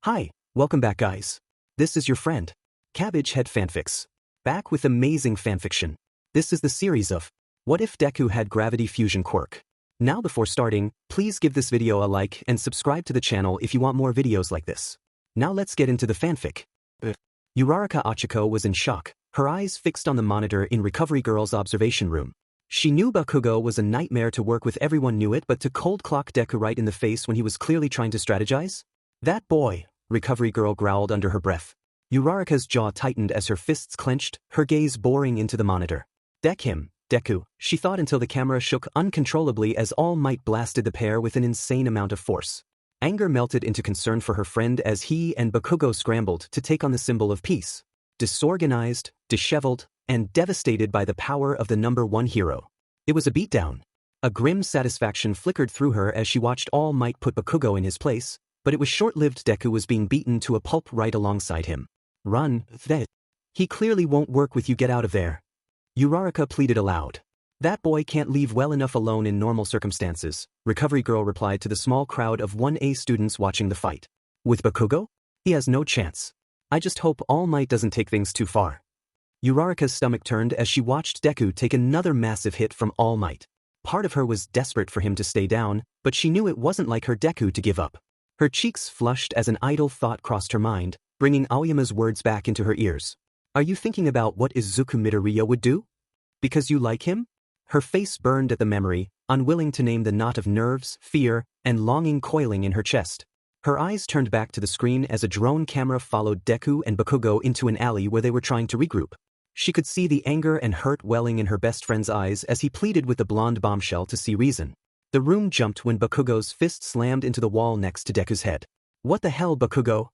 Hi, welcome back guys. This is your friend, Cabbage Head Fanfics. Back with amazing fanfiction. This is the series of What If Deku Had Gravity Fusion Quirk. Now before starting, please give this video a like and subscribe to the channel if you want more videos like this. Now let's get into the fanfic. Uraraka Ochaco was in shock, her eyes fixed on the monitor in Recovery Girl's observation room. She knew Bakugo was a nightmare to work with, everyone knew it, but to cold clock Deku right in the face when he was clearly trying to strategize? That boy, Recovery Girl growled under her breath. Uraraka's jaw tightened as her fists clenched, her gaze boring into the monitor. Deku, she thought until the camera shook uncontrollably as All Might blasted the pair with an insane amount of force. Anger melted into concern for her friend as he and Bakugo scrambled to take on the symbol of peace. Disorganized, disheveled, and devastated by the power of the number one hero. It was a beatdown. A grim satisfaction flickered through her as she watched All Might put Bakugo in his place, but it was short-lived. Deku was being beaten to a pulp right alongside him. Run, Thed. He clearly won't work with you, get out of there. Uraraka pleaded aloud. That boy can't leave well enough alone in normal circumstances, Recovery Girl replied to the small crowd of 1A students watching the fight. With Bakugo? He has no chance. I just hope All Might doesn't take things too far. Uraraka's stomach turned as she watched Deku take another massive hit from All Might. Part of her was desperate for him to stay down, but she knew it wasn't like her Deku to give up. Her cheeks flushed as an idle thought crossed her mind, bringing Aoyama's words back into her ears. Are you thinking about what Izuku Midoriya would do? Because you like him? Her face burned at the memory, unwilling to name the knot of nerves, fear, and longing coiling in her chest. Her eyes turned back to the screen as a drone camera followed Deku and Bakugo into an alley where they were trying to regroup. She could see the anger and hurt welling in her best friend's eyes as he pleaded with the blonde bombshell to see reason. The room jumped when Bakugo's fist slammed into the wall next to Deku's head. What the hell, Bakugo?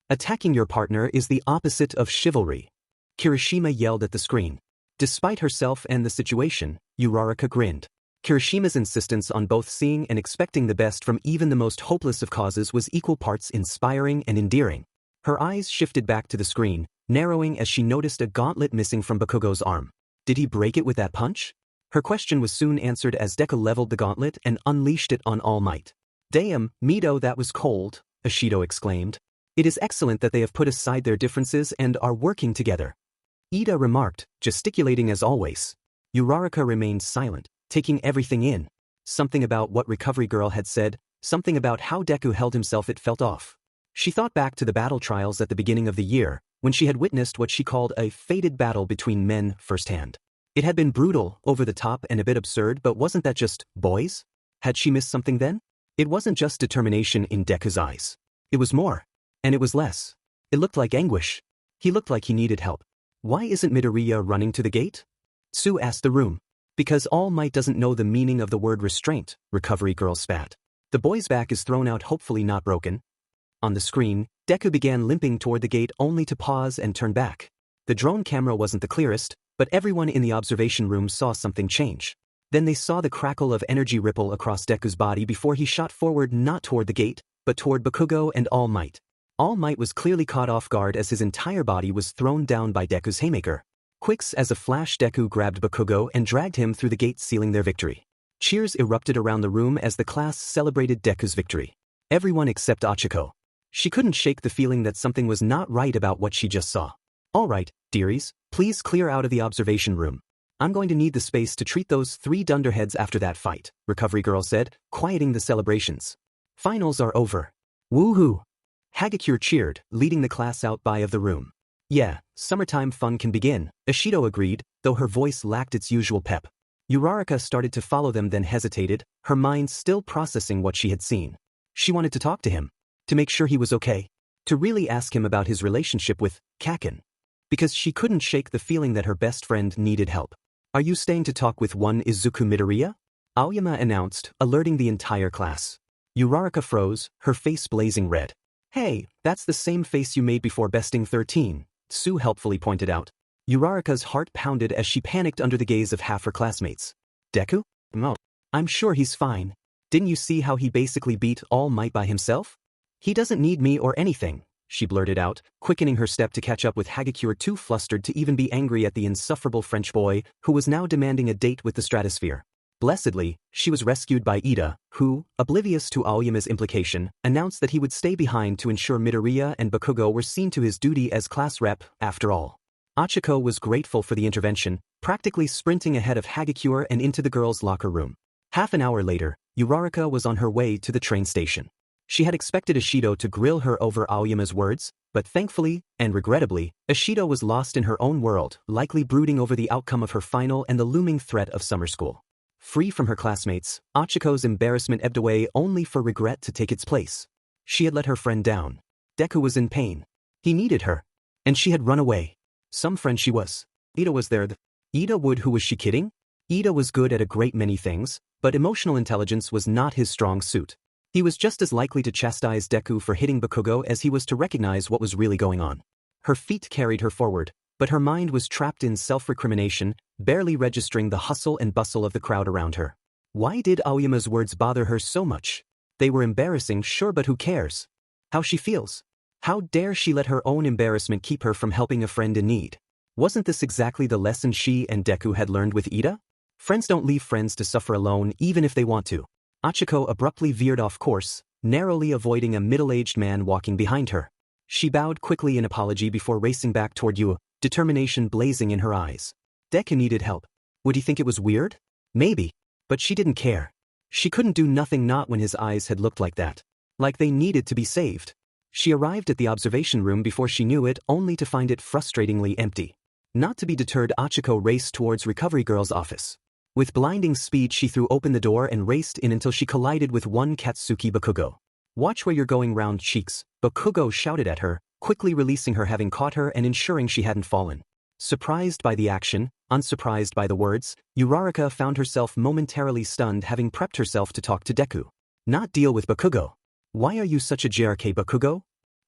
Attacking your partner is the opposite of chivalry. Kirishima yelled at the screen. Despite herself and the situation, Uraraka grinned. Kirishima's insistence on both seeing and expecting the best from even the most hopeless of causes was equal parts inspiring and endearing. Her eyes shifted back to the screen, narrowing as she noticed a gauntlet missing from Bakugo's arm. Did he break it with that punch? Her question was soon answered as Deku leveled the gauntlet and unleashed it on All Might. Damn, Mido, that was cold, Ishido exclaimed. It is excellent that they have put aside their differences and are working together. Ida remarked, gesticulating as always. Uraraka remained silent, taking everything in. Something about what Recovery Girl had said, something about how Deku held himself, it felt off. She thought back to the battle trials at the beginning of the year, when she had witnessed what she called a fated battle between men firsthand. It had been brutal, over the top, and a bit absurd, but wasn't that just boys? Had she missed something then? It wasn't just determination in Deku's eyes. It was more. And it was less. It looked like anguish. He looked like he needed help. Why isn't Midoriya running to the gate? Tsu asked the room. Because All Might doesn't know the meaning of the word restraint, Recovery Girl spat. The boy's back is thrown out, hopefully not broken. On the screen, Deku began limping toward the gate only to pause and turn back. The drone camera wasn't the clearest, but everyone in the observation room saw something change. Then they saw the crackle of energy ripple across Deku's body before he shot forward, not toward the gate, but toward Bakugo and All Might. All Might was clearly caught off guard as his entire body was thrown down by Deku's haymaker. Quicks as a flash, Deku grabbed Bakugo and dragged him through the gate, sealing their victory. Cheers erupted around the room as the class celebrated Deku's victory. Everyone except Ochaco. She couldn't shake the feeling that something was not right about what she just saw. All right, dearies, please clear out of the observation room. I'm going to need the space to treat those 3 dunderheads after that fight, Recovery Girl said, quieting the celebrations. Finals are over. Woohoo! Hagakure cheered, leading the class out of the room. Yeah, summertime fun can begin, Ishido agreed, though her voice lacked its usual pep. Uraraka started to follow them, then hesitated, her mind still processing what she had seen. She wanted to talk to him. To make sure he was okay. To really ask him about his relationship with Kaken. Because she couldn't shake the feeling that her best friend needed help. Are you staying to talk with one Izuku Midoriya? Aoyama announced, alerting the entire class. Uraraka froze, her face blazing red. Hey, that's the same face you made before besting 13, Tsu helpfully pointed out. Uraraka's heart pounded as she panicked under the gaze of half her classmates. Deku? No. I'm sure he's fine. Didn't you see how he basically beat All Might by himself? He doesn't need me or anything, she blurted out, quickening her step to catch up with Hagakure, too flustered to even be angry at the insufferable French boy who was now demanding a date with the stratosphere. Blessedly, she was rescued by Ida, who, oblivious to Aoyama's implication, announced that he would stay behind to ensure Midoriya and Bakugo were seen to his duty as class rep, after all. Ochako was grateful for the intervention, practically sprinting ahead of Hagakure and into the girls' locker room. Half an hour later, Uraraka was on her way to the train station. She had expected Ishido to grill her over Aoyama's words, but thankfully, and regrettably, Ishido was lost in her own world, likely brooding over the outcome of her final and the looming threat of summer school. Free from her classmates, Ochako's embarrassment ebbed away only for regret to take its place. She had let her friend down. Deku was in pain. He needed her. And she had run away. Some friend she was. Ida was there. Ida would. Who was she kidding? Ida was good at a great many things, but emotional intelligence was not his strong suit. He was just as likely to chastise Deku for hitting Bakugo as he was to recognize what was really going on. Her feet carried her forward, but her mind was trapped in self-recrimination, barely registering the hustle and bustle of the crowd around her. Why did Aoyama's words bother her so much? They were embarrassing, sure, but who cares? How she feels? How dare she let her own embarrassment keep her from helping a friend in need? Wasn't this exactly the lesson she and Deku had learned with Ida? Friends don't leave friends to suffer alone even if they want to. Ochako abruptly veered off course, narrowly avoiding a middle-aged man walking behind her. She bowed quickly in apology before racing back toward Yu, determination blazing in her eyes. Deku needed help. Would he think it was weird? Maybe. But she didn't care. She couldn't do nothing, not when his eyes had looked like that. Like they needed to be saved. She arrived at the observation room before she knew it, only to find it frustratingly empty. Not to be deterred, Ochako raced towards Recovery Girl's office. With blinding speed she threw open the door and raced in until she collided with one Katsuki Bakugo. "Watch where you're going, round cheeks," Bakugo shouted at her, quickly releasing her, having caught her and ensuring she hadn't fallen. Surprised by the action, unsurprised by the words, Uraraka found herself momentarily stunned, having prepped herself to talk to Deku. Not deal with Bakugo. "Why are you such a JRK, Bakugo?"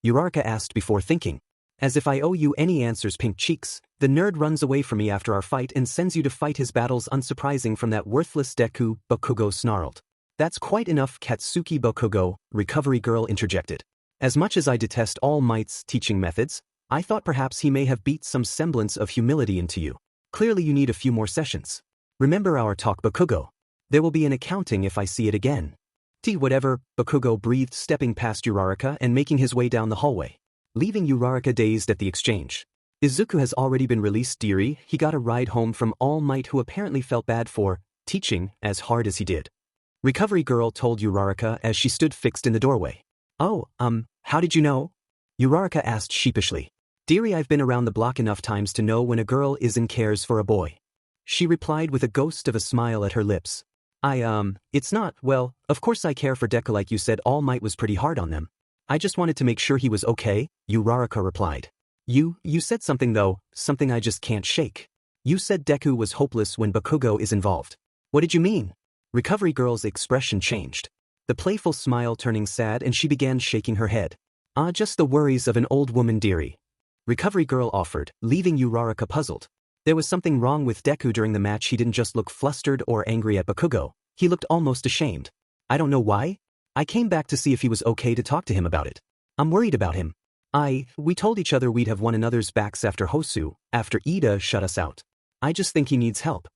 Uraraka asked before thinking. "As if I owe you any answers, pink cheeks. The nerd runs away from me after our fight and sends you to fight his battles, unsurprising from that worthless Deku," Bakugo snarled. "That's quite enough, Katsuki Bakugo," Recovery Girl interjected. "As much as I detest All Might's teaching methods, I thought perhaps he may have beat some semblance of humility into you. Clearly you need a few more sessions. Remember our talk, Bakugo. There will be an accounting if I see it again." Whatever," Bakugo breathed, stepping past Uraraka and making his way down the hallway, leaving Uraraka dazed at the exchange. "Izuku has already been released, dearie. He got a ride home from All Might, who apparently felt bad for teaching as hard as he did." Recovery Girl told Uraraka as she stood fixed in the doorway. "Oh, how did you know?" Uraraka asked sheepishly. "Dearie, I've been around the block enough times to know when a girl is in cares for a boy," she replied with a ghost of a smile at her lips. It's not, well, of course I care for Deku, like you said All Might was pretty hard on them. I just wanted to make sure he was okay," Uraraka replied. You said something though, something I just can't shake. You said Deku was hopeless when Bakugo is involved. What did you mean?" Recovery Girl's expression changed. The playful smile turning sad, and she began shaking her head. Just the worries of an old woman, dearie," Recovery Girl offered, leaving Uraraka puzzled. There was something wrong with Deku during the match. He didn't just look flustered or angry at Bakugo, he looked almost ashamed. "I don't know why. I came back to see if he was okay, to talk to him about it. I'm worried about him. We told each other we'd have one another's backs after Hosu, after Ida shut us out. I just think he needs help."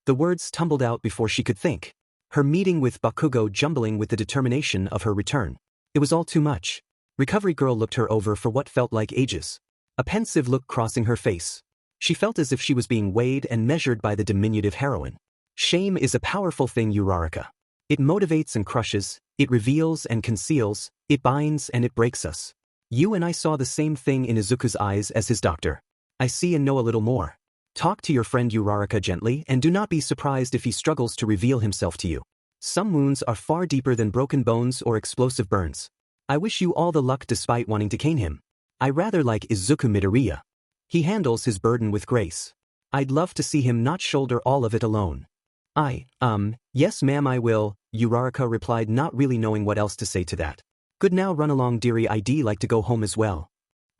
The words tumbled out before she could think. Her meeting with Bakugo jumbling with the determination of her return. It was all too much. Recovery Girl looked her over for what felt like ages. A pensive look crossing her face. She felt as if she was being weighed and measured by the diminutive heroine. Shame is a powerful thing, Uraraka. It motivates and crushes, it reveals and conceals, it binds and it breaks us. You and I saw the same thing in Izuku's eyes as his doctor. I see and know a little more. Talk to your friend Uraraka gently, and do not be surprised if he struggles to reveal himself to you. Some wounds are far deeper than broken bones or explosive burns. I wish you all the luck despite wanting to cane him. I rather like Izuku Midoriya. He handles his burden with grace. I'd love to see him not shoulder all of it alone." Yes ma'am, I will," Uraraka replied, not really knowing what else to say to that. "Good, now run along, dearie. I'd like to go home as well."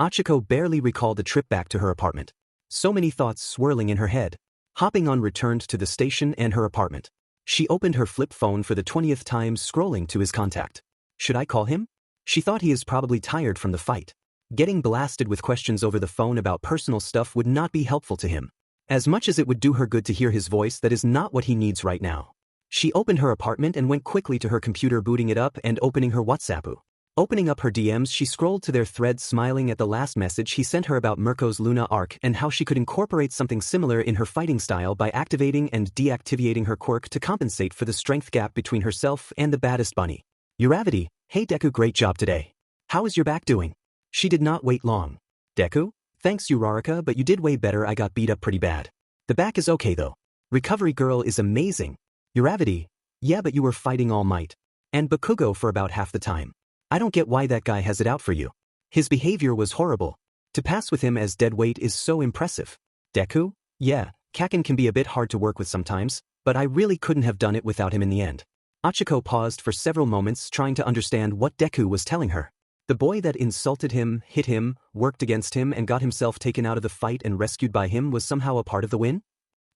Ochako barely recalled the trip back to her apartment. So many thoughts swirling in her head. Hopping on returned to the station and her apartment. She opened her flip phone for the 20th time, scrolling to his contact. Should I call him? She thought he is probably tired from the fight. Getting blasted with questions over the phone about personal stuff would not be helpful to him. As much as it would do her good to hear his voice, that is not what he needs right now. She opened her apartment and went quickly to her computer, booting it up and opening her WhatsApp. Opening up her DMs, she scrolled to their thread, smiling at the last message he sent her about Mirko's Luna arc and how she could incorporate something similar in her fighting style by activating and deactivating her quirk to compensate for the strength gap between herself and the baddest bunny. Uravity, hey Deku, great job today. How is your back doing? She did not wait long. Deku, thanks Uraraka, but you did way better. I got beat up pretty bad. The back is okay though. Recovery girl is amazing. Uravity, yeah, but you were fighting All Might and Bakugo for about half the time. I don't get why that guy has it out for you. His behavior was horrible. To pass with him as dead weight is so impressive. Deku, yeah, Kaken can be a bit hard to work with sometimes, but I really couldn't have done it without him in the end. Ochaco paused for several moments, trying to understand what Deku was telling her. The boy that insulted him, hit him, worked against him and got himself taken out of the fight and rescued by him was somehow a part of the win?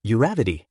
Uravity.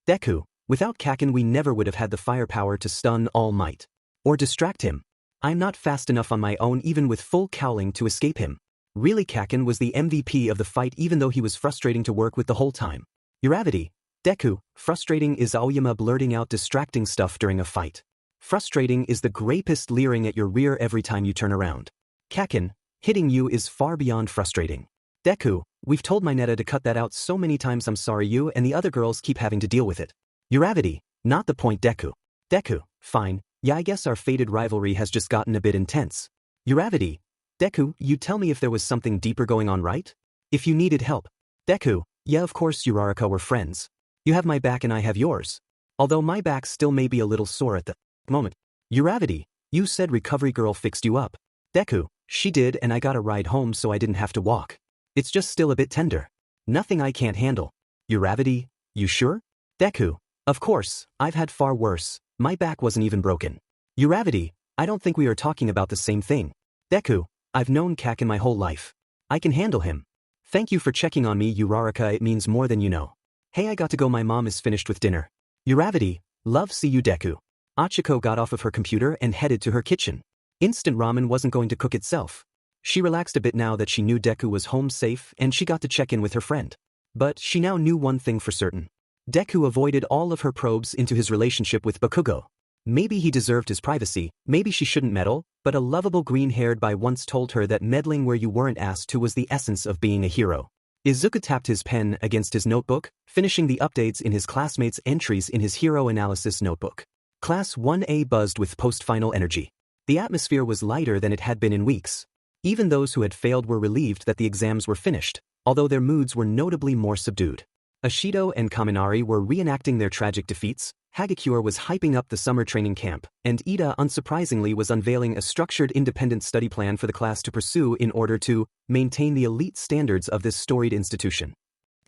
Deku, without Kaken we never would have had the firepower to stun All Might. Or distract him. I'm not fast enough on my own even with full cowling to escape him. Really, Kaken was the MVP of the fight even though he was frustrating to work with the whole time. Uravity. Deku, frustrating is Aoyama blurting out distracting stuff during a fight. Frustrating is the grapist leering at your rear every time you turn around. Kaken, hitting you is far beyond frustrating. Deku, we've told Mineta to cut that out so many times, I'm sorry you and the other girls keep having to deal with it. Uravity, not the point Deku. Deku, fine. Yeah, I guess our fated rivalry has just gotten a bit intense. Uravity. Deku, you tell me if there was something deeper going on, right? If you needed help. Deku, yeah, of course Uraraka, we're friends. You have my back and I have yours. Although my back still may be a little sore at the moment. Uravity, you said recovery girl fixed you up. Deku, she did and I got a ride home so I didn't have to walk. It's just still a bit tender. Nothing I can't handle. Uravity, you sure? Deku, of course, I've had far worse. My back wasn't even broken. Uravity, I don't think we are talking about the same thing. Deku, I've known Kaken my whole life. I can handle him. Thank you for checking on me, Uraraka, it means more than you know. Hey, I got to go, my mom is finished with dinner. Uravity, love, see you Deku. Ochaco got off of her computer and headed to her kitchen. Instant ramen wasn't going to cook itself. She relaxed a bit now that she knew Deku was home safe and she got to check in with her friend. But she now knew one thing for certain. Deku avoided all of her probes into his relationship with Bakugo. Maybe he deserved his privacy, maybe she shouldn't meddle, but a lovable green-haired boy once told her that meddling where you weren't asked to was the essence of being a hero. Izuku tapped his pen against his notebook, finishing the updates in his classmates' entries in his hero analysis notebook. Class 1A buzzed with post-final energy. The atmosphere was lighter than it had been in weeks. Even those who had failed were relieved that the exams were finished, although their moods were notably more subdued. Ashido and Kaminari were reenacting their tragic defeats, Hagakure was hyping up the summer training camp, and Ida unsurprisingly was unveiling a structured independent study plan for the class to pursue in order to maintain the elite standards of this storied institution.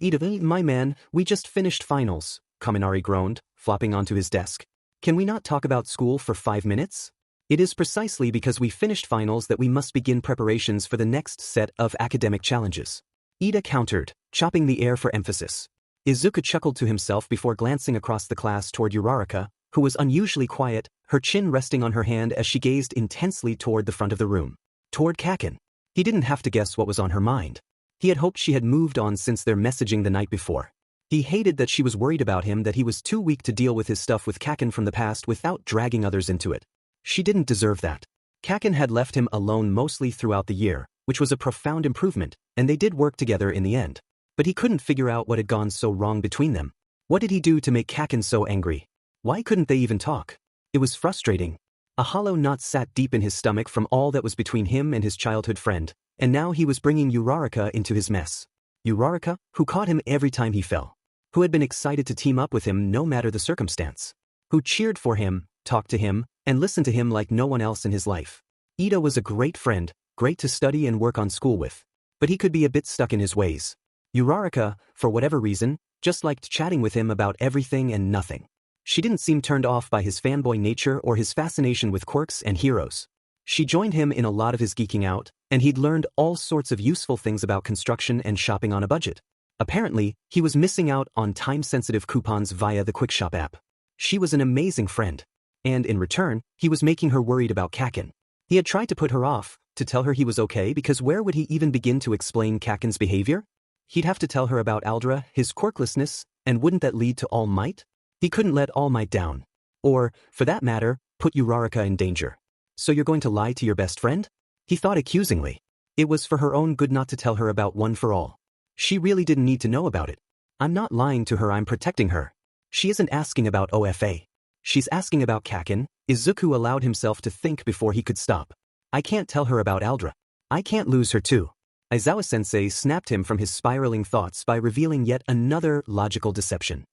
Ida, my man, we just finished finals, Kaminari groaned, flopping onto his desk. Can we not talk about school for 5 minutes? It is precisely because we finished finals that we must begin preparations for the next set of academic challenges. Ida countered, chopping the air for emphasis. Izuku chuckled to himself before glancing across the class toward Uraraka, who was unusually quiet, her chin resting on her hand as she gazed intensely toward the front of the room. Toward Kaken. He didn't have to guess what was on her mind. He had hoped she had moved on since their messaging the night before. He hated that she was worried about him, that he was too weak to deal with his stuff with Kaken from the past without dragging others into it. She didn't deserve that. Kaken had left him alone mostly throughout the year, which was a profound improvement, and they did work together in the end. But he couldn't figure out what had gone so wrong between them. What did he do to make Kaken so angry? Why couldn't they even talk? It was frustrating. A hollow knot sat deep in his stomach from all that was between him and his childhood friend, and now he was bringing Uraraka into his mess. Uraraka, who caught him every time he fell. Who had been excited to team up with him no matter the circumstance. Who cheered for him, talked to him, and listened to him like no one else in his life. Ida was a great friend, great to study and work on school with. But he could be a bit stuck in his ways. Uraraka, for whatever reason, just liked chatting with him about everything and nothing. She didn't seem turned off by his fanboy nature or his fascination with quirks and heroes. She joined him in a lot of his geeking out, and he'd learned all sorts of useful things about construction and shopping on a budget. Apparently, he was missing out on time-sensitive coupons via the Quickshop app. She was an amazing friend. And in return, he was making her worried about Kaken. He had tried to put her off, to tell her he was okay, because where would he even begin to explain Kaken's behavior? He'd have to tell her about Aldra, his quirklessness, and wouldn't that lead to All Might? He couldn't let All Might down. Or, for that matter, put Uraraka in danger. So you're going to lie to your best friend? He thought accusingly. It was for her own good not to tell her about One for All. She really didn't need to know about it. I'm not lying to her, I'm protecting her. She isn't asking about OFA. She's asking about Kaken. Izuku allowed himself to think before he could stop. I can't tell her about Aldra. I can't lose her too. Aizawa-sensei snapped him from his spiraling thoughts by revealing yet another logical deception.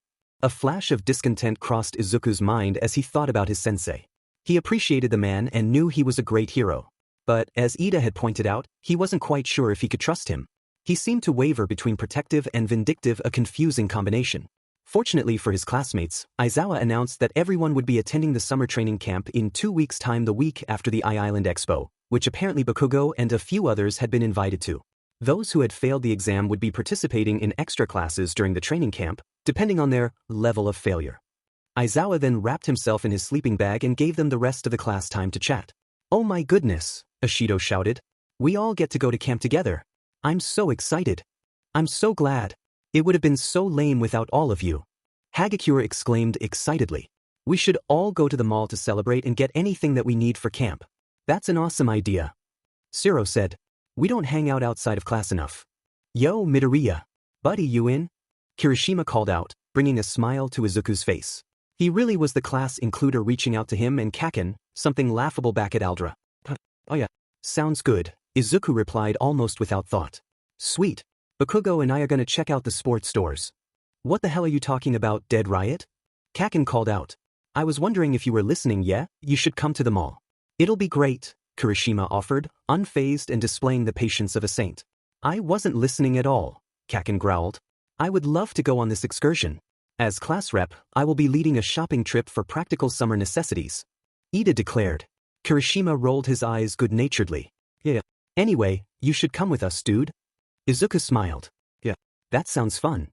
A flash of discontent crossed Izuku's mind as he thought about his sensei. He appreciated the man and knew he was a great hero. But, as Ida had pointed out, he wasn't quite sure if he could trust him. He seemed to waver between protective and vindictive, a confusing combination. Fortunately for his classmates, Aizawa announced that everyone would be attending the summer training camp in 2 weeks' time, the week after the I-Island Expo, which apparently Bakugo and a few others had been invited to. Those who had failed the exam would be participating in extra classes during the training camp, depending on their level of failure. Aizawa then wrapped himself in his sleeping bag and gave them the rest of the class time to chat. "Oh my goodness," Ashido shouted. "We all get to go to camp together. I'm so excited. I'm so glad. It would have been so lame without all of you." Hagakure exclaimed excitedly. "We should all go to the mall to celebrate and get anything that we need for camp. That's an awesome idea." Siro said, "We don't hang out outside of class enough." "Yo, Midoriya. Buddy, you in?" Kirishima called out, bringing a smile to Izuku's face. He really was the class includer reaching out to him and Kaken, something laughable back at Aldra. "Oh yeah. Sounds good," Izuku replied almost without thought. "Sweet. Bakugo and I are gonna check out the sports stores." "What the hell are you talking about, Dead Riot?" Kaken called out. "I was wondering if you were listening. Yeah, you should come to the mall." "It'll be great," Kirishima offered, unfazed and displaying the patience of a saint. "I wasn't listening at all," Kaken growled. "I would love to go on this excursion. As class rep, I will be leading a shopping trip for practical summer necessities," Ida declared. Kirishima rolled his eyes good-naturedly. "Yeah. Anyway, you should come with us, dude." Izuku smiled. "Yeah. That sounds fun."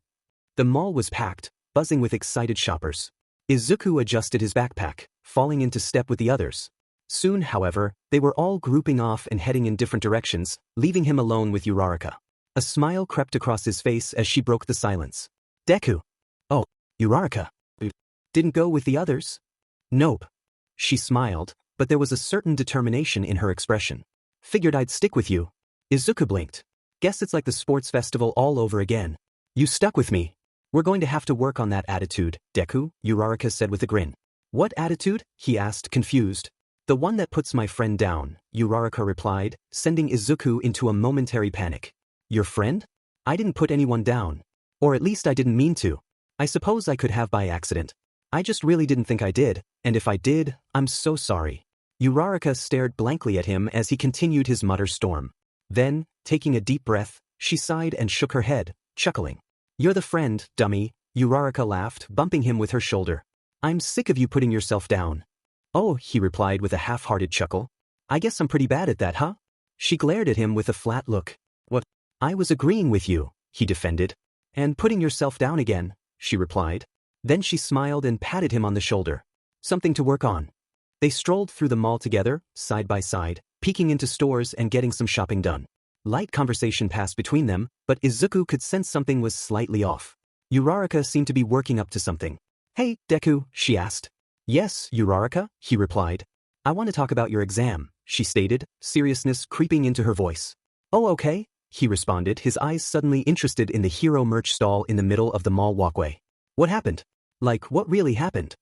The mall was packed, buzzing with excited shoppers. Izuku adjusted his backpack, falling into step with the others. Soon, however, they were all grouping off and heading in different directions, leaving him alone with Uraraka. A smile crept across his face as she broke the silence. "Deku." "Oh, Uraraka. Didn't go with the others?" "Nope." She smiled, but there was a certain determination in her expression. "Figured I'd stick with you." Izuku blinked. "Guess it's like the sports festival all over again. You stuck with me." "We're going to have to work on that attitude, Deku," Uraraka said with a grin. "What attitude?" he asked, confused. "The one that puts my friend down," Uraraka replied, sending Izuku into a momentary panic. "Your friend? I didn't put anyone down. Or at least I didn't mean to. I suppose I could have by accident. I just really didn't think I did, and if I did, I'm so sorry." Uraraka stared blankly at him as he continued his mutter storm. Then, taking a deep breath, she sighed and shook her head, chuckling. "You're the friend, dummy," Uraraka laughed, bumping him with her shoulder. "I'm sick of you putting yourself down." "Oh," he replied with a half-hearted chuckle. "I guess I'm pretty bad at that, huh?" She glared at him with a flat look. "What? I was agreeing with you," he defended. "And putting yourself down again," she replied. Then she smiled and patted him on the shoulder. "Something to work on." They strolled through the mall together, side by side, peeking into stores and getting some shopping done. Light conversation passed between them, but Izuku could sense something was slightly off. Uraraka seemed to be working up to something. "Hey, Deku," she asked. "Yes, Uraraka," he replied. "I want to talk about your exam," she stated, seriousness creeping into her voice. "Oh, okay," he responded, his eyes suddenly interested in the hero merch stall in the middle of the mall walkway. "What happened? Like, what really happened?"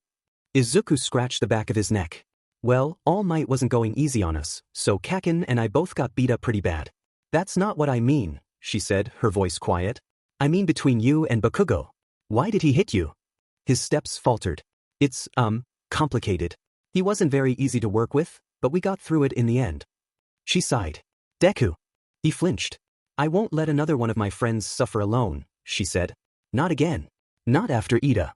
Izuku scratched the back of his neck. "Well, All Might wasn't going easy on us, so Kaken and I both got beat up pretty bad." "That's not what I mean," she said, her voice quiet. "I mean between you and Bakugo. Why did he hit you?" His steps faltered. "It's, complicated. He wasn't very easy to work with, but we got through it in the end." She sighed. "Deku." He flinched. "I won't let another one of my friends suffer alone," she said. "Not again. Not after Ida."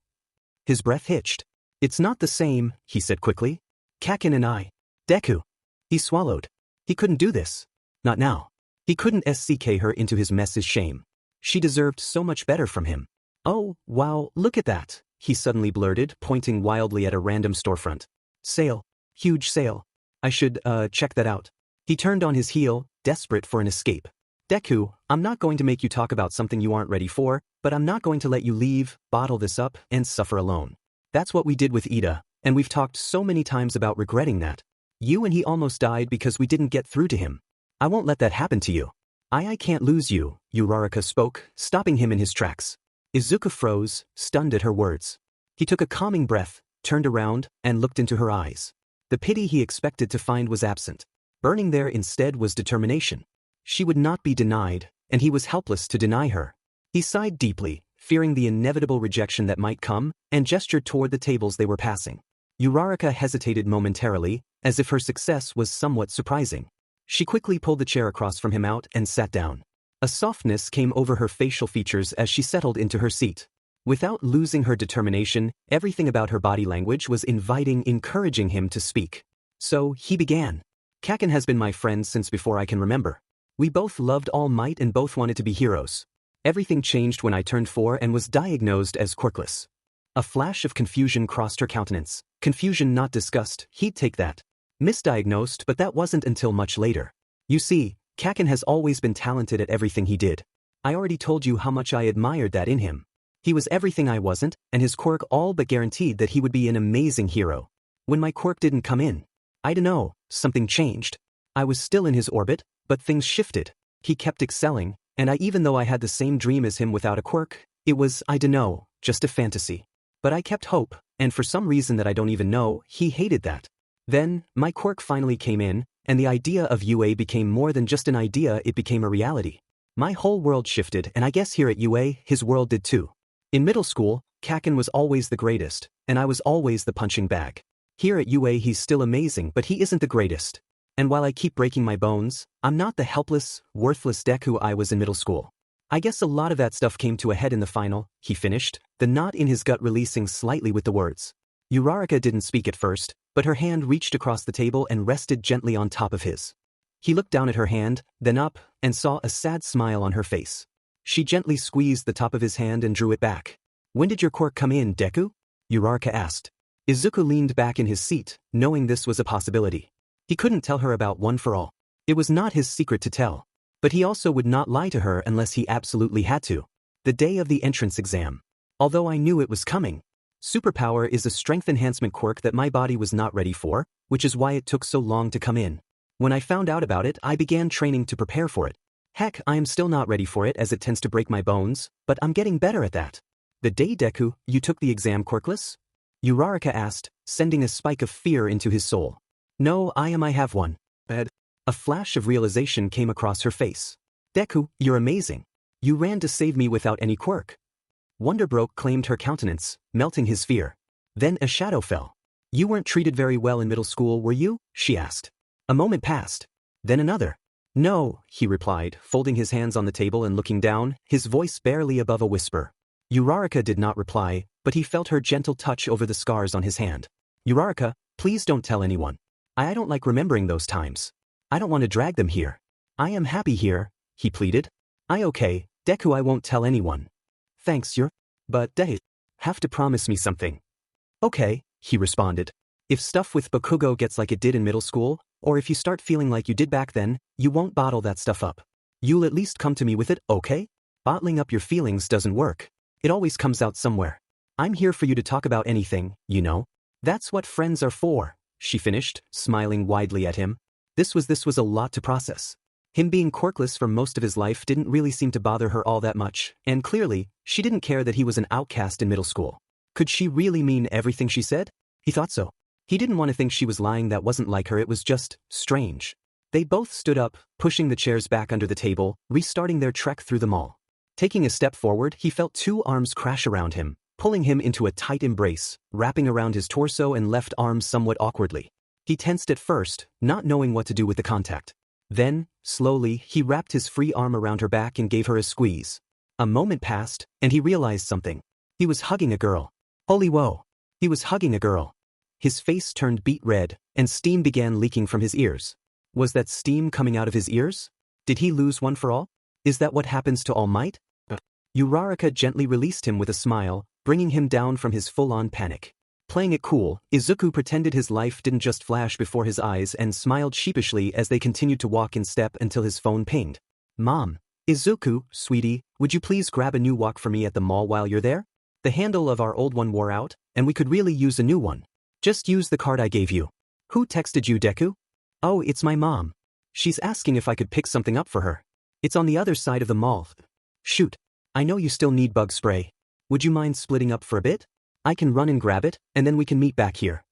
His breath hitched. "It's not the same," he said quickly. "Kaken and I." "Deku." He swallowed. He couldn't do this. Not now. He couldn't SCK her into his mess's shame. She deserved so much better from him. "Oh, wow, look at that," he suddenly blurted, pointing wildly at a random storefront. "Sale. Huge sale. I should, check that out." He turned on his heel, desperate for an escape. "Deku, I'm not going to make you talk about something you aren't ready for, but I'm not going to let you leave, bottle this up, and suffer alone. That's what we did with Ida," And we've talked so many times about regretting that. You and he almost died because we didn't get through to him. I won't let that happen to you. I can't lose you, Uraraka spoke, stopping him in his tracks. Izuku froze, stunned at her words. He took a calming breath, turned around, and looked into her eyes. The pity he expected to find was absent. Burning there instead was determination. She would not be denied, and he was helpless to deny her. He sighed deeply, fearing the inevitable rejection that might come, and gestured toward the tables they were passing. Uraraka hesitated momentarily, as if her success was somewhat surprising. She quickly pulled the chair across from him out and sat down. A softness came over her facial features as she settled into her seat. Without losing her determination, everything about her body language was inviting, encouraging him to speak. So, he began. Kaken has been my friend since before I can remember. We both loved All Might and both wanted to be heroes. Everything changed when I turned 4 and was diagnosed as quirkless. A flash of confusion crossed her countenance. Confusion, not disgust, he'd take that. Misdiagnosed, but that wasn't until much later. You see, Kaken has always been talented at everything he did. I already told you how much I admired that in him. He was everything I wasn't, and his quirk all but guaranteed that he would be an amazing hero. When my quirk didn't come in, I dunno, something changed. I was still in his orbit, but things shifted. He kept excelling, and even though I had the same dream as him without a quirk, it was, I dunno, just a fantasy. But I kept hope, and for some reason that I don't even know, he hated that. Then, my quirk finally came in, and the idea of UA became more than just an idea, it became a reality. My whole world shifted, and I guess here at UA, his world did too. In middle school, Kaken was always the greatest, and I was always the punching bag. Here at UA he's still amazing, but he isn't the greatest. And while I keep breaking my bones, I'm not the helpless, worthless Deku I was in middle school. I guess a lot of that stuff came to a head in the final, he finished, the knot in his gut releasing slightly with the words. Uraraka didn't speak at first, but her hand reached across the table and rested gently on top of his. He looked down at her hand, then up, and saw a sad smile on her face. She gently squeezed the top of his hand and drew it back. When did your quirk come in, Deku? Uraraka asked. Izuku leaned back in his seat, knowing this was a possibility. He couldn't tell her about One for All. It was not his secret to tell. But he also would not lie to her unless he absolutely had to. The day of the entrance exam. Although I knew it was coming. Superpower is a strength enhancement quirk that my body was not ready for, which is why it took so long to come in. When I found out about it, I began training to prepare for it. Heck, I am still not ready for it as it tends to break my bones, but I'm getting better at that. The day, Deku, you took the exam quirkless? Uraraka asked, sending a spike of fear into his soul. No, I have one. Bed. A flash of realization came across her face. Deku, you're amazing. You ran to save me without any quirk. Wonderbroke claimed her countenance, melting his fear. Then a shadow fell. You weren't treated very well in middle school, were you? She asked. A moment passed. Then another. No, he replied, folding his hands on the table and looking down, his voice barely above a whisper. Uraraka did not reply, but he felt her gentle touch over the scars on his hand. Uraraka, please don't tell anyone. I don't like remembering those times. I don't want to drag them here. I am happy here, he pleaded. Okay, Deku, I won't tell anyone. Thanks, but they have to promise me something. Okay, he responded. If stuff with Bakugo gets like it did in middle school, or if you start feeling like you did back then, you won't bottle that stuff up. You'll at least come to me with it, okay? Bottling up your feelings doesn't work. It always comes out somewhere. I'm here for you to talk about anything, you know? That's what friends are for, she finished, smiling widely at him. This was a lot to process. Him being quirkless for most of his life didn't really seem to bother her all that much, and clearly, she didn't care that he was an outcast in middle school. Could she really mean everything she said? He thought so. He didn't want to think she was lying. That wasn't like her, it was just strange. They both stood up, pushing the chairs back under the table, restarting their trek through the mall. Taking a step forward, he felt two arms crash around him, pulling him into a tight embrace, wrapping around his torso and left arm somewhat awkwardly. He tensed at first, not knowing what to do with the contact. Then, slowly, he wrapped his free arm around her back and gave her a squeeze. A moment passed, and he realized something. He was hugging a girl. Holy whoa. He was hugging a girl. His face turned beet red, and steam began leaking from his ears. Was that steam coming out of his ears? Did he lose One for All? Is that what happens to All Might? Uraraka gently released him with a smile, bringing him down from his full-on panic. Playing it cool, Izuku pretended his life didn't just flash before his eyes and smiled sheepishly as they continued to walk in step until his phone pinged. Mom. Izuku, sweetie, would you please grab a new walk for me at the mall while you're there? The handle of our old one wore out, and we could really use a new one. Just use the card I gave you. Who texted you, Deku? Oh, it's my mom. She's asking if I could pick something up for her. It's on the other side of the mall. Shoot. I know you still need bug spray. Would you mind splitting up for a bit? I can run and grab it, and then we can meet back here.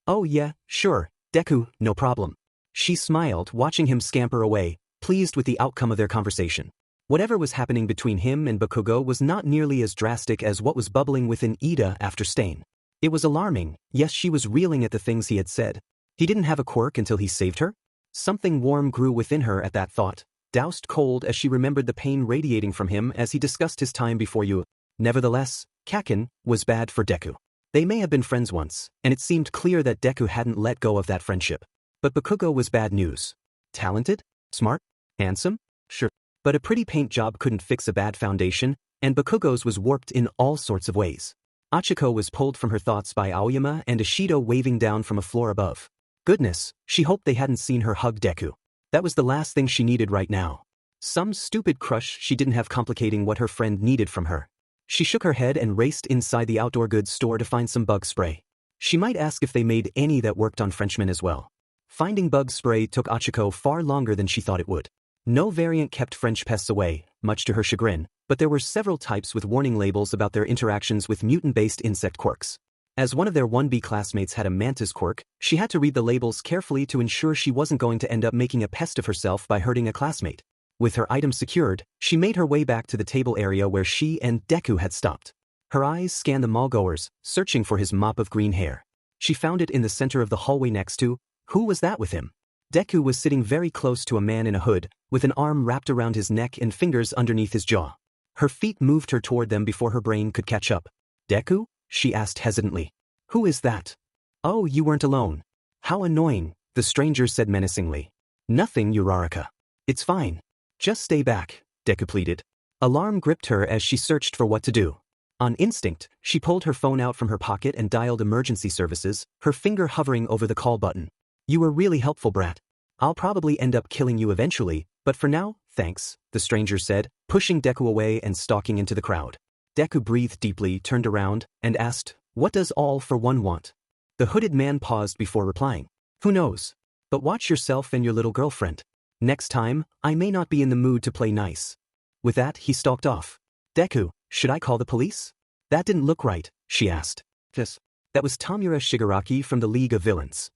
Oh yeah, sure, Deku, no problem. She smiled, watching him scamper away, pleased with the outcome of their conversation. Whatever was happening between him and Bakugo was not nearly as drastic as what was bubbling within Ida after Stain. It was alarming, yes, she was reeling at the things he had said. He didn't have a quirk until he saved her? Something warm grew within her at that thought, doused cold as she remembered the pain radiating from him as he discussed his time before you. Nevertheless, Kakin was bad for Deku. They may have been friends once, and it seemed clear that Deku hadn't let go of that friendship. But Bakugo was bad news. Talented? Smart? Handsome? Sure. But a pretty paint job couldn't fix a bad foundation, and Bakugo's was warped in all sorts of ways. Ochako was pulled from her thoughts by Aoyama and Ishido waving down from a floor above. Goodness, she hoped they hadn't seen her hug Deku. That was the last thing she needed right now. Some stupid crush she didn't have complicating what her friend needed from her. She shook her head and raced inside the outdoor goods store to find some bug spray. She might ask if they made any that worked on Frenchmen as well. Finding bug spray took Ochako far longer than she thought it would. No variant kept French pests away, much to her chagrin, but there were several types with warning labels about their interactions with mutant-based insect quirks. As one of their 1B classmates had a mantis quirk, she had to read the labels carefully to ensure she wasn't going to end up making a pest of herself by hurting a classmate. With her item secured, she made her way back to the table area where she and Deku had stopped. Her eyes scanned the mall-goers, searching for his mop of green hair. She found it in the center of the hallway next to, who was that with him? Deku was sitting very close to a man in a hood, with an arm wrapped around his neck and fingers underneath his jaw. Her feet moved her toward them before her brain could catch up. Deku? She asked hesitantly. Who is that? Oh, you weren't alone. How annoying, the stranger said menacingly. Nothing, Uraraka. It's fine. Just stay back, Deku pleaded. Alarm gripped her as she searched for what to do. On instinct, she pulled her phone out from her pocket and dialed emergency services, her finger hovering over the call button. You were really helpful, brat. I'll probably end up killing you eventually, but for now, thanks, the stranger said, pushing Deku away and stalking into the crowd. Deku breathed deeply, turned around, and asked, what does all for one want? The hooded man paused before replying. Who knows? But watch yourself and your little girlfriend. Next time, I may not be in the mood to play nice. With that, he stalked off. Deku, should I call the police? That didn't look right, she asked. Yes. That was Tamura Shigaraki from the League of Villains.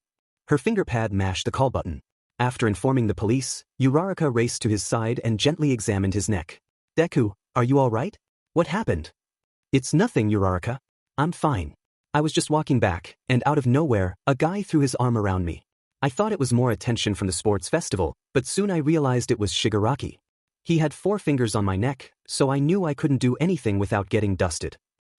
Her fingerpad mashed the call button. After informing the police, Uraraka raced to his side and gently examined his neck. Deku, are you all right? What happened? It's nothing, Uraraka. I'm fine. I was just walking back, and out of nowhere, a guy threw his arm around me. I thought it was more attention from the sports festival, but soon I realized it was Shigaraki. He had 4 fingers on my neck, so I knew I couldn't do anything without getting dusted.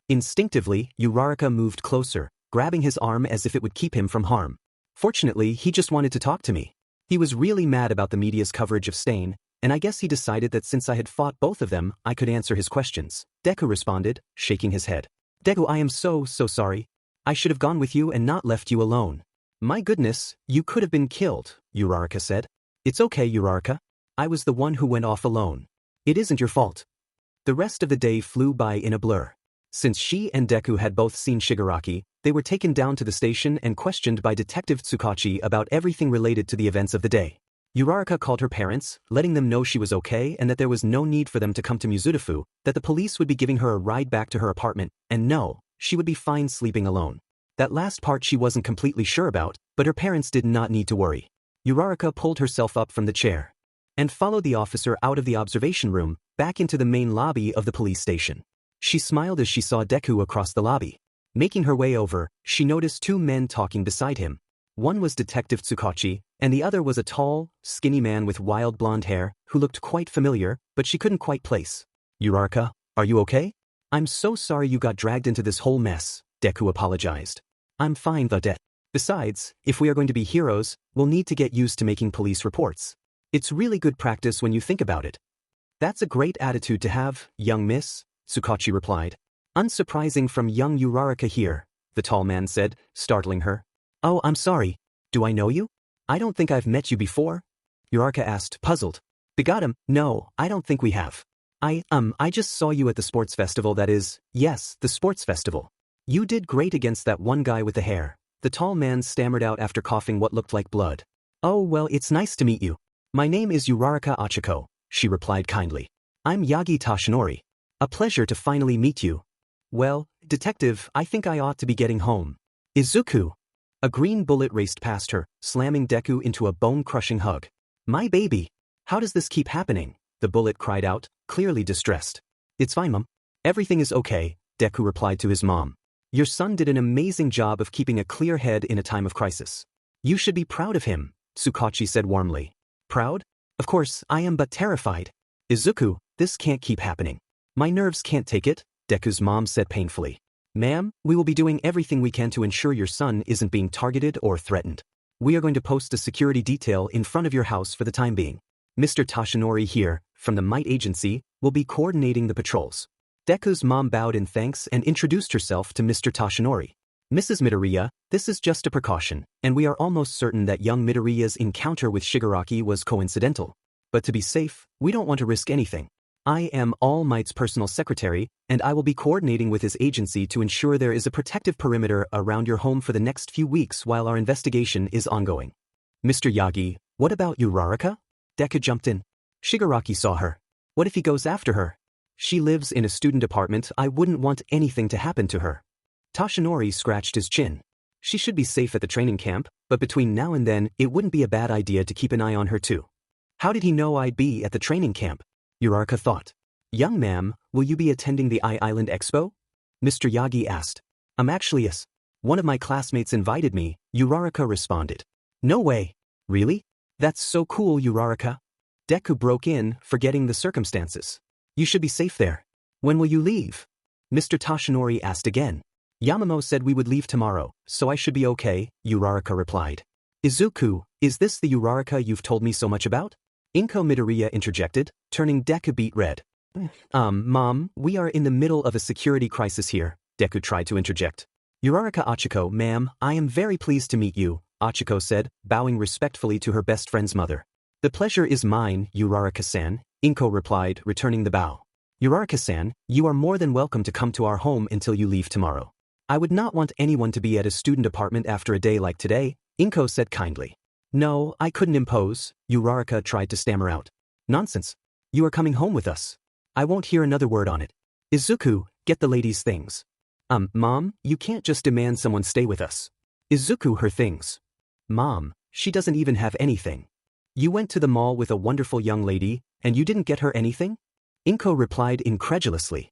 Instinctively, Uraraka moved closer, grabbing his arm as if it would keep him from harm. Fortunately, he just wanted to talk to me. He was really mad about the media's coverage of Stain, and I guess he decided that since I had fought both of them, I could answer his questions. Deku responded, shaking his head. Deku, I am so sorry. I should have gone with you and not left you alone. My goodness, you could have been killed, Uraraka said. It's okay, Uraraka. I was the one who went off alone. It isn't your fault. The rest of the day flew by in a blur. Since she and Deku had both seen Shigaraki, they were taken down to the station and questioned by Detective Tsukachi about everything related to the events of the day. Uraraka called her parents, letting them know she was okay and that there was no need for them to come to Mizudafu, that the police would be giving her a ride back to her apartment, and no, she would be fine sleeping alone. That last part she wasn't completely sure about, but her parents did not need to worry. Uraraka pulled herself up from the chair and followed the officer out of the observation room, back into the main lobby of the police station. She smiled as she saw Deku across the lobby. Making her way over, she noticed 2 men talking beside him. One was Detective Tsukachi, and the other was a tall, skinny man with wild blonde hair, who looked quite familiar, but she couldn't quite place. Uraraka, are you okay? I'm so sorry you got dragged into this whole mess, Deku apologized. I'm fine, Vedette. Besides, if we are going to be heroes, we'll need to get used to making police reports. It's really good practice when you think about it. That's a great attitude to have, young miss, Tsukachi replied. Unsurprising from young Uraraka here, the tall man said, startling her. Oh, I'm sorry. Do I know you? I don't think I've met you before, Uraraka asked, puzzled. Begot no, I don't think we have. I just saw you at the sports festival, that is, yes, the sports festival. You did great against that one guy with the hair, The tall man stammered out after coughing what looked like blood. Oh well, it's nice to meet you. My name is Uraraka Ochaco, she replied kindly. I'm Yagi Tashinori. A pleasure to finally meet you. Well, detective, I think I ought to be getting home. Izuku. A green bullet raced past her, slamming Deku into a bone-crushing hug. My baby. How does this keep happening? The bullet cried out, clearly distressed. It's fine, Mom. Everything is okay, Deku replied to his mom. Your son did an amazing job of keeping a clear head in a time of crisis. You should be proud of him, Tsukachi said warmly. Proud? Of course, I am but terrified. Izuku, this can't keep happening. My nerves can't take it, Deku's mom said painfully. Ma'am, we will be doing everything we can to ensure your son isn't being targeted or threatened. We are going to post a security detail in front of your house for the time being. Mr. Tashinori here, from the Might Agency, will be coordinating the patrols. Deku's mom bowed in thanks and introduced herself to Mr. Tashinori. Mrs. Midoriya, this is just a precaution, and we are almost certain that young Midoriya's encounter with Shigaraki was coincidental. But to be safe, we don't want to risk anything. I am All Might's personal secretary, and I will be coordinating with his agency to ensure there is a protective perimeter around your home for the next few weeks while our investigation is ongoing. Mr. Yagi, what about Uraraka? Deku jumped in. Shigaraki saw her. What if he goes after her? She lives in a student apartment. I wouldn't want anything to happen to her. Tashinori scratched his chin. She should be safe at the training camp, but between now and then, it wouldn't be a bad idea to keep an eye on her too. How did he know I'd be at the training camp? Uraraka thought. Young ma'am, will you be attending the Island Expo? Mr. Yagi asked. Actually yes. One of my classmates invited me, Uraraka responded. No way. Really? That's so cool, Uraraka. Deku broke in, forgetting the circumstances. You should be safe there. When will you leave? Mr. Tashinori asked again. Yamamo said we would leave tomorrow, so I should be okay, Uraraka replied. Izuku, is this the Uraraka you've told me so much about? Inko Midoriya interjected, turning Deku beet red. Mom, we are in the middle of a security crisis here, Deku tried to interject. Uraraka Ochaco, ma'am, I am very pleased to meet you, Ochaco said, bowing respectfully to her best friend's mother. The pleasure is mine, Uraraka-san, Inko replied, returning the bow. Uraraka-san, you are more than welcome to come to our home until you leave tomorrow. I would not want anyone to be at a student apartment after a day like today, Inko said kindly. No, I couldn't impose, Uraraka tried to stammer out. Nonsense. You are coming home with us. I won't hear another word on it. Izuku, get the ladies' things. Mom, you can't just demand someone stay with us. Izuku, her things. Mom, she doesn't even have anything. You went to the mall with a wonderful young lady, and you didn't get her anything? Inko replied incredulously.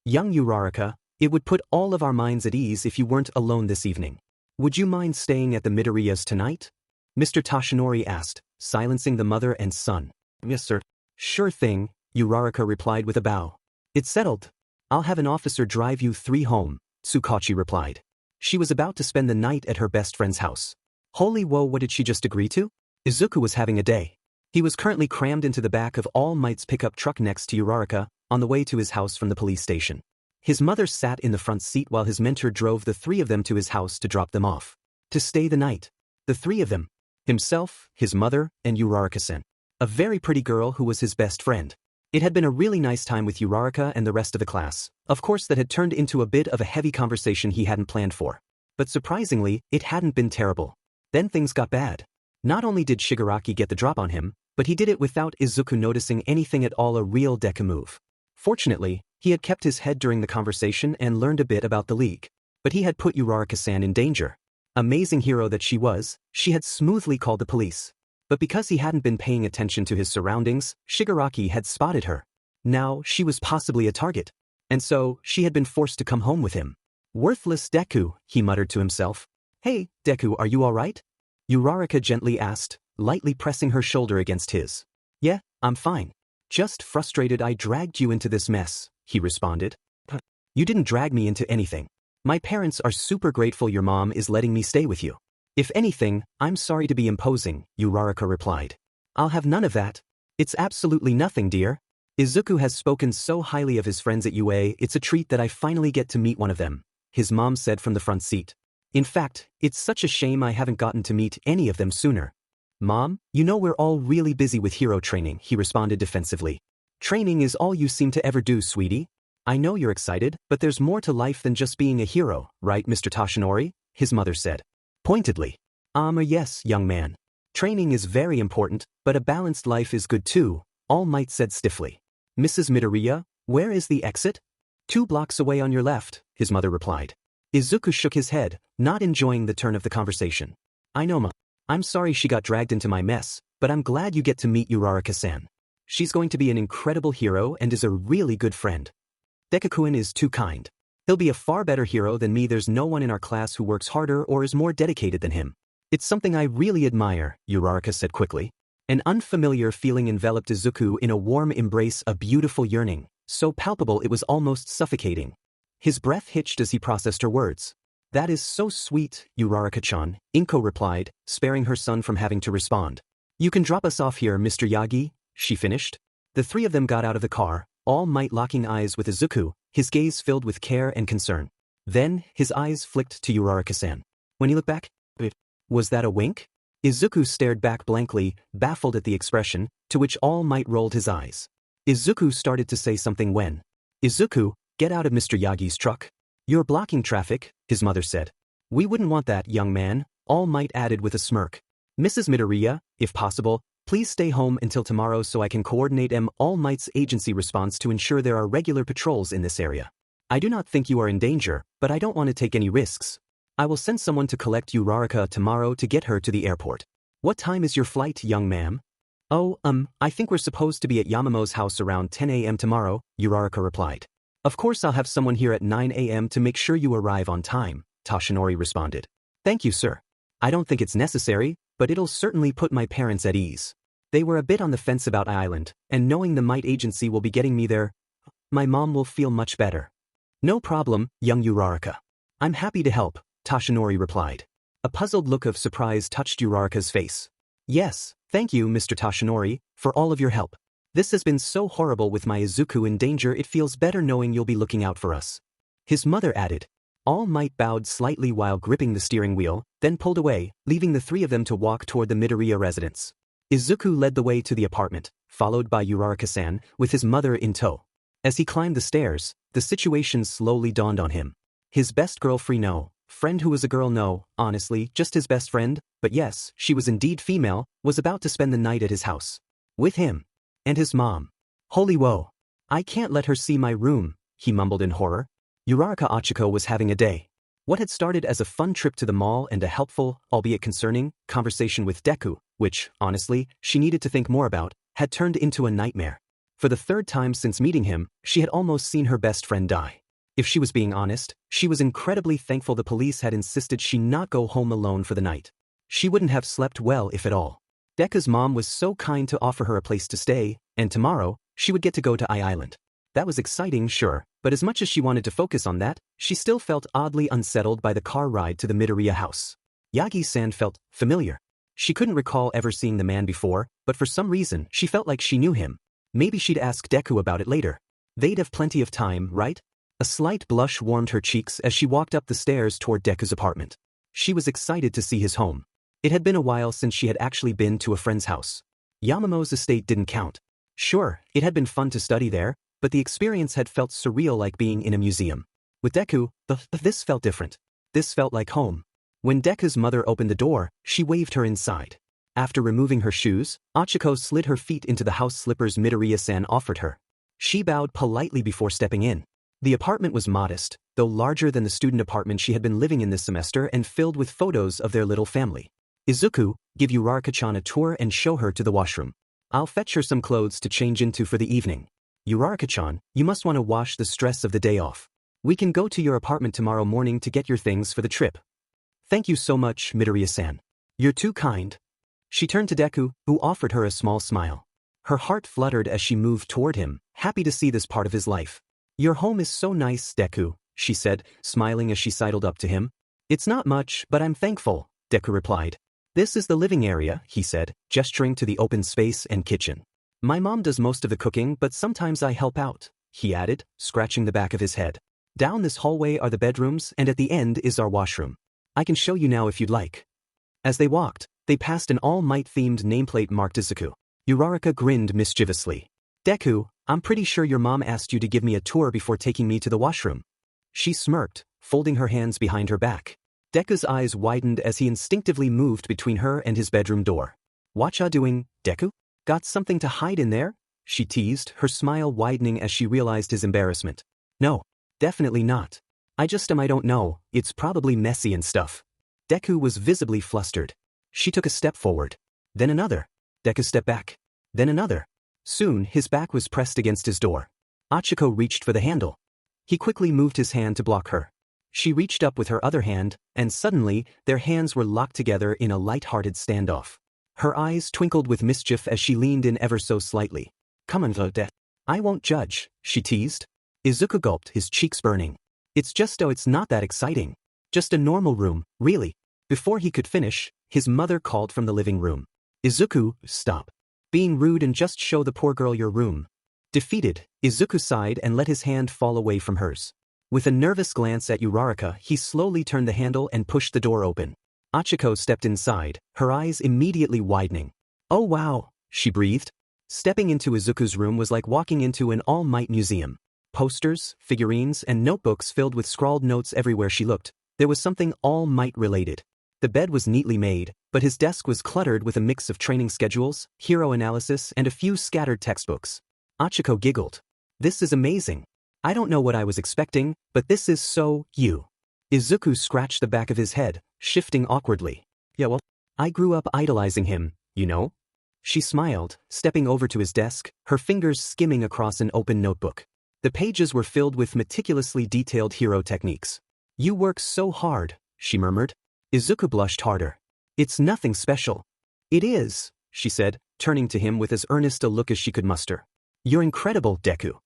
Young Uraraka, it would put all of our minds at ease if you weren't alone this evening. Would you mind staying at the Midoriyas tonight? Mr. Tashinori asked, silencing the mother and son. Yes, sir. Sure thing, Uraraka replied with a bow. It's settled. I'll have an officer drive you 3 home, Tsukachi replied. She was about to spend the night at her best friend's house. Holy whoa, what did she just agree to? Izuku was having a day. He was currently crammed into the back of All Might's pickup truck next to Uraraka, on the way to his house from the police station. His mother sat in the front seat while his mentor drove the 3 of them to his house to drop them off. To stay the night. The 3 of them. Himself, his mother, and Uraraka-san. A very pretty girl who was his best friend. It had been a really nice time with Uraraka and the rest of the class. Of course, that had turned into a bit of a heavy conversation he hadn't planned for. But surprisingly, it hadn't been terrible. Then things got bad. Not only did Shigaraki get the drop on him, but he did it without Izuku noticing anything at all, a real Deku move. Fortunately, he had kept his head during the conversation and learned a bit about the league. But he had put Uraraka-san in danger. Amazing hero that she was, she had smoothly called the police. But because he hadn't been paying attention to his surroundings, Shigaraki had spotted her. Now, she was possibly a target. And so, she had been forced to come home with him. Worthless Deku, he muttered to himself. Hey, Deku, are you alright? Uraraka gently asked, lightly pressing her shoulder against his. Yeah, I'm fine. Just frustrated I dragged you into this mess, he responded. You didn't drag me into anything. My parents are super grateful your mom is letting me stay with you. If anything, I'm sorry to be imposing, Uraraka replied. I'll have none of that. It's absolutely nothing, dear. Izuku has spoken so highly of his friends at UA, it's a treat that I finally get to meet one of them, his mom said from the front seat. In fact, it's such a shame I haven't gotten to meet any of them sooner. Mom, you know we're all really busy with hero training, he responded defensively. Training is all you seem to ever do, sweetie. I know you're excited, but there's more to life than just being a hero, right, Mr. Tashinori? his mother said. Pointedly. Yes, young man. Training is very important, but a balanced life is good too, All Might said stiffly. Mrs. Midoriya, where is the exit? 2 blocks away on your left, his mother replied. Izuku shook his head, not enjoying the turn of the conversation. I know, Ma. I'm sorry she got dragged into my mess, but I'm glad you get to meet Uraraka-san. She's going to be an incredible hero and is a really good friend. Deku-kun is too kind. He'll be a far better hero than me. There's no one in our class who works harder or is more dedicated than him. It's something I really admire, Uraraka said quickly. An unfamiliar feeling enveloped Izuku in a warm embrace, a beautiful yearning, so palpable it was almost suffocating. His breath hitched as he processed her words. That is so sweet, Uraraka-chan, Inko replied, sparing her son from having to respond. You can drop us off here, Mr. Yagi, she finished. The 3 of them got out of the car, All Might locking eyes with Izuku, his gaze filled with care and concern. Then, his eyes flicked to Uraraka-san. When he looked back, was that a wink? Izuku stared back blankly, baffled at the expression, to which All Might rolled his eyes. Izuku started to say something when. Izuku, get out of Mr. Yagi's truck. You're blocking traffic, his mother said. We wouldn't want that, young man, All Might added with a smirk. Mrs. Midoriya, if possible, please stay home until tomorrow so I can coordinate All Might's agency response to ensure there are regular patrols in this area. I do not think you are in danger, but I don't want to take any risks. I will send someone to collect Uraraka tomorrow to get her to the airport. What time is your flight, young ma'am? Oh, I think we're supposed to be at Yamamo's house around 10 a.m. tomorrow, Uraraka replied. Of course I'll have someone here at 9 a.m. to make sure you arrive on time, Toshinori responded. Thank you, sir. I don't think it's necessary, but it'll certainly put my parents at ease. They were a bit on the fence about Island, and knowing the Might Agency will be getting me there, my mom will feel much better. No problem, young Uraraka. I'm happy to help, Toshinori replied. A puzzled look of surprise touched Uraraka's face. Yes, thank you, Mr. Toshinori, for all of your help. This has been so horrible with my Izuku in danger. It feels better knowing you'll be looking out for us. His mother added. All Might bowed slightly while gripping the steering wheel, then pulled away, leaving the 3 of them to walk toward the Midoriya residence. Izuku led the way to the apartment, followed by Uraraka-san, with his mother in tow. As he climbed the stairs, the situation slowly dawned on him. His best girlfriend, no. Friend who was a girl, no, honestly, just his best friend, but yes, she was indeed female, was about to spend the night at his house. With him. And his mom. Holy woe. I can't let her see my room, he mumbled in horror. Uraraka Ochaco was having a day. What had started as a fun trip to the mall and a helpful, albeit concerning, conversation with Deku, which, honestly, she needed to think more about, had turned into a nightmare. For the 3rd time since meeting him, she had almost seen her best friend die. If she was being honest, she was incredibly thankful the police had insisted she not go home alone for the night. She wouldn't have slept well if at all. Deku's mom was so kind to offer her a place to stay, and tomorrow, she would get to go to Island. That was exciting, sure, but as much as she wanted to focus on that, she still felt oddly unsettled by the car ride to the Midoriya house. Yagi-san felt familiar. She couldn't recall ever seeing the man before, but for some reason, she felt like she knew him. Maybe she'd ask Deku about it later. They'd have plenty of time, right? A slight blush warmed her cheeks as she walked up the stairs toward Deku's apartment. She was excited to see his home. It had been a while since she had actually been to a friend's house. Yamamo's estate didn't count. Sure, it had been fun to study there, but the experience had felt surreal, like being in a museum. With Deku, this felt different. This felt like home. When Deku's mother opened the door, she waved her inside. After removing her shoes, Ochako slid her feet into the house slippers Midoriya-san offered her. She bowed politely before stepping in. The apartment was modest, though larger than the student apartment she had been living in this semester, and filled with photos of their little family. Izuku, give Uraraka-chan a tour and show her to the washroom. I'll fetch her some clothes to change into for the evening. Uraraka-chan, you must want to wash the stress of the day off. We can go to your apartment tomorrow morning to get your things for the trip. Thank you so much, Midoriya-san. You're too kind. She turned to Deku, who offered her a small smile. Her heart fluttered as she moved toward him, happy to see this part of his life. Your home is so nice, Deku, she said, smiling as she sidled up to him. It's not much, but I'm thankful, Deku replied. This is the living area, he said, gesturing to the open space and kitchen. My mom does most of the cooking, but sometimes I help out, he added, scratching the back of his head. Down this hallway are the bedrooms, and at the end is our washroom. I can show you now if you'd like. As they walked, they passed an All Might-themed nameplate marked Izuku. Uraraka grinned mischievously. Deku, I'm pretty sure your mom asked you to give me a tour before taking me to the washroom. She smirked, folding her hands behind her back. Deku's eyes widened as he instinctively moved between her and his bedroom door. Whatcha doing, Deku? Got something to hide in there? She teased, her smile widening as she realized his embarrassment. No, definitely not. I don't know, it's probably messy and stuff. Deku was visibly flustered. She took a step forward. Then another. Deku stepped back. Then another. Soon, his back was pressed against his door. Ochako reached for the handle. He quickly moved his hand to block her. She reached up with her other hand, and suddenly, their hands were locked together in a light-hearted standoff. Her eyes twinkled with mischief as she leaned in ever so slightly. Come on, Death. I won't judge, she teased. Izuku gulped, his cheeks burning. It's not that exciting. Just a normal room, really. Before he could finish, his mother called from the living room. Izuku, stop being rude and just show the poor girl your room. Defeated, Izuku sighed and let his hand fall away from hers. With a nervous glance at Uraraka, he slowly turned the handle and pushed the door open. Ochako stepped inside, her eyes immediately widening. Oh wow, she breathed. Stepping into Izuku's room was like walking into an All Might museum. Posters, figurines, and notebooks filled with scrawled notes everywhere she looked. There was something All Might related. The bed was neatly made, but his desk was cluttered with a mix of training schedules, hero analysis, and a few scattered textbooks. Ochako giggled. This is amazing. I don't know what I was expecting, but this is so you. Izuku scratched the back of his head, shifting awkwardly. Yeah, well, I grew up idolizing him, you know? She smiled, stepping over to his desk, her fingers skimming across an open notebook. The pages were filled with meticulously detailed hero techniques. You work so hard, she murmured. Izuku blushed harder. It's nothing special. It is, she said, turning to him with as earnest a look as she could muster. You're incredible, Deku.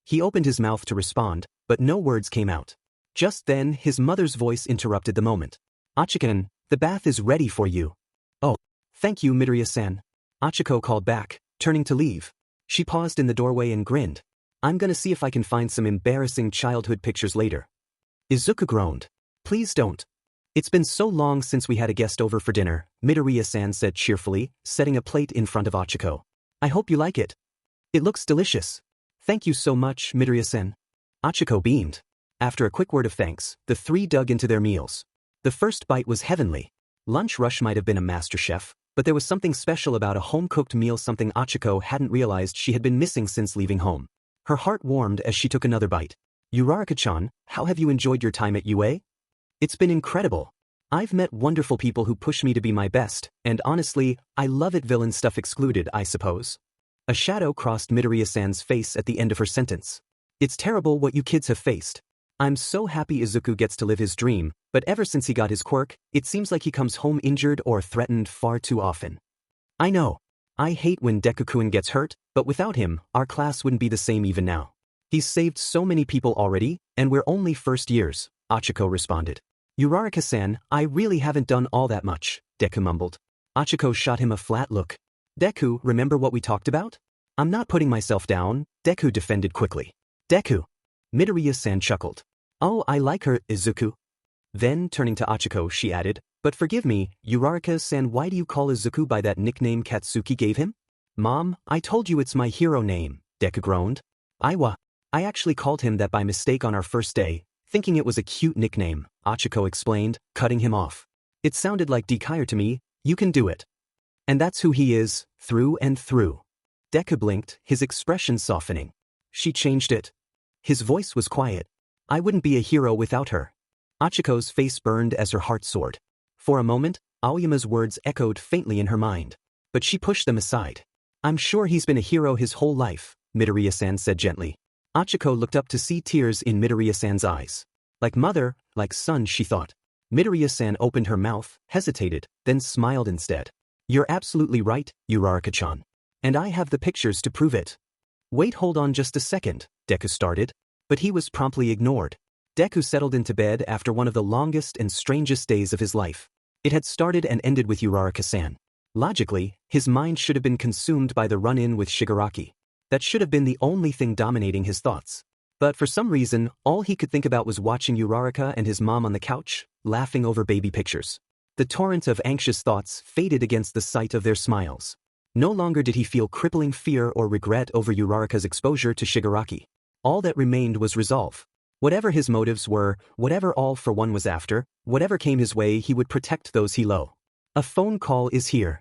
He opened his mouth to respond, but no words came out. Just then, his mother's voice interrupted the moment. Ochako, the bath is ready for you. Oh, thank you, Midoriya-san. Ochako called back, turning to leave. She paused in the doorway and grinned. I'm gonna see if I can find some embarrassing childhood pictures later. Izuku groaned. Please don't. It's been so long since we had a guest over for dinner, Midoriya-san said cheerfully, setting a plate in front of Ochako. I hope you like it. It looks delicious. Thank you so much, Midoriya-san. Ochako beamed. After a quick word of thanks, the three dug into their meals. The first bite was heavenly. Lunch Rush might have been a master chef, but there was something special about a home-cooked meal, something Ochako hadn't realized she had been missing since leaving home. Her heart warmed as she took another bite. Uraraka-chan, how have you enjoyed your time at UA? It's been incredible. I've met wonderful people who push me to be my best, and honestly, I love it, villain stuff excluded, I suppose. A shadow crossed Midoriya-san's face at the end of her sentence. It's terrible what you kids have faced. I'm so happy Izuku gets to live his dream, but ever since he got his quirk, it seems like he comes home injured or threatened far too often. I know. I hate when Deku-kun gets hurt, but without him, our class wouldn't be the same even now. He's saved so many people already, and we're only first years, Ochako responded. Uraraka-san, I really haven't done all that much, Deku mumbled. Ochako shot him a flat look. Deku, remember what we talked about? I'm not putting myself down, Deku defended quickly. Deku. Midoriya-san chuckled. Oh, I like her, Izuku. Then, turning to Ochako, she added, but forgive me, Uraraka-san, why do you call Izuku by that nickname Katsuki gave him? Mom, I told you it's my hero name, Deku groaned. I actually called him that by mistake on our first day, thinking it was a cute nickname, Ochako explained, cutting him off. It sounded like Deku to me, you can do it. And that's who he is, through and through. Deku blinked, his expression softening. She changed it. His voice was quiet. I wouldn't be a hero without her. Ochiko's face burned as her heart soared. For a moment, Aoyama's words echoed faintly in her mind. But she pushed them aside. I'm sure he's been a hero his whole life, Midoriya-san said gently. Ochako looked up to see tears in Midoriya-san's eyes. Like mother, like son, she thought. Midoriya-san opened her mouth, hesitated, then smiled instead. You're absolutely right, Uraraka-chan. And I have the pictures to prove it. Wait, hold on just a second, Deku started. But he was promptly ignored. Deku settled into bed after one of the longest and strangest days of his life. It had started and ended with Uraraka-san. Logically, his mind should have been consumed by the run-in with Shigaraki. That should have been the only thing dominating his thoughts. But for some reason, all he could think about was watching Uraraka and his mom on the couch, laughing over baby pictures. The torrent of anxious thoughts faded against the sight of their smiles. No longer did he feel crippling fear or regret over Uraraka's exposure to Shigaraki. All that remained was resolve. Whatever his motives were, whatever All for One was after, whatever came his way, he would protect those he loved. A phone call is here.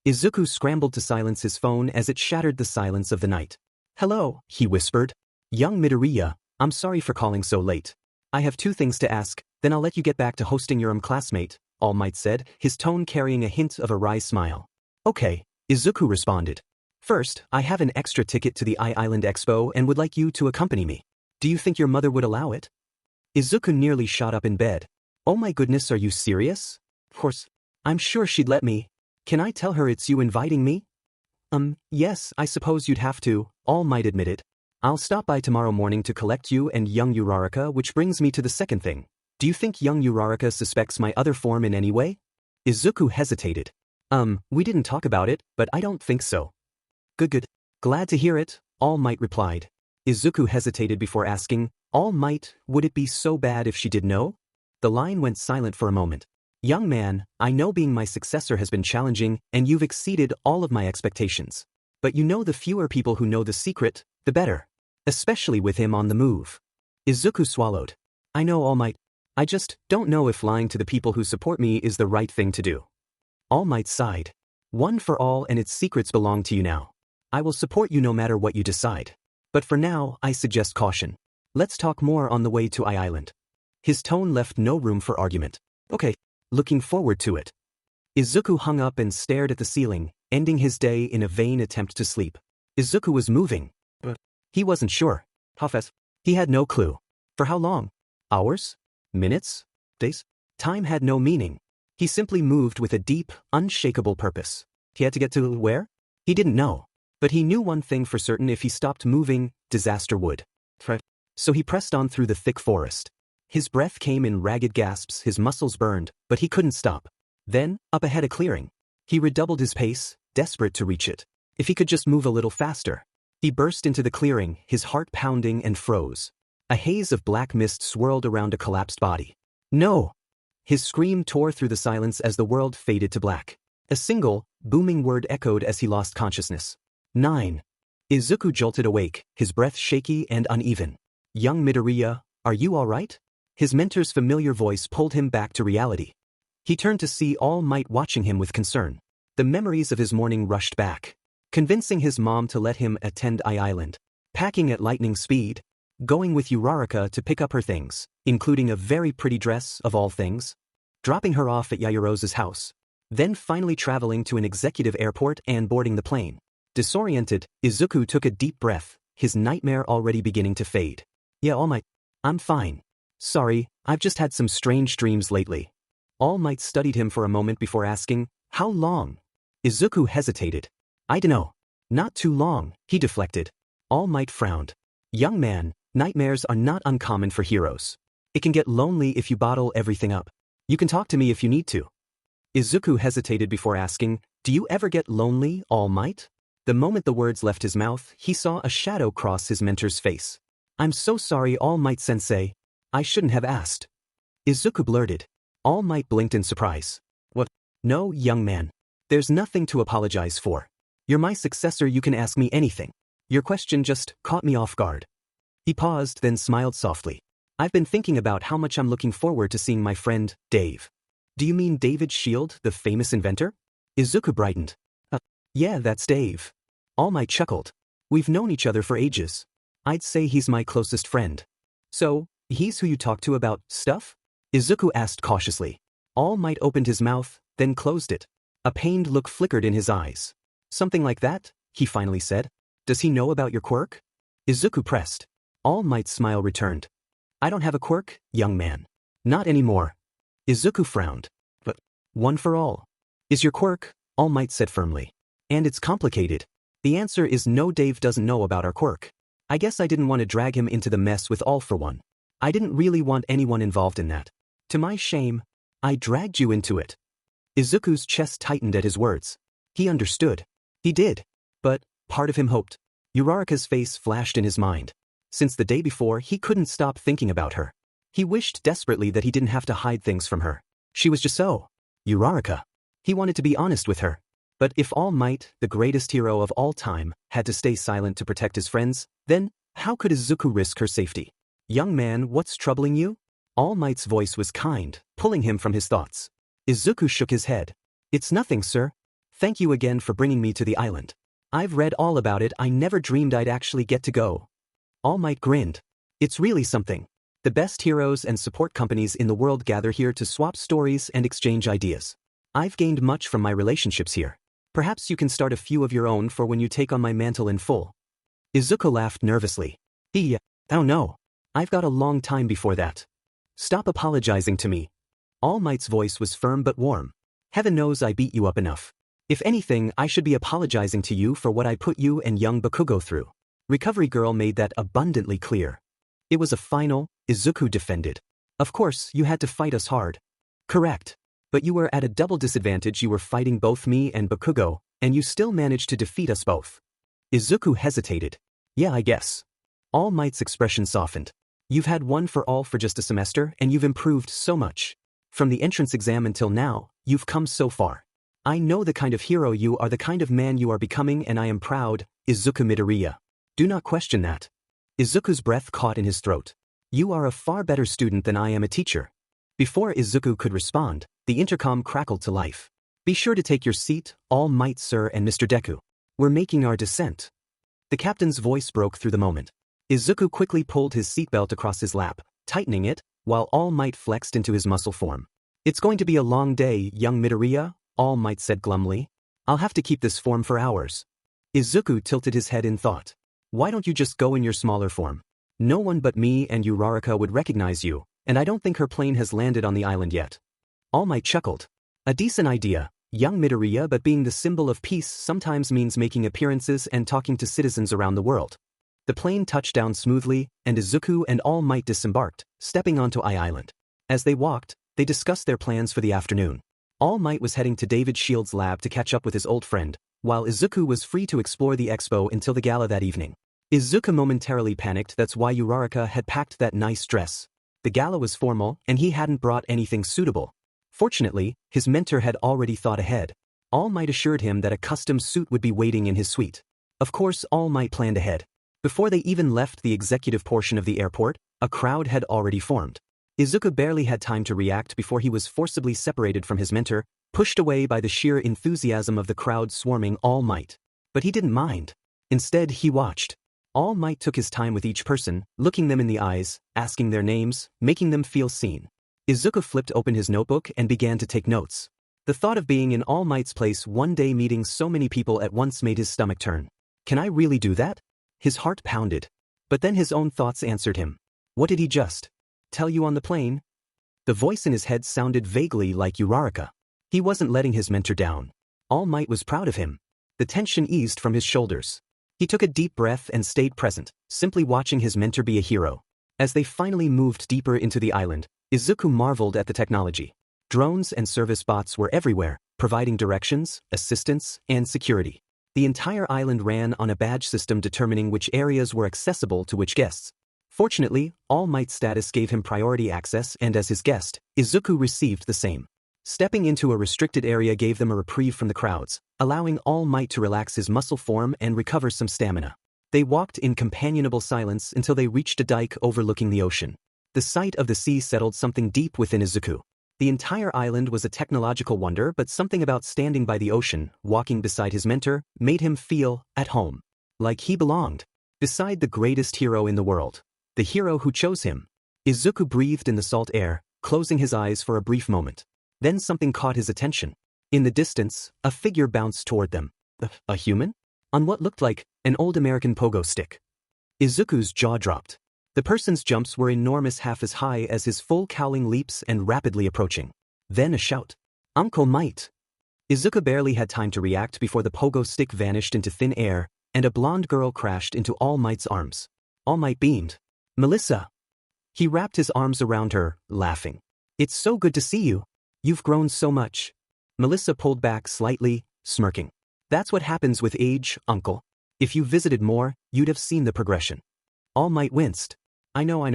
Izuku scrambled to silence his phone as it shattered the silence of the night. Hello, he whispered. Young Midoriya, I'm sorry for calling so late. I have 2 things to ask, then I'll let you get back to hosting your classmate, All Might said, his tone carrying a hint of a wry smile. Okay, Izuku responded. First, I have an extra ticket to the I-Island Expo and would like you to accompany me. Do you think your mother would allow it? Izuku nearly shot up in bed. Oh my goodness, are you serious? Of course. I'm sure she'd let me. Can I tell her it's you inviting me? Yes, I suppose you'd have to, All Might admitted. I'll stop by tomorrow morning to collect you and young Uraraka, which brings me to the second thing. Do you think young Uraraka suspects my other form in any way? Izuku hesitated. We didn't talk about it, but I don't think so. Good. Glad to hear it, All Might replied. Izuku hesitated before asking, All Might, would it be so bad if she did know? The line went silent for a moment. Young man, I know being my successor has been challenging, and you've exceeded all of my expectations. But you know the fewer people who know the secret, the better. Especially with him on the move. Izuku swallowed. I know, All Might. I just don't know if lying to the people who support me is the right thing to do. All Might sighed. One for all, and its secrets belong to you now. I will support you no matter what you decide. But for now, I suggest caution. Let's talk more on the way to I-Island. His tone left no room for argument. Okay. Looking forward to it. Izuku hung up and stared at the ceiling, ending his day in a vain attempt to sleep. Izuku was moving, but he wasn't sure. How fast? He had no clue. For how long? Hours? Minutes? Days? Time had no meaning. He simply moved with a deep, unshakable purpose. He had to get to where? He didn't know. But he knew one thing for certain: if he stopped moving, disaster would. So he pressed on through the thick forest. His breath came in ragged gasps, his muscles burned, but he couldn't stop. Then, up ahead a clearing. He redoubled his pace, desperate to reach it. If he could just move a little faster. He burst into the clearing, his heart pounding, and froze. A haze of black mist swirled around a collapsed body. No! His scream tore through the silence as the world faded to black. A single, booming word echoed as he lost consciousness. 9. Izuku jolted awake, his breath shaky and uneven. Young Midoriya, are you all right? His mentor's familiar voice pulled him back to reality. He turned to see All Might watching him with concern. The memories of his morning rushed back. Convincing his mom to let him attend I-Island. Packing at lightning speed. Going with Uraraka to pick up her things, including a very pretty dress, of all things. Dropping her off at Yaoyorozu's house. Then finally traveling to an executive airport and boarding the plane. Disoriented, Izuku took a deep breath, his nightmare already beginning to fade. Yeah, All Might. I'm fine. Sorry, I've just had some strange dreams lately. All Might studied him for a moment before asking, how long? Izuku hesitated. I dunno. Not too long, he deflected. All Might frowned. Young man, nightmares are not uncommon for heroes. It can get lonely if you bottle everything up. You can talk to me if you need to. Izuku hesitated before asking, do you ever get lonely, All Might? The moment the words left his mouth, he saw a shadow cross his mentor's face. I'm so sorry, All Might sensei. I shouldn't have asked. Izuku blurted. All Might blinked in surprise. What? No, young man. There's nothing to apologize for. You're my successor, you can ask me anything. Your question just caught me off guard. He paused, then smiled softly. I've been thinking about how much I'm looking forward to seeing my friend, Dave. Do you mean David Shield, the famous inventor? Izuku brightened. Yeah, that's Dave. All Might chuckled. We've known each other for ages. I'd say he's my closest friend. So, he's who you talk to about stuff? Izuku asked cautiously. All Might opened his mouth, then closed it. A pained look flickered in his eyes. Something like that, he finally said. Does he know about your quirk? Izuku pressed. All Might's smile returned. I don't have a quirk, young man. Not anymore. Izuku frowned. But, one for all. Is your quirk? All Might said firmly. And it's complicated. The answer is no, Dave doesn't know about our quirk. I guess I didn't want to drag him into the mess with All for One. I didn't really want anyone involved in that. To my shame, I dragged you into it. Izuku's chest tightened at his words. He understood. He did. But, part of him hoped. Uraraka's face flashed in his mind. Since the day before, he couldn't stop thinking about her. He wished desperately that he didn't have to hide things from her. She was just so. Uraraka. He wanted to be honest with her. But if All Might, the greatest hero of all time, had to stay silent to protect his friends, then how could Izuku risk her safety? Young man, what's troubling you? All Might's voice was kind, pulling him from his thoughts. Izuku shook his head. It's nothing, sir. Thank you again for bringing me to the island. I've read all about it. I never dreamed I'd actually get to go. All Might grinned. It's really something. The best heroes and support companies in the world gather here to swap stories and exchange ideas. I've gained much from my relationships here. Perhaps you can start a few of your own for when you take on my mantle in full. Izuku laughed nervously. Oh no. I've got a long time before that. Stop apologizing to me. All Might's voice was firm but warm. Heaven knows I beat you up enough. If anything, I should be apologizing to you for what I put you and young Bakugo through. Recovery Girl made that abundantly clear. It was a final, Izuku defended. Of course, you had to fight us hard. Correct. But you were at a double disadvantage. You were fighting both me and Bakugo, and you still managed to defeat us both. Izuku hesitated. Yeah, I guess. All Might's expression softened. You've had one for all for just a semester, and you've improved so much. From the entrance exam until now, you've come so far. I know the kind of hero you are, the kind of man you are becoming, and I am proud, Izuku Midoriya. Do not question that. Izuku's breath caught in his throat. You are a far better student than I am a teacher. Before Izuku could respond, the intercom crackled to life. Be sure to take your seat, All Might sir and Mr. Deku. We're making our descent. The captain's voice broke through the moment. Izuku quickly pulled his seatbelt across his lap, tightening it, while All Might flexed into his muscle form. It's going to be a long day, young Midoriya, All Might said glumly. I'll have to keep this form for hours. Izuku tilted his head in thought. Why don't you just go in your smaller form? No one but me and Uraraka would recognize you, and I don't think her plane has landed on the island yet. All Might chuckled. A decent idea, young Midoriya, but being the symbol of peace sometimes means making appearances and talking to citizens around the world. The plane touched down smoothly, and Izuku and All Might disembarked, stepping onto Island. As they walked, they discussed their plans for the afternoon. All Might was heading to David Shield's lab to catch up with his old friend, while Izuku was free to explore the expo until the gala that evening. Izuku momentarily panicked. That's why Uraraka had packed that nice dress. The gala was formal, and he hadn't brought anything suitable. Fortunately, his mentor had already thought ahead. All Might assured him that a custom suit would be waiting in his suite. Of course, All Might planned ahead. Before they even left the executive portion of the airport, a crowd had already formed. Izuku barely had time to react before he was forcibly separated from his mentor, pushed away by the sheer enthusiasm of the crowd swarming All Might. But he didn't mind. Instead, he watched. All Might took his time with each person, looking them in the eyes, asking their names, making them feel seen. Izuku flipped open his notebook and began to take notes. The thought of being in All Might's place one day, meeting so many people at once, made his stomach turn. Can I really do that? His heart pounded. But then his own thoughts answered him. What did he just tell you on the plane? The voice in his head sounded vaguely like Uraraka. He wasn't letting his mentor down. All Might was proud of him. The tension eased from his shoulders. He took a deep breath and stayed present, simply watching his mentor be a hero. As they finally moved deeper into the island, Izuku marveled at the technology. Drones and service bots were everywhere, providing directions, assistance, and security. The entire island ran on a badge system determining which areas were accessible to which guests. Fortunately, All Might's status gave him priority access, and as his guest, Izuku received the same. Stepping into a restricted area gave them a reprieve from the crowds, allowing All Might to relax his muscle form and recover some stamina. They walked in companionable silence until they reached a dike overlooking the ocean. The sight of the sea settled something deep within Izuku. The entire island was a technological wonder, but something about standing by the ocean, walking beside his mentor, made him feel at home. Like he belonged. Beside the greatest hero in the world. The hero who chose him. Izuku breathed in the salt air, closing his eyes for a brief moment. Then something caught his attention. In the distance, a figure bounced toward them. A human? On what looked like an old American pogo stick. Izuku's jaw dropped. The person's jumps were enormous, half as high as his full cowling leaps, and rapidly approaching. Then a shout. Uncle Might! Izuku barely had time to react before the pogo stick vanished into thin air, and a blonde girl crashed into All Might's arms. All Might beamed. Melissa! He wrapped his arms around her, laughing. It's so good to see you. You've grown so much. Melissa pulled back slightly, smirking. That's what happens with age, uncle. If you visited more, you'd have seen the progression. All Might winced. I know.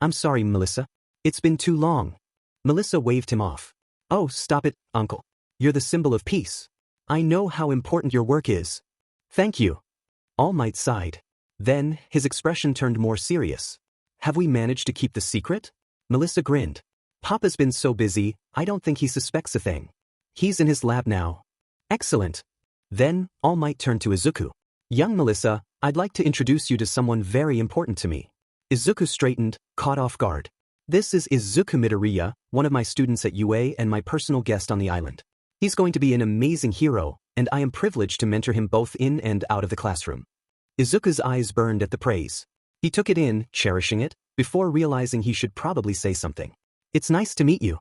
I'm sorry, Melissa. It's been too long. Melissa waved him off. Oh, stop it, uncle. You're the symbol of peace. I know how important your work is. Thank you. All Might sighed. Then, his expression turned more serious. Have we managed to keep the secret? Melissa grinned. Papa's been so busy, I don't think he suspects a thing. He's in his lab now. Excellent. Then, All Might turned to Izuku. Young Melissa, I'd like to introduce you to someone very important to me. Izuku straightened, caught off guard. This is Izuku Midoriya, one of my students at UA and my personal guest on the island. He's going to be an amazing hero, and I am privileged to mentor him both in and out of the classroom. Izuku's eyes burned at the praise. He took it in, cherishing it, before realizing he should probably say something. It's nice to meet you.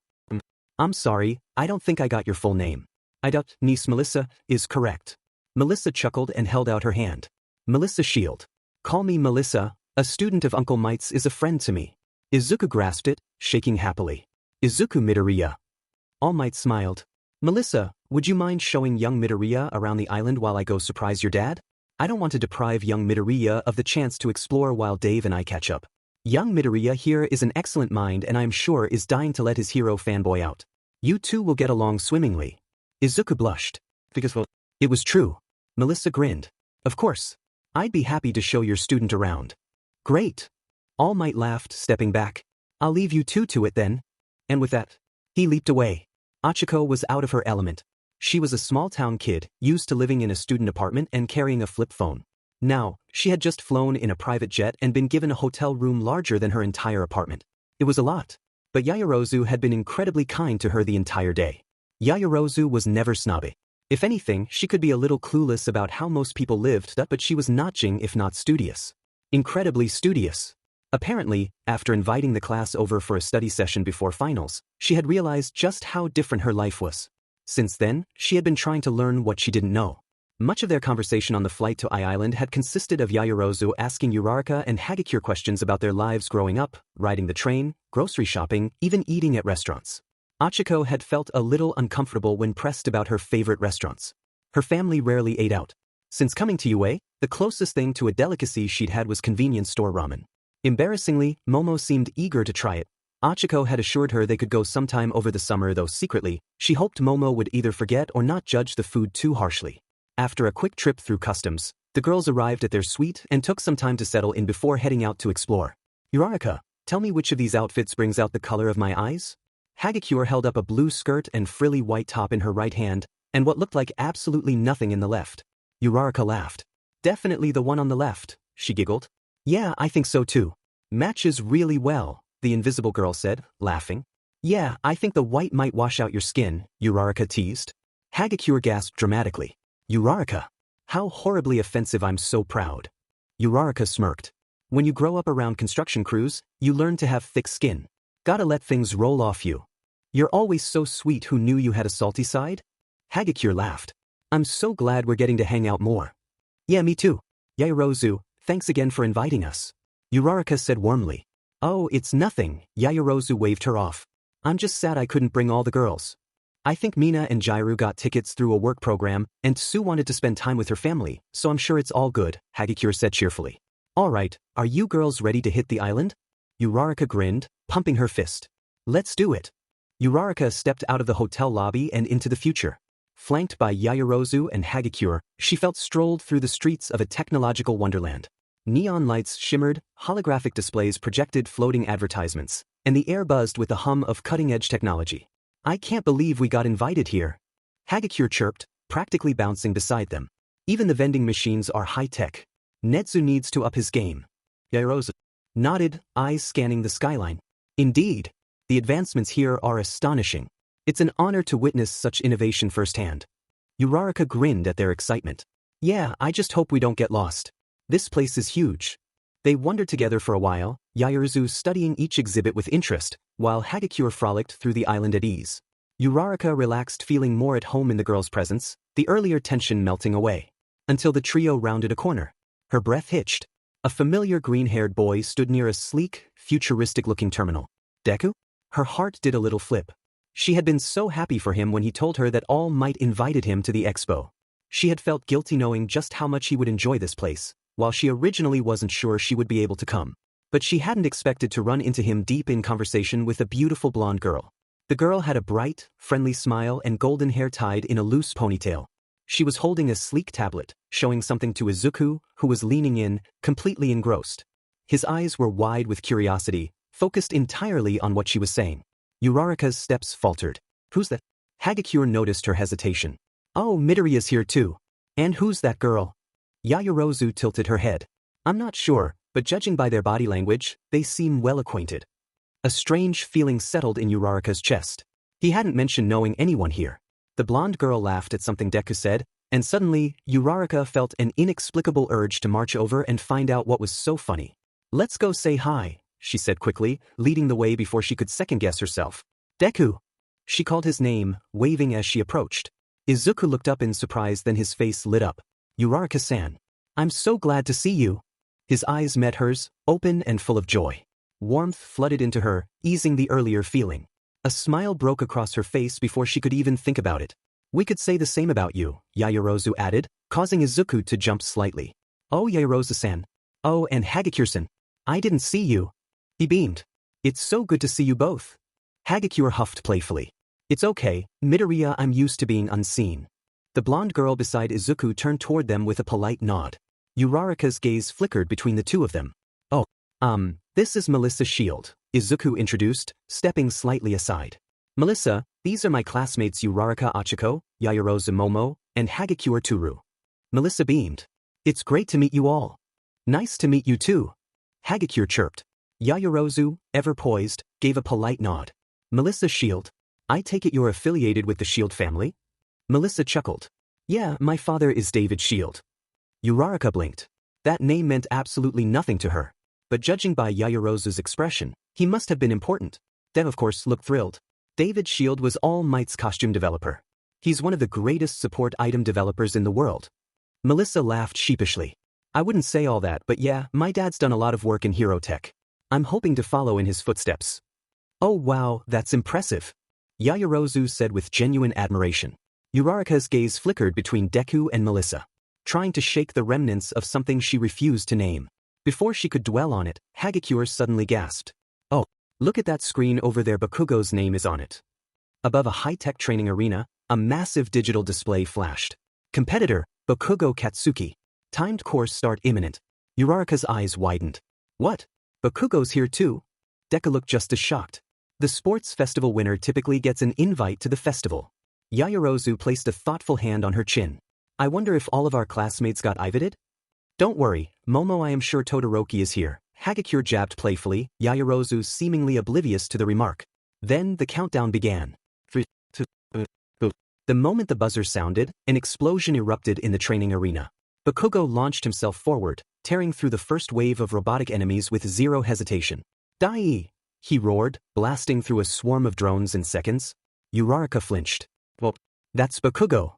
I'm sorry, I don't think I got your full name. I doubt niece Melissa is correct. Melissa chuckled and held out her hand. Melissa Shield. Call me Melissa, a student of Uncle Might's is a friend to me. Izuku grasped it, shaking happily. Izuku Midoriya. All Might smiled. Melissa, would you mind showing young Midoriya around the island while I go surprise your dad? I don't want to deprive young Midoriya of the chance to explore while Dave and I catch up. Young Midoriya here is an excellent mind and I'm sure is dying to let his hero fanboy out. You two will get along swimmingly. Izuku blushed. Because well, it was true. Melissa grinned. Of course. I'd be happy to show your student around. Great. All Might laughed, stepping back. I'll leave you two to it then. And with that, he leaped away. Ochako was out of her element. She was a small-town kid, used to living in a student apartment and carrying a flip phone. Now, she had just flown in a private jet and been given a hotel room larger than her entire apartment. It was a lot. But Yaoyorozu had been incredibly kind to her the entire day. Yaoyorozu was never snobby. If anything, she could be a little clueless about how most people lived, but she was notching if not studious. Incredibly studious. Apparently, after inviting the class over for a study session before finals, she had realized just how different her life was. Since then, she had been trying to learn what she didn't know. Much of their conversation on the flight to Island had consisted of Yaoyorozu asking Uraraka and Hagakure questions about their lives growing up, riding the train, grocery shopping, even eating at restaurants. Ochako had felt a little uncomfortable when pressed about her favorite restaurants. Her family rarely ate out. Since coming to UA, the closest thing to a delicacy she'd had was convenience store ramen. Embarrassingly, Momo seemed eager to try it. Ochako had assured her they could go sometime over the summer, though secretly, she hoped Momo would either forget or not judge the food too harshly. After a quick trip through customs, the girls arrived at their suite and took some time to settle in before heading out to explore. Uraraka, tell me which of these outfits brings out the color of my eyes? Hagakure held up a blue skirt and frilly white top in her right hand, and what looked like absolutely nothing in the left. Uraraka laughed. Definitely the one on the left, she giggled. Yeah, I think so too. Matches really well, the invisible girl said, laughing. Yeah, I think the white might wash out your skin, Uraraka teased. Hagakure gasped dramatically. Uraraka. How horribly offensive, I'm so proud. Uraraka smirked. When you grow up around construction crews, you learn to have thick skin. Gotta let things roll off you. You're always so sweet. Who knew you had a salty side? Hagakure laughed. I'm so glad we're getting to hang out more. Yeah, me too. Yaoyorozu, thanks again for inviting us. Uraraka said warmly. Oh, it's nothing, Yaoyorozu waved her off. I'm just sad I couldn't bring all the girls. I think Mina and Jairu got tickets through a work program, and Sue wanted to spend time with her family, so I'm sure it's all good, Hagakure said cheerfully. Alright, are you girls ready to hit the island? Uraraka grinned, pumping her fist. Let's do it. Uraraka stepped out of the hotel lobby and into the future. Flanked by Yaoyorozu and Hagakure, she felt strolled through the streets of a technological wonderland. Neon lights shimmered, holographic displays projected floating advertisements, and the air buzzed with the hum of cutting-edge technology. I can't believe we got invited here. Hagakure chirped, practically bouncing beside them. Even the vending machines are high-tech. Netsu needs to up his game. Yaoyorozu nodded, eyes scanning the skyline. Indeed, the advancements here are astonishing. It's an honor to witness such innovation firsthand. Uraraka grinned at their excitement. Yeah, I just hope we don't get lost. This place is huge. They wandered together for a while, Yaoyorozu studying each exhibit with interest, while Hagakure frolicked through the island at ease. Uraraka relaxed, feeling more at home in the girl's presence, the earlier tension melting away. Until the trio rounded a corner. Her breath hitched. A familiar green-haired boy stood near a sleek, futuristic-looking terminal. Deku? Her heart did a little flip. She had been so happy for him when he told her that All Might invited him to the expo. She had felt guilty knowing just how much he would enjoy this place, while she originally wasn't sure she would be able to come. But she hadn't expected to run into him deep in conversation with a beautiful blonde girl. The girl had a bright, friendly smile and golden hair tied in a loose ponytail. She was holding a sleek tablet, showing something to Izuku, who was leaning in, completely engrossed. His eyes were wide with curiosity, focused entirely on what she was saying. Uraraka's steps faltered. Who's that? Hagakure noticed her hesitation. Oh, Midoriya's here too. And who's that girl? Yaoyorozu tilted her head. I'm not sure, but judging by their body language, they seem well acquainted. A strange feeling settled in Uraraka's chest. He hadn't mentioned knowing anyone here. The blonde girl laughed at something Deku said, and suddenly, Uraraka felt an inexplicable urge to march over and find out what was so funny. Let's go say hi, she said quickly, leading the way before she could second-guess herself. Deku! She called his name, waving as she approached. Izuku looked up in surprise, then his face lit up. Uraraka-san. I'm so glad to see you. His eyes met hers, open and full of joy. Warmth flooded into her, easing the earlier feeling. A smile broke across her face before she could even think about it. We could say the same about you, Yaoyorozu added, causing Izuku to jump slightly. Oh, Yaoyorozu-san. Oh, and Hagakure-san. I didn't see you. He beamed. It's so good to see you both. Hagakure huffed playfully. It's okay, Midoriya, I'm used to being unseen. The blonde girl beside Izuku turned toward them with a polite nod. Uraraka's gaze flickered between the two of them. Oh, this is Melissa Shield, Izuku introduced, stepping slightly aside. Melissa, these are my classmates Uraraka Ochaco, Yaoyorozu Momo, and Hagakure Toru. Melissa beamed. It's great to meet you all. Nice to meet you too. Hagakure chirped. Yaoyorozu, ever poised, gave a polite nod. Melissa Shield. I take it you're affiliated with the Shield family? Melissa chuckled. Yeah, my father is David Shield. Uraraka blinked. That name meant absolutely nothing to her. But judging by Yaoyorozu's expression, he must have been important. Dev of course looked thrilled. David Shield was All Might's costume developer. He's one of the greatest support item developers in the world. Melissa laughed sheepishly. I wouldn't say all that, but yeah, my dad's done a lot of work in hero tech. I'm hoping to follow in his footsteps. Oh wow, that's impressive. Yaoyorozu said with genuine admiration. Uraraka's gaze flickered between Deku and Melissa, trying to shake the remnants of something she refused to name. Before she could dwell on it, Hagakure suddenly gasped. Oh, look at that screen over there, Bakugo's name is on it. Above a high-tech training arena, a massive digital display flashed. Competitor, Bakugo Katsuki. Timed course start imminent. Uraraka's eyes widened. What? Bakugo's here too? Deku looked just as shocked. The sports festival winner typically gets an invite to the festival. Yaoyorozu placed a thoughtful hand on her chin. I wonder if all of our classmates got invited? Don't worry, Momo, I am sure Todoroki is here. Hagakure jabbed playfully, Yaoyorozu seemingly oblivious to the remark. Then the countdown began. The moment the buzzer sounded, an explosion erupted in the training arena. Bakugo launched himself forward, tearing through the first wave of robotic enemies with zero hesitation. Dai! He roared, blasting through a swarm of drones in seconds. Uraraka flinched. Well, that's Bakugo.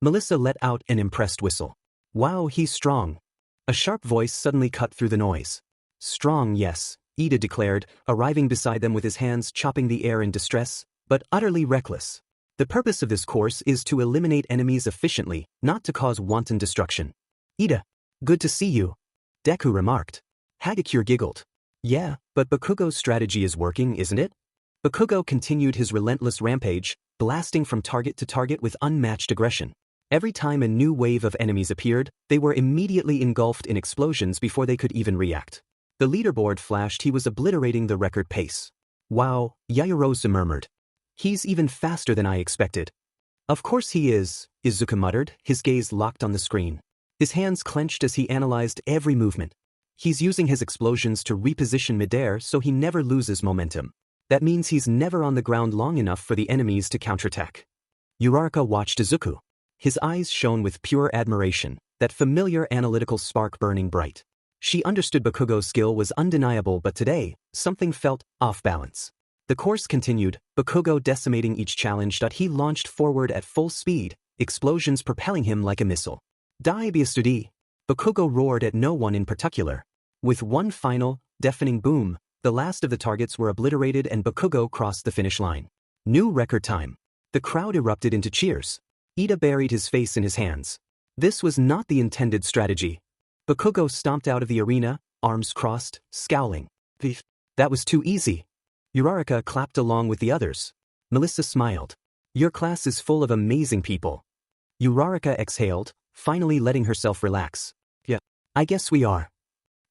Melissa let out an impressed whistle. Wow, he's strong. A sharp voice suddenly cut through the noise. Strong, yes, Ida declared, arriving beside them with his hands chopping the air in distress, but utterly reckless. The purpose of this course is to eliminate enemies efficiently, not to cause wanton destruction. Ida, good to see you. Deku remarked. Hagakure giggled. Yeah, but Bakugo's strategy is working, isn't it? Bakugo continued his relentless rampage, blasting from target to target with unmatched aggression. Every time a new wave of enemies appeared, they were immediately engulfed in explosions before they could even react. The leaderboard flashed he was obliterating the record pace. Wow, Yaoyorozu murmured. He's even faster than I expected. Of course he is, Izuku muttered, his gaze locked on the screen. His hands clenched as he analyzed every movement. He's using his explosions to reposition midair so he never loses momentum. That means he's never on the ground long enough for the enemies to counterattack. Uraraka watched Izuku. His eyes shone with pure admiration, that familiar analytical spark burning bright. She understood Bakugo's skill was undeniable, but today, something felt off balance. The course continued, Bakugo decimating each challenge. He launched forward at full speed, explosions propelling him like a missile. Dai Biastudi! Bakugo roared at no one in particular. With one final, deafening boom, the last of the targets were obliterated and Bakugo crossed the finish line. New record time. The crowd erupted into cheers. Ida buried his face in his hands. This was not the intended strategy. Bakugo stomped out of the arena, arms crossed, scowling. That was too easy. Uraraka clapped along with the others. Melissa smiled. Your class is full of amazing people. Uraraka exhaled, finally letting herself relax. Yeah, I guess we are.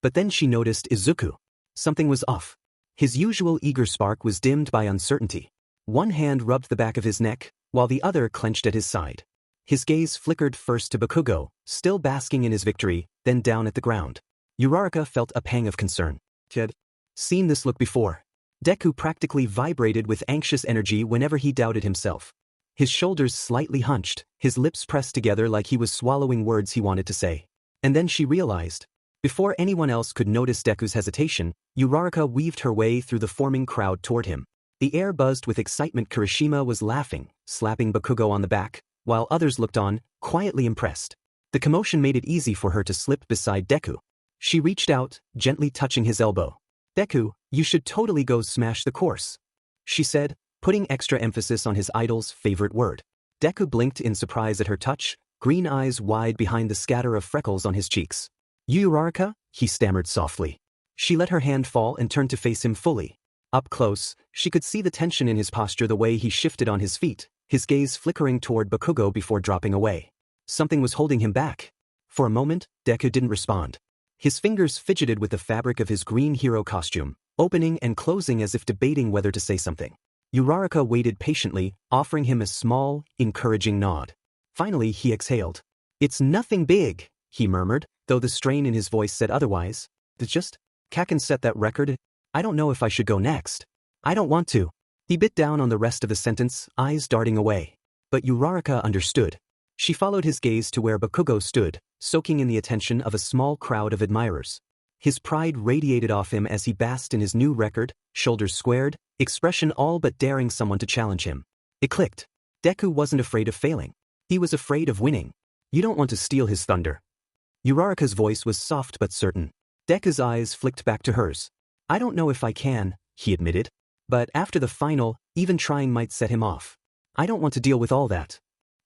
But then she noticed Izuku. Something was off. His usual eager spark was dimmed by uncertainty. One hand rubbed the back of his neck, while the other clenched at his side. His gaze flickered first to Bakugo, still basking in his victory, then down at the ground. Uraraka felt a pang of concern. He'd seen this look before. Deku practically vibrated with anxious energy whenever he doubted himself. His shoulders slightly hunched, his lips pressed together like he was swallowing words he wanted to say. And then she realized. Before anyone else could notice Deku's hesitation, Uraraka weaved her way through the forming crowd toward him. The air buzzed with excitement. Kirishima was laughing, slapping Bakugo on the back, while others looked on, quietly impressed. The commotion made it easy for her to slip beside Deku. She reached out, gently touching his elbow. "Deku, you should totally go smash the course," she said, putting extra emphasis on his idol's favorite word. Deku blinked in surprise at her touch, green eyes wide behind the scatter of freckles on his cheeks. "Uraraka?" he stammered softly. She let her hand fall and turned to face him fully. Up close, she could see the tension in his posture, the way he shifted on his feet, his gaze flickering toward Bakugo before dropping away. Something was holding him back. For a moment, Deku didn't respond. His fingers fidgeted with the fabric of his green hero costume, opening and closing as if debating whether to say something. Uraraka waited patiently, offering him a small, encouraging nod. Finally, he exhaled. "It's nothing big," he murmured, though the strain in his voice said otherwise. "It's just, Kaken set that record. I don't know if I should go next. I don't want to." He bit down on the rest of the sentence, eyes darting away. But Uraraka understood. She followed his gaze to where Bakugo stood, soaking in the attention of a small crowd of admirers. His pride radiated off him as he basked in his new record, shoulders squared, expression all but daring someone to challenge him. It clicked. Deku wasn't afraid of failing. He was afraid of winning. "You don't want to steal his thunder." Uraraka's voice was soft but certain. Deku's eyes flicked back to hers. "I don't know if I can," he admitted. "But after the final, even trying might set him off. I don't want to deal with all that."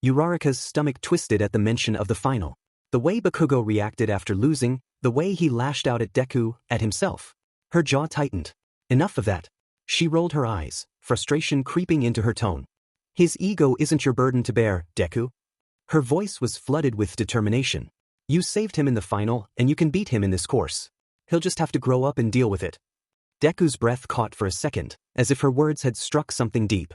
Uraraka's stomach twisted at the mention of the final. The way Bakugo reacted after losing, the way he lashed out at Deku, at himself. Her jaw tightened. Enough of that. She rolled her eyes, frustration creeping into her tone. "His ego isn't your burden to bear, Deku." Her voice was flooded with determination. "You saved him in the final, and you can beat him in this course. He'll just have to grow up and deal with it." Deku's breath caught for a second, as if her words had struck something deep.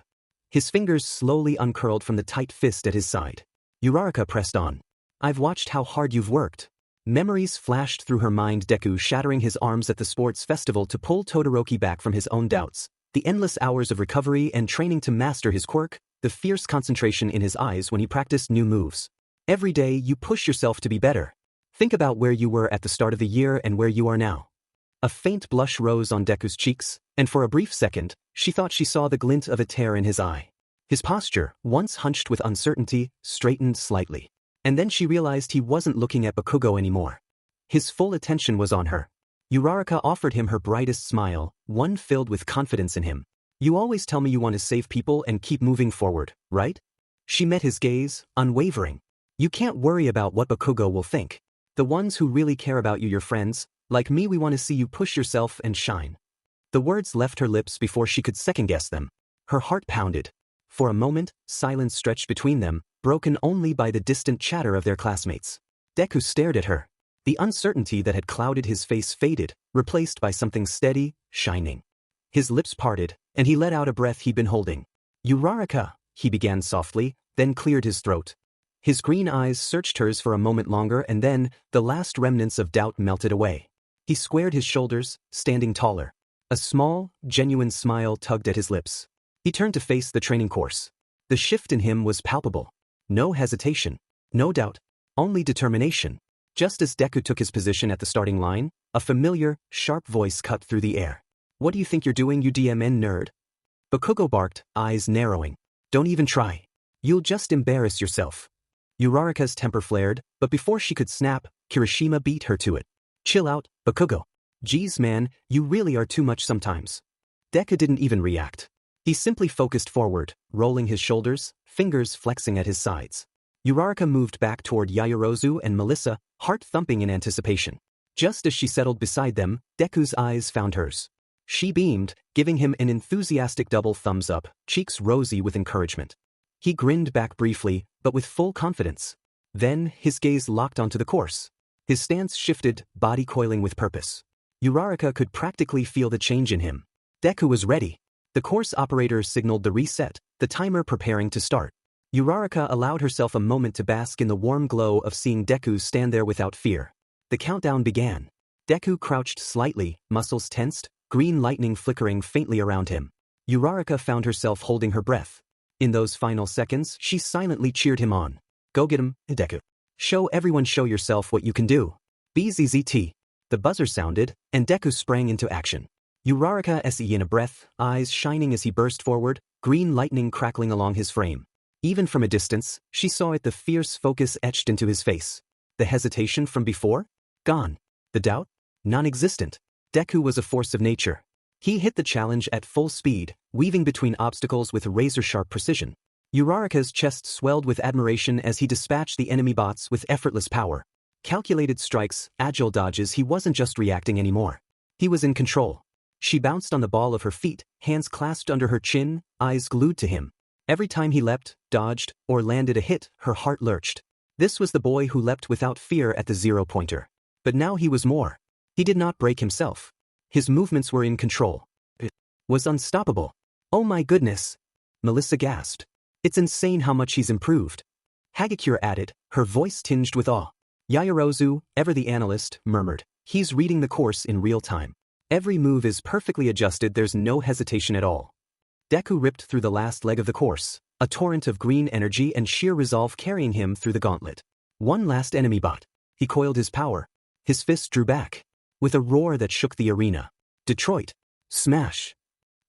His fingers slowly uncurled from the tight fist at his side. Uraraka pressed on. "I've watched how hard you've worked." Memories flashed through her mind. Deku shattering his arms at the sports festival to pull Todoroki back from his own doubts, the endless hours of recovery and training to master his quirk, the fierce concentration in his eyes when he practiced new moves. Every day you push yourself to be better. Think about where you were at the start of the year and where you are now. A faint blush rose on Deku's cheeks, and for a brief second, she thought she saw the glint of a tear in his eye. His posture, once hunched with uncertainty, straightened slightly. And then she realized he wasn't looking at Bakugo anymore. His full attention was on her. Uraraka offered him her brightest smile, one filled with confidence in him. "You always tell me you want to save people and keep moving forward, right?" She met his gaze, unwavering. "You can't worry about what Bakugo will think. The ones who really care about you, your friends, like me, we want to see you push yourself and shine." The words left her lips before she could second-guess them. Her heart pounded. For a moment, silence stretched between them, broken only by the distant chatter of their classmates. Deku stared at her. The uncertainty that had clouded his face faded, replaced by something steady, shining. His lips parted, and he let out a breath he'd been holding. "Uraraka," he began softly, then cleared his throat. His green eyes searched hers for a moment longer, and then, the last remnants of doubt melted away. He squared his shoulders, standing taller. A small, genuine smile tugged at his lips. He turned to face the training course. The shift in him was palpable. No hesitation, no doubt, only determination. Just as Deku took his position at the starting line, a familiar, sharp voice cut through the air. "What do you think you're doing, you DMN nerd?" Bakugo barked, eyes narrowing. "Don't even try. You'll just embarrass yourself." Uraraka's temper flared, but before she could snap, Kirishima beat her to it. "Chill out, Bakugo. Geez man, you really are too much sometimes." Deku didn't even react. He simply focused forward, rolling his shoulders, fingers flexing at his sides. Uraraka moved back toward Yaoyorozu and Melissa, heart thumping in anticipation. Just as she settled beside them, Deku's eyes found hers. She beamed, giving him an enthusiastic double thumbs up, cheeks rosy with encouragement. He grinned back briefly, but with full confidence. Then, his gaze locked onto the course. His stance shifted, body coiling with purpose. Uraraka could practically feel the change in him. Deku was ready. The course operator signaled the reset, the timer preparing to start. Uraraka allowed herself a moment to bask in the warm glow of seeing Deku stand there without fear. The countdown began. Deku crouched slightly, muscles tensed, green lightning flickering faintly around him. Uraraka found herself holding her breath. In those final seconds, she silently cheered him on. Go get him, Deku. Show yourself what you can do. BZZT. The buzzer sounded, and Deku sprang into action. Uraraka se in a breath, eyes shining as he burst forward, green lightning crackling along his frame. Even from a distance, she saw it, the fierce focus etched into his face. The hesitation from before? Gone. The doubt? Non-existent. Deku was a force of nature. He hit the challenge at full speed, weaving between obstacles with razor-sharp precision. Uraraka's chest swelled with admiration as he dispatched the enemy bots with effortless power. Calculated strikes, agile dodges, he wasn't just reacting anymore. He was in control. She bounced on the ball of her feet, hands clasped under her chin, eyes glued to him. Every time he leapt, dodged, or landed a hit, her heart lurched. This was the boy who leapt without fear at the zero-pointer. But now he was more. He did not break himself. His movements were in control. It was unstoppable. Oh my goodness. Melissa gasped. It's insane how much he's improved. Hagakure added, her voice tinged with awe. Yaoyorozu, ever the analyst, murmured. He's reading the course in real time. Every move is perfectly adjusted, there's no hesitation at all. Deku ripped through the last leg of the course, a torrent of green energy and sheer resolve carrying him through the gauntlet. One last enemy bot. He coiled his power. His fist drew back. With a roar that shook the arena. Detroit. Smash.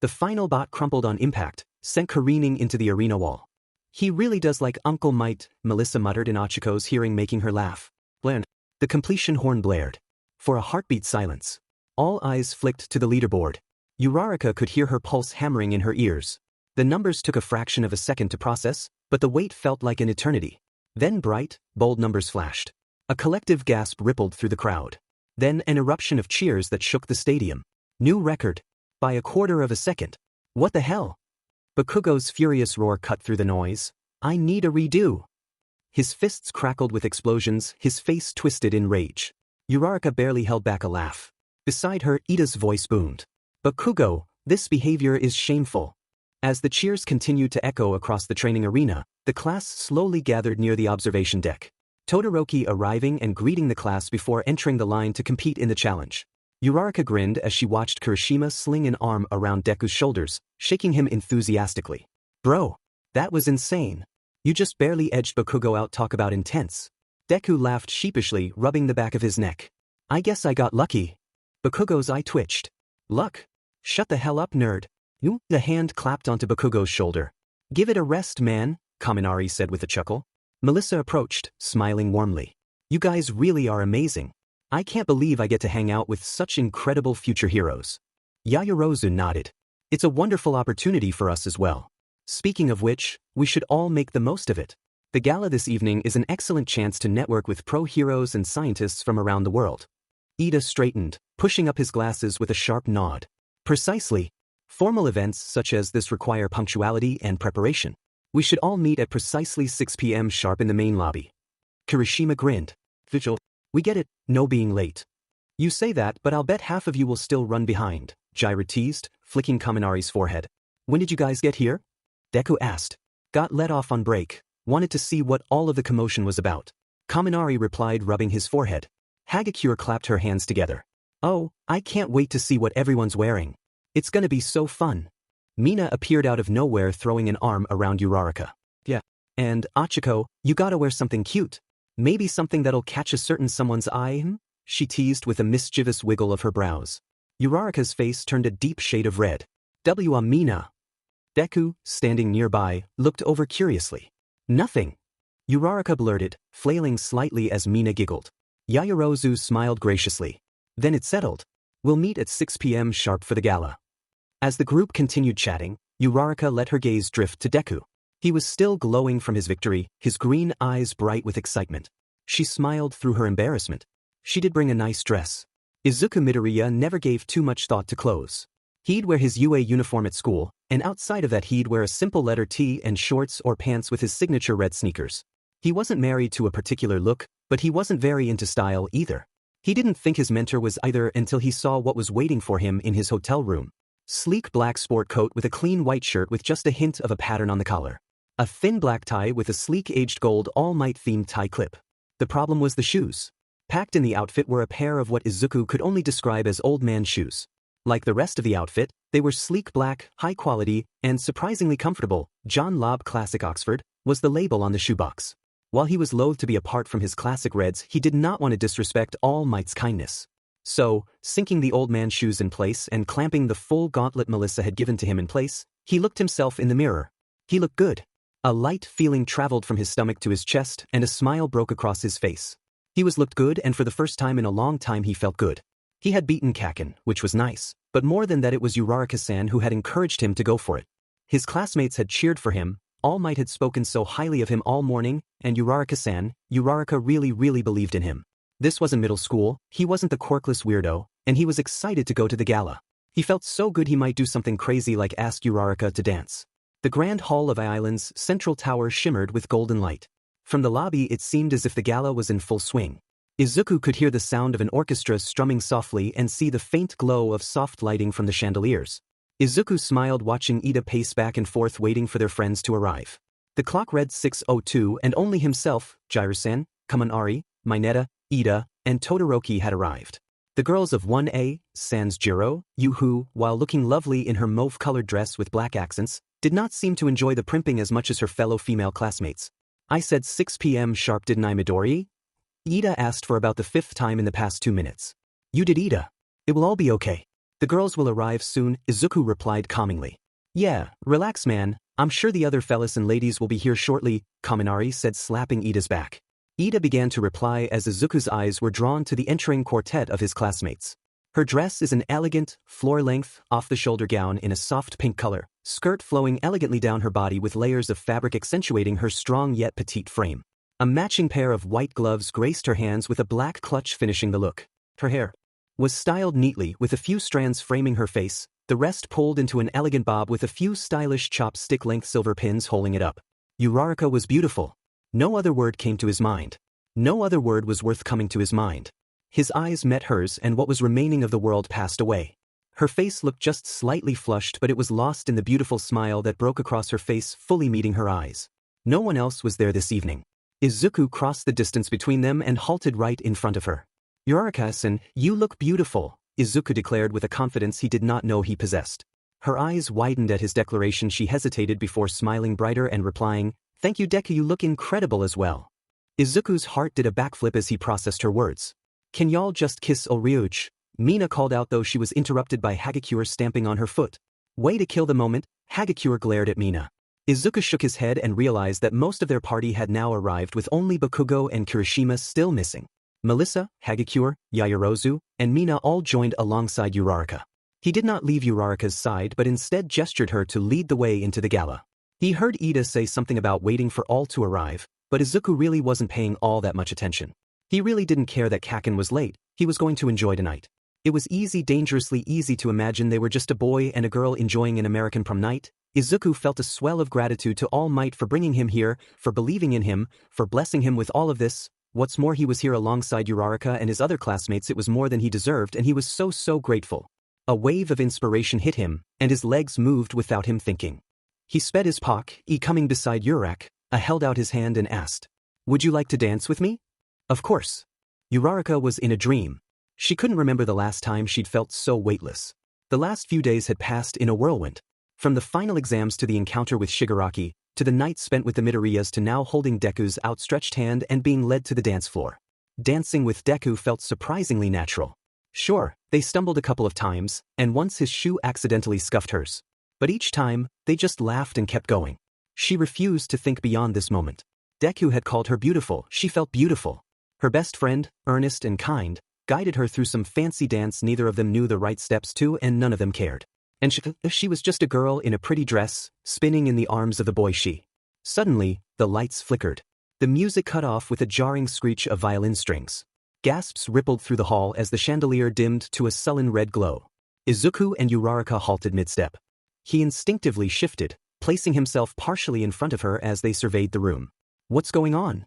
The final bot crumpled on impact, sent careening into the arena wall. He really does like Uncle Might, Melissa muttered in Ochaco's hearing, making her laugh. Bland. The completion horn blared. For a heartbeat silence. All eyes flicked to the leaderboard. Uraraka could hear her pulse hammering in her ears. The numbers took a fraction of a second to process, but the wait felt like an eternity. Then bright, bold numbers flashed. A collective gasp rippled through the crowd. Then an eruption of cheers that shook the stadium. New record. By a quarter of a second. What the hell? Bakugo's furious roar cut through the noise. I need a redo. His fists crackled with explosions, his face twisted in rage. Uraraka barely held back a laugh. Beside her, Ida's voice boomed. Bakugo, this behavior is shameful. As the cheers continued to echo across the training arena, the class slowly gathered near the observation deck. Todoroki arriving and greeting the class before entering the line to compete in the challenge. Uraraka grinned as she watched Kirishima sling an arm around Deku's shoulders, shaking him enthusiastically. Bro, that was insane. You just barely edged Bakugo out, talk about intense. Deku laughed sheepishly, rubbing the back of his neck. I guess I got lucky. Bakugo's eye twitched. Luck? Shut the hell up, nerd. You? The hand clapped onto Bakugo's shoulder. Give it a rest, man, Kaminari said with a chuckle. Melissa approached, smiling warmly. You guys really are amazing. I can't believe I get to hang out with such incredible future heroes. Yaoyorozu nodded. It's a wonderful opportunity for us as well. Speaking of which, we should all make the most of it. The gala this evening is an excellent chance to network with pro heroes and scientists from around the world. Ida straightened, pushing up his glasses with a sharp nod. Precisely. Formal events such as this require punctuality and preparation. We should all meet at precisely 6 p.m. sharp in the main lobby. Kirishima grinned. Vigil. We get it, no being late. You say that, but I'll bet half of you will still run behind, Jaira teased, flicking Kaminari's forehead. When did you guys get here? Deku asked. Got let off on break, wanted to see what all of the commotion was about. Kaminari replied, rubbing his forehead. Hagakure clapped her hands together. Oh, I can't wait to see what everyone's wearing. It's gonna be so fun. Mina appeared out of nowhere, throwing an arm around Uraraka. Yeah. And, Ochaco, you gotta wear something cute. Maybe something that'll catch a certain someone's eye, she teased with a mischievous wiggle of her brows. Uraraka's face turned a deep shade of red. Mina. Deku, standing nearby, looked over curiously. Nothing. Uraraka blurted, flailing slightly as Mina giggled. Yaoyorozu smiled graciously. Then it settled. We'll meet at 6 p.m. sharp for the gala. As the group continued chatting, Uraraka let her gaze drift to Deku. He was still glowing from his victory, his green eyes bright with excitement. She smiled through her embarrassment. She did bring a nice dress. Izuku Midoriya never gave too much thought to clothes. He'd wear his UA uniform at school, and outside of that he'd wear a simple letter T and shorts or pants with his signature red sneakers. He wasn't married to a particular look, But he wasn't very into style either. He didn't think his mentor was either until he saw what was waiting for him in his hotel room. Sleek black sport coat with a clean white shirt with just a hint of a pattern on the collar. A thin black tie with a sleek aged gold All Might themed tie clip. The problem was the shoes. Packed in the outfit were a pair of what Izuku could only describe as old man shoes. Like the rest of the outfit, they were sleek black, high quality, and surprisingly comfortable. John Lobb Classic Oxford was the label on the shoebox. While he was loath to be apart from his classic reds, he did not want to disrespect All Might's kindness. So, sinking the old man's shoes in place and clamping the full gauntlet Melissa had given to him in place, he looked himself in the mirror. He looked good. A light feeling traveled from his stomach to his chest and a smile broke across his face. He looked good, and for the first time in a long time he felt good. He had beaten Kaken, which was nice, but more than that it was Uraraka-san who had encouraged him to go for it. His classmates had cheered for him, All Might had spoken so highly of him all morning, and Uraraka-san, Uraraka really believed in him. This wasn't middle school, he wasn't the quirkless weirdo, and he was excited to go to the gala. He felt so good he might do something crazy like ask Uraraka to dance. The Grand Hall of Island's central tower shimmered with golden light. From the lobby it seemed as if the gala was in full swing. Izuku could hear the sound of an orchestra strumming softly and see the faint glow of soft lighting from the chandeliers. Izuku smiled watching Ida pace back and forth waiting for their friends to arrive. The clock read 6:02 and only himself, Jiru-san, Kaminari, Mineta, Ida, and Todoroki had arrived. The girls of 1A, sans Jiro, Yuhu, while looking lovely in her mauve-colored dress with black accents, did not seem to enjoy the primping as much as her fellow female classmates. I said 6 p.m. sharp, didn't I, Midori? Ida asked for about the 5th time in the past 2 minutes. You did, Ida. It will all be okay. The girls will arrive soon, Izuku replied calmingly. Yeah, relax man, I'm sure the other fellas and ladies will be here shortly, Kaminari said, slapping Ida's back. Ida began to reply as Izuku's eyes were drawn to the entering quartet of his classmates. Her dress is an elegant, floor-length, off-the-shoulder gown in a soft pink color, skirt flowing elegantly down her body with layers of fabric accentuating her strong yet petite frame. A matching pair of white gloves graced her hands with a black clutch finishing the look. Her hair was styled neatly with a few strands framing her face, the rest pulled into an elegant bob with a few stylish chopstick-length silver pins holding it up. Uraraka was beautiful. No other word came to his mind. No other word was worth coming to his mind. His eyes met hers and what was remaining of the world passed away. Her face looked just slightly flushed, but it was lost in the beautiful smile that broke across her face, fully meeting her eyes. No one else was there this evening. Izuku crossed the distance between them and halted right in front of her. Uraraka-san, you look beautiful, Izuku declared with a confidence he did not know he possessed. Her eyes widened at his declaration. She hesitated before smiling brighter and replying, Thank you Deku, you look incredible as well. Izuku's heart did a backflip as he processed her words. Can y'all just kiss Ryuch? Mina called out, though she was interrupted by Hagakure stamping on her foot. Way to kill the moment, Hagakure glared at Mina. Izuku shook his head and realized that most of their party had now arrived with only Bakugo and Kirishima still missing. Melissa, Hagakure, Yaoyorozu, and Mina all joined alongside Uraraka. He did not leave Uraraka's side but instead gestured her to lead the way into the gala. He heard Ida say something about waiting for all to arrive, but Izuku really wasn't paying all that much attention. He really didn't care that Kaken was late, he was going to enjoy tonight. It was dangerously easy to imagine they were just a boy and a girl enjoying an American prom night. Izuku felt a swell of gratitude to All Might for bringing him here, for believing in him, for blessing him with all of this. What's more, he was here alongside Uraraka and his other classmates. It was more than he deserved and he was so grateful. A wave of inspiration hit him, and his legs moved without him thinking. He sped his coming beside Uraraka, held out his hand and asked, Would you like to dance with me? Of course. Uraraka was in a dream. She couldn't remember the last time she'd felt so weightless. The last few days had passed in a whirlwind. From the final exams to the encounter with Shigaraki, to the night spent with the Midoriyas, to now holding Deku's outstretched hand and being led to the dance floor. Dancing with Deku felt surprisingly natural. Sure, they stumbled a couple of times, and once his shoe accidentally scuffed hers. But each time, they just laughed and kept going. She refused to think beyond this moment. Deku had called her beautiful, she felt beautiful. Her best friend, earnest and kind, guided her through some fancy dance neither of them knew the right steps to and none of them cared. And she was just a girl in a pretty dress, spinning in the arms of the boy she. Suddenly, the lights flickered. The music cut off with a jarring screech of violin strings. Gasps rippled through the hall as the chandelier dimmed to a sullen red glow. Izuku and Uraraka halted mid-step. He instinctively shifted, placing himself partially in front of her as they surveyed the room. What's going on?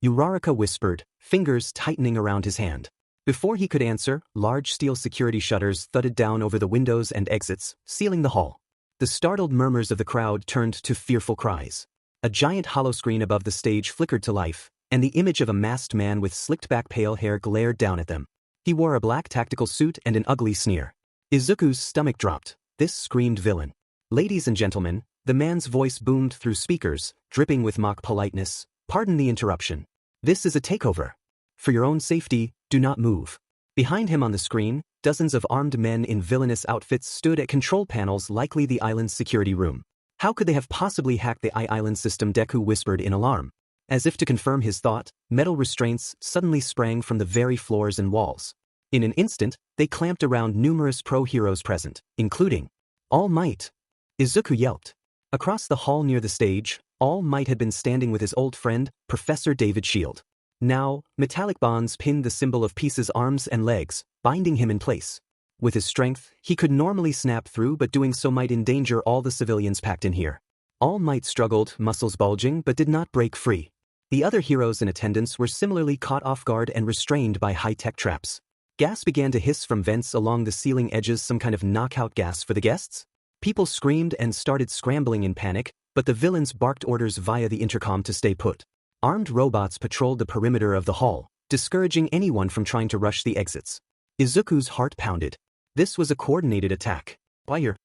Uraraka whispered, fingers tightening around his hand. Before he could answer, large steel security shutters thudded down over the windows and exits, sealing the hall. The startled murmurs of the crowd turned to fearful cries. A giant holoscreen above the stage flickered to life, and the image of a masked man with slicked-back pale hair glared down at them. He wore a black tactical suit and an ugly sneer. Izuku's stomach dropped. This screamed villain. Ladies and gentlemen, the man's voice boomed through speakers, dripping with mock politeness. Pardon the interruption. This is a takeover. For your own safety, do not move. Behind him on the screen, dozens of armed men in villainous outfits stood at control panels, likely the island's security room. How could they have possibly hacked the island system? Deku whispered in alarm. As if to confirm his thought, metal restraints suddenly sprang from the very floors and walls. In an instant, they clamped around numerous pro-heroes present, including All Might. Izuku yelped. Across the hall near the stage, All Might had been standing with his old friend, Professor David Shield. Now, metallic bonds pinned the symbol of peace's arms and legs, binding him in place. With his strength, he could normally snap through, but doing so might endanger all the civilians packed in here. All Might struggled, muscles bulging, but did not break free. The other heroes in attendance were similarly caught off guard and restrained by high-tech traps. Gas began to hiss from vents along the ceiling edges, some kind of knockout gas for the guests. People screamed and started scrambling in panic, but the villains barked orders via the intercom to stay put. Armed robots patrolled the perimeter of the hall, discouraging anyone from trying to rush the exits. Izuku's heart pounded. This was a coordinated attack. Fire.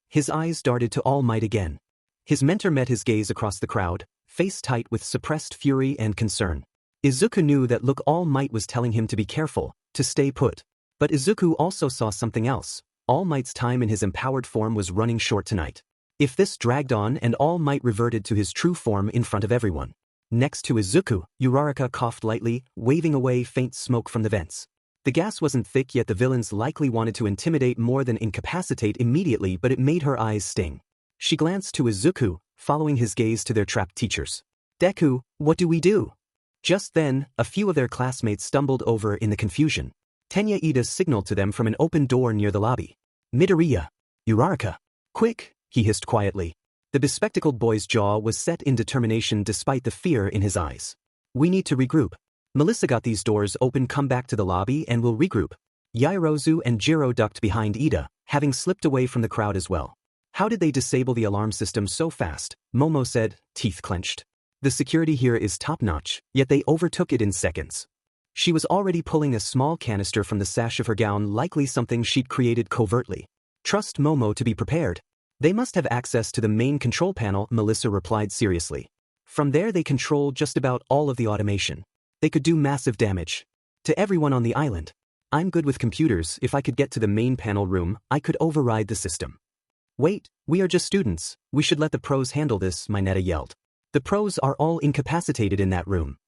His eyes darted to All Might again. His mentor met his gaze across the crowd, face tight with suppressed fury and concern. Izuku knew that look. All Might was telling him to be careful, to stay put. But Izuku also saw something else. All Might's time in his empowered form was running short tonight. If this dragged on and All Might reverted to his true form in front of everyone. Next to Izuku, Uraraka coughed lightly, waving away faint smoke from the vents. The gas wasn't thick, yet the villains likely wanted to intimidate more than incapacitate immediately, but it made her eyes sting. She glanced to Izuku, following his gaze to their trapped teachers. Deku, what do we do? Just then, a few of their classmates stumbled over in the confusion. Tenya Ida signaled to them from an open door near the lobby. Midoriya. Uraraka. Quick, he hissed quietly. The bespectacled boy's jaw was set in determination despite the fear in his eyes. We need to regroup. Melissa got these doors open. Come back to the lobby and we'll regroup. Yaoyorozu and Jiro ducked behind Ida, having slipped away from the crowd as well. How did they disable the alarm system so fast? Momo said, teeth clenched. The security here is top-notch, yet they overtook it in seconds. She was already pulling a small canister from the sash of her gown, likely something she'd created covertly. Trust Momo to be prepared. They must have access to the main control panel, Melissa replied seriously. From there they control just about all of the automation. They could do massive damage. To everyone on the island. I'm good with computers. If I could get to the main panel room, I could override the system. Wait, we are just students. We should let the pros handle this, Mineta yelled. The pros are all incapacitated in that room.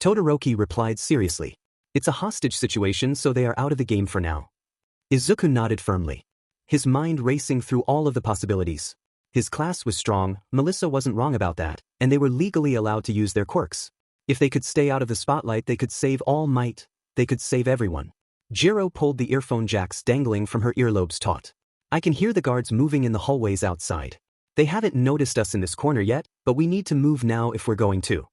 Todoroki replied seriously. It's a hostage situation, so they are out of the game for now. Izuku nodded firmly. His mind racing through all of the possibilities. His class was strong, Melissa wasn't wrong about that, and they were legally allowed to use their quirks. If they could stay out of the spotlight, they could save All Might. They could save everyone. Jiro pulled the earphone jacks dangling from her earlobes taut. I can hear the guards moving in the hallways outside. They haven't noticed us in this corner yet, but we need to move now if we're going to.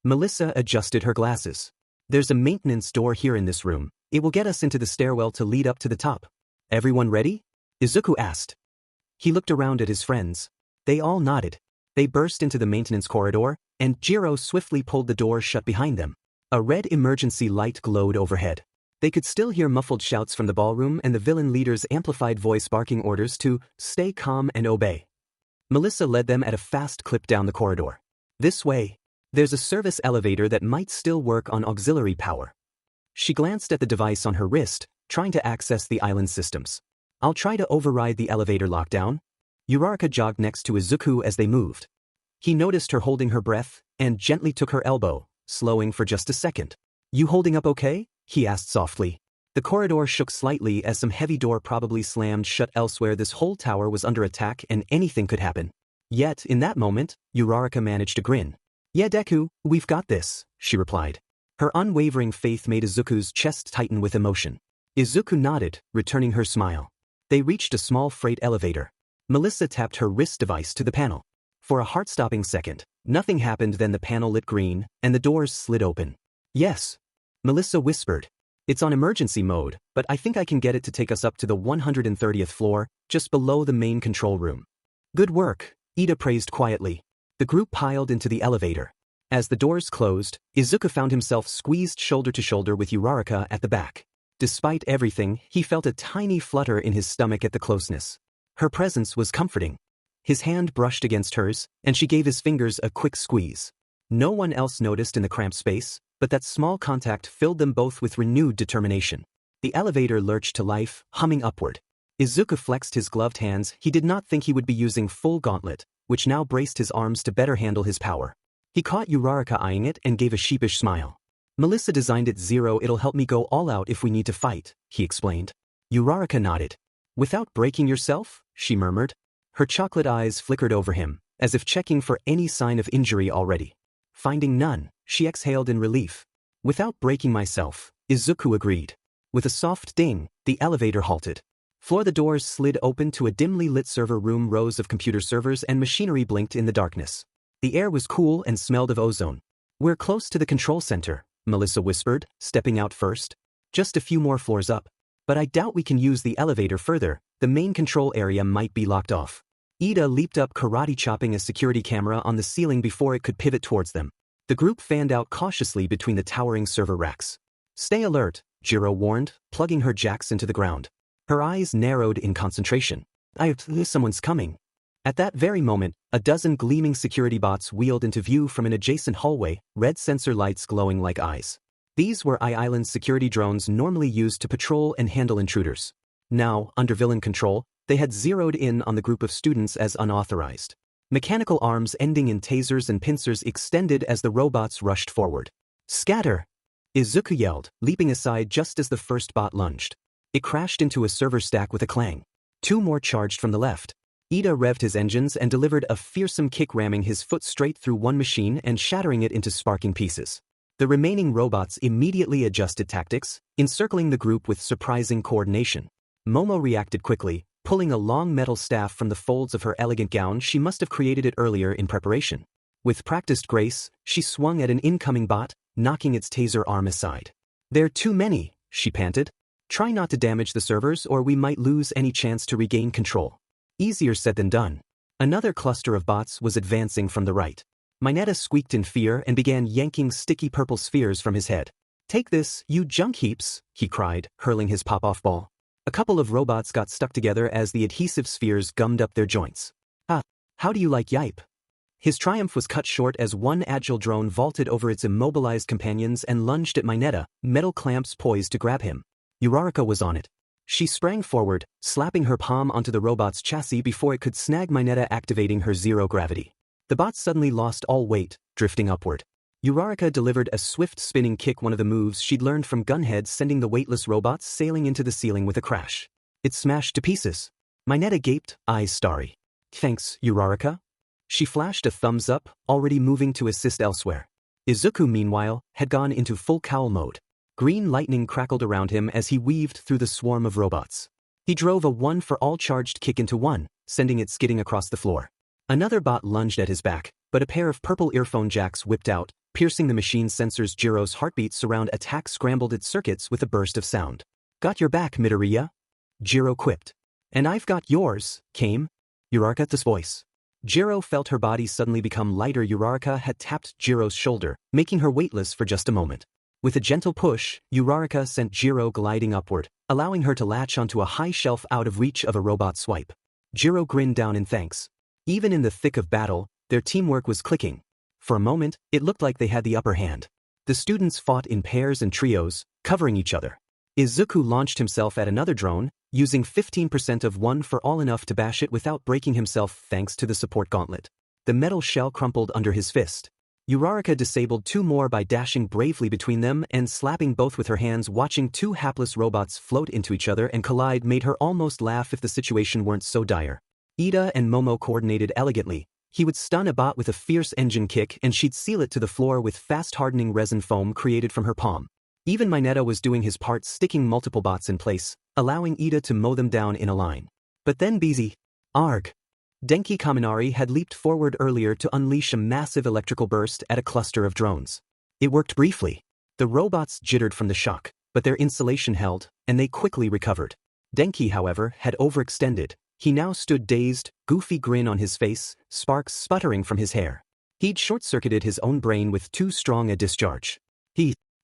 Melissa adjusted her glasses. There's a maintenance door here in this room. It will get us into the stairwell to lead up to the top. Everyone ready? Izuku asked. He looked around at his friends. They all nodded. They burst into the maintenance corridor, and Jiro swiftly pulled the door shut behind them. A red emergency light glowed overhead. They could still hear muffled shouts from the ballroom and the villain leader's amplified voice barking orders to stay calm and obey. Melissa led them at a fast clip down the corridor. This way. There's a service elevator that might still work on auxiliary power. She glanced at the device on her wrist, trying to access the island systems. I'll try to override the elevator lockdown. Uraraka jogged next to Izuku as they moved. He noticed her holding her breath, and gently took her elbow, slowing for just a second. You holding up okay? He asked softly. The corridor shook slightly as some heavy door probably slammed shut elsewhere. This whole tower was under attack and anything could happen. Yet, in that moment, Uraraka managed to grin. Yeah, Deku, we've got this, she replied. Her unwavering faith made Izuku's chest tighten with emotion. Izuku nodded, returning her smile. They reached a small freight elevator. Melissa tapped her wrist device to the panel. For a heart-stopping second, nothing happened, then the panel lit green, and the doors slid open. Yes, Melissa whispered. It's on emergency mode, but I think I can get it to take us up to the 130th floor, just below the main control room. Good work, Ida praised quietly. The group piled into the elevator. As the doors closed, Izuku found himself squeezed shoulder to shoulder with Uraraka at the back. Despite everything, he felt a tiny flutter in his stomach at the closeness. Her presence was comforting. His hand brushed against hers, and she gave his fingers a quick squeeze. No one else noticed in the cramped space, but that small contact filled them both with renewed determination. The elevator lurched to life, humming upward. Izuku flexed his gloved hands. He did not think he would be using full gauntlet, which now braced his arms to better handle his power. He caught Uraraka eyeing it and gave a sheepish smile. Melissa designed it 0. It'll help me go all out if we need to fight, he explained. Uraraka nodded. Without breaking yourself? She murmured. Her chocolate eyes flickered over him, as if checking for any sign of injury already. Finding none, she exhaled in relief. Without breaking myself, Izuku agreed. With a soft ding, the elevator halted. The doors slid open to a dimly lit server room. Rows of computer servers and machinery blinked in the darkness. The air was cool and smelled of ozone. We're close to the control center, Melissa whispered, stepping out first. Just a few more floors up. But I doubt we can use the elevator further. The main control area might be locked off. Ida leaped up, karate chopping a security camera on the ceiling before it could pivot towards them. The group fanned out cautiously between the towering server racks. Stay alert, Jiro warned, plugging her jacks into the ground. Her eyes narrowed in concentration. Someone's coming. At that very moment, a dozen gleaming security bots wheeled into view from an adjacent hallway, red sensor lights glowing like eyes. These were I-Island's security drones normally used to patrol and handle intruders. Now, under villain control, they had zeroed in on the group of students as unauthorized. Mechanical arms ending in tasers and pincers extended as the robots rushed forward. Scatter! Izuku yelled, leaping aside just as the first bot lunged. It crashed into a server stack with a clang. 2 more charged from the left. Ida revved his engines and delivered a fearsome kick, ramming his foot straight through one machine and shattering it into sparking pieces. The remaining robots immediately adjusted tactics, encircling the group with surprising coordination. Momo reacted quickly, pulling a long metal staff from the folds of her elegant gown. She must have created it earlier in preparation. With practiced grace, she swung at an incoming bot, knocking its taser arm aside. There are too many, she panted. Try not to damage the servers or we might lose any chance to regain control. Easier said than done. Another cluster of bots was advancing from the right. Mineta squeaked in fear and began yanking sticky purple spheres from his head. Take this, you junk heaps, he cried, hurling his pop-off ball. A couple of robots got stuck together as the adhesive spheres gummed up their joints. How do you like yipe? His triumph was cut short as one agile drone vaulted over its immobilized companions and lunged at Mineta, metal clamps poised to grab him. Uraraka was on it. She sprang forward, slapping her palm onto the robot's chassis before it could snag Mineta, activating her zero gravity. The bot suddenly lost all weight, drifting upward. Uraraka delivered a swift spinning kick, one of the moves she'd learned from Gunhead, sending the weightless robots sailing into the ceiling with a crash. It smashed to pieces. Mineta gaped, eyes starry. Thanks, Uraraka. She flashed a thumbs up, already moving to assist elsewhere. Izuku, meanwhile, had gone into full cowl mode. Green lightning crackled around him as he weaved through the swarm of robots. He drove a one-for-all charged kick into one, sending it skidding across the floor. Another bot lunged at his back, but a pair of purple earphone jacks whipped out, piercing the machine's sensors. Jiro's heartbeat surround attack scrambled its circuits with a burst of sound. Got your back, Midoriya? Jiro quipped. And I've got yours, came Uraraka's voice. Jiro felt her body suddenly become lighter. Uraraka had tapped Jiro's shoulder, making her weightless for just a moment. With a gentle push, Uraraka sent Jiro gliding upward, allowing her to latch onto a high shelf out of reach of a robot swipe. Jiro grinned down in thanks. Even in the thick of battle, their teamwork was clicking. For a moment, it looked like they had the upper hand. The students fought in pairs and trios, covering each other. Izuku launched himself at another drone, using 15% of one for all, enough to bash it without breaking himself thanks to the support gauntlet. The metal shell crumpled under his fist. Uraraka disabled 2 more by dashing bravely between them and slapping both with her hands. Watching 2 hapless robots float into each other and collide made her almost laugh if the situation weren't so dire. Ida and Momo coordinated elegantly. He would stun a bot with a fierce engine kick and she'd seal it to the floor with fast-hardening resin foam created from her palm. Even Mineta was doing his part, sticking multiple bots in place, allowing Ida to mow them down in a line. But then BZ. Arg. Denki Kaminari had leaped forward earlier to unleash a massive electrical burst at a cluster of drones. It worked briefly. The robots jittered from the shock, but their insulation held, and they quickly recovered. Denki, however, had overextended. He now stood dazed, goofy grin on his face, sparks sputtering from his hair. He'd short-circuited his own brain with too strong a discharge.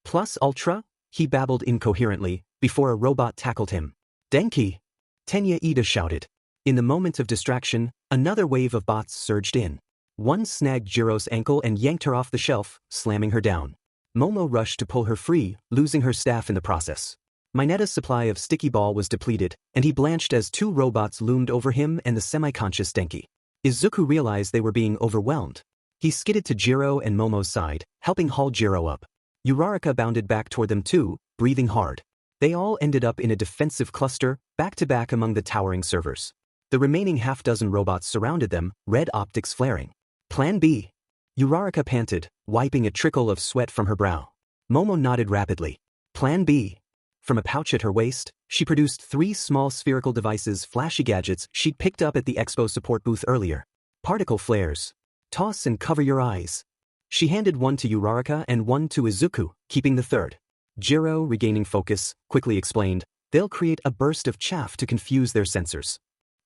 Plus ultra? He babbled incoherently, before a robot tackled him. Denki! Tenya Ida shouted. In the moment of distraction, another wave of bots surged in. One snagged Jiro's ankle and yanked her off the shelf, slamming her down. Momo rushed to pull her free, losing her staff in the process. Minetta's supply of sticky ball was depleted, and he blanched as two robots loomed over him and the semi-conscious Denki. Izuku realized they were being overwhelmed. He skidded to Jiro and Momo's side, helping haul Jiro up. Uraraka bounded back toward them too, breathing hard. They all ended up in a defensive cluster, back-to-back among the towering servers. The remaining half-dozen robots surrounded them, red optics flaring. Plan B. Uraraka panted, wiping a trickle of sweat from her brow. Momo nodded rapidly. Plan B. From a pouch at her waist, she produced 3 small spherical devices, flashy gadgets she'd picked up at the expo support booth earlier. Particle flares. Toss and cover your eyes. She handed one to Uraraka and one to Izuku, keeping the third. Jiro, regaining focus, quickly explained, they'll create a burst of chaff to confuse their sensors.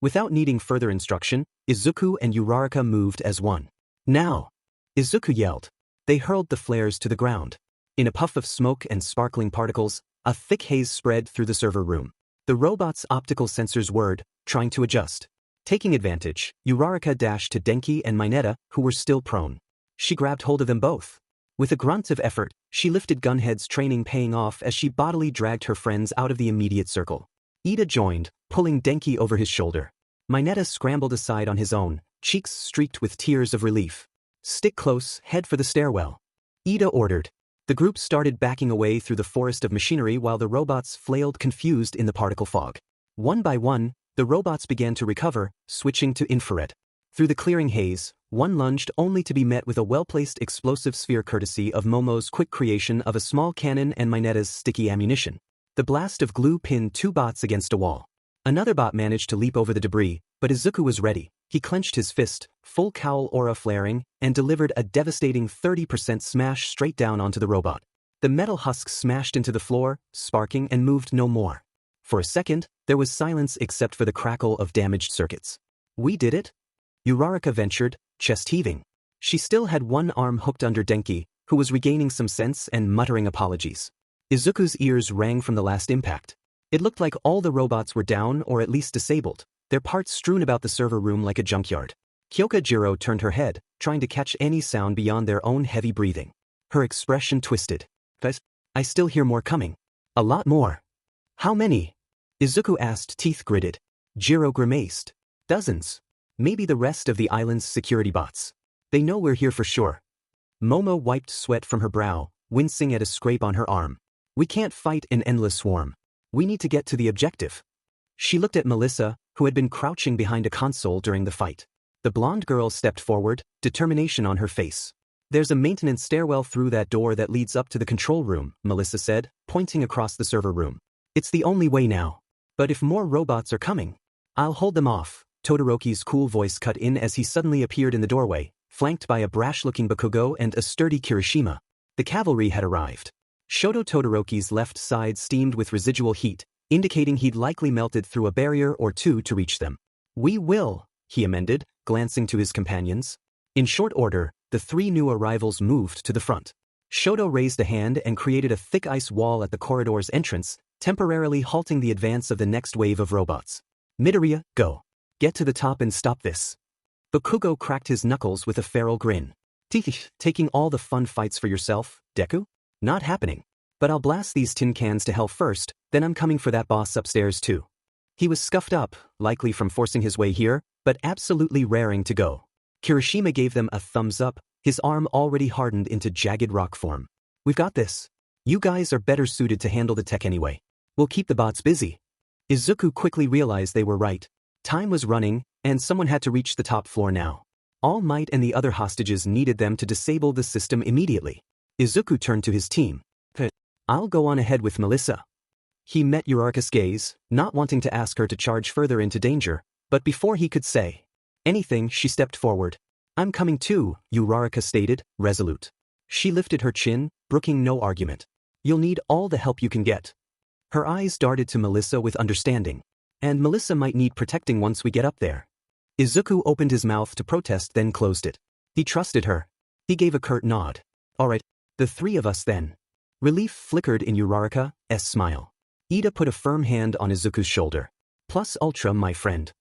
Without needing further instruction, Izuku and Uraraka moved as one. Now! Izuku yelled. They hurled the flares to the ground. In a puff of smoke and sparkling particles, a thick haze spread through the server room. The robot's optical sensors whirred, trying to adjust. Taking advantage, Uraraka dashed to Denki and Mineta, who were still prone. She grabbed hold of them both. With a grunt of effort, she lifted Gunhead's training paying off as she bodily dragged her friends out of the immediate circle. Ida joined, pulling Denki over his shoulder. Mineta scrambled aside on his own, cheeks streaked with tears of relief. Stick close, head for the stairwell. Ida ordered. The group started backing away through the forest of machinery while the robots flailed confused in the particle fog. One by one, the robots began to recover, switching to infrared. Through the clearing haze, one lunged only to be met with a well-placed explosive sphere courtesy of Momo's quick creation of a small cannon and Mineta's sticky ammunition. The blast of glue pinned 2 bots against a wall. Another bot managed to leap over the debris, but Izuku was ready. He clenched his fist, full cowl aura flaring, and delivered a devastating 30% smash straight down onto the robot. The metal husk smashed into the floor, sparking and moved no more. For a second, there was silence except for the crackle of damaged circuits. We did it? Uraraka ventured, chest heaving. She still had one arm hooked under Denki, who was regaining some sense and muttering apologies. Izuku's ears rang from the last impact. It looked like all the robots were down or at least disabled, their parts strewn about the server room like a junkyard. Kyoka Jiro turned her head, trying to catch any sound beyond their own heavy breathing. Her expression twisted. But I still hear more coming. A lot more. How many? Izuku asked, teeth gritted. Jiro grimaced. Dozens. Maybe the rest of the island's security bots. They know we're here for sure. Momo wiped sweat from her brow, wincing at a scrape on her arm. We can't fight an endless swarm. We need to get to the objective. She looked at Melissa, who had been crouching behind a console during the fight. The blonde girl stepped forward, determination on her face. There's a maintenance stairwell through that door that leads up to the control room, Melissa said, pointing across the server room. It's the only way now. But if more robots are coming, I'll hold them off. Todoroki's cool voice cut in as he suddenly appeared in the doorway, flanked by a brash-looking Bakugo and a sturdy Kirishima. The cavalry had arrived. Shoto Todoroki's left side steamed with residual heat, indicating he'd likely melted through a barrier or two to reach them. We will, he amended, glancing to his companions. In short order, the 3 new arrivals moved to the front. Shoto raised a hand and created a thick ice wall at the corridor's entrance, temporarily halting the advance of the next wave of robots. Midoriya, go. Get to the top and stop this. Bakugo cracked his knuckles with a feral grin. Taking all the fun fights for yourself, Deku? Not happening. But I'll blast these tin cans to hell first, then I'm coming for that boss upstairs too. He was scuffed up, likely from forcing his way here, but absolutely raring to go. Kirishima gave them a thumbs up, his arm already hardened into jagged rock form. We've got this. You guys are better suited to handle the tech anyway. We'll keep the bots busy. Izuku quickly realized they were right. Time was running, and someone had to reach the top floor now. All Might and the other hostages needed them to disable the system immediately. Izuku turned to his team. I'll go on ahead with Melissa. He met Uraraka's gaze, not wanting to ask her to charge further into danger, but before he could say, anything, she stepped forward. I'm coming too, Uraraka stated, resolute. She lifted her chin, brooking no argument. You'll need all the help you can get. Her eyes darted to Melissa with understanding. And Melissa might need protecting once we get up there. Izuku opened his mouth to protest, then closed it. He trusted her. He gave a curt nod. All right, the three of us then. Relief flickered in Uraraka's smile. Ida put a firm hand on Izuku's shoulder. Plus ultra, my friend.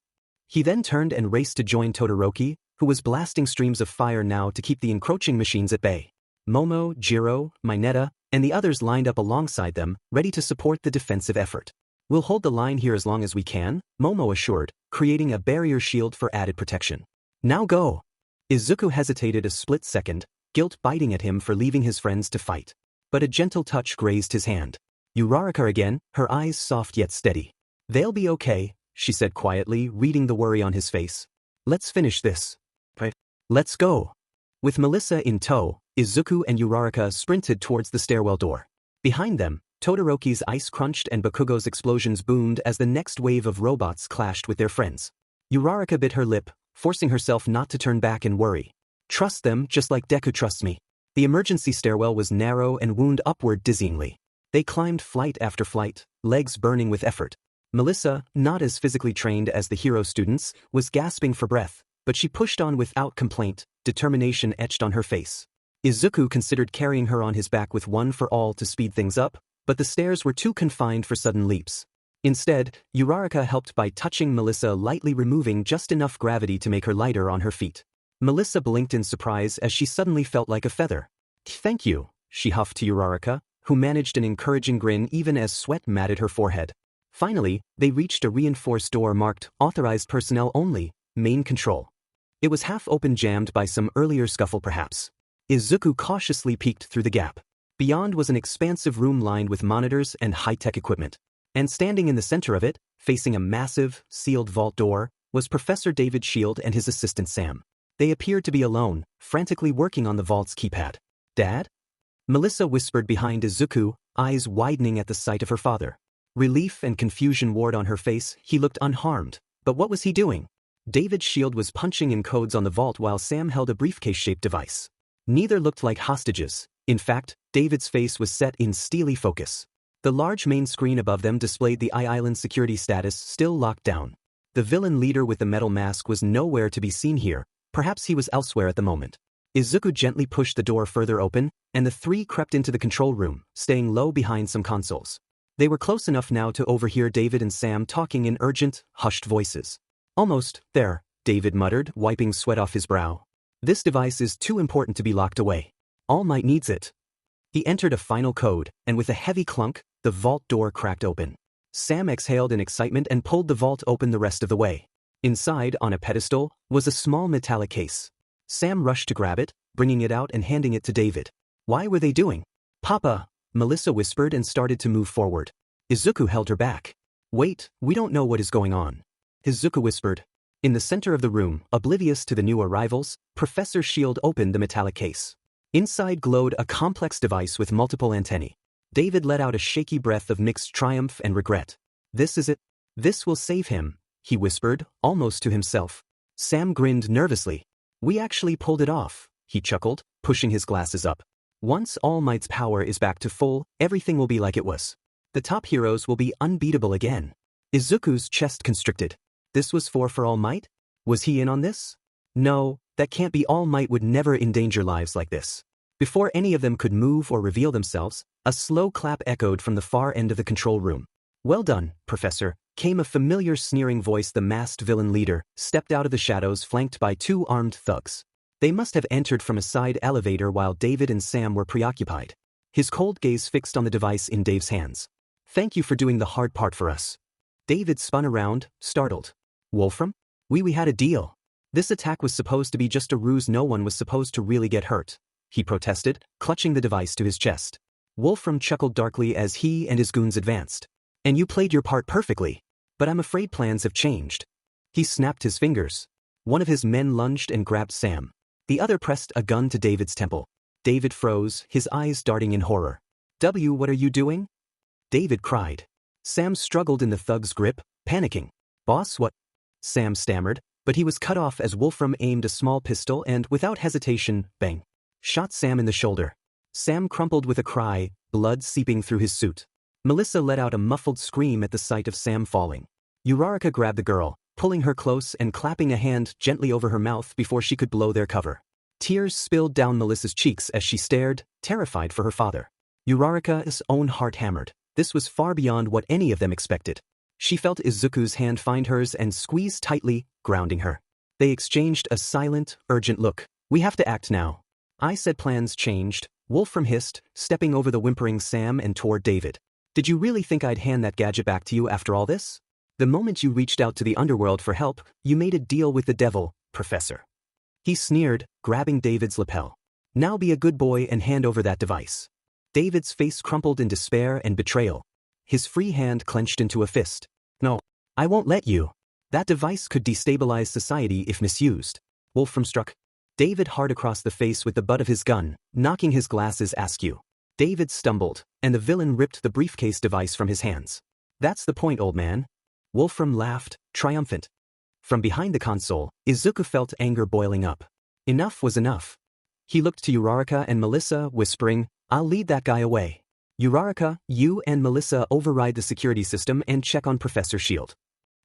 He then turned and raced to join Todoroki, who was blasting streams of fire now to keep the encroaching machines at bay. Momo, Jiro, Mineta, and the others lined up alongside them, ready to support the defensive effort. We'll hold the line here as long as we can, Momo assured, creating a barrier shield for added protection. Now go. Izuku hesitated a split second, guilt biting at him for leaving his friends to fight. But a gentle touch grazed his hand. Uraraka again, her eyes soft yet steady. They'll be okay, she said quietly, reading the worry on his face. Let's finish this. Let's go. With Melissa in tow, Izuku and Uraraka sprinted towards the stairwell door. Behind them, Todoroki's ice crunched and Bakugo's explosions boomed as the next wave of robots clashed with their friends. Uraraka bit her lip, forcing herself not to turn back and worry. Trust them just like Deku trusts me. The emergency stairwell was narrow and wound upward dizzyingly. They climbed flight after flight, legs burning with effort. Melissa, not as physically trained as the hero students, was gasping for breath, but she pushed on without complaint, determination etched on her face. Izuku considered carrying her on his back with one for all to speed things up, but the stairs were too confined for sudden leaps. Instead, Uraraka helped by touching Melissa, lightly removing just enough gravity to make her lighter on her feet. Melissa blinked in surprise as she suddenly felt like a feather. Thank you, she huffed to Uraraka, who managed an encouraging grin even as sweat matted her forehead. Finally, they reached a reinforced door marked Authorized Personnel Only, Main Control. It was half open, jammed by some earlier scuffle perhaps. Izuku cautiously peeked through the gap. Beyond was an expansive room lined with monitors and high-tech equipment. And standing in the center of it, facing a massive, sealed vault door, was Professor David Shield and his assistant Sam. They appeared to be alone, frantically working on the vault's keypad. Dad? Melissa whispered behind Izuku, eyes widening at the sight of her father. Relief and confusion warred on her face. He looked unharmed. But what was he doing? David's Shield was punching in codes on the vault while Sam held a briefcase-shaped device. Neither looked like hostages. In fact, David's face was set in steely focus. The large main screen above them displayed the I-Island security status, still locked down. The villain leader with the metal mask was nowhere to be seen here. Perhaps he was elsewhere at the moment. Izuku gently pushed the door further open, and the three crept into the control room, staying low behind some consoles. They were close enough now to overhear David and Sam talking in urgent, hushed voices. Almost there, David muttered, wiping sweat off his brow. This device is too important to be locked away. All Might needs it. He entered a final code, and with a heavy clunk, the vault door cracked open. Sam exhaled in excitement and pulled the vault open the rest of the way. Inside, on a pedestal, was a small metallic case. Sam rushed to grab it, bringing it out and handing it to David. Why were they doing? Papa, Melissa whispered and started to move forward. Izuku held her back. Wait, we don't know what is going on. Izuku whispered. In the center of the room, oblivious to the new arrivals, Professor Shield opened the metallic case. Inside glowed a complex device with multiple antennae. David let out a shaky breath of mixed triumph and regret. This is it. This will save him, he whispered, almost to himself. Sam grinned nervously. We actually pulled it off, he chuckled, pushing his glasses up. Once All Might's power is back to full, everything will be like it was. The top heroes will be unbeatable again. Izuku's chest constricted. This was for All Might? Was he in on this? No, that can't be. All Might would never endanger lives like this. Before any of them could move or reveal themselves, a slow clap echoed from the far end of the control room. Well done, Professor, came a familiar sneering voice. The masked villain leader stepped out of the shadows flanked by two armed thugs. They must have entered from a side elevator while David and Sam were preoccupied. His cold gaze fixed on the device in Dave's hands. Thank you for doing the hard part for us. David spun around, startled. Wolfram? We had a deal. This attack was supposed to be just a ruse. No one was supposed to really get hurt, he protested, clutching the device to his chest. Wolfram chuckled darkly as he and his goons advanced. And you played your part perfectly. But I'm afraid plans have changed. He snapped his fingers. One of his men lunged and grabbed Sam. The other pressed a gun to David's temple. David froze, his eyes darting in horror. What are you doing? David cried. Sam struggled in the thug's grip, panicking. Boss, what? Sam stammered, But he was cut off as Wolfram aimed a small pistol and, without hesitation, bang, shot Sam in the shoulder. Sam crumpled with a cry, blood seeping through his suit. Melissa let out a muffled scream at the sight of Sam falling. Uraraka grabbed the girl, pulling her close and clapping a hand gently over her mouth before she could blow their cover. Tears spilled down Melissa's cheeks as she stared, terrified for her father. Uraraka's own heart hammered. This was far beyond what any of them expected. She felt Izuku's hand find hers and squeeze tightly, grounding her. They exchanged a silent, urgent look. "We have to act now." I said. Plans changed, Wolfram hissed, stepping over the whimpering Sam and toward David. "Did you really think I'd hand that gadget back to you after all this? The moment you reached out to the underworld for help, you made a deal with the devil, Professor." He sneered, grabbing David's lapel. "Now be a good boy and hand over that device." David's face crumpled in despair and betrayal. His free hand clenched into a fist. "No, I won't let you. That device could destabilize society if misused." Wolfram struck David hard across the face with the butt of his gun, knocking his glasses askew. David stumbled, and the villain ripped the briefcase device from his hands. "That's the point, old man." Wolfram laughed, triumphant. From behind the console, Izuku felt anger boiling up. Enough was enough. He looked to Uraraka and Melissa, whispering, "I'll lead that guy away. Uraraka, you and Melissa override the security system and check on Professor Shield."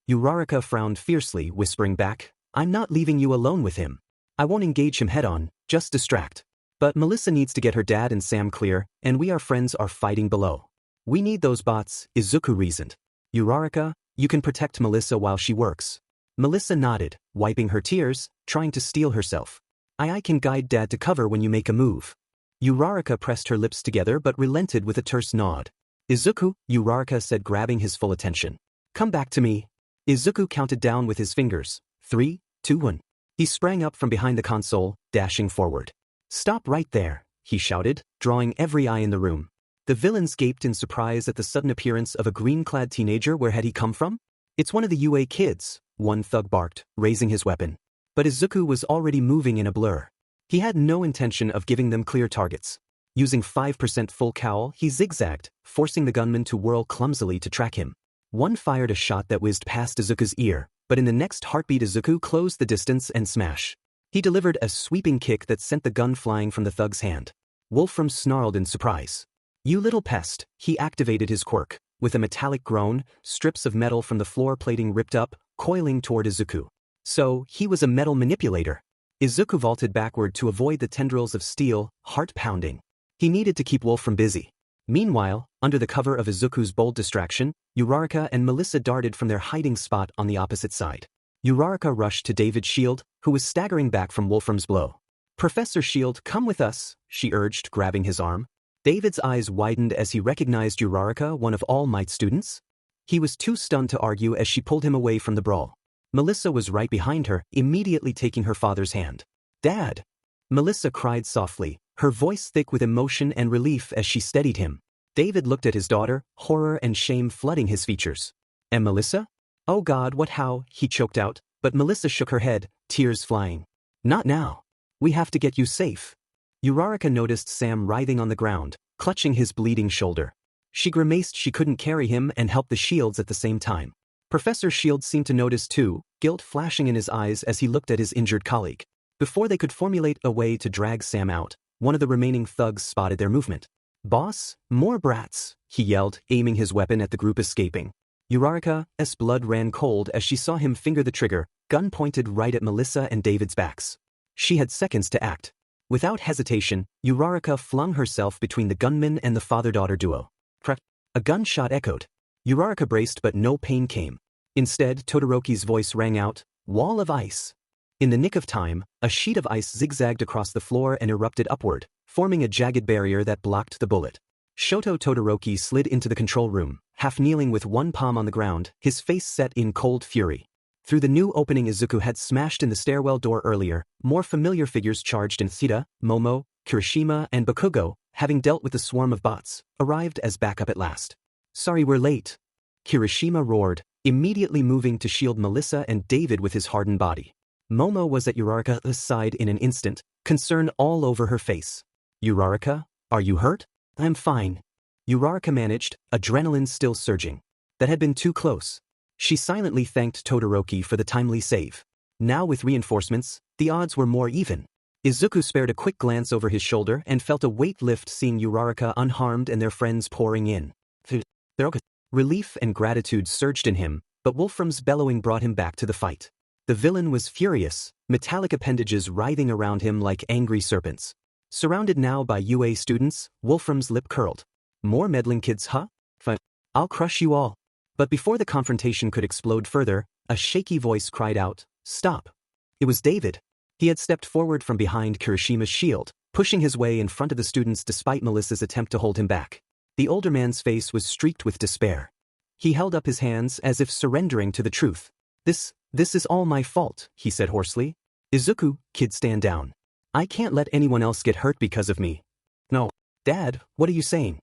Uraraka frowned fiercely, whispering back, "I'm not leaving you alone with him. I won't engage him head-on, just distract. But Melissa needs to get her dad and Sam clear, and we our friends are fighting below. We need those bots," Izuku reasoned. "Uraraka, you can protect Melissa while she works." Melissa nodded, wiping her tears, trying to steel herself. I can guide Dad to cover when you make a move." Uraraka pressed her lips together but relented with a terse nod. "Izuku," Uraraka said, grabbing his full attention. "Come back to me." Izuku counted down with his fingers. 3, 2, 1. He sprang up from behind the console, dashing forward. "Stop right there," he shouted, drawing every eye in the room. The villains gaped in surprise at the sudden appearance of a green-clad teenager. Where had he come from? "It's one of the UA kids," one thug barked, raising his weapon. But Izuku was already moving in a blur. He had no intention of giving them clear targets. Using 5% full cowl, he zigzagged, forcing the gunman to whirl clumsily to track him. One fired a shot that whizzed past Izuku's ear, but in the next heartbeat Izuku closed the distance and smash. He delivered a sweeping kick that sent the gun flying from the thug's hand. Wolfram snarled in surprise. "You little pest," he activated his quirk. With a metallic groan, strips of metal from the floor plating ripped up, coiling toward Izuku. So, he was a metal manipulator. Izuku vaulted backward to avoid the tendrils of steel, heart pounding. He needed to keep Wolfram busy. Meanwhile, under the cover of Izuku's bold distraction, Uraraka and Melissa darted from their hiding spot on the opposite side. Uraraka rushed to David Shield, who was staggering back from Wolfram's blow. "Professor Shield, come with us," she urged, grabbing his arm. David's eyes widened as he recognized Uraraka, one of All Might's students. He was too stunned to argue as she pulled him away from the brawl. Melissa was right behind her, immediately taking her father's hand. "Dad!" Melissa cried softly, her voice thick with emotion and relief as she steadied him. David looked at his daughter, horror and shame flooding his features. "And Melissa? Oh God, what how?" he choked out, but Melissa shook her head, tears flying. "Not now. We have to get you safe." Uraraka noticed Sam writhing on the ground, clutching his bleeding shoulder. She grimaced she couldn't carry him and help the Shields at the same time. Professor Shield seemed to notice too, guilt flashing in his eyes as he looked at his injured colleague. Before they could formulate a way to drag Sam out, one of the remaining thugs spotted their movement. "Boss, more brats," he yelled, aiming his weapon at the group escaping. Uraraka's blood ran cold as she saw him finger the trigger, gun pointed right at Melissa and David's backs. She had seconds to act. Without hesitation, Uraraka flung herself between the gunman and the father-daughter duo. Crack! A gunshot echoed. Uraraka braced but no pain came. Instead, Todoroki's voice rang out, "Wall of ice." In the nick of time, a sheet of ice zigzagged across the floor and erupted upward, forming a jagged barrier that blocked the bullet. Shoto Todoroki slid into the control room, half kneeling with one palm on the ground, his face set in cold fury. Through the new opening Izuku had smashed in the stairwell door earlier, more familiar figures charged in Theta, Momo, Kirishima, and Bakugo, having dealt with the swarm of bots, arrived as backup at last. "Sorry we're late," Kirishima roared, immediately moving to shield Melissa and David with his hardened body. Momo was at Uraraka's side in an instant, concern all over her face. "Uraraka, are you hurt?" "I'm fine." Uraraka managed, adrenaline still surging. That had been too close. She silently thanked Todoroki for the timely save. Now with reinforcements, the odds were more even. Izuku spared a quick glance over his shoulder and felt a weight lift seeing Uraraka unharmed and their friends pouring in. Relief and gratitude surged in him, but Wolfram's bellowing brought him back to the fight. The villain was furious, metallic appendages writhing around him like angry serpents. Surrounded now by UA students, Wolfram's lip curled. More meddling kids, huh? Fine. I'll crush you all. But before the confrontation could explode further, a shaky voice cried out, "Stop." It was David. He had stepped forward from behind Kirishima's shield, pushing his way in front of the students despite Melissa's attempt to hold him back. The older man's face was streaked with despair. He held up his hands as if surrendering to the truth. This is all my fault," he said hoarsely. "Izuku, kid, stand down. I can't let anyone else get hurt because of me." "No. Dad, what are you saying?"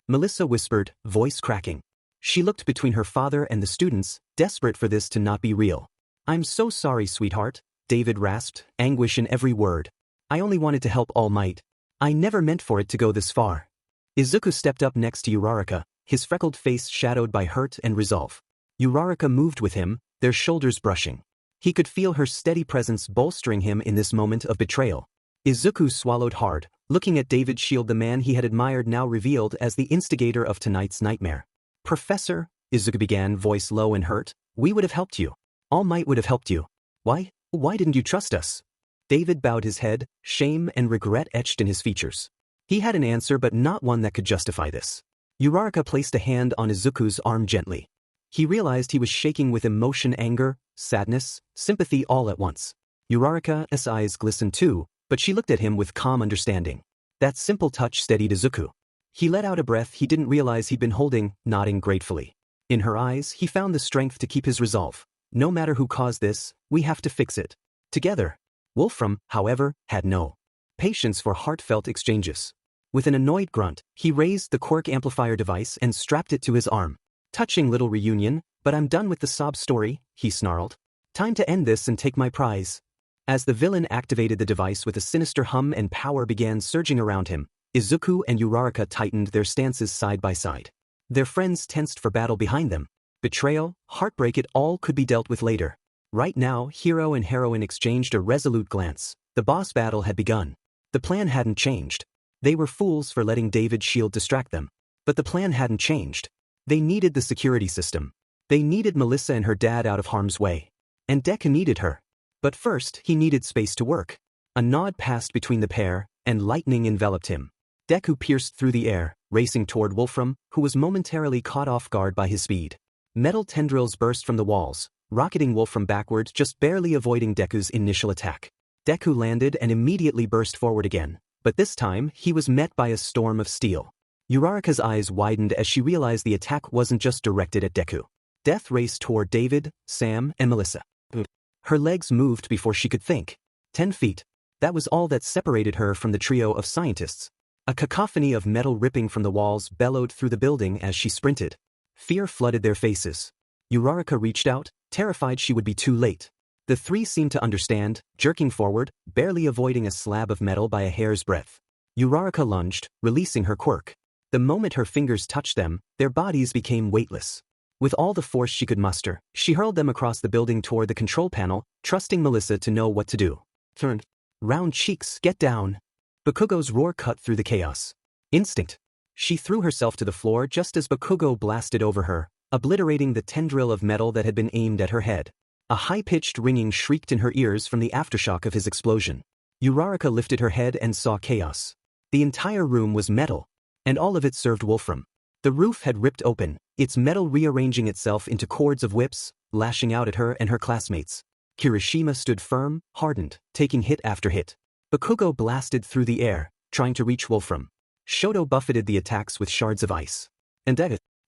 Melissa whispered, voice cracking. She looked between her father and the students, desperate for this to not be real. "I'm so sorry, sweetheart," David rasped, anguish in every word. "I only wanted to help All Might. I never meant for it to go this far." Izuku stepped up next to Uraraka, his freckled face shadowed by hurt and resolve. Uraraka moved with him, their shoulders brushing. He could feel her steady presence bolstering him in this moment of betrayal. Izuku swallowed hard, looking at David's shield, the man he had admired now revealed as the instigator of tonight's nightmare. "Professor," Izuku began, voice low and hurt, "we would have helped you. All Might would have helped you. Why didn't you trust us?" David bowed his head, shame and regret etched in his features. He had an answer but not one that could justify this. Uraraka placed a hand on Izuku's arm gently. He realized he was shaking with emotion, anger, sadness, sympathy all at once. Uraraka's eyes glistened too, but she looked at him with calm understanding. That simple touch steadied Izuku. He let out a breath he didn't realize he'd been holding, nodding gratefully. In her eyes, he found the strength to keep his resolve. No matter who caused this, we have to fix it. Together. Wolfram, however, had no patience for heartfelt exchanges. With an annoyed grunt, he raised the Quirk amplifier device and strapped it to his arm. "Touching little reunion, but I'm done with the sob story," he snarled. "Time to end this and take my prize." As the villain activated the device with a sinister hum and power began surging around him, Izuku and Uraraka tightened their stances side by side. Their friends tensed for battle behind them. Betrayal, heartbreak, it all could be dealt with later. Right now, hero and heroine exchanged a resolute glance. The boss battle had begun. The plan hadn't changed. They were fools for letting David's shield distract them. But the plan hadn't changed. They needed the security system. They needed Melissa and her dad out of harm's way. And Deku needed her. But first, he needed space to work. A nod passed between the pair, and lightning enveloped him. Deku pierced through the air, racing toward Wolfram, who was momentarily caught off guard by his speed. Metal tendrils burst from the walls, rocketing Wolfram backward, just barely avoiding Deku's initial attack. Deku landed and immediately burst forward again, but this time he was met by a storm of steel. Uraraka's eyes widened as she realized the attack wasn't just directed at Deku. Death raced toward David, Sam, and Melissa. Her legs moved before she could think. 10 feet. That was all that separated her from the trio of scientists. A cacophony of metal ripping from the walls bellowed through the building as she sprinted. Fear flooded their faces. Uraraka reached out, terrified she would be too late. The three seemed to understand, jerking forward, barely avoiding a slab of metal by a hair's breadth. Uraraka lunged, releasing her quirk. The moment her fingers touched them, their bodies became weightless. With all the force she could muster, she hurled them across the building toward the control panel, trusting Melissa to know what to do. "Turn. Round cheeks, get down." Bakugo's roar cut through the chaos. Instinct. She threw herself to the floor just as Bakugo blasted over her, obliterating the tendril of metal that had been aimed at her head. A high-pitched ringing shrieked in her ears from the aftershock of his explosion. Uraraka lifted her head and saw chaos. The entire room was metal, and all of it served Wolfram. The roof had ripped open, its metal rearranging itself into cords of whips, lashing out at her and her classmates. Kirishima stood firm, hardened, taking hit after hit. Bakugo blasted through the air, trying to reach Wolfram. Shoto buffeted the attacks with shards of ice. And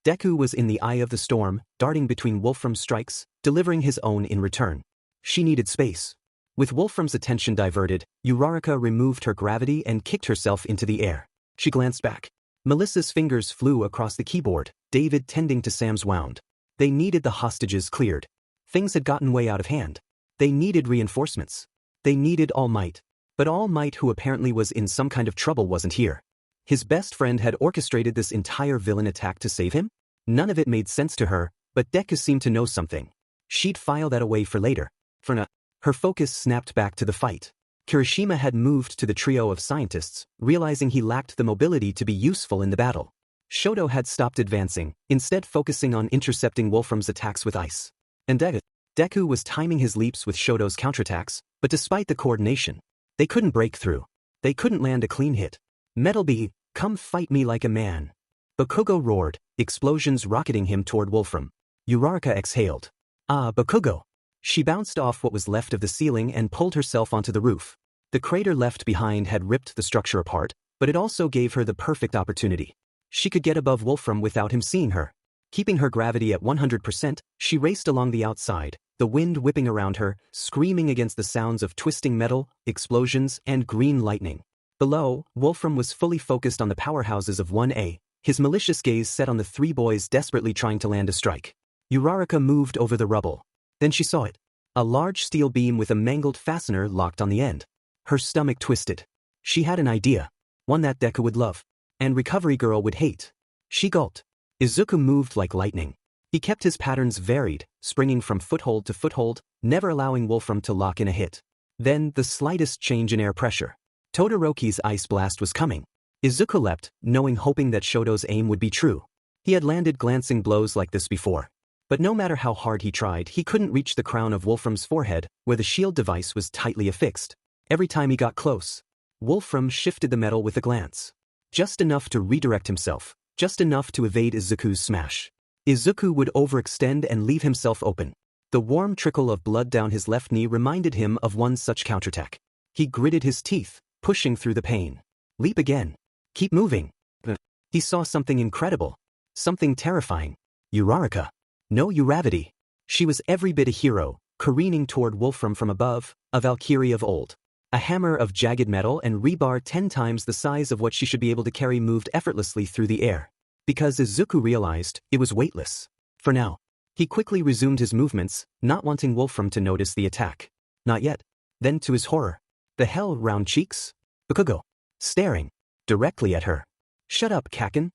Deku was in the eye of the storm, darting between Wolfram's strikes, delivering his own in return. She needed space. With Wolfram's attention diverted, Uraraka removed her gravity and kicked herself into the air. She glanced back. Melissa's fingers flew across the keyboard, David tending to Sam's wound. They needed the hostages cleared. Things had gotten way out of hand. They needed reinforcements. They needed All Might. But All Might, who apparently was in some kind of trouble, wasn't here. His best friend had orchestrated this entire villain attack to save him? None of it made sense to her, but Deku seemed to know something. She'd file that away for later. For now, Her focus snapped back to the fight. Kirishima had moved to the trio of scientists, realizing he lacked the mobility to be useful in the battle. Shoto had stopped advancing, instead focusing on intercepting Wolfram's attacks with ice. And Deku was timing his leaps with Shoto's counterattacks, but despite the coordination, they couldn't break through. They couldn't land a clean hit. Metal Bee, come fight me like a man. Bakugo roared, explosions rocketing him toward Wolfram. Uraraka exhaled. Ah, Bakugo. She bounced off what was left of the ceiling and pulled herself onto the roof. The crater left behind had ripped the structure apart, but it also gave her the perfect opportunity. She could get above Wolfram without him seeing her. Keeping her gravity at 100%, she raced along the outside, the wind whipping around her, screaming against the sounds of twisting metal, explosions, and green lightning. Below, Wolfram was fully focused on the powerhouses of 1A, his malicious gaze set on the three boys desperately trying to land a strike. Uraraka moved over the rubble. Then she saw it. A large steel beam with a mangled fastener locked on the end. Her stomach twisted. She had an idea. One that Deku would love. And Recovery Girl would hate. She gulped. Izuku moved like lightning. He kept his patterns varied, springing from foothold to foothold, never allowing Wolfram to lock in a hit. Then, the slightest change in air pressure. Todoroki's ice blast was coming. Izuku leapt, hoping that Shoto's aim would be true. He had landed glancing blows like this before. But no matter how hard he tried, he couldn't reach the crown of Wolfram's forehead, where the shield device was tightly affixed. Every time he got close, Wolfram shifted the metal with a glance. Just enough to redirect himself, just enough to evade Izuku's smash. Izuku would overextend and leave himself open. The warm trickle of blood down his left knee reminded him of one such counterattack. He gritted his teeth, pushing through the pain. Leap again. Keep moving. He saw something incredible. Something terrifying. Uraraka. No Uravity. She was every bit a hero, careening toward Wolfram from above, a Valkyrie of old. A hammer of jagged metal and rebar 10 times the size of what she should be able to carry moved effortlessly through the air. Because Izuku realized, it was weightless. For now. He quickly resumed his movements, not wanting Wolfram to notice the attack. Not yet. Then to his horror. The hell round cheeks? Bakugo. Staring. Directly at her. Shut up, Kaken.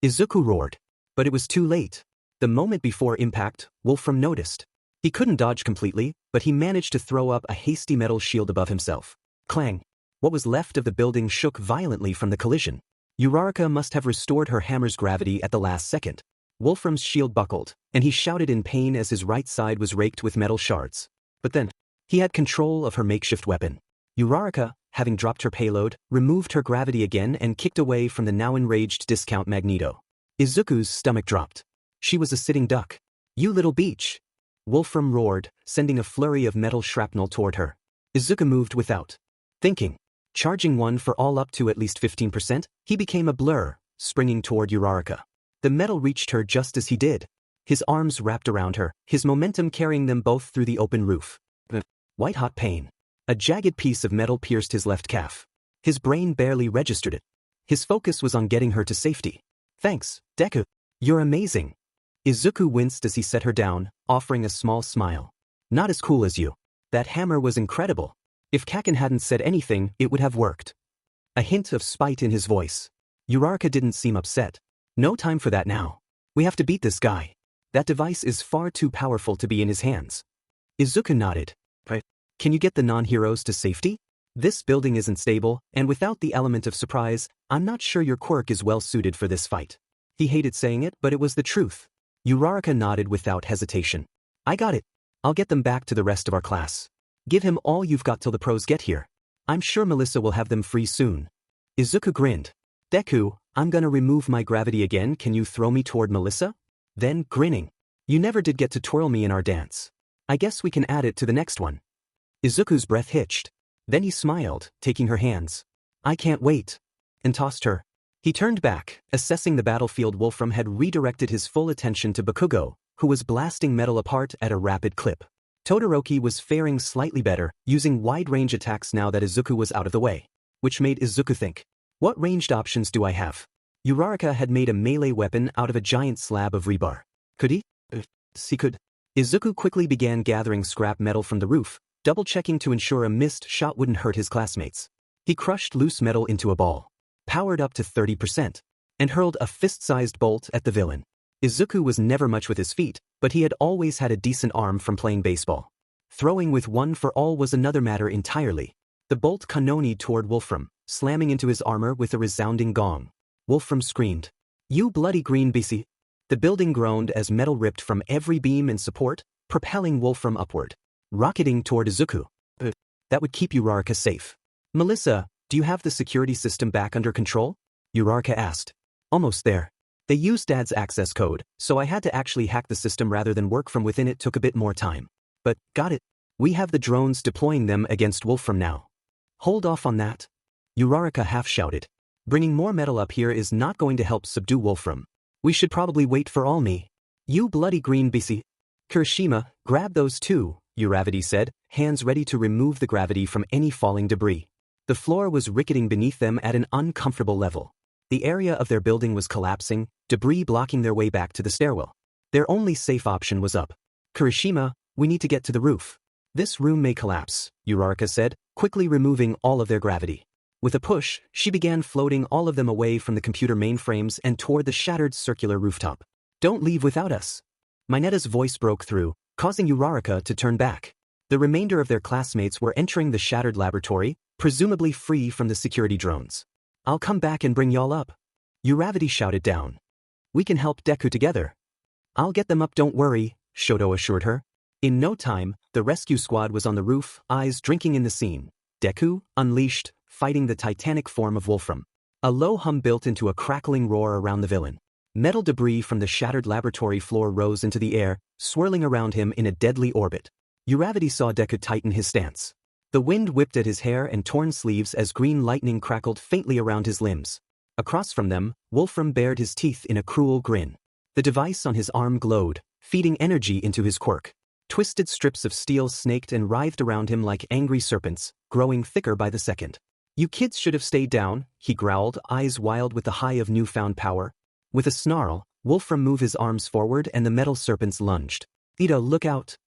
Izuku roared. But it was too late. The moment before impact, Wolfram noticed. He couldn't dodge completely, but he managed to throw up a hasty metal shield above himself. Clang. What was left of the building shook violently from the collision. Uraraka must have restored her hammer's gravity at the last second. Wolfram's shield buckled, and he shouted in pain as his right side was raked with metal shards. But then, he had control of her makeshift weapon. Uraraka, having dropped her payload, removed her gravity again and kicked away from the now enraged Discount Magneto. Izuku's stomach dropped. She was a sitting duck. You little beach. Wolfram roared, sending a flurry of metal shrapnel toward her. Izuku moved without thinking. Charging one for all up to at least 15%, he became a blur, springing toward Uraraka. The metal reached her just as he did. His arms wrapped around her, his momentum carrying them both through the open roof. White-hot pain. A jagged piece of metal pierced his left calf. His brain barely registered it. His focus was on getting her to safety. Thanks, Deku. You're amazing. Izuku winced as he set her down, offering a small smile. Not as cool as you. That hammer was incredible. If Kaken hadn't said anything, it would have worked. A hint of spite in his voice. Uraraka didn't seem upset. No time for that now. We have to beat this guy. That device is far too powerful to be in his hands. Izuku nodded. Right. Can you get the non-heroes to safety? This building isn't stable, and without the element of surprise, I'm not sure your quirk is well suited for this fight. He hated saying it, but it was the truth. Uraraka nodded without hesitation. I got it. I'll get them back to the rest of our class. Give him all you've got till the pros get here. I'm sure Melissa will have them free soon. Izuku grinned. Deku, I'm gonna remove my gravity again, can you throw me toward Melissa? Then, grinning. You never did get to twirl me in our dance. I guess we can add it to the next one. Izuku's breath hitched. Then he smiled, taking her hands. I can't wait. And tossed her. He turned back, assessing the battlefield. Wolfram had redirected his full attention to Bakugo, who was blasting metal apart at a rapid clip. Todoroki was faring slightly better, using wide-range attacks now that Izuku was out of the way. Which made Izuku think, what ranged options do I have? Uraraka had made a melee weapon out of a giant slab of rebar. Could he? He could. Izuku quickly began gathering scrap metal from the roof, double-checking to ensure a missed shot wouldn't hurt his classmates. He crushed loose metal into a ball, powered up to 30%, and hurled a fist-sized bolt at the villain. Izuku was never much with his feet, but he had always had a decent arm from playing baseball. Throwing with one for all was another matter entirely. The bolt kanoni toward Wolfram, slamming into his armor with a resounding gong. Wolfram screamed, "You bloody green beastie!" The building groaned as metal ripped from every beam and support, propelling Wolfram upward. Rocketing toward Izuku. That would keep Uraraka safe. "Melissa, do you have the security system back under control?" Uraraka asked. "Almost there. They used Dad's access code, so I had to actually hack the system rather than work from within. It took a bit more time. But, got it. We have the drones deploying them against Wolfram now." "Hold off on that," Uraraka half-shouted. "Bringing more metal up here is not going to help subdue Wolfram. We should probably wait for all me." "You bloody green beastie." "Kirishima, grab those two," Uravity said, hands ready to remove the gravity from any falling debris. The floor was ricketing beneath them at an uncomfortable level. The area of their building was collapsing, debris blocking their way back to the stairwell. Their only safe option was up. "Kirishima, we need to get to the roof." "This room may collapse," Uraraka said, quickly removing all of their gravity. With a push, she began floating all of them away from the computer mainframes and toward the shattered circular rooftop. "Don't leave without us." Minetta's voice broke through, causing Uraraka to turn back. The remainder of their classmates were entering the shattered laboratory, presumably free from the security drones. "I'll come back and bring y'all up," Uravity shouted down. "We can help Deku together." "I'll get them up, don't worry," Shoto assured her. In no time, the rescue squad was on the roof, eyes drinking in the scene. Deku, unleashed, fighting the titanic form of Wolfram. A low hum built into a crackling roar around the villain. Metal debris from the shattered laboratory floor rose into the air, swirling around him in a deadly orbit. Uravity saw Deku tighten his stance. The wind whipped at his hair and torn sleeves as green lightning crackled faintly around his limbs. Across from them, Wolfram bared his teeth in a cruel grin. The device on his arm glowed, feeding energy into his quirk. Twisted strips of steel snaked and writhed around him like angry serpents, growing thicker by the second. "You kids should have stayed down," he growled, eyes wild with the high of newfound power. With a snarl, Wolfram moved his arms forward and the metal serpents lunged. "Ida, look out!"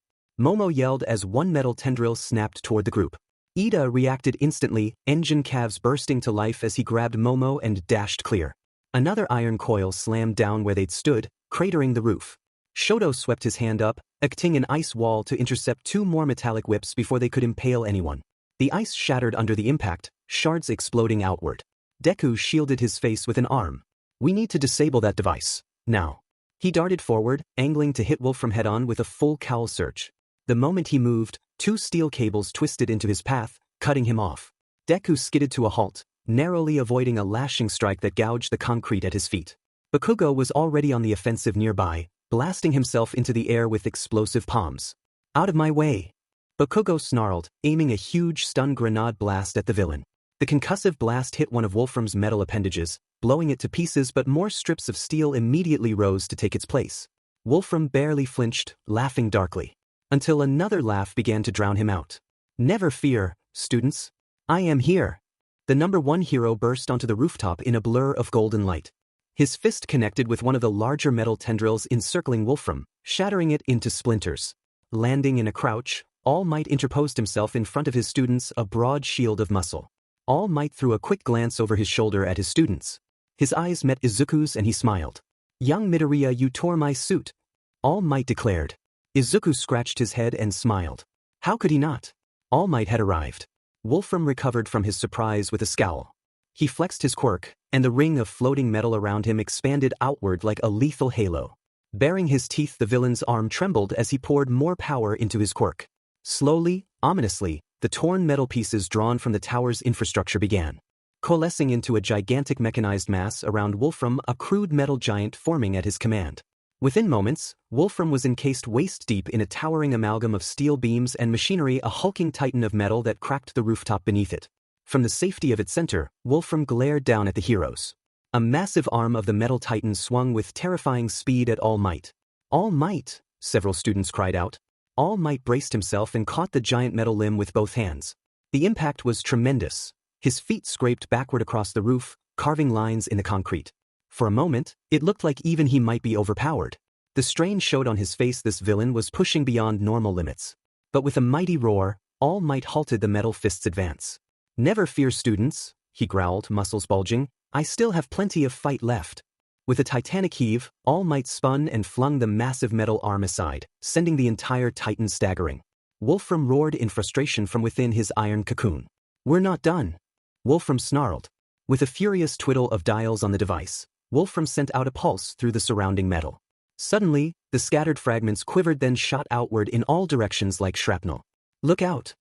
Momo yelled as one metal tendril snapped toward the group. Ida reacted instantly, engine calves bursting to life as he grabbed Momo and dashed clear. Another iron coil slammed down where they'd stood, cratering the roof. Shoto swept his hand up, acting an ice wall to intercept two more metallic whips before they could impale anyone. The ice shattered under the impact, shards exploding outward. Deku shielded his face with an arm. "We need to disable that device, now." He darted forward, angling to hit Wolfram head-on with a full cowl surge. The moment he moved, two steel cables twisted into his path, cutting him off. Deku skidded to a halt, narrowly avoiding a lashing strike that gouged the concrete at his feet. Bakugo was already on the offensive nearby, blasting himself into the air with explosive palms. "Out of my way!" Bakugo snarled, aiming a huge stun grenade blast at the villain. The concussive blast hit one of Wolfram's metal appendages, blowing it to pieces, but more strips of steel immediately rose to take its place. Wolfram barely flinched, laughing darkly. Until another laugh began to drown him out. "Never fear, students. I am here." The number one hero burst onto the rooftop in a blur of golden light. His fist connected with one of the larger metal tendrils encircling Wolfram, shattering it into splinters. Landing in a crouch, All Might interposed himself in front of his students, a broad shield of muscle. All Might threw a quick glance over his shoulder at his students. His eyes met Izuku's and he smiled. "Young Midoriya, you tore my suit," All Might declared. Izuku scratched his head and smiled. How could he not? All Might had arrived. Wolfram recovered from his surprise with a scowl. He flexed his quirk, and the ring of floating metal around him expanded outward like a lethal halo. Baring his teeth, the villain's arm trembled as he poured more power into his quirk. Slowly, ominously, the torn metal pieces drawn from the tower's infrastructure began coalescing into a gigantic mechanized mass around Wolfram, a crude metal giant forming at his command. Within moments, Wolfram was encased waist-deep in a towering amalgam of steel beams and machinery, a hulking titan of metal that cracked the rooftop beneath it. From the safety of its center, Wolfram glared down at the heroes. A massive arm of the metal titan swung with terrifying speed at All Might. "All Might!" several students cried out. All Might braced himself and caught the giant metal limb with both hands. The impact was tremendous. His feet scraped backward across the roof, carving lines in the concrete. For a moment, it looked like even he might be overpowered. The strain showed on his face. This villain was pushing beyond normal limits. But with a mighty roar, All Might halted the metal fist's advance. "Never fear, students," he growled, muscles bulging. "I still have plenty of fight left." With a titanic heave, All Might spun and flung the massive metal arm aside, sending the entire titan staggering. Wolfram roared in frustration from within his iron cocoon. We're not done. Wolfram snarled. With a furious twiddle of dials on the device, Wolfram sent out a pulse through the surrounding metal. Suddenly, the scattered fragments quivered then shot outward in all directions like shrapnel. Look out!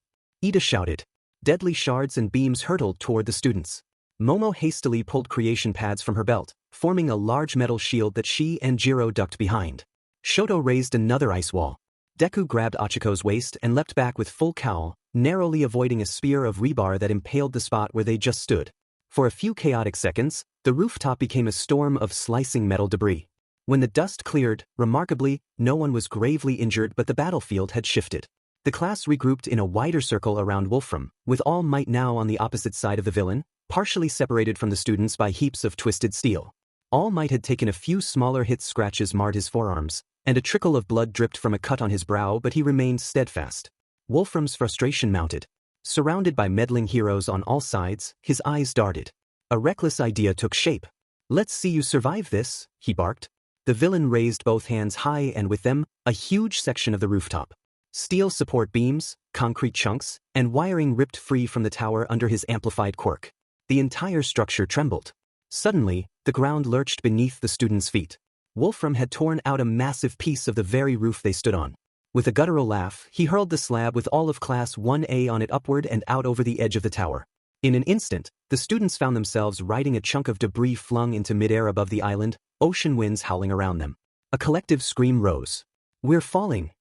Ida shouted. Deadly shards and beams hurtled toward the students. Momo hastily pulled creation pads from her belt, forming a large metal shield that she and Jiro ducked behind. Shoto raised another ice wall. Deku grabbed Ochaco's waist and leapt back with full cowl, narrowly avoiding a spear of rebar that impaled the spot where they just stood. For a few chaotic seconds, the rooftop became a storm of slicing metal debris. When the dust cleared, remarkably, no one was gravely injured but the battlefield had shifted. The class regrouped in a wider circle around Wolfram, with All Might now on the opposite side of the villain, partially separated from the students by heaps of twisted steel. All Might had taken a few smaller hits, scratches marred his forearms, and a trickle of blood dripped from a cut on his brow, but he remained steadfast. Wolfram's frustration mounted. Surrounded by meddling heroes on all sides, his eyes darted. A reckless idea took shape. Let's see you survive this, he barked. The villain raised both hands high and with them, a huge section of the rooftop. Steel support beams, concrete chunks, and wiring ripped free from the tower under his amplified quirk. The entire structure trembled. Suddenly, the ground lurched beneath the students' feet. Wolfram had torn out a massive piece of the very roof they stood on. With a guttural laugh, he hurled the slab with all of Class 1A on it upward and out over the edge of the tower. In an instant, the students found themselves riding a chunk of debris flung into midair above the island, ocean winds howling around them. A collective scream rose. We're falling!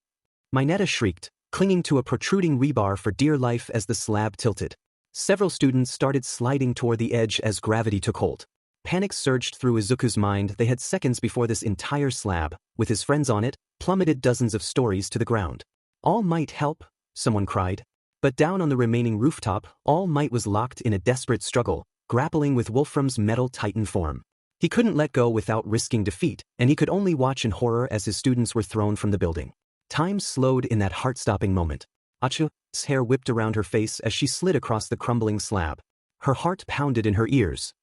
Mineta shrieked, clinging to a protruding rebar for dear life as the slab tilted. Several students started sliding toward the edge as gravity took hold. Panic surged through Izuku's mind. They had seconds before this entire slab, with his friends on it, plummeted dozens of stories to the ground. All Might help, someone cried. But down on the remaining rooftop, All Might was locked in a desperate struggle, grappling with Wolfram's metal titan form. He couldn't let go without risking defeat, and he could only watch in horror as his students were thrown from the building. Time slowed in that heart-stopping moment. Acha's hair whipped around her face as she slid across the crumbling slab. Her heart pounded in her ears.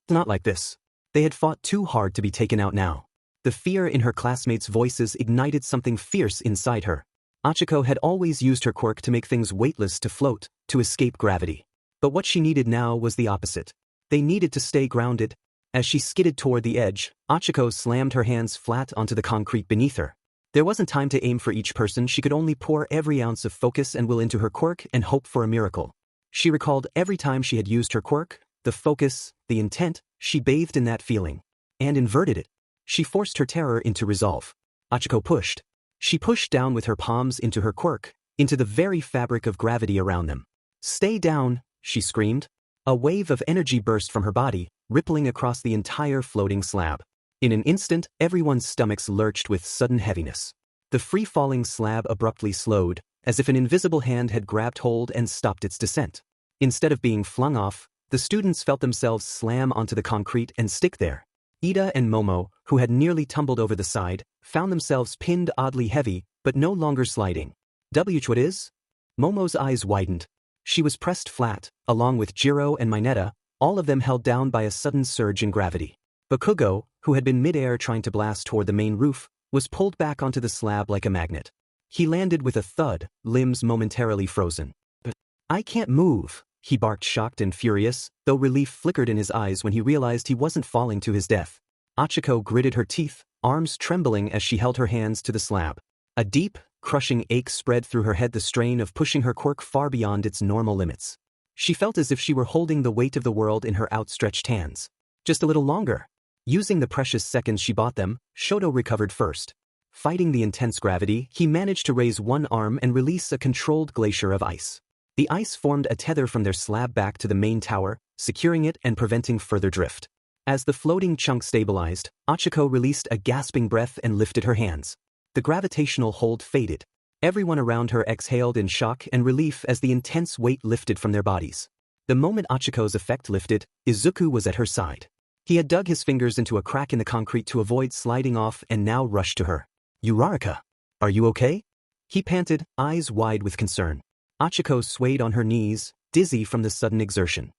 Not like this. They had fought too hard to be taken out now. The fear in her classmates' voices ignited something fierce inside her. Ochaco had always used her quirk to make things weightless, to float, to escape gravity. But what she needed now was the opposite. They needed to stay grounded. As she skidded toward the edge, Ochaco slammed her hands flat onto the concrete beneath her. There wasn't time to aim for each person. She could only pour every ounce of focus and will into her quirk and hope for a miracle. She recalled every time she had used her quirk, the focus, the intent, she bathed in that feeling. And inverted it. She forced her terror into resolve. Ochaco pushed. She pushed down with her palms into her quirk, into the very fabric of gravity around them. Stay down, she screamed. A wave of energy burst from her body, rippling across the entire floating slab. In an instant, everyone's stomachs lurched with sudden heaviness. The free-falling slab abruptly slowed, as if an invisible hand had grabbed hold and stopped its descent. Instead of being flung off, the students felt themselves slam onto the concrete and stick there. Ida and Momo, who had nearly tumbled over the side, found themselves pinned oddly heavy, but no longer sliding. What is? Momo's eyes widened. She was pressed flat, along with Jiro and Mineta, all of them held down by a sudden surge in gravity. Bakugo, who had been mid-air trying to blast toward the main roof, was pulled back onto the slab like a magnet. He landed with a thud, limbs momentarily frozen. But I can't move, he barked, shocked and furious, though relief flickered in his eyes when he realized he wasn't falling to his death. Ochaco gritted her teeth, arms trembling as she held her hands to the slab. A deep, crushing ache spread through her head, the strain of pushing her quirk far beyond its normal limits. She felt as if she were holding the weight of the world in her outstretched hands. Just a little longer. Using the precious seconds she bought them, Shoto recovered first. Fighting the intense gravity, he managed to raise one arm and release a controlled glacier of ice. The ice formed a tether from their slab back to the main tower, securing it and preventing further drift. As the floating chunk stabilized, Ochaco released a gasping breath and lifted her hands. The gravitational hold faded. Everyone around her exhaled in shock and relief as the intense weight lifted from their bodies. The moment Ochaco's effect lifted, Izuku was at her side. He had dug his fingers into a crack in the concrete to avoid sliding off and now rushed to her. Uraraka, are you okay? He panted, eyes wide with concern. Ochaco swayed on her knees, dizzy from the sudden exertion.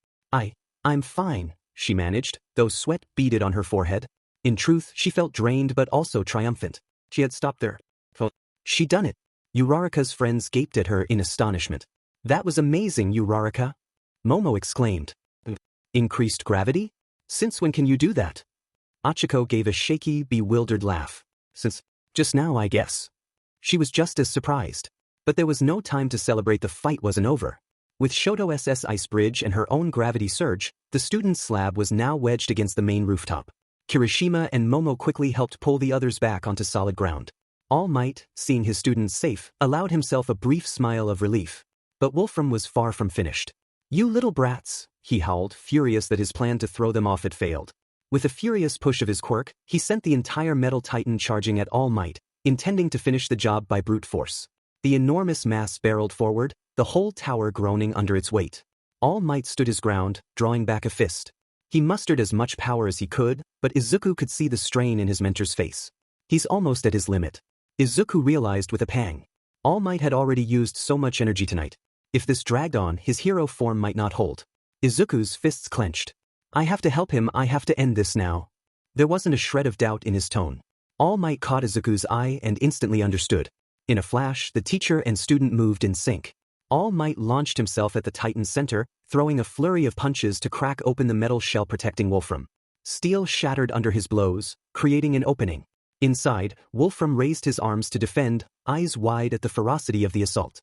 I'm fine, she managed, though sweat beaded on her forehead. In truth, she felt drained but also triumphant. She had stopped there. She'd done it. Uraraka's friends gaped at her in astonishment. That was amazing, Uraraka! Momo exclaimed. Increased gravity? Since when can you do that? Ochako gave a shaky, bewildered laugh. Since just now, I guess. She was just as surprised. But there was no time to celebrate. The fight wasn't over. With Shoto SS ice bridge and her own gravity surge, the student's slab was now wedged against the main rooftop. Kirishima and Momo quickly helped pull the others back onto solid ground. All Might, seeing his students safe, allowed himself a brief smile of relief. But Wolfram was far from finished. You little brats, he howled, furious that his plan to throw them off had failed. With a furious push of his quirk, he sent the entire metal titan charging at All Might, intending to finish the job by brute force. The enormous mass barreled forward, the whole tower groaning under its weight. All Might stood his ground, drawing back a fist. He mustered as much power as he could, but Izuku could see the strain in his mentor's face. He's almost at his limit. Izuku realized with a pang. All Might had already used so much energy tonight. If this dragged on, his hero form might not hold. Izuku's fists clenched. I have to help him, I have to end this now. There wasn't a shred of doubt in his tone. All Might caught Izuku's eye and instantly understood. In a flash, the teacher and student moved in sync. All Might launched himself at the Titan's center, throwing a flurry of punches to crack open the metal shell protecting Wolfram. Steel shattered under his blows, creating an opening. Inside, Wolfram raised his arms to defend, eyes wide at the ferocity of the assault.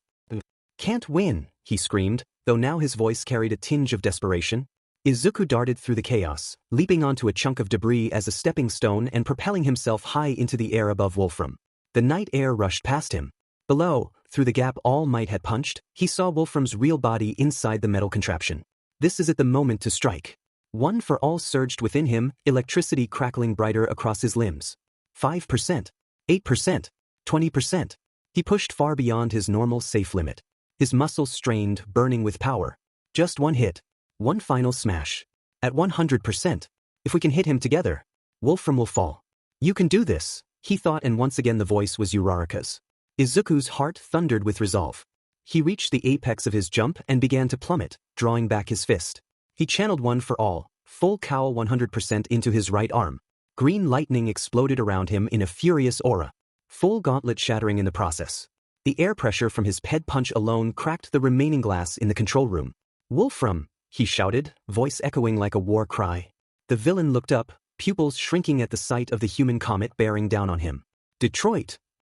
Can't win, he screamed, though now his voice carried a tinge of desperation. Izuku darted through the chaos, leaping onto a chunk of debris as a stepping stone and propelling himself high into the air above Wolfram. The night air rushed past him. Below, through the gap All Might had punched, he saw Wolfram's real body inside the metal contraption. This is at the moment to strike. One for all surged within him, electricity crackling brighter across his limbs. 5%, 8%, 20%. He pushed far beyond his normal safe limit. His muscles strained, burning with power. Just one hit. One final smash. At 100%. If we can hit him together, Wolfram will fall. You can do this, he thought, and once again the voice was Uraraka's. Izuku's heart thundered with resolve. He reached the apex of his jump and began to plummet, drawing back his fist. He channeled one for all, full cowl 100% into his right arm. Green lightning exploded around him in a furious aura. Full gauntlet shattering in the process. The air pressure from his head punch alone cracked the remaining glass in the control room. Wolfram, he shouted, voice echoing like a war cry. The villain looked up, pupils shrinking at the sight of the human comet bearing down on him. Detroit!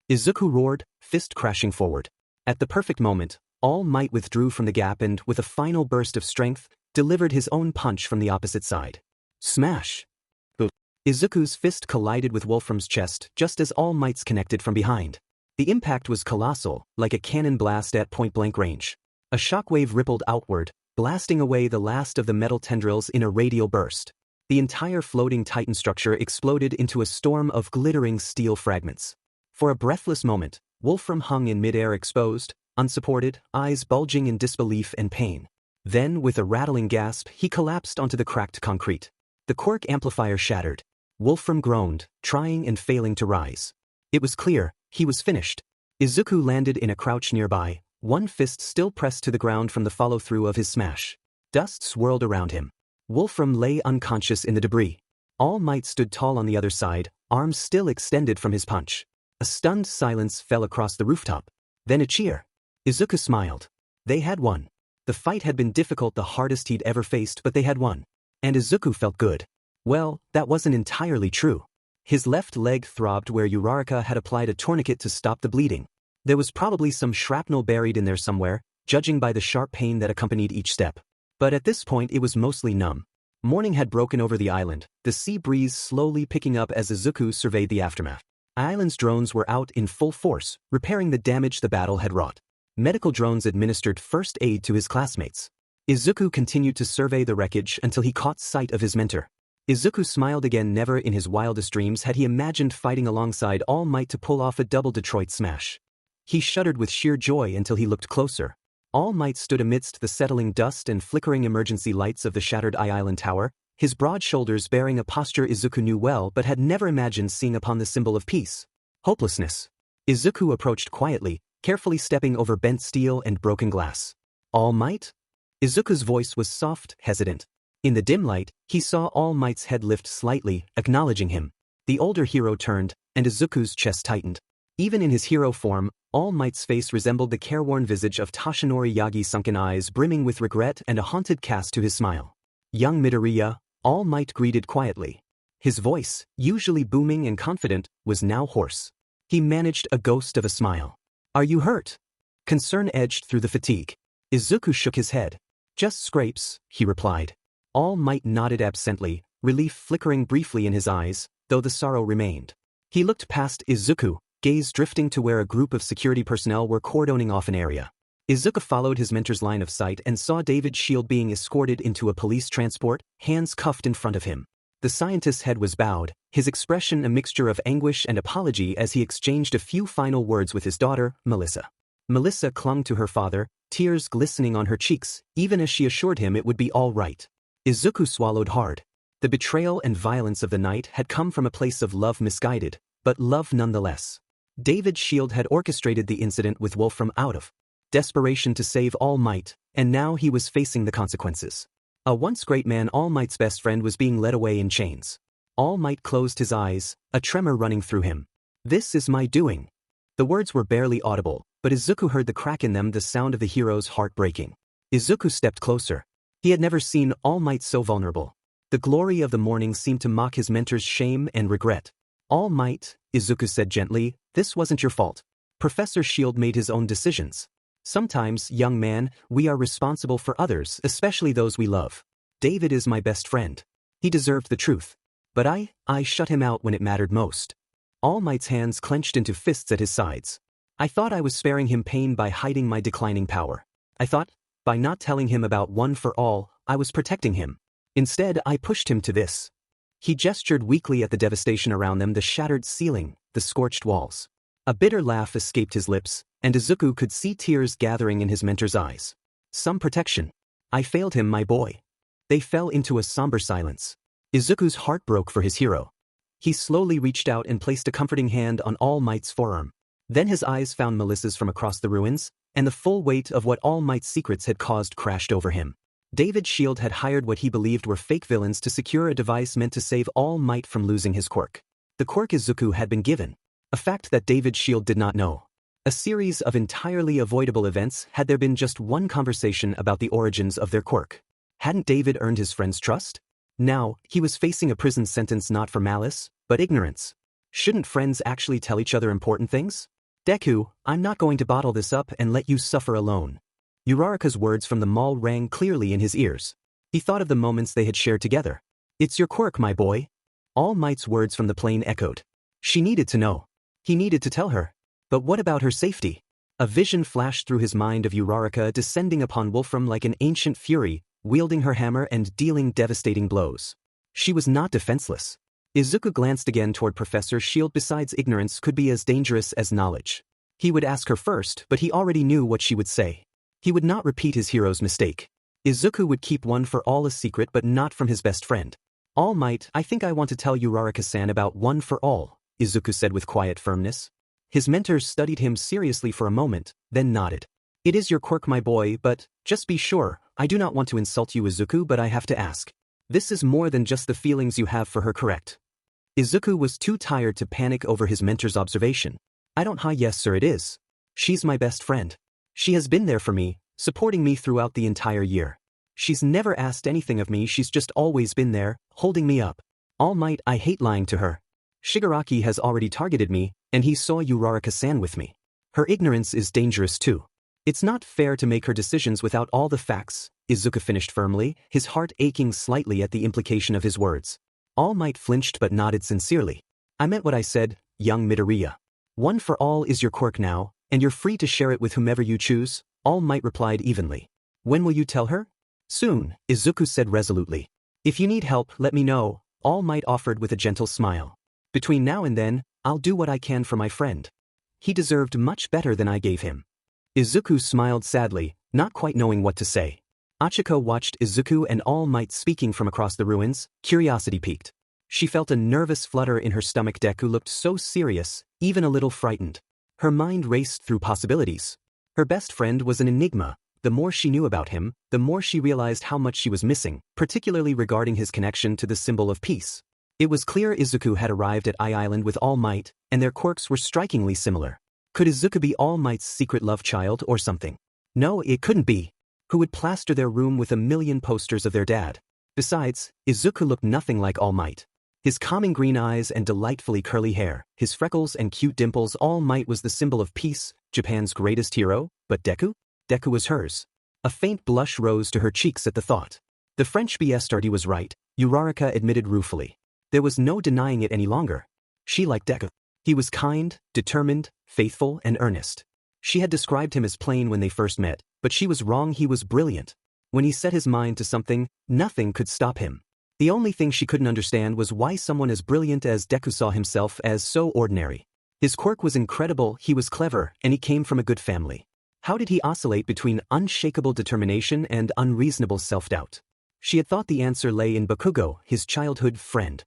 Izuku roared, fist crashing forward. At the perfect moment, All Might withdrew from the gap and, with a final burst of strength, delivered his own punch from the opposite side. Smash! Izuku's fist collided with Wolfram's chest just as All Might's connected from behind. The impact was colossal, like a cannon blast at point-blank range. A shockwave rippled outward, blasting away the last of the metal tendrils in a radial burst. The entire floating titan structure exploded into a storm of glittering steel fragments. For a breathless moment, Wolfram hung in midair exposed, unsupported, eyes bulging in disbelief and pain. Then, with a rattling gasp, he collapsed onto the cracked concrete. The quirk amplifier shattered. Wolfram groaned, trying and failing to rise. It was clear, he was finished. Izuku landed in a crouch nearby, one fist still pressed to the ground from the follow-through of his smash. Dust swirled around him. Wolfram lay unconscious in the debris. All Might stood tall on the other side, arms still extended from his punch. A stunned silence fell across the rooftop. Then a cheer. Izuku smiled. They had won. The fight had been difficult, the hardest he'd ever faced, but they had won. And Izuku felt good. Well, that wasn't entirely true. His left leg throbbed where Uraraka had applied a tourniquet to stop the bleeding. There was probably some shrapnel buried in there somewhere, judging by the sharp pain that accompanied each step. But at this point it was mostly numb. Morning had broken over the island, the sea breeze slowly picking up as Izuku surveyed the aftermath. Island's drones were out in full force, repairing the damage the battle had wrought. Medical drones administered first aid to his classmates. Izuku continued to survey the wreckage until he caught sight of his mentor. Izuku smiled again. Never in his wildest dreams had he imagined fighting alongside All Might to pull off a double Detroit smash. He shuddered with sheer joy until he looked closer. All Might stood amidst the settling dust and flickering emergency lights of the shattered Island Tower, his broad shoulders bearing a posture Izuku knew well but had never imagined seeing upon the symbol of peace. Hopelessness. Izuku approached quietly, carefully stepping over bent steel and broken glass. All Might? Izuku's voice was soft, hesitant. In the dim light, he saw All Might's head lift slightly, acknowledging him. The older hero turned, and Izuku's chest tightened. Even in his hero form, All Might's face resembled the careworn visage of Toshinori Yagi's sunken eyes brimming with regret and a haunted cast to his smile. Young Midoriya, All Might greeted quietly. His voice, usually booming and confident, was now hoarse. He managed a ghost of a smile. Are you hurt? Concern edged through the fatigue. Izuku shook his head. Just scrapes, he replied. All Might nodded absently, relief flickering briefly in his eyes, though the sorrow remained. He looked past Izuku, gaze drifting to where a group of security personnel were cordoning off an area. Izuku followed his mentor's line of sight and saw David's shield being escorted into a police transport, hands cuffed in front of him. The scientist's head was bowed, his expression a mixture of anguish and apology as he exchanged a few final words with his daughter, Melissa. Melissa clung to her father, tears glistening on her cheeks, even as she assured him it would be all right. Izuku swallowed hard. The betrayal and violence of the night had come from a place of love misguided, but love nonetheless. David's shield had orchestrated the incident with Wolfram out of desperation to save All Might, and now he was facing the consequences. A once great man, All Might's best friend, was being led away in chains. All Might closed his eyes, a tremor running through him. This is my doing. The words were barely audible, but Izuku heard the crack in them, the sound of the hero's heart breaking. Izuku stepped closer. He had never seen All Might so vulnerable. The glory of the morning seemed to mock his mentor's shame and regret. All Might, Izuku said gently, this wasn't your fault. Professor Shield made his own decisions. Sometimes, young man, we are responsible for others, especially those we love. David is my best friend. He deserved the truth. But I shut him out when it mattered most. All Might's hands clenched into fists at his sides. I thought I was sparing him pain by hiding my declining power. I thought, by not telling him about One for All, I was protecting him. Instead, I pushed him to this. He gestured weakly at the devastation around them, the shattered ceiling, the scorched walls. A bitter laugh escaped his lips, and Izuku could see tears gathering in his mentor's eyes. Some protection. I failed him, my boy. They fell into a somber silence. Izuku's heart broke for his hero. He slowly reached out and placed a comforting hand on All Might's forearm. Then his eyes found Melissa's from across the ruins, and the full weight of what All Might's secrets had caused crashed over him. David's shield had hired what he believed were fake villains to secure a device meant to save All Might from losing his quirk. The quirk Izuku had been given. A fact that David's shield did not know. A series of entirely avoidable events had there been just one conversation about the origins of their quirk. Hadn't David earned his friend's trust? Now, he was facing a prison sentence not for malice, but ignorance. Shouldn't friends actually tell each other important things? Deku, I'm not going to bottle this up and let you suffer alone. Uraraka's words from the mall rang clearly in his ears. He thought of the moments they had shared together. It's your quirk, my boy. All Might's words from the plane echoed. She needed to know. He needed to tell her. But what about her safety? A vision flashed through his mind of Uraraka descending upon Wolfram like an ancient fury, wielding her hammer and dealing devastating blows. She was not defenseless. Izuku glanced again toward Professor Shield. Besides, ignorance could be as dangerous as knowledge. He would ask her first, but he already knew what she would say. He would not repeat his hero's mistake. Izuku would keep One for All a secret, but not from his best friend. All Might, I think I want to tell Uraraka-san about One for All, Izuku said with quiet firmness. His mentor studied him seriously for a moment, then nodded. It is your quirk, my boy, but, just be sure, I do not want to insult you, Izuku, but I have to ask. This is more than just the feelings you have for her, correct? Izuku was too tired to panic over his mentor's observation. I don't. Yes sir, it is. She's my best friend. She has been there for me, supporting me throughout the entire year. She's never asked anything of me, she's just always been there, holding me up. All Might, I hate lying to her. Shigaraki has already targeted me, and he saw Uraraka-san with me. Her ignorance is dangerous too. It's not fair to make her decisions without all the facts, Izuku finished firmly, his heart aching slightly at the implication of his words. All Might flinched but nodded sincerely. I meant what I said, young Midoriya. One for All is your quirk now, and you're free to share it with whomever you choose, All Might replied evenly. When will you tell her? Soon, Izuku said resolutely. If you need help, let me know, All Might offered with a gentle smile. Between now and then, I'll do what I can for my friend. He deserved much better than I gave him. Izuku smiled sadly, not quite knowing what to say. Ochako watched Izuku and All Might speaking from across the ruins, curiosity piqued. She felt a nervous flutter in her stomach. Deku looked so serious, even a little frightened. Her mind raced through possibilities. Her best friend was an enigma. The more she knew about him, the more she realized how much she was missing, particularly regarding his connection to the symbol of peace. It was clear Izuku had arrived at Island with All Might, and their quirks were strikingly similar. Could Izuku be All Might's secret love child or something? No, it couldn't be. Who would plaster their room with a million posters of their dad? Besides, Izuku looked nothing like All Might. His calming green eyes and delightfully curly hair, his freckles and cute dimples. All Might was the symbol of peace, Japan's greatest hero, but Deku? Deku was hers. A faint blush rose to her cheeks at the thought. The French bastard was right, Uraraka admitted ruefully. There was no denying it any longer. She liked Deku. He was kind, determined, faithful, and earnest. She had described him as plain when they first met, but she was wrong. He was brilliant. When he set his mind to something, nothing could stop him. The only thing she couldn't understand was why someone as brilliant as Deku saw himself as so ordinary. His quirk was incredible, he was clever, and he came from a good family. How did he oscillate between unshakable determination and unreasonable self-doubt? She had thought the answer lay in Bakugo, his childhood friend.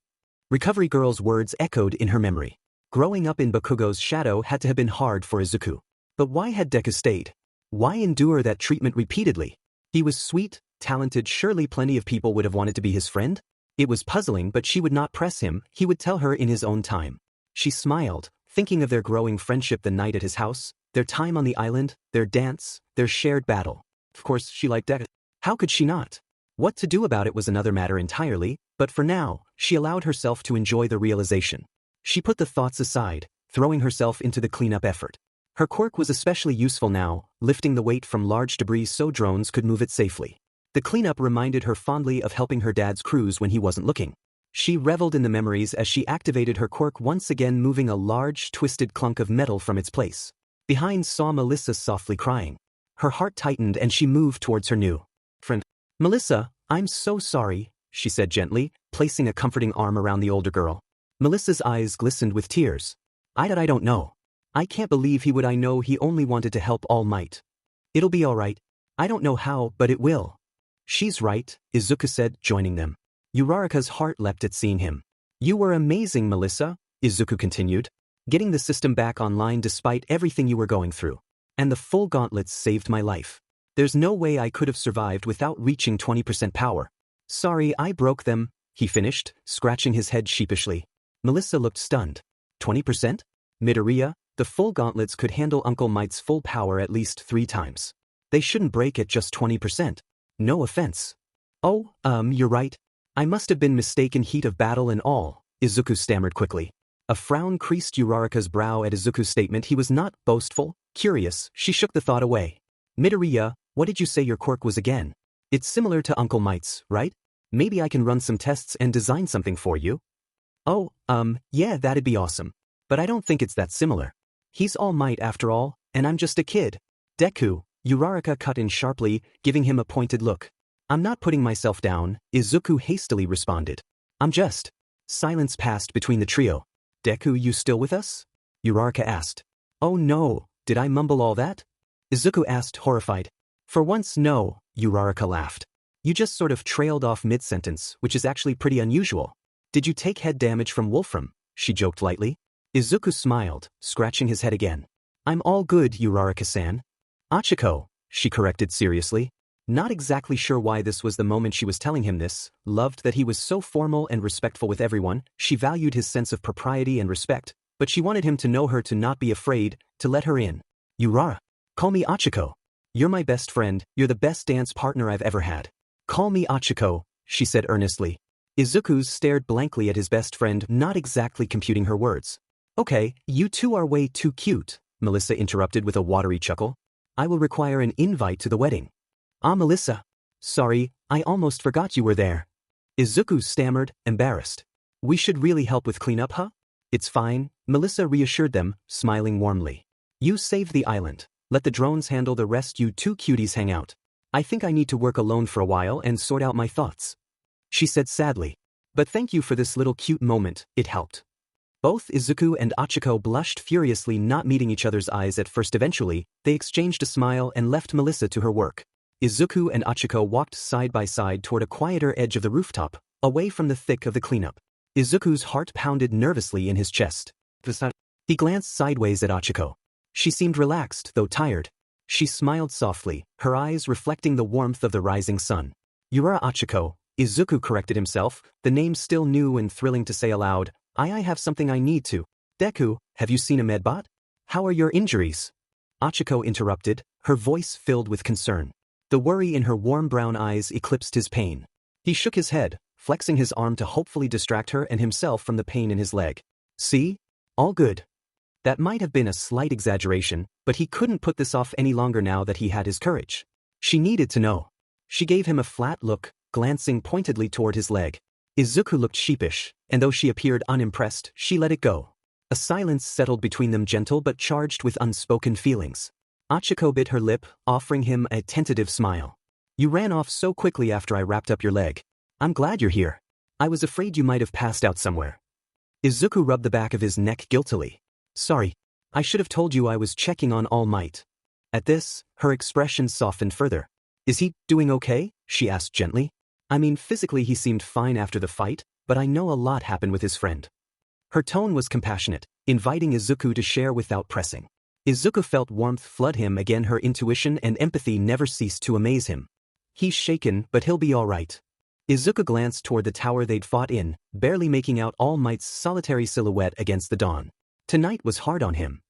Recovery Girl's words echoed in her memory. Growing up in Bakugo's shadow had to have been hard for Izuku. But why had Deku stayed? Why endure that treatment repeatedly? He was sweet, talented, surely plenty of people would have wanted to be his friend? It was puzzling, but she would not press him, he would tell her in his own time. She smiled, thinking of their growing friendship the night at his house, their time on the island, their dance, their shared battle. Of course, she liked Deku. How could she not? What to do about it was another matter entirely, but for now, she allowed herself to enjoy the realization. She put the thoughts aside, throwing herself into the cleanup effort. Her quirk was especially useful now, lifting the weight from large debris so drones could move it safely. The cleanup reminded her fondly of helping her dad's crews when he wasn't looking. She reveled in the memories as she activated her quirk, once again moving a large, twisted clunk of metal from its place. Behind saw Melissa softly crying. Her heart tightened and she moved towards her new friend. "Melissa, I'm so sorry," she said gently, placing a comforting arm around the older girl. Melissa's eyes glistened with tears. I don't know. I can't believe he would. I know he only wanted to help All Might. It'll be all right. I don't know how, but it will. She's right, Izuku said, joining them. Uraraka's heart leapt at seeing him. You were amazing, Melissa, Izuku continued. Getting the system back online despite everything you were going through. And the full gauntlets saved my life. There's no way I could have survived without reaching 20% power. Sorry, I broke them, he finished, scratching his head sheepishly. Melissa looked stunned. 20%? Midoriya, the full gauntlets could handle Uncle Might's full power at least 3 times. They shouldn't break at just 20%. No offense. Oh, you're right. I must have been mistaken, heat of battle and all, Izuku stammered quickly. A frown creased Uraraka's brow at Izuku's statement. He was not boastful, curious. She shook the thought away. Midoriya, what did you say your quirk was again? It's similar to Uncle Might's, right? Maybe I can run some tests and design something for you. Oh, yeah, that'd be awesome. But I don't think it's that similar. He's All Might after all, and I'm just a kid. Deku, Uraraka cut in sharply, giving him a pointed look. I'm not putting myself down, Izuku hastily responded. I'm just. Silence passed between the trio. Deku, you still with us? Uraraka asked. Oh no, did I mumble all that? Izuku asked, horrified. For once, no, Uraraka laughed. You just sort of trailed off mid-sentence, which is actually pretty unusual. Did you take head damage from Wolfram? She joked lightly. Izuku smiled, scratching his head again. I'm all good, Uraraka-san. Ochako, she corrected seriously. Not exactly sure why this was the moment she was telling him this, loved that he was so formal and respectful with everyone, she valued his sense of propriety and respect, but she wanted him to know her, to not be afraid, to let her in. Urara. Call me Ochako. You're my best friend, you're the best dance partner I've ever had. Call me Ochako, she said earnestly. Izuku stared blankly at his best friend, not exactly computing her words. Okay, you two are way too cute, Melissa interrupted with a watery chuckle. I will require an invite to the wedding. Ah, Melissa. Sorry, I almost forgot you were there. Izuku stammered, embarrassed. We should really help with cleanup, huh? It's fine, Melissa reassured them, smiling warmly. You save the island. Let the drones handle the rest. You two cuties hang out. I think I need to work alone for a while and sort out my thoughts. She said sadly. But thank you for this little cute moment, it helped. Both Izuku and Ochako blushed furiously, not meeting each other's eyes at first. Eventually, they exchanged a smile and left Melissa to her work. Izuku and Ochako walked side by side toward a quieter edge of the rooftop, away from the thick of the cleanup. Izuku's heart pounded nervously in his chest. He glanced sideways at Ochako. She seemed relaxed, though tired. She smiled softly, her eyes reflecting the warmth of the rising sun. Urara Ochako, Izuku corrected himself, the name still new and thrilling to say aloud. I have something I need to. Deku, have you seen a medbot? How are your injuries? Ochako interrupted, her voice filled with concern. The worry in her warm brown eyes eclipsed his pain. He shook his head, flexing his arm to hopefully distract her and himself from the pain in his leg. See? All good. That might have been a slight exaggeration, but he couldn't put this off any longer now that he had his courage. She needed to know. She gave him a flat look, glancing pointedly toward his leg. Izuku looked sheepish, and though she appeared unimpressed, she let it go. A silence settled between them, gentle but charged with unspoken feelings. Ochako bit her lip, offering him a tentative smile. You ran off so quickly after I wrapped up your leg. I'm glad you're here. I was afraid you might have passed out somewhere. Izuku rubbed the back of his neck guiltily. Sorry. I should have told you I was checking on All Might. At this, her expression softened further. Is he doing okay? She asked gently. I mean, physically he seemed fine after the fight, but I know a lot happened with his friend. Her tone was compassionate, inviting Izuku to share without pressing. Izuku felt warmth flood him again. Her intuition and empathy never ceased to amaze him. He's shaken, but he'll be all right. Izuku glanced toward the tower they'd fought in, barely making out All Might's solitary silhouette against the dawn. Tonight was hard on him.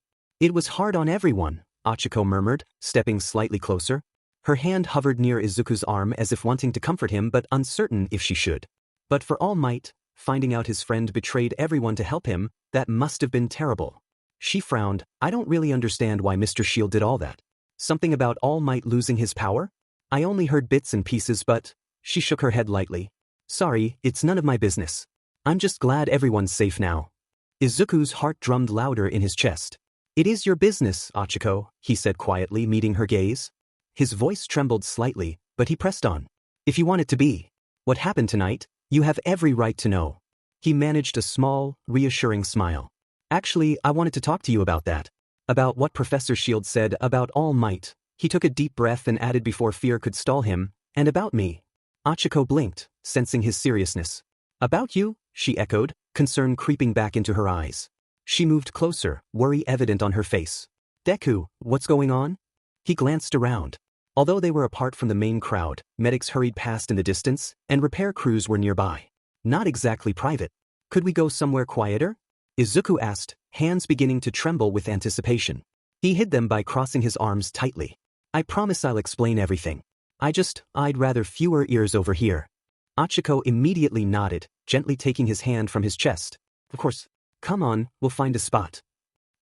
It was hard on everyone, Ochako murmured, stepping slightly closer. Her hand hovered near Izuku's arm as if wanting to comfort him but uncertain if she should. But for All Might, finding out his friend betrayed everyone to help him, that must have been terrible. She frowned. I don't really understand why Mr. Shield did all that. Something about All Might losing his power? I only heard bits and pieces, but... She shook her head lightly. Sorry, it's none of my business. I'm just glad everyone's safe now. Izuku's heart drummed louder in his chest. It is your business, Ochako, he said quietly, meeting her gaze. His voice trembled slightly, but he pressed on. If you want it to be. What happened tonight, you have every right to know. He managed a small, reassuring smile. Actually, I wanted to talk to you about that. About what Professor Shield said about All Might. He took a deep breath and added before fear could stall him, and about me. Ochako blinked, sensing his seriousness. About you? She echoed, concern creeping back into her eyes. She moved closer, worry evident on her face. Deku, what's going on? He glanced around. Although they were apart from the main crowd, medics hurried past in the distance, and repair crews were nearby. Not exactly private. Could we go somewhere quieter? Izuku asked, hands beginning to tremble with anticipation. He hid them by crossing his arms tightly. I promise I'll explain everything. I'd rather fewer ears over here. Ochako immediately nodded, gently taking his hand from his chest. Of course. Come on, we'll find a spot.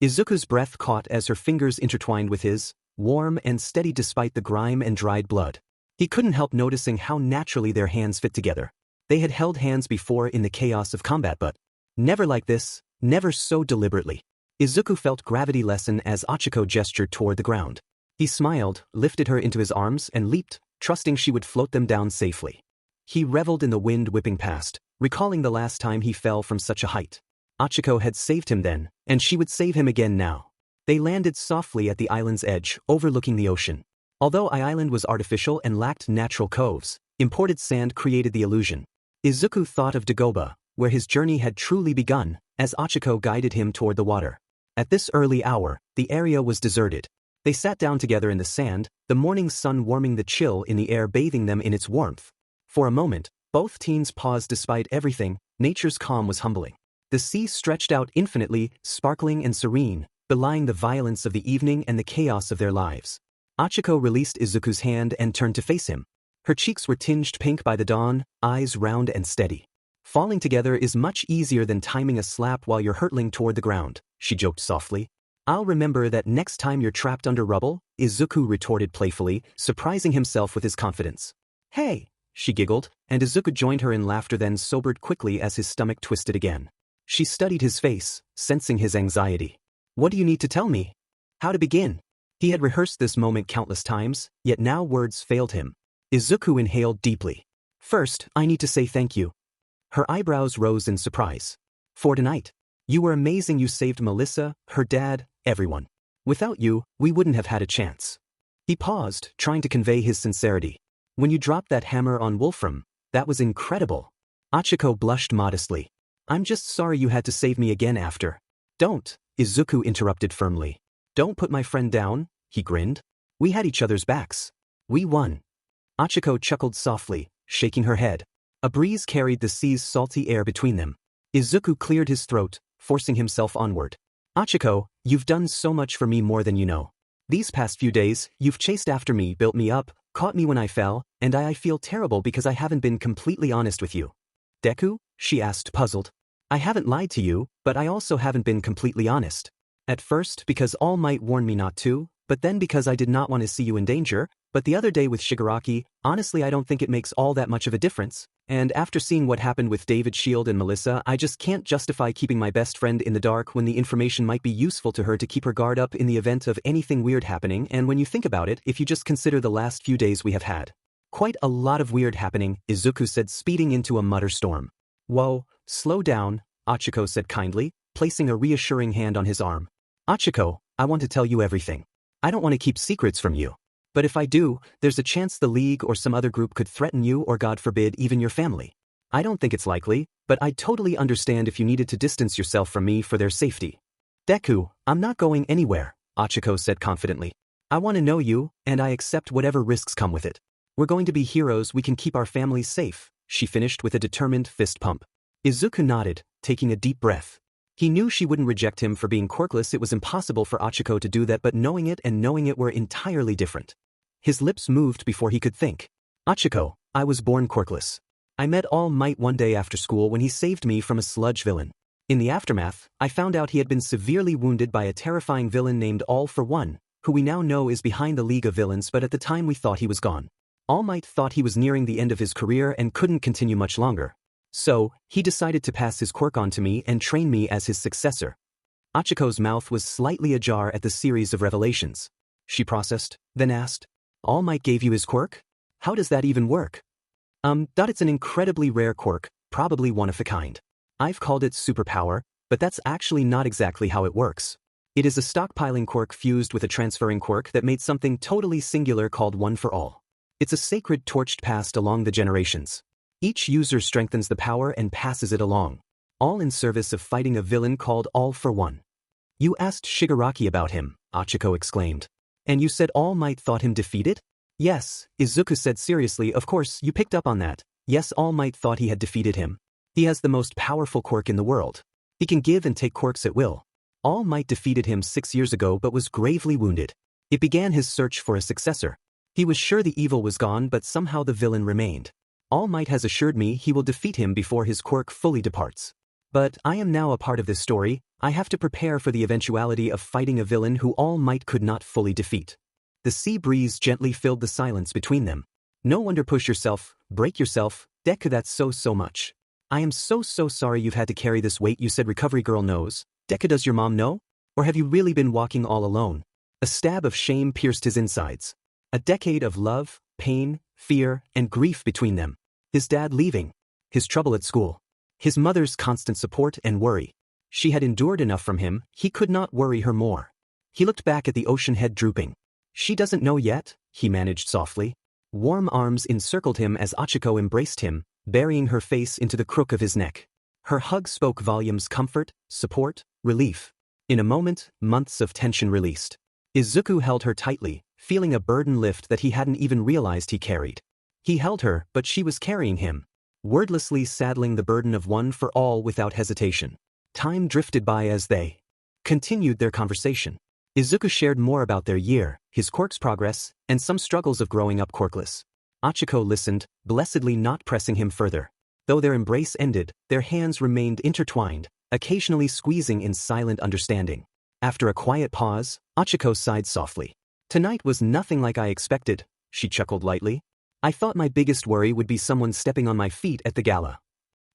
Izuku's breath caught as her fingers intertwined with his, warm and steady despite the grime and dried blood. He couldn't help noticing how naturally their hands fit together. They had held hands before in the chaos of combat, but never like this, never so deliberately. Izuku felt gravity lessen as Ochako gestured toward the ground. He smiled, lifted her into his arms, and leaped, trusting she would float them down safely. He reveled in the wind whipping past, recalling the last time he fell from such a height. Ochako had saved him then, and she would save him again now. They landed softly at the island's edge, overlooking the ocean. Although the island was artificial and lacked natural coves, imported sand created the illusion. Izuku thought of Dagobah, where his journey had truly begun, as Ochako guided him toward the water. At this early hour, the area was deserted. They sat down together in the sand, the morning sun warming the chill in the air, bathing them in its warmth. For a moment, both teens paused. Despite everything, nature's calm was humbling. The sea stretched out infinitely, sparkling and serene, belying the violence of the evening and the chaos of their lives. Ochako released Izuku's hand and turned to face him. Her cheeks were tinged pink by the dawn, eyes round and steady. Falling together is much easier than timing a slap while you're hurtling toward the ground, she joked softly. I'll remember that next time you're trapped under rubble, Izuku retorted playfully, surprising himself with his confidence. Hey, she giggled, and Izuku joined her in laughter, then sobered quickly as his stomach twisted again. She studied his face, sensing his anxiety. What do you need to tell me? How to begin? He had rehearsed this moment countless times, yet now words failed him. Izuku inhaled deeply. First, I need to say thank you. Her eyebrows rose in surprise. For tonight. You were amazing. You saved Melissa, her dad, everyone. Without you, we wouldn't have had a chance. He paused, trying to convey his sincerity. When you dropped that hammer on Wolfram, that was incredible. Ochako blushed modestly. I'm just sorry you had to save me again after. Don't, Izuku interrupted firmly. Don't put my friend down, he grinned. We had each other's backs. We won. Ochako chuckled softly, shaking her head. A breeze carried the sea's salty air between them. Izuku cleared his throat, forcing himself onward. Ochako, you've done so much for me more than you know. These past few days, you've chased after me, built me up, caught me when I fell, and I feel terrible because I haven't been completely honest with you. Deku? She asked, puzzled. I haven't lied to you, but I also haven't been completely honest. At first because All Might warned me not to, but then because I did not want to see you in danger, but the other day with Shigaraki, honestly I don't think it makes all that much of a difference, and after seeing what happened with David Shield and Melissa I just can't justify keeping my best friend in the dark when the information might be useful to her to keep her guard up in the event of anything weird happening, and when you think about it, if you just consider the last few days we have had. Quite a lot of weird happening, Izuku said, speeding into a mutter storm. Whoa, slow down, Ochako said kindly, placing a reassuring hand on his arm. Ochako, I want to tell you everything. I don't want to keep secrets from you. But if I do, there's a chance the League or some other group could threaten you or God forbid even your family. I don't think it's likely, but I'd totally understand if you needed to distance yourself from me for their safety. Deku, I'm not going anywhere, Ochako said confidently. I want to know you, and I accept whatever risks come with it. We're going to be heroes, we can keep our families safe, she finished with a determined fist pump. Izuku nodded, taking a deep breath. He knew she wouldn't reject him for being quirkless. It was impossible for Ochako to do that, but knowing it and knowing it were entirely different. His lips moved before he could think. Ochako, I was born quirkless. I met All Might one day after school when he saved me from a sludge villain. In the aftermath, I found out he had been severely wounded by a terrifying villain named All for One, who we now know is behind the League of Villains, but at the time we thought he was gone. All Might thought he was nearing the end of his career and couldn't continue much longer. So, he decided to pass his quirk on to me and train me as his successor. Ochiko's mouth was slightly ajar at the series of revelations. She processed, then asked, All Might gave you his quirk? How does that even work? It's an incredibly rare quirk, probably one of a kind. I've called it superpower, but that's actually not exactly how it works. It is a stockpiling quirk fused with a transferring quirk that made something totally singular called One for All. It's a sacred torch passed along the generations. Each user strengthens the power and passes it along, all in service of fighting a villain called All for One. You asked Shigaraki about him, Ochako exclaimed. And you said All Might thought him defeated? Yes, Izuku said seriously, of course, you picked up on that. Yes, All Might thought he had defeated him. He has the most powerful quirk in the world. He can give and take quirks at will. All Might defeated him 6 years ago but was gravely wounded. It began his search for a successor. He was sure the evil was gone, but somehow the villain remained. All Might has assured me he will defeat him before his quirk fully departs. But I am now a part of this story. I have to prepare for the eventuality of fighting a villain who All Might could not fully defeat. The sea breeze gently filled the silence between them. No wonder push yourself, break yourself, Deku, that's so much. I am so sorry you've had to carry this weight, you said. Recovery girl knows. Deku, does your mom know? Or have you really been walking all alone? A stab of shame pierced his insides. A decade of love, pain, fear, and grief between them. His dad leaving. His trouble at school. His mother's constant support and worry. She had endured enough from him, he could not worry her more. He looked back at the ocean, head drooping. She doesn't know yet, he managed softly. Warm arms encircled him as Ochako embraced him, burying her face into the crook of his neck. Her hug spoke volumes: comfort, support, relief. In a moment, months of tension released. Izuku held her tightly, feeling a burden lift that he hadn't even realized he carried. He held her, but she was carrying him, wordlessly saddling the burden of One for All without hesitation. Time drifted by as they continued their conversation. Izuku shared more about their year, his quirk's progress, and some struggles of growing up quirkless. Ochako listened, blessedly not pressing him further. Though their embrace ended, their hands remained intertwined, occasionally squeezing in silent understanding. After a quiet pause, Ochako sighed softly. Tonight was nothing like I expected, she chuckled lightly. I thought my biggest worry would be someone stepping on my feet at the gala.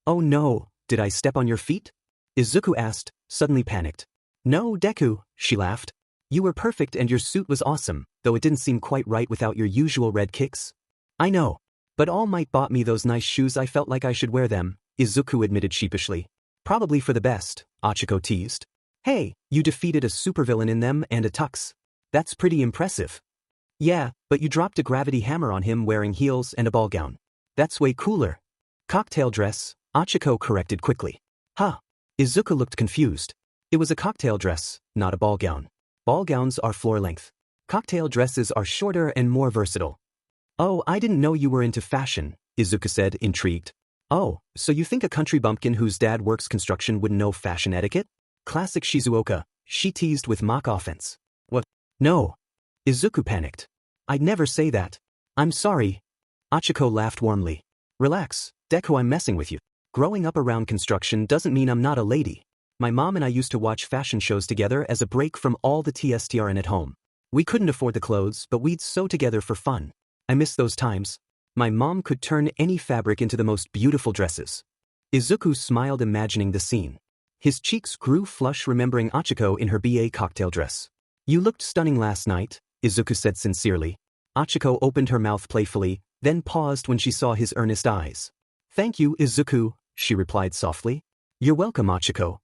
Oh no, did I step on your feet? Izuku asked, suddenly panicked. No, Deku, she laughed. You were perfect and your suit was awesome, though it didn't seem quite right without your usual red kicks. I know. But All Might bought me those nice shoes, I felt like I should wear them, Izuku admitted sheepishly. Probably for the best, Ochako teased. Hey, you defeated a supervillain in them and a tux. That's pretty impressive. Yeah, but you dropped a gravity hammer on him wearing heels and a ball gown. That's way cooler. Cocktail dress, Ochako corrected quickly. Huh. Izuku looked confused. It was a cocktail dress, not a ball gown. Ball gowns are floor length. Cocktail dresses are shorter and more versatile. Oh, I didn't know you were into fashion, Izuku said, intrigued. Oh, so you think a country bumpkin whose dad works construction wouldn't know fashion etiquette? Classic Shizuoka, she teased with mock offense. What? No. Izuku panicked. I'd never say that. I'm sorry. Ochako laughed warmly. Relax, Deku, I'm messing with you. Growing up around construction doesn't mean I'm not a lady. My mom and I used to watch fashion shows together as a break from all the TSTRN at home. We couldn't afford the clothes, but we'd sew together for fun. I miss those times. My mom could turn any fabric into the most beautiful dresses. Izuku smiled, imagining the scene. His cheeks grew flush remembering Ochako in her BA cocktail dress. You looked stunning last night, Izuku said sincerely. Ochako opened her mouth playfully, then paused when she saw his earnest eyes. Thank you, Izuku, she replied softly. You're welcome, Ochako.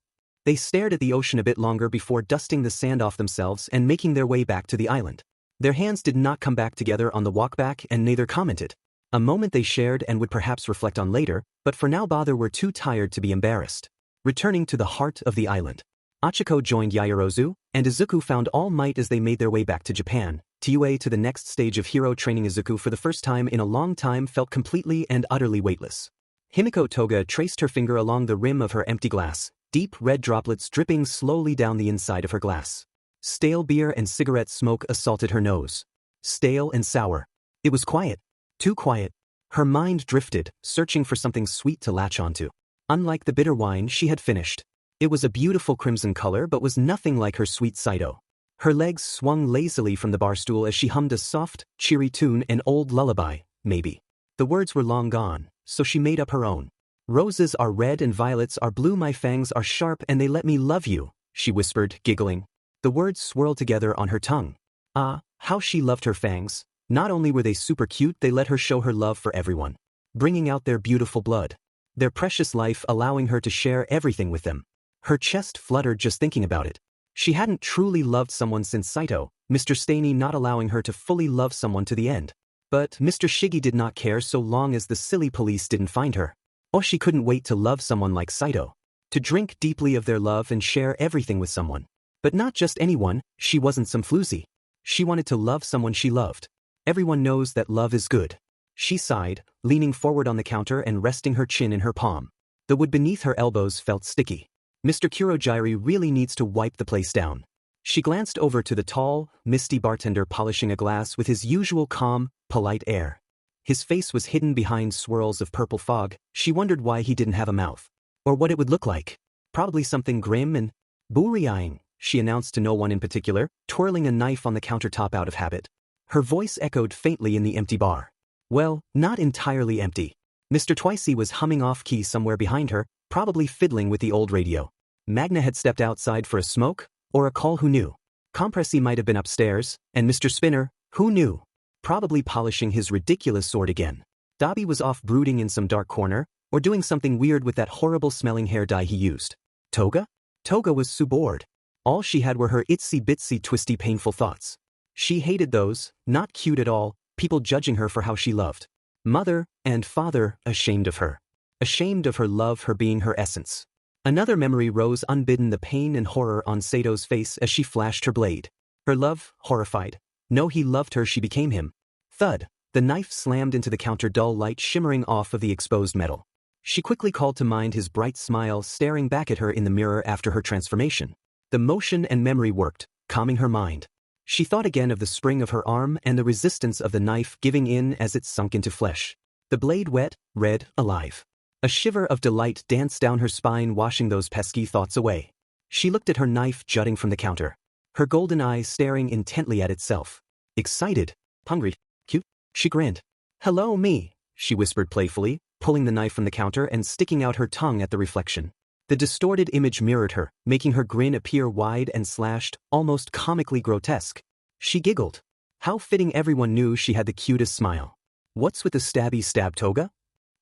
They stared at the ocean a bit longer before dusting the sand off themselves and making their way back to the island. Their hands did not come back together on the walk back, and neither commented. A moment they shared and would perhaps reflect on later, but for now both were too tired to be embarrassed. Returning to the heart of the island, Ochako joined Yaoyorozu, and Izuku found all might as they made their way back to Japan. TUA to the next stage of hero training. Izuku for the first time in a long time felt completely and utterly weightless. Himiko Toga traced her finger along the rim of her empty glass, deep red droplets dripping slowly down the inside of her glass. Stale beer and cigarette smoke assaulted her nose. Stale and sour. It was quiet. Too quiet. Her mind drifted, searching for something sweet to latch onto. Unlike the bitter wine she had finished. It was a beautiful crimson color but was nothing like her sweet Saito. Her legs swung lazily from the bar stool as she hummed a soft, cheery tune, an old lullaby, maybe. The words were long gone, so she made up her own. Roses are red and violets are blue, my fangs are sharp and they let me love you, she whispered, giggling. The words swirled together on her tongue. Ah, how she loved her fangs. Not only were they super cute, they let her show her love for everyone. Bringing out their beautiful blood. Their precious life, allowing her to share everything with them. Her chest fluttered just thinking about it. She hadn't truly loved someone since Saito, Mr. Staney not allowing her to fully love someone to the end. But Mr. Shiggy did not care so long as the silly police didn't find her. Oh, she couldn't wait to love someone like Saito. To drink deeply of their love and share everything with someone. But not just anyone, she wasn't some floozy. She wanted to love someone she loved. Everyone knows that love is good. She sighed, leaning forward on the counter and resting her chin in her palm. The wood beneath her elbows felt sticky. Mr. Kurojiri really needs to wipe the place down. She glanced over to the tall, misty bartender polishing a glass with his usual calm, polite air. His face was hidden behind swirls of purple fog. She wondered why he didn't have a mouth. Or what it would look like. Probably something grim and burying, she announced to no one in particular, twirling a knife on the countertop out of habit. Her voice echoed faintly in the empty bar. Well, not entirely empty. Mr. Twicey was humming off-key somewhere behind her, probably fiddling with the old radio. Magna had stepped outside for a smoke, or a call, who knew? Compressy might have been upstairs, and Mr. Spinner, who knew? Probably polishing his ridiculous sword again. Dobby was off brooding in some dark corner, or doing something weird with that horrible-smelling hair dye he used. Toga? Toga was so bored. All she had were her itsy-bitsy twisty painful thoughts. She hated those, not cute at all, people judging her for how she loved. Mother and father ashamed of her. Ashamed of her love, her being her essence. Another memory rose unbidden, the pain and horror on Sato's face as she flashed her blade. Her love, horrified. No, he loved her, she became him. Thud. The knife slammed into the counter, dull light shimmering off of the exposed metal. She quickly called to mind his bright smile staring back at her in the mirror after her transformation. The motion and memory worked, calming her mind. She thought again of the spring of her arm and the resistance of the knife giving in as it sunk into flesh. The blade wet, red, alive. A shiver of delight danced down her spine, washing those pesky thoughts away. She looked at her knife jutting from the counter. Her golden eyes staring intently at itself. Excited, hungry, cute, she grinned. Hello, me, she whispered playfully, pulling the knife from the counter and sticking out her tongue at the reflection. The distorted image mirrored her, making her grin appear wide and slashed, almost comically grotesque. She giggled. How fitting, everyone knew she had the cutest smile. What's with the stabby stab, Toga?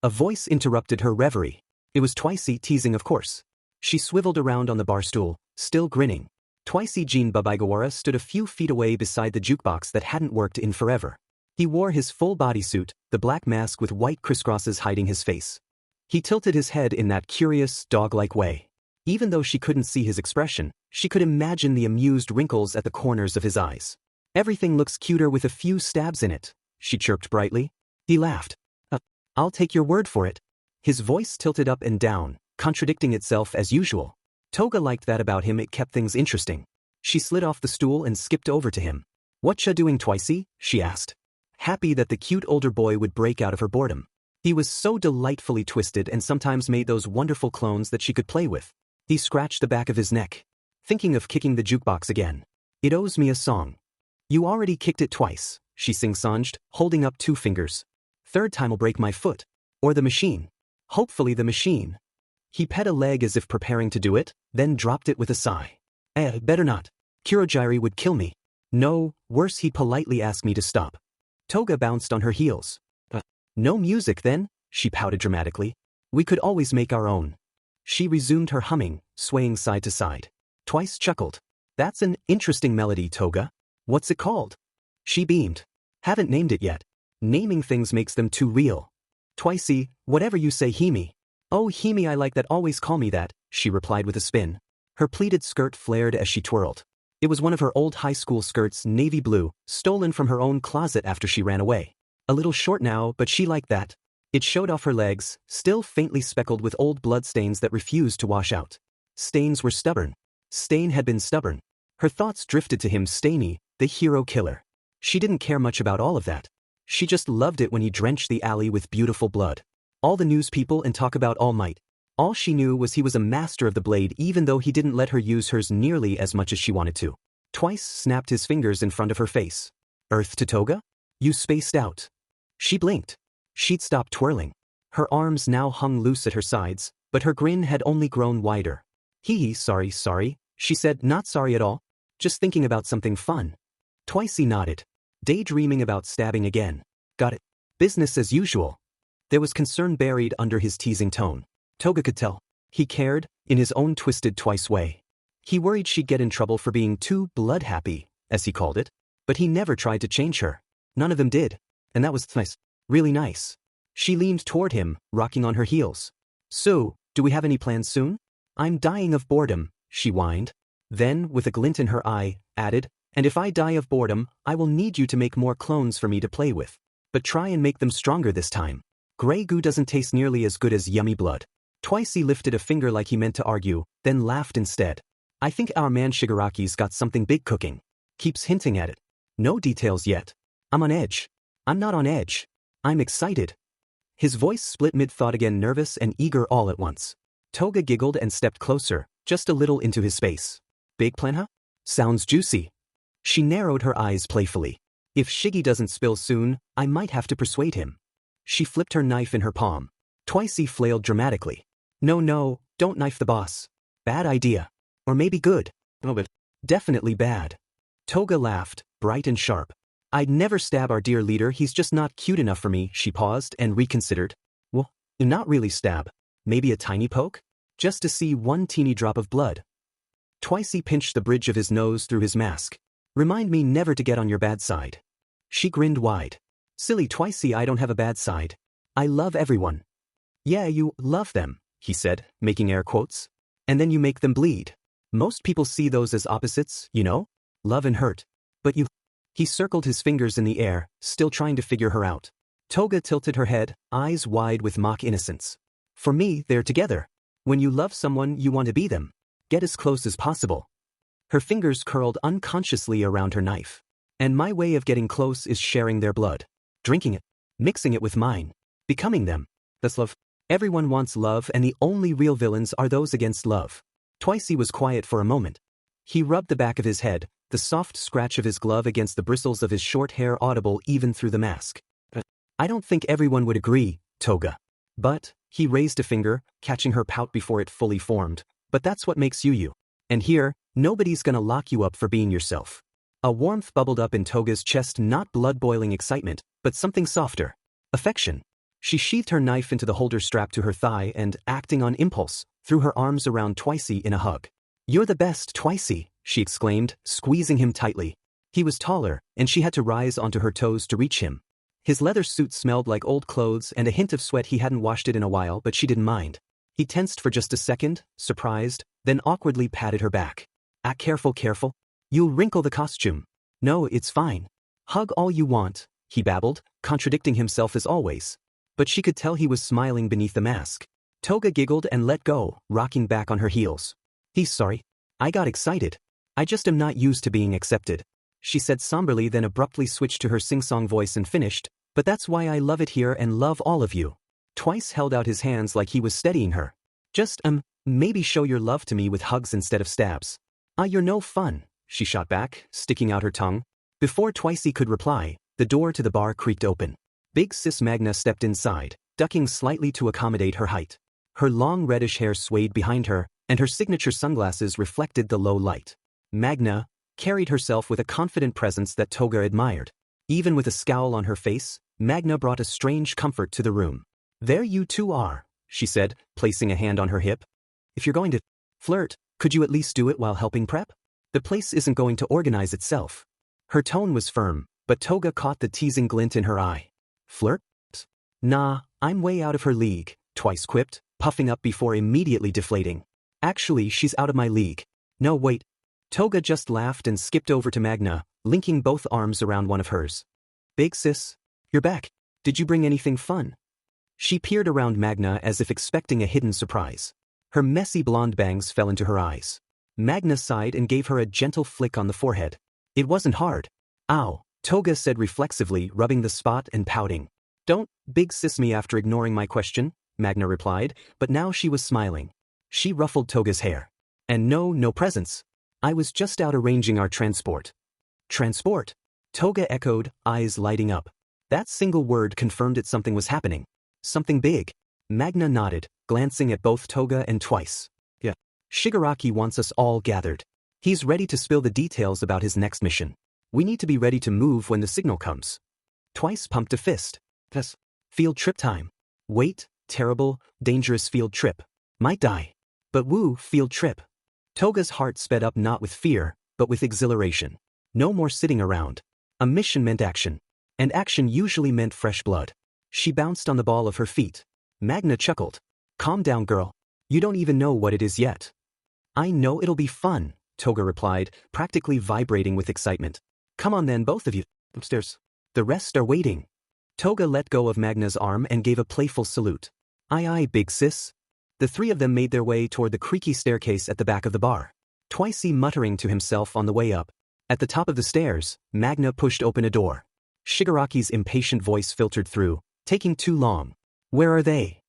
A voice interrupted her reverie. It was Twicey, teasing of course. She swiveled around on the bar stool, still grinning. Twicey Jean Babaigawara stood a few feet away beside the jukebox that hadn't worked in forever. He wore his full bodysuit, the black mask with white crisscrosses hiding his face. He tilted his head in that curious, dog-like way. Even though she couldn't see his expression, she could imagine the amused wrinkles at the corners of his eyes. Everything looks cuter with a few stabs in it, she chirped brightly. He laughed. I'll take your word for it. His voice tilted up and down, contradicting itself as usual. Toga liked that about him, it kept things interesting. She slid off the stool and skipped over to him. "Whatcha doing, Twicey?" she asked. Happy that the cute older boy would break out of her boredom. He was so delightfully twisted and sometimes made those wonderful clones that she could play with. He scratched the back of his neck. Thinking of kicking the jukebox again. "It owes me a song." "You already kicked it twice," she sing-songed, holding up 2 fingers. "Third time'll break my foot. Or the machine. Hopefully the machine." He pet a leg as if preparing to do it, then dropped it with a sigh. Better not. Kurogiri would kill me." "No, worse, he'd politely ask me to stop." Toga bounced on her heels. No music then?" she pouted dramatically. "We could always make our own." She resumed her humming, swaying side to side. Twice chuckled. "That's an interesting melody, Toga. What's it called?" She beamed. "Haven't named it yet. Naming things makes them too real." "Twicey, whatever you say, Himi." "Oh, Himi, I like that, always call me that," she replied with a spin. Her pleated skirt flared as she twirled. It was one of her old high school skirts, navy blue, stolen from her own closet after she ran away. A little short now, but she liked that. It showed off her legs, still faintly speckled with old bloodstains that refused to wash out. Stains were stubborn. Stain had been stubborn. Her thoughts drifted to him, Stainy, the hero killer. She didn't care much about all of that. She just loved it when he drenched the alley with beautiful blood. All the news people and talk about All Might. All she knew was he was a master of the blade, even though he didn't let her use hers nearly as much as she wanted to. Twice snapped his fingers in front of her face. "Earth to Toga? You spaced out." She blinked. She'd stopped twirling. Her arms now hung loose at her sides, but her grin had only grown wider. Sorry, she said, "Not sorry at all. Just thinking about something fun." Twicey nodded. "Daydreaming about stabbing again. Got it. Business as usual." There was concern buried under his teasing tone. Toga could tell. He cared, in his own twisted Twice way. He worried she'd get in trouble for being too blood-happy, as he called it, but he never tried to change her. None of them did. And that was nice. Really nice. She leaned toward him, rocking on her heels. "So, do we have any plans soon?" "I'm dying of boredom," she whined. Then, with a glint in her eye, added, "And if I die of boredom, I will need you to make more clones for me to play with. But try and make them stronger this time. Grey goo doesn't taste nearly as good as yummy blood." Twicey lifted a finger like he meant to argue, then laughed instead. "I think our man Shigaraki's got something big cooking. Keeps hinting at it. No details yet. I'm on edge." "I'm not on edge. I'm excited." His voice split mid-thought again, nervous and eager all at once. Toga giggled and stepped closer, just a little into his space. "Big plan, huh? Sounds juicy." She narrowed her eyes playfully. "If Shiggy doesn't spill soon, I might have to persuade him." She flipped her knife in her palm. Twicey flailed dramatically. No, don't knife the boss. Bad idea. Or maybe good. Oh, but definitely bad." Toga laughed, bright and sharp. "I'd never stab our dear leader, he's just not cute enough for me." She paused and reconsidered. "Well, not really stab. Maybe a tiny poke? Just to see one teeny drop of blood." Twicey pinched the bridge of his nose through his mask. "Remind me never to get on your bad side." She grinned wide. "Silly Twicey, I don't have a bad side. I love everyone." "Yeah, you love them," he said, making air quotes. "And then you make them bleed. Most people see those as opposites, you know? Love and hurt. But you..." He circled his fingers in the air, still trying to figure her out. Toga tilted her head, eyes wide with mock innocence. "For me, they're together. When you love someone, you want to be them. Get as close as possible." Her fingers curled unconsciously around her knife. "And my way of getting close is sharing their blood. Drinking it. Mixing it with mine. Becoming them. That's love. Everyone wants love, and the only real villains are those against love." Twicey was quiet for a moment. He rubbed the back of his head, the soft scratch of his glove against the bristles of his short hair audible even through the mask. "I don't think everyone would agree, Toga. But," he raised a finger, catching her pout before it fully formed, "but that's what makes you you. And here, nobody's gonna lock you up for being yourself." A warmth bubbled up in Toga's chest, not blood-boiling excitement, but something softer. Affection. She sheathed her knife into the holder strapped to her thigh and, acting on impulse, threw her arms around Twicey in a hug. "You're the best, Twicey," she exclaimed, squeezing him tightly. He was taller, and she had to rise onto her toes to reach him. His leather suit smelled like old clothes and a hint of sweat. He hadn't washed it in a while, but she didn't mind. He tensed for just a second, surprised, then awkwardly patted her back. "Ah, careful. You'll wrinkle the costume." "No, it's fine. Hug all you want," he babbled, contradicting himself as always. but she could tell he was smiling beneath the mask. Toga giggled and let go, rocking back on her heels. He's sorry. I got excited. I just am not used to being accepted, she said somberly, then abruptly switched to her sing-song voice and finished, but that's why I love it here and love all of you. Twice held out his hands like he was steadying her. Just, maybe show your love to me with hugs instead of stabs. You're no fun, she shot back, sticking out her tongue. Before Twicey could reply, the door to the bar creaked open. Big Sis Magna stepped inside, ducking slightly to accommodate her height. Her long reddish hair swayed behind her, and her signature sunglasses reflected the low light. Magna carried herself with a confident presence that Toga admired. Even with a scowl on her face, Magna brought a strange comfort to the room. There you two are, she said, placing a hand on her hip. If you're going to flirt, could you at least do it while helping prep? The place isn't going to organize itself. Her tone was firm, but Toga caught the teasing glint in her eye. Flirt? Nah, I'm way out of her league, Twice quipped, puffing up before immediately deflating. Actually, she's out of my league. No, wait. Toga just laughed and skipped over to Magna, linking both arms around one of hers. Big sis, you're back. Did you bring anything fun? She peered around Magna as if expecting a hidden surprise. Her messy blonde bangs fell into her eyes. Magna sighed and gave her a gentle flick on the forehead. It wasn't hard. Ow, Toga said reflexively, rubbing the spot and pouting. Don't big sis me after ignoring my question, Magna replied, but now she was smiling. She ruffled Toga's hair. And no presents. I was just out arranging our transport. Transport? Toga echoed, eyes lighting up. That single word confirmed that something was happening. Something big. Magna nodded, glancing at both Toga and Twice. Yeah. Shigaraki wants us all gathered. He's ready to spill the details about his next mission. We need to be ready to move when the signal comes. Twice pumped a fist. Yes. Field trip time. Wait, terrible, dangerous field trip. Might die. But woo, field trip. Toga's heart sped up not with fear, but with exhilaration. No more sitting around. A mission meant action. And action usually meant fresh blood. She bounced on the ball of her feet. Magna chuckled. Calm down, girl. You don't even know what it is yet. I know it'll be fun, Toga replied, practically vibrating with excitement. Come on then, both of you. Upstairs. The rest are waiting. Toga let go of Magna's arm and gave a playful salute. Aye, big sis. The three of them made their way toward the creaky staircase at the back of the bar. Twicey muttering to himself on the way up. At the top of the stairs, Magna pushed open a door. Shigaraki's impatient voice filtered through, taking too long. Where are they?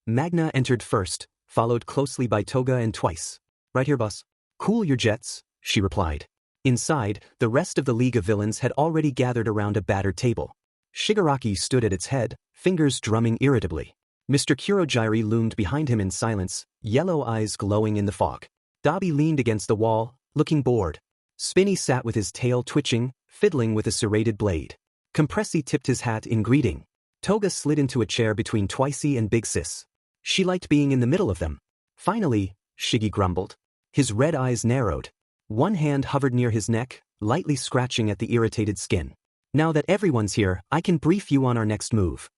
Magna entered first, followed closely by Toga and Twice. Right here, boss. Cool your jets, she replied. Inside, the rest of the League of Villains had already gathered around a battered table. Shigaraki stood at its head, fingers drumming irritably. Mr. Kurojiri loomed behind him in silence, yellow eyes glowing in the fog. Dabi leaned against the wall, looking bored. Spinny sat with his tail twitching, fiddling with a serrated blade. Compressi tipped his hat in greeting. Toga slid into a chair between Twicey and Big Sis. She liked being in the middle of them. Finally, Shiggy grumbled. His red eyes narrowed. One hand hovered near his neck, lightly scratching at the irritated skin. Now that everyone's here, I can brief you on our next move.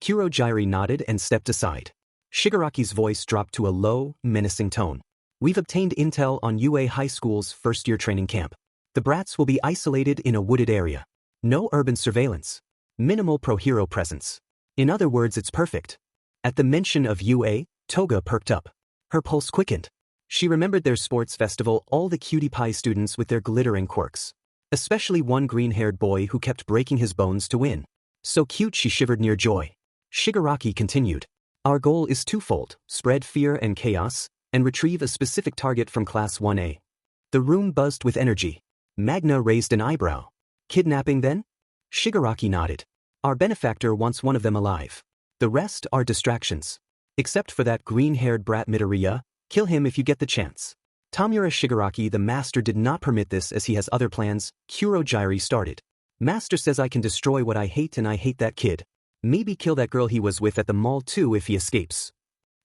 Kurojiri nodded and stepped aside. Shigaraki's voice dropped to a low, menacing tone. We've obtained intel on UA High School's first-year training camp. The brats will be isolated in a wooded area. No urban surveillance. Minimal pro-hero presence. In other words, it's perfect. At the mention of UA, Toga perked up. Her pulse quickened. She remembered their sports festival, all the cutie pie students with their glittering quirks. Especially one green-haired boy who kept breaking his bones to win. So cute she shivered near joy. Shigaraki continued. Our goal is twofold, spread fear and chaos, and retrieve a specific target from Class 1A. The room buzzed with energy. Magna raised an eyebrow. Kidnapping then? Shigaraki nodded. Our benefactor wants one of them alive. The rest are distractions. Except for that green-haired brat Midoriya, kill him if you get the chance. Tamura Shigaraki, the master, did not permit this as he has other plans. Kurojiri started. Master says I can destroy what I hate and I hate that kid. Maybe kill that girl he was with at the mall too if he escapes.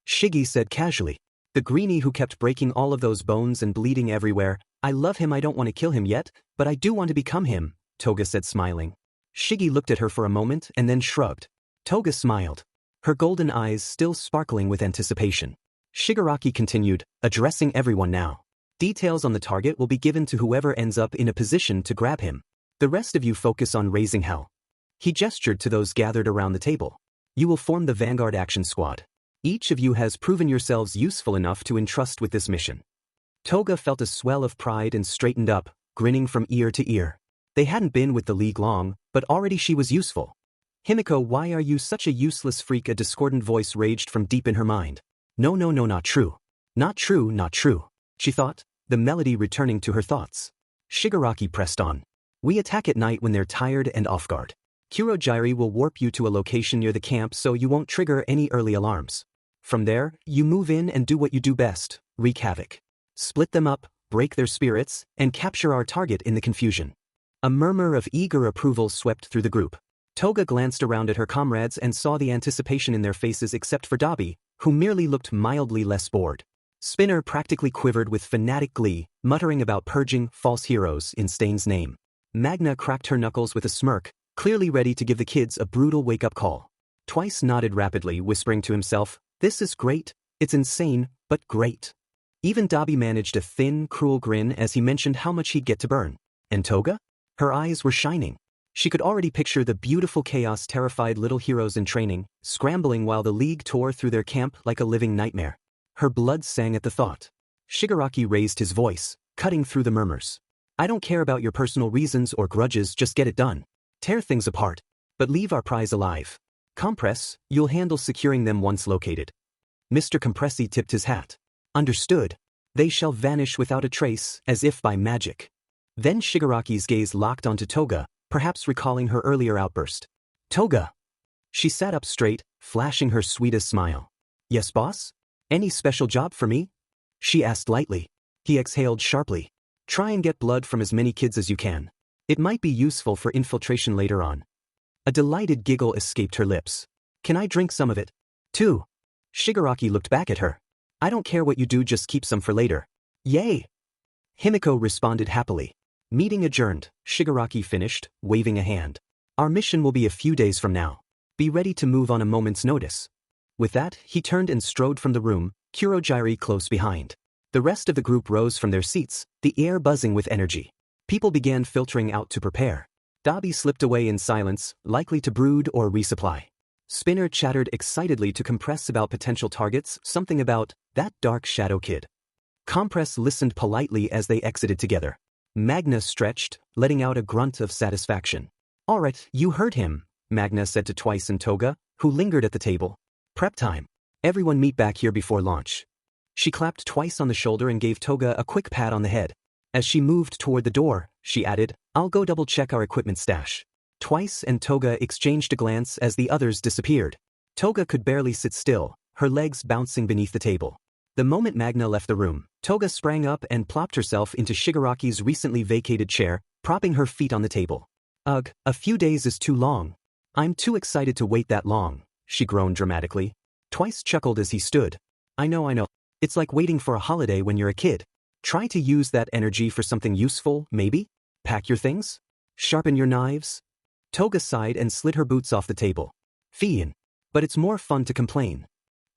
Shiggy said casually. The greenie who kept breaking all of those bones and bleeding everywhere. I love him, I don't want to kill him yet, but I do want to become him, Toga said smiling. Shiggy looked at her for a moment and then shrugged. Toga smiled. Her golden eyes still sparkling with anticipation. Shigaraki continued, addressing everyone now. Details on the target will be given to whoever ends up in a position to grab him. The rest of you focus on raising hell. He gestured to those gathered around the table. You will form the Vanguard Action Squad. Each of you has proven yourselves useful enough to entrust with this mission. Toga felt a swell of pride and straightened up, grinning from ear to ear. They hadn't been with the League long, but already she was useful. Himiko, why are you such a useless freak? A discordant voice raged from deep in her mind. No, not true. Not true, she thought, the melody returning to her thoughts. Shigaraki pressed on. We attack at night when they're tired and off guard. Kurogyri will warp you to a location near the camp so you won't trigger any early alarms. From there, you move in and do what you do best, wreak havoc. Split them up, break their spirits, and capture our target in the confusion. A murmur of eager approval swept through the group. Toga glanced around at her comrades and saw the anticipation in their faces except for Dabi, who merely looked mildly less bored. Spinner practically quivered with fanatic glee, muttering about purging false heroes in Stain's name. Magna cracked her knuckles with a smirk, clearly ready to give the kids a brutal wake-up call. Twice nodded rapidly, whispering to himself, this is great, it's insane, but great. Even Dabi managed a thin, cruel grin as he mentioned how much he'd get to burn. And Toga? Her eyes were shining. She could already picture the beautiful chaos-terrified little heroes in training, scrambling while the League tore through their camp like a living nightmare. Her blood sang at the thought. Shigaraki raised his voice, cutting through the murmurs. I don't care about your personal reasons or grudges, just get it done. Tear things apart, but leave our prize alive. Compress, you'll handle securing them once located. Mr. Compressi tipped his hat. Understood. They shall vanish without a trace, as if by magic. Then Shigaraki's gaze locked onto Toga, perhaps recalling her earlier outburst. Toga! She sat up straight, flashing her sweetest smile. Yes, boss? Any special job for me? She asked lightly. He exhaled sharply. Try and get blood from as many kids as you can. It might be useful for infiltration later on. A delighted giggle escaped her lips. Can I drink some of it? Too. Shigaraki looked back at her. I don't care what you do, just keep some for later. Yay! Himiko responded happily. Meeting adjourned, Shigaraki finished, waving a hand. Our mission will be a few days from now. Be ready to move on a moment's notice. With that, he turned and strode from the room, Kurogyri close behind. The rest of the group rose from their seats, the air buzzing with energy. People began filtering out to prepare. Dabi slipped away in silence, likely to brood or resupply. Spinner chattered excitedly to Compress about potential targets, something about that dark shadow kid. Compress listened politely as they exited together. Magna stretched, letting out a grunt of satisfaction. All right, you heard him, Magna said to Twice and Toga, who lingered at the table. Prep time. Everyone meet back here before launch. She clapped Twice on the shoulder and gave Toga a quick pat on the head. As she moved toward the door, she added, I'll go double-check our equipment stash. Twice and Toga exchanged a glance as the others disappeared. Toga could barely sit still, her legs bouncing beneath the table. The moment Magna left the room, Toga sprang up and plopped herself into Shigaraki's recently vacated chair, propping her feet on the table. Ugh, a few days is too long. I'm too excited to wait that long, she groaned dramatically. Twice chuckled as he stood. I know. It's like waiting for a holiday when you're a kid. Try to use that energy for something useful, maybe? Pack your things? Sharpen your knives? Toga sighed and slid her boots off the table. Fian. But it's more fun to complain.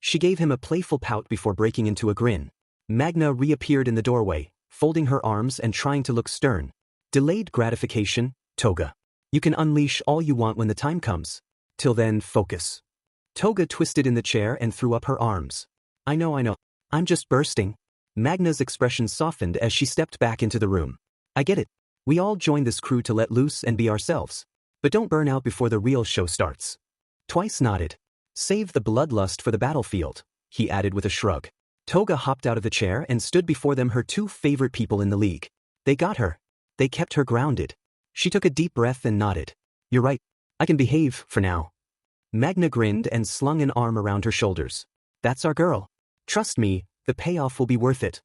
She gave him a playful pout before breaking into a grin. Magna reappeared in the doorway, folding her arms and trying to look stern. Delayed gratification, Toga. You can unleash all you want when the time comes. Till then, focus. Toga twisted in the chair and threw up her arms. I know. I'm just bursting. Magna's expression softened as she stepped back into the room. I get it. We all joined this crew to let loose and be ourselves. But don't burn out before the real show starts. Twice nodded. Save the bloodlust for the battlefield, he added with a shrug. Toga hopped out of the chair and stood before them, her two favorite people in the league. They got her. They kept her grounded. She took a deep breath and nodded. You're right. I can behave, for now. Magna grinned and slung an arm around her shoulders. That's our girl. Trust me, the payoff will be worth it.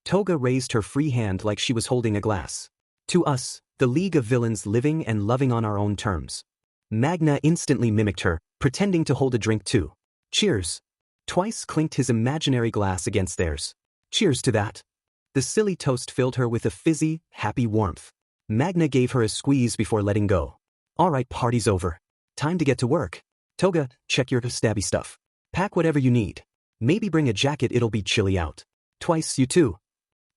Toga raised her free hand like she was holding a glass. To us, the League of Villains living and loving on our own terms. Magna instantly mimicked her, pretending to hold a drink too. Cheers. Twice clinked his imaginary glass against theirs. Cheers to that. The silly toast filled her with a fizzy, happy warmth. Magna gave her a squeeze before letting go. All right, party's over. Time to get to work. Toga, check your stabby stuff. Pack whatever you need. Maybe bring a jacket, it'll be chilly out. Twice, you too.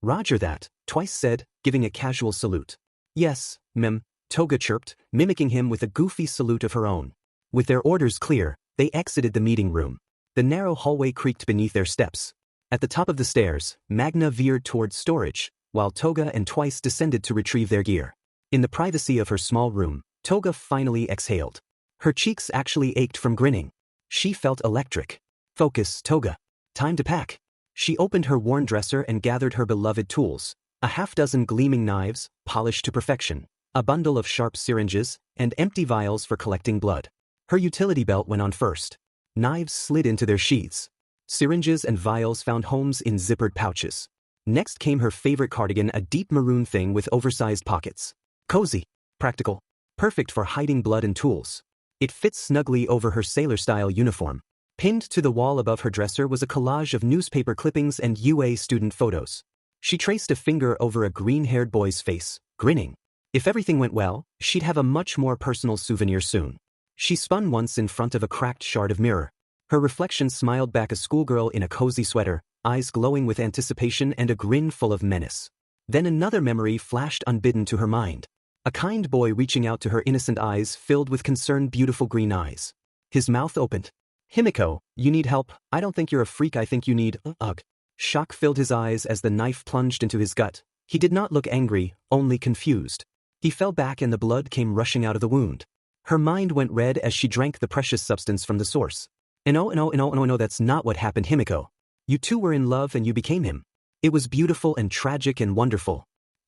Roger that, Twice said, giving a casual salute. Yes, mem, Toga chirped, mimicking him with a goofy salute of her own. With their orders clear, They exited the meeting room. The narrow hallway creaked beneath their steps. At the top of the stairs, Magna veered towards storage, while Toga and Twice descended to retrieve their gear. In the privacy of her small room, Toga finally exhaled. Her cheeks actually ached from grinning. She felt electric. Focus, Toga. Time to pack. She opened her worn dresser and gathered her beloved tools. A half-dozen gleaming knives, polished to perfection, a bundle of sharp syringes, and empty vials for collecting blood. Her utility belt went on first. Knives slid into their sheaths. Syringes and vials found homes in zippered pouches. Next came her favorite cardigan, a deep maroon thing with oversized pockets. Cozy, practical, perfect for hiding blood and tools. It fits snugly over her sailor-style uniform. Pinned to the wall above her dresser was a collage of newspaper clippings and UA student photos. She traced a finger over a green-haired boy's face, grinning. If everything went well, she'd have a much more personal souvenir soon. She spun once in front of a cracked shard of mirror. Her reflection smiled back, a schoolgirl in a cozy sweater, eyes glowing with anticipation and a grin full of menace. Then another memory flashed unbidden to her mind. A kind boy reaching out to her, innocent eyes filled with concerned, beautiful green eyes. His mouth opened. Himiko, you need help? I don't think you're a freak, I think you need, ugh. Shock filled his eyes as the knife plunged into his gut. He did not look angry, only confused. He fell back and the blood came rushing out of the wound. Her mind went red as she drank the precious substance from the source. No, that's not what happened, Himiko. You two were in love and you became him. It was beautiful and tragic and wonderful.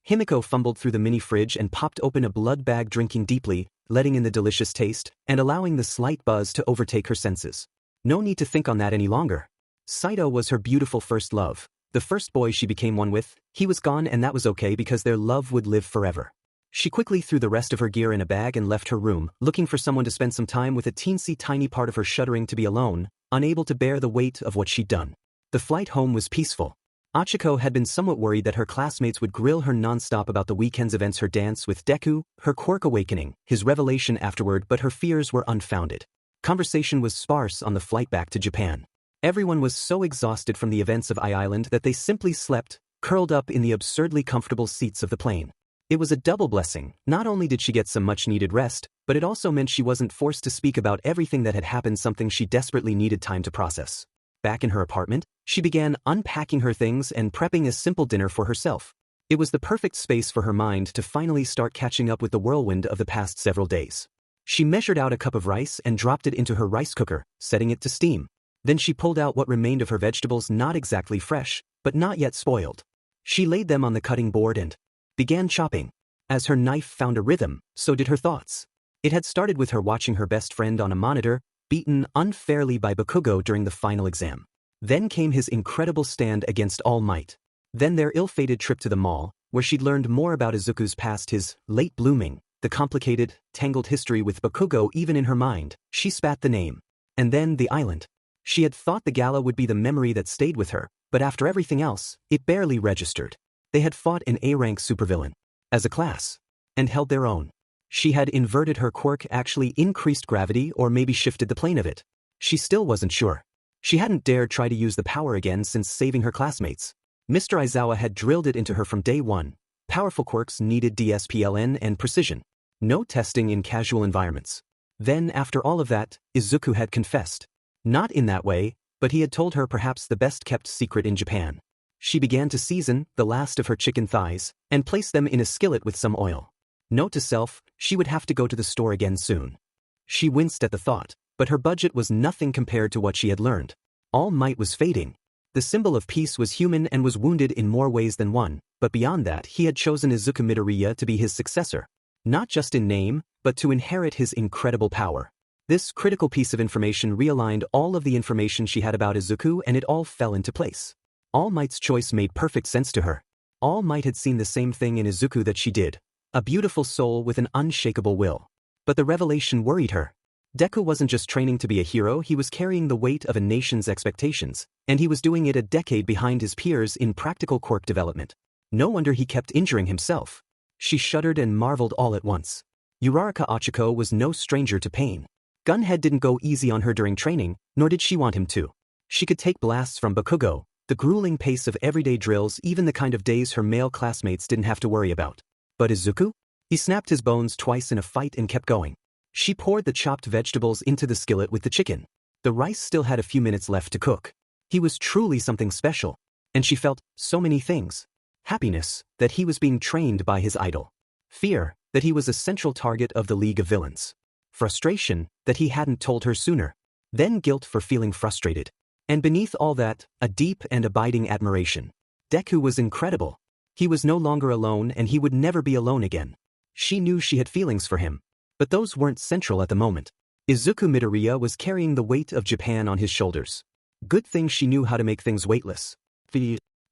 Himiko fumbled through the mini fridge and popped open a blood bag, drinking deeply, letting in the delicious taste, and allowing the slight buzz to overtake her senses. No need to think on that any longer. Saito was her beautiful first love. The first boy she became one with, he was gone, and that was okay because their love would live forever. She quickly threw the rest of her gear in a bag and left her room, looking for someone to spend some time with, a teensy tiny part of her shuddering to be alone, unable to bear the weight of what she'd done. The flight home was peaceful. Ochako had been somewhat worried that her classmates would grill her nonstop about the weekend's events, her dance with Deku, her quirk awakening, his revelation afterward, but her fears were unfounded. Conversation was sparse on the flight back to Japan. Everyone was so exhausted from the events of Island that they simply slept, curled up in the absurdly comfortable seats of the plane. It was a double blessing. Not only did she get some much-needed rest, but it also meant she wasn't forced to speak about everything that had happened, something she desperately needed time to process. Back in her apartment, she began unpacking her things and prepping a simple dinner for herself. It was the perfect space for her mind to finally start catching up with the whirlwind of the past several days. She measured out a cup of rice and dropped it into her rice cooker, setting it to steam. Then she pulled out what remained of her vegetables, not exactly fresh, but not yet spoiled. She laid them on the cutting board and began chopping. As her knife found a rhythm, so did her thoughts. It had started with her watching her best friend on a monitor, beaten unfairly by Bakugo during the final exam. Then came his incredible stand against All Might. Then their ill-fated trip to the mall, where she'd learned more about Izuku's past, his late blooming, the complicated, tangled history with Bakugo. Even in her mind, she spat the name. And then the island. She had thought the gala would be the memory that stayed with her, but after everything else, it barely registered. They had fought an A-rank supervillain, as a class, and held their own. She had inverted her quirk, actually increased gravity, or maybe shifted the plane of it. She still wasn't sure. She hadn't dared try to use the power again since saving her classmates. Mr. Aizawa had drilled it into her from day one. Powerful quirks needed DSPLN and precision. No testing in casual environments. Then, after all of that, Izuku had confessed. Not in that way, but he had told her perhaps the best-kept secret in Japan. She began to season the last of her chicken thighs and place them in a skillet with some oil. Note to self, she would have to go to the store again soon. She winced at the thought, but her budget was nothing compared to what she had learned. All Might was fading. The symbol of peace was human and was wounded in more ways than one, but beyond that he had chosen Izuku Midoriya to be his successor. Not just in name, but to inherit his incredible power. This critical piece of information realigned all of the information she had about Izuku, and it all fell into place. All Might's choice made perfect sense to her. All Might had seen the same thing in Izuku that she did. A beautiful soul with an unshakable will. But the revelation worried her. Deku wasn't just training to be a hero, he was carrying the weight of a nation's expectations, and he was doing it a decade behind his peers in practical quirk development. No wonder he kept injuring himself. She shuddered and marveled all at once. Uraraka Ochaco was no stranger to pain. Gunhead didn't go easy on her during training, nor did she want him to. She could take blasts from Bakugo, the grueling pace of everyday drills, even the kind of days her male classmates didn't have to worry about. But Izuku? He snapped his bones twice in a fight and kept going. She poured the chopped vegetables into the skillet with the chicken. The rice still had a few minutes left to cook. He was truly something special. And she felt so many things. Happiness, that he was being trained by his idol. Fear, that he was a central target of the League of Villains. Frustration, that he hadn't told her sooner. Then guilt for feeling frustrated. And beneath all that, a deep and abiding admiration. Deku was incredible. He was no longer alone and he would never be alone again. She knew she had feelings for him. But those weren't central at the moment. Izuku Midoriya was carrying the weight of Japan on his shoulders. Good thing she knew how to make things weightless.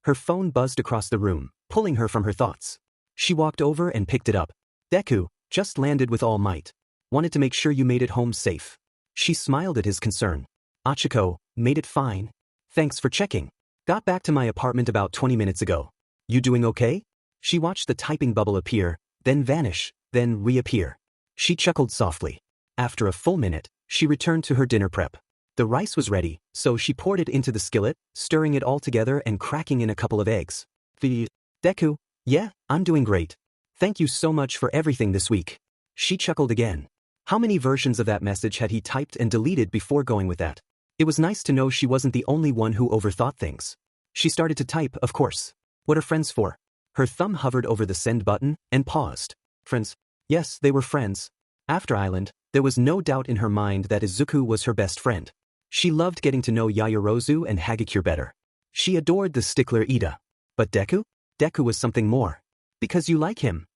Her phone buzzed across the room, pulling her from her thoughts. She walked over and picked it up. Deku, just landed with all might. Wanted to make sure you made it home safe. She smiled at his concern. Ochako, made it fine. Thanks for checking. Got back to my apartment about 20 minutes ago. You doing okay? She watched the typing bubble appear, then vanish, then reappear. She chuckled softly. After a full minute, she returned to her dinner prep. The rice was ready, so she poured it into the skillet, stirring it all together and cracking in a couple of eggs. Deku, yeah, I'm doing great. Thank you so much for everything this week. She chuckled again. How many versions of that message had he typed and deleted before going with that? It was nice to know she wasn't the only one who overthought things. She started to type, of course. What are friends for? Her thumb hovered over the send button and paused. Friends? Yes, they were friends. After Island, there was no doubt in her mind that Izuku was her best friend. She loved getting to know Yaoyorozu and Hagakure better. She adored the stickler Ida. But Deku? Deku was something more. Because you like him.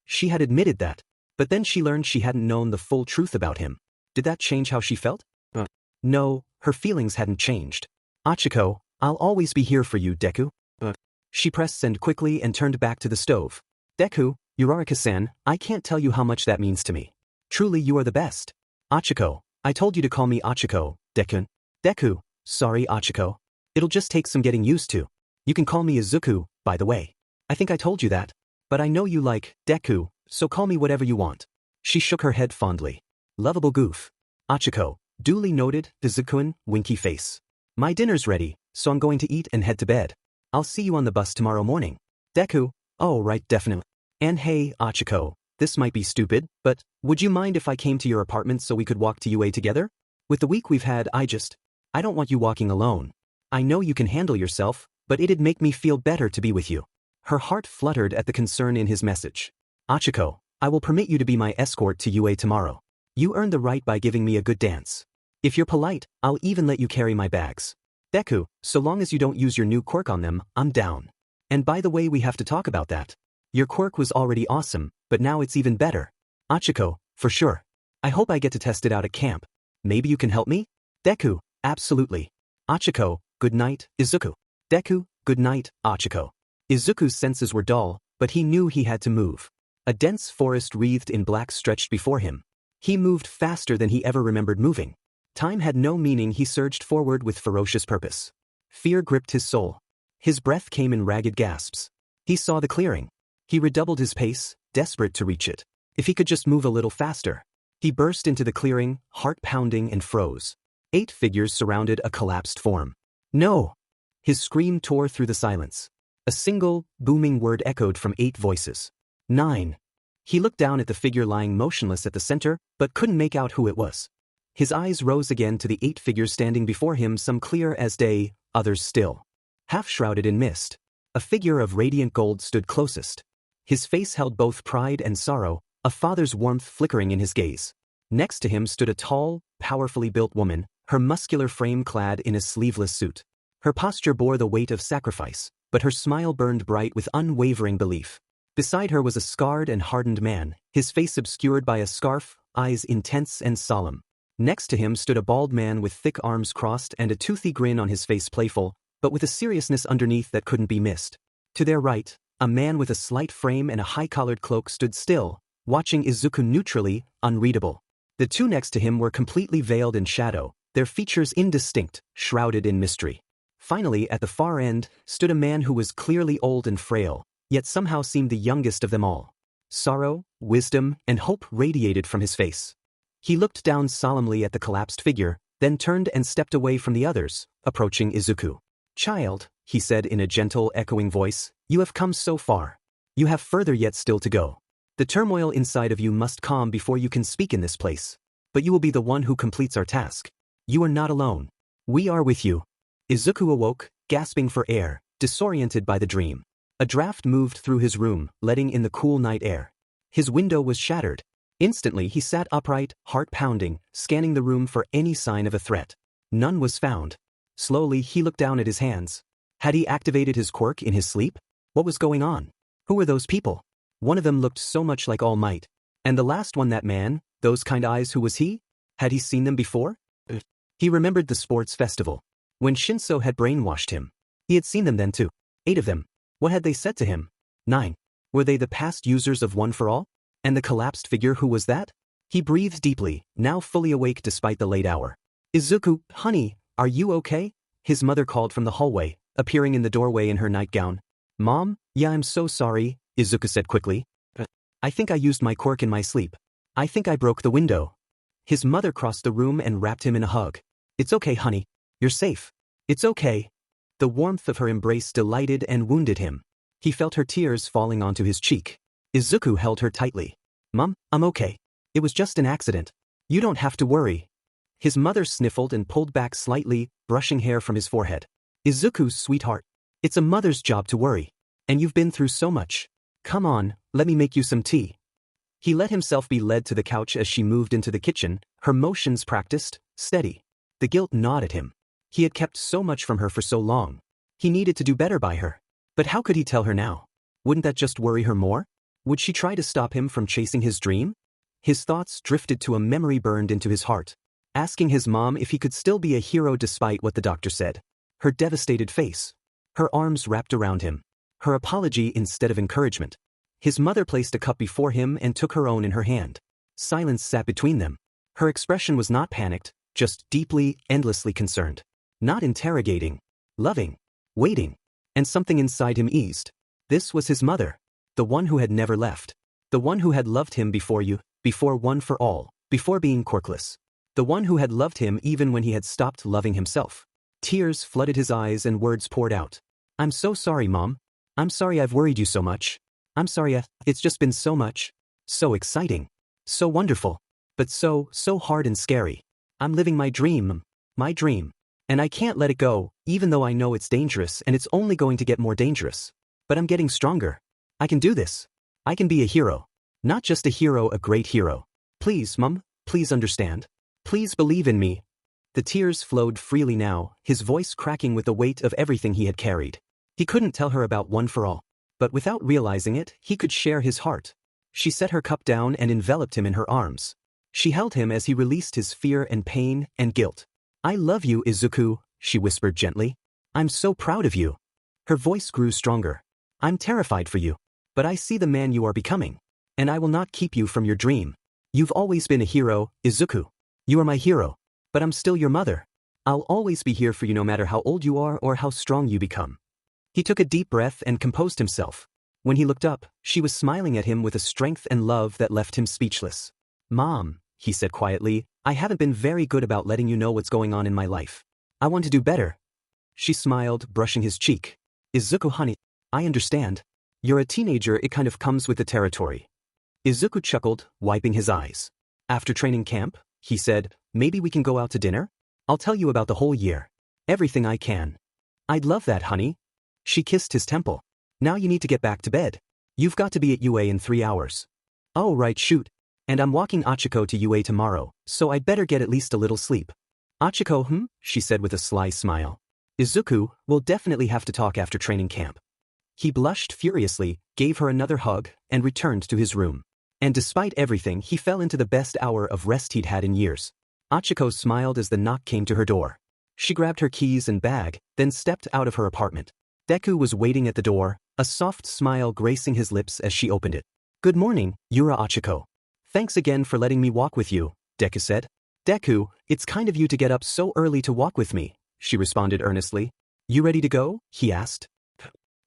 She had admitted that. But then she learned she hadn't known the full truth about him. Did that change how she felt? No, her feelings hadn't changed. Ochako, I'll always be here for you, Deku. She pressed send quickly and turned back to the stove. Deku, Uraraka-san, I can't tell you how much that means to me. Truly you are the best. Ochako, I told you to call me Ochako, Deku. Deku, sorry Ochako. It'll just take some getting used to. You can call me Izuku, by the way. I think I told you that. But I know you like Deku, so call me whatever you want. She shook her head fondly. Lovable goof. Ochako, duly noted, Izuku-an, winky face. My dinner's ready, so I'm going to eat and head to bed. I'll see you on the bus tomorrow morning. Deku, oh right, definitely. And hey, Ochako, this might be stupid, but would you mind if I came to your apartment so we could walk to UA together? With the week we've had, I don't want you walking alone. I know you can handle yourself, but it'd make me feel better to be with you. Her heart fluttered at the concern in his message. Ochako, I will permit you to be my escort to UA tomorrow. You earned the right by giving me a good dance. If you're polite, I'll even let you carry my bags. Deku, so long as you don't use your new quirk on them, I'm down. And by the way, we have to talk about that. Your quirk was already awesome, but now it's even better. Ochako, for sure. I hope I get to test it out at camp. Maybe you can help me? Deku, absolutely. Ochako, good night, Izuku. Deku, good night, Ochako. Izuku's senses were dull, but he knew he had to move. A dense forest wreathed in black stretched before him. He moved faster than he ever remembered moving. Time had no meaning. He surged forward with ferocious purpose. Fear gripped his soul. His breath came in ragged gasps. He saw the clearing. He redoubled his pace, desperate to reach it. If he could just move a little faster. He burst into the clearing, heart pounding, and froze. 8 figures surrounded a collapsed form. No! His scream tore through the silence. A single, booming word echoed from 8 voices. 9. He looked down at the figure lying motionless at the center, but couldn't make out who it was. His eyes rose again to the 8 figures standing before him, some clear as day, others still. Half shrouded in mist. A figure of radiant gold stood closest. His face held both pride and sorrow, a father's warmth flickering in his gaze. Next to him stood a tall, powerfully built woman, her muscular frame clad in a sleeveless suit. Her posture bore the weight of sacrifice, but her smile burned bright with unwavering belief. Beside her was a scarred and hardened man, his face obscured by a scarf, eyes intense and solemn. Next to him stood a bald man with thick arms crossed and a toothy grin on his face, playful, but with a seriousness underneath that couldn't be missed. To their right, a man with a slight frame and a high-collared cloak stood still, watching Izuku neutrally, unreadable. The 2 next to him were completely veiled in shadow, their features indistinct, shrouded in mystery. Finally, at the far end, stood a man who was clearly old and frail, yet somehow seemed the youngest of them all. Sorrow, wisdom, and hope radiated from his face. He looked down solemnly at the collapsed figure, then turned and stepped away from the others, approaching Izuku. Child, he said in a gentle, echoing voice, you have come so far. You have further yet still to go. The turmoil inside of you must calm before you can speak in this place. But you will be the one who completes our task. You are not alone. We are with you. Izuku awoke, gasping for air, disoriented by the dream. A draft moved through his room, letting in the cool night air. His window was shattered. Instantly he sat upright, heart pounding, scanning the room for any sign of a threat. None was found. Slowly he looked down at his hands. Had he activated his quirk in his sleep? What was going on? Who were those people? One of them looked so much like All Might. And the last one, that man, those kind eyes, who was he? Had he seen them before? He remembered the sports festival. When Shinso had brainwashed him. He had seen them then too. 8 of them. What had they said to him? 9. Were they the past users of One for All? And the collapsed figure, who was that? He breathed deeply, now fully awake despite the late hour. Izuku, honey, are you okay? His mother called from the hallway, appearing in the doorway in her nightgown. Mom? Yeah, I'm so sorry, Izuku said quickly. I think I used my quirk in my sleep. I think I broke the window. His mother crossed the room and wrapped him in a hug. It's okay, honey. You're safe. It's okay. The warmth of her embrace delighted and wounded him. He felt her tears falling onto his cheek. Izuku held her tightly. Mom, I'm okay. It was just an accident. You don't have to worry. His mother sniffled and pulled back slightly, brushing hair from his forehead. Izuku's sweetheart. It's a mother's job to worry. And you've been through so much. Come on, let me make you some tea. He let himself be led to the couch as she moved into the kitchen, her motions practiced, steady. The guilt gnawed at him. He had kept so much from her for so long. He needed to do better by her. But how could he tell her now? Wouldn't that just worry her more? Would she try to stop him from chasing his dream? His thoughts drifted to a memory burned into his heart. Asking his mom if he could still be a hero despite what the doctor said. Her devastated face. Her arms wrapped around him. Her apology instead of encouragement. His mother placed a cup before him and took her own in her hand. Silence sat between them. Her expression was not panicked, just deeply, endlessly concerned. Not interrogating. Loving. Waiting. And something inside him eased. This was his mother. The one who had never left. The one who had loved him before you, before One for All, before being quirkless. The one who had loved him even when he had stopped loving himself. Tears flooded his eyes and words poured out. I'm so sorry, Mom. I'm sorry I've worried you so much. I'm sorry, it's just been so much. So exciting. So wonderful. But so hard and scary. I'm living my dream. My dream. And I can't let it go, even though I know it's dangerous and it's only going to get more dangerous. But I'm getting stronger. I can do this. I can be a hero. Not just a hero, a great hero. Please, Mom, please understand. Please believe in me. The tears flowed freely now, his voice cracking with the weight of everything he had carried. He couldn't tell her about One for All. But without realizing it, he could share his heart. She set her cup down and enveloped him in her arms. She held him as he released his fear and pain and guilt. I love you, Izuku, she whispered gently. I'm so proud of you. Her voice grew stronger. I'm terrified for you. But I see the man you are becoming. And I will not keep you from your dream. You've always been a hero, Izuku. You are my hero. But I'm still your mother. I'll always be here for you no matter how old you are or how strong you become. He took a deep breath and composed himself. When he looked up, she was smiling at him with a strength and love that left him speechless. Mom, he said quietly, I haven't been very good about letting you know what's going on in my life. I want to do better. She smiled, brushing his cheek. Izuku, honey, I understand. You're a teenager, it kind of comes with the territory. Izuku chuckled, wiping his eyes. After training camp, he said, maybe we can go out to dinner? I'll tell you about the whole year. Everything I can. I'd love that, honey. She kissed his temple. Now you need to get back to bed. You've got to be at UA in 3 hours. Oh right, shoot. And I'm walking Ochako to UA tomorrow, so I'd better get at least a little sleep. Ochako, she said with a sly smile. Izuku, we'll definitely have to talk after training camp. He blushed furiously, gave her another hug, and returned to his room. And despite everything, he fell into the best hour of rest he'd had in years. Ochako smiled as the knock came to her door. She grabbed her keys and bag, then stepped out of her apartment. Deku was waiting at the door, a soft smile gracing his lips as she opened it. Good morning, Uraraka Ochaco. Thanks again for letting me walk with you, Deku said. Deku, it's kind of you to get up so early to walk with me, she responded earnestly. You ready to go? He asked.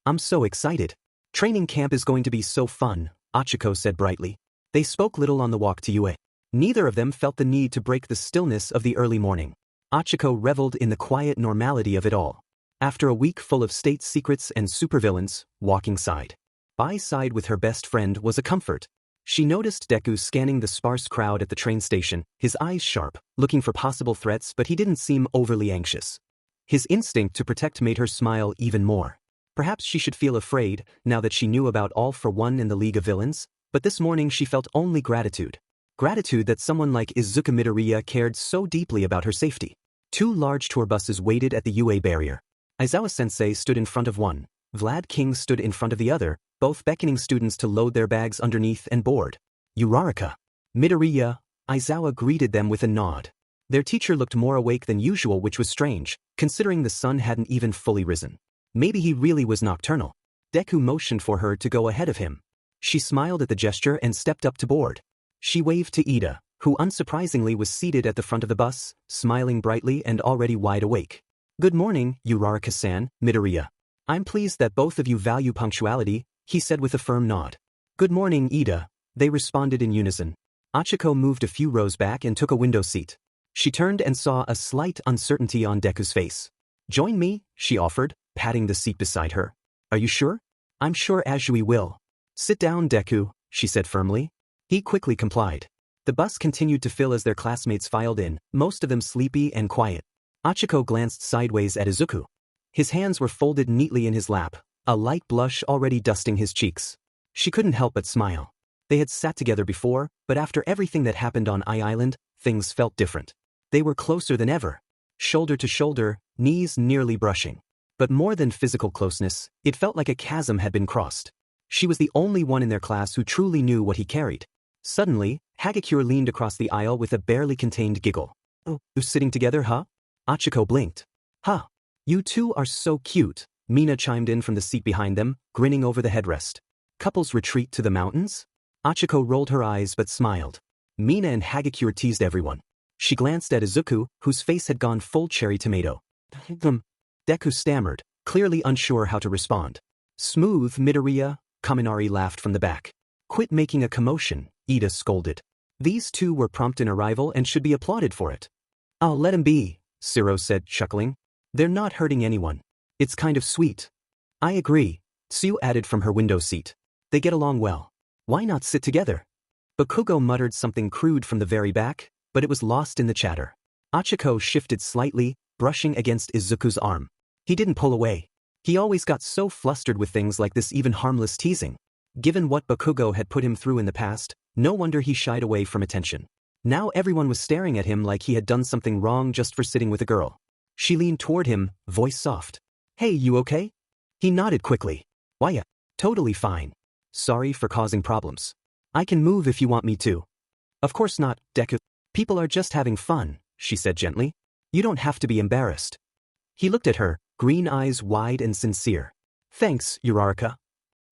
I'm so excited. Training camp is going to be so fun, Ochako said brightly. They spoke little on the walk to UA. Neither of them felt the need to break the stillness of the early morning. Ochako reveled in the quiet normality of it all. After a week full of state secrets and supervillains, walking side by side with her best friend was a comfort. She noticed Deku scanning the sparse crowd at the train station, his eyes sharp, looking for possible threats, but he didn't seem overly anxious. His instinct to protect made her smile even more. Perhaps she should feel afraid, now that she knew about All for One and the League of Villains, but this morning she felt only gratitude. Gratitude that someone like Izuku Midoriya cared so deeply about her safety. 2 large tour buses waited at the UA barrier. Aizawa-sensei stood in front of one. Vlad King stood in front of the other, both beckoning students to load their bags underneath and board. Uraraka, Midoriya, Aizawa greeted them with a nod. Their teacher looked more awake than usual, which was strange, considering the sun hadn't even fully risen. Maybe he really was nocturnal. Deku motioned for her to go ahead of him. She smiled at the gesture and stepped up to board. She waved to Ida, who unsurprisingly was seated at the front of the bus, smiling brightly and already wide awake. Good morning, Uraraka-san, Midoriya. I'm pleased that both of you value punctuality, he said with a firm nod. Good morning, Ida, they responded in unison. Ochako moved a few rows back and took a window seat. She turned and saw a slight uncertainty on Deku's face. Join me, she offered, patting the seat beside her. Are you sure? I'm sure Azui will. Sit down, Deku, she said firmly. He quickly complied. The bus continued to fill as their classmates filed in, most of them sleepy and quiet. Ochako glanced sideways at Izuku. His hands were folded neatly in his lap, a light blush already dusting his cheeks. She couldn't help but smile. They had sat together before, but after everything that happened on Island, things felt different. They were closer than ever. Shoulder to shoulder, knees nearly brushing. But more than physical closeness, it felt like a chasm had been crossed. She was the only one in their class who truly knew what he carried. Suddenly, Hagakure leaned across the aisle with a barely contained giggle. Oh, you sitting together, huh? Ochako blinked. Huh. You two are so cute, Mina chimed in from the seat behind them, grinning over the headrest. Couples retreat to the mountains? Ochako rolled her eyes but smiled. Mina and Hagakure teased everyone. She glanced at Izuku, whose face had gone full cherry tomato. Deku stammered, clearly unsure how to respond. Smooth, Midoriya, Kaminari laughed from the back. Quit making a commotion, Ida scolded. These two were prompt in arrival and should be applauded for it. I'll let him be, Siro said, chuckling. They're not hurting anyone. It's kind of sweet. I agree, Tsu added from her window seat. They get along well. Why not sit together? Bakugo muttered something crude from the very back, but it was lost in the chatter. Ochako shifted slightly, brushing against Izuku's arm. He didn't pull away. He always got so flustered with things like this, even harmless teasing. Given what Bakugo had put him through in the past, no wonder he shied away from attention. Now everyone was staring at him like he had done something wrong just for sitting with a girl. She leaned toward him, voice soft. Hey, you okay? He nodded quickly. Why, totally fine. Sorry for causing problems. I can move if you want me to. Of course not, Deku. People are just having fun, she said gently. You don't have to be embarrassed. He looked at her, green eyes wide and sincere. Thanks, Uraraka.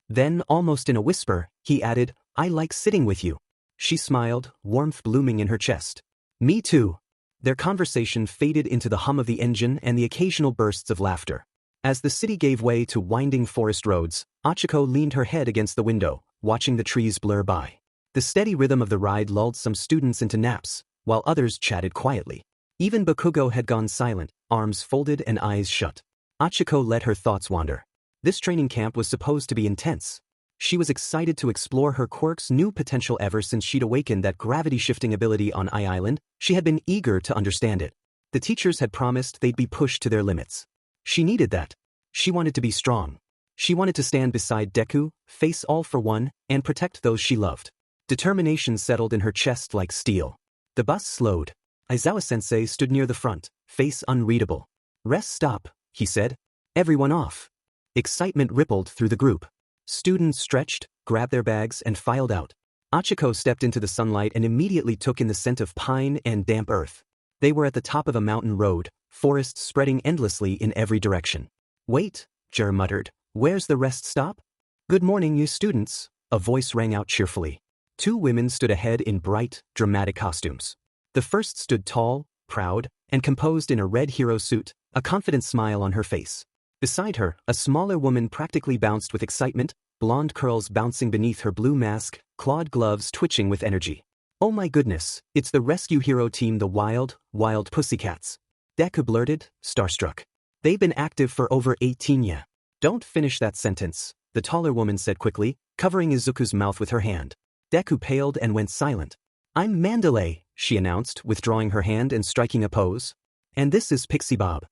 Then, almost in a whisper, he added, I like sitting with you. She smiled, warmth blooming in her chest. Me too. Their conversation faded into the hum of the engine and the occasional bursts of laughter. As the city gave way to winding forest roads, Ochako leaned her head against the window, watching the trees blur by. The steady rhythm of the ride lulled some students into naps, while others chatted quietly. Even Bakugo had gone silent, arms folded and eyes shut. Ochako let her thoughts wander. This training camp was supposed to be intense. She was excited to explore her quirk's new potential. Ever since she'd awakened that gravity-shifting ability on Island, she had been eager to understand it. The teachers had promised they'd be pushed to their limits. She needed that. She wanted to be strong. She wanted to stand beside Deku, face All for One, and protect those she loved. Determination settled in her chest like steel. The bus slowed. Aizawa-sensei stood near the front, face unreadable. Rest stop, he said. Everyone off. Excitement rippled through the group. Students stretched, grabbed their bags, and filed out. Ochako stepped into the sunlight and immediately took in the scent of pine and damp earth. They were at the top of a mountain road, forests spreading endlessly in every direction. Wait, Jer muttered. Where's the rest stop? Good morning, you students, a voice rang out cheerfully. 2 women stood ahead in bright, dramatic costumes. The first stood tall, proud, and composed in a red hero suit, a confident smile on her face. Beside her, a smaller woman practically bounced with excitement, blonde curls bouncing beneath her blue mask, clawed gloves twitching with energy. Oh my goodness, it's the rescue hero team, the Wild, Wild Pussycats. Deku blurted, starstruck. They've been active for over 18 years. Don't finish that sentence, the taller woman said quickly, covering Izuku's mouth with her hand. Deku paled and went silent. I'm Mandalay, she announced, withdrawing her hand and striking a pose. And this is Pixie Bob.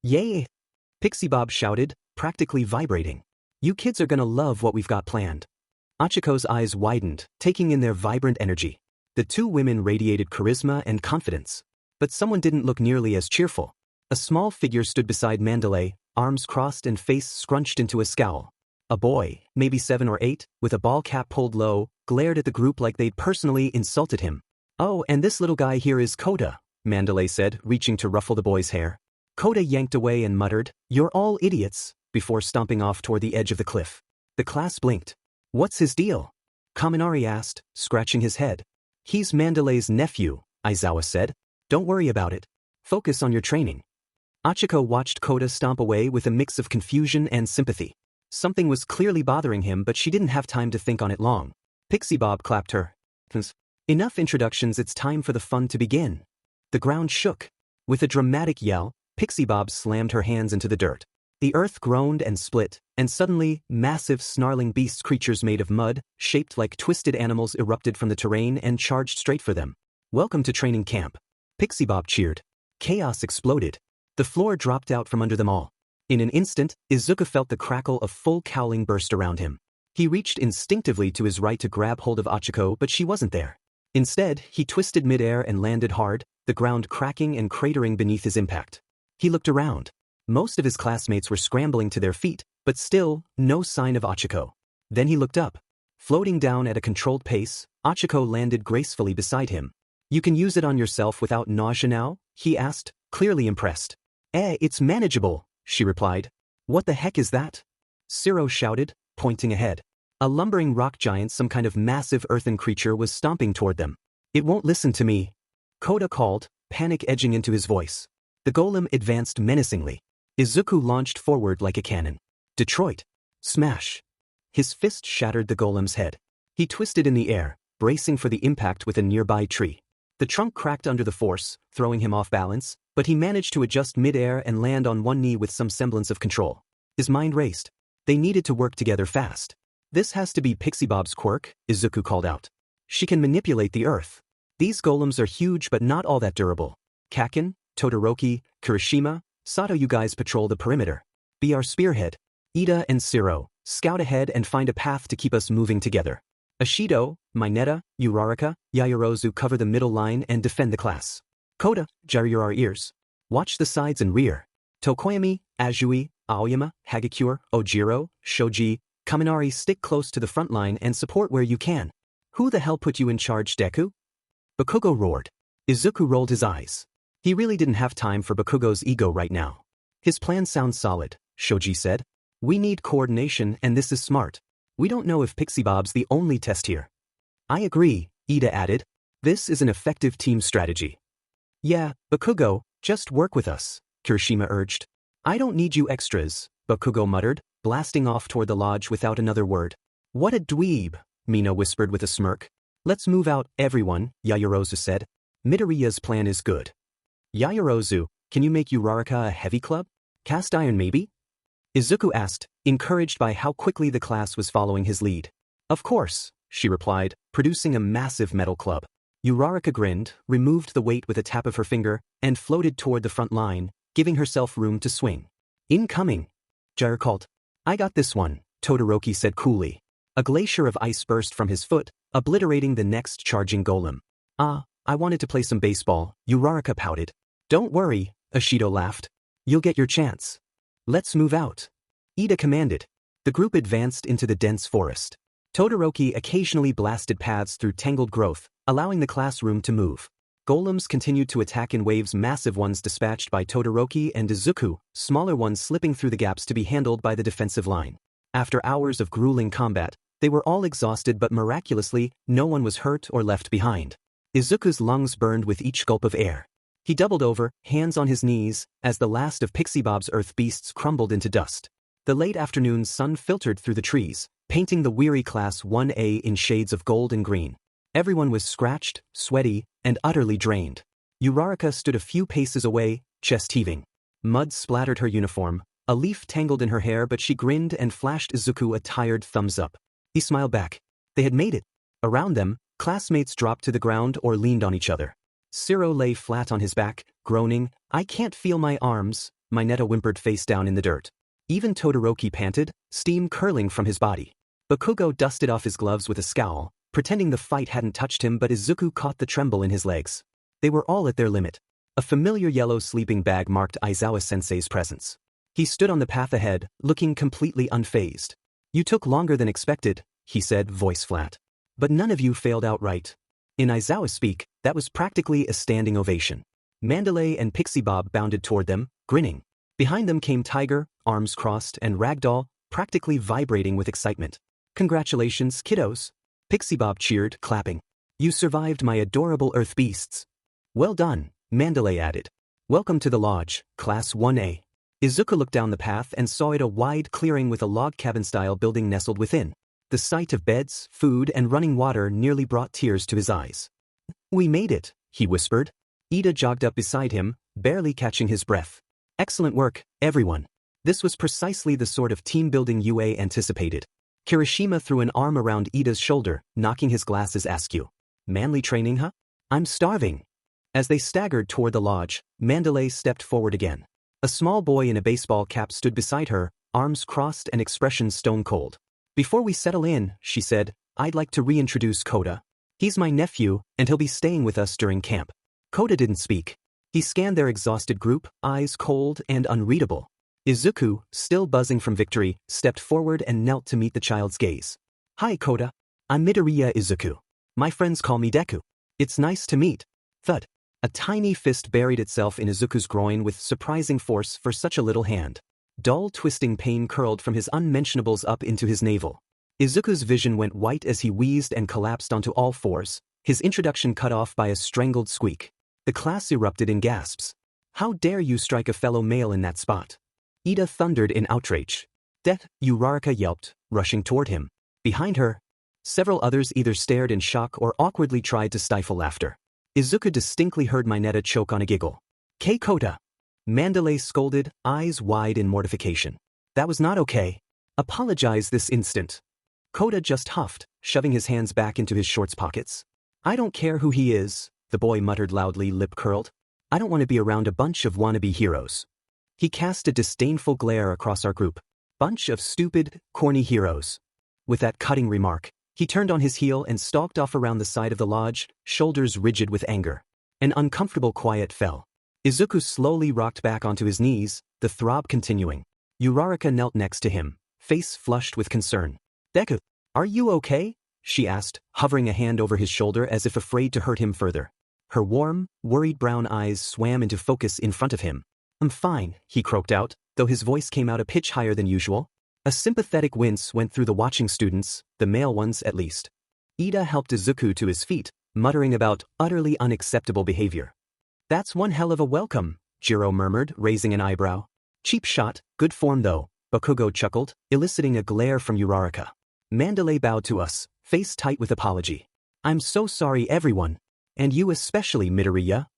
Yay! Pixie Bob shouted, practically vibrating. You kids are gonna love what we've got planned. Ochaco's eyes widened, taking in their vibrant energy. The two women radiated charisma and confidence. But someone didn't look nearly as cheerful. A small figure stood beside Mandalay, arms crossed and face scrunched into a scowl. A boy, maybe 7 or 8, with a ball cap pulled low, glared at the group like they'd personally insulted him. Oh, and this little guy here is Koda, Mandalay said, reaching to ruffle the boy's hair. Koda yanked away and muttered, You're all idiots, before stomping off toward the edge of the cliff. The class blinked. What's his deal? Kaminari asked, scratching his head. He's Mandalay's nephew, Aizawa said. Don't worry about it. Focus on your training. Ochaco watched Koda stomp away with a mix of confusion and sympathy. Something was clearly bothering him, but she didn't have time to think on it long. Pixie Bob clapped her. Enough introductions, it's time for the fun to begin. The ground shook. With a dramatic yell, Pixie Bob slammed her hands into the dirt. The earth groaned and split, and suddenly, massive snarling beast creatures made of mud, shaped like twisted animals, erupted from the terrain and charged straight for them. Welcome to training camp. Pixie Bob cheered. Chaos exploded. The floor dropped out from under them all. In an instant, Izuku felt the crackle of full cowling burst around him. He reached instinctively to his right to grab hold of Ochaco, but she wasn't there. Instead, he twisted midair and landed hard, the ground cracking and cratering beneath his impact. He looked around. Most of his classmates were scrambling to their feet, but still, no sign of Ochaco. Then he looked up. Floating down at a controlled pace, Ochaco landed gracefully beside him. You can use it on yourself without nausea now? He asked, clearly impressed. It's manageable, she replied. What the heck is that? Siro shouted, pointing ahead. A lumbering rock giant, some kind of massive earthen creature, was stomping toward them. It won't listen to me. Koda called, panic edging into his voice. The golem advanced menacingly. Izuku launched forward like a cannon. Detroit. Smash. His fist shattered the golem's head. He twisted in the air, bracing for the impact with a nearby tree. The trunk cracked under the force, throwing him off balance, but he managed to adjust mid-air and land on one knee with some semblance of control. His mind raced. They needed to work together fast. This has to be Pixie Bob's quirk, Izuku called out. She can manipulate the earth. These golems are huge but not all that durable. Kaken, Todoroki, Kirishima, Sato, you guys patrol the perimeter. Be our spearhead. Ida and Siro, scout ahead and find a path to keep us moving together. Ashido, Mineta, Uraraka, Yaoyorozu cover the middle line and defend the class. Koda, gyre our ears. Watch the sides and rear. Tokoyami, Azui, Aoyama, Hagakure, Ojiro, Shoji, Kaminari, stick close to the front line and support where you can. Who the hell put you in charge, Deku? Bakugo roared. Izuku rolled his eyes. He really didn't have time for Bakugo's ego right now. His plan sounds solid, Shoji said. We need coordination, and this is smart. We don't know if Pixie Bob's the only test here. I agree, Ida added. This is an effective team strategy. Yeah, Bakugo, just work with us, Kirishima urged. I don't need you extras, Bakugo muttered, blasting off toward the lodge without another word. What a dweeb, Mina whispered with a smirk. Let's move out, everyone, Yaoyorozu said. Midoriya's plan is good. Yaoyorozu, can you make Uraraka a heavy club? Cast iron maybe? Izuku asked, encouraged by how quickly the class was following his lead. Of course, she replied, producing a massive metal club. Uraraka grinned, removed the weight with a tap of her finger, and floated toward the front line, giving herself room to swing. Incoming! Gyre called. I got this one, Todoroki said coolly. A glacier of ice burst from his foot, obliterating the next charging golem. I wanted to play some baseball, Uraraka pouted. Don't worry, Ashido laughed. You'll get your chance. Let's move out. Ida commanded. The group advanced into the dense forest. Todoroki occasionally blasted paths through tangled growth, allowing the classroom to move. Golems continued to attack in waves, massive ones dispatched by Todoroki and Izuku, smaller ones slipping through the gaps to be handled by the defensive line. After hours of grueling combat, they were all exhausted, but miraculously, no one was hurt or left behind. Izuku's lungs burned with each gulp of air. He doubled over, hands on his knees, as the last of Pixie Bob's earth beasts crumbled into dust. The late afternoon sun filtered through the trees, painting the weary Class 1A in shades of gold and green. Everyone was scratched, sweaty, and utterly drained. Uraraka stood a few paces away, chest heaving. Mud splattered her uniform, a leaf tangled in her hair, but she grinned and flashed Izuku a tired thumbs up. He smiled back. They had made it. Around them, classmates dropped to the ground or leaned on each other. Ciro lay flat on his back, groaning, "I can't feel my arms," Mineta whimpered face down in the dirt. Even Todoroki panted, steam curling from his body. Bakugo dusted off his gloves with a scowl, pretending the fight hadn't touched him, but Izuku caught the tremble in his legs. They were all at their limit. A familiar yellow sleeping bag marked Aizawa-sensei's presence. He stood on the path ahead, looking completely unfazed. "You took longer than expected," he said, voice flat. "But none of you failed outright." In Aizawa speak, that was practically a standing ovation. Mandalay and Pixie Bob bounded toward them, grinning. Behind them came Tiger, arms crossed, and Ragdoll, practically vibrating with excitement. "Congratulations, kiddos," Pixie Bob cheered, clapping. "You survived my adorable earth beasts." "Well done," Mandalay added. "Welcome to the lodge, Class 1A. Izuku looked down the path and saw it a wide clearing with a log cabin-style building nestled within. The sight of beds, food, and running water nearly brought tears to his eyes. "We made it," he whispered. Ida jogged up beside him, barely catching his breath. "Excellent work, everyone." This was precisely the sort of team-building UA anticipated. Kirishima threw an arm around Ida's shoulder, knocking his glasses askew. "Manly training, huh? I'm starving." As they staggered toward the lodge, Mandalay stepped forward again. A small boy in a baseball cap stood beside her, arms crossed and expression stone-cold. "Before we settle in," she said, "I'd like to reintroduce Koda. He's my nephew, and he'll be staying with us during camp." Koda didn't speak. He scanned their exhausted group, eyes cold and unreadable. Izuku, still buzzing from victory, stepped forward and knelt to meet the child's gaze. "Hi, Koda. I'm Midoriya Izuku. My friends call me Deku. It's nice to meet." Thud. A tiny fist buried itself in Izuku's groin with surprising force for such a little hand. Dull twisting pain curled from his unmentionables up into his navel. Izuku's vision went white as he wheezed and collapsed onto all fours, his introduction cut off by a strangled squeak. The class erupted in gasps. "How dare you strike a fellow male in that spot?" Ida thundered in outrage. "Death!" Uraraka yelped, rushing toward him. Behind her, several others either stared in shock or awkwardly tried to stifle laughter. Izuku distinctly heard Mineta choke on a giggle. "Kei Koda!" Mandalay scolded, eyes wide in mortification. "That was not okay. Apologize this instant." Koda just huffed, shoving his hands back into his shorts pockets. "I don't care who he is," the boy muttered loudly, lip curled. "I don't want to be around a bunch of wannabe heroes." He cast a disdainful glare across our group. "Bunch of stupid, corny heroes." With that cutting remark, he turned on his heel and stalked off around the side of the lodge, shoulders rigid with anger. An uncomfortable quiet fell. Izuku slowly rocked back onto his knees, the throb continuing. Uraraka knelt next to him, face flushed with concern. "Deku, are you okay?" she asked, hovering a hand over his shoulder as if afraid to hurt him further. Her warm, worried brown eyes swam into focus in front of him. "I'm fine," he croaked out, though his voice came out a pitch higher than usual. A sympathetic wince went through the watching students, the male ones at least. Ida helped Izuku to his feet, muttering about utterly unacceptable behavior. "That's one hell of a welcome," Jiro murmured, raising an eyebrow. "Cheap shot, good form though," Bakugo chuckled, eliciting a glare from Uraraka. Mandalay bowed to us, face tight with apology. "I'm so sorry everyone. And you especially, Midoriya."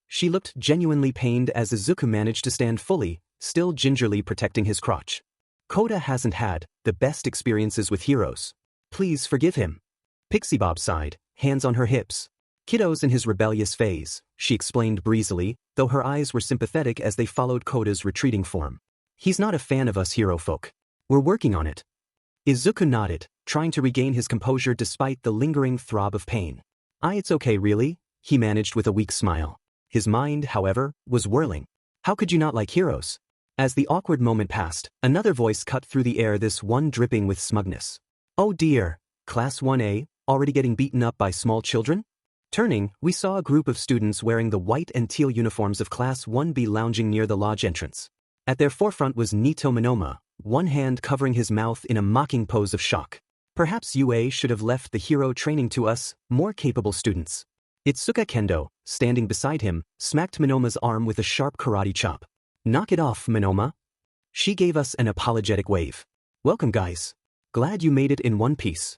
She looked genuinely pained as Izuku managed to stand fully, still gingerly protecting his crotch. "Koda hasn't had the best experiences with heroes. Please forgive him." Pixie Bob sighed, hands on her hips. "Kiddo's in his rebellious phase," she explained breezily, though her eyes were sympathetic as they followed Koda's retreating form. "He's not a fan of us hero folk. We're working on it." Izuku nodded, trying to regain his composure despite the lingering throb of pain. It's okay really," he managed with a weak smile. His mind, however, was whirling. How could you not like heroes? As the awkward moment passed, another voice cut through the air, this one dripping with smugness. "Oh dear, Class 1A, already getting beaten up by small children?" Turning, we saw a group of students wearing the white and teal uniforms of Class 1B lounging near the lodge entrance. At their forefront was Nito Monoma, one hand covering his mouth in a mocking pose of shock. Perhaps UA should have left the hero training to us, more capable students. Itsuka Kendo, standing beside him, smacked Monoma's arm with a sharp karate chop. "Knock it off, Monoma." She gave us an apologetic wave. "Welcome guys. Glad you made it in one piece."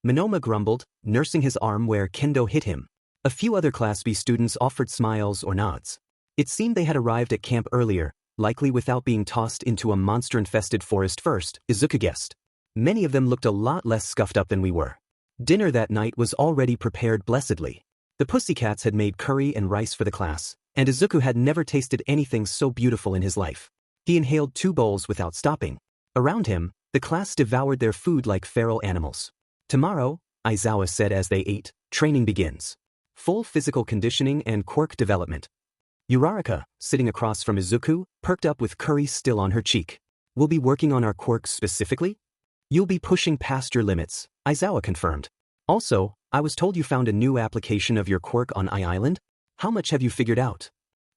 Monoma grumbled, nursing his arm where Kendo hit him. A few other Class B students offered smiles or nods. It seemed they had arrived at camp earlier, likely without being tossed into a monster-infested forest first, Izuku guessed. Many of them looked a lot less scuffed up than we were. Dinner that night was already prepared blessedly. The pussycats had made curry and rice for the class, and Izuku had never tasted anything so beautiful in his life. He inhaled 2 bowls without stopping. Around him, the class devoured their food like feral animals. Tomorrow, Aizawa said as they ate, training begins. Full physical conditioning and quirk development. Uraraka, sitting across from Izuku, perked up with curry still on her cheek. We'll be working on our quirks specifically? You'll be pushing past your limits, Aizawa confirmed. Also, I was told you found a new application of your quirk on Island? How much have you figured out?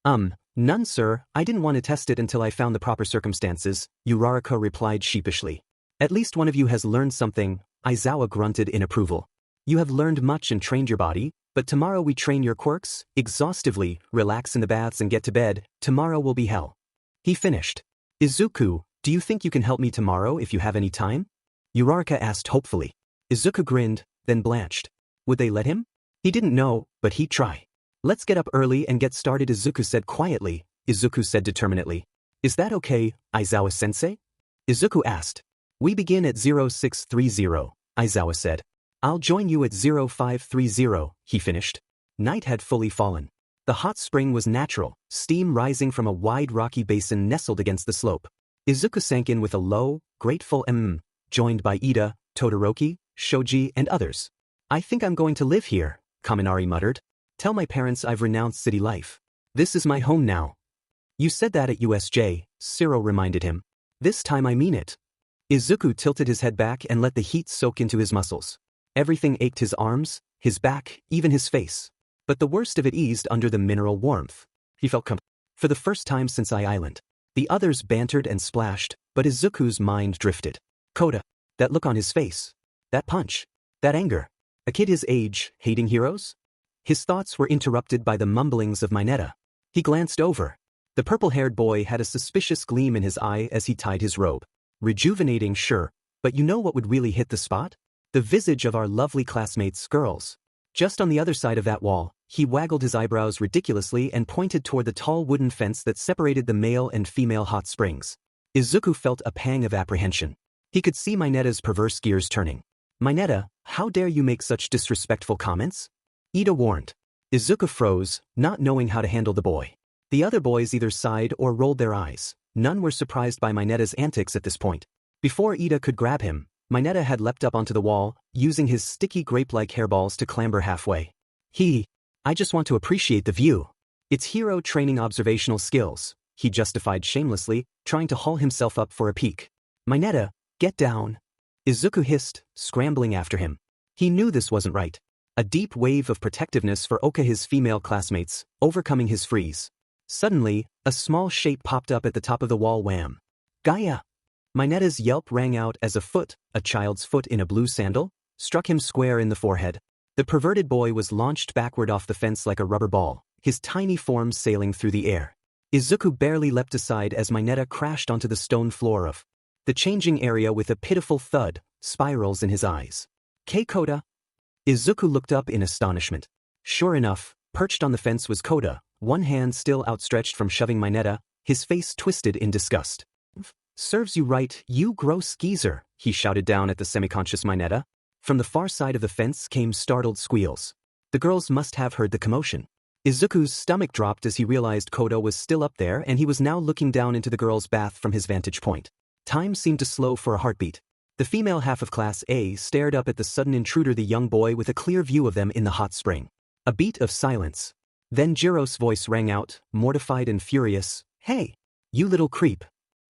None sir, I didn't want to test it until I found the proper circumstances, Uraraka replied sheepishly. At least one of you has learned something, Aizawa grunted in approval. You have learned much and trained your body, but tomorrow we train your quirks, exhaustively, relax in the baths and get to bed, tomorrow will be hell. He finished. Izuku, do you think you can help me tomorrow if you have any time? Uraraka asked hopefully. Izuku grinned, then blanched. Would they let him? He didn't know, but he'd try. Let's get up early and get started, Izuku said quietly. Izuku said determinedly. Is that okay, Aizawa-sensei? Izuku asked. We begin at 0630, Aizawa said. I'll join you at 0530, he finished. Night had fully fallen. The hot spring was natural, steam rising from a wide rocky basin nestled against the slope. Izuku sank in with a low, grateful joined by Ida, Todoroki, Shoji and others. I think I'm going to live here, Kaminari muttered. Tell my parents I've renounced city life. This is my home now. You said that at USJ, Cyril reminded him. This time I mean it. Izuku tilted his head back and let the heat soak into his muscles. Everything ached, his arms, his back, even his face. But the worst of it eased under the mineral warmth. He felt for the first time since Island. The others bantered and splashed, but Izuku's mind drifted. Koda. That look on his face. That punch. That anger. A kid his age, hating heroes? His thoughts were interrupted by the mumblings of Mineta. He glanced over. The purple-haired boy had a suspicious gleam in his eye as he tied his robe. Rejuvenating, sure, but you know what would really hit the spot? The visage of our lovely classmates' girls. Just on the other side of that wall, he waggled his eyebrows ridiculously and pointed toward the tall wooden fence that separated the male and female hot springs. Izuku felt a pang of apprehension. He could see Mineta's perverse gears turning. Mineta, how dare you make such disrespectful comments? Ida warned. Izuku froze, not knowing how to handle the boy. The other boys either sighed or rolled their eyes. None were surprised by Mineta's antics at this point. Before Ida could grab him, Mineta had leapt up onto the wall, using his sticky grape-like hairballs to clamber halfway. I just want to appreciate the view. It's hero training observational skills, he justified shamelessly, trying to haul himself up for a peek. Mineta, get down. Izuku hissed, scrambling after him. He knew this wasn't right. A deep wave of protectiveness for Oka, his female classmates, overcoming his freeze. Suddenly, a small shape popped up at the top of the wall. Wham! Gaia! Mineta's yelp rang out as a child's foot in a blue sandal, struck him square in the forehead. The perverted boy was launched backward off the fence like a rubber ball, his tiny form sailing through the air. Izuku barely leapt aside as Mineta crashed onto the stone floor of the changing area with a pitiful thud, spirals in his eyes. Koda? Izuku looked up in astonishment. Sure enough, perched on the fence was Koda, one hand still outstretched from shoving Mineta, his face twisted in disgust. Serves you right, you gross geezer, he shouted down at the semi-conscious Mineta. From the far side of the fence came startled squeals. The girls must have heard the commotion. Izuku's stomach dropped as he realized Koda was still up there and he was now looking down into the girls' bath from his vantage point. Time seemed to slow for a heartbeat. The female half of Class A stared up at the sudden intruder, the young boy with a clear view of them in the hot spring. A beat of silence. Then Jiro's voice rang out, mortified and furious. Hey! You little creep.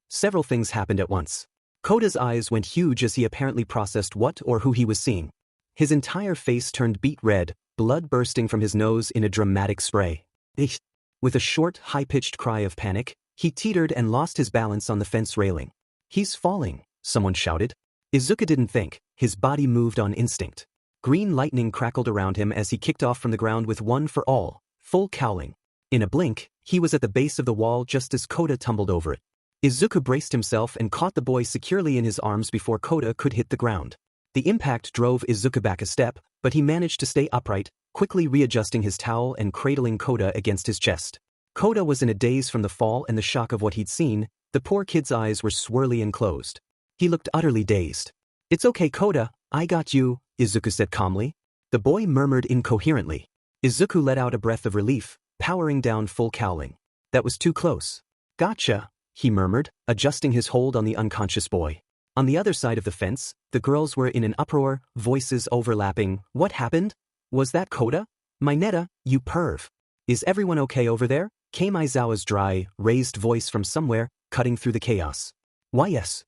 Several things happened at once. Koda's eyes went huge as he apparently processed what or who he was seeing. His entire face turned beet red, blood bursting from his nose in a dramatic spray. Ich! With a short, high-pitched cry of panic, he teetered and lost his balance on the fence railing. He's falling, someone shouted. Izuku didn't think, his body moved on instinct. Green lightning crackled around him as he kicked off from the ground with one for all, full cowling. In a blink, he was at the base of the wall just as Koda tumbled over it. Izuku braced himself and caught the boy securely in his arms before Koda could hit the ground. The impact drove Izuku back a step, but he managed to stay upright, quickly readjusting his towel and cradling Koda against his chest. Koda was in a daze from the fall and the shock of what he'd seen. The poor kid's eyes were swirly and closed. He looked utterly dazed. It's okay, Koda, I got you, Izuku said calmly. The boy murmured incoherently. Izuku let out a breath of relief, powering down full cowling. That was too close. Gotcha, he murmured, adjusting his hold on the unconscious boy. On the other side of the fence, the girls were in an uproar, voices overlapping. What happened? Was that Koda? Mineta, you perv. Is everyone okay over there? Came Aizawa's dry, raised voice from somewhere, cutting through the chaos. Why yes.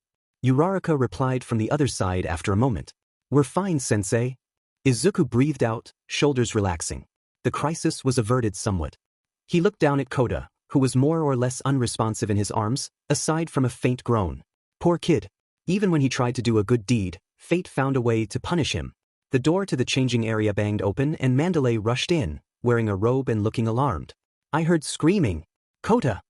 Uraraka replied from the other side after a moment. We're fine, sensei. Izuku breathed out, shoulders relaxing. The crisis was averted somewhat. He looked down at Koda, who was more or less unresponsive in his arms, aside from a faint groan. Poor kid. Even when he tried to do a good deed, fate found a way to punish him. The door to the changing area banged open and Mandalay rushed in, wearing a robe and looking alarmed. I heard screaming. Koda!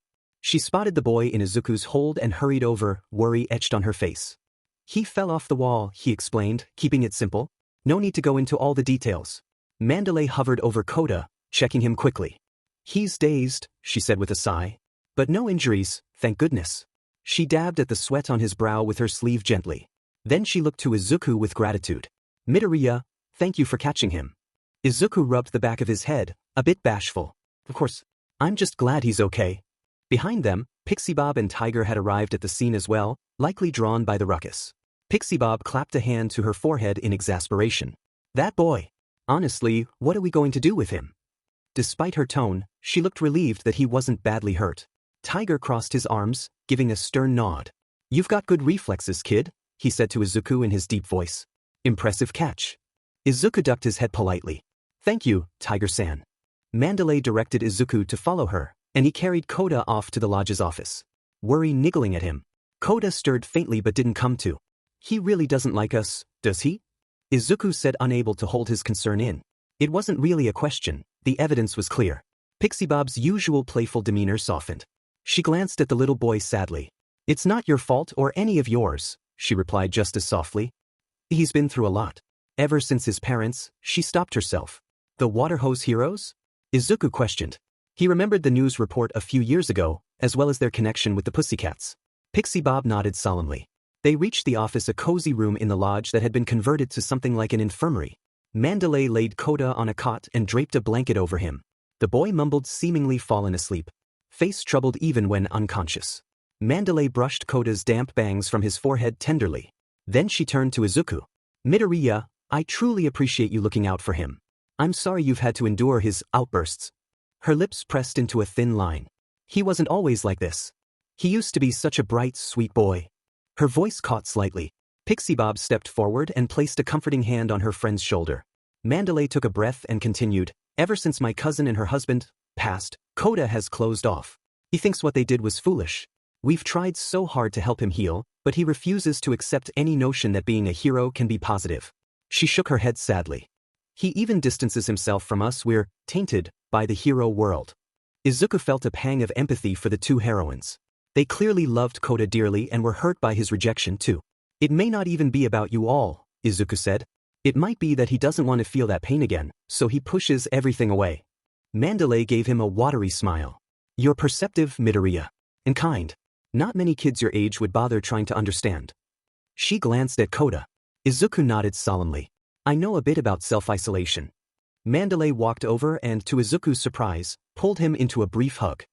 She spotted the boy in Izuku's hold and hurried over, worry etched on her face. He fell off the wall, he explained, keeping it simple. No need to go into all the details. Mandalay hovered over Koda, checking him quickly. He's dazed, she said with a sigh. But no injuries, thank goodness. She dabbed at the sweat on his brow with her sleeve gently. Then she looked to Izuku with gratitude. Midoriya, thank you for catching him. Izuku rubbed the back of his head, a bit bashful. Of course, I'm just glad he's okay. Behind them, Pixie Bob and Tiger had arrived at the scene as well, likely drawn by the ruckus. Pixie Bob clapped a hand to her forehead in exasperation. That boy. Honestly, what are we going to do with him? Despite her tone, she looked relieved that he wasn't badly hurt. Tiger crossed his arms, giving a stern nod. You've got good reflexes, kid, he said to Izuku in his deep voice. Impressive catch. Izuku ducked his head politely. Thank you, Tiger-san. Mandalay directed Izuku to follow her, and he carried Koda off to the lodge's office. Worry niggling at him. Koda stirred faintly but didn't come to. He really doesn't like us, does he? Izuku said, unable to hold his concern in. It wasn't really a question, the evidence was clear. Pixie Bob's usual playful demeanor softened. She glanced at the little boy sadly. It's not your fault or any of yours, she replied just as softly. He's been through a lot. Ever since his parents, she stopped herself. The water hose heroes? Izuku questioned. He remembered the news report a few years ago, as well as their connection with the Pussycats. Pixie Bob nodded solemnly. They reached the office, a cozy room in the lodge that had been converted to something like an infirmary. Mandalay laid Koda on a cot and draped a blanket over him. The boy mumbled, seemingly fallen asleep. Face troubled even when unconscious. Mandalay brushed Koda's damp bangs from his forehead tenderly. Then she turned to Izuku. Midoriya, I truly appreciate you looking out for him. I'm sorry you've had to endure his outbursts. Her lips pressed into a thin line. He wasn't always like this. He used to be such a bright, sweet boy. Her voice caught slightly. Pixie Bob stepped forward and placed a comforting hand on her friend's shoulder. Mandalay took a breath and continued, ever since my cousin and her husband passed, Koda has closed off. He thinks what they did was foolish. We've tried so hard to help him heal, but he refuses to accept any notion that being a hero can be positive. She shook her head sadly. He even distances himself from us. We're tainted by the hero world. Izuku felt a pang of empathy for the two heroines. They clearly loved Koda dearly and were hurt by his rejection too. It may not even be about you all, Izuku said. It might be that he doesn't want to feel that pain again, so he pushes everything away. Mandalay gave him a watery smile. You're perceptive, Midoriya. And kind. Not many kids your age would bother trying to understand. She glanced at Koda. Izuku nodded solemnly. I know a bit about self-isolation. Mandalay walked over and, to Izuku's surprise, pulled him into a brief hug.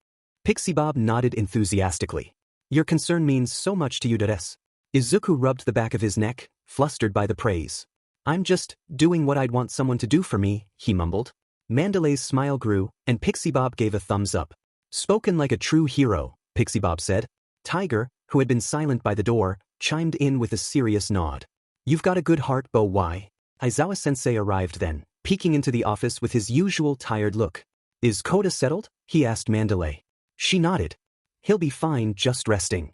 Pixie Bob nodded enthusiastically. Your concern means so much to you, Dores. Izuku rubbed the back of his neck, flustered by the praise. I'm just doing what I'd want someone to do for me, he mumbled. Mandalay's smile grew, and Pixie Bob gave a thumbs up. Spoken like a true hero, Pixie Bob said. Tiger, who had been silent by the door, chimed in with a serious nod. You've got a good heart, Bo. Why? Aizawa-sensei arrived then, peeking into the office with his usual tired look. Is Koda settled? He asked Mandalay. She nodded. He'll be fine, just resting.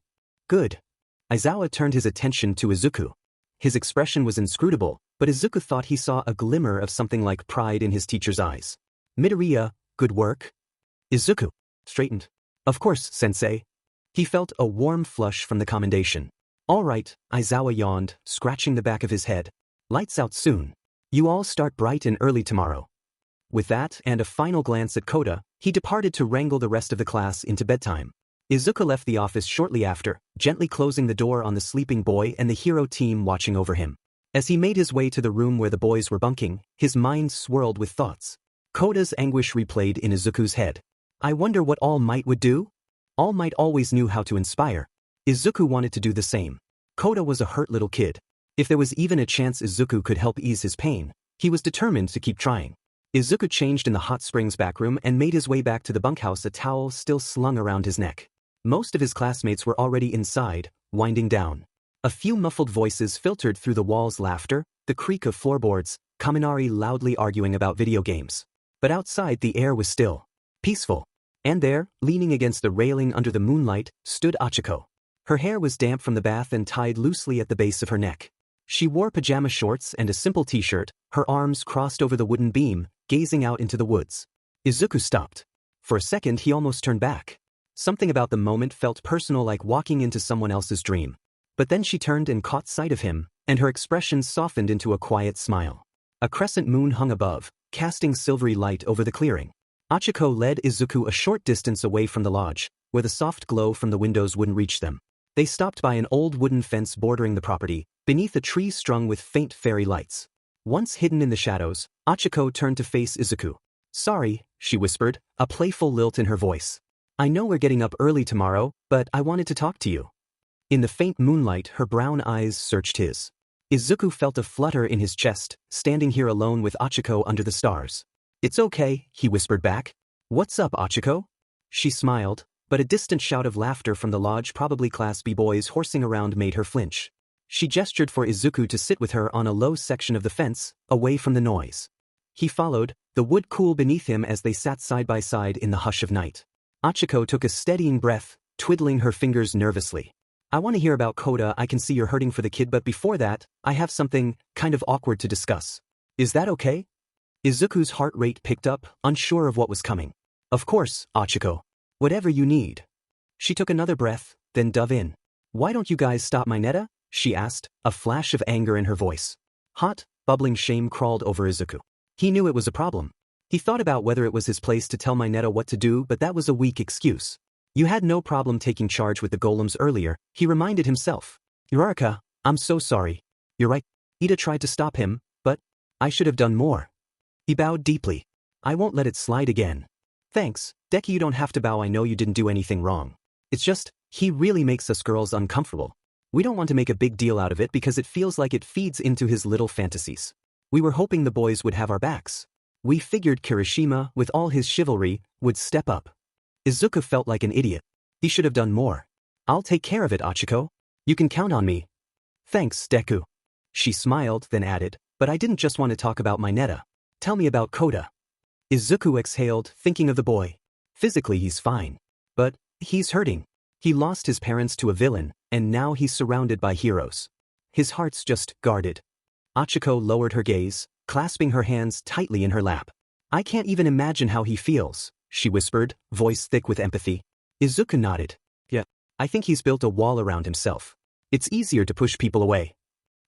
Good. Aizawa turned his attention to Izuku. His expression was inscrutable, but Izuku thought he saw a glimmer of something like pride in his teacher's eyes. Midoriya, good work? Izuku straightened. Of course, sensei. He felt a warm flush from the commendation. All right, Aizawa yawned, scratching the back of his head. Lights out soon. You all start bright and early tomorrow. With that and a final glance at Koda, he departed to wrangle the rest of the class into bedtime. Izuku left the office shortly after, gently closing the door on the sleeping boy and the hero team watching over him. As he made his way to the room where the boys were bunking, his mind swirled with thoughts. Koda's anguish replayed in Izuku's head. I wonder what All Might would do? All Might always knew how to inspire. Izuku wanted to do the same. Koda was a hurt little kid. If there was even a chance Izuku could help ease his pain, he was determined to keep trying. Izuku changed in the hot springs back room and made his way back to the bunkhouse, a towel still slung around his neck. Most of his classmates were already inside, winding down. A few muffled voices filtered through the walls, laughter, the creak of floorboards, Kaminari loudly arguing about video games. But outside the air was still, peaceful. And there, leaning against the railing under the moonlight, stood Ochaco. Her hair was damp from the bath and tied loosely at the base of her neck. She wore pajama shorts and a simple t-shirt, her arms crossed over the wooden beam, gazing out into the woods. Izuku stopped. For a second he almost turned back. Something about the moment felt personal, like walking into someone else's dream. But then she turned and caught sight of him, and her expression softened into a quiet smile. A crescent moon hung above, casting silvery light over the clearing. Ochaco led Izuku a short distance away from the lodge, where the soft glow from the windows wouldn't reach them. They stopped by an old wooden fence bordering the property, beneath a tree strung with faint fairy lights. Once hidden in the shadows, Ochaco turned to face Izuku. Sorry, she whispered, a playful lilt in her voice. I know we're getting up early tomorrow, but I wanted to talk to you. In the faint moonlight, her brown eyes searched his. Izuku felt a flutter in his chest, standing here alone with Ochaco under the stars. It's okay, he whispered back. What's up, Ochaco? She smiled, but a distant shout of laughter from the lodge, probably Class B boys horsing around, made her flinch. She gestured for Izuku to sit with her on a low section of the fence, away from the noise. He followed, the wood cool beneath him as they sat side by side in the hush of night. Ochaco took a steadying breath, twiddling her fingers nervously. I want to hear about Koda. I can see you're hurting for the kid, but before that, I have something kind of awkward to discuss. Is that okay? Izuku's heart rate picked up, unsure of what was coming. Of course, Ochaco. Whatever you need. She took another breath, then dove in. Why don't you guys stop my Netta? She asked, a flash of anger in her voice. Hot, bubbling shame crawled over Izuku. He knew it was a problem. He thought about whether it was his place to tell Mineta what to do, but that was a weak excuse. You had no problem taking charge with the golems earlier, he reminded himself. Uraraka, I'm so sorry. You're right. Ida tried to stop him, but I should have done more. He bowed deeply. I won't let it slide again. Thanks, Deku, you don't have to bow. I know you didn't do anything wrong. It's just, he really makes us girls uncomfortable. We don't want to make a big deal out of it because it feels like it feeds into his little fantasies. We were hoping the boys would have our backs. We figured Kirishima, with all his chivalry, would step up. Izuku felt like an idiot. He should have done more. I'll take care of it, Ochaco. You can count on me. Thanks, Deku. She smiled, then added, but I didn't just want to talk about Mineta. Tell me about Koda. Izuku exhaled, thinking of the boy. Physically he's fine. But he's hurting. He lost his parents to a villain, and now he's surrounded by heroes. His heart's just guarded. Ochaco lowered her gaze, clasping her hands tightly in her lap. I can't even imagine how he feels, she whispered, voice thick with empathy. Izuku nodded. Yeah, I think he's built a wall around himself. It's easier to push people away.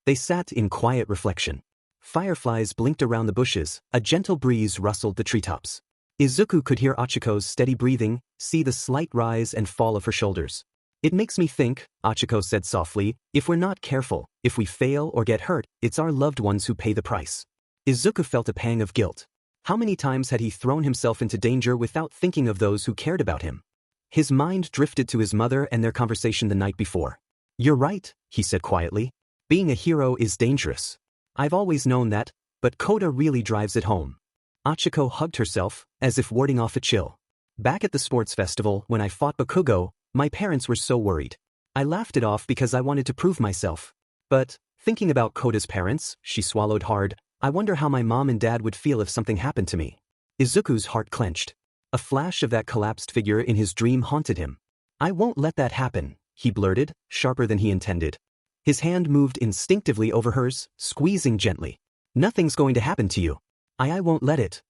They sat in quiet reflection. Fireflies blinked around the bushes, a gentle breeze rustled the treetops. Izuku could hear Ochaco's steady breathing, see the slight rise and fall of her shoulders. It makes me think, Ochaco said softly, if we're not careful, if we fail or get hurt, it's our loved ones who pay the price. Izuku felt a pang of guilt. How many times had he thrown himself into danger without thinking of those who cared about him? His mind drifted to his mother and their conversation the night before. You're right, he said quietly. Being a hero is dangerous. I've always known that, but Koda really drives it home. Ochaco hugged herself, as if warding off a chill. Back at the sports festival, when I fought Bakugo, my parents were so worried. I laughed it off because I wanted to prove myself. But, thinking about Koda's parents, she swallowed hard, I wonder how my mom and dad would feel if something happened to me. Izuku's heart clenched. A flash of that collapsed figure in his dream haunted him. I won't let that happen, he blurted, sharper than he intended. His hand moved instinctively over hers, squeezing gently. Nothing's going to happen to you. I won't let it.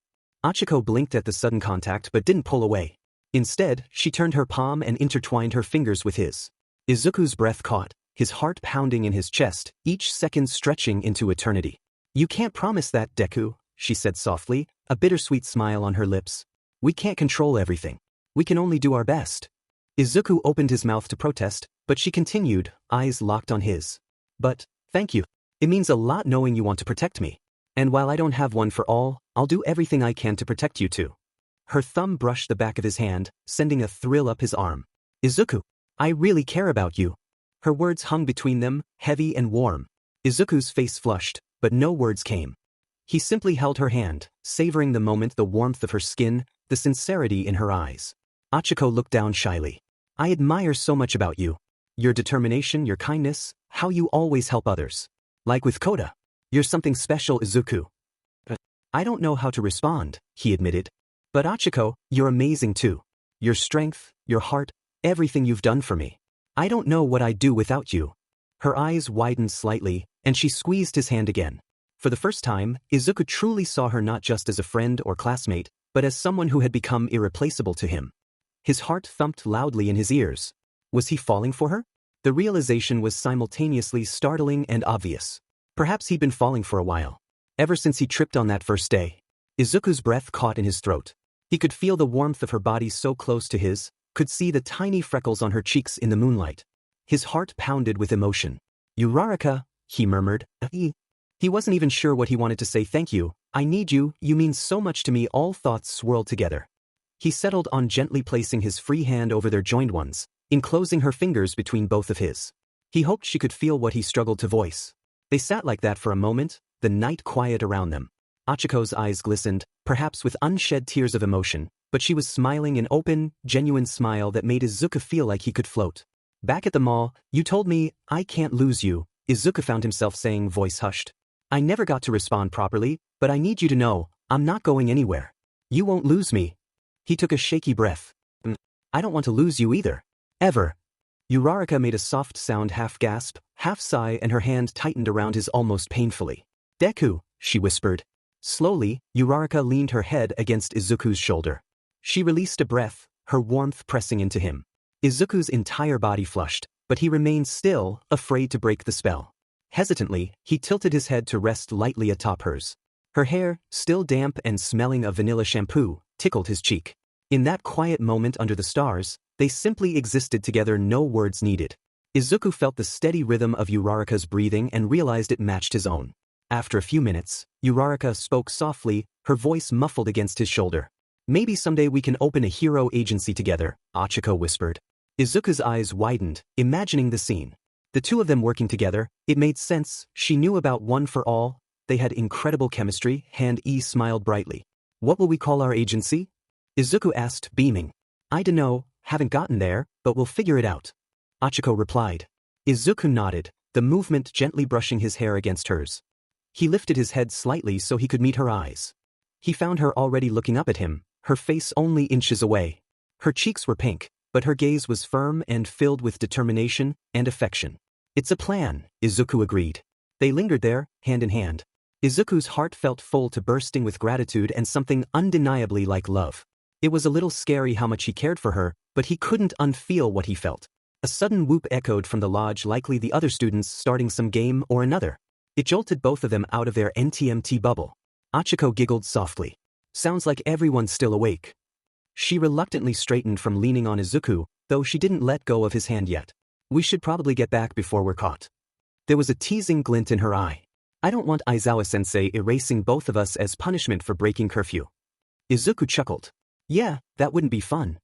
Ochaco blinked at the sudden contact but didn't pull away. Instead, she turned her palm and intertwined her fingers with his. Izuku's breath caught, his heart pounding in his chest, each second stretching into eternity. You can't promise that, Deku, she said softly, a bittersweet smile on her lips. We can't control everything. We can only do our best. Izuku opened his mouth to protest, but she continued, eyes locked on his. But, thank you. It means a lot knowing you want to protect me. And while I don't have one for all, I'll do everything I can to protect you too. Her thumb brushed the back of his hand, sending a thrill up his arm. Izuku, I really care about you. Her words hung between them, heavy and warm. Izuku's face flushed, but no words came. He simply held her hand, savoring the moment, the warmth of her skin, the sincerity in her eyes. Ochako looked down shyly. I admire so much about you. Your determination, your kindness, how you always help others. Like with Koda. You're something special, Izuku. I don't know how to respond, he admitted. But Ochako, you're amazing too. Your strength, your heart, everything you've done for me. I don't know what I'd do without you. Her eyes widened slightly, and she squeezed his hand again. For the first time, Izuku truly saw her not just as a friend or classmate, but as someone who had become irreplaceable to him. His heart thumped loudly in his ears. Was he falling for her? The realization was simultaneously startling and obvious. Perhaps he'd been falling for a while. Ever since he tripped on that first day. Izuku's breath caught in his throat. He could feel the warmth of her body so close to his, could see the tiny freckles on her cheeks in the moonlight. His heart pounded with emotion. Uraraka, he murmured. He wasn't even sure what he wanted to say. Thank you, I need you, you mean so much to me. All thoughts swirled together. He settled on gently placing his free hand over their joined ones, enclosing her fingers between both of his. He hoped she could feel what he struggled to voice. They sat like that for a moment, the night quiet around them. Ochiko's eyes glistened, perhaps with unshed tears of emotion, but she was smiling an open, genuine smile that made Izuku feel like he could float. Back at the mall, you told me, I can't lose you, Izuku found himself saying, voice hushed. I never got to respond properly, but I need you to know, I'm not going anywhere. You won't lose me. He took a shaky breath. I don't want to lose you either. Ever. Uraraka made a soft sound, half gasp, half sigh, and her hand tightened around his almost painfully. Deku, she whispered. Slowly, Uraraka leaned her head against Izuku's shoulder. She released a breath, her warmth pressing into him. Izuku's entire body flushed, but he remained still, afraid to break the spell. Hesitantly, he tilted his head to rest lightly atop hers. Her hair, still damp and smelling of vanilla shampoo, tickled his cheek. In that quiet moment under the stars, they simply existed together, no words needed. Izuku felt the steady rhythm of Uraraka's breathing and realized it matched his own. After a few minutes, Uraraka spoke softly, her voice muffled against his shoulder. Maybe someday we can open a hero agency together, Ochako whispered. Izuku's eyes widened, imagining the scene. The two of them working together, it made sense, she knew about One for All, they had incredible chemistry, Hand-E smiled brightly. What will we call our agency? Izuku asked, beaming. I dunno, haven't gotten there, but we'll figure it out. Ochako replied. Izuku nodded, the movement gently brushing his hair against hers. He lifted his head slightly so he could meet her eyes. He found her already looking up at him, her face only inches away. Her cheeks were pink, but her gaze was firm and filled with determination and affection. It's a plan, Izuku agreed. They lingered there, hand in hand. Izuku's heart felt full to bursting with gratitude and something undeniably like love. It was a little scary how much he cared for her, but he couldn't unfeel what he felt. A sudden whoop echoed from the lodge, likely the other students starting some game or another. It jolted both of them out of their NTMT bubble. Ochako giggled softly. Sounds like everyone's still awake. She reluctantly straightened from leaning on Izuku, though she didn't let go of his hand yet. We should probably get back before we're caught. There was a teasing glint in her eye. I don't want Aizawa-sensei erasing both of us as punishment for breaking curfew. Izuku chuckled. Yeah, that wouldn't be fun.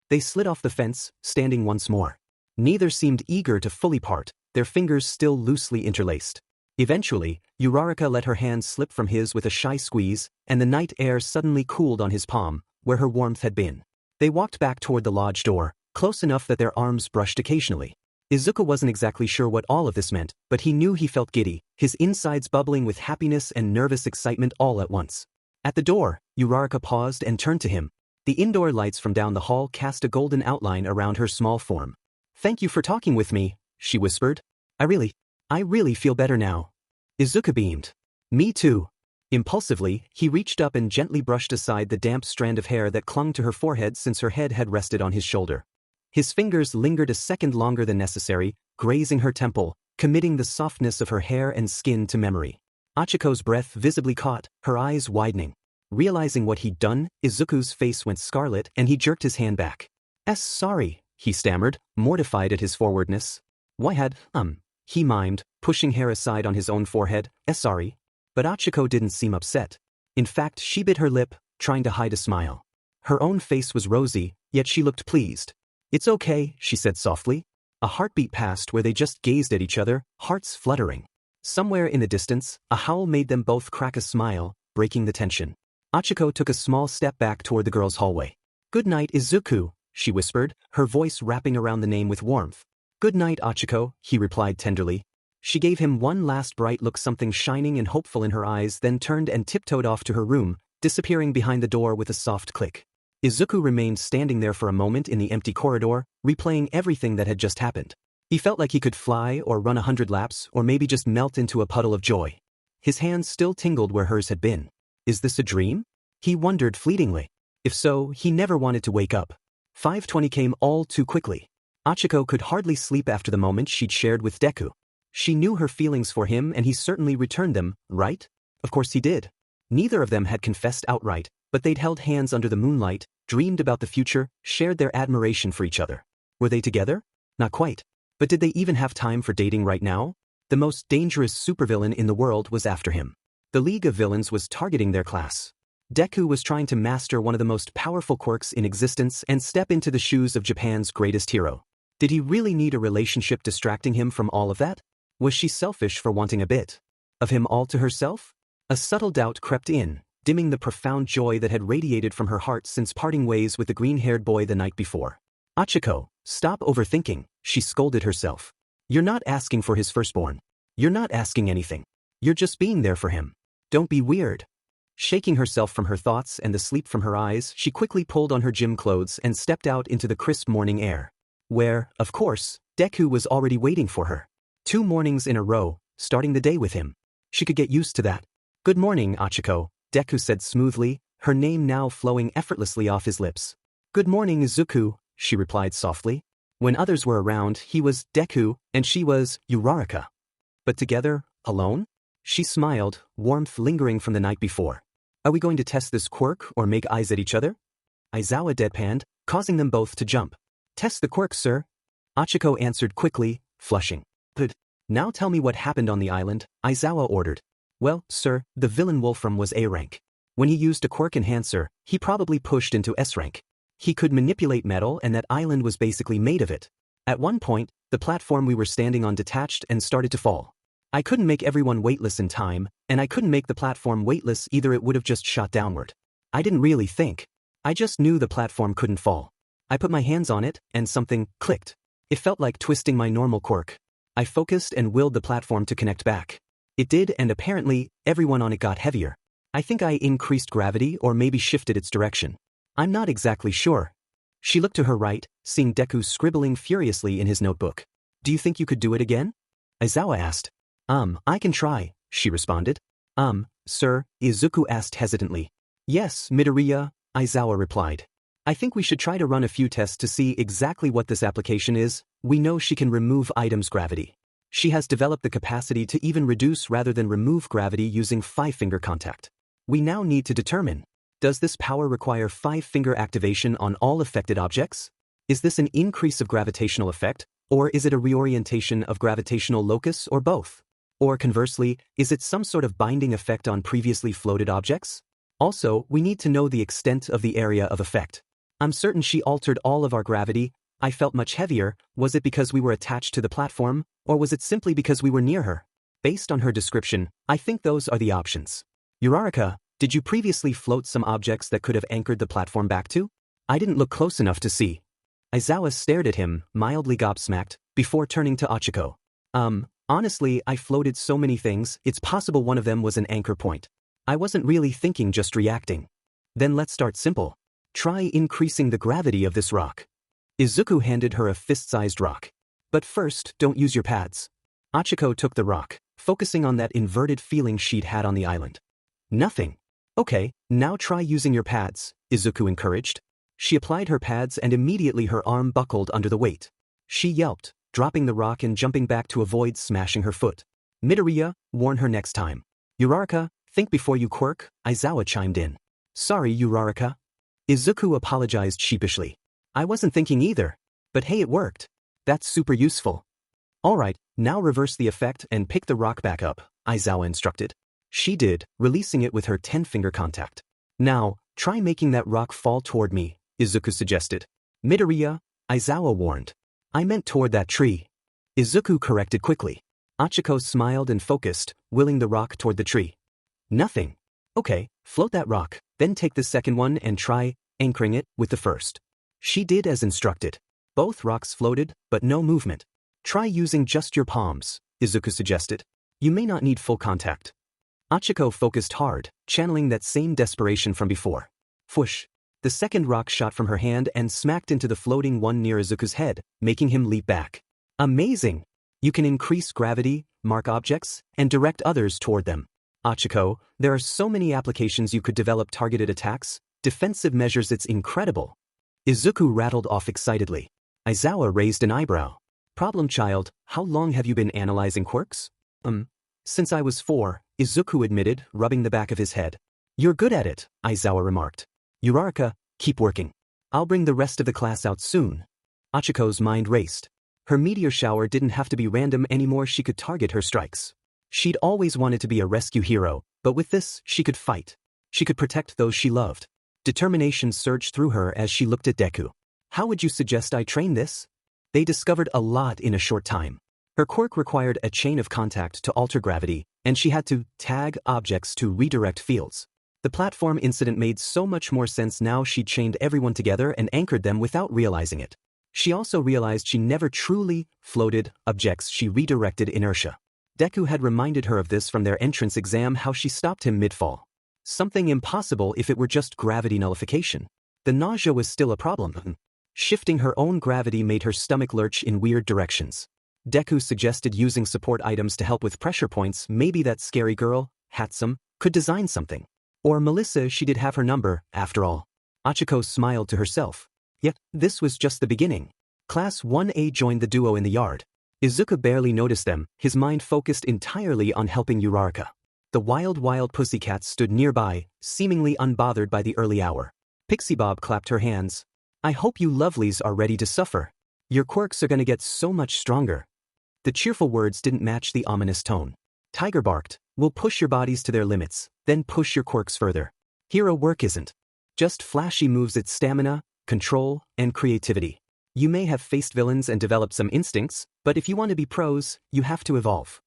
They slid off the fence, standing once more. Neither seemed eager to fully part, their fingers still loosely interlaced. Eventually, Uraraka let her hand slip from his with a shy squeeze, and the night air suddenly cooled on his palm, where her warmth had been. They walked back toward the lodge door, close enough that their arms brushed occasionally. Izuku wasn't exactly sure what all of this meant, but he knew he felt giddy, his insides bubbling with happiness and nervous excitement all at once. At the door, Uraraka paused and turned to him. The indoor lights from down the hall cast a golden outline around her small form. Thank you for talking with me, she whispered. I really feel better now. Izuku beamed. Me too. Impulsively, he reached up and gently brushed aside the damp strand of hair that clung to her forehead since her head had rested on his shoulder. His fingers lingered a second longer than necessary, grazing her temple, committing the softness of her hair and skin to memory. Ochiko's breath visibly caught, her eyes widening. Realizing what he'd done, Izuku's face went scarlet and he jerked his hand back. Sorry, he stammered, mortified at his forwardness. Why had, he mimed, pushing hair aside on his own forehead. Sorry. But Ochako didn't seem upset. In fact, she bit her lip, trying to hide a smile. Her own face was rosy, yet she looked pleased. It's okay, she said softly. A heartbeat passed where they just gazed at each other, hearts fluttering. Somewhere in the distance, a howl made them both crack a smile, breaking the tension. Ochako took a small step back toward the girls' hallway. Good night, Izuku, she whispered, her voice wrapping around the name with warmth. Good night, Ochako, he replied tenderly. She gave him one last bright look, something shining and hopeful in her eyes, then turned and tiptoed off to her room, disappearing behind the door with a soft click. Izuku remained standing there for a moment in the empty corridor, replaying everything that had just happened. He felt like he could fly or run 100 laps or maybe just melt into a puddle of joy. His hands still tingled where hers had been. Is this a dream? He wondered fleetingly. If so, he never wanted to wake up. 5:20 came all too quickly. Ochako could hardly sleep after the moment she'd shared with Deku. She knew her feelings for him and he certainly returned them, right? Of course he did. Neither of them had confessed outright, but they'd held hands under the moonlight, dreamed about the future, shared their admiration for each other. Were they together? Not quite. But did they even have time for dating right now? The most dangerous supervillain in the world was after him. The League of Villains was targeting their class. Deku was trying to master one of the most powerful quirks in existence and step into the shoes of Japan's greatest hero. Did he really need a relationship distracting him from all of that? Was she selfish for wanting a bit of him all to herself? A subtle doubt crept in, dimming the profound joy that had radiated from her heart since parting ways with the green-haired boy the night before. Ochako, stop overthinking, she scolded herself. You're not asking for his firstborn. You're not asking anything. You're just being there for him. Don't be weird. Shaking herself from her thoughts and the sleep from her eyes, she quickly pulled on her gym clothes and stepped out into the crisp morning air. Where, of course, Deku was already waiting for her. 2 mornings in a row, starting the day with him. She could get used to that. Good morning, Ochako, Deku said smoothly, her name now flowing effortlessly off his lips. Good morning, Izuku, she replied softly. When others were around, he was Deku, and she was Uraraka. But together, alone? She smiled, warmth lingering from the night before. Are we going to test this quirk or make eyes at each other? Aizawa deadpanned, causing them both to jump. Test the quirk, sir. Ochako answered quickly, flushing. Good. Now tell me what happened on the island, Aizawa ordered. Well, sir, the villain Wolfram was A rank. When he used a quirk enhancer, he probably pushed into S rank. He could manipulate metal and that island was basically made of it. At one point, the platform we were standing on detached and started to fall. I couldn't make everyone weightless in time, and I couldn't make the platform weightless either, it would have just shot downward. I didn't really think. I just knew the platform couldn't fall. I put my hands on it, and something clicked. It felt like twisting my normal quirk. I focused and willed the platform to connect back. It did, and apparently, everyone on it got heavier. I think I increased gravity or maybe shifted its direction. I'm not exactly sure. She looked to her right, seeing Deku scribbling furiously in his notebook. Do you think you could do it again? Aizawa asked. I can try, she responded. Sir, Izuku asked hesitantly. Yes, Midoriya, Aizawa replied. I think we should try to run a few tests to see exactly what this application is. We know she can remove items' gravity. She has developed the capacity to even reduce rather than remove gravity using 5-finger contact. We now need to determine, does this power require 5-finger activation on all affected objects? Is this an increase of gravitational effect, or is it a reorientation of gravitational locus, or both? Or conversely, is it some sort of binding effect on previously floated objects? Also, we need to know the extent of the area of effect. I'm certain she altered all of our gravity. I felt much heavier. Was it because we were attached to the platform, or was it simply because we were near her? Based on her description, I think those are the options. Uraraka, did you previously float some objects that could have anchored the platform back to? I didn't look close enough to see. Aizawa stared at him, mildly gobsmacked, before turning to Ochako. Honestly, I floated so many things, it's possible one of them was an anchor point. I wasn't really thinking, just reacting. Then let's start simple. Try increasing the gravity of this rock. Izuku handed her a fist-sized rock. But first, don't use your pads. Ochako took the rock, focusing on that inverted feeling she'd had on the island. Nothing. Okay, now try using your pads, Izuku encouraged. She applied her pads and immediately her arm buckled under the weight. She yelped, dropping the rock and jumping back to avoid smashing her foot. Midoriya, warn her next time. Uraraka, think before you quirk, Aizawa chimed in. Sorry, Uraraka. Izuku apologized sheepishly. I wasn't thinking either. But hey, it worked. That's super useful. Alright, Now reverse the effect and pick the rock back up, Izawa instructed. She did, releasing it with her 10-finger contact. Now, try making that rock fall toward me, Izuku suggested. Midoriya, Izawa warned. I meant toward that tree. Izuku corrected quickly. Ochako smiled and focused, willing the rock toward the tree. Nothing. Okay, float that rock, then take the second one and try anchoring it with the first. She did as instructed. Both rocks floated, but no movement. Try using just your palms, Izuku suggested. You may not need full contact. Ochako focused hard, channeling that same desperation from before. Whoosh! The second rock shot from her hand and smacked into the floating one near Izuku's head, making him leap back. Amazing! You can increase gravity, mark objects, and direct others toward them. Ochako, there are so many applications you could develop targeted attacks, defensive measures, it's incredible. Izuku rattled off excitedly. Izawa raised an eyebrow. Problem child, how long have you been analyzing quirks? Since I was 4, Izuku admitted, rubbing the back of his head. You're good at it, Izawa remarked. Uraraka, keep working. I'll bring the rest of the class out soon. Ochako's mind raced. Her meteor shower didn't have to be random anymore, she could target her strikes. She'd always wanted to be a rescue hero, but with this, she could fight. She could protect those she loved. Determination surged through her as she looked at Deku. How would you suggest I train this? They discovered a lot in a short time. Her quirk required a chain of contact to alter gravity, and she had to tag objects to redirect fields. The platform incident made so much more sense now. She'd chained everyone together and anchored them without realizing it. She also realized she never truly floated objects, she redirected inertia. Deku had reminded her of this from their entrance exam, how she stopped him mid-fall. Something impossible if it were just gravity nullification. The nausea was still a problem. Shifting her own gravity made her stomach lurch in weird directions. Deku suggested using support items to help with pressure points. Maybe that scary girl, Hatsum, could design something. Or Melissa, she did have her number, after all. Ochako smiled to herself. Yet, this was just the beginning. Class 1A joined the duo in the yard. Izuku barely noticed them, his mind focused entirely on helping Uraraka. The wild pussycats stood nearby, seemingly unbothered by the early hour. Pixie Bob clapped her hands. I hope you lovelies are ready to suffer. Your quirks are gonna get so much stronger. The cheerful words didn't match the ominous tone. Tiger barked, we'll push your bodies to their limits, then push your quirks further. Hero work isn't just flashy moves, it's stamina, control, and creativity. You may have faced villains and developed some instincts, but if you want to be pros, you have to evolve.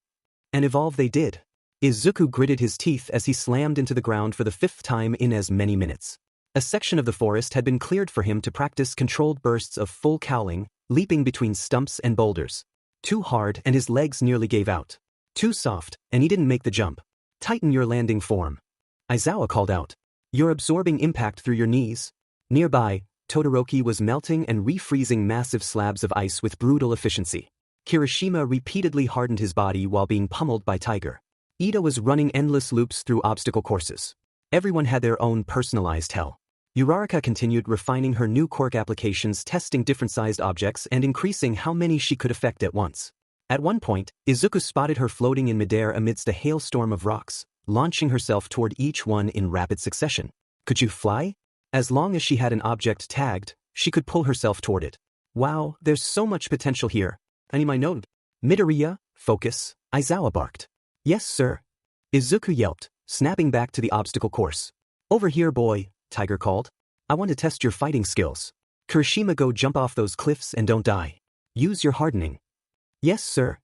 And evolve they did. Izuku gritted his teeth as he slammed into the ground for the 5th time in as many minutes. A section of the forest had been cleared for him to practice controlled bursts of full cowling, leaping between stumps and boulders. Too hard and his legs nearly gave out. Too soft, and he didn't make the jump. Tighten your landing form. Izawa called out. You're absorbing impact through your knees. Nearby, Todoroki was melting and refreezing massive slabs of ice with brutal efficiency. Kirishima repeatedly hardened his body while being pummeled by Tiger. Ida was running endless loops through obstacle courses. Everyone had their own personalized hell. Uraraka continued refining her new quirk applications, testing different sized objects and increasing how many she could affect at once. At one point, Izuku spotted her floating in midair amidst a hailstorm of rocks, launching herself toward each one in rapid succession. Could you fly? As long as she had an object tagged, she could pull herself toward it. Wow, there's so much potential here. I need my note. Midoriya, focus, Izawa barked. Yes, sir. Izuku yelped, snapping back to the obstacle course. Over here, boy, Tiger called. I want to test your fighting skills. Kirishima, go jump off those cliffs and don't die. Use your hardening. Yes, sir.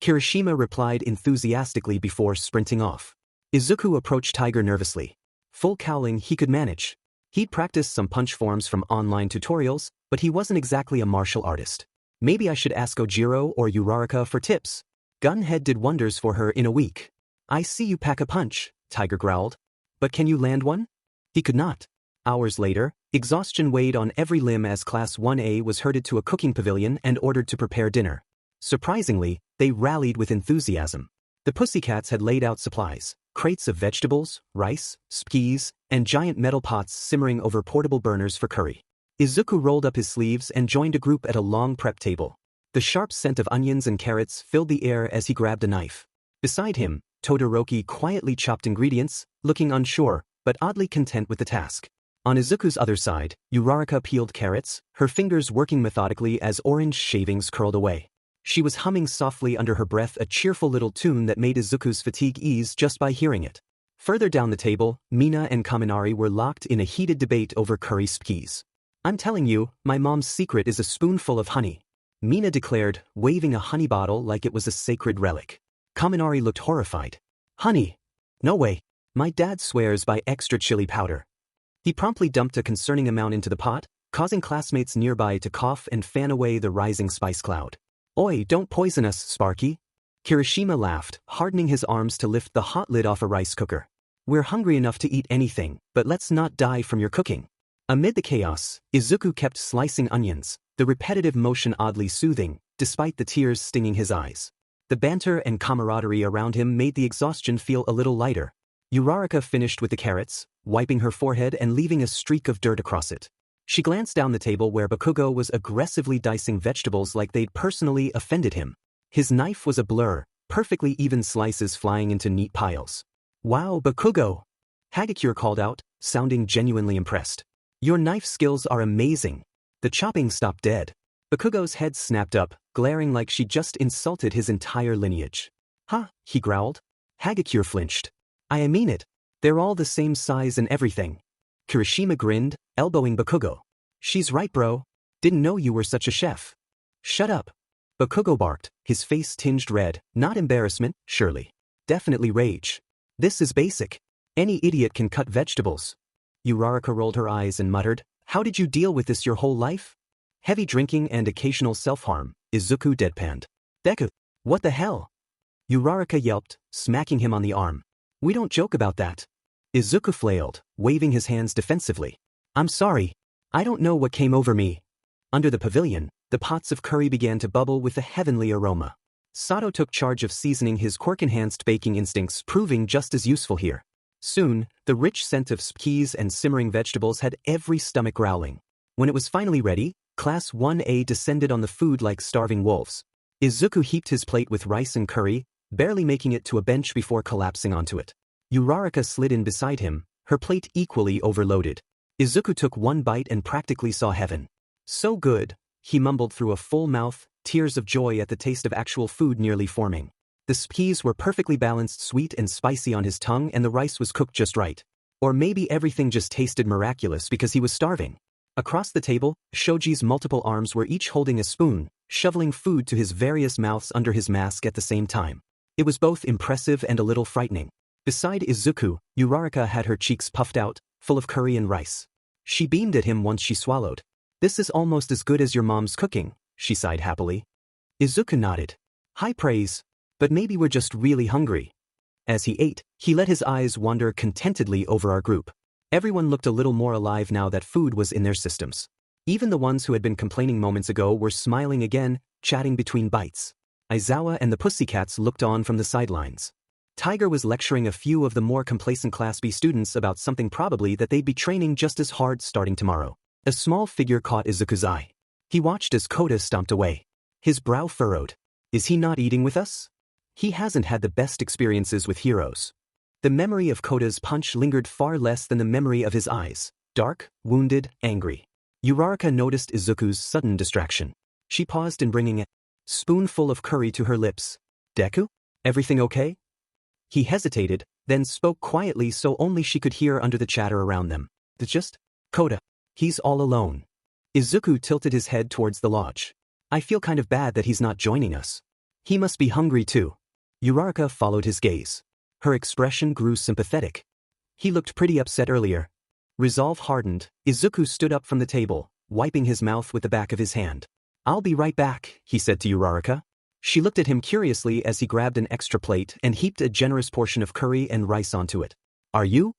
Kirishima replied enthusiastically before sprinting off. Izuku approached Tiger nervously. Full cowling he could manage. He'd practiced some punch forms from online tutorials, but he wasn't exactly a martial artist. Maybe I should ask Ojiro or Uraraka for tips. Gunhead did wonders for her in a week. I see you pack a punch, Tiger growled. But can you land one? He could not. Hours later, exhaustion weighed on every limb as Class 1A was herded to a cooking pavilion and ordered to prepare dinner. Surprisingly, they rallied with enthusiasm. The pussycats had laid out supplies, crates of vegetables, rice, skis, and giant metal pots simmering over portable burners for curry. Izuku rolled up his sleeves and joined a group at a long prep table. The sharp scent of onions and carrots filled the air as he grabbed a knife. Beside him, Todoroki quietly chopped ingredients, looking unsure, but oddly content with the task. On Izuku's other side, Uraraka peeled carrots, her fingers working methodically as orange shavings curled away. She was humming softly under her breath a cheerful little tune that made Izuku's fatigue ease just by hearing it. Further down the table, Mina and Kaminari were locked in a heated debate over curry skis. I'm telling you, my mom's secret is a spoonful of honey, Mina declared, waving a honey bottle like it was a sacred relic. Kaminari looked horrified. Honey? No way. My dad swears by extra chili powder. He promptly dumped a concerning amount into the pot, causing classmates nearby to cough and fan away the rising spice cloud. Oi, don't poison us, Sparky. Kirishima laughed, hardening his arms to lift the hot lid off a rice cooker. We're hungry enough to eat anything, but let's not die from your cooking. Amid the chaos, Izuku kept slicing onions, the repetitive motion oddly soothing, despite the tears stinging his eyes. The banter and camaraderie around him made the exhaustion feel a little lighter. Uraraka finished with the carrots, wiping her forehead and leaving a streak of dirt across it. She glanced down the table where Bakugo was aggressively dicing vegetables like they'd personally offended him. His knife was a blur, perfectly even slices flying into neat piles. Wow, Bakugo! Hagakure called out, sounding genuinely impressed. Your knife skills are amazing. The chopping stopped dead. Bakugo's head snapped up, glaring like she just insulted his entire lineage. Huh, he growled. Hagakure flinched. I mean it. They're all the same size and everything. Kirishima grinned, elbowing Bakugo. She's right, bro. Didn't know you were such a chef. Shut up. Bakugo barked, his face tinged red, not embarrassment, surely. Definitely rage. This is basic. Any idiot can cut vegetables. Uraraka rolled her eyes and muttered, How did you deal with this your whole life? Heavy drinking and occasional self-harm, Izuku deadpanned. Deku, what the hell? Uraraka yelped, smacking him on the arm. We don't joke about that. Izuku flailed, waving his hands defensively. I'm sorry. I don't know what came over me. Under the pavilion, the pots of curry began to bubble with a heavenly aroma. Sato took charge of seasoning his quirk-enhanced baking instincts, proving just as useful here. Soon, the rich scent of skis and simmering vegetables had every stomach growling. When it was finally ready, Class 1A descended on the food like starving wolves. Izuku heaped his plate with rice and curry, barely making it to a bench before collapsing onto it. Uraraka slid in beside him, her plate equally overloaded. Izuku took one bite and practically saw heaven. So good, he mumbled through a full mouth, tears of joy at the taste of actual food nearly forming. The skis were perfectly balanced, sweet and spicy on his tongue, and the rice was cooked just right. Or maybe everything just tasted miraculous because he was starving. Across the table, Shoji's multiple arms were each holding a spoon, shoveling food to his various mouths under his mask at the same time. It was both impressive and a little frightening. Beside Izuku, Uraraka had her cheeks puffed out, full of curry and rice. She beamed at him once she swallowed. This is almost as good as your mom's cooking, she sighed happily. Izuku nodded. High praise. But maybe we're just really hungry. As he ate, he let his eyes wander contentedly over our group. Everyone looked a little more alive now that food was in their systems. Even the ones who had been complaining moments ago were smiling again, chatting between bites. Aizawa and the Pussycats looked on from the sidelines. Tiger was lecturing a few of the more complacent Class B students about something probably that they'd be training just as hard starting tomorrow. A small figure caught Izuku's eye. He watched as Kota stomped away. His brow furrowed. Is he not eating with us? He hasn't had the best experiences with heroes. The memory of Kota's punch lingered far less than the memory of his eyes, dark, wounded, angry. Uraraka noticed Izuku's sudden distraction. She paused in bringing a spoonful of curry to her lips. Deku? Everything okay? He hesitated, then spoke quietly so only she could hear under the chatter around them. It's just Kota. He's all alone. Izuku tilted his head towards the lodge. I feel kind of bad that he's not joining us. He must be hungry too. Uraraka followed his gaze. Her expression grew sympathetic. He looked pretty upset earlier. Resolve hardened, Izuku stood up from the table, wiping his mouth with the back of his hand. I'll be right back, he said to Uraraka. She looked at him curiously as he grabbed an extra plate and heaped a generous portion of curry and rice onto it. Are you?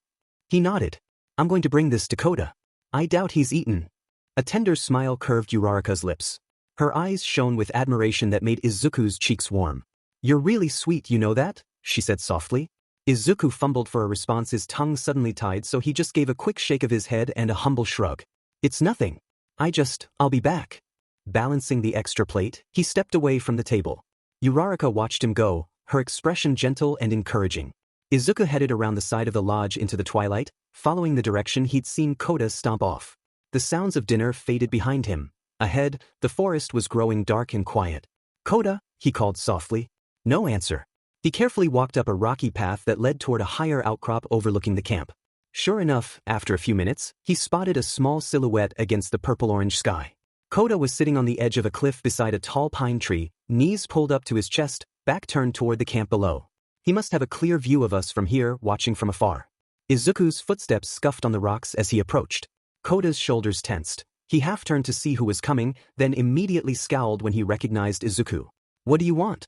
He nodded. I'm going to bring this to Kota. I doubt he's eaten. A tender smile curved Uraraka's lips. Her eyes shone with admiration that made Izuku's cheeks warm. You're really sweet, you know that? She said softly. Izuku fumbled for a response, his tongue suddenly tied, so he just gave a quick shake of his head and a humble shrug. It's nothing. I'll be back. Balancing the extra plate, he stepped away from the table. Uraraka watched him go, her expression gentle and encouraging. Izuku headed around the side of the lodge into the twilight, following the direction he'd seen Kota stomp off. The sounds of dinner faded behind him. Ahead, the forest was growing dark and quiet. Koda, he called softly. No answer. He carefully walked up a rocky path that led toward a higher outcrop overlooking the camp. Sure enough, after a few minutes, he spotted a small silhouette against the purple-orange sky. Koda was sitting on the edge of a cliff beside a tall pine tree, knees pulled up to his chest, back turned toward the camp below. He must have a clear view of us from here, watching from afar. Izuku's footsteps scuffed on the rocks as he approached. Koda's shoulders tensed. He half-turned to see who was coming, then immediately scowled when he recognized Izuku. What do you want?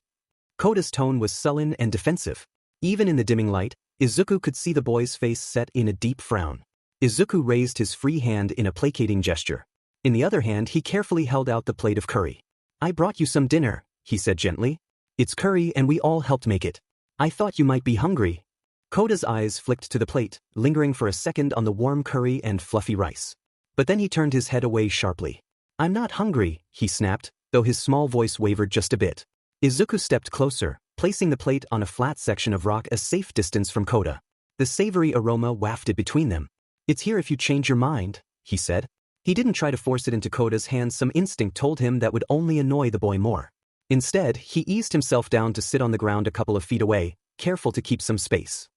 Koda's tone was sullen and defensive. Even in the dimming light, Izuku could see the boy's face set in a deep frown. Izuku raised his free hand in a placating gesture. In the other hand, he carefully held out the plate of curry. I brought you some dinner, he said gently. It's curry and we all helped make it. I thought you might be hungry. Koda's eyes flicked to the plate, lingering for a second on the warm curry and fluffy rice. But then he turned his head away sharply. I'm not hungry, he snapped, though his small voice wavered just a bit. Izuku stepped closer, placing the plate on a flat section of rock a safe distance from Koda. The savory aroma wafted between them. It's here if you change your mind, he said. He didn't try to force it into Koda's hands. Some instinct told him that would only annoy the boy more. Instead, he eased himself down to sit on the ground a couple of feet away, careful to keep some space.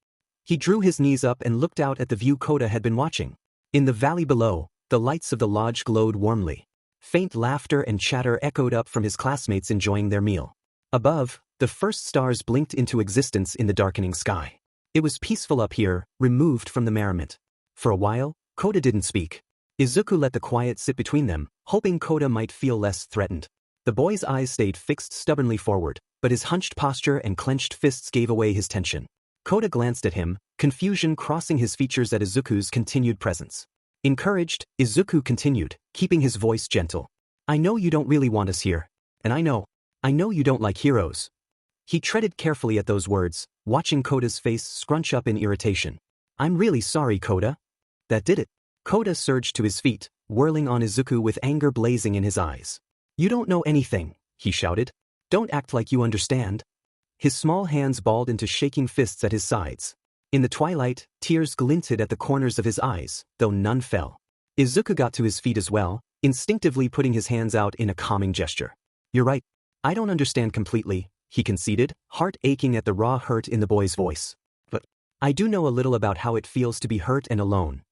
He drew his knees up and looked out at the view Koda had been watching. In the valley below, the lights of the lodge glowed warmly. Faint laughter and chatter echoed up from his classmates enjoying their meal. Above, the first stars blinked into existence in the darkening sky. It was peaceful up here, removed from the merriment. For a while, Koda didn't speak. Izuku let the quiet sit between them, hoping Koda might feel less threatened. The boy's eyes stayed fixed stubbornly forward, but his hunched posture and clenched fists gave away his tension. Koda glanced at him, confusion crossing his features at Izuku's continued presence. Encouraged, Izuku continued, keeping his voice gentle. I know you don't really want us here. And I know you don't like heroes. He treaded carefully at those words, watching Koda's face scrunch up in irritation. I'm really sorry, Koda. That did it. Koda surged to his feet, whirling on Izuku with anger blazing in his eyes. You don't know anything, he shouted. Don't act like you understand. His small hands balled into shaking fists at his sides. In the twilight, tears glinted at the corners of his eyes, though none fell. Izuku got to his feet as well, instinctively putting his hands out in a calming gesture. You're right. I don't understand completely, he conceded, heart aching at the raw hurt in the boy's voice. But I do know a little about how it feels to be hurt and alone.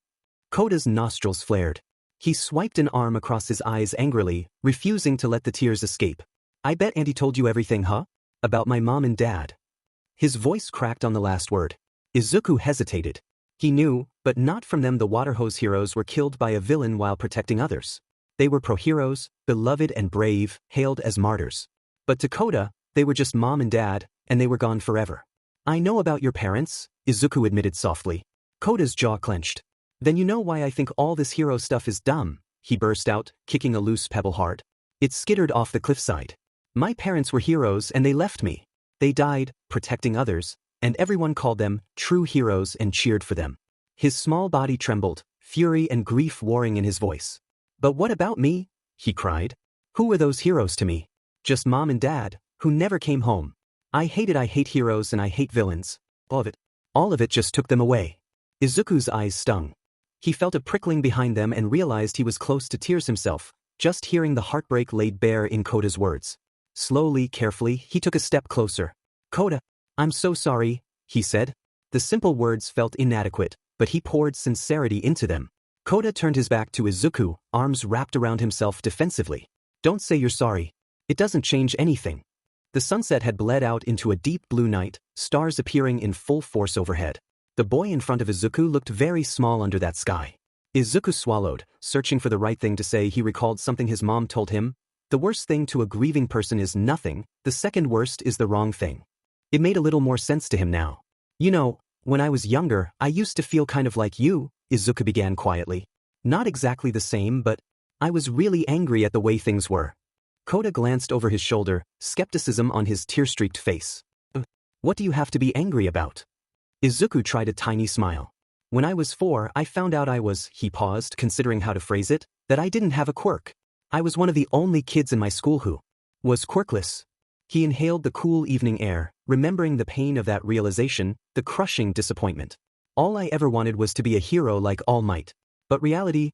Koda's nostrils flared. He swiped an arm across his eyes angrily, refusing to let the tears escape. I bet Auntie told you everything, huh? About my mom and dad. His voice cracked on the last word. Izuku hesitated. He knew, but not from them the water hose heroes were killed by a villain while protecting others. They were pro-heroes, beloved and brave, hailed as martyrs. But to Koda, they were just mom and dad, and they were gone forever. I know about your parents, Izuku admitted softly. Koda's jaw clenched. Then you know why I think all this hero stuff is dumb, he burst out, kicking a loose pebble hard. It skittered off the cliffside. My parents were heroes and they left me. They died, protecting others, and everyone called them true heroes and cheered for them. His small body trembled, fury and grief warring in his voice. But what about me? He cried. Who were those heroes to me? Just mom and dad, who never came home. I hate heroes and I hate villains. All of it just took them away. Izuku's eyes stung. He felt a prickling behind them and realized he was close to tears himself, just hearing the heartbreak laid bare in Koda's words. Slowly, carefully, he took a step closer. Koda, I'm so sorry, he said. The simple words felt inadequate, but he poured sincerity into them. Koda turned his back to Izuku, arms wrapped around himself defensively. Don't say you're sorry. It doesn't change anything. The sunset had bled out into a deep blue night, stars appearing in full force overhead. The boy in front of Izuku looked very small under that sky. Izuku swallowed, searching for the right thing to say. He recalled something his mom told him. The worst thing to a grieving person is nothing, the second worst is the wrong thing. It made a little more sense to him now. You know, when I was younger, I used to feel kind of like you, Izuku began quietly. Not exactly the same, but I was really angry at the way things were. Koda glanced over his shoulder, skepticism on his tear-streaked face. What do you have to be angry about? Izuku tried a tiny smile. When I was 4, I found out he paused, considering how to phrase it, that I didn't have a quirk. I was one of the only kids in my school who was quirkless. He inhaled the cool evening air, remembering the pain of that realization, the crushing disappointment. All I ever wanted was to be a hero like All Might. But reality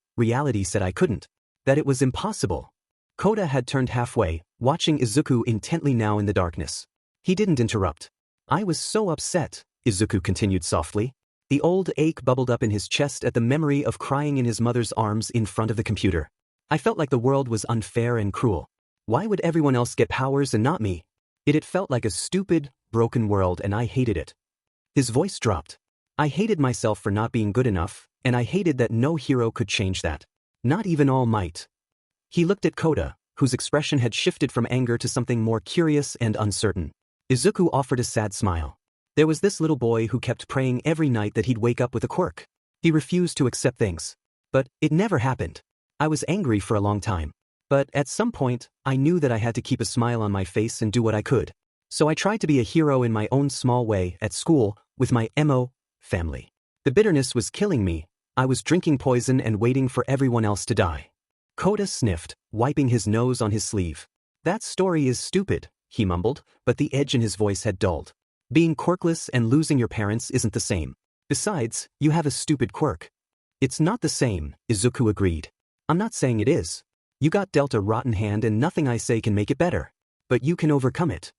said I couldn't. That it was impossible. Koda had turned halfway, watching Izuku intently now in the darkness. He didn't interrupt. I was so upset, Izuku continued softly. The old ache bubbled up in his chest at the memory of crying in his mother's arms in front of the computer. I felt like the world was unfair and cruel. Why would everyone else get powers and not me? It felt like a stupid, broken world and I hated it. His voice dropped. I hated myself for not being good enough, and I hated that no hero could change that. Not even All Might. He looked at Koda, whose expression had shifted from anger to something more curious and uncertain. Izuku offered a sad smile. There was this little boy who kept praying every night that he'd wake up with a quirk. He refused to accept things. But it never happened. I was angry for a long time. But at some point, I knew that I had to keep a smile on my face and do what I could. So I tried to be a hero in my own small way at school with my MO family. The bitterness was killing me. I was drinking poison and waiting for everyone else to die. Koda sniffed, wiping his nose on his sleeve. That story is stupid, he mumbled, but the edge in his voice had dulled. Being quirkless and losing your parents isn't the same. Besides, you have a stupid quirk. It's not the same, Izuku agreed. I'm not saying it is. You got dealt a rotten hand and nothing I say can make it better. But you can overcome it.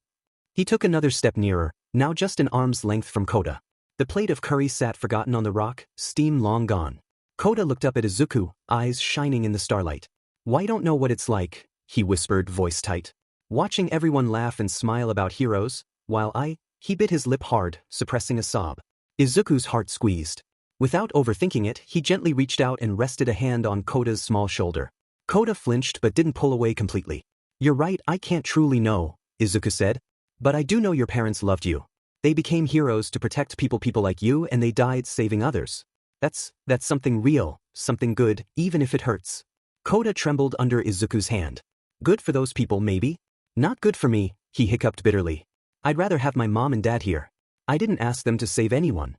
He took another step nearer, now just an arm's length from Koda. The plate of curry sat forgotten on the rock, steam long gone. Koda looked up at Izuku, eyes shining in the starlight. Why don't know what it's like, he whispered, voice tight. Watching everyone laugh and smile about heroes, while he bit his lip hard, suppressing a sob. Izuku's heart squeezed. Without overthinking it, he gently reached out and rested a hand on Koda's small shoulder. Koda flinched but didn't pull away completely. You're right, I can't truly know, Izuku said. But I do know your parents loved you. They became heroes to protect people like you and they died saving others. That's something real, something good, even if it hurts. Koda trembled under Izuku's hand. Good for those people maybe? Not good for me, he hiccuped bitterly. I'd rather have my mom and dad here. I didn't ask them to save anyone.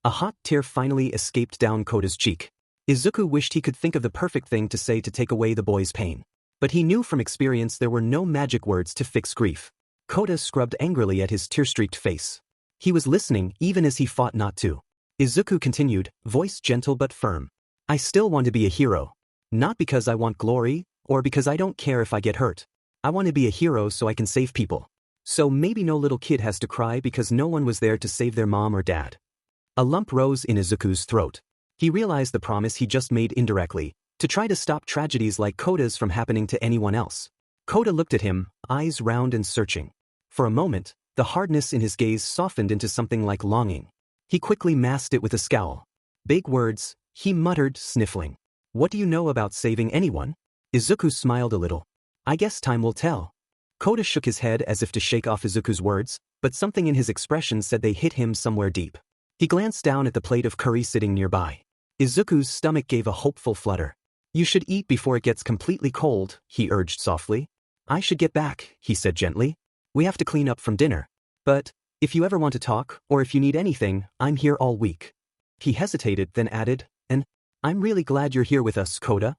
A hot tear finally escaped down Koda's cheek. Izuku wished he could think of the perfect thing to say to take away the boy's pain. But he knew from experience there were no magic words to fix grief. Koda scrubbed angrily at his tear-streaked face. He was listening even as he fought not to. Izuku continued, voice gentle but firm. I still want to be a hero. Not because I want glory, or because I don't care if I get hurt. I want to be a hero so I can save people. So maybe no little kid has to cry because no one was there to save their mom or dad. A lump rose in Izuku's throat. He realized the promise he just made indirectly, to try to stop tragedies like Koda's from happening to anyone else. Koda looked at him, eyes round and searching. For a moment, the hardness in his gaze softened into something like longing. He quickly masked it with a scowl. Big words, he muttered, sniffling. What do you know about saving anyone? Izuku smiled a little. I guess time will tell. Koda shook his head as if to shake off Izuku's words, but something in his expression said they hit him somewhere deep. He glanced down at the plate of curry sitting nearby. Izuku's stomach gave a hopeful flutter. You should eat before it gets completely cold, he urged softly. I should get back, he said gently. We have to clean up from dinner. But, if you ever want to talk, or if you need anything, I'm here all week. He hesitated, then added, and I'm really glad you're here with us, Koda.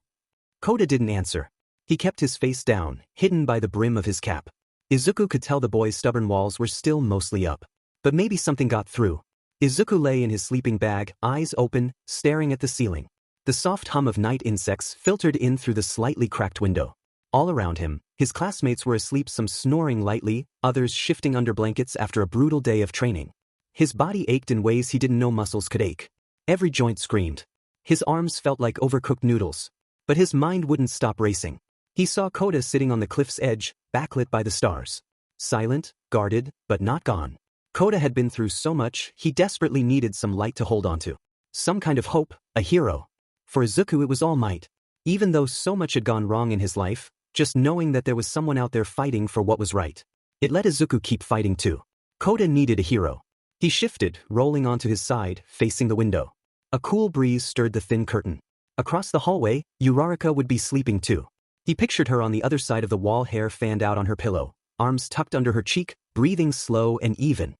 Koda didn't answer. He kept his face down, hidden by the brim of his cap. Izuku could tell the boy's stubborn walls were still mostly up. But maybe something got through. Izuku lay in his sleeping bag, eyes open, staring at the ceiling. The soft hum of night insects filtered in through the slightly cracked window. All around him, his classmates were asleep, some snoring lightly, others shifting under blankets after a brutal day of training. His body ached in ways he didn't know muscles could ache. Every joint screamed. His arms felt like overcooked noodles. But his mind wouldn't stop racing. He saw Koda sitting on the cliff's edge, backlit by the stars. Silent, guarded, but not gone. Koda had been through so much, he desperately needed some light to hold onto. Some kind of hope, a hero. For Izuku it was All Might. Even though so much had gone wrong in his life, just knowing that there was someone out there fighting for what was right. It let Izuku keep fighting too. Koda needed a hero. He shifted, rolling onto his side, facing the window. A cool breeze stirred the thin curtain. Across the hallway, Uraraka would be sleeping too. He pictured her on the other side of the wall, hair fanned out on her pillow, arms tucked under her cheek, breathing slow and even.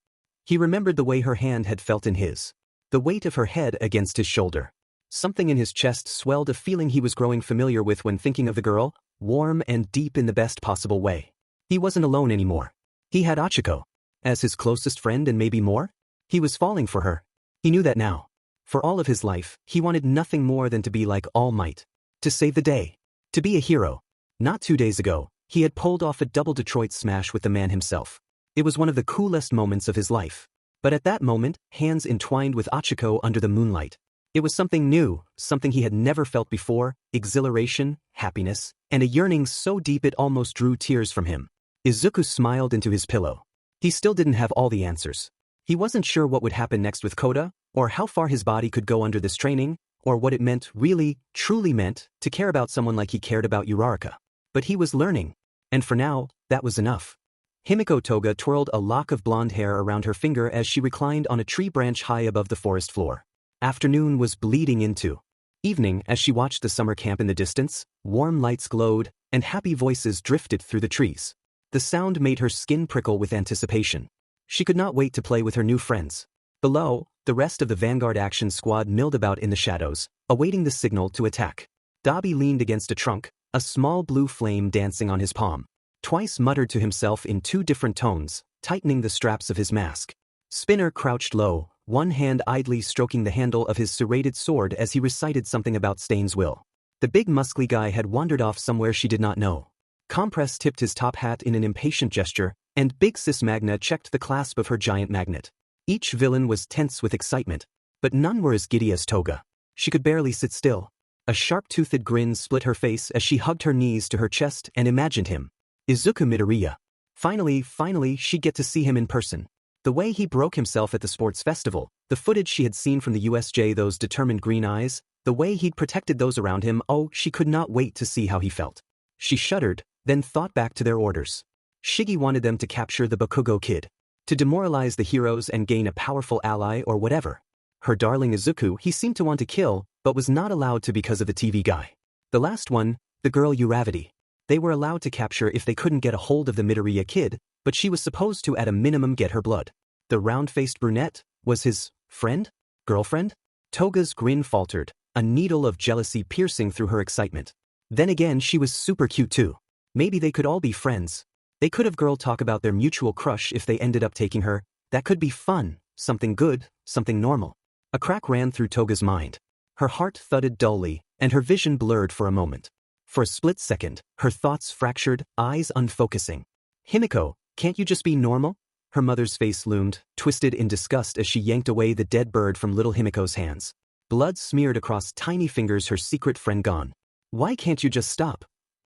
He remembered the way her hand had felt in his. The weight of her head against his shoulder. Something in his chest swelled, a feeling he was growing familiar with when thinking of the girl, warm and deep in the best possible way. He wasn't alone anymore. He had Ochaco. As his closest friend and maybe more? He was falling for her. He knew that now. For all of his life, he wanted nothing more than to be like All Might. To save the day. To be a hero. Not 2 days ago, He had pulled off a double Detroit smash with the man himself. It was one of the coolest moments of his life. But at that moment, hands entwined with Ochako under the moonlight. It was something new, something he had never felt before, exhilaration, happiness, and a yearning so deep it almost drew tears from him. Izuku smiled into his pillow. He still didn't have all the answers. He wasn't sure what would happen next with Koda, or how far his body could go under this training, or what it meant really, truly meant, to care about someone like he cared about Uraraka. But he was learning. And for now, that was enough. Himiko Toga twirled a lock of blonde hair around her finger as she reclined on a tree branch high above the forest floor. Afternoon was bleeding into evening as she watched the summer camp in the distance. Warm lights glowed, and happy voices drifted through the trees. The sound made her skin prickle with anticipation. She could not wait to play with her new friends. Below, the rest of the Vanguard Action Squad milled about in the shadows, awaiting the signal to attack. Dabi leaned against a trunk, a small blue flame dancing on his palm. Twice muttered to himself in two different tones, tightening the straps of his mask. Spinner crouched low, one hand idly stroking the handle of his serrated sword as he recited something about Stain's will. The big muscly guy had wandered off somewhere she did not know. Compress tipped his top hat in an impatient gesture, and Big Sis Magna checked the clasp of her giant magnet. Each villain was tense with excitement, but none were as giddy as Toga. She could barely sit still. A sharp-toothed grin split her face as she hugged her knees to her chest and imagined him. Izuku Midoriya. Finally, she'd get to see him in person. The way he broke himself at the sports festival, the footage she had seen from the USJ, those determined green eyes, the way he'd protected those around him, oh, she could not wait to see how he felt. She shuddered, then thought back to their orders. Shiggy wanted them to capture the Bakugo kid, to demoralize the heroes and gain a powerful ally or whatever. Her darling Izuku he seemed to want to kill, but was not allowed to because of the TV guy. The last one, the girl Uravity. They were allowed to capture if they couldn't get a hold of the Midoriya kid, but she was supposed to at a minimum get her blood. The round-faced brunette was his friend? Girlfriend? Toga's grin faltered, a needle of jealousy piercing through her excitement. Then again, she was super cute too. Maybe they could all be friends. They could have girl talk about their mutual crush if they ended up taking her. That could be fun, something good, something normal. A crack ran through Toga's mind. Her heart thudded dully, and her vision blurred for a moment. For a split second, her thoughts fractured, eyes unfocusing. Himiko, can't you just be normal? Her mother's face loomed, twisted in disgust as she yanked away the dead bird from little Himiko's hands. Blood smeared across tiny fingers, her secret friend gone. Why can't you just stop?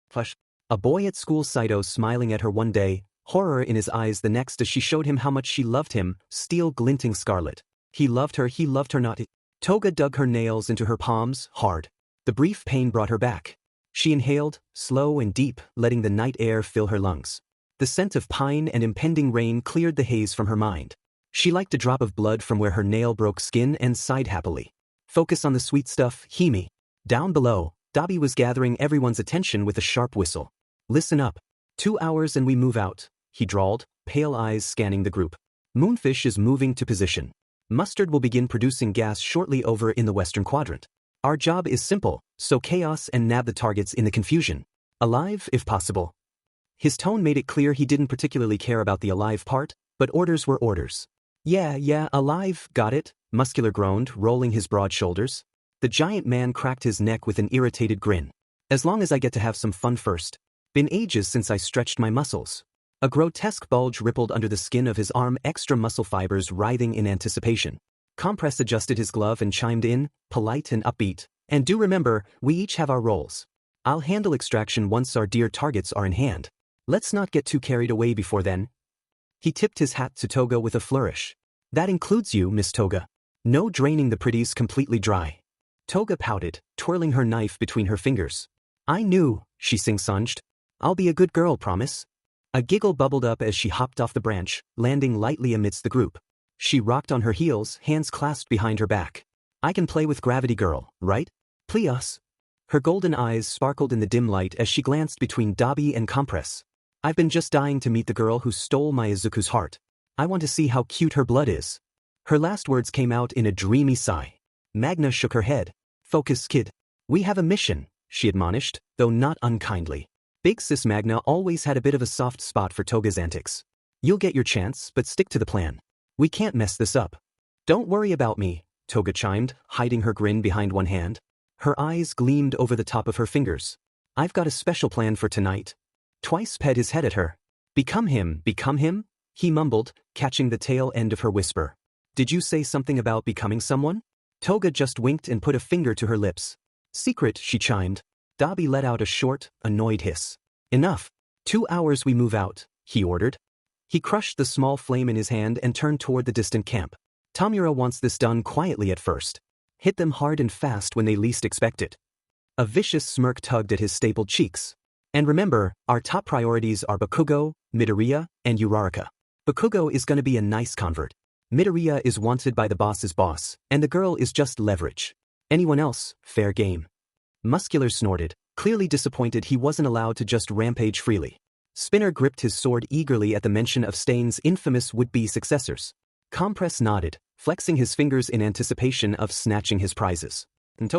Plush. A boy at school, Saito, smiling at her one day, horror in his eyes the next as she showed him how much she loved him, steel glinting scarlet. He loved her not. Toga dug her nails into her palms, hard. The brief pain brought her back. She inhaled, slow and deep, letting the night air fill her lungs. The scent of pine and impending rain cleared the haze from her mind. She liked a drop of blood from where her nail broke skin and sighed happily. Focus on the sweet stuff, Himi. Down below, Dabi was gathering everyone's attention with a sharp whistle. Listen up. 2 hours and we move out, he drawled, pale eyes scanning the group. Moonfish is moving to position. Mustard will begin producing gas shortly over in the western quadrant. Our job is simple, sow chaos and nab the targets in the confusion. Alive, if possible. His tone made it clear he didn't particularly care about the alive part, but orders were orders. Yeah, alive, got it, Muscular groaned, rolling his broad shoulders. The giant man cracked his neck with an irritated grin. As long as I get to have some fun first. Been ages since I stretched my muscles. A grotesque bulge rippled under the skin of his arm, extra muscle fibers writhing in anticipation. Compress adjusted his glove and chimed in, polite and upbeat. And do remember, we each have our roles. I'll handle extraction once our dear targets are in hand. Let's not get too carried away before then. He tipped his hat to Toga with a flourish. That includes you, Miss Toga. No draining the pretties completely dry. Toga pouted, twirling her knife between her fingers. I knew, she sing-songed. I'll be a good girl, promise. A giggle bubbled up as she hopped off the branch, landing lightly amidst the group. She rocked on her heels, hands clasped behind her back. I can play with Gravity Girl, right? Please. Her golden eyes sparkled in the dim light as she glanced between Dabi and Compress. I've been just dying to meet the girl who stole my Izuku's heart. I want to see how cute her blood is. Her last words came out in a dreamy sigh. Magna shook her head. Focus, kid. We have a mission, she admonished, though not unkindly. Big Sis Magna always had a bit of a soft spot for Toga's antics. You'll get your chance, but stick to the plan. We can't mess this up. Don't worry about me, Toga chimed, hiding her grin behind one hand. Her eyes gleamed over the top of her fingers. I've got a special plan for tonight. twice pet his head at her. Become him, he mumbled, catching the tail end of her whisper. Did you say something about becoming someone? Toga just winked and put a finger to her lips. Secret, she chimed. Dabi let out a short, annoyed hiss. Enough. 2 hours we move out, he ordered. He crushed the small flame in his hand and turned toward the distant camp. Tamura wants this done quietly at first. Hit them hard and fast when they least expect it. A vicious smirk tugged at his stapled cheeks. And remember, our top priorities are Bakugo, Midoriya, and Uraraka. Bakugo is gonna be a nice convert. Midoriya is wanted by the boss's boss, and the girl is just leverage. Anyone else, fair game. Muscular snorted, clearly disappointed he wasn't allowed to just rampage freely. Spinner gripped his sword eagerly at the mention of Stain's infamous would-be successors. Compress nodded, flexing his fingers in anticipation of snatching his prizes. And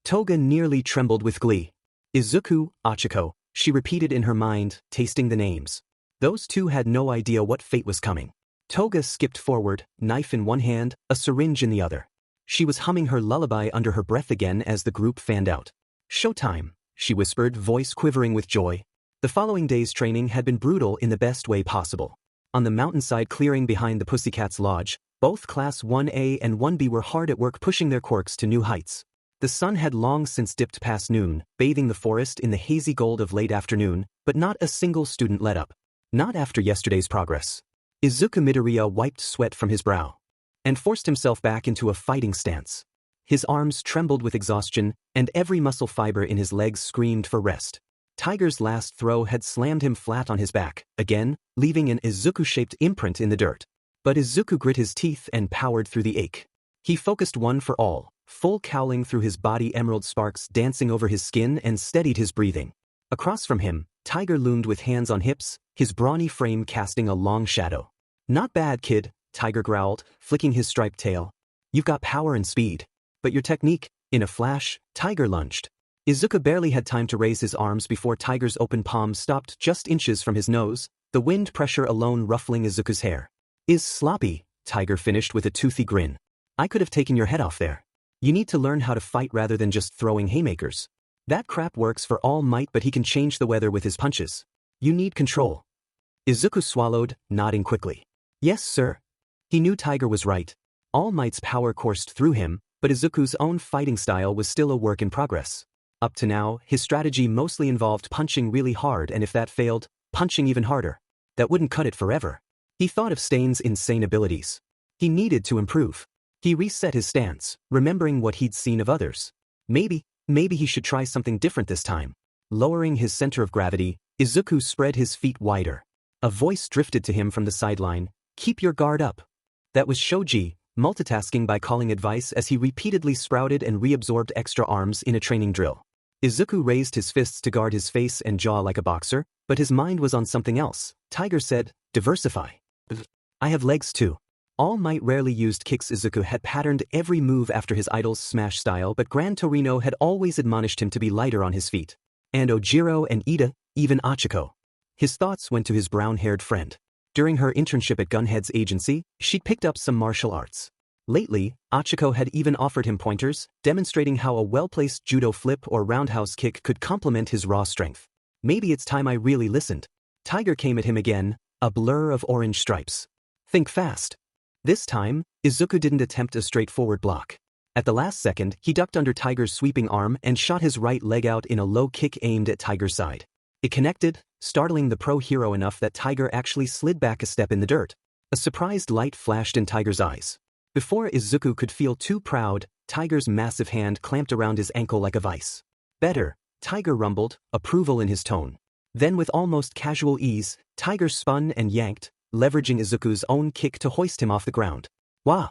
Toga nearly trembled with glee. Izuku, Ochaco, she repeated in her mind, tasting the names. Those two had no idea what fate was coming. Toga skipped forward, knife in one hand, a syringe in the other. She was humming her lullaby under her breath again as the group fanned out. Showtime, she whispered, voice quivering with joy. The following day's training had been brutal in the best way possible. On the mountainside clearing behind the Pussycats' Lodge, both Class 1A and 1B were hard at work pushing their quirks to new heights. The sun had long since dipped past noon, bathing the forest in the hazy gold of late afternoon, but not a single student let up. Not after yesterday's progress. Izuku Midoriya wiped sweat from his brow and forced himself back into a fighting stance. His arms trembled with exhaustion, and every muscle fiber in his legs screamed for rest. Tiger's last throw had slammed him flat on his back, again, leaving an Izuku-shaped imprint in the dirt. But Izuku grit his teeth and powered through the ache. He focused one for all, full cowling through his body, emerald sparks dancing over his skin, and steadied his breathing. Across from him, Tiger loomed with hands on hips, his brawny frame casting a long shadow. Not bad, kid, Tiger growled, flicking his striped tail. You've got power and speed. But your technique, in a flash, Tiger lunged. Izuku barely had time to raise his arms before Tiger's open palm stopped just inches from his nose, the wind pressure alone ruffling Izuku's hair. Is sloppy, Tiger finished with a toothy grin. I could have taken your head off there. You need to learn how to fight rather than just throwing haymakers. That crap works for All Might, but he can change the weather with his punches. You need control. Izuku swallowed, nodding quickly. Yes, sir. He knew Tiger was right. All Might's power coursed through him, but Izuku's own fighting style was still a work in progress. Up to now, his strategy mostly involved punching really hard, and if that failed, punching even harder. That wouldn't cut it forever. He thought of Stain's insane abilities. He needed to improve. He reset his stance, remembering what he'd seen of others. Maybe he should try something different this time. Lowering his center of gravity, Izuku spread his feet wider. A voice drifted to him from the sideline. Keep your guard up. That was Shoji, multitasking by calling advice as he repeatedly sprouted and reabsorbed extra arms in a training drill. Izuku raised his fists to guard his face and jaw like a boxer, but his mind was on something else. Tiger said, diversify. I have legs too. All Might rarely used kicks. Izuku had patterned every move after his idol's smash style, but Gran Torino had always admonished him to be lighter on his feet. And Ojiro and Ida, even Ochako. His thoughts went to his brown-haired friend. During her internship at Gunhead's agency, she'd picked up some martial arts. Lately, Ochako had even offered him pointers, demonstrating how a well-placed judo flip or roundhouse kick could complement his raw strength. Maybe it's time I really listened. Tiger came at him again, a blur of orange stripes. Think fast. This time, Izuku didn't attempt a straightforward block. At the last second, he ducked under Tiger's sweeping arm and shot his right leg out in a low kick aimed at Tiger's side. It connected, startling the pro hero enough that Tiger actually slid back a step in the dirt. A surprised light flashed in Tiger's eyes. Before Izuku could feel too proud, Tiger's massive hand clamped around his ankle like a vice. Better, Tiger rumbled, approval in his tone. Then with almost casual ease, Tiger spun and yanked, leveraging Izuku's own kick to hoist him off the ground. Wah!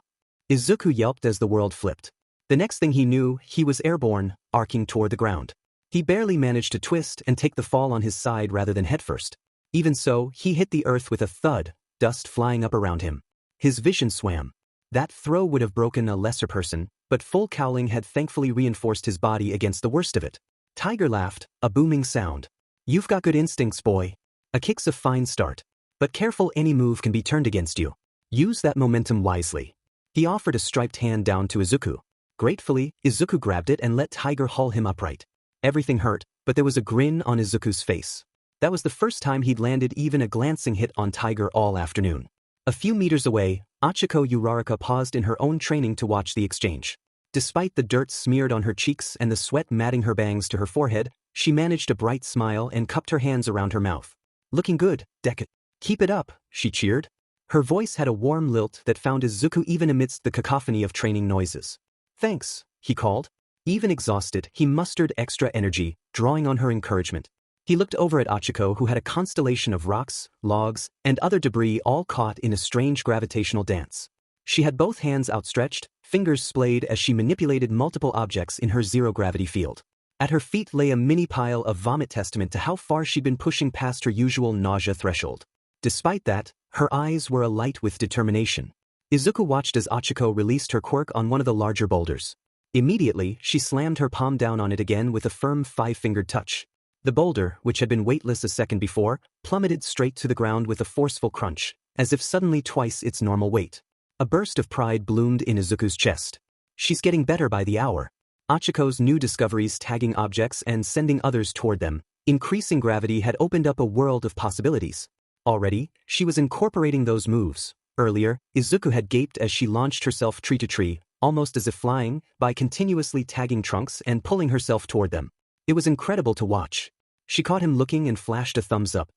Izuku yelped as the world flipped. The next thing he knew, he was airborne, arcing toward the ground. He barely managed to twist and take the fall on his side rather than headfirst. Even so, he hit the earth with a thud, dust flying up around him. His vision swam. That throw would have broken a lesser person, but full cowling had thankfully reinforced his body against the worst of it. Tiger laughed, a booming sound. You've got good instincts, boy. A kick's a fine start. But careful, any move can be turned against you. Use that momentum wisely. He offered a striped hand down to Izuku. Gratefully, Izuku grabbed it and let Tiger haul him upright. Everything hurt, but there was a grin on Izuku's face. That was the first time he'd landed even a glancing hit on Tiger all afternoon. A few meters away, Ochako Uraraka paused in her own training to watch the exchange. Despite the dirt smeared on her cheeks and the sweat matting her bangs to her forehead, she managed a bright smile and cupped her hands around her mouth. "Looking good, Deku. Keep it up," she cheered. Her voice had a warm lilt that found Izuku even amidst the cacophony of training noises. "Thanks," he called. Even exhausted, he mustered extra energy, drawing on her encouragement. He looked over at Ochako, who had a constellation of rocks, logs, and other debris all caught in a strange gravitational dance. She had both hands outstretched, fingers splayed as she manipulated multiple objects in her zero-gravity field. At her feet lay a mini pile of vomit, testament to how far she'd been pushing past her usual nausea threshold. Despite that, her eyes were alight with determination. Izuku watched as Ochako released her quirk on one of the larger boulders. Immediately, she slammed her palm down on it again with a firm five-fingered touch. The boulder, which had been weightless a second before, plummeted straight to the ground with a forceful crunch, as if suddenly twice its normal weight. A burst of pride bloomed in Izuku's chest. She's getting better by the hour. Ochako's new discoveries, tagging objects and sending others toward them, increasing gravity, had opened up a world of possibilities. Already, she was incorporating those moves. Earlier, Izuku had gaped as she launched herself tree to tree, almost as if flying, by continuously tagging trunks and pulling herself toward them. It was incredible to watch. She caught him looking and flashed a thumbs up.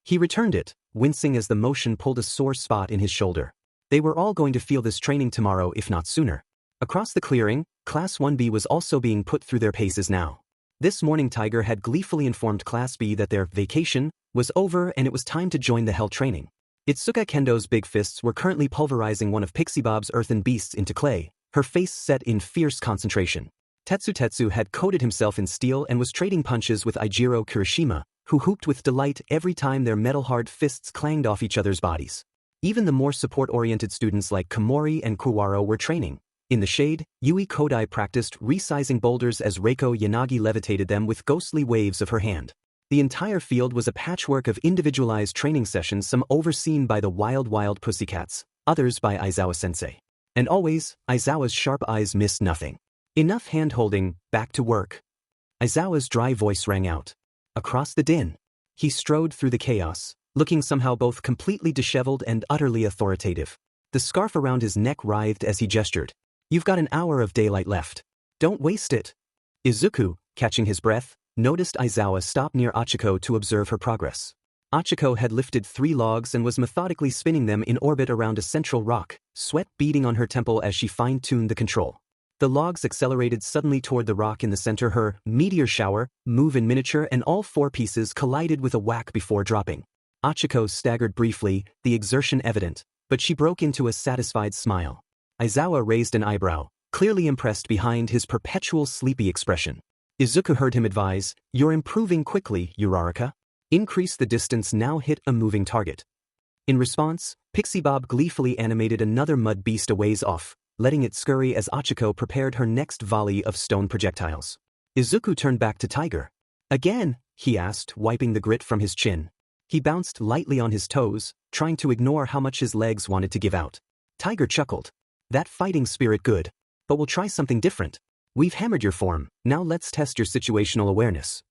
He returned it, wincing as the motion pulled a sore spot in his shoulder. They were all going to feel this training tomorrow, if not sooner. Across the clearing, Class 1B was also being put through their paces now. This morning Tiger had gleefully informed Class B that their vacation was over and it was time to join the Hell training. Itsuka Kendo's big fists were currently pulverizing one of Pixie Bob's earthen beasts into clay, her face set in fierce concentration. Tetsu had coated himself in steel and was trading punches with Eijiro Kirishima, who whooped with delight every time their metal-hard fists clanged off each other's bodies. Even the more support-oriented students like Komori and Kuwaro were training. In the shade, Yui Kodai practiced resizing boulders as Reiko Yanagi levitated them with ghostly waves of her hand. The entire field was a patchwork of individualized training sessions, some overseen by the wild pussycats, others by Aizawa-sensei. And always, Aizawa's sharp eyes missed nothing. "Enough hand-holding, back to work." Aizawa's dry voice rang out. Across the din, he strode through the chaos, looking somehow both completely disheveled and utterly authoritative. The scarf around his neck writhed as he gestured. "You've got an hour of daylight left. Don't waste it." Izuku, catching his breath, noticed Aizawa stop near Ochako to observe her progress. Ochako had lifted 3 logs and was methodically spinning them in orbit around a central rock, sweat beading on her temple as she fine-tuned the control. The logs accelerated suddenly toward the rock in the center, her meteor shower, move in miniature, and all 4 pieces collided with a whack before dropping. Ochako staggered briefly, the exertion evident, but she broke into a satisfied smile. Aizawa raised an eyebrow, clearly impressed behind his perpetual sleepy expression. Izuku heard him advise, "You're improving quickly, Uraraka. Increase the distance." Now hit a moving target. In response, Pixie Bob gleefully animated another mud beast a ways off, letting it scurry as Ochako prepared her next volley of stone projectiles. Izuku turned back to Tiger. "Again?" he asked, wiping the grit from his chin. He bounced lightly on his toes, trying to ignore how much his legs wanted to give out. Tiger chuckled. "That fighting spirit good. But we'll try something different. We've hammered your form, now let's test your situational awareness."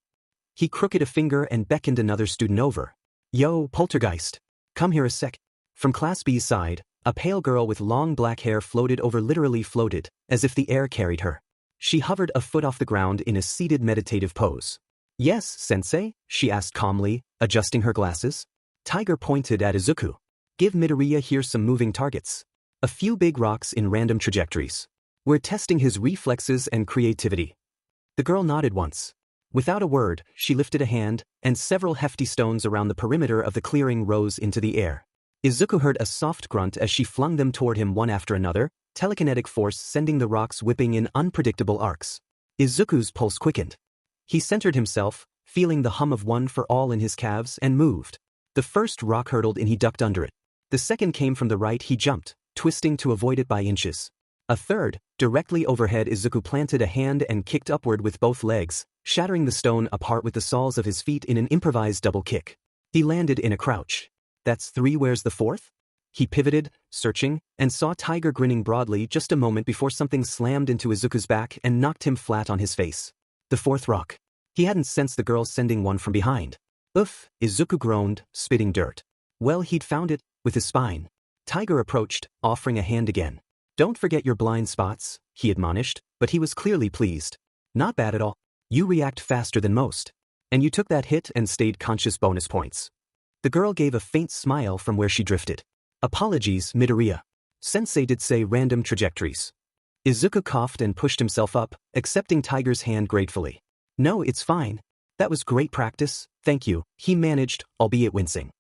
He crooked a finger and beckoned another student over. "Yo, Poltergeist. Come here a sec." From Class B's side, a pale girl with long black hair floated over, literally floated, as if the air carried her. She hovered a foot off the ground in a seated meditative pose. "Yes, sensei?" she asked calmly, adjusting her glasses. Tiger pointed at Izuku. "Give Midoriya here some moving targets. A few big rocks in random trajectories. We're testing his reflexes and creativity." The girl nodded once. Without a word, she lifted a hand, and several hefty stones around the perimeter of the clearing rose into the air. Izuku heard a soft grunt as she flung them toward him one after another, telekinetic force sending the rocks whipping in unpredictable arcs. Izuku's pulse quickened. He centered himself, feeling the hum of one for all in his calves, and moved. The first rock hurtled in, he ducked under it. The second came from the right, he jumped, twisting to avoid it by inches. A third, directly overhead, Izuku planted a hand and kicked upward with both legs, shattering the stone apart with the soles of his feet in an improvised double kick. He landed in a crouch. "That's 3, where's the 4th? He pivoted, searching, and saw Tiger grinning broadly just a moment before something slammed into Izuku's back and knocked him flat on his face. The 4th rock. He hadn't sensed the girl sending one from behind. Oof, Izuku groaned, spitting dirt. Well, he'd found it, with his spine. Tiger approached, offering a hand again. Don't forget your blind spots, he admonished, but he was clearly pleased. Not bad at all. You react faster than most. And you took that hit and stayed conscious bonus points. The girl gave a faint smile from where she drifted. Apologies, Midoriya. Sensei did say random trajectories. Izuku coughed and pushed himself up, accepting Tiger's hand gratefully. No, it's fine. That was great practice, thank you, he managed, albeit wincing.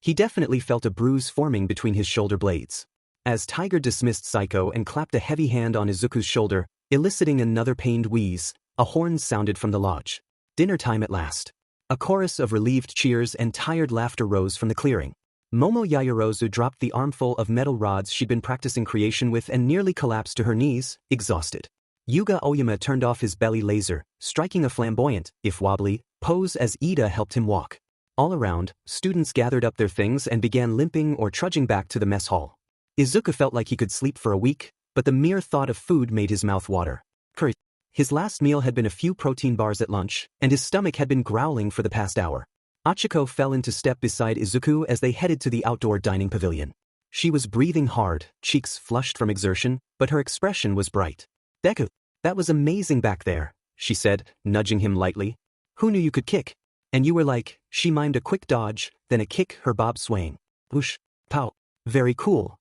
He definitely felt a bruise forming between his shoulder blades. As Tiger dismissed Psycho and clapped a heavy hand on Izuku's shoulder, eliciting another pained wheeze, a horn sounded from the lodge. Dinner time at last. A chorus of relieved cheers and tired laughter rose from the clearing. Momo Yaoyorozu dropped the armful of metal rods she'd been practicing creation with and nearly collapsed to her knees, exhausted. Yuga Oyama turned off his belly laser, striking a flamboyant, if wobbly, pose as Ida helped him walk. All around, students gathered up their things and began limping or trudging back to the mess hall. Izuku felt like he could sleep for a week, but the mere thought of food made his mouth water. His last meal had been a few protein bars at lunch, and his stomach had been growling for the past hour. Ochako fell into step beside Izuku as they headed to the outdoor dining pavilion. She was breathing hard, cheeks flushed from exertion, but her expression was bright. Deku, that was amazing back there, she said, nudging him lightly. Who knew you could kick? And you were like, she mimed a quick dodge, then a kick, her bob swaying. Whoosh, pow, very cool.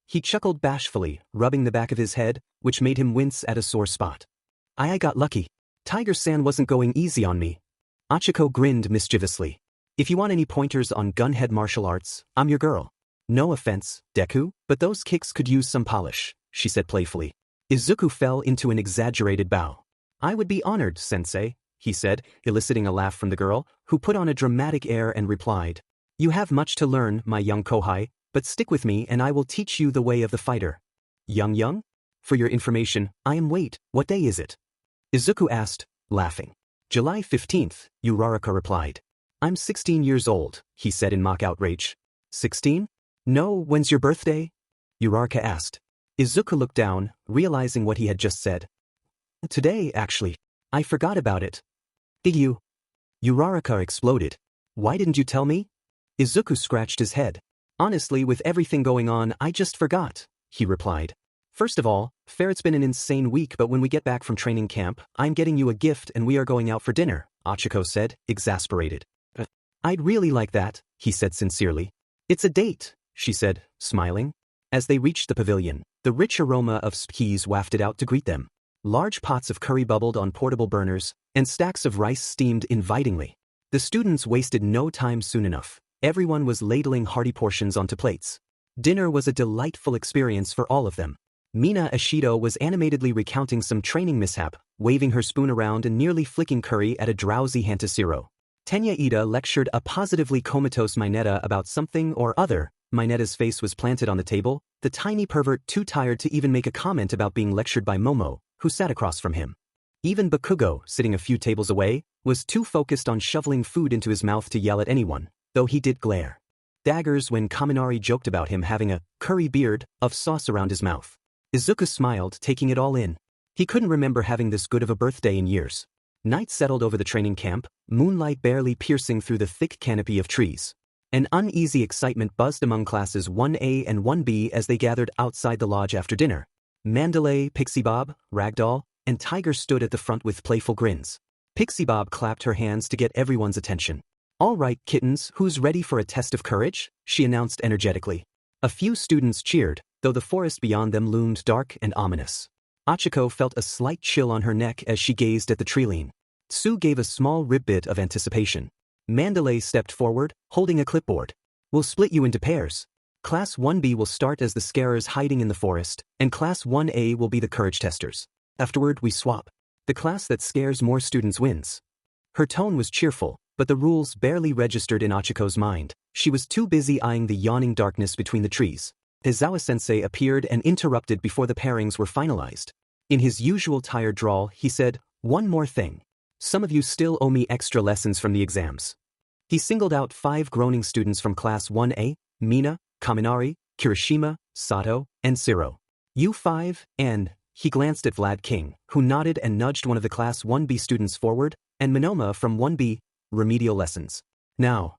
He chuckled bashfully, rubbing the back of his head, which made him wince at a sore spot. I got lucky. Tiger-san wasn't going easy on me. Ochako grinned mischievously. If you want any pointers on gunhead martial arts, I'm your girl. No offense, Deku, but those kicks could use some polish, she said playfully. Izuku fell into an exaggerated bow. I would be honored, sensei, he said, eliciting a laugh from the girl, who put on a dramatic air and replied. You have much to learn, my young kohai, but stick with me and I will teach you the way of the fighter. Young? For your information, I am wait, what day is it? Izuku asked, laughing. July 15th, Uraraka replied. I'm 16 years old, he said in mock outrage. 16? No, when's your birthday? Uraraka asked. Izuku looked down, realizing what he had just said. Today, actually. I forgot about it. Did you? Uraraka exploded. Why didn't you tell me? Izuku scratched his head. Honestly, with everything going on, I just forgot, he replied. First of all, fair, it's been an insane week, but when we get back from training camp, I'm getting you a gift and we are going out for dinner, Ochako said, exasperated. I'd really like that, he said sincerely. It's a date, she said, smiling. As they reached the pavilion, the rich aroma of skis wafted out to greet them. Large pots of curry bubbled on portable burners, and stacks of rice steamed invitingly. The students wasted no time soon enough. Everyone was ladling hearty portions onto plates. Dinner was a delightful experience for all of them. Mina Ashido was animatedly recounting some training mishap, waving her spoon around and nearly flicking curry at a drowsy Hantashiro. Tenya Ida lectured a positively comatose Mineta about something or other. Mineta's face was planted on the table, the tiny pervert too tired to even make a comment about being lectured by Momo, who sat across from him. Even Bakugo, sitting a few tables away, was too focused on shoveling food into his mouth to yell at anyone, though he did glare. Daggers when Kaminari joked about him having a curry beard of sauce around his mouth. Izuku smiled, taking it all in. He couldn't remember having this good of a birthday in years. Night settled over the training camp, moonlight barely piercing through the thick canopy of trees. An uneasy excitement buzzed among classes 1A and 1B as they gathered outside the lodge after dinner. Mandalay, Pixie Bob, Ragdoll, and Tiger stood at the front with playful grins. Pixie Bob clapped her hands to get everyone's attention. All right, kittens, who's ready for a test of courage? She announced energetically. A few students cheered, though the forest beyond them loomed dark and ominous. Ochako felt a slight chill on her neck as she gazed at the treeline. Tsu gave a small ribbit of anticipation. Mandalay stepped forward, holding a clipboard. We'll split you into pairs. Class 1B will start as the scarers hiding in the forest, and Class 1A will be the courage testers. Afterward, we swap. The class that scares more students wins. Her tone was cheerful, but the rules barely registered in Ochiko's mind. She was too busy eyeing the yawning darkness between the trees. Tezawa-sensei appeared and interrupted before the pairings were finalized. In his usual tired drawl, he said, one more thing. Some of you still owe me extra lessons from the exams. He singled out 5 groaning students from Class 1A, Mina, Kaminari, Kirishima, Sato, and Siro. You 5, and, he glanced at Vlad King, who nodded and nudged one of the Class 1B students forward, and Minoma from 1B, remedial lessons. Now.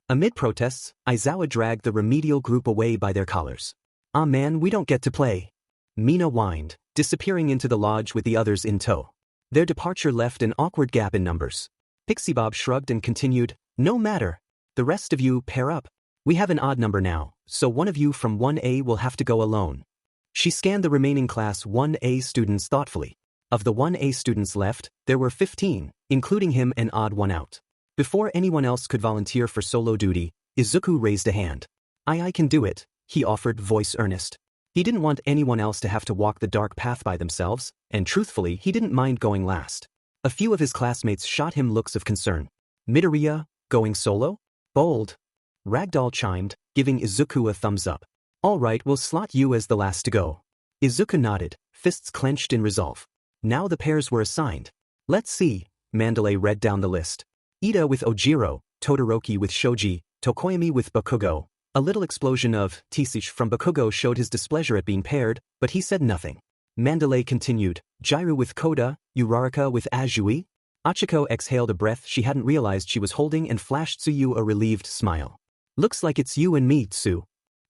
Amid protests, Aizawa dragged the remedial group away by their collars. Ah man, we don't get to play. Mina whined, disappearing into the lodge with the others in tow. Their departure left an awkward gap in numbers. Pixie Bob shrugged and continued, no matter. The rest of you pair up. We have an odd number now, so one of you from 1A will have to go alone. She scanned the remaining Class 1A students thoughtfully. Of the 1A students left, there were 15, including him an odd one out. Before anyone else could volunteer for solo duty, Izuku raised a hand. I can do it, he offered, voice earnest. He didn't want anyone else to have to walk the dark path by themselves, and truthfully he didn't mind going last. A few of his classmates shot him looks of concern. Midoriya, going solo? Bold. Ragdoll chimed, giving Izuku a thumbs up. All right, we'll slot you as the last to go. Izuku nodded, fists clenched in resolve. Now the pairs were assigned. Let's see, Mandalay read down the list. Ida with Ojiro, Todoroki with Shoji, Tokoyami with Bakugo. A little explosion of "Tisish" from Bakugo showed his displeasure at being paired, but he said nothing. Mandalay continued, Jiru with Koda, Uraraka with Azui. Ochako exhaled a breath she hadn't realized she was holding and flashed Tsuyu a relieved smile. Looks like it's you and me, Tsu.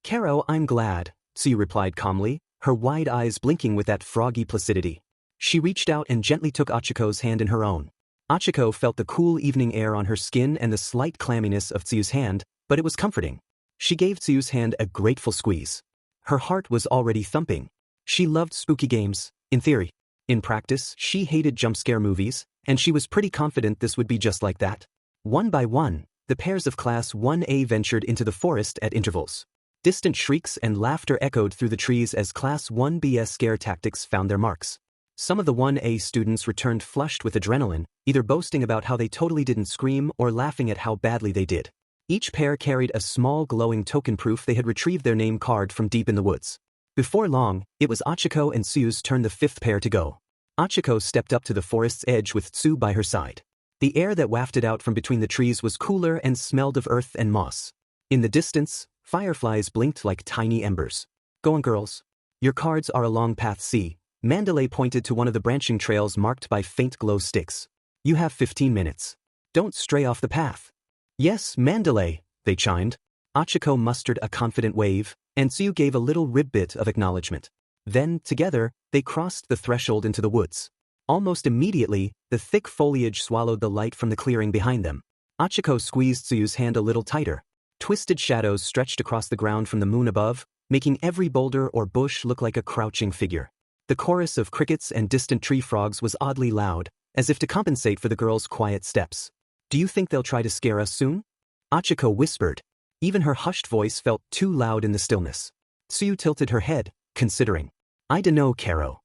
Karo, I'm glad, Tsuyu replied calmly, her wide eyes blinking with that froggy placidity. She reached out and gently took Ochako's hand in her own. Ochako felt the cool evening air on her skin and the slight clamminess of Tsuyu's hand, but it was comforting. She gave Tsuyu's hand a grateful squeeze. Her heart was already thumping. She loved spooky games, in theory. In practice, she hated jump scare movies, and she was pretty confident this would be just like that. One by one, the pairs of Class 1A ventured into the forest at intervals. Distant shrieks and laughter echoed through the trees as Class 1B's scare tactics found their marks. Some of the 1A students returned flushed with adrenaline, either boasting about how they totally didn't scream or laughing at how badly they did. Each pair carried a small glowing token proof they had retrieved their name card from deep in the woods. Before long, it was Ochako and Tsuyu's turn, the fifth pair to go. Ochako stepped up to the forest's edge with Tsu by her side. The air that wafted out from between the trees was cooler and smelled of earth and moss. In the distance, fireflies blinked like tiny embers. Go on, girls. Your cards are along path C. Mandalay pointed to one of the branching trails marked by faint glow sticks. You have 15 minutes. Don't stray off the path. Yes, Mandalay, they chimed. Ochako mustered a confident wave, and Tsuyu gave a little ribbit of acknowledgement. Then, together, they crossed the threshold into the woods. Almost immediately, the thick foliage swallowed the light from the clearing behind them. Ochako squeezed Tsuyu's hand a little tighter. Twisted shadows stretched across the ground from the moon above, making every boulder or bush look like a crouching figure. The chorus of crickets and distant tree frogs was oddly loud, as if to compensate for the girls' quiet steps. Do you think they'll try to scare us soon? Ochako whispered. Even her hushed voice felt too loud in the stillness. Tsuyu tilted her head, considering. I dunno, Karo.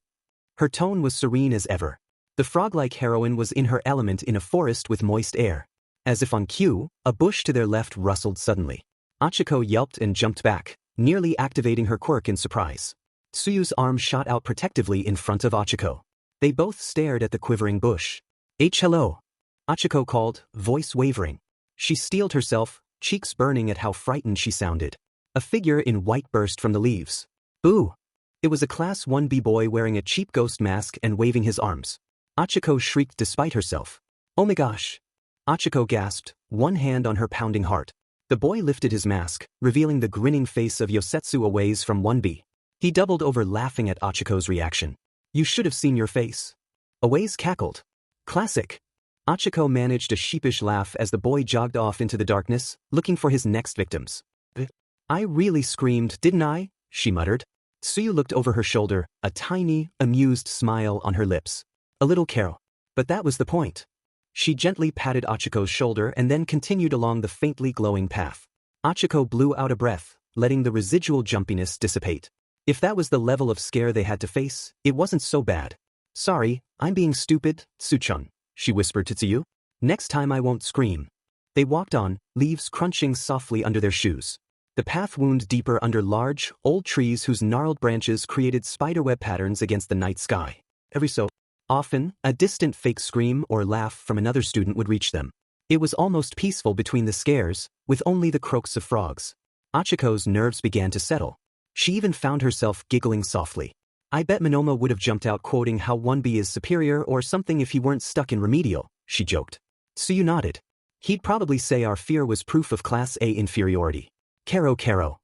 Her tone was serene as ever. The frog-like heroine was in her element in a forest with moist air. As if on cue, a bush to their left rustled suddenly. Ochako yelped and jumped back, nearly activating her quirk in surprise. Tsuyu's arm shot out protectively in front of Ochako. They both stared at the quivering bush. Hello. Ochako called, voice wavering. She steeled herself, cheeks burning at how frightened she sounded. A figure in white burst from the leaves. Boo! It was a Class 1B boy wearing a cheap ghost mask and waving his arms. Ochako shrieked despite herself. Oh my gosh! Ochako gasped, one hand on her pounding heart. The boy lifted his mask, revealing the grinning face of Yosetsu a ways from 1B. He doubled over laughing at Ochako's reaction. You should have seen your face. Aways cackled. Classic. Ochako managed a sheepish laugh as the boy jogged off into the darkness, looking for his next victims. I really screamed, didn't I? She muttered. Tsuyu looked over her shoulder, a tiny, amused smile on her lips. A little Karo. But that was the point. She gently patted Ochako's shoulder and then continued along the faintly glowing path. Ochako blew out a breath, letting the residual jumpiness dissipate. If that was the level of scare they had to face, it wasn't so bad. Sorry, I'm being stupid, Tsuchun, she whispered to Tsuyu. Next time I won't scream. They walked on, leaves crunching softly under their shoes. The path wound deeper under large, old trees whose gnarled branches created spiderweb patterns against the night sky. Every so often, a distant fake scream or laugh from another student would reach them. It was almost peaceful between the scares, with only the croaks of frogs. Ochako's nerves began to settle. She even found herself giggling softly. I bet Monoma would have jumped out quoting how 1B is superior or something if he weren't stuck in remedial, she joked. Tsuyu nodded. He'd probably say our fear was proof of Class A inferiority. Kero.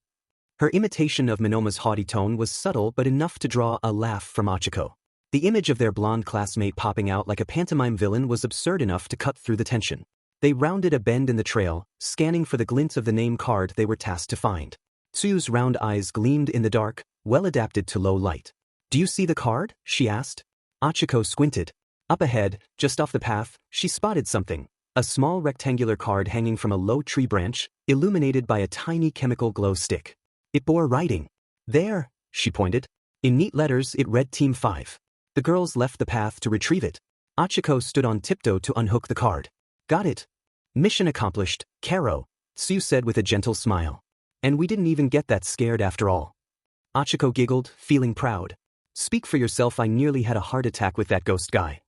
Her imitation of Minoma's haughty tone was subtle but enough to draw a laugh from Ochako. The image of their blonde classmate popping out like a pantomime villain was absurd enough to cut through the tension. They rounded a bend in the trail, scanning for the glint of the name card they were tasked to find. Tsuyu's round eyes gleamed in the dark, well adapted to low light. "Do you see the card?" she asked. Ochako squinted. Up ahead, just off the path, she spotted something. A small rectangular card hanging from a low tree branch, illuminated by a tiny chemical glow stick. It bore writing. "There," she pointed. In neat letters it read Team 5. The girls left the path to retrieve it. Ochako stood on tiptoe to unhook the card. "Got it. Mission accomplished, Kero," Tsuyu said with a gentle smile. "And we didn't even get that scared after all." Ochako giggled, feeling proud. "Speak for yourself, I nearly had a heart attack with that ghost guy."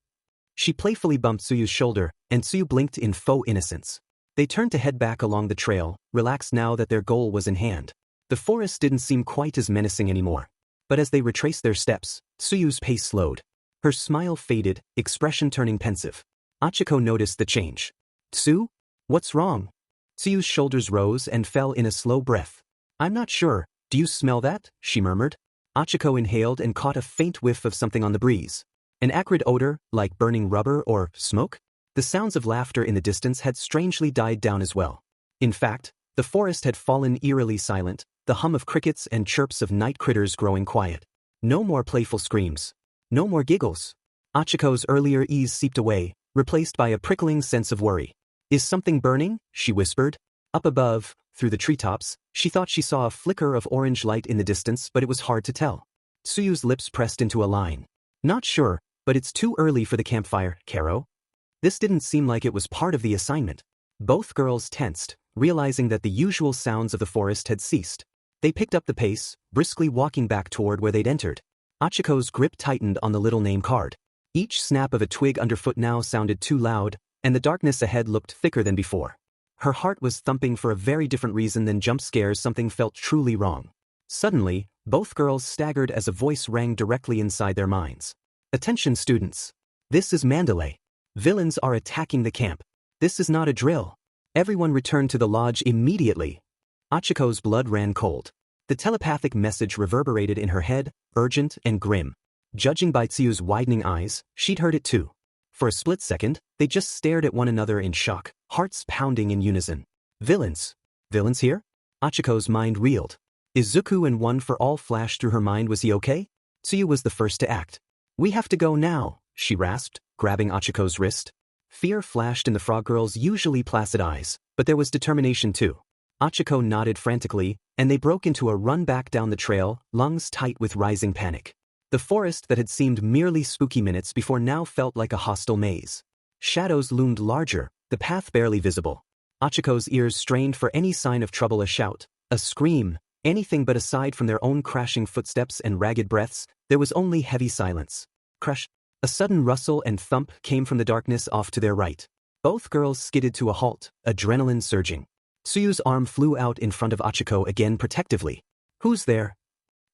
She playfully bumped Tsuyu's shoulder, and Tsuyu blinked in faux innocence. They turned to head back along the trail, relaxed now that their goal was in hand. The forest didn't seem quite as menacing anymore. But as they retraced their steps, Tsuyu's pace slowed. Her smile faded, expression turning pensive. Ochako noticed the change. "Tsu? What's wrong?" Tsuyu's shoulders rose and fell in a slow breath. "I'm not sure, do you smell that?" she murmured. Ochako inhaled and caught a faint whiff of something on the breeze. An acrid odor, like burning rubber or smoke? The sounds of laughter in the distance had strangely died down as well. In fact, the forest had fallen eerily silent, the hum of crickets and chirps of night critters growing quiet. No more playful screams. No more giggles. Ochiko's earlier ease seeped away, replaced by a prickling sense of worry. "Is something burning?" she whispered. Up above, through the treetops, she thought she saw a flicker of orange light in the distance, but it was hard to tell. Tsuyu's lips pressed into a line. "Not sure, but it's too early for the campfire, Kero." This didn't seem like it was part of the assignment. Both girls tensed, realizing that the usual sounds of the forest had ceased. They picked up the pace, briskly walking back toward where they'd entered. Ochiko's grip tightened on the little name card. Each snap of a twig underfoot now sounded too loud, and the darkness ahead looked thicker than before. Her heart was thumping for a very different reason than jump scares. Something felt truly wrong. Suddenly, both girls staggered as a voice rang directly inside their minds. "Attention students. This is Mandalay. Villains are attacking the camp. This is not a drill. Everyone return to the lodge immediately." Ochiko's blood ran cold. The telepathic message reverberated in her head, urgent and grim. Judging by Tsuyu's widening eyes, she'd heard it too. For a split second, they just stared at one another in shock, hearts pounding in unison. Villains? Villains here? Ochiko's mind reeled. Izuku and One for All flashed through her mind. Was he okay? Tsuyu was the first to act. "We have to go now," she rasped, grabbing Ochiko's wrist. Fear flashed in the frog girl's usually placid eyes, but there was determination too. Ochako nodded frantically, and they broke into a run back down the trail, lungs tight with rising panic. The forest that had seemed merely spooky minutes before now felt like a hostile maze. Shadows loomed larger, the path barely visible. Ochiko's ears strained for any sign of trouble, a shout, a scream, anything, but aside from their own crashing footsteps and ragged breaths, there was only heavy silence. Crush. A sudden rustle and thump came from the darkness off to their right. Both girls skidded to a halt, adrenaline surging. Tsuyu's arm flew out in front of Ochako again protectively. "Who's there?"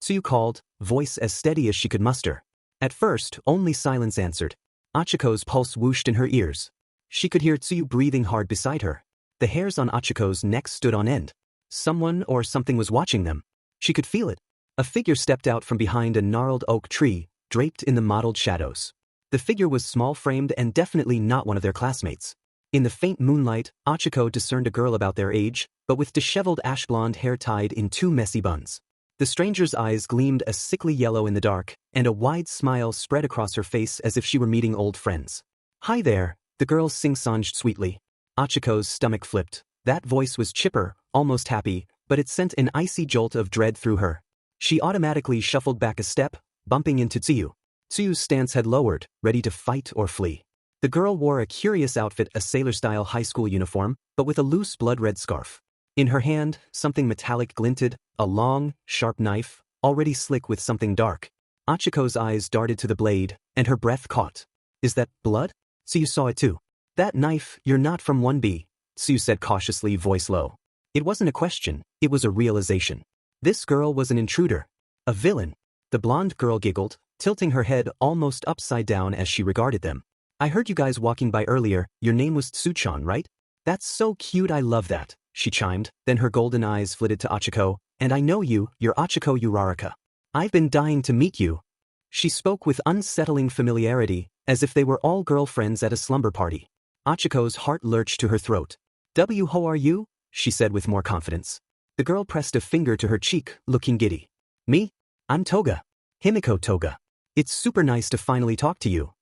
Tsuyu called, voice as steady as she could muster. At first, only silence answered. Ochiko's pulse whooshed in her ears. She could hear Tsuyu breathing hard beside her. The hairs on Ochiko's neck stood on end. Someone or something was watching them. She could feel it. A figure stepped out from behind a gnarled oak tree, draped in the mottled shadows. The figure was small-framed and definitely not one of their classmates. In the faint moonlight, Ochako discerned a girl about their age, but with disheveled ash-blonde hair tied in two messy buns. The stranger's eyes gleamed a sickly yellow in the dark, and a wide smile spread across her face as if she were meeting old friends. "Hi there," the girl sing-songed sweetly. Ochiko's stomach flipped. That voice was chipper, almost happy, but it sent an icy jolt of dread through her. She automatically shuffled back a step, bumping into Tsuyu. Tsuyu's stance had lowered, ready to fight or flee. The girl wore a curious outfit, a sailor-style high school uniform, but with a loose blood-red scarf. In her hand, something metallic glinted, a long, sharp knife, already slick with something dark. Ochiko's eyes darted to the blade, and her breath caught. "Is that blood?" Tsuyu saw it too. "That knife, you're not from 1B, Tsuyu said cautiously, voice low. It wasn't a question, it was a realization. This girl was an intruder. A villain. The blonde girl giggled, tilting her head almost upside down as she regarded them. "I heard you guys walking by earlier. Your name was Tsuchan, right?" That's so cute, I love that, she chimed, then her golden eyes flitted to Ochako, and I know you're Ochako Uraraka. I've been dying to meet you. She spoke with unsettling familiarity, as if they were all girlfriends at a slumber party. Ochako's heart lurched to her throat. Who are you? She said with more confidence. The girl pressed a finger to her cheek, looking giddy. Me? I'm Toga. Himiko Toga. It's super nice to finally talk to you.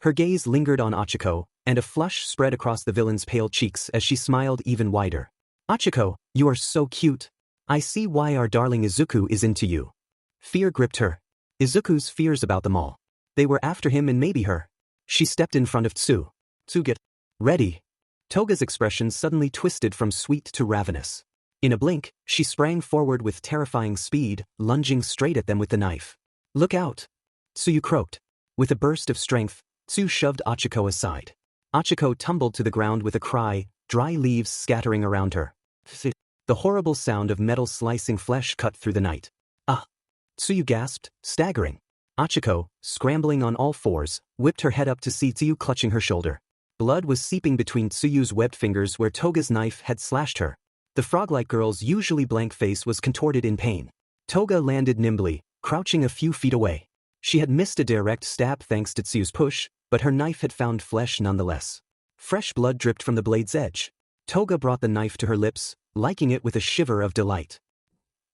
Her gaze lingered on Ochako, and a flush spread across the villain's pale cheeks as she smiled even wider. Ochako, you are so cute. I see why our darling Izuku is into you. Fear gripped her. Izuku's fears about them all. They were after him and maybe her. She stepped in front of Tsu. Tsu, get ready. Toga's expression suddenly twisted from sweet to ravenous. In a blink, she sprang forward with terrifying speed, lunging straight at them with the knife. Look out! Tsuyu croaked. With a burst of strength, Tsu shoved Ochako aside. Ochako tumbled to the ground with a cry, dry leaves scattering around her. The horrible sound of metal slicing flesh cut through the night. Ah! Tsuyu gasped, staggering. Ochako, scrambling on all fours, whipped her head up to see Tsuyu clutching her shoulder. Blood was seeping between Tsuyu's webbed fingers where Toga's knife had slashed her. The frog-like girl's usually blank face was contorted in pain. Toga landed nimbly, crouching a few feet away. She had missed a direct stab thanks to Tsuyu's push, but her knife had found flesh nonetheless. Fresh blood dripped from the blade's edge. Toga brought the knife to her lips, liking it with a shiver of delight.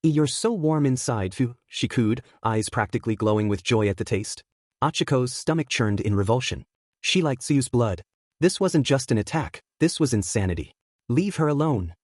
You're so warm inside, Fu, she cooed, eyes practically glowing with joy at the taste. Ochako's stomach churned in revulsion. She liked Tsuyu's blood. This wasn't just an attack, this was insanity. Leave her alone.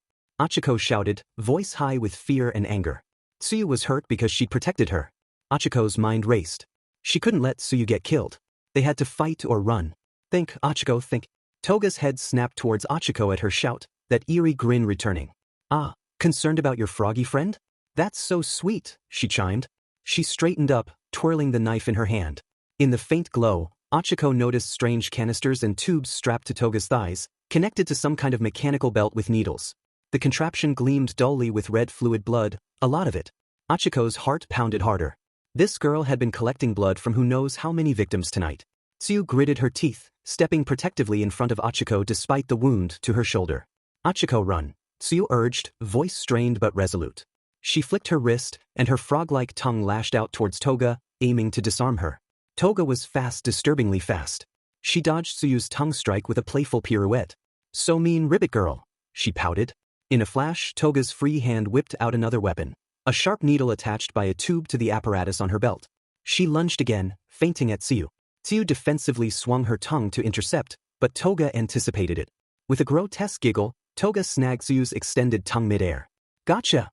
Ochako shouted, voice high with fear and anger. Tsuyu was hurt because she'd protected her. Ochako's mind raced. She couldn't let Tsuyu get killed. They had to fight or run. Think, Ochako, think. Toga's head snapped towards Ochako at her shout, that eerie grin returning. Ah, concerned about your froggy friend? That's so sweet, she chimed. She straightened up, twirling the knife in her hand. In the faint glow, Ochako noticed strange canisters and tubes strapped to Toga's thighs, connected to some kind of mechanical belt with needles. The contraption gleamed dully with red fluid blood, a lot of it. Ochako's heart pounded harder. This girl had been collecting blood from who knows how many victims tonight. Tsuyu gritted her teeth, stepping protectively in front of Ochako despite the wound to her shoulder. Ochako, run, Tsuyu urged, voice strained but resolute. She flicked her wrist, and her frog-like tongue lashed out towards Toga, aiming to disarm her. Toga was fast, disturbingly fast. She dodged Tsuyu's tongue strike with a playful pirouette. So mean, ribbit girl, she pouted. In a flash, Toga's free hand whipped out another weapon, a sharp needle attached by a tube to the apparatus on her belt. She lunged again, feinting at Tsuyu. Tsuyu defensively swung her tongue to intercept, but Toga anticipated it. With a grotesque giggle, Toga snagged Tsuyu's extended tongue midair. Gotcha!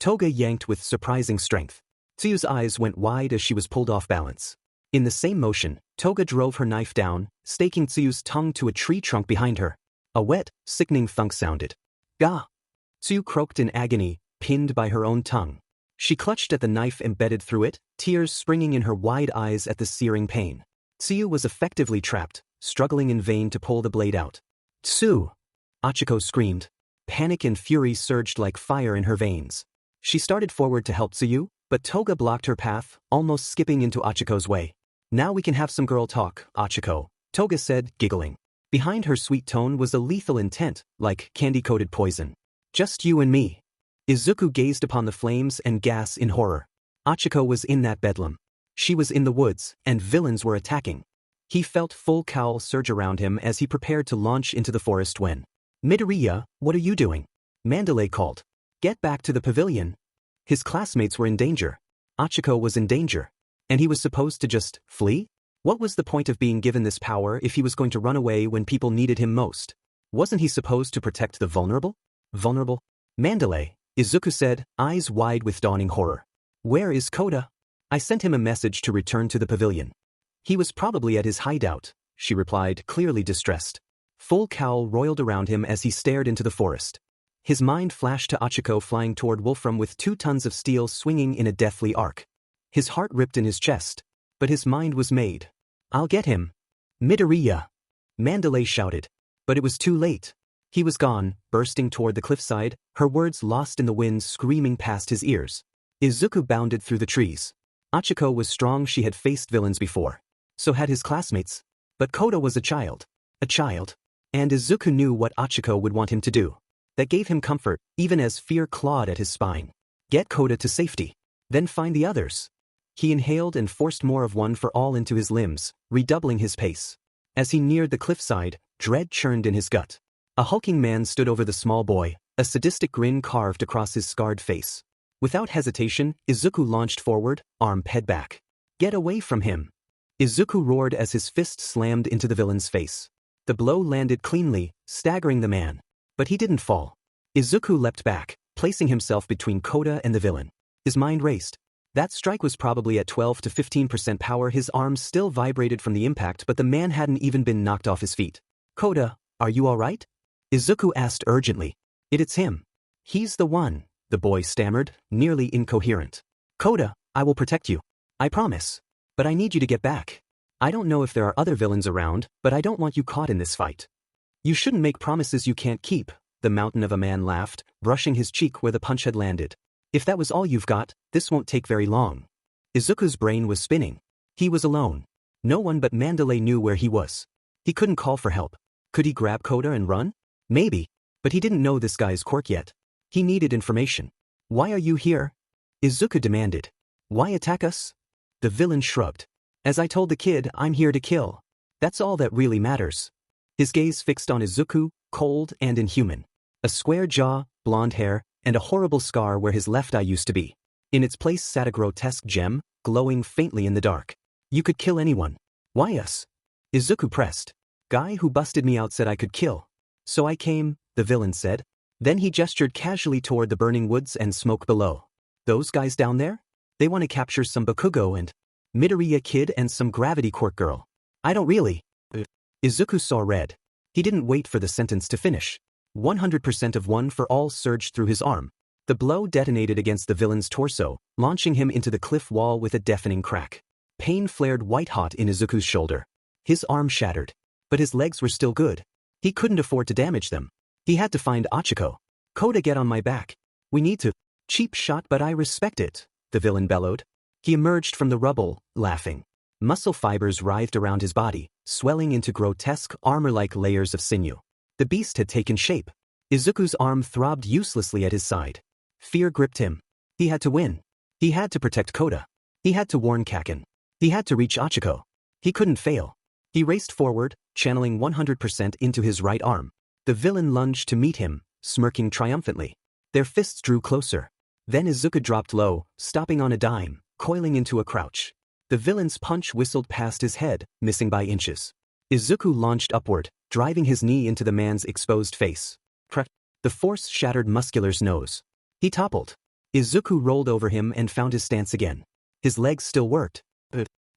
Toga yanked with surprising strength. Tsuyu's eyes went wide as she was pulled off balance. In the same motion, Toga drove her knife down, staking Tsuyu's tongue to a tree trunk behind her. A wet, sickening thunk sounded. Gah! Tsuyu croaked in agony, pinned by her own tongue. She clutched at the knife embedded through it, tears springing in her wide eyes at the searing pain. Tsuyu was effectively trapped, struggling in vain to pull the blade out. Tsu! Ochako screamed. Panic and fury surged like fire in her veins. She started forward to help Tsuyu, but Toga blocked her path, almost skipping into Ochako's way. Now we can have some girl talk, Ochako, Toga said, giggling. Behind her sweet tone was a lethal intent, like candy-coated poison. Just you and me. Izuku gazed upon the flames and gas in horror. Ochako was in that bedlam. She was in the woods, and villains were attacking. He felt full cowl surge around him as he prepared to launch into the forest when. Midoriya, what are you doing? Mandalay called. Get back to the pavilion. His classmates were in danger. Ochako was in danger. And he was supposed to just flee? What was the point of being given this power if he was going to run away when people needed him most? Wasn't he supposed to protect the vulnerable? Vulnerable? Mandalay, Izuku said, eyes wide with dawning horror. Where is Koda? I sent him a message to return to the pavilion. He was probably at his hideout, she replied, clearly distressed. Full cowl roiled around him as he stared into the forest. His mind flashed to Ochako flying toward Wolfram with 2 tons of steel swinging in a deathly arc. His heart ripped in his chest, but his mind was made. I'll get him. Midoriya! Mandalay shouted. But it was too late. He was gone, bursting toward the cliffside, her words lost in the wind screaming past his ears. Izuku bounded through the trees. Ochako was strong, she had faced villains before. So had his classmates. But Koda was a child. A child. And Izuku knew what Ochako would want him to do. That gave him comfort, even as fear clawed at his spine. Get Koda to safety. Then find the others. He inhaled and forced more of one for all into his limbs, redoubling his pace. As he neared the cliffside, dread churned in his gut. A hulking man stood over the small boy, a sadistic grin carved across his scarred face. Without hesitation, Izuku launched forward, arm head back. Get away from him. Izuku roared as his fist slammed into the villain's face. The blow landed cleanly, staggering the man. But he didn't fall. Izuku leapt back, placing himself between Koda and the villain. His mind raced. That strike was probably at 12 to 15% power. His arms still vibrated from the impact, but the man hadn't even been knocked off his feet. Koda, are you alright? Izuku asked urgently. It's him. He's the one, the boy stammered, nearly incoherent. Koda, I will protect you. I promise. But I need you to get back. I don't know if there are other villains around, but I don't want you caught in this fight. You shouldn't make promises you can't keep, the mountain of a man laughed, brushing his cheek where the punch had landed. If that was all you've got, this won't take very long. Izuku's brain was spinning. He was alone. No one but Mandalay knew where he was. He couldn't call for help. Could he grab Koda and run? Maybe. But he didn't know this guy's quirk yet. He needed information. Why are you here? Izuku demanded. Why attack us? The villain shrugged. As I told the kid, I'm here to kill. That's all that really matters. His gaze fixed on Izuku, cold and inhuman. A square jaw, blonde hair, and a horrible scar where his left eye used to be. In its place sat a grotesque gem, glowing faintly in the dark. You could kill anyone. Why us? Izuku pressed. Guy who busted me out said I could kill. So I came, the villain said. Then he gestured casually toward the burning woods and smoke below. Those guys down there? They want to capture some Bakugo and Midoriya kid and some gravity quirk girl. I don't really. Izuku saw red. He didn't wait for the sentence to finish. 100% of one for all surged through his arm. The blow detonated against the villain's torso, launching him into the cliff wall with a deafening crack. Pain flared white-hot in Izuku's shoulder. His arm shattered. But his legs were still good. He couldn't afford to damage them. He had to find Ochako. Koda, get on my back. We need to. Cheap shot, but I respect it, the villain bellowed. He emerged from the rubble, laughing. Muscle fibers writhed around his body, swelling into grotesque, armor-like layers of sinew. The beast had taken shape. Izuku's arm throbbed uselessly at his side. Fear gripped him. He had to win. He had to protect Koda. He had to warn Kaken. He had to reach Ochako. He couldn't fail. He raced forward, channeling 100% into his right arm. The villain lunged to meet him, smirking triumphantly. Their fists drew closer. Then Izuku dropped low, stopping on a dime, coiling into a crouch. The villain's punch whistled past his head, missing by inches. Izuku launched upward, driving his knee into the man's exposed face. The force shattered Muscular's nose. He toppled. Izuku rolled over him and found his stance again. His legs still worked.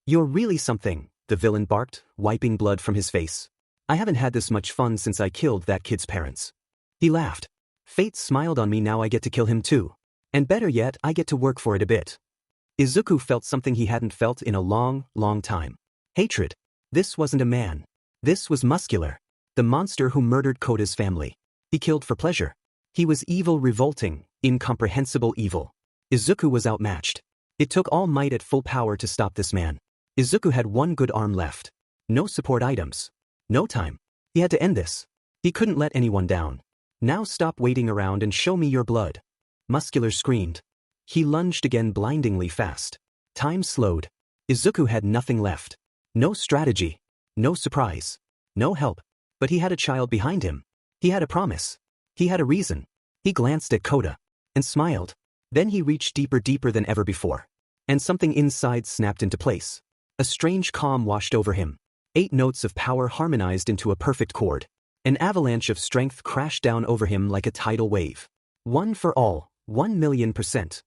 You're really something, the villain barked, wiping blood from his face. I haven't had this much fun since I killed that kid's parents. He laughed. Fate smiled on me, now I get to kill him too. And better yet, I get to work for it a bit. Izuku felt something he hadn't felt in a long, long time. Hatred. This wasn't a man. This was Muscular. The monster who murdered Koda's family. He killed for pleasure. He was evil, revolting, incomprehensible evil. Izuku was outmatched. It took all might at full power to stop this man. Izuku had one good arm left. No support items. No time. He had to end this. He couldn't let anyone down. Now stop waiting around and show me your blood. Muscular screamed. He lunged again blindingly fast. Time slowed. Izuku had nothing left. No strategy. No surprise. No help. But he had a child behind him. He had a promise. He had a reason. He glanced at Koda. And smiled. Then he reached deeper than ever before. And something inside snapped into place. A strange calm washed over him. 8 notes of power harmonized into a perfect chord. An avalanche of strength crashed down over him like a tidal wave. One for all, 1,000,000%.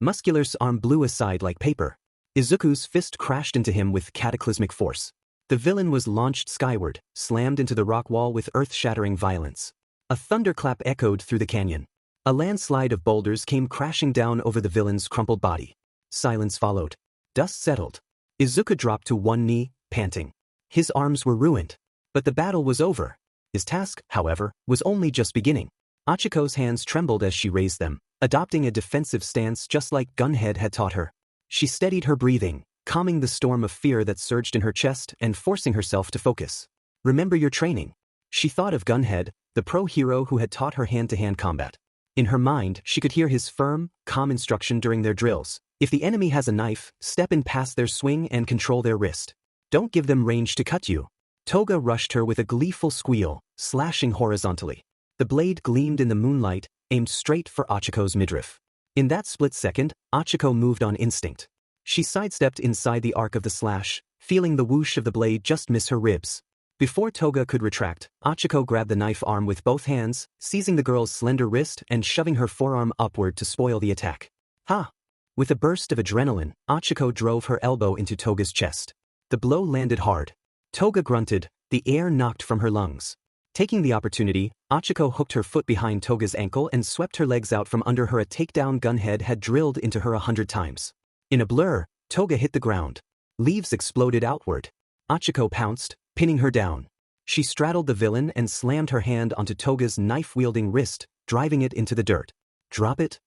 Muscular's arm blew aside like paper. Izuku's fist crashed into him with cataclysmic force. The villain was launched skyward, slammed into the rock wall with earth-shattering violence. A thunderclap echoed through the canyon. A landslide of boulders came crashing down over the villain's crumpled body. Silence followed. Dust settled. Izuku dropped to one knee, panting. His arms were ruined. But the battle was over. His task, however, was only just beginning. Ochiko's hands trembled as she raised them, adopting a defensive stance just like Gunhead had taught her. She steadied her breathing, calming the storm of fear that surged in her chest and forcing herself to focus. Remember your training. She thought of Gunhead, the pro hero who had taught her hand-to-hand combat. In her mind, she could hear his firm, calm instruction during their drills. If the enemy has a knife, step in past their swing and control their wrist. Don't give them range to cut you. Toga rushed her with a gleeful squeal, slashing horizontally. The blade gleamed in the moonlight, aimed straight for Ochaco's midriff. In that split second, Ochaco moved on instinct. She sidestepped inside the arc of the slash, feeling the whoosh of the blade just miss her ribs. Before Toga could retract, Ochaco grabbed the knife arm with both hands, seizing the girl's slender wrist and shoving her forearm upward to spoil the attack. Ha! With a burst of adrenaline, Ochaco drove her elbow into Toga's chest. The blow landed hard. Toga grunted, the air knocked from her lungs. Taking the opportunity, Ochaco hooked her foot behind Toga's ankle and swept her legs out from under her. A takedown Gunhead had drilled into her 100 times. In a blur, Toga hit the ground. Leaves exploded outward. Ochaco pounced, pinning her down. She straddled the villain and slammed her hand onto Toga's knife-wielding wrist, driving it into the dirt. Drop it?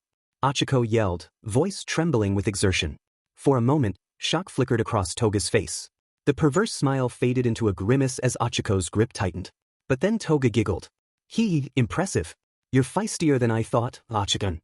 Ochaco yelled, voice trembling with exertion. For a moment, shock flickered across Toga's face. The perverse smile faded into a grimace as Ochaco's grip tightened. But then Toga giggled. Impressive. You're feistier than I thought, Ochaco.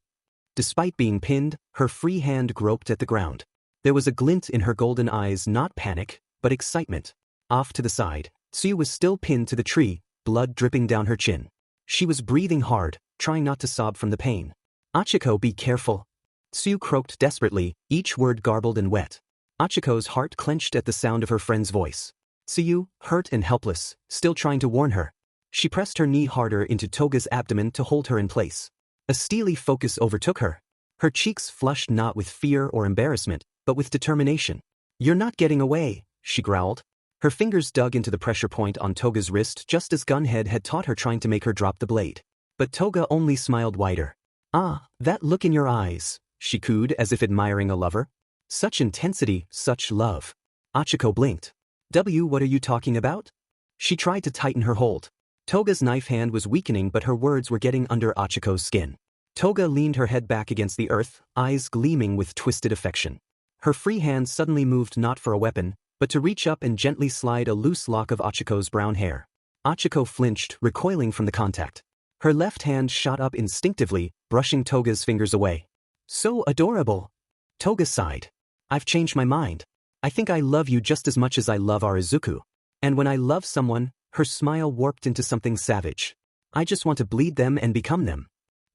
Despite being pinned, her free hand groped at the ground. There was a glint in her golden eyes, not panic, but excitement. Off to the side, Tsuyu was still pinned to the tree, blood dripping down her chin. She was breathing hard, trying not to sob from the pain. Ochaco, be careful. Tsuyu croaked desperately, each word garbled and wet. Ochaco's heart clenched at the sound of her friend's voice. Tsuyu, hurt and helpless, still trying to warn her. She pressed her knee harder into Toga's abdomen to hold her in place. A steely focus overtook her. Her cheeks flushed not with fear or embarrassment, but with determination. You're not getting away, she growled. Her fingers dug into the pressure point on Toga's wrist just as Gunhead had taught her, trying to make her drop the blade. But Toga only smiled wider. Ah, that look in your eyes, she cooed as if admiring a lover. Such intensity, such love. Ochaco blinked. What are you talking about? She tried to tighten her hold. Toga's knife hand was weakening, but her words were getting under Ochaco's skin. Toga leaned her head back against the earth, eyes gleaming with twisted affection. Her free hand suddenly moved not for a weapon, but to reach up and gently slide a loose lock of Ochaco's brown hair. Ochaco flinched, recoiling from the contact. Her left hand shot up instinctively, brushing Toga's fingers away. So adorable. Toga sighed. I've changed my mind. I think I love you just as much as I love our Izuku. And when I love someone, her smile warped into something savage. I just want to bleed them and become them.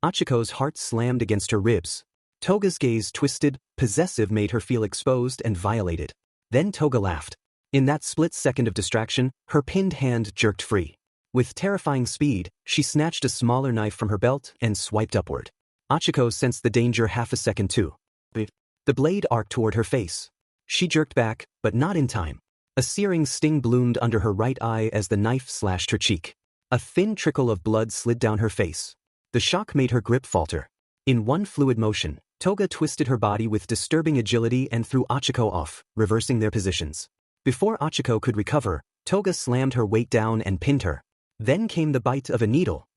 Ochaco's heart slammed against her ribs. Toga's gaze, twisted, possessive, made her feel exposed and violated. Then Toga laughed. In that split second of distraction, her pinned hand jerked free. With terrifying speed, she snatched a smaller knife from her belt and swiped upward. Ochaco sensed the danger half a second too. The blade arced toward her face. She jerked back, but not in time. A searing sting bloomed under her right eye as the knife slashed her cheek. A thin trickle of blood slid down her face. The shock made her grip falter. In one fluid motion, Toga twisted her body with disturbing agility and threw Ochaco off, reversing their positions. Before Ochaco could recover, Toga slammed her weight down and pinned her. Then came the bite of a needle.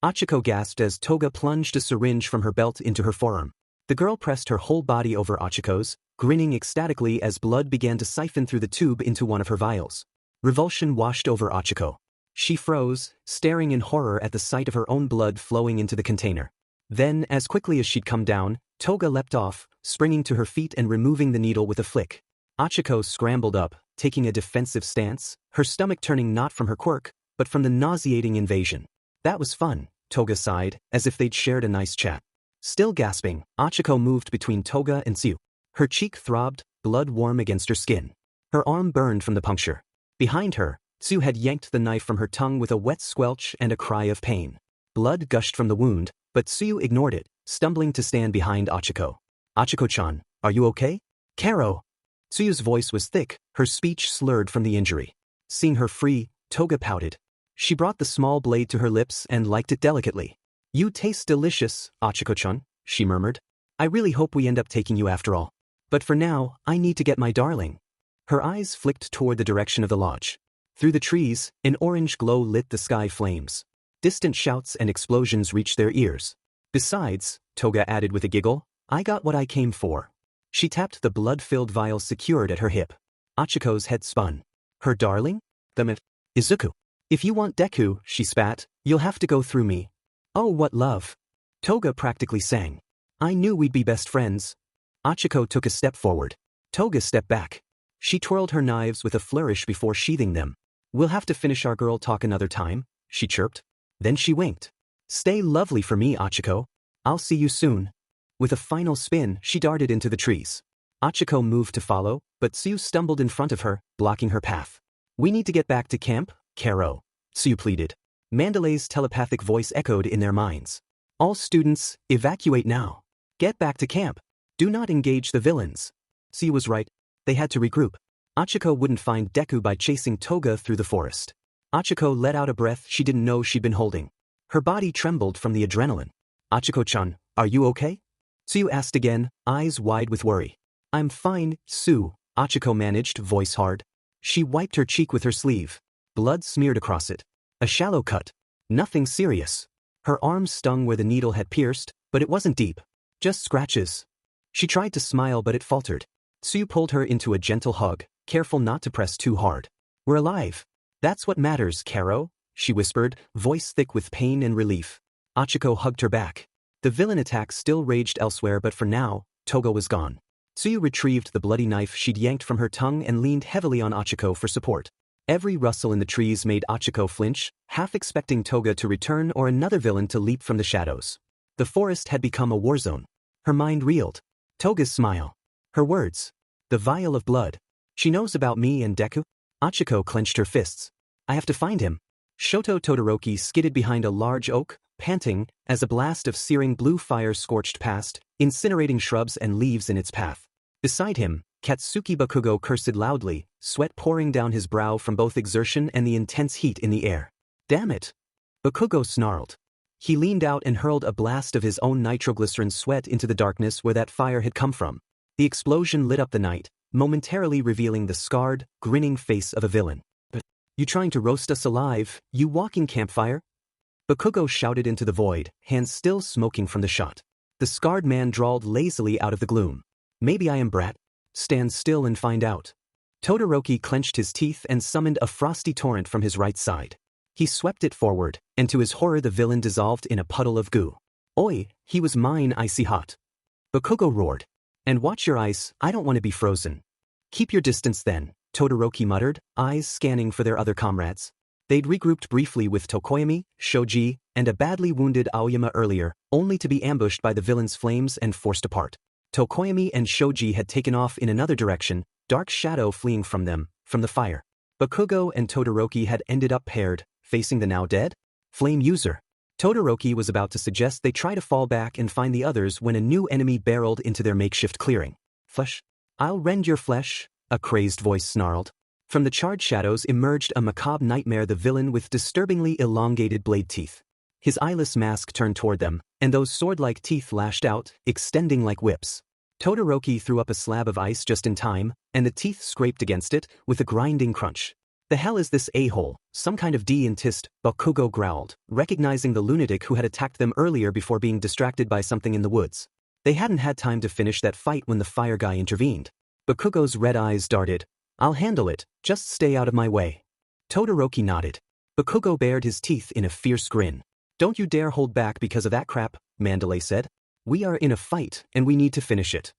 Ochaco gasped as Toga plunged a syringe from her belt into her forearm. The girl pressed her whole body over Ochaco's, grinning ecstatically as blood began to siphon through the tube into one of her vials. Revulsion washed over Ochaco. She froze, staring in horror at the sight of her own blood flowing into the container. Then, as quickly as she'd come down, Toga leapt off, springing to her feet and removing the needle with a flick. Ochaco scrambled up, taking a defensive stance, her stomach turning not from her quirk, but from the nauseating invasion. That was fun, Toga sighed, as if they'd shared a nice chat. Still gasping, Ochaco moved between Toga and Tsuyu. Her cheek throbbed, blood warm against her skin. Her arm burned from the puncture. Behind her, Tsuyu had yanked the knife from her tongue with a wet squelch and a cry of pain. Blood gushed from the wound, but Tsuyu ignored it, stumbling to stand behind Ochaco. Ochako-chan, are you okay? Karo! Tsuyu's voice was thick, her speech slurred from the injury. Seeing her free, Toga pouted. She brought the small blade to her lips and liked it delicately. You taste delicious, Ochako-chan, she murmured. I really hope we end up taking you after all. But for now, I need to get my darling. Her eyes flicked toward the direction of the lodge. Through the trees, an orange glow lit the sky flames. Distant shouts and explosions reached their ears. Besides, Toga added with a giggle, I got what I came for. She tapped the blood-filled vial secured at her hip. Ochaco's head spun. Her darling? Izuku. If you want Deku, she spat, you'll have to go through me. Oh, what love. Toga practically sang. I knew we'd be best friends. Ochako took a step forward. Toga stepped back. She twirled her knives with a flourish before sheathing them. We'll have to finish our girl talk another time, she chirped. Then she winked. Stay lovely for me, Ochako. I'll see you soon. With a final spin, she darted into the trees. Ochako moved to follow, but Tsuyu stumbled in front of her, blocking her path. We need to get back to camp, Karo. Tsuyu pleaded. Mandalay's telepathic voice echoed in their minds. All students, evacuate now. Get back to camp. Do not engage the villains. Tsuyu was right. They had to regroup. Ochako wouldn't find Deku by chasing Toga through the forest. Ochako let out a breath she didn't know she'd been holding. Her body trembled from the adrenaline. Ochako-chan, are you okay? Tsuyu asked again, eyes wide with worry. I'm fine, Tsu, Ochako managed, voice hard. She wiped her cheek with her sleeve. Blood smeared across it. A shallow cut. Nothing serious. Her arm stung where the needle had pierced, but it wasn't deep. Just scratches. She tried to smile but it faltered. Tsuyu pulled her into a gentle hug, careful not to press too hard. We're alive. That's what matters, Karo, she whispered, voice thick with pain and relief. Ochako hugged her back. The villain attack still raged elsewhere, but for now, Toga was gone. Tsuyu retrieved the bloody knife she'd yanked from her tongue and leaned heavily on Ochako for support. Every rustle in the trees made Ochako flinch, half expecting Toga to return or another villain to leap from the shadows. The forest had become a war zone. Her mind reeled. Toga's smile. Her words. The vial of blood. She knows about me and Deku? Ochako clenched her fists. I have to find him. Shoto Todoroki skidded behind a large oak, panting, as a blast of searing blue fire scorched past, incinerating shrubs and leaves in its path. Beside him, Katsuki Bakugo cursed loudly, sweat pouring down his brow from both exertion and the intense heat in the air. Damn it! Bakugo snarled. He leaned out and hurled a blast of his own nitroglycerin sweat into the darkness where that fire had come from. The explosion lit up the night, momentarily revealing the scarred, grinning face of a villain. But, you trying to roast us alive, you walking campfire? Bakugo shouted into the void, hands still smoking from the shot. The scarred man drawled lazily out of the gloom. Maybe I am brat. Stand still and find out. Todoroki clenched his teeth and summoned a frosty torrent from his right side. He swept it forward, and to his horror the villain dissolved in a puddle of goo. Oi, he was mine icy hot. Bakugo roared. And watch your ice, I don't want to be frozen. Keep your distance then, Todoroki muttered, eyes scanning for their other comrades. They'd regrouped briefly with Tokoyami, Shoji, and a badly wounded Aoyama earlier, only to be ambushed by the villain's flames and forced apart. Tokoyami and Shoji had taken off in another direction, dark shadow fleeing from them, from the fire. Bakugo and Todoroki had ended up paired, facing the now dead flame user. Todoroki was about to suggest they try to fall back and find the others when a new enemy barreled into their makeshift clearing. Flesh? I'll rend your flesh, a crazed voice snarled. From the charred shadows emerged a macabre nightmare, the villain with disturbingly elongated blade teeth. His eyeless mask turned toward them, and those sword-like teeth lashed out, extending like whips. Todoroki threw up a slab of ice just in time, and the teeth scraped against it, with a grinding crunch. The hell is this a-hole, some kind of dentist, Bakugo growled, recognizing the lunatic who had attacked them earlier before being distracted by something in the woods. They hadn't had time to finish that fight when the fire guy intervened. Bakugo's red eyes darted. I'll handle it, just stay out of my way. Todoroki nodded. Bakugo bared his teeth in a fierce grin. Don't you dare hold back because of that crap, Mandalay said. We are in a fight, and we need to finish it.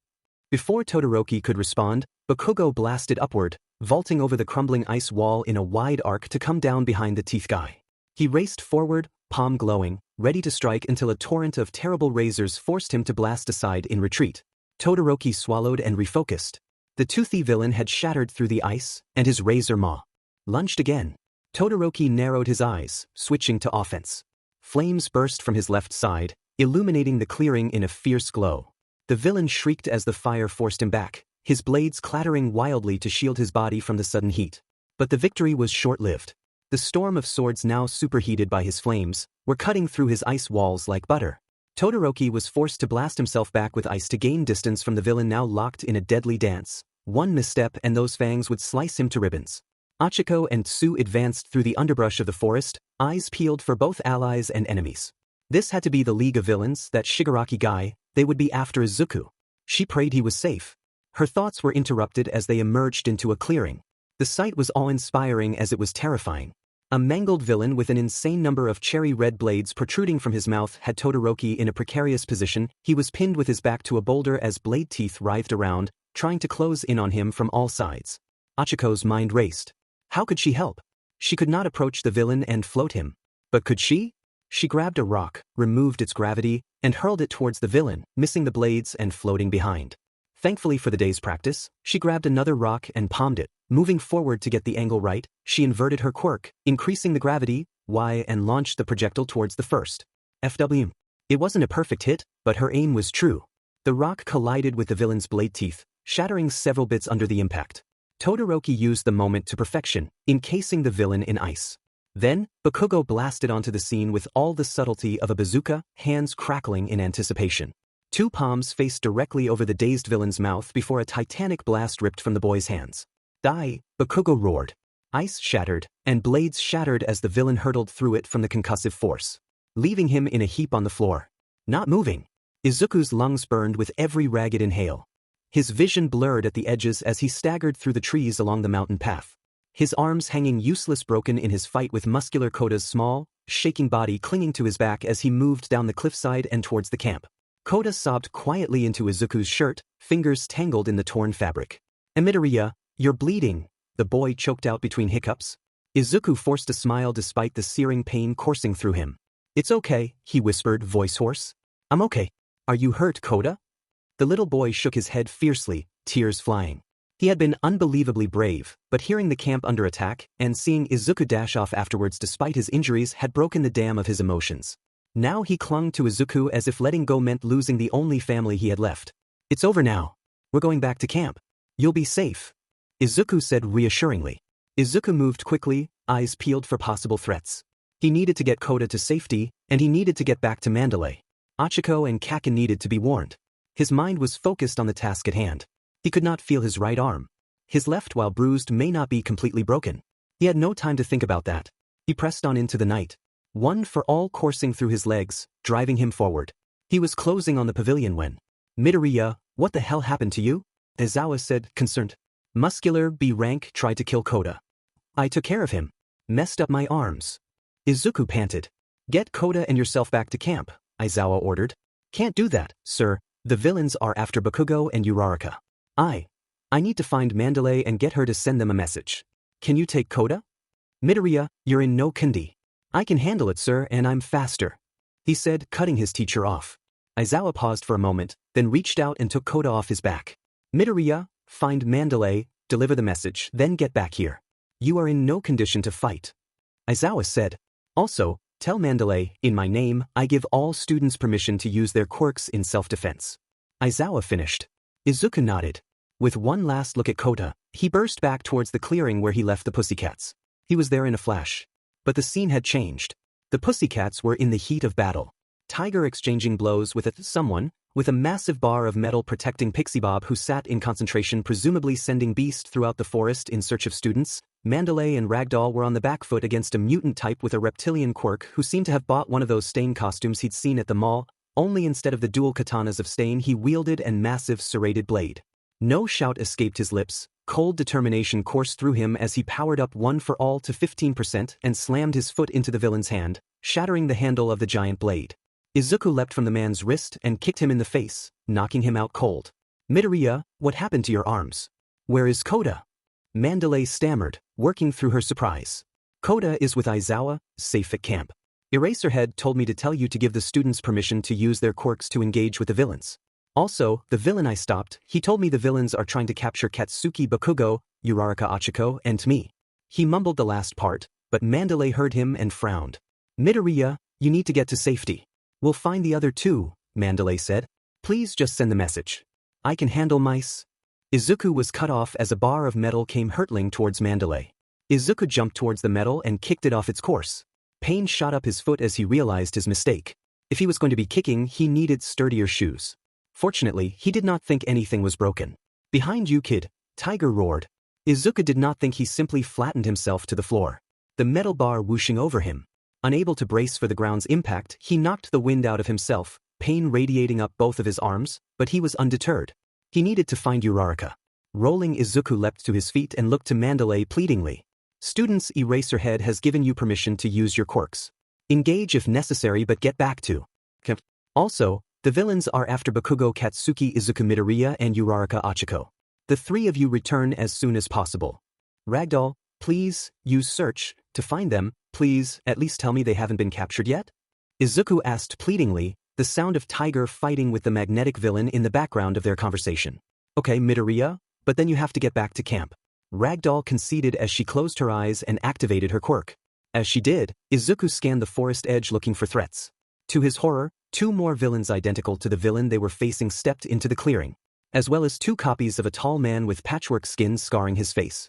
Before Todoroki could respond, Bakugo blasted upward, vaulting over the crumbling ice wall in a wide arc to come down behind the teeth guy. He raced forward, palm glowing, ready to strike until a torrent of terrible razors forced him to blast aside in retreat. Todoroki swallowed and refocused. The toothy villain had shattered through the ice, and his razor maw lunged again. Todoroki narrowed his eyes, switching to offense. Flames burst from his left side, illuminating the clearing in a fierce glow. The villain shrieked as the fire forced him back, his blades clattering wildly to shield his body from the sudden heat. But the victory was short-lived. The storm of swords, now superheated by his flames, were cutting through his ice walls like butter. Todoroki was forced to blast himself back with ice to gain distance from the villain, now locked in a deadly dance. One misstep and those fangs would slice him to ribbons. Ochako and Tsu advanced through the underbrush of the forest, eyes peeled for both allies and enemies. This had to be the League of Villains, that Shigaraki guy. They would be after Izuku. She prayed he was safe. Her thoughts were interrupted as they emerged into a clearing. The sight was awe-inspiring as it was terrifying. A mangled villain with an insane number of cherry red blades protruding from his mouth had Todoroki in a precarious position. He was pinned with his back to a boulder as blade teeth writhed around, trying to close in on him from all sides. Ochaco's mind raced. How could she help? She could not approach the villain and float him. But could she? She grabbed a rock, removed its gravity, and hurled it towards the villain, missing the blades and floating behind. Thankfully for the day's practice, she grabbed another rock and palmed it. Moving forward to get the angle right, she inverted her quirk, increasing the gravity, Y, and launched the projectile towards the first. FW. It wasn't a perfect hit, but her aim was true. The rock collided with the villain's blade teeth, shattering several bits under the impact. Todoroki used the moment to perfection, encasing the villain in ice. Then, Bakugo blasted onto the scene with all the subtlety of a bazooka, hands crackling in anticipation. Two palms faced directly over the dazed villain's mouth before a titanic blast ripped from the boy's hands. Die! Bakugo roared. Ice shattered, and blades shattered as the villain hurtled through it from the concussive force, leaving him in a heap on the floor. Not moving. Izuku's lungs burned with every ragged inhale. His vision blurred at the edges as he staggered through the trees along the mountain path. His arms hanging useless broken in his fight with muscular Koda's small, shaking body clinging to his back as he moved down the cliffside and towards the camp. Koda sobbed quietly into Izuku's shirt, fingers tangled in the torn fabric. Midoriya, you're bleeding, the boy choked out between hiccups. Izuku forced a smile despite the searing pain coursing through him. It's okay, he whispered, voice hoarse. I'm okay. Are you hurt, Koda? The little boy shook his head fiercely, tears flying. He had been unbelievably brave, but hearing the camp under attack and seeing Izuku dash off afterwards despite his injuries had broken the dam of his emotions. Now he clung to Izuku as if letting go meant losing the only family he had left. It's over now. We're going back to camp. You'll be safe, Izuku said reassuringly. Izuku moved quickly, eyes peeled for possible threats. He needed to get Koda to safety, and he needed to get back to Mandalay. Ochako and Kakin needed to be warned. His mind was focused on the task at hand. He could not feel his right arm. His left, while bruised, may not be completely broken. He had no time to think about that. He pressed on into the night. One for all coursing through his legs, driving him forward. He was closing on the pavilion when, Midoriya, what the hell happened to you? Aizawa said, concerned. Muscular B rank tried to kill Koda. I took care of him. Messed up my arms. Izuku panted. Get Koda and yourself back to camp, Aizawa ordered. Can't do that, sir. The villains are after Bakugo and Uraraka. I need to find Mandalay and get her to send them a message. Can you take Koda? Midoriya, you're in no kandi. I can handle it, sir, and I'm faster, he said, cutting his teacher off. Aizawa paused for a moment, then reached out and took Koda off his back. Midoriya, find Mandalay, deliver the message, then get back here. You are in no condition to fight, Aizawa said. Also, tell Mandalay, in my name, I give all students permission to use their quirks in self-defense. Aizawa finished. Izuku nodded. With one last look at Koda, he burst back towards the clearing where he left the pussycats. He was there in a flash. But the scene had changed. The pussycats were in the heat of battle. Tiger exchanging blows with someone, with a massive bar of metal protecting Pixie Bob who sat in concentration, presumably sending Beast throughout the forest in search of students. Mandalay and Ragdoll were on the back foot against a mutant type with a reptilian quirk who seemed to have bought one of those Stain costumes he'd seen at the mall, only instead of the dual katanas of Stain he wielded and massive serrated blade. No shout escaped his lips. Cold determination coursed through him as he powered up one for all to 15% and slammed his foot into the villain's hand, shattering the handle of the giant blade. Izuku leapt from the man's wrist and kicked him in the face, knocking him out cold. Midoriya, what happened to your arms? Where is Koda? Mandalay stammered, working through her surprise. Koda is with Aizawa, safe at camp. Eraserhead told me to tell you to give the students permission to use their quirks to engage with the villains. Also, the villain I stopped, he told me the villains are trying to capture Katsuki Bakugo, Uraraka Ochaco, and me. He mumbled the last part, but Mandalay heard him and frowned. Midoriya, you need to get to safety. We'll find the other two, Mandalay said. Please just send the message. I can handle mice. Izuku was cut off as a bar of metal came hurtling towards Mandalay. Izuku jumped towards the metal and kicked it off its course. Pain shot up his foot as he realized his mistake. If he was going to be kicking, he needed sturdier shoes. Fortunately, he did not think anything was broken. Behind you, kid, Tiger roared. Izuku did not think he simply flattened himself to the floor. The metal bar whooshing over him. Unable to brace for the ground's impact, he knocked the wind out of himself, pain radiating up both of his arms, but he was undeterred. He needed to find Uraraka. Rolling, Izuku leapt to his feet and looked to Mandalay pleadingly. Students, Eraserhead has given you permission to use your quirks. Engage if necessary but get back to camp. Also, the villains are after Bakugo, Katsuki, Izuku, Midoriya, and Uraraka Ochaco. The three of you return as soon as possible. Ragdoll, please, use search to find them, please, at least tell me they haven't been captured yet? Izuku asked pleadingly, the sound of Tiger fighting with the magnetic villain in the background of their conversation. Okay, Midoriya, but then you have to get back to camp. Ragdoll conceded as she closed her eyes and activated her quirk. As she did, Izuku scanned the forest edge looking for threats. To his horror, 2 more villains identical to the villain they were facing stepped into the clearing, as well as 2 copies of a tall man with patchwork skin scarring his face.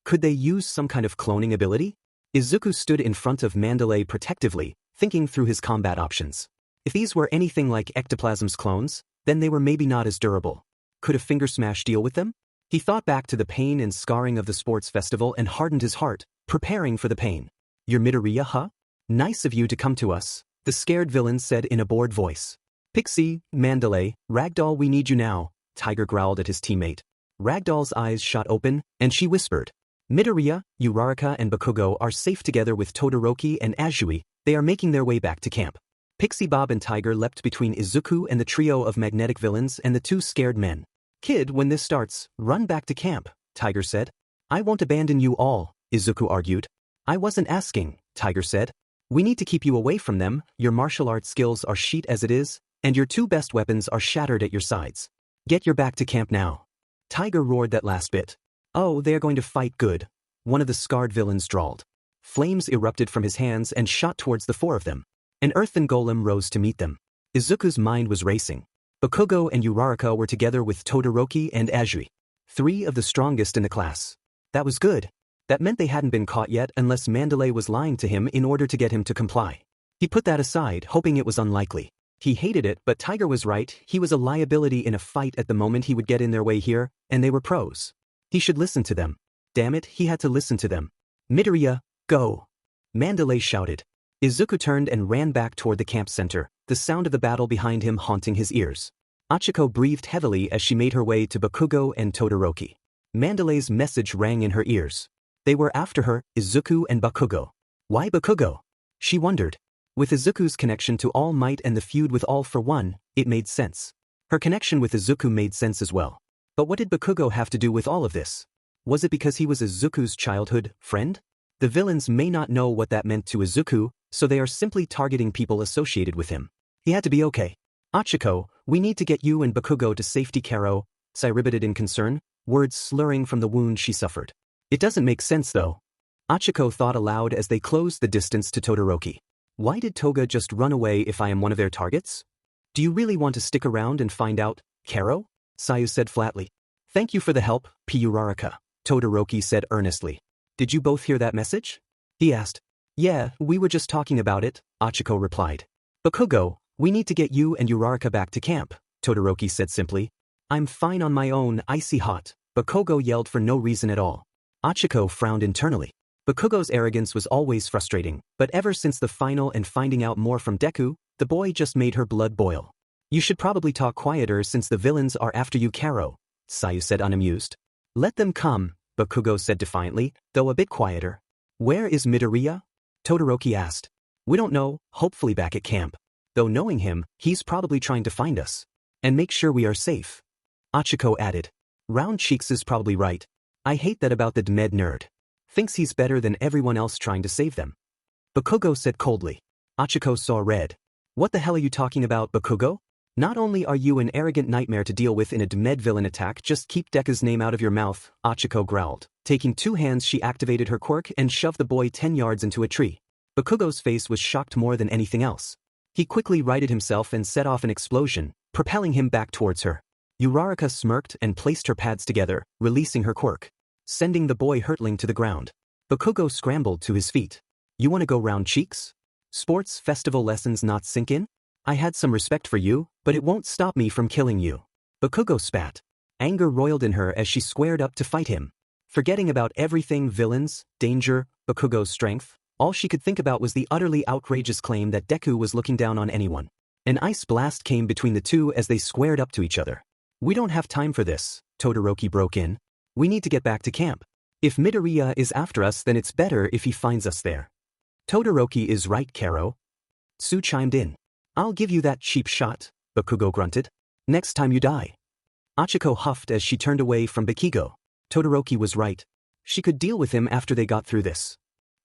Could they use some kind of cloning ability? Izuku stood in front of Mandalay protectively, thinking through his combat options. If these were anything like Ectoplasm's clones, then they were maybe not as durable. Could a finger smash deal with them? He thought back to the pain and scarring of the sports festival and hardened his heart, preparing for the pain. You're Midoriya, huh? Nice of you to come to us, the scared villain said in a bored voice. Pixie, Mandalay, Ragdoll, we need you now, Tiger growled at his teammate. Ragdoll's eyes shot open, and she whispered. Midoriya, Uraraka and Bakugo are safe together with Todoroki and Azui, they are making their way back to camp. Pixie Bob and Tiger leapt between Izuku and the trio of magnetic villains and the 2 scared men. Kid, when this starts, run back to camp, Tiger said. I won't abandon you all, Izuku argued. I wasn't asking, Tiger said. We need to keep you away from them, your martial arts skills are shit as it is, and your 2 best weapons are shattered at your sides. Get your back to camp now. Tiger roared that last bit. Oh, they are going to fight good, one of the scarred villains drawled. Flames erupted from his hands and shot towards the 4 of them. An earthen golem rose to meet them. Izuku's mind was racing. Bakugo and Uraraka were together with Todoroki and Azui. 3 of the strongest in the class. That was good. That meant they hadn't been caught yet unless Mandalay was lying to him in order to get him to comply. He put that aside, hoping it was unlikely. He hated it, but Tiger was right, he was a liability in a fight at the moment he would get in their way here, and they were pros. He should listen to them. Damn it, he had to listen to them. Midoriya, go! Mandalay shouted. Izuku turned and ran back toward the camp center, the sound of the battle behind him haunting his ears. Ochako breathed heavily as she made her way to Bakugo and Todoroki. Mandalay's message rang in her ears. They were after her, Izuku and Bakugo. Why Bakugo? She wondered. With Izuku's connection to All Might and the feud with All for One, it made sense. Her connection with Izuku made sense as well. But what did Bakugo have to do with all of this? Was it because he was Izuku's childhood friend? The villains may not know what that meant to Izuku, so they are simply targeting people associated with him. He had to be okay. Ochako, we need to get you and Bakugo to safety, Karo, Sai riveted in concern, words slurring from the wound she suffered. It doesn't make sense though. Ochako thought aloud as they closed the distance to Todoroki. Why did Toga just run away if I am one of their targets? Do you really want to stick around and find out, Karo? Sayu said flatly. Thank you for the help, Uraraka, Todoroki said earnestly. Did you both hear that message? He asked. Yeah, we were just talking about it, Ochako replied. Bakugo, we need to get you and Uraraka back to camp, Todoroki said simply. I'm fine on my own, icy hot, Bakugo yelled for no reason at all. Ochako frowned internally. Bakugo's arrogance was always frustrating, but ever since the final and finding out more from Deku, the boy just made her blood boil. You should probably talk quieter since the villains are after you, Karo, Sayu said unamused. Let them come, Bakugo said defiantly, though a bit quieter. Where is Midoriya? Todoroki asked. We don't know, hopefully back at camp. Though knowing him, he's probably trying to find us. And make sure we are safe. Ochako added. Round Cheeks is probably right. I hate that about the Dmed nerd. Thinks he's better than everyone else trying to save them. Bakugo said coldly. Ochako saw red. What the hell are you talking about, Bakugo? Not only are you an arrogant nightmare to deal with in a Dmed villain attack, just keep Deku's name out of your mouth, Ochako growled. Taking 2 hands she activated her quirk and shoved the boy 10 yards into a tree. Bakugo's face was shocked more than anything else. He quickly righted himself and set off an explosion, propelling him back towards her. Uraraka smirked and placed her pads together, releasing her quirk, sending the boy hurtling to the ground. Bakugo scrambled to his feet. You want to go round Cheeks? Sports festival lessons not sink in? I had some respect for you, but it won't stop me from killing you. Bakugo spat. Anger roiled in her as she squared up to fight him. Forgetting about everything villains, danger, Bakugo's strength, all she could think about was the utterly outrageous claim that Deku was looking down on anyone. An ice blast came between the two as they squared up to each other. We don't have time for this, Todoroki broke in. We need to get back to camp. If Midoriya is after us, then it's better if he finds us there. Todoroki is right, Karo. Tsu chimed in. I'll give you that cheap shot, Bakugo grunted. Next time you die. Ochako huffed as she turned away from Bakugo. Todoroki was right. She could deal with him after they got through this.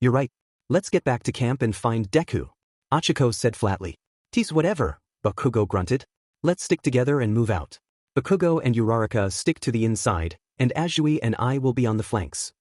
You're right. Let's get back to camp and find Deku. Ochako said flatly. Tease whatever, Bakugo grunted. Let's stick together and move out. Bakugo and Uraraka stick to the inside, and Azui and I will be on the flanks.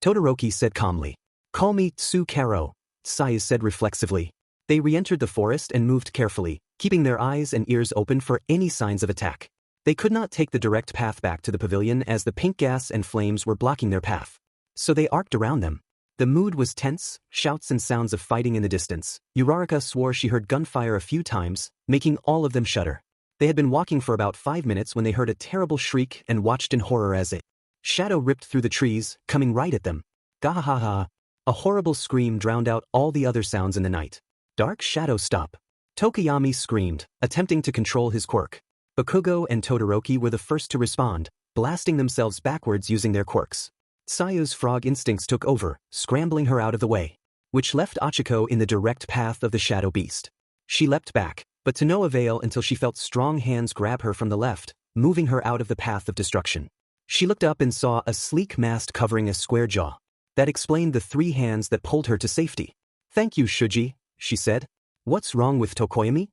Todoroki said calmly. Call me Tsu Karo, Saya said reflexively. They re-entered the forest and moved carefully, keeping their eyes and ears open for any signs of attack. They could not take the direct path back to the pavilion as the pink gas and flames were blocking their path. So they arced around them. The mood was tense, shouts and sounds of fighting in the distance. Uraraka swore she heard gunfire a few times, making all of them shudder. They had been walking for about 5 minutes when they heard a terrible shriek and watched in horror as a shadow ripped through the trees, coming right at them. Gahahaha. A horrible scream drowned out all the other sounds in the night. Dark shadow stop. Tokuyami screamed, attempting to control his quirk. Bakugo and Todoroki were the first to respond, blasting themselves backwards using their quirks. Sayu's frog instincts took over, scrambling her out of the way, which left Ochako in the direct path of the shadow beast. She leapt back, but to no avail until she felt strong hands grab her from the left, moving her out of the path of destruction. She looked up and saw a sleek mast covering a square jaw. That explained the 3 hands that pulled her to safety. Thank you, Shuji, she said. What's wrong with Tokoyami?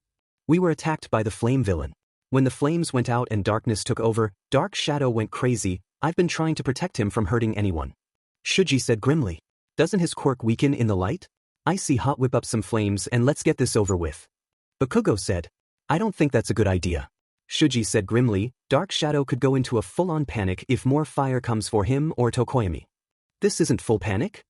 We were attacked by the flame villain. When the flames went out and darkness took over, Dark Shadow went crazy. I've been trying to protect him from hurting anyone. Shuji said grimly. Doesn't his quirk weaken in the light? I see hot whip up some flames and let's get this over with. Bakugo said. I don't think that's a good idea. Shuji said grimly, Dark Shadow could go into a full-on panic if more fire comes for him or Tokoyami. This isn't full panic?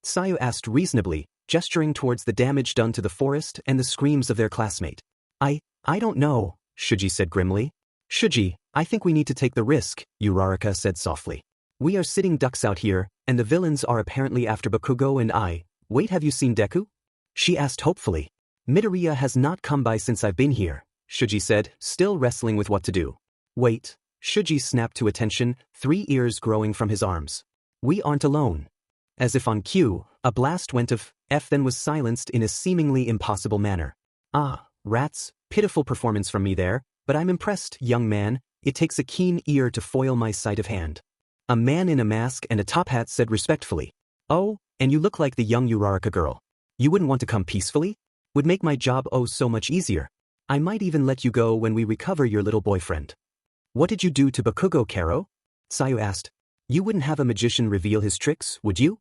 Sayu asked reasonably, gesturing towards the damage done to the forest and the screams of their classmate. I don't know, Shuji said grimly. Shuji, I think we need to take the risk, Uraraka said softly. We are sitting ducks out here, and the villains are apparently after Bakugo and I. Wait, have you seen Deku? She asked hopefully. Midoriya has not come by since I've been here, Shuji said, still wrestling with what to do. Wait, Shuji snapped to attention, 3 ears growing from his arms. We aren't alone. As if on cue, a blast went off, then was silenced in a seemingly impossible manner. Ah, rats, pitiful performance from me there, but I'm impressed, young man. It takes a keen ear to foil my sleight of hand. A man in a mask and a top hat said respectfully. Oh, and you look like the young Uraraka girl. You wouldn't want to come peacefully? Would make my job oh so much easier. I might even let you go when we recover your little boyfriend. What did you do to Bakugo, Karo? Sayu asked. You wouldn't have a magician reveal his tricks, would you?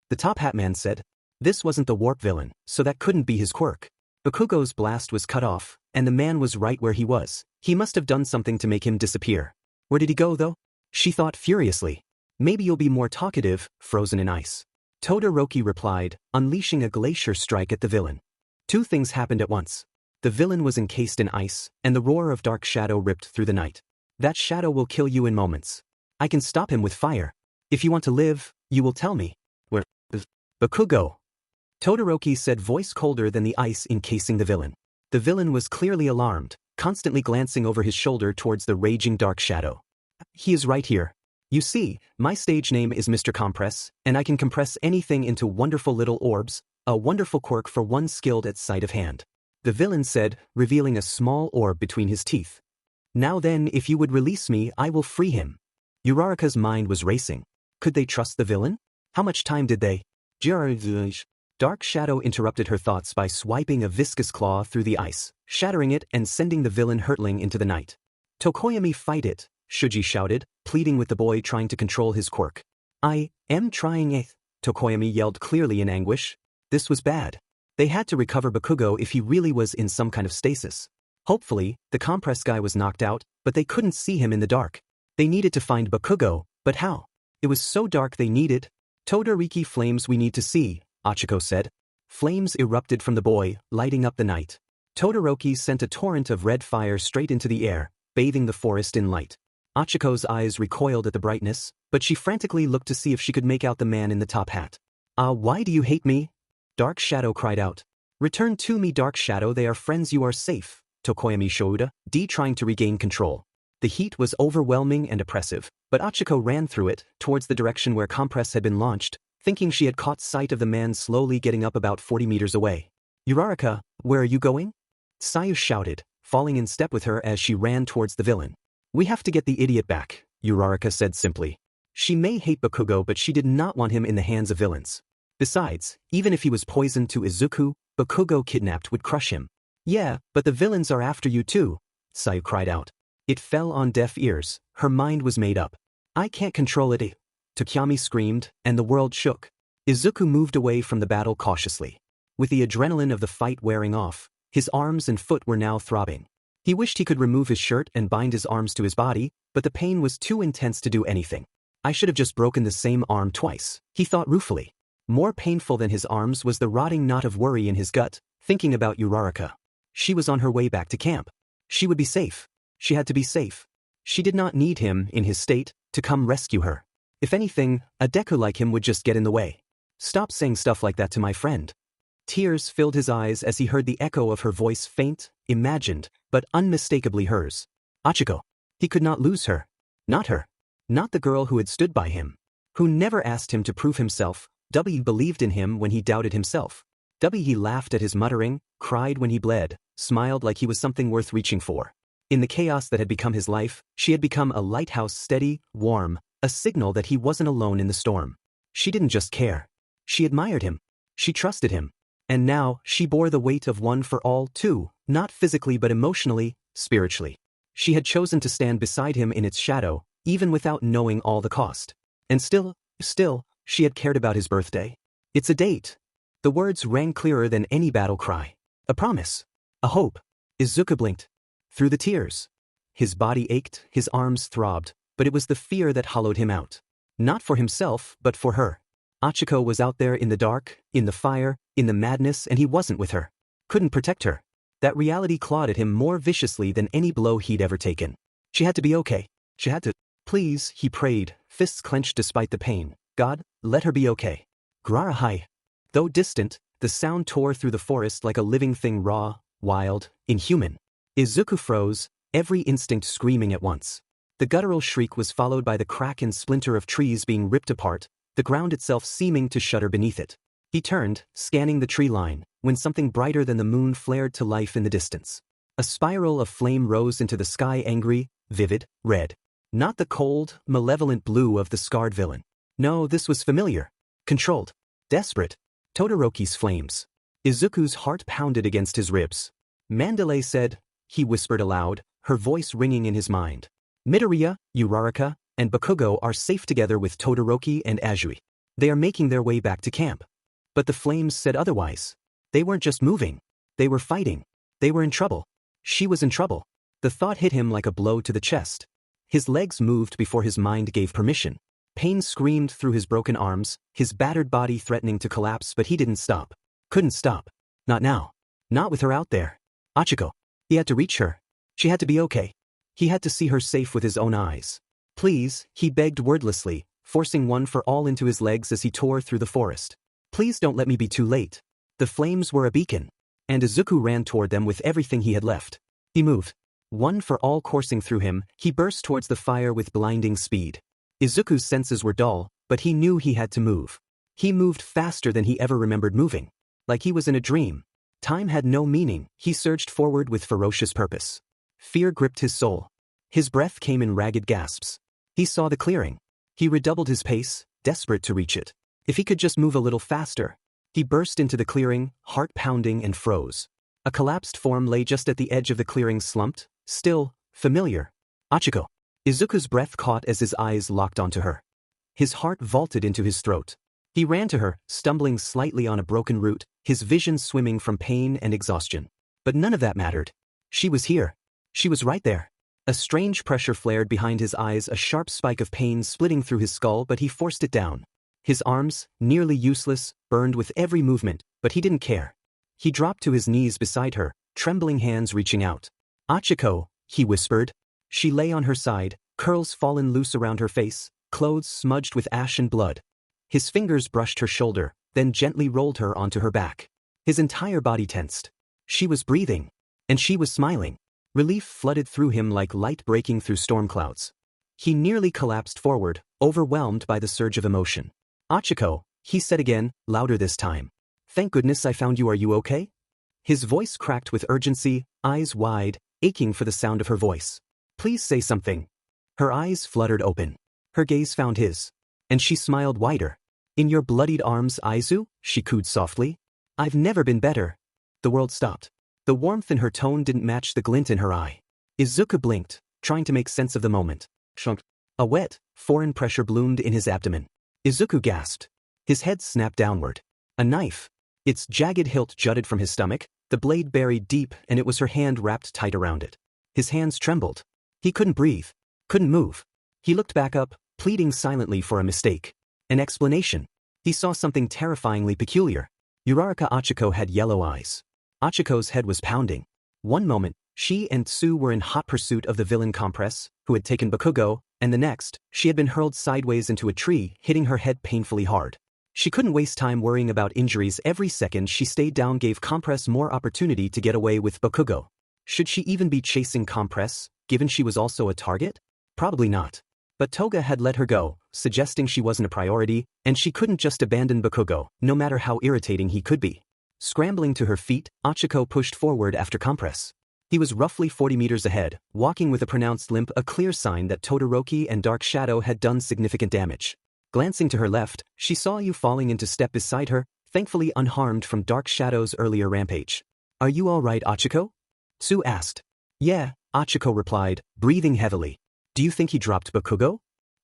The top hat man said. This wasn't the warp villain, so that couldn't be his quirk. Bakugo's blast was cut off, and the man was right where he was. He must have done something to make him disappear. Where did he go, though? She thought furiously. Maybe you'll be more talkative, frozen in ice. Todoroki replied, unleashing a glacier strike at the villain. 2 things happened at once. The villain was encased in ice, and the roar of Dark Shadow ripped through the night. That shadow will kill you in moments. I can stop him with fire. If you want to live, you will tell me. Where? Bakugo. Todoroki said, voice colder than the ice encasing the villain. The villain was clearly alarmed, constantly glancing over his shoulder towards the raging Dark Shadow. He is right here. You see, my stage name is Mr. Compress, and I can compress anything into wonderful little orbs, a wonderful quirk for one skilled at sleight of hand. The villain said, revealing a small orb between his teeth. Now then, if you would release me, I will free him. Uraraka's mind was racing. Could they trust the villain? How much time did they? Dark Shadow interrupted her thoughts by swiping a viscous claw through the ice, shattering it and sending the villain hurtling into the night. Tokoyami, fight it, Shuji shouted, pleading with the boy trying to control his quirk. I am trying it, Tokoyami yelled clearly in anguish. This was bad. They had to recover Bakugo if he really was in some kind of stasis. Hopefully, the compress guy was knocked out, but they couldn't see him in the dark. They needed to find Bakugo, but how? It was so dark they needed. Todoroki, flames we need to see, Ochako said. Flames erupted from the boy, lighting up the night. Todoroki sent a torrent of red fire straight into the air, bathing the forest in light. Ochako's eyes recoiled at the brightness, but she frantically looked to see if she could make out the man in the top hat. Why do you hate me? Dark Shadow cried out. Return to me, Dark Shadow, they are friends, you are safe, Tokoyami shouted, trying to regain control. The heat was overwhelming and oppressive, but Ochako ran through it, towards the direction where compress had been launched, thinking she had caught sight of the man slowly getting up about 40 meters away. Uraraka, where are you going? Sayu shouted, falling in step with her as she ran towards the villain. We have to get the idiot back, Uraraka said simply. She may hate Bakugo, but she did not want him in the hands of villains. Besides, even if he was poisoned to Izuku, Bakugo kidnapped would crush him. Yeah, but the villains are after you too, Sayu cried out. It fell on deaf ears, her mind was made up. I can't control it, Tokyami screamed, and the world shook. Izuku moved away from the battle cautiously. With the adrenaline of the fight wearing off, his arms and foot were now throbbing. He wished he could remove his shirt and bind his arms to his body, but the pain was too intense to do anything. I should have just broken the same arm twice, he thought ruefully. More painful than his arms was the rotting knot of worry in his gut, thinking about Uraraka. She was on her way back to camp. She would be safe. She had to be safe. She did not need him, in his state, to come rescue her. If anything, a Deku like him would just get in the way. Stop saying stuff like that to my friend. Tears filled his eyes as he heard the echo of her voice, faint, imagined, but unmistakably hers. Ochako. He could not lose her. Not her. Not the girl who had stood by him. Who never asked him to prove himself. W believed in him when he doubted himself. W laughed at his muttering, cried when he bled, smiled like he was something worth reaching for. In the chaos that had become his life, she had become a lighthouse, steady, warm, a signal that he wasn't alone in the storm. She didn't just care. She admired him. She trusted him. And now, she bore the weight of one for all too, not physically but emotionally, spiritually. She had chosen to stand beside him in its shadow, even without knowing all the cost. And still, she had cared about his birthday. It's a date. The words rang clearer than any battle cry. A promise. A hope. Izuku blinked. Through the tears. His body ached, his arms throbbed, but it was the fear that hollowed him out. Not for himself, but for her. Ochako was out there in the dark, in the fire, in the madness, and he wasn't with her. Couldn't protect her. That reality clawed at him more viciously than any blow he'd ever taken. She had to be okay. She had to. Please, he prayed, fists clenched despite the pain. God, let her be okay. Grarahai. Though distant, the sound tore through the forest like a living thing, raw, wild, inhuman. Izuku froze, every instinct screaming at once. The guttural shriek was followed by the crack and splinter of trees being ripped apart, the ground itself seeming to shudder beneath it. He turned, scanning the tree line, when something brighter than the moon flared to life in the distance. A spiral of flame rose into the sky, angry, vivid, red. Not the cold, malevolent blue of the scarred villain. No, this was familiar. Controlled. Desperate. Todoroki's flames. Izuku's heart pounded against his ribs. Mandalay said, he whispered aloud, her voice ringing in his mind. Midoriya, Uraraka, and Bakugo are safe together with Todoroki and Azui. They are making their way back to camp. But the flames said otherwise. They weren't just moving. They were fighting. They were in trouble. She was in trouble. The thought hit him like a blow to the chest. His legs moved before his mind gave permission. Pain screamed through his broken arms, his battered body threatening to collapse, but he didn't stop. Couldn't stop. Not now. Not with her out there. Ochako. He had to reach her. She had to be okay. He had to see her safe with his own eyes. Please, he begged wordlessly, forcing one for all into his legs as he tore through the forest. Please don't let me be too late. The flames were a beacon. And Izuku ran toward them with everything he had left. He moved. One for all coursing through him, he burst towards the fire with blinding speed. Izuku's senses were dull, but he knew he had to move. He moved faster than he ever remembered moving. Like he was in a dream. Time had no meaning, he surged forward with ferocious purpose. Fear gripped his soul. His breath came in ragged gasps. He saw the clearing. He redoubled his pace, desperate to reach it. If he could just move a little faster. He burst into the clearing, heart pounding, and froze. A collapsed form lay just at the edge of the clearing, slumped, still, familiar. Ochako. Izuku's breath caught as his eyes locked onto her. His heart vaulted into his throat. He ran to her, stumbling slightly on a broken root, his vision swimming from pain and exhaustion. But none of that mattered. She was here. She was right there. A strange pressure flared behind his eyes, a sharp spike of pain splitting through his skull, but he forced it down. His arms, nearly useless, burned with every movement, but he didn't care. He dropped to his knees beside her, trembling hands reaching out. Ochako, he whispered. She lay on her side, curls fallen loose around her face, clothes smudged with ash and blood. His fingers brushed her shoulder, then gently rolled her onto her back. His entire body tensed. She was breathing. And she was smiling. Relief flooded through him like light breaking through storm clouds. He nearly collapsed forward, overwhelmed by the surge of emotion. Ochako, he said again, louder this time. Thank goodness I found you. Are you okay? His voice cracked with urgency, eyes wide, aching for the sound of her voice. Please say something. Her eyes fluttered open. Her gaze found his. And she smiled wider. In your bloodied arms, Izu? She cooed softly. I've never been better. The world stopped. The warmth in her tone didn't match the glint in her eye. Izuku blinked, trying to make sense of the moment. Shunk. A wet, foreign pressure bloomed in his abdomen. Izuku gasped. His head snapped downward. A knife. Its jagged hilt jutted from his stomach, the blade buried deep, and it was her hand wrapped tight around it. His hands trembled. He couldn't breathe. Couldn't move. He looked back up, pleading silently for a mistake. An explanation. He saw something terrifyingly peculiar. Uraraka Ochaco had yellow eyes. Ochaco's head was pounding. One moment, she and Tsu were in hot pursuit of the villain Compress, who had taken Bakugo, and the next, she had been hurled sideways into a tree, hitting her head painfully hard. She couldn't waste time worrying about injuries. Every second she stayed down gave Compress more opportunity to get away with Bakugo. Should she even be chasing Compress, given she was also a target? Probably not. But Toga had let her go, suggesting she wasn't a priority, and she couldn't just abandon Bakugo, no matter how irritating he could be. Scrambling to her feet, Ochako pushed forward after Compress. He was roughly 40 meters ahead, walking with a pronounced limp, a clear sign that Todoroki and Dark Shadow had done significant damage. Glancing to her left, she saw you falling into step beside her, thankfully unharmed from Dark Shadow's earlier rampage. Are you all right, Ochako? Tsu asked. Yeah, Ochako replied, breathing heavily. Do you think he dropped Bakugo?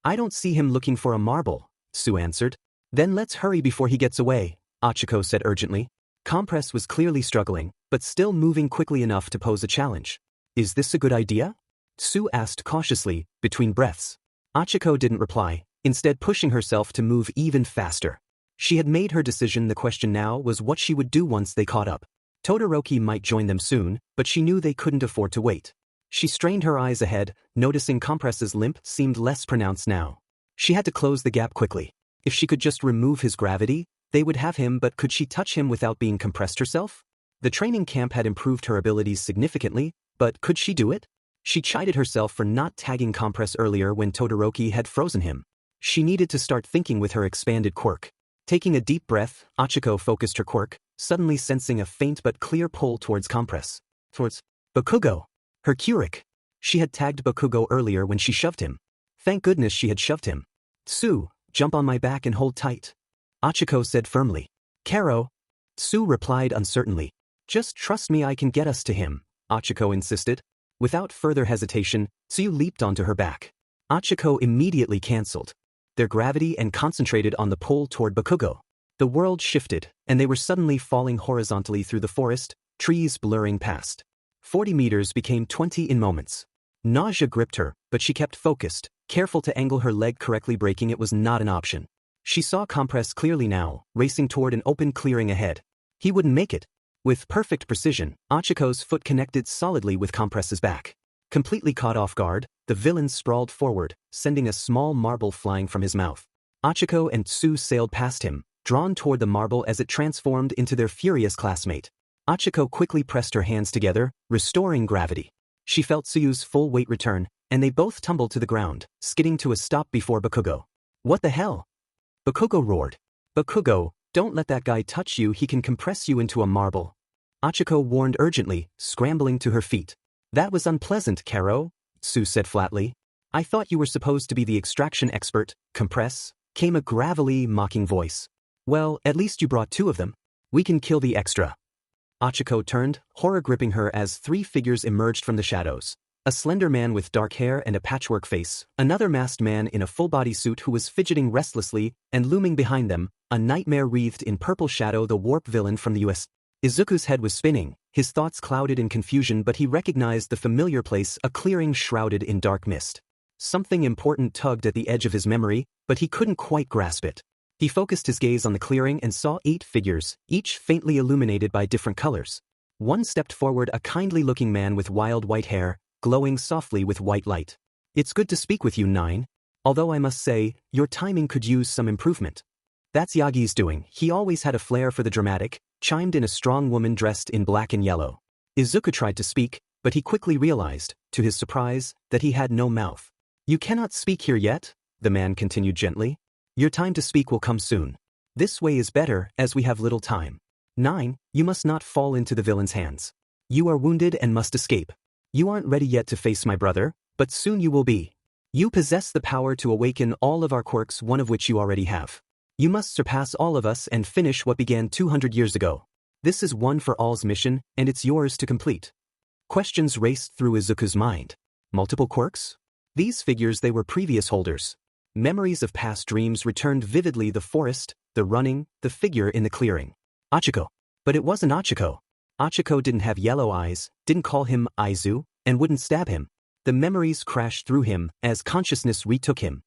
I don't see him looking for a marble, Tsu answered. Then let's hurry before he gets away, Ochako said urgently. Compress was clearly struggling, but still moving quickly enough to pose a challenge. Is this a good idea? Tsu asked cautiously, between breaths. Ochako didn't reply, instead pushing herself to move even faster. She had made her decision. The question now was what she would do once they caught up. Todoroki might join them soon, but she knew they couldn't afford to wait. She strained her eyes ahead, noticing Compress's limp seemed less pronounced now. She had to close the gap quickly. If she could just remove his gravity, they would have him, but could she touch him without being compressed herself? The training camp had improved her abilities significantly, but could she do it? She chided herself for not tagging Compress earlier when Todoroki had frozen him. She needed to start thinking with her expanded quirk. Taking a deep breath, Ochako focused her quirk, suddenly sensing a faint but clear pull towards Compress. Towards Bakugo. Her Quirk. She had tagged Bakugo earlier when she shoved him. Thank goodness she had shoved him. Tsu, jump on my back and hold tight. Ochako said firmly. Karo. Tsu replied uncertainly. Just trust me, I can get us to him, Ochako insisted. Without further hesitation, Tsu leaped onto her back. Ochako immediately cancelled their gravity and concentrated on the pull toward Bakugo. The world shifted, and they were suddenly falling horizontally through the forest, trees blurring past. 40 meters became 20 in moments. Nausea gripped her, but she kept focused, careful to angle her leg correctly. Breaking it was not an option. She saw Compress clearly now, racing toward an open clearing ahead. He wouldn't make it. With perfect precision, Ochako's foot connected solidly with Compress's back. Completely caught off guard, the villain sprawled forward, sending a small marble flying from his mouth. Ochako and Tsu sailed past him, drawn toward the marble as it transformed into their furious classmate. Ochako quickly pressed her hands together, restoring gravity. She felt Tsuyu's full weight return, and they both tumbled to the ground, skidding to a stop before Bakugo. What the hell? Bakugo roared. Bakugo, don't let that guy touch you, he can compress you into a marble. Ochako warned urgently, scrambling to her feet. That was unpleasant, Karo, Tsu said flatly. I thought you were supposed to be the extraction expert, compress, came a gravelly, mocking voice. Well, at least you brought two of them. We can kill the extra. Ochako turned, horror gripping her as three figures emerged from the shadows. A slender man with dark hair and a patchwork face, another masked man in a full-body suit who was fidgeting restlessly, and looming behind them, a nightmare wreathed in purple shadow, the warp villain from the US. Izuku's head was spinning, his thoughts clouded in confusion, but he recognized the familiar place, a clearing shrouded in dark mist. Something important tugged at the edge of his memory, but he couldn't quite grasp it. He focused his gaze on the clearing and saw 8 figures, each faintly illuminated by different colors. One stepped forward, a kindly-looking man with wild white hair, glowing softly with white light. It's good to speak with you, 9. Although I must say, your timing could use some improvement. That's Yagi's doing, he always had a flair for the dramatic, chimed in a strong woman dressed in black and yellow. Izuku tried to speak, but he quickly realized, to his surprise, that he had no mouth. You cannot speak here yet, the man continued gently. Your time to speak will come soon. This way is better, as we have little time. 9. You must not fall into the villain's hands. You are wounded and must escape. You aren't ready yet to face my brother, but soon you will be. You possess the power to awaken all of our quirks, one of which you already have. You must surpass all of us and finish what began 200 years ago. This is One for All's mission, and it's yours to complete. Questions raced through Izuku's mind. Multiple quirks? These figures, they were previous holders. Memories of past dreams returned vividly: the forest, the running, the figure in the clearing. Ochaco. But it wasn't Ochaco. Ochaco didn't have yellow eyes, didn't call him Aizu, and wouldn't stab him. The memories crashed through him as consciousness retook him.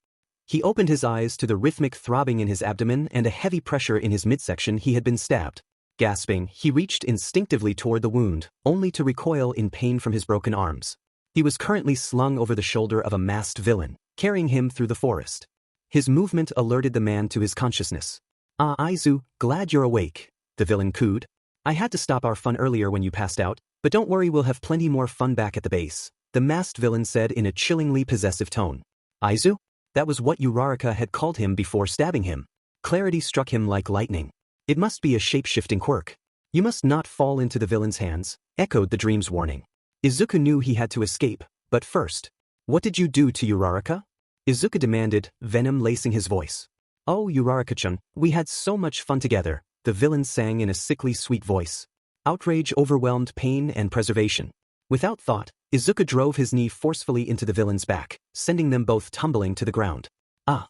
He opened his eyes to the rhythmic throbbing in his abdomen and a heavy pressure in his midsection. He had been stabbed. Gasping, he reached instinctively toward the wound, only to recoil in pain from his broken arms. He was currently slung over the shoulder of a masked villain, carrying him through the forest. His movement alerted the man to his consciousness. Ah, Aizu, glad you're awake, the villain cooed. I had to stop our fun earlier when you passed out, but don't worry, we'll have plenty more fun back at the base, the masked villain said in a chillingly possessive tone. Aizu? That was what Uraraka had called him before stabbing him. Clarity struck him like lightning. It must be a shape-shifting quirk. You must not fall into the villain's hands, echoed the dream's warning. Izuku knew he had to escape, but first. What did you do to Uraraka? Izuku demanded, venom lacing his voice. Oh, Uraraka-chan, we had so much fun together, the villain sang in a sickly sweet voice. Outrage overwhelmed pain and preservation. Without thought, Izuku drove his knee forcefully into the villain's back, sending them both tumbling to the ground. Ah!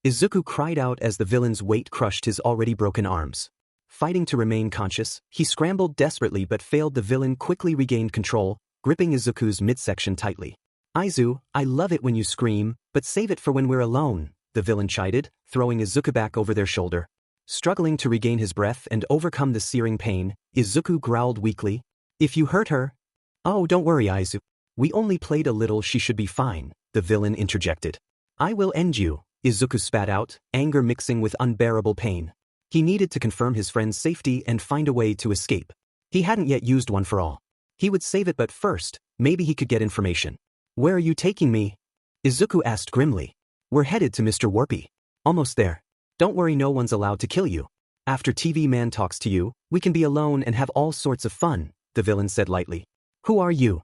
Izuku cried out as the villain's weight crushed his already broken arms. Fighting to remain conscious, he scrambled desperately but failed. The villain quickly regained control, gripping Izuku's midsection tightly. Aizu, I love it when you scream, but save it for when we're alone, the villain chided, throwing Izuku back over their shoulder. Struggling to regain his breath and overcome the searing pain, Izuku growled weakly. If you hurt her... Oh, don't worry, Aizu. We only played a little, she should be fine, the villain interjected. I will end you, Izuku spat out, anger mixing with unbearable pain. He needed to confirm his friend's safety and find a way to escape. He hadn't yet used One for All. He would save it, but first, maybe he could get information. Where are you taking me? Izuku asked grimly. We're headed to Mr. Warpy. Almost there. Don't worry, no one's allowed to kill you. After TV Man talks to you, we can be alone and have all sorts of fun, the villain said lightly. Who are you?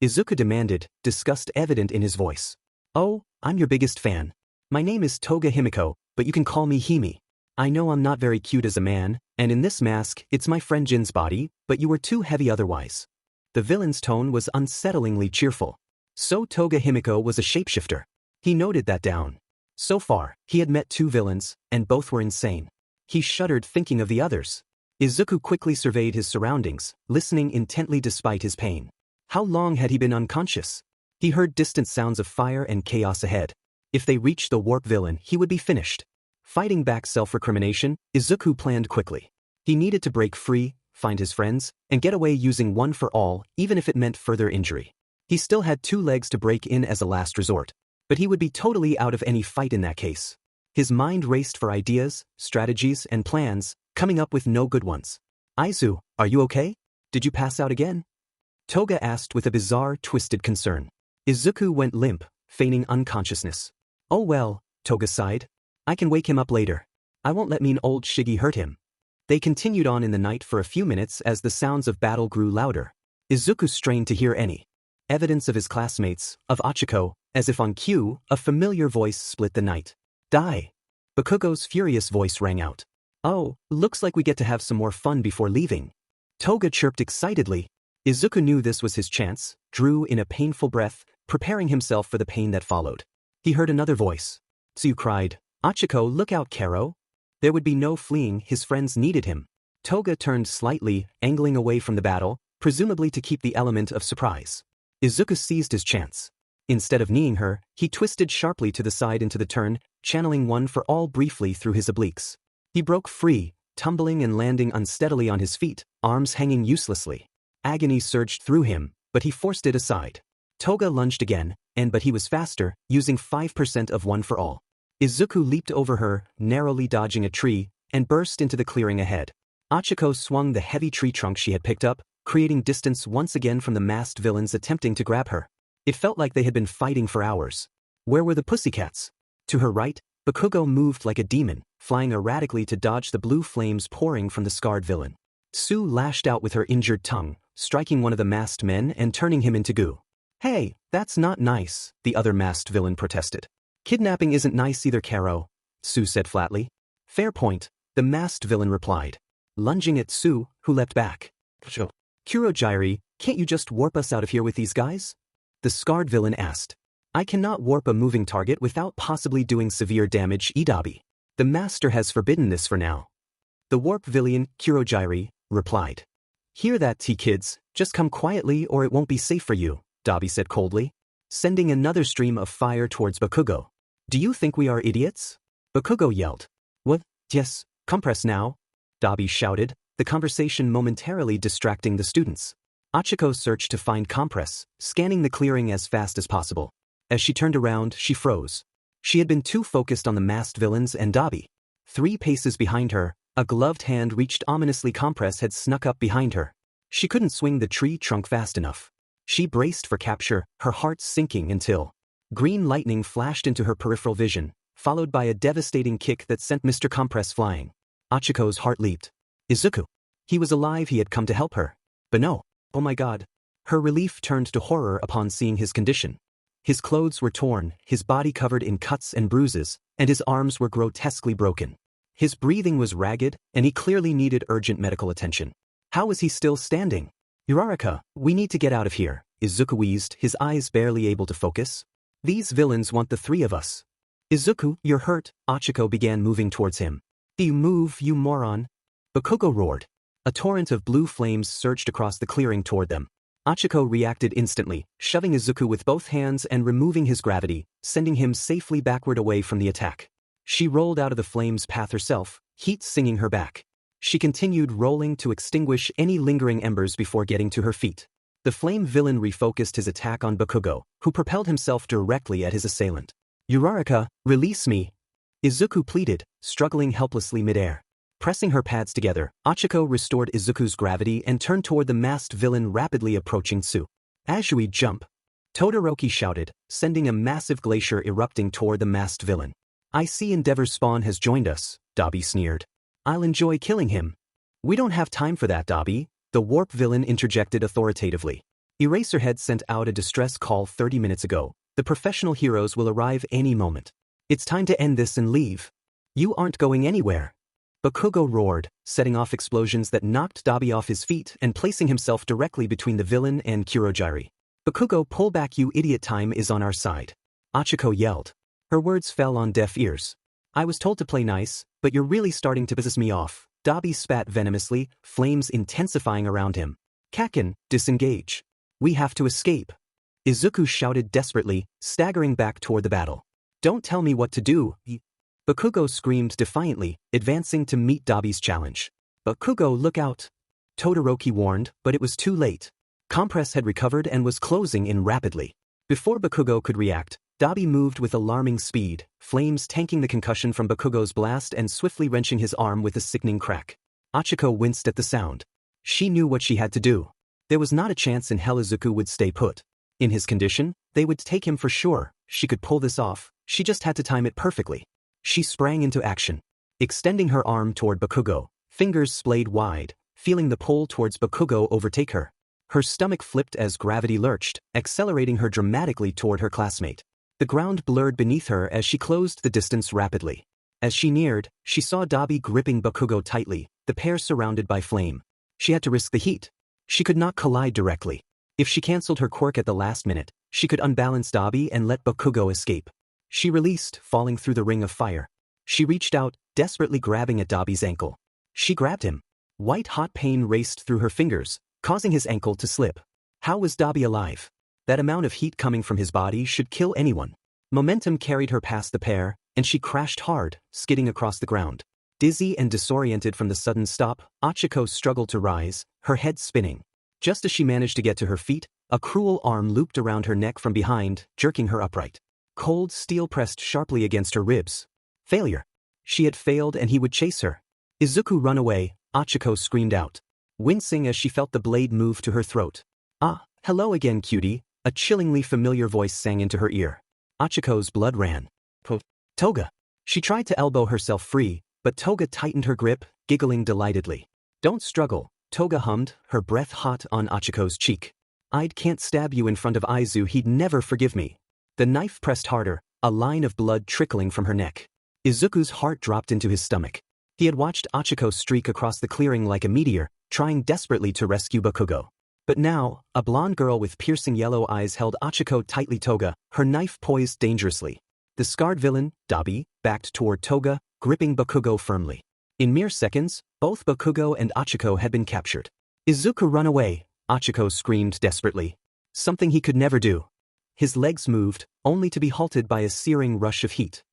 Izuku demanded, disgust evident in his voice. Oh, I'm your biggest fan. My name is Toga Himiko, but you can call me Himi. I know I'm not very cute as a man, and in this mask, it's my friend Jin's body, but you were too heavy otherwise. The villain's tone was unsettlingly cheerful. So Toga Himiko was a shapeshifter. He noted that down. So far, he had met 2 villains, and both were insane. He shuddered thinking of the others. Izuku quickly surveyed his surroundings, listening intently despite his pain. How long had he been unconscious? He heard distant sounds of fire and chaos ahead. If they reached the warp villain, he would be finished. Fighting back self-recrimination, Izuku planned quickly. He needed to break free, find his friends, and get away using One for All, even if it meant further injury. He still had 2 legs to break in as a last resort, but he would be totally out of any fight in that case. His mind raced for ideas, strategies, and plans, coming up with no good ones. Aizu, are you okay? Did you pass out again? Toga asked with a bizarre, twisted concern. Izuku went limp, feigning unconsciousness. Oh well, Toga sighed. I can wake him up later. I won't let mean old Shiggy hurt him. They continued on in the night for a few minutes as the sounds of battle grew louder. Izuku strained to hear any evidence of his classmates, of Ochaco, as if on cue, a familiar voice split the night. Die! Bakugo's furious voice rang out. Oh, looks like we get to have some more fun before leaving. Toga chirped excitedly. Izuku knew this was his chance, drew in a painful breath, preparing himself for the pain that followed. He heard another voice. Tsuyu cried, Ochaco, look out, Kero. There would be no fleeing, his friends needed him. Toga turned slightly, angling away from the battle, presumably to keep the element of surprise. Izuku seized his chance. Instead of kneeing her, he twisted sharply to the side into the turn, channeling One for All briefly through his obliques. He broke free, tumbling and landing unsteadily on his feet, arms hanging uselessly. Agony surged through him, but he forced it aside. Toga lunged again, but he was faster, using 5% of One for All. Izuku leaped over her, narrowly dodging a tree, and burst into the clearing ahead. Ochaco swung the heavy tree trunk she had picked up, creating distance once again from the masked villains attempting to grab her. It felt like they had been fighting for hours. Where were the pussycats? To her right, Bakugo moved like a demon, flying erratically to dodge the blue flames pouring from the scarred villain. Sue lashed out with her injured tongue, striking one of the masked men and turning him into goo. Hey, that's not nice, the other masked villain protested. Kidnapping isn't nice either, Karo, Sue said flatly. Fair point, the masked villain replied, lunging at Sue, who leapt back. Kurogyri, can't you just warp us out of here with these guys? The scarred villain asked. I cannot warp a moving target without possibly doing severe damage, Idabi. The master has forbidden this for now. The warp villain, Kurogyri, replied. Hear that, T-kids, just come quietly or it won't be safe for you, Dabi said coldly, sending another stream of fire towards Bakugo. Do you think we are idiots? Bakugo yelled. What? Yes, compress now, Dabi shouted, the conversation momentarily distracting the students. Ochaco searched to find compress, scanning the clearing as fast as possible. As she turned around, she froze. She had been too focused on the masked villains and Dabi. 3 paces behind her, a gloved hand reached ominously. Compress had snuck up behind her. She couldn't swing the tree trunk fast enough. She braced for capture, her heart sinking until green lightning flashed into her peripheral vision, followed by a devastating kick that sent Mr. Compress flying. Ochaco's heart leaped. Izuku. He was alive, he had come to help her. But no. Oh my god. Her relief turned to horror upon seeing his condition. His clothes were torn, his body covered in cuts and bruises, and his arms were grotesquely broken. His breathing was ragged, and he clearly needed urgent medical attention. How was he still standing? Uraraka, we need to get out of here, Izuku wheezed, his eyes barely able to focus. These villains want the 3 of us. Izuku, you're hurt, Ochaco began moving towards him. You move, you moron. Bakugo roared. A torrent of blue flames surged across the clearing toward them. Ochaco reacted instantly, shoving Izuku with both hands and removing his gravity, sending him safely backward away from the attack. She rolled out of the flames' path herself, heat singing her back. She continued rolling to extinguish any lingering embers before getting to her feet. The flame villain refocused his attack on Bakugo, who propelled himself directly at his assailant. Uraraka, release me! Izuku pleaded, struggling helplessly midair. Pressing her pads together, Ochaco restored Izuku's gravity and turned toward the masked villain rapidly approaching Sue. Azui jump! Todoroki shouted, sending a massive glacier erupting toward the masked villain. I see Endeavor's spawn has joined us, Dabi sneered. I'll enjoy killing him. We don't have time for that, Dabi, the warp villain interjected authoritatively. Eraserhead sent out a distress call 30 minutes ago. The professional heroes will arrive any moment. It's time to end this and leave. You aren't going anywhere. Bakugo roared, setting off explosions that knocked Dabi off his feet and placing himself directly between the villain and Kurogyri. Bakugo, pull back, you idiot, time is on our side. Ochaco yelled. Her words fell on deaf ears. I was told to play nice, but you're really starting to piss me off. Dabi spat venomously, flames intensifying around him. Kaken, disengage. We have to escape. Izuku shouted desperately, staggering back toward the battle. Don't tell me what to do. Bakugo screamed defiantly, advancing to meet Dabi's challenge. Bakugo, look out! Todoroki warned, but it was too late. Compress had recovered and was closing in rapidly. Before Bakugo could react, Dabi moved with alarming speed, flames tanking the concussion from Bakugo's blast and swiftly wrenching his arm with a sickening crack. Ochaco winced at the sound. She knew what she had to do. There was not a chance in hell Izuku would stay put. In his condition, they would take him for sure. She could pull this off, she just had to time it perfectly. She sprang into action. Extending her arm toward Bakugo, fingers splayed wide, feeling the pull towards Bakugo overtake her. Her stomach flipped as gravity lurched, accelerating her dramatically toward her classmate. The ground blurred beneath her as she closed the distance rapidly. As she neared, she saw Dabi gripping Bakugo tightly, the pair surrounded by flame. She had to risk the heat. She could not collide directly. If she cancelled her quirk at the last minute, she could unbalance Dabi and let Bakugo escape. She released, falling through the ring of fire. She reached out, desperately grabbing at Dabi's ankle. She grabbed him. White-hot pain raced through her fingers, causing his ankle to slip. How was Dabi alive? That amount of heat coming from his body should kill anyone. Momentum carried her past the pair, and she crashed hard, skidding across the ground. Dizzy and disoriented from the sudden stop, Ochaco struggled to rise, her head spinning. Just as she managed to get to her feet, a cruel arm looped around her neck from behind, jerking her upright. Cold steel pressed sharply against her ribs. Failure. She had failed and he would chase her. Izuku, run away, Ochaco screamed out. wincing as she felt the blade move to her throat. "Ah, hello again, cutie," a chillingly familiar voice sang into her ear. Ochaco's blood ran. "Toga." She tried to elbow herself free, but Toga tightened her grip, giggling delightedly. "Don't struggle," Toga hummed, her breath hot on Ochaco's cheek. "I can't stab you in front of Izu, he'd never forgive me." The knife pressed harder, a line of blood trickling from her neck. Izuku's heart dropped into his stomach. He had watched Ochaco streak across the clearing like a meteor, trying desperately to rescue Bakugo. But now, a blonde girl with piercing yellow eyes held Ochaco tightly. Toga, her knife poised dangerously. The scarred villain, Dabi, backed toward Toga, gripping Bakugo firmly. In mere seconds, both Bakugo and Ochaco had been captured. "Izuku, run away," Ochaco screamed desperately. Something he could never do. His legs moved, only to be halted by a searing rush of heat.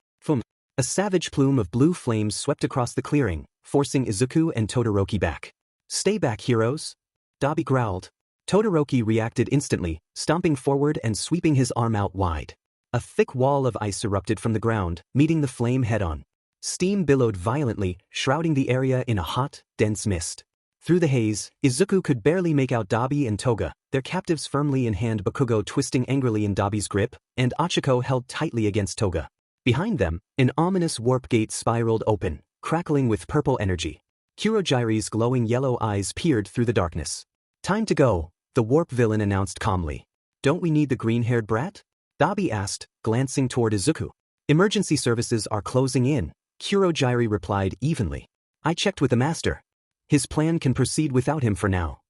A savage plume of blue flames swept across the clearing, forcing Izuku and Todoroki back. "Stay back, heroes," Dabi growled. Todoroki reacted instantly, stomping forward and sweeping his arm out wide. A thick wall of ice erupted from the ground, meeting the flame head-on. Steam billowed violently, shrouding the area in a hot, dense mist. Through the haze, Izuku could barely make out Dabi and Toga, their captives firmly in hand, Bakugo twisting angrily in Dabi's grip, and Ochaco held tightly against Toga. Behind them, an ominous warp gate spiraled open, crackling with purple energy. Kurogiri's glowing yellow eyes peered through the darkness. "Time to go," the warp villain announced calmly. "Don't we need the green-haired brat?" Dabi asked, glancing toward Izuku. "Emergency services are closing in," Kurogiri replied evenly. "I checked with the master. His plan can proceed without him for now."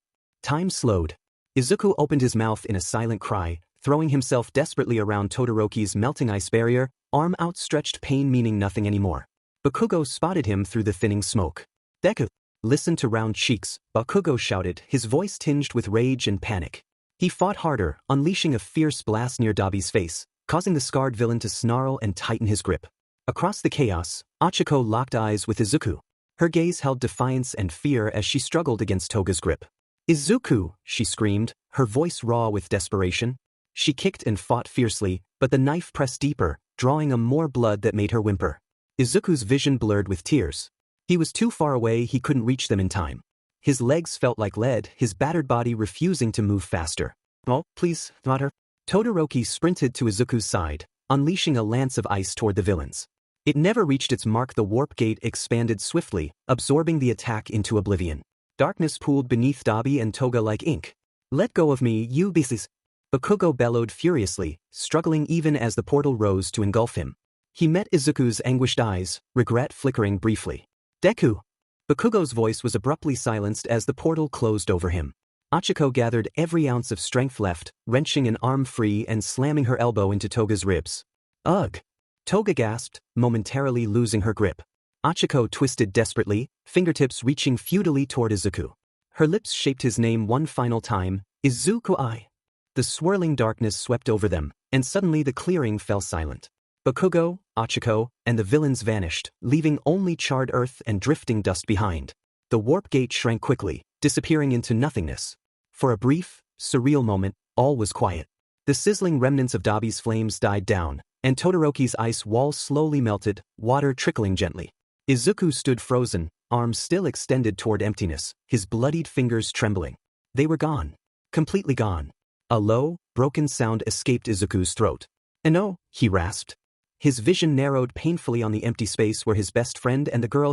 Time slowed. Izuku opened his mouth in a silent cry, throwing himself desperately around Todoroki's melting ice barrier, arm outstretched, pain meaning nothing anymore. Bakugo spotted him through the thinning smoke. "Deku, listen to round cheeks," Bakugo shouted, his voice tinged with rage and panic. He fought harder, unleashing a fierce blast near Dabi's face, causing the scarred villain to snarl and tighten his grip. Across the chaos, Ochaco locked eyes with Izuku. Her gaze held defiance and fear as she struggled against Toga's grip. "Izuku," she screamed, her voice raw with desperation. She kicked and fought fiercely, but the knife pressed deeper, drawing more blood that made her whimper. Izuku's vision blurred with tears. He was too far away, he couldn't reach them in time. His legs felt like lead, his battered body refusing to move faster. "Oh, please, daughter." Todoroki sprinted to Izuku's side, unleashing a lance of ice toward the villains. It never reached its mark. The warp gate expanded swiftly, absorbing the attack into oblivion. Darkness pooled beneath Dabi and Toga like ink. "Let go of me, you beasts!" Bakugo bellowed furiously, struggling even as the portal rose to engulf him. He met Izuku's anguished eyes, regret flickering briefly. "Deku!" Bakugo's voice was abruptly silenced as the portal closed over him. Ochaco gathered every ounce of strength left, wrenching an arm free and slamming her elbow into Toga's ribs. "Ugh!" Toga gasped, momentarily losing her grip. Ochaco twisted desperately, fingertips reaching futilely toward Izuku. Her lips shaped his name one final time, "Izuku-I." The swirling darkness swept over them, and suddenly the clearing fell silent. Bakugo, Ochaco, and the villains vanished, leaving only charred earth and drifting dust behind. The warp gate shrank quickly, disappearing into nothingness. For a brief, surreal moment, all was quiet. The sizzling remnants of Dabi's flames died down, and Todoroki's ice wall slowly melted, water trickling gently. Izuku stood frozen, arms still extended toward emptiness, his bloodied fingers trembling. They were gone. Completely gone. A low, broken sound escaped Izuku's throat. "No," he rasped. His vision narrowed painfully on the empty space where his best friend and the girl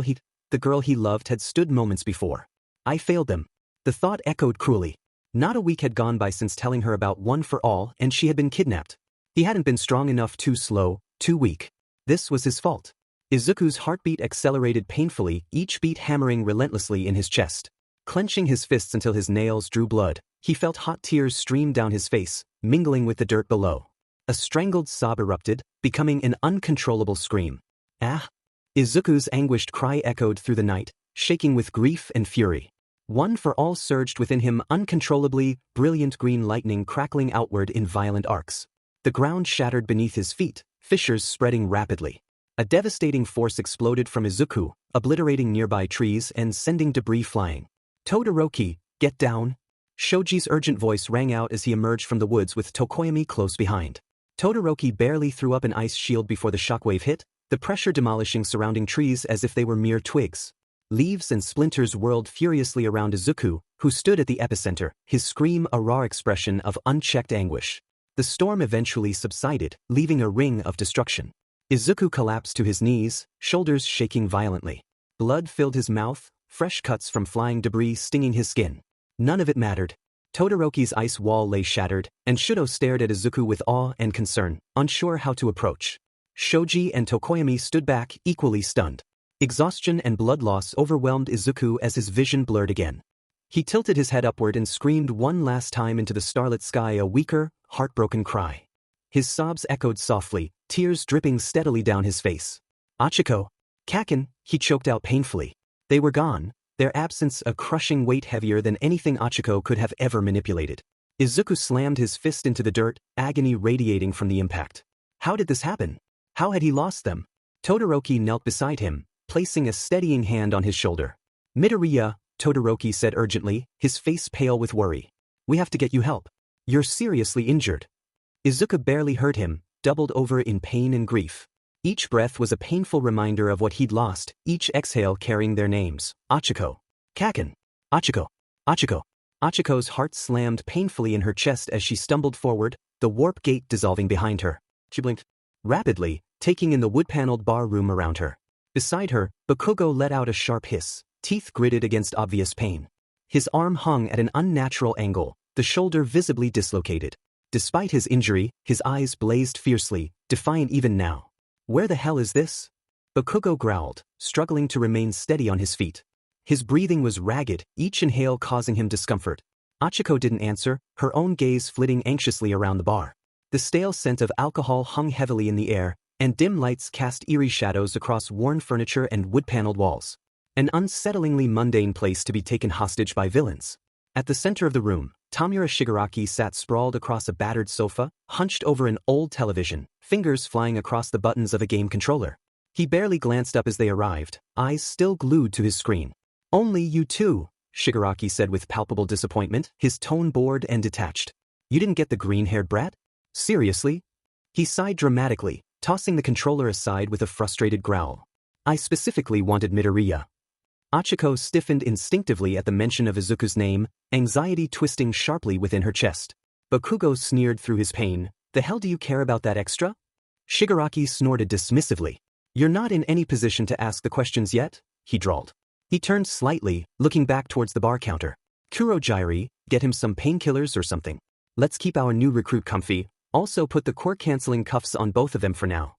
he loved had stood moments before. "I failed them." The thought echoed cruelly. Not a week had gone by since telling her about One for All, and she had been kidnapped. He hadn't been strong enough, too slow, too weak. This was his fault. Izuku's heartbeat accelerated painfully, each beat hammering relentlessly in his chest. Clenching his fists until his nails drew blood, he felt hot tears stream down his face, mingling with the dirt below. A strangled sob erupted, becoming an uncontrollable scream. "Ah!" Izuku's anguished cry echoed through the night, shaking with grief and fury. One for All surged within him uncontrollably, brilliant green lightning crackling outward in violent arcs. The ground shattered beneath his feet, fissures spreading rapidly. A devastating force exploded from Izuku, obliterating nearby trees and sending debris flying. "Todoroki, get down!" Shoji's urgent voice rang out as he emerged from the woods with Tokoyami close behind. Todoroki barely threw up an ice shield before the shockwave hit, the pressure demolishing surrounding trees as if they were mere twigs. Leaves and splinters whirled furiously around Izuku, who stood at the epicenter, his scream a raw expression of unchecked anguish. The storm eventually subsided, leaving a ring of destruction. Izuku collapsed to his knees, shoulders shaking violently. Blood filled his mouth, fresh cuts from flying debris stinging his skin. None of it mattered. Todoroki's ice wall lay shattered, and Shudo stared at Izuku with awe and concern, unsure how to approach. Shoji and Tokoyami stood back, equally stunned. Exhaustion and blood loss overwhelmed Izuku as his vision blurred again. He tilted his head upward and screamed one last time into the starlit sky, a weaker, heartbroken cry. His sobs echoed softly, tears dripping steadily down his face. Ochako, Kaken, he choked out painfully. They were gone, their absence a crushing weight heavier than anything Ochako could have ever manipulated. Izuku slammed his fist into the dirt, agony radiating from the impact. How did this happen? How had he lost them? Todoroki knelt beside him, placing a steadying hand on his shoulder. Midoriya, Todoroki said urgently, his face pale with worry. We have to get you help. You're seriously injured. Izuku barely heard him, doubled over in pain and grief. Each breath was a painful reminder of what he'd lost, each exhale carrying their names. Ochako. Kaken. Ochako. Ochako. Ochako's heart slammed painfully in her chest as she stumbled forward, the warp gate dissolving behind her. She blinked rapidly, taking in the wood-paneled bar room around her. Beside her, Bakugo let out a sharp hiss, teeth gritted against obvious pain. His arm hung at an unnatural angle, the shoulder visibly dislocated. Despite his injury, his eyes blazed fiercely, defiant even now. Where the hell is this? Bakugo growled, struggling to remain steady on his feet. His breathing was ragged, each inhale causing him discomfort. Ochako didn't answer, her own gaze flitting anxiously around the bar. The stale scent of alcohol hung heavily in the air, and dim lights cast eerie shadows across worn furniture and wood-paneled walls. An unsettlingly mundane place to be taken hostage by villains. At the center of the room, Tamura Shigaraki sat sprawled across a battered sofa, hunched over an old television, fingers flying across the buttons of a game controller. He barely glanced up as they arrived, eyes still glued to his screen. Only you two, Shigaraki said with palpable disappointment, his tone bored and detached. You didn't get the green-haired brat? Seriously? He sighed dramatically, tossing the controller aside with a frustrated growl. I specifically wanted Midoriya. Ochako stiffened instinctively at the mention of Izuku's name, anxiety twisting sharply within her chest. Bakugo sneered through his pain. The hell do you care about that extra? Shigaraki snorted dismissively. You're not in any position to ask the questions yet, he drawled. He turned slightly, looking back towards the bar counter. Kurojairi, get him some painkillers or something. Let's keep our new recruit comfy, also put the quirk-canceling cuffs on both of them for now.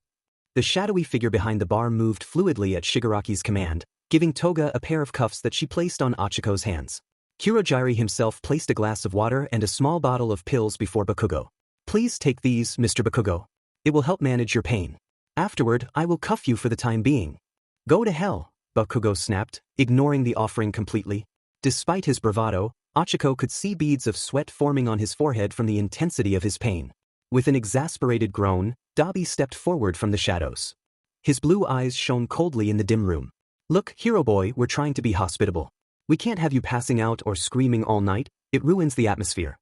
The shadowy figure behind the bar moved fluidly at Shigaraki's command, giving Toga a pair of cuffs that she placed on Ochako's hands. Kurojairi himself placed a glass of water and a small bottle of pills before Bakugo. Please take these, Mr. Bakugo. It will help manage your pain. Afterward, I will cuff you for the time being. Go to hell, Bakugo snapped, ignoring the offering completely. Despite his bravado, Ochako could see beads of sweat forming on his forehead from the intensity of his pain. With an exasperated groan, Dabi stepped forward from the shadows. His blue eyes shone coldly in the dim room. Look, hero boy, we're trying to be hospitable. We can't have you passing out or screaming all night, it ruins the atmosphere.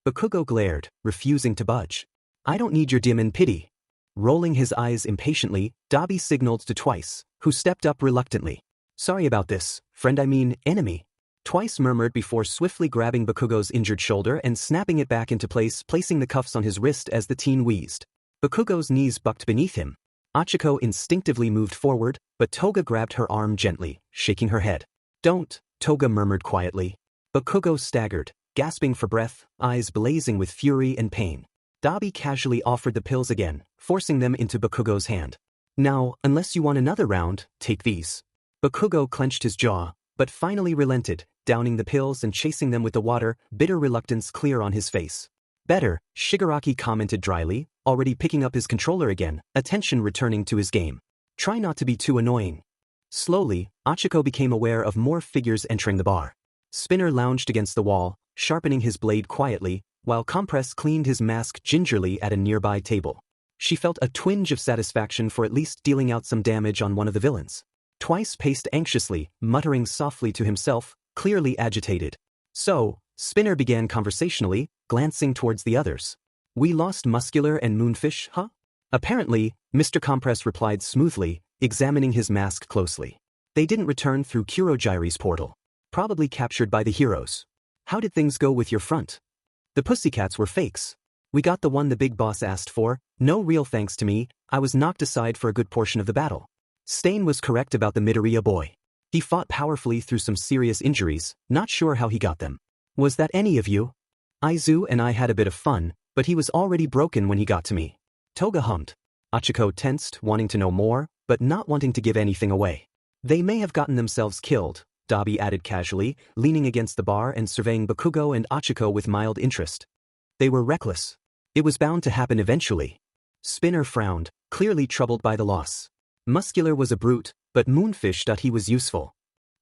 Bakugo glared, refusing to budge. I don't need your dim pity. Rolling his eyes impatiently, Dabi signaled to Twice, who stepped up reluctantly. Sorry about this, friend, I mean enemy. Twice murmured before swiftly grabbing Bakugo's injured shoulder and snapping it back into place, placing the cuffs on his wrist as the teen wheezed. Bakugo's knees bucked beneath him. Ochako instinctively moved forward, but Toga grabbed her arm gently, shaking her head. Don't, Toga murmured quietly. Bakugo staggered, gasping for breath, eyes blazing with fury and pain. Dabi casually offered the pills again, forcing them into Bakugo's hand. Now, unless you want another round, take these. Bakugo clenched his jaw, but finally relented, downing the pills and chasing them with the water, bitter reluctance clear on his face. Better, Shigaraki commented dryly, already picking up his controller again, attention returning to his game. Try not to be too annoying. Slowly, Ochako became aware of more figures entering the bar. Spinner lounged against the wall, sharpening his blade quietly, while Compress cleaned his mask gingerly at a nearby table. She felt a twinge of satisfaction for at least dealing out some damage on one of the villains. Twice paced anxiously, muttering softly to himself, clearly agitated. So, Spinner began conversationally, glancing towards the others. We lost Muscular and Moonfish, huh? Apparently, Mr. Compress replied smoothly, examining his mask closely. They didn't return through Kurogiri's portal. Probably captured by the heroes. How did things go with your front? The pussycats were fakes. We got the one the big boss asked for, no real thanks to me, I was knocked aside for a good portion of the battle. Stain was correct about the Midoria boy. He fought powerfully through some serious injuries, not sure how he got them. Was that any of you? Izu and I had a bit of fun, but he was already broken when he got to me. Toga hummed. Ochaco tensed, wanting to know more, but not wanting to give anything away. They may have gotten themselves killed, Dabi added casually, leaning against the bar and surveying Bakugo and Ochaco with mild interest. They were reckless. It was bound to happen eventually. Spinner frowned, clearly troubled by the loss. Muscular was a brute, but Moonfish thought he was useful.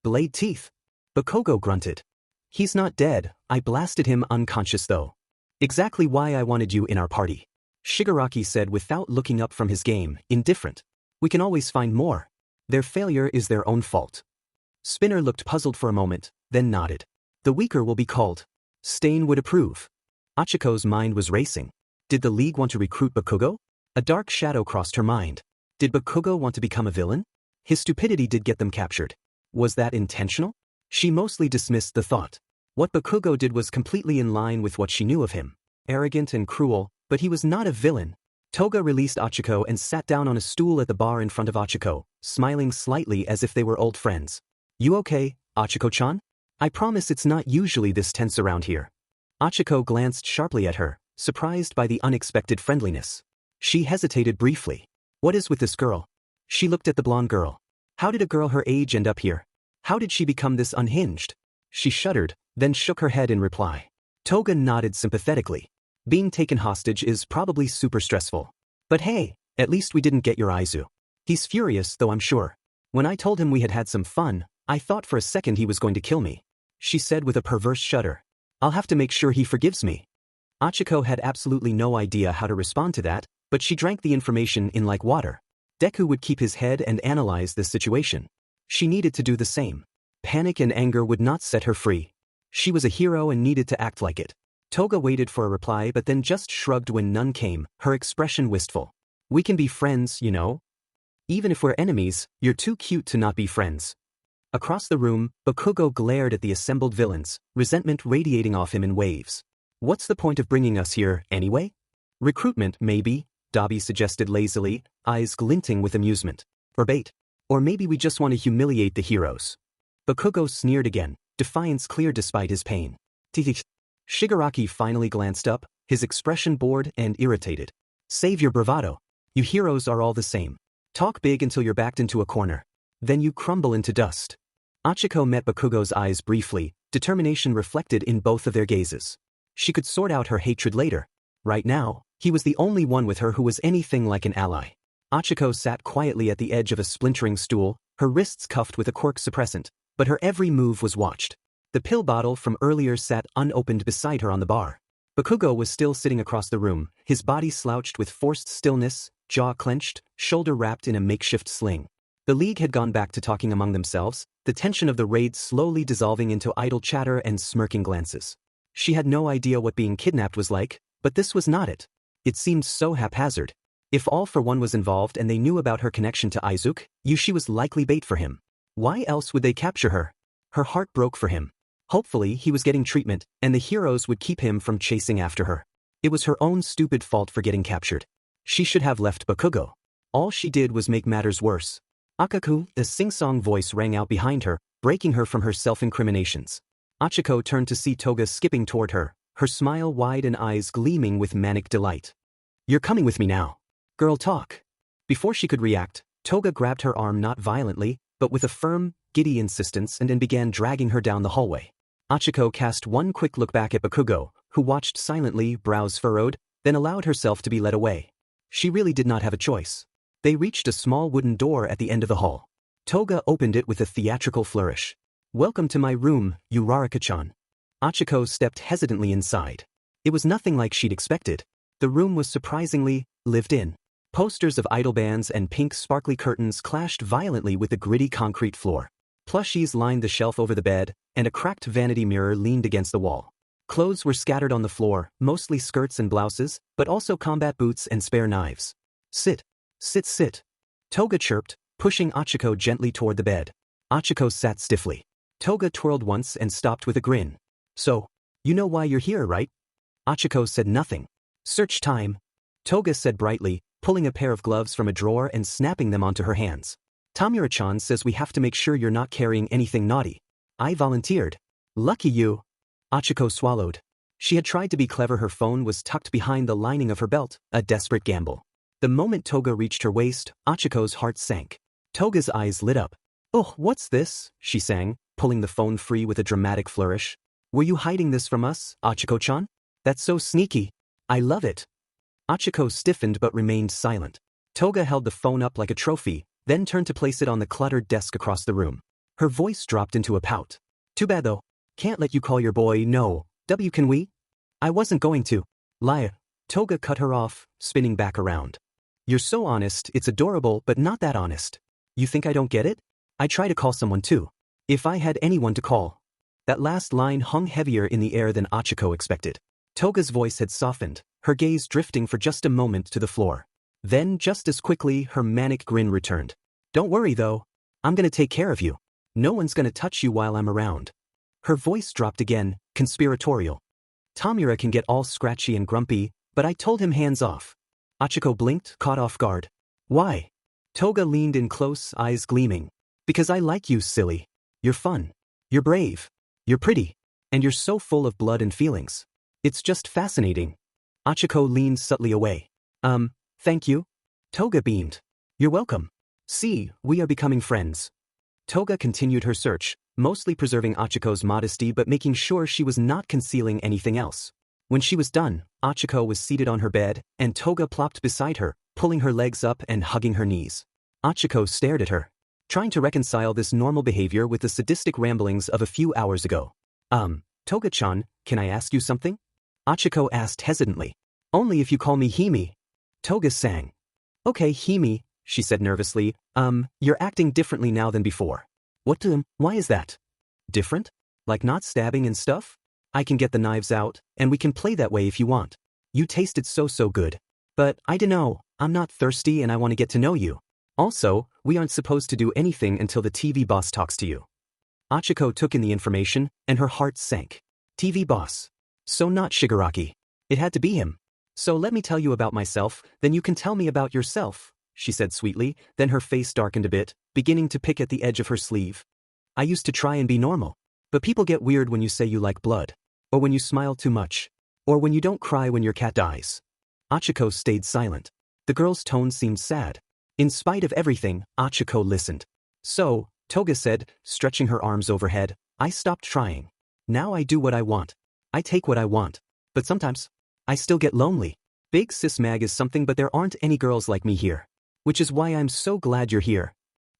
Blade teeth. Bakugo grunted. He's not dead, I blasted him unconscious though. Exactly why I wanted you in our party. Shigaraki said without looking up from his game, indifferent. We can always find more. Their failure is their own fault. Spinner looked puzzled for a moment, then nodded. The weaker will be called. Stain would approve. Ochaco's mind was racing. Did the League want to recruit Bakugo? A dark shadow crossed her mind. Did Bakugo want to become a villain? His stupidity did get them captured. Was that intentional? She mostly dismissed the thought. What Bakugo did was completely in line with what she knew of him. Arrogant and cruel, but he was not a villain. Toga released Ochaco and sat down on a stool at the bar in front of Ochaco, smiling slightly as if they were old friends. You okay, Ochaco-chan? I promise it's not usually this tense around here. Ochaco glanced sharply at her, surprised by the unexpected friendliness. She hesitated briefly. What is with this girl? She looked at the blonde girl. How did a girl her age end up here? How did she become this unhinged? She shuddered, then shook her head in reply. Toga nodded sympathetically. Being taken hostage is probably super stressful. But hey, at least we didn't get your Izu. He's furious though I'm sure. When I told him we had had some fun, I thought for a second he was going to kill me. She said with a perverse shudder. I'll have to make sure he forgives me. Ochaco had absolutely no idea how to respond to that, but she drank the information in like water. Deku would keep his head and analyze this situation. She needed to do the same. Panic and anger would not set her free. She was a hero and needed to act like it. Toga waited for a reply but then just shrugged when none came, her expression wistful. We can be friends, you know? Even if we're enemies, you're too cute to not be friends. Across the room, Bakugo glared at the assembled villains, resentment radiating off him in waves. What's the point of bringing us here, anyway? Recruitment, maybe, Dabi suggested lazily, eyes glinting with amusement. Or bait. Or maybe we just want to humiliate the heroes. Bakugo sneered again, defiance clear despite his pain. Shigaraki finally glanced up, his expression bored and irritated. Save your bravado. You heroes are all the same. Talk big until you're backed into a corner. Then you crumble into dust. Ochaco met Bakugo's eyes briefly, determination reflected in both of their gazes. She could sort out her hatred later. Right now, he was the only one with her who was anything like an ally. Ochaco sat quietly at the edge of a splintering stool, her wrists cuffed with a quirk suppressant, but her every move was watched. The pill bottle from earlier sat unopened beside her on the bar. Bakugo was still sitting across the room, his body slouched with forced stillness, jaw clenched, shoulder wrapped in a makeshift sling. The League had gone back to talking among themselves, the tension of the raid slowly dissolving into idle chatter and smirking glances. She had no idea what being kidnapped was like, but this was not it. It seemed so haphazard. If All for One was involved and they knew about her connection to Izuku, she was likely bait for him. Why else would they capture her? Her heart broke for him. Hopefully he was getting treatment, and the heroes would keep him from chasing after her. It was her own stupid fault for getting captured. She should have left Bakugo. All she did was make matters worse. Akaku, a sing-song voice rang out behind her, breaking her from her self-incriminations. Ochaco turned to see Toga skipping toward her, her smile wide and eyes gleaming with manic delight. You're coming with me now. Girl talk. Before she could react, Toga grabbed her arm not violently, but with a firm, giddy insistence and then began dragging her down the hallway. Ochaco cast one quick look back at Bakugo, who watched silently, brows furrowed, then allowed herself to be led away. She really did not have a choice. They reached a small wooden door at the end of the hall. Toga opened it with a theatrical flourish. Welcome to my room, Uraraka-chan. Ochaco stepped hesitantly inside. It was nothing like she'd expected. The room was surprisingly lived in. Posters of idol bands and pink sparkly curtains clashed violently with the gritty concrete floor. Plushies lined the shelf over the bed, and a cracked vanity mirror leaned against the wall. Clothes were scattered on the floor, mostly skirts and blouses, but also combat boots and spare knives. Sit. Sit. Toga chirped, pushing Ochaco gently toward the bed. Ochako sat stiffly. Toga twirled once and stopped with a grin. So, you know why you're here, right? Ochako said nothing. Search time. Toga said brightly, pulling a pair of gloves from a drawer and snapping them onto her hands. Tamura-chan says we have to make sure you're not carrying anything naughty. I volunteered. Lucky you. Ochako swallowed. She had tried to be clever. Her phone was tucked behind the lining of her belt, a desperate gamble. The moment Toga reached her waist, Ochiko's heart sank. Toga's eyes lit up. Oh, what's this? She sang, pulling the phone free with a dramatic flourish. Were you hiding this from us, Ochako-chan? That's so sneaky. I love it. Ochako stiffened but remained silent. Toga held the phone up like a trophy, then turned to place it on the cluttered desk across the room. Her voice dropped into a pout. Too bad though. Can't let you call your boy no. Can we? I wasn't going to. Lie. Toga cut her off, spinning back around. You're so honest, it's adorable but not that honest. You think I don't get it? I try to call someone too. If I had anyone to call. That last line hung heavier in the air than Ochako expected. Toga's voice had softened, her gaze drifting for just a moment to the floor. Then, just as quickly, her manic grin returned. Don't worry though. I'm gonna take care of you. No one's gonna touch you while I'm around. Her voice dropped again, conspiratorial. Tamura can get all scratchy and grumpy, but I told him hands off. Ochako blinked, caught off guard. Why? Toga leaned in close, eyes gleaming. Because I like you, silly. You're fun. You're brave. You're pretty. And you're so full of blood and feelings. It's just fascinating. Ochako leaned subtly away. Thank you. Toga beamed. You're welcome. See, we are becoming friends. Toga continued her search, mostly preserving Ochiko's modesty but making sure she was not concealing anything else. When she was done, Ochako was seated on her bed, and Toga plopped beside her, pulling her legs up and hugging her knees. Ochako stared at her, trying to reconcile this normal behavior with the sadistic ramblings of a few hours ago. Toga-chan, can I ask you something? Ochako asked hesitantly. Only if you call me Hime. Toga sang. Okay, Hime, she said nervously. You're acting differently now than before. Why is that? Different? Like not stabbing and stuff? I can get the knives out, and we can play that way if you want. You tasted so good. But, I dunno, I'm not thirsty and I want to get to know you. Also, we aren't supposed to do anything until the TV boss talks to you. Ochako took in the information, and her heart sank. TV boss. So not Shigaraki. It had to be him. So let me tell you about myself, then you can tell me about yourself, she said sweetly, then her face darkened a bit, beginning to pick at the edge of her sleeve. I used to try and be normal. But people get weird when you say you like blood. Or when you smile too much. Or when you don't cry when your cat dies. Ochako stayed silent. The girl's tone seemed sad. In spite of everything, Ochako listened. So, Toga said, stretching her arms overhead, I stopped trying. Now I do what I want. I take what I want. But sometimes, I still get lonely. Big Sis Mag is something but there aren't any girls like me here. Which is why I'm so glad you're here.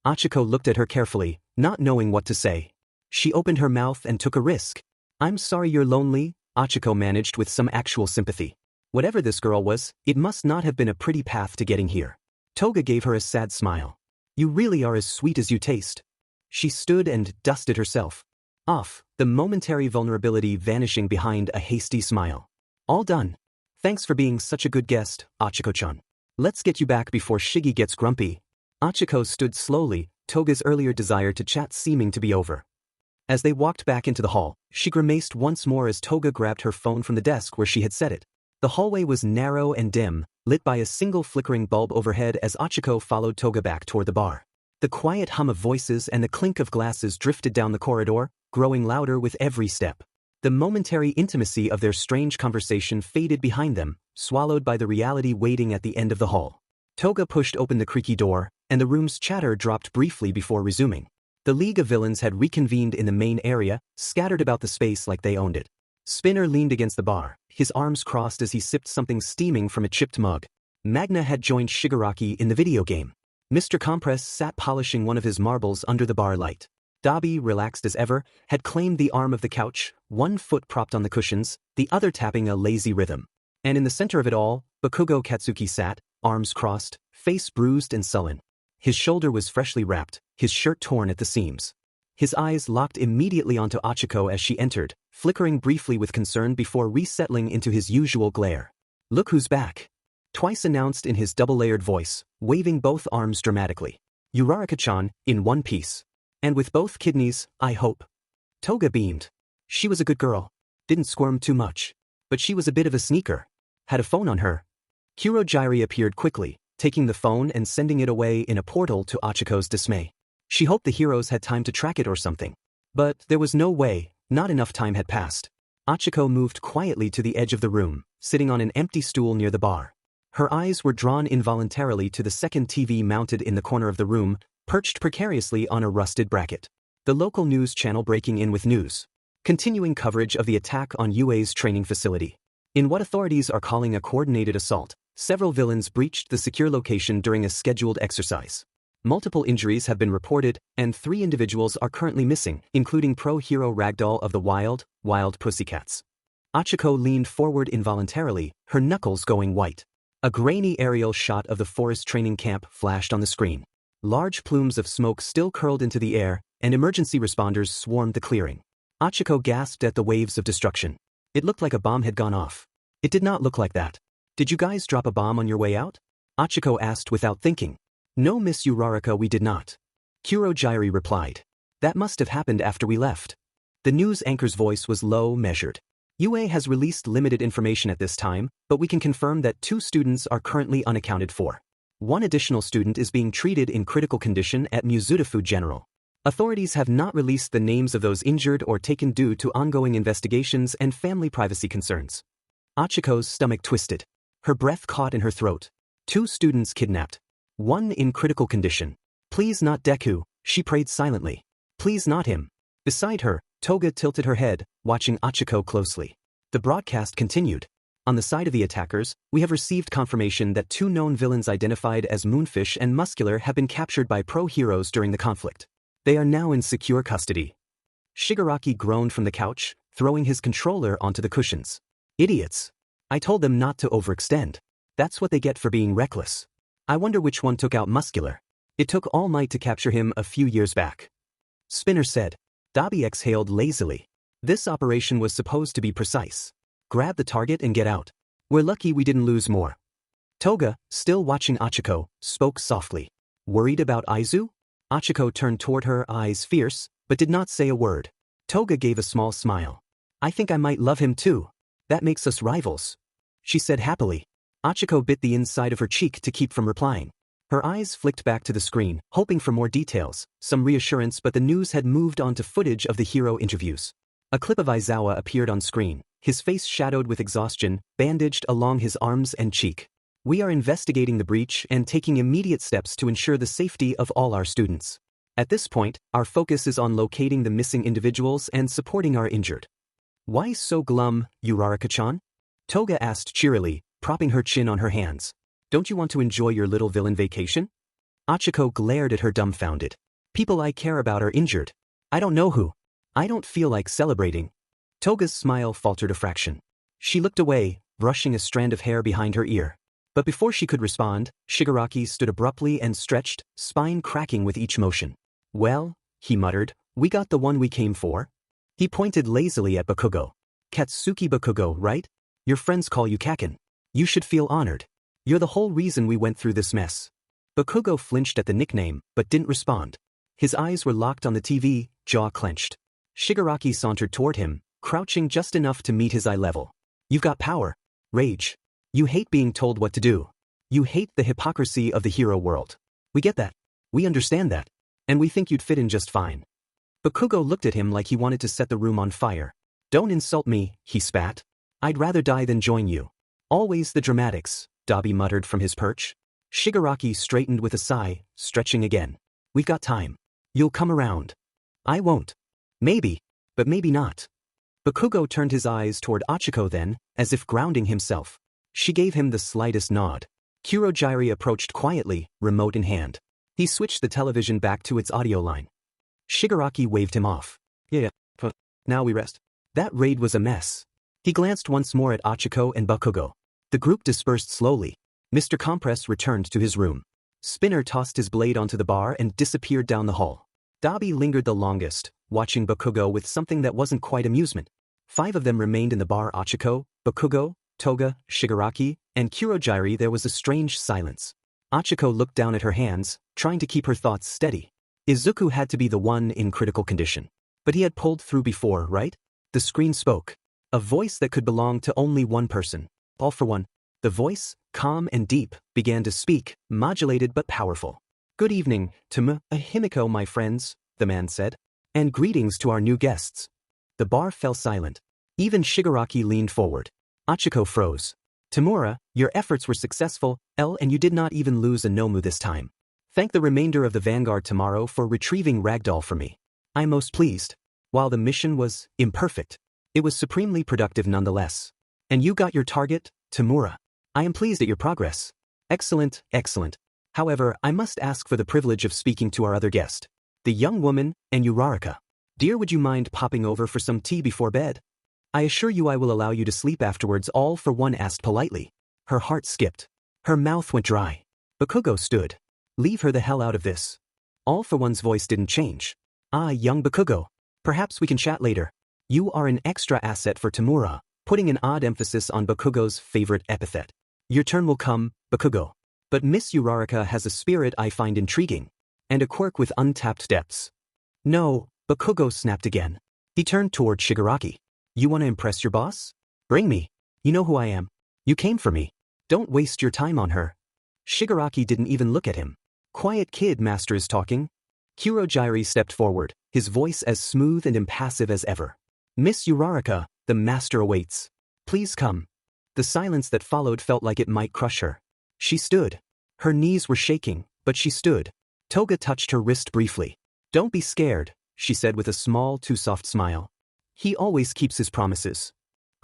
Ochako looked at her carefully, not knowing what to say. She opened her mouth and took a risk. I'm sorry you're lonely, Ochako managed with some actual sympathy. Whatever this girl was, it must not have been a pretty path to getting here. Toga gave her a sad smile. You really are as sweet as you taste. She stood and dusted herself off, the momentary vulnerability vanishing behind a hasty smile. All done. Thanks for being such a good guest, Ochako-chan. Let's get you back before Shiggy gets grumpy. Ochako stood slowly, Toga's earlier desire to chat seeming to be over. As they walked back into the hall, she grimaced once more as Toga grabbed her phone from the desk where she had set it. The hallway was narrow and dim, lit by a single flickering bulb overhead as Ochako followed Toga back toward the bar. The quiet hum of voices and the clink of glasses drifted down the corridor, growing louder with every step. The momentary intimacy of their strange conversation faded behind them, swallowed by the reality waiting at the end of the hall. Toga pushed open the creaky door, and the room's chatter dropped briefly before resuming. The League of Villains had reconvened in the main area, scattered about the space like they owned it. Spinner leaned against the bar, his arms crossed as he sipped something steaming from a chipped mug. Magna had joined Shigaraki in the video game. Mr. Compress sat polishing one of his marbles under the bar light. Dabi, relaxed as ever, had claimed the arm of the couch, one foot propped on the cushions, the other tapping a lazy rhythm. And in the center of it all, Bakugo Katsuki sat, arms crossed, face bruised and sullen. His shoulder was freshly wrapped, his shirt torn at the seams. His eyes locked immediately onto Ochako as she entered, flickering briefly with concern before resettling into his usual glare. Look who's back. Twice announced in his double-layered voice, waving both arms dramatically. Uraraka-chan, in one piece. And with both kidneys, I hope. Toga beamed. She was a good girl. Didn't squirm too much. But she was a bit of a sneaker. Had a phone on her. Kurogyari appeared quickly, taking the phone and sending it away in a portal to Ochaco's dismay. She hoped the heroes had time to track it or something. But there was no way, not enough time had passed. Ochaco moved quietly to the edge of the room, sitting on an empty stool near the bar. Her eyes were drawn involuntarily to the second TV mounted in the corner of the room, perched precariously on a rusted bracket. The local news channel breaking in with news. Continuing coverage of the attack on UA's training facility. In what authorities are calling a coordinated assault, several villains breached the secure location during a scheduled exercise. Multiple injuries have been reported, and 3 individuals are currently missing, including pro-hero Ragdoll of the Wild Pussycats. Ochaco leaned forward involuntarily, her knuckles going white. A grainy aerial shot of the forest training camp flashed on the screen. Large plumes of smoke still curled into the air, and emergency responders swarmed the clearing. Ochaco gasped at the waves of destruction. It looked like a bomb had gone off. It did not look like that. Did you guys drop a bomb on your way out? Ochaco asked without thinking. No, Miss Uraraka, we did not. Kurogyari replied. That must have happened after we left. The news anchor's voice was low, measured. UA has released limited information at this time, but we can confirm that 2 students are currently unaccounted for. 1 additional student is being treated in critical condition at Muzutafu General. Authorities have not released the names of those injured or taken due to ongoing investigations and family privacy concerns. Ochaco's stomach twisted. Her breath caught in her throat. 2 students kidnapped. 1 in critical condition. Please not Deku, she prayed silently. Please not him. Beside her, Toga tilted her head, watching Ochaco closely. The broadcast continued. On the side of the attackers, we have received confirmation that 2 known villains identified as Moonfish and Muscular have been captured by pro-heroes during the conflict. They are now in secure custody. Shigaraki groaned from the couch, throwing his controller onto the cushions. Idiots. I told them not to overextend. That's what they get for being reckless. I wonder which one took out Muscular. It took all might to capture him a few years back. Spinner said. Dabi exhaled lazily. This operation was supposed to be precise. Grab the target and get out. We're lucky we didn't lose more. Toga, still watching Ochaco, spoke softly. Worried about Izu? Ochaco turned toward her, eyes fierce, but did not say a word. Toga gave a small smile. I think I might love him too. That makes us rivals. She said happily. Ochaco bit the inside of her cheek to keep from replying. Her eyes flicked back to the screen, hoping for more details, some reassurance, but the news had moved on to footage of the hero interviews. A clip of Aizawa appeared on screen, his face shadowed with exhaustion, bandaged along his arms and cheek. We are investigating the breach and taking immediate steps to ensure the safety of all our students. At this point, our focus is on locating the missing individuals and supporting our injured. Why so glum, Uraraka-chan? Toga asked cheerily, propping her chin on her hands. Don't you want to enjoy your little villain vacation? Ochaco glared at her dumbfounded. People I care about are injured. I don't know who. I don't feel like celebrating. Toga's smile faltered a fraction. She looked away, brushing a strand of hair behind her ear. But before she could respond, Shigaraki stood abruptly and stretched, spine cracking with each motion. Well, he muttered, we got the one we came for. He pointed lazily at Bakugo. Katsuki Bakugo, right? Your friends call you Kaken. You should feel honored. You're the whole reason we went through this mess. Bakugo flinched at the nickname, but didn't respond. His eyes were locked on the TV, jaw clenched. Shigaraki sauntered toward him, crouching just enough to meet his eye level. You've got power. Rage. You hate being told what to do. You hate the hypocrisy of the hero world. We get that. We understand that. And we think you'd fit in just fine. Bakugo looked at him like he wanted to set the room on fire. Don't insult me, he spat. I'd rather die than join you. Always the dramatics, Dabi muttered from his perch. Shigaraki straightened with a sigh, stretching again. We've got time. You'll come around. I won't. Maybe, but maybe not. Bakugo turned his eyes toward Ochaco then, as if grounding himself. She gave him the slightest nod. Kurogyari approached quietly, remote in hand. He switched the television back to its audio line. Shigaraki waved him off. Yeah, but now we rest. That raid was a mess. He glanced once more at Ochaco and Bakugo. The group dispersed slowly. Mr. Compress returned to his room. Spinner tossed his blade onto the bar and disappeared down the hall. Dabi lingered the longest, watching Bakugo with something that wasn't quite amusement. 5 of them remained in the bar. Ochaco, Bakugo, Toga, Shigaraki, and Kurogyari. There was a strange silence. Ochaco looked down at her hands, trying to keep her thoughts steady. Izuku had to be the one in critical condition. But he had pulled through before, right? The screen spoke. A voice that could belong to only one person. All for one. The voice, calm and deep, began to speak, modulated but powerful. Good evening, Himiko, my friends, the man said. And greetings to our new guests. The bar fell silent. Even Shigaraki leaned forward. Ochako froze. Tamura, your efforts were successful, and you did not even lose a Nomu this time. Thank the remainder of the Vanguard tomorrow for retrieving Ragdoll for me. I'm most pleased. While the mission was imperfect, it was supremely productive nonetheless. And you got your target, Tamura. I am pleased at your progress. Excellent, excellent. However, I must ask for the privilege of speaking to our other guest, the young woman, and Uraraka. Dear, would you mind popping over for some tea before bed? I assure you I will allow you to sleep afterwards. All for one asked politely. Her heart skipped. Her mouth went dry. Bakugo stood. Leave her the hell out of this. All for one's voice didn't change. Ah, young Bakugo. Perhaps we can chat later. You are an extra asset for Tamura, putting an odd emphasis on Bakugo's favorite epithet. Your turn will come, Bakugo. But Miss Uraraka has a spirit I find intriguing. And a quirk with untapped depths. No, Bakugo snapped again. He turned toward Shigaraki. You want to impress your boss? Bring me. You know who I am. You came for me. Don't waste your time on her. Shigaraki didn't even look at him. Quiet kid, master is talking. Kurojairi stepped forward, his voice as smooth and impassive as ever. Miss Uraraka, the master awaits. Please come. The silence that followed felt like it might crush her. She stood. Her knees were shaking, but she stood. Toga touched her wrist briefly. Don't be scared, she said with a small, too soft smile. He always keeps his promises.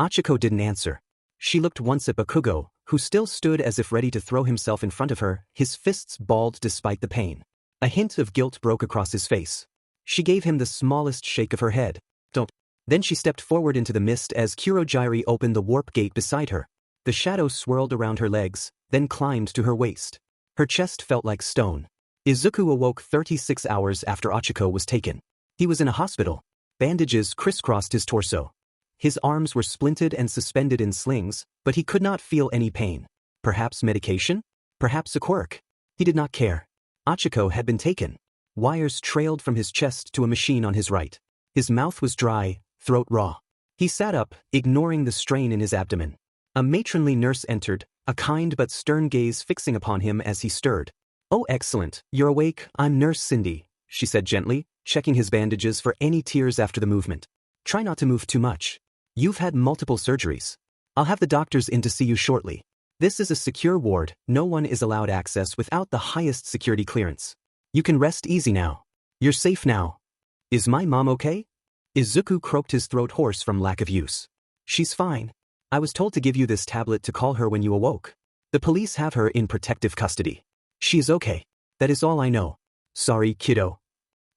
Ochako didn't answer. She looked once at Bakugo, who still stood as if ready to throw himself in front of her, his fists balled despite the pain. A hint of guilt broke across his face. She gave him the smallest shake of her head. Don't. Then she stepped forward into the mist as Kurojairi opened the warp gate beside her. The shadow swirled around her legs, then climbed to her waist. Her chest felt like stone. Izuku awoke 36 hours after Ochako was taken. He was in a hospital. Bandages crisscrossed his torso. His arms were splinted and suspended in slings, but he could not feel any pain. Perhaps medication? Perhaps a quirk? He did not care. Ochako had been taken. Wires trailed from his chest to a machine on his right. His mouth was dry, throat raw. He sat up, ignoring the strain in his abdomen. A matronly nurse entered, a kind but stern gaze fixing upon him as he stirred. Oh, excellent, you're awake. I'm Nurse Cindy, she said gently, checking his bandages for any tears after the movement. Try not to move too much. You've had multiple surgeries. I'll have the doctors in to see you shortly. This is a secure ward, no one is allowed access without the highest security clearance. You can rest easy now. You're safe now. Is my mom okay? Izuku croaked his throat hoarse from lack of use. She's fine. I was told to give you this tablet to call her when you awoke. The police have her in protective custody. She's okay. That is all I know. Sorry, kiddo.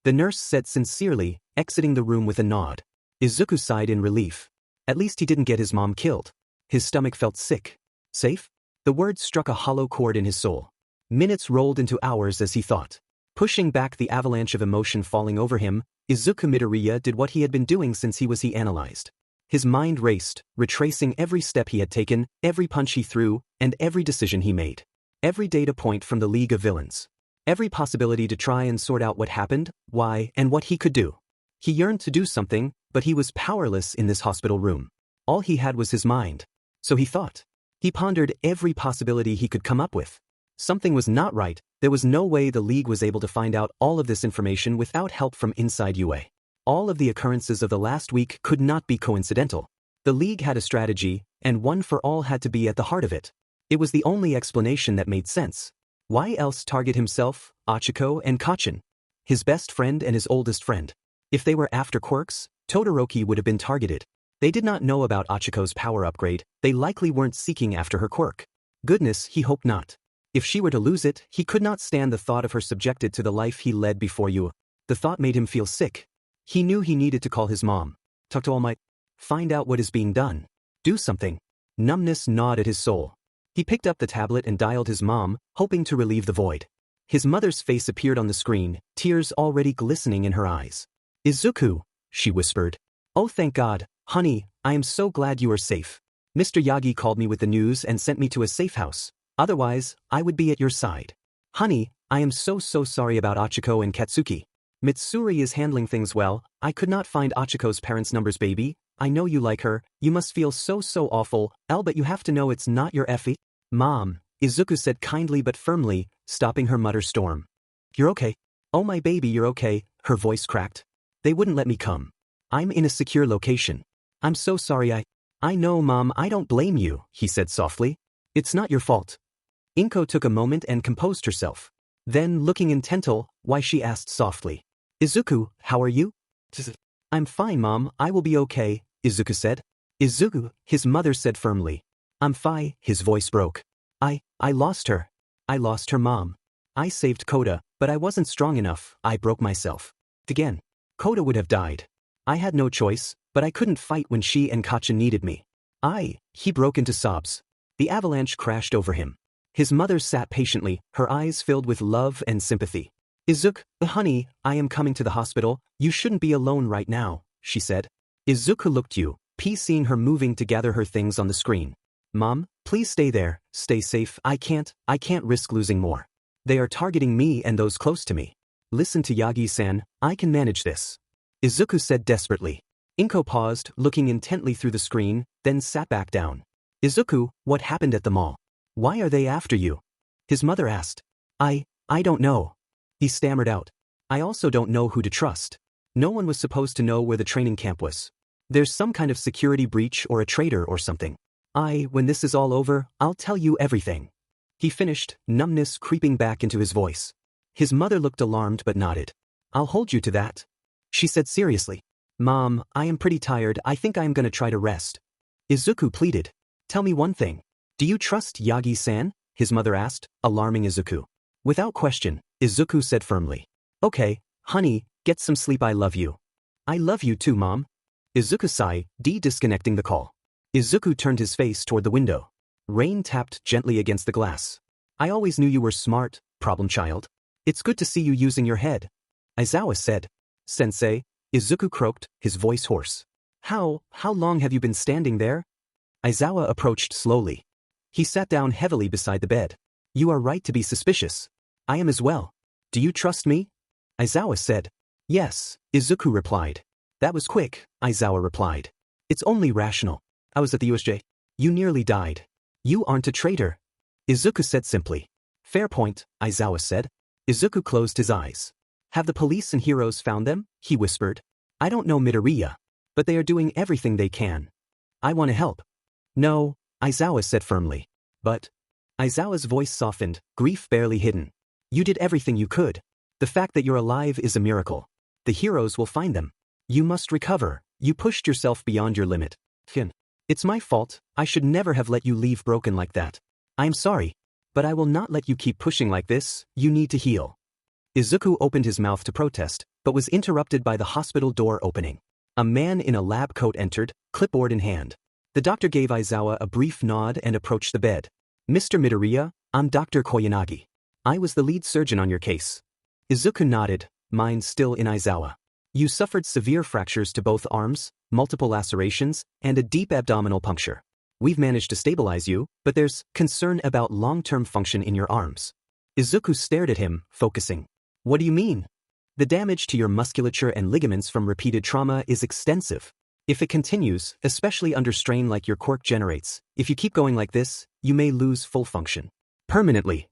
The nurse said sincerely, exiting the room with a nod. Izuku sighed in relief. At least he didn't get his mom killed. His stomach felt sick. Safe? The word struck a hollow chord in his soul. Minutes rolled into hours as he thought. Pushing back the avalanche of emotion falling over him, Izuku Midoriya did what he had been doing since he analyzed. His mind raced, retracing every step he had taken, every punch he threw, and every decision he made. Every data point from the League of Villains. Every possibility to try and sort out what happened, why, and what he could do. He yearned to do something, but he was powerless in this hospital room. All he had was his mind. So he thought. He pondered every possibility he could come up with. Something was not right. There was no way the League was able to find out all of this information without help from inside UA. All of the occurrences of the last week could not be coincidental. The League had a strategy, and One for All had to be at the heart of it. It was the only explanation that made sense. Why else target himself, Ochako, and Kachin? His best friend and his oldest friend. If they were after quirks, Todoroki would have been targeted. They did not know about Ochako's power upgrade, they likely weren't seeking after her quirk. Goodness, he hoped not. If she were to lose it, he could not stand the thought of her subjected to the life he led before you. The thought made him feel sick. He knew he needed to call his mom. Talk to All Might. Find out what is being done. Do something. Numbness gnawed at his soul. He picked up the tablet and dialed his mom, hoping to relieve the void. His mother's face appeared on the screen, tears already glistening in her eyes. Izuku, she whispered. Oh, thank God, honey, I am so glad you are safe. Mr. Yagi called me with the news and sent me to a safe house. Otherwise, I would be at your side. Honey, I am so sorry about Ochako and Katsuki. Mitsuri is handling things well. I could not find Ochaco's parents' numbers, baby. I know you like her. You must feel so awful. But you have to know it's not your Effie. Mom, Izuku said kindly but firmly, stopping her mutter storm. You're okay. Oh my baby, you're okay. Her voice cracked. They wouldn't let me come. I'm in a secure location. I'm so sorry. I know, Mom, I don't blame you, he said softly. It's not your fault. Inko took a moment and composed herself. Then, looking intental, why she asked softly. Izuku, how are you? I'm fine, Mom, I will be okay, Izuku said. Izuku, his mother said firmly. I'm fine, his voice broke. I lost her. I lost her, Mom. I saved Koda, but I wasn't strong enough, I broke myself. Again. Koda would have died. I had no choice, but I couldn't fight when she and Kacha needed me. He broke into sobs. The avalanche crashed over him. His mother sat patiently, her eyes filled with love and sympathy. Izuku, honey, I am coming to the hospital. You shouldn't be alone right now, she said. Izuku looked you, seeing her moving to gather her things on the screen. Mom, please stay there, stay safe. I can't risk losing more. They are targeting me and those close to me. Listen to Yagi-san, I can manage this. Izuku said desperately. Inko paused, looking intently through the screen, then sat back down. Izuku, what happened at the mall? Why are they after you? His mother asked. I don't know. He stammered out. I also don't know who to trust. No one was supposed to know where the training camp was. There's some kind of security breach or a traitor or something. When this is all over, I'll tell you everything. He finished, numbness creeping back into his voice. His mother looked alarmed but nodded. I'll hold you to that. She said seriously. Mom, I am pretty tired. I think I am going to try to rest. Izuku pleaded. Tell me one thing. Do you trust Yagi-san? His mother asked, alarming Izuku. Without question, Izuku said firmly. Okay, honey, get some sleep. I love you. I love you too, Mom. Izuku sighed, disconnecting the call. Izuku turned his face toward the window. Rain tapped gently against the glass. I always knew you were smart, problem child. It's good to see you using your head. Aizawa said. Sensei, Izuku croaked, his voice hoarse. How long have you been standing there? Aizawa approached slowly. He sat down heavily beside the bed. You are right to be suspicious. I am as well. Do you trust me? Aizawa said. Yes, Izuku replied. That was quick, Aizawa replied. It's only rational. I was at the USJ. You nearly died. You aren't a traitor. Izuku said simply. Fair point, Aizawa said. Izuku closed his eyes. Have the police and heroes found them? He whispered. I don't know Midoriya, but they are doing everything they can. I want to help. No, Aizawa said firmly. But Aizawa's voice softened, grief barely hidden. You did everything you could. The fact that you're alive is a miracle. The heroes will find them. You must recover. You pushed yourself beyond your limit. It's my fault. I should never have let you leave broken like that. I'm sorry. But I will not let you keep pushing like this. You need to heal. Izuku opened his mouth to protest, but was interrupted by the hospital door opening. A man in a lab coat entered, clipboard in hand. The doctor gave Aizawa a brief nod and approached the bed. Mr. Midoriya, I'm Dr. Koyanagi. I was the lead surgeon on your case. Izuku nodded, mind still in Aizawa. You suffered severe fractures to both arms, multiple lacerations, and a deep abdominal puncture. We've managed to stabilize you, but there's concern about long-term function in your arms. Izuku stared at him, focusing. What do you mean? The damage to your musculature and ligaments from repeated trauma is extensive. If it continues, especially under strain like your quirk generates, if you keep going like this, you may lose full function. Permanently.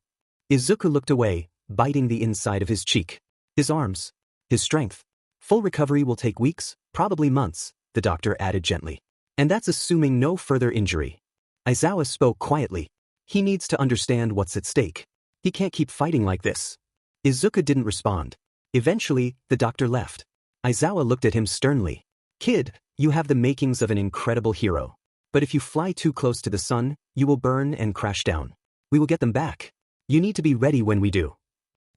Izuku looked away, biting the inside of his cheek. His arms. His strength. Full recovery will take weeks, probably months, the doctor added gently. And that's assuming no further injury. Aizawa spoke quietly. He needs to understand what's at stake. He can't keep fighting like this. Izuku didn't respond. Eventually, the doctor left. Aizawa looked at him sternly. Kid, you have the makings of an incredible hero. But if you fly too close to the sun, you will burn and crash down. We will get them back. You need to be ready when we do.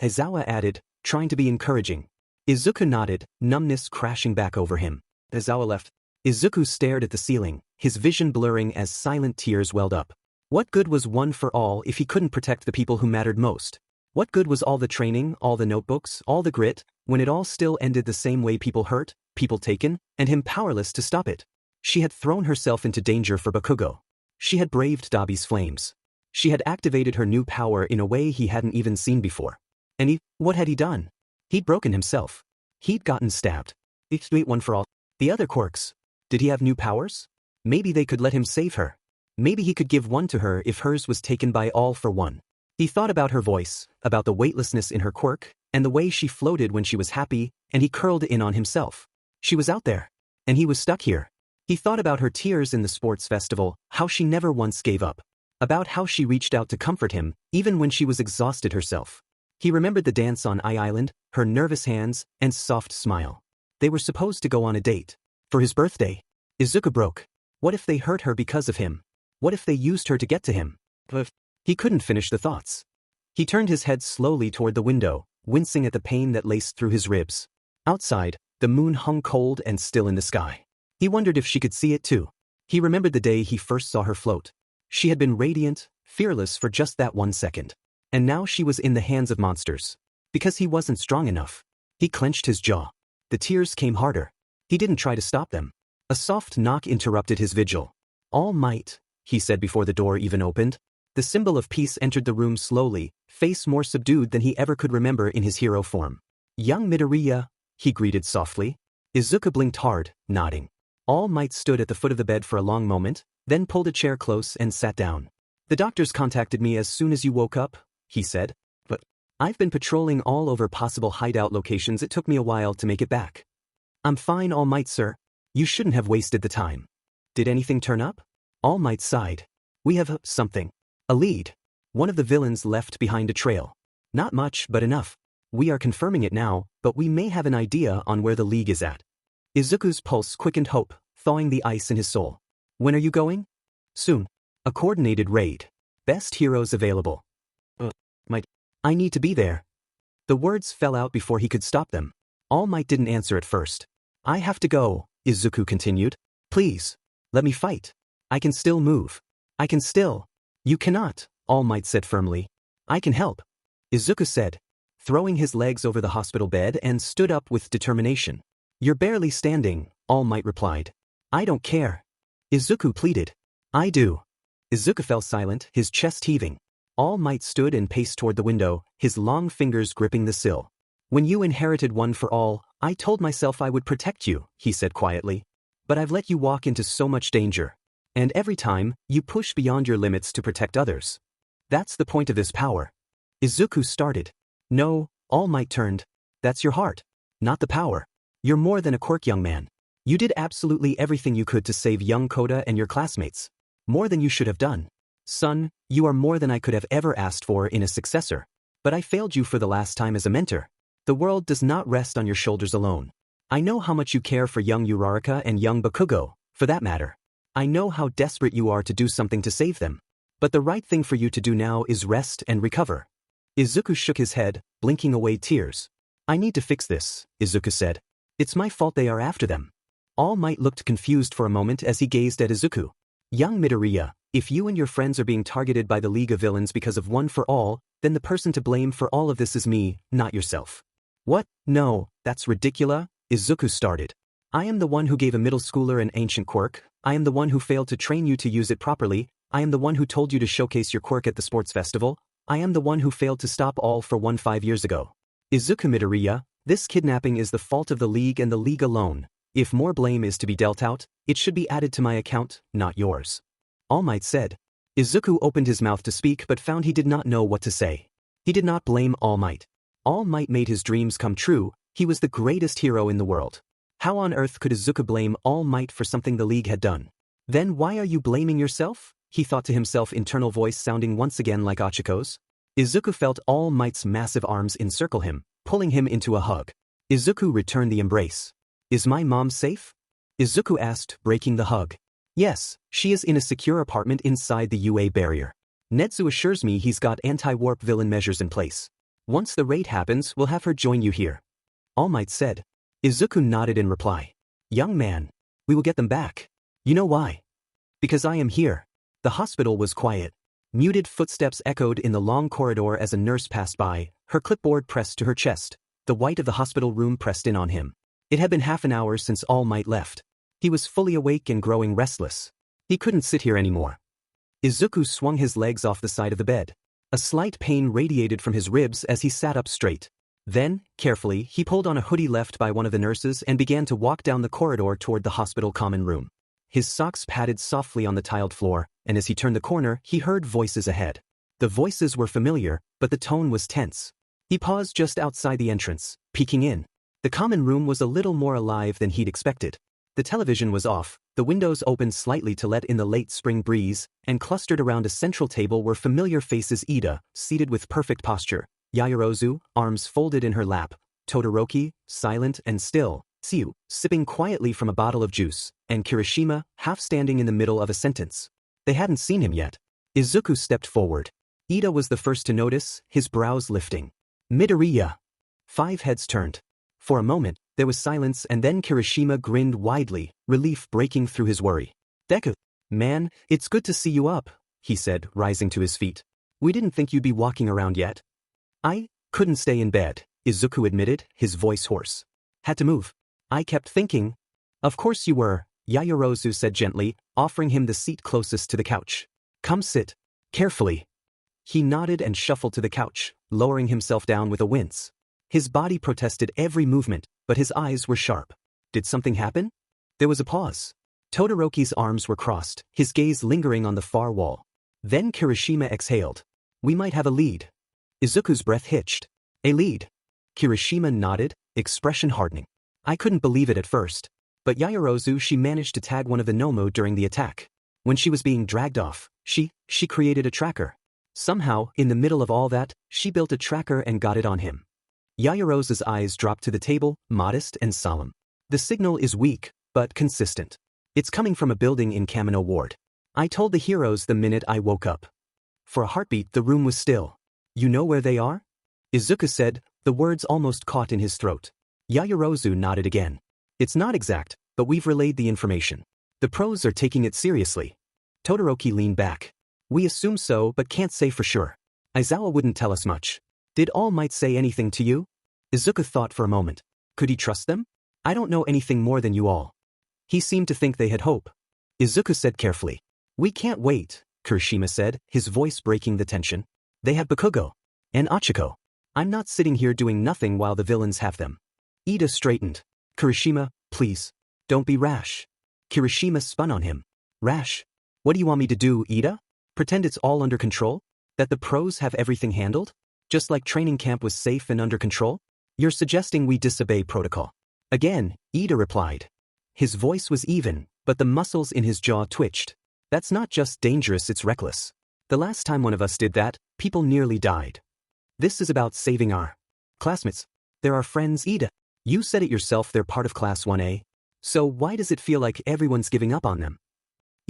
Aizawa added, trying to be encouraging. Izuku nodded, numbness crashing back over him. Aizawa left. Izuku stared at the ceiling, his vision blurring as silent tears welled up. What good was One for All if he couldn't protect the people who mattered most? What good was all the training, all the notebooks, all the grit, when it all still ended the same way, people hurt, people taken, and him powerless to stop it? She had thrown herself into danger for Bakugo. She had braved Dabi's flames. She had activated her new power in a way he hadn't even seen before. And what had he done? He'd broken himself. He'd gotten stabbed. Wait, one for all. The other quirks. Did he have new powers? Maybe they could let him save her. Maybe he could give one to her if hers was taken by all for one. He thought about her voice, about the weightlessness in her quirk, and the way she floated when she was happy, and he curled in on himself. She was out there. And he was stuck here. He thought about her tears in the sports festival, how she never once gave up. About how she reached out to comfort him, even when she was exhausted herself. He remembered the dance on Island, her nervous hands, and soft smile. They were supposed to go on a date. For his birthday. Izuku broke. What if they hurt her because of him? What if they used her to get to him? He couldn't finish the thoughts. He turned his head slowly toward the window, wincing at the pain that laced through his ribs. Outside, the moon hung cold and still in the sky. He wondered if she could see it too. He remembered the day he first saw her float. She had been radiant, fearless for just that 1 second. And now she was in the hands of monsters. Because he wasn't strong enough. He clenched his jaw. The tears came harder. He didn't try to stop them. A soft knock interrupted his vigil. All Might, he said before the door even opened. The symbol of peace entered the room slowly, face more subdued than he ever could remember in his hero form. Young Midoriya, he greeted softly. Izuku blinked hard, nodding. All Might stood at the foot of the bed for a long moment, then pulled a chair close and sat down. The doctors contacted me as soon as you woke up, he said. But I've been patrolling all over possible hideout locations. It took me a while to make it back. I'm fine, All Might, sir. You shouldn't have wasted the time. Did anything turn up? All Might sighed. We have something. A lead. One of the villains left behind a trail. Not much, but enough. We are confirming it now, but we may have an idea on where the League is at. Izuku's pulse quickened hope, thawing the ice in his soul. When are you going? Soon. A coordinated raid. Best heroes available. I need to be there. The words fell out before he could stop them. All Might didn't answer at first. I have to go, Izuku continued. Please. Let me fight. I can still move. I can still. You cannot, All Might said firmly. I can help. Izuku said, throwing his legs over the hospital bed and stood up with determination. You're barely standing, All Might replied. I don't care. Izuku pleaded. I do. Izuku fell silent, his chest heaving. All Might stood and paced toward the window, his long fingers gripping the sill. When you inherited One for All, I told myself I would protect you, he said quietly. But I've let you walk into so much danger. And every time, you push beyond your limits to protect others. That's the point of this power. Izuku started. No, All Might turned. That's your heart. Not the power. You're more than a quirk, young man. You did absolutely everything you could to save young Koda and your classmates. More than you should have done. Son, you are more than I could have ever asked for in a successor. But I failed you for the last time as a mentor. The world does not rest on your shoulders alone. I know how much you care for young Uraraka and young Bakugo, for that matter. I know how desperate you are to do something to save them. But the right thing for you to do now is rest and recover. Izuku shook his head, blinking away tears. I need to fix this, Izuku said. It's my fault they are after them. All Might looked confused for a moment as he gazed at Izuku. Young Midoriya, if you and your friends are being targeted by the League of Villains because of One for All, then the person to blame for all of this is me, not yourself. What? No, that's ridiculous, Izuku started. I am the one who gave a middle schooler an ancient quirk. I am the one who failed to train you to use it properly. I am the one who told you to showcase your quirk at the sports festival. I am the one who failed to stop All for One 5 years ago. Izuku Midoriya, this kidnapping is the fault of the League and the League alone. If more blame is to be dealt out, it should be added to my account, not yours. All Might said. Izuku opened his mouth to speak but found he did not know what to say. He did not blame All Might. All Might made his dreams come true. He was the greatest hero in the world. How on earth could Izuku blame All Might for something the League had done? Then why are you blaming yourself? He thought to himself, internal voice sounding once again like Ochaco's. Izuku felt All Might's massive arms encircle him, pulling him into a hug. Izuku returned the embrace. Is my mom safe? Izuku asked, breaking the hug. Yes, she is in a secure apartment inside the UA barrier. Netsu assures me he's got anti-warp villain measures in place. Once the raid happens, we'll have her join you here. All Might said. Izuku nodded in reply. Young man, we will get them back. You know why? Because I am here. The hospital was quiet. Muted footsteps echoed in the long corridor as a nurse passed by, her clipboard pressed to her chest. The white of the hospital room pressed in on him. It had been half an hour since All Might left. He was fully awake and growing restless. He couldn't sit here anymore. Izuku swung his legs off the side of the bed. A slight pain radiated from his ribs as he sat up straight. Then, carefully, he pulled on a hoodie left by one of the nurses and began to walk down the corridor toward the hospital common room. His socks padded softly on the tiled floor, and as he turned the corner, he heard voices ahead. The voices were familiar, but the tone was tense. He paused just outside the entrance, peeking in. The common room was a little more alive than he'd expected. The television was off, the windows opened slightly to let in the late spring breeze, and clustered around a central table were familiar faces: Ida, seated with perfect posture, Yaoyorozu, arms folded in her lap, Todoroki, silent and still, Tsuyu, sipping quietly from a bottle of juice, and Kirishima, half standing in the middle of a sentence. They hadn't seen him yet. Izuku stepped forward. Ida was the first to notice, his brows lifting. Midoriya. 5 heads turned. For a moment, there was silence, and then Kirishima grinned widely, relief breaking through his worry. Deku. Man, it's good to see you up, he said, rising to his feet. We didn't think you'd be walking around yet. I couldn't stay in bed, Izuku admitted, his voice hoarse. Had to move. I kept thinking. Of course you were, Yaoyorozu said gently, offering him the seat closest to the couch. Come sit. Carefully. He nodded and shuffled to the couch, lowering himself down with a wince. His body protested every movement, but his eyes were sharp. Did something happen? There was a pause. Todoroki's arms were crossed, his gaze lingering on the far wall. Then Kirishima exhaled. We might have a lead. Izuku's breath hitched. A lead. Kirishima nodded, expression hardening. I couldn't believe it at first. But Yaoyorozu, she managed to tag one of the Nomu during the attack. When she was being dragged off, she created a tracker. Somehow, in the middle of all that, she built a tracker and got it on him. Yaoyorozu's eyes dropped to the table, modest and solemn. The signal is weak, but consistent. It's coming from a building in Kamino Ward. I told the heroes the minute I woke up. For a heartbeat, the room was still. You know where they are? Izuku said, the words almost caught in his throat. Yaoyorozu nodded again. It's not exact, but we've relayed the information. The pros are taking it seriously. Todoroki leaned back. We assume so, but can't say for sure. Aizawa wouldn't tell us much. Did All Might say anything to you? Izuku thought for a moment. Could he trust them? I don't know anything more than you all. He seemed to think they had hope. Izuku said carefully. We can't wait, Kirishima said, his voice breaking the tension. They have Bakugo. And Ochaco. I'm not sitting here doing nothing while the villains have them. Ida straightened. Kirishima, please. Don't be rash. Kirishima spun on him. Rash? What do you want me to do, Ida? Pretend it's all under control? That the pros have everything handled? Just like training camp was safe and under control? You're suggesting we disobey protocol. Again, Ida replied. His voice was even, but the muscles in his jaw twitched. That's not just dangerous, it's reckless. The last time one of us did that, people nearly died. This is about saving our classmates. They're our friends, Ida. You said it yourself, they're part of Class 1A. So why does it feel like everyone's giving up on them?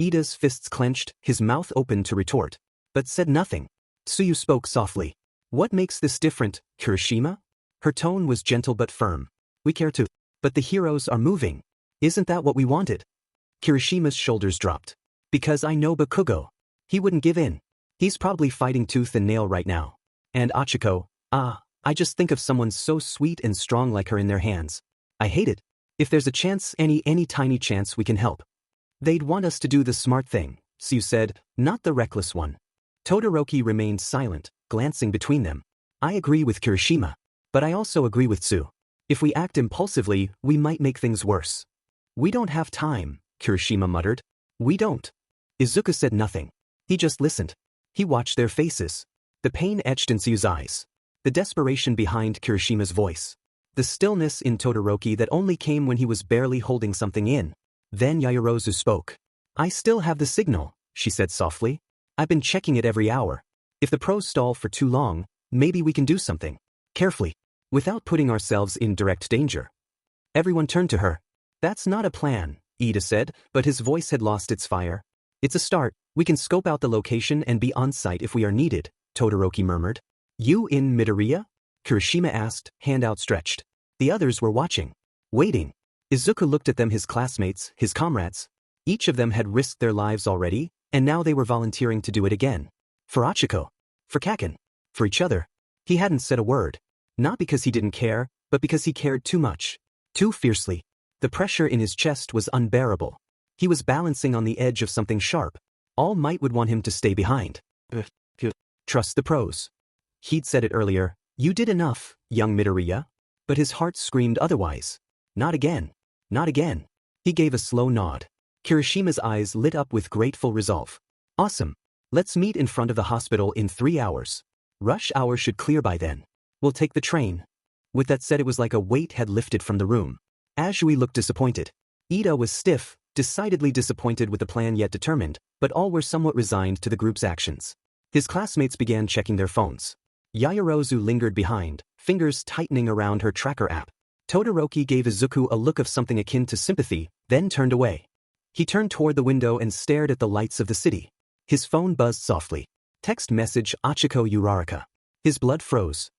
Ida's fists clenched, his mouth open to retort, but said nothing. Tsuyu spoke softly. What makes this different, Kirishima? Her tone was gentle but firm. We care too. But the heroes are moving. Isn't that what we wanted? Kirishima's shoulders dropped. Because I know Bakugo. He wouldn't give in. He's probably fighting tooth and nail right now. And Ochaco, I just think of someone so sweet and strong like her in their hands. I hate it. If there's a chance, any tiny chance we can help. They'd want us to do the smart thing, Tsuyu said, not the reckless one. Todoroki remained silent, glancing between them. I agree with Kirishima. But I also agree with Tsuyu. If we act impulsively, we might make things worse. We don't have time, Kirishima muttered. We don't. Izuku said nothing. He just listened. He watched their faces. The pain etched in Tsuyu's eyes. The desperation behind Kirishima's voice. The stillness in Todoroki that only came when he was barely holding something in. Then Yaoyorozu spoke. I still have the signal, she said softly. I've been checking it every hour. If the pros stall for too long, maybe we can do something. Carefully. Without putting ourselves in direct danger. Everyone turned to her. That's not a plan, Ida said, but his voice had lost its fire. It's a start. We can scope out the location and be on site if we are needed, Todoroki murmured. You in Midoriya? Kirishima asked, hand outstretched. The others were watching. Waiting. Izuku looked at them, his classmates, his comrades. Each of them had risked their lives already, and now they were volunteering to do it again. For Ochaco. For Kaken. For each other. He hadn't said a word. Not because he didn't care, but because he cared too much. Too fiercely. The pressure in his chest was unbearable. He was balancing on the edge of something sharp. All Might would want him to stay behind. Trust the pros. He'd said it earlier, You did enough, young Midoriya. But his heart screamed otherwise. Not again. Not again. He gave a slow nod. Kirishima's eyes lit up with grateful resolve. Awesome. Let's meet in front of the hospital in 3 hours. Rush hour should clear by then. We'll take the train. With that said, it was like a weight had lifted from the room. Azui looked disappointed. Ida was stiff, decidedly disappointed with the plan yet determined, but all were somewhat resigned to the group's actions. His classmates began checking their phones. Yaoyorozu lingered behind, fingers tightening around her tracker app. Todoroki gave Izuku a look of something akin to sympathy, then turned away. He turned toward the window and stared at the lights of the city. His phone buzzed softly. Text message Ochaco Uraraka. His blood froze.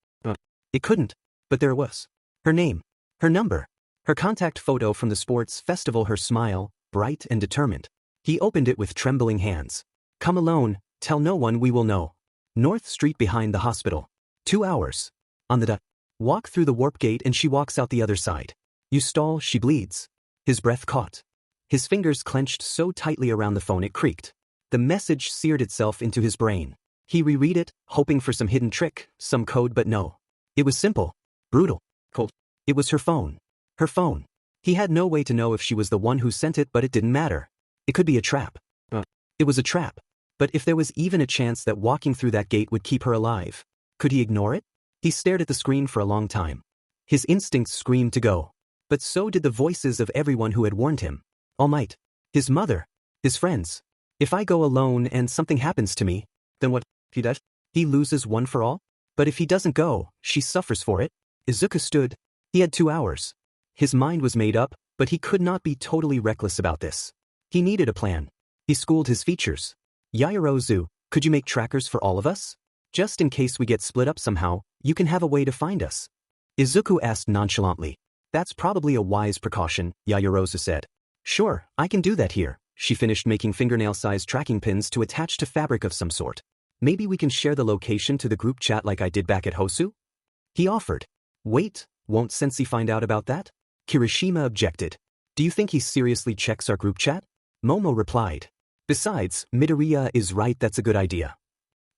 It couldn't. But there it was. Her name. Her number. Her contact photo from the sports festival, her smile, bright and determined. He opened it with trembling hands. Come alone, tell no one, we will know. North Street behind the hospital. 2 hours. On the walk through the warp gate and she walks out the other side. You stall, she bleeds. His breath caught. His fingers clenched so tightly around the phone it creaked. The message seared itself into his brain. He reread it, hoping for some hidden trick, some code, but no. It was simple. Brutal. Cold. It was her phone. Her phone. He had no way to know if she was the one who sent it, but it didn't matter. It could be a trap. It was a trap. But if there was even a chance that walking through that gate would keep her alive, could he ignore it? He stared at the screen for a long time. His instincts screamed to go. But so did the voices of everyone who had warned him. All Might. His mother. His friends. If I go alone and something happens to me, then what? He does? He loses one for all? But if he doesn't go, she suffers for it. Izuku stood. He had 2 hours. His mind was made up, but he could not be totally reckless about this. He needed a plan. He schooled his features. Yaoyorozu, could you make trackers for all of us? Just in case we get split up somehow, you can have a way to find us. Izuku asked nonchalantly. That's probably a wise precaution, Yaoyorozu said. Sure, I can do that here. She finished making fingernail-sized tracking pins to attach to fabric of some sort. Maybe we can share the location to the group chat like I did back at Hosu? He offered. Wait, won't Sensei find out about that? Kirishima objected. Do you think he seriously checks our group chat? Momo replied. Besides, Midoriya is right, that's a good idea.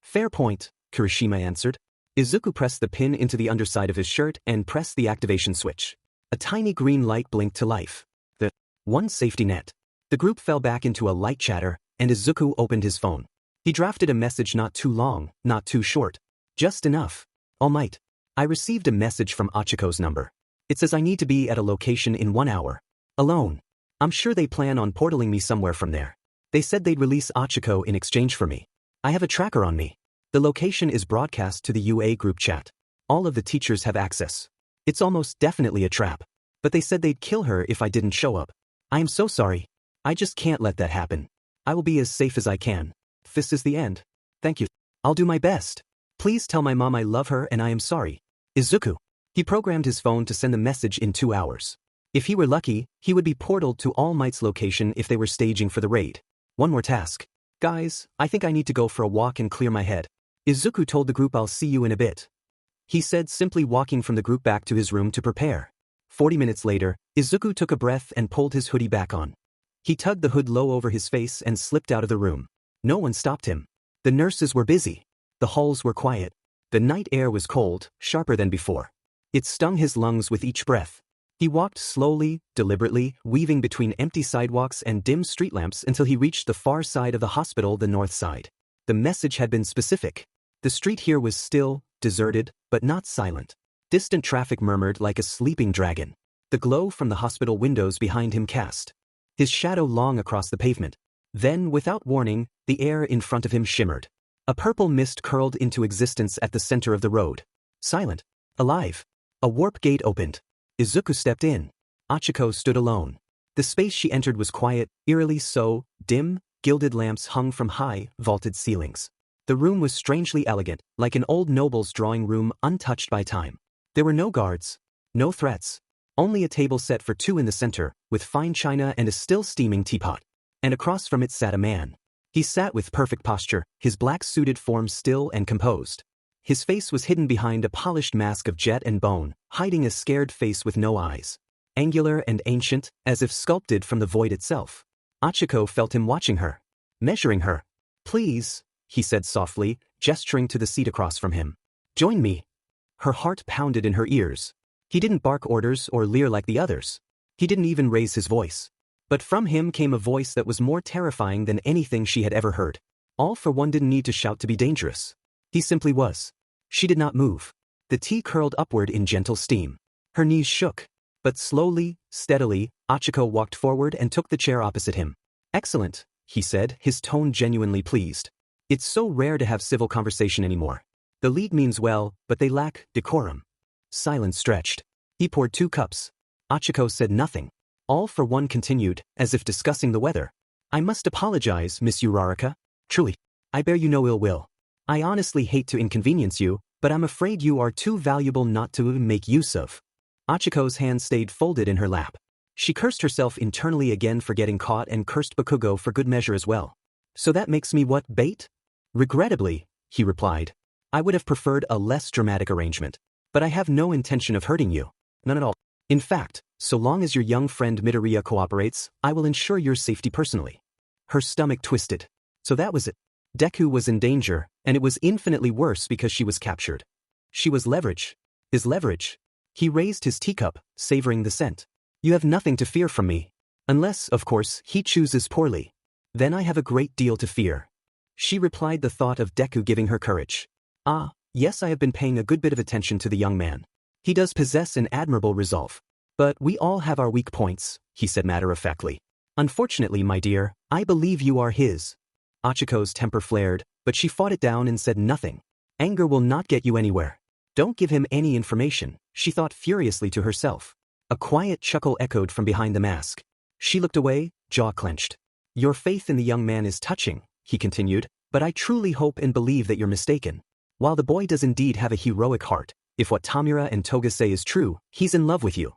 Fair point, Kirishima answered. Izuku pressed the pin into the underside of his shirt and pressed the activation switch. A tiny green light blinked to life. The one safety net. The group fell back into a light chatter, and Izuku opened his phone. He drafted a message, not too long, not too short. Just enough. All Might. I received a message from Ochaco's number. It says I need to be at a location in 1 hour. Alone. I'm sure they plan on portaling me somewhere from there. They said they'd release Ochaco in exchange for me. I have a tracker on me. The location is broadcast to the UA group chat. All of the teachers have access. It's almost definitely a trap. But they said they'd kill her if I didn't show up. I am so sorry. I just can't let that happen. I will be as safe as I can. This is the end. Thank you. I'll do my best. Please tell my mom I love her and I am sorry. Izuku. He programmed his phone to send the message in 2 hours. If he were lucky, he would be portaled to All Might's location if they were staging for the raid. One more task. Guys, I think I need to go for a walk and clear my head. Izuku told the group I'll see you in a bit. He said, simply walking from the group back to his room to prepare. 40 minutes later, Izuku took a breath and pulled his hoodie back on. He tugged the hood low over his face and slipped out of the room. No one stopped him. The nurses were busy. The halls were quiet. The night air was cold, sharper than before. It stung his lungs with each breath. He walked slowly, deliberately, weaving between empty sidewalks and dim street lamps until he reached the far side of the hospital, the north side. The message had been specific. The street here was still, deserted, but not silent. Distant traffic murmured like a sleeping dragon. The glow from the hospital windows behind him cast his shadow long across the pavement. Then, without warning, the air in front of him shimmered. A purple mist curled into existence at the center of the road. Silent. Alive. A warp gate opened. Izuku stepped in. Ochaco stood alone. The space she entered was quiet, eerily so, dim, gilded lamps hung from high, vaulted ceilings. The room was strangely elegant, like an old noble's drawing room untouched by time. There were no guards. No threats. Only a table set for two in the center, with fine china and a still steaming teapot. And across from it sat a man. He sat with perfect posture, his black-suited form still and composed. His face was hidden behind a polished mask of jet and bone, hiding a scared face with no eyes. Angular and ancient, as if sculpted from the void itself. Ochaco felt him watching her. Measuring her. Please, he said softly, gesturing to the seat across from him. Join me. Her heart pounded in her ears. He didn't bark orders or leer like the others. He didn't even raise his voice. But from him came a voice that was more terrifying than anything she had ever heard. All for One didn't need to shout to be dangerous. He simply was. She did not move. The tea curled upward in gentle steam. Her knees shook. But slowly, steadily, Ochako walked forward and took the chair opposite him. "Excellent," he said, his tone genuinely pleased. "It's so rare to have civil conversation anymore. The league means well, but they lack decorum." Silence stretched. He poured 2 cups. Ochako said nothing. All for One continued, as if discussing the weather. "I must apologize, Miss Uraraka. Truly, I bear you no ill will. I honestly hate to inconvenience you, but I'm afraid you are too valuable not to make use of." Ochiko's hand stayed folded in her lap. She cursed herself internally again for getting caught and cursed Bakugo for good measure as well. "So that makes me what, bait?" "Regrettably," he replied. "I would have preferred a less dramatic arrangement. But I have no intention of hurting you. None at all. In fact, so long as your young friend Midoria cooperates, I will ensure your safety personally." Her stomach twisted. So that was it. Deku was in danger, and it was infinitely worse because she was captured. She was leverage. His leverage. He raised his teacup, savoring the scent. "You have nothing to fear from me. Unless, of course, he chooses poorly. Then I have a great deal to fear." She replied the thought of Deku giving her courage. "Ah, yes, I have been paying a good bit of attention to the young man. He does possess an admirable resolve. But we all have our weak points," he said matter-of-factly. "Unfortunately, my dear, I believe you are his." Ochiko's temper flared, but she fought it down and said nothing. "Anger will not get you anywhere. Don't give him any information," she thought furiously to herself. A quiet chuckle echoed from behind the mask. She looked away, jaw clenched. "Your faith in the young man is touching," he continued, "but I truly hope and believe that you're mistaken. While the boy does indeed have a heroic heart, if what Tamura and Toga say is true, he's in love with you.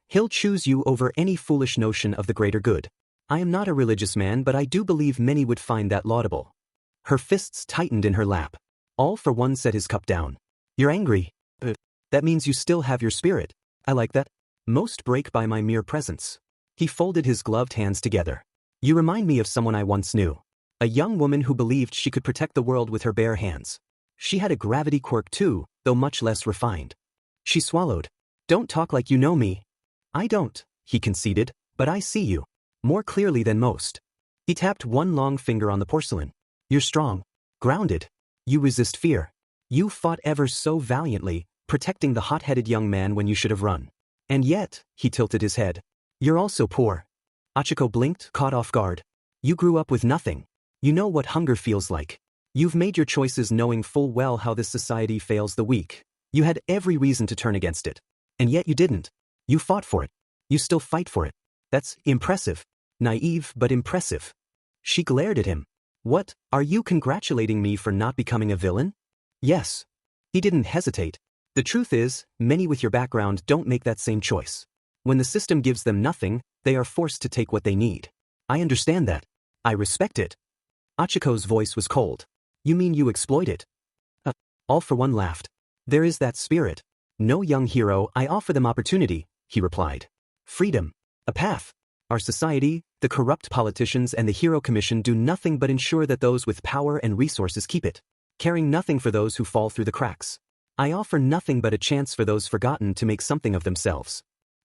He'll choose you over any foolish notion of the greater good. I am not a religious man, but I do believe many would find that laudable." Her fists tightened in her lap. All for One set his cup down. "You're angry. That means you still have your spirit. I like that. Most break by my mere presence." He folded his gloved hands together. "You remind me of someone I once knew. A young woman who believed she could protect the world with her bare hands. She had a gravity quirk too, though much less refined." She swallowed. "Don't talk like you know me." "I don't," he conceded, "but I see you. More clearly than most." He tapped one long finger on the porcelain. "You're strong. Grounded. You resist fear. You fought ever so valiantly, protecting the hot-headed young man when you should have run. And yet," he tilted his head, "you're also poor." Ochako blinked, caught off guard. "You grew up with nothing. You know what hunger feels like. You've made your choices knowing full well how this society fails the weak. You had every reason to turn against it. And yet you didn't. You fought for it. You still fight for it. That's impressive. Naive, but impressive." She glared at him. "What, are you congratulating me for not becoming a villain?" "Yes." He didn't hesitate. "The truth is, many with your background don't make that same choice. When the system gives them nothing, they are forced to take what they need. I understand that. I respect it." Ochiko's voice was cold. "You mean you exploit it?" All for One laughed. "There is that spirit. No young hero, I offer them opportunity," he replied. "Freedom. A path. Our society, the corrupt politicians and the Hero Commission do nothing but ensure that those with power and resources keep it, caring nothing for those who fall through the cracks. I offer nothing but a chance for those forgotten to make something of themselves."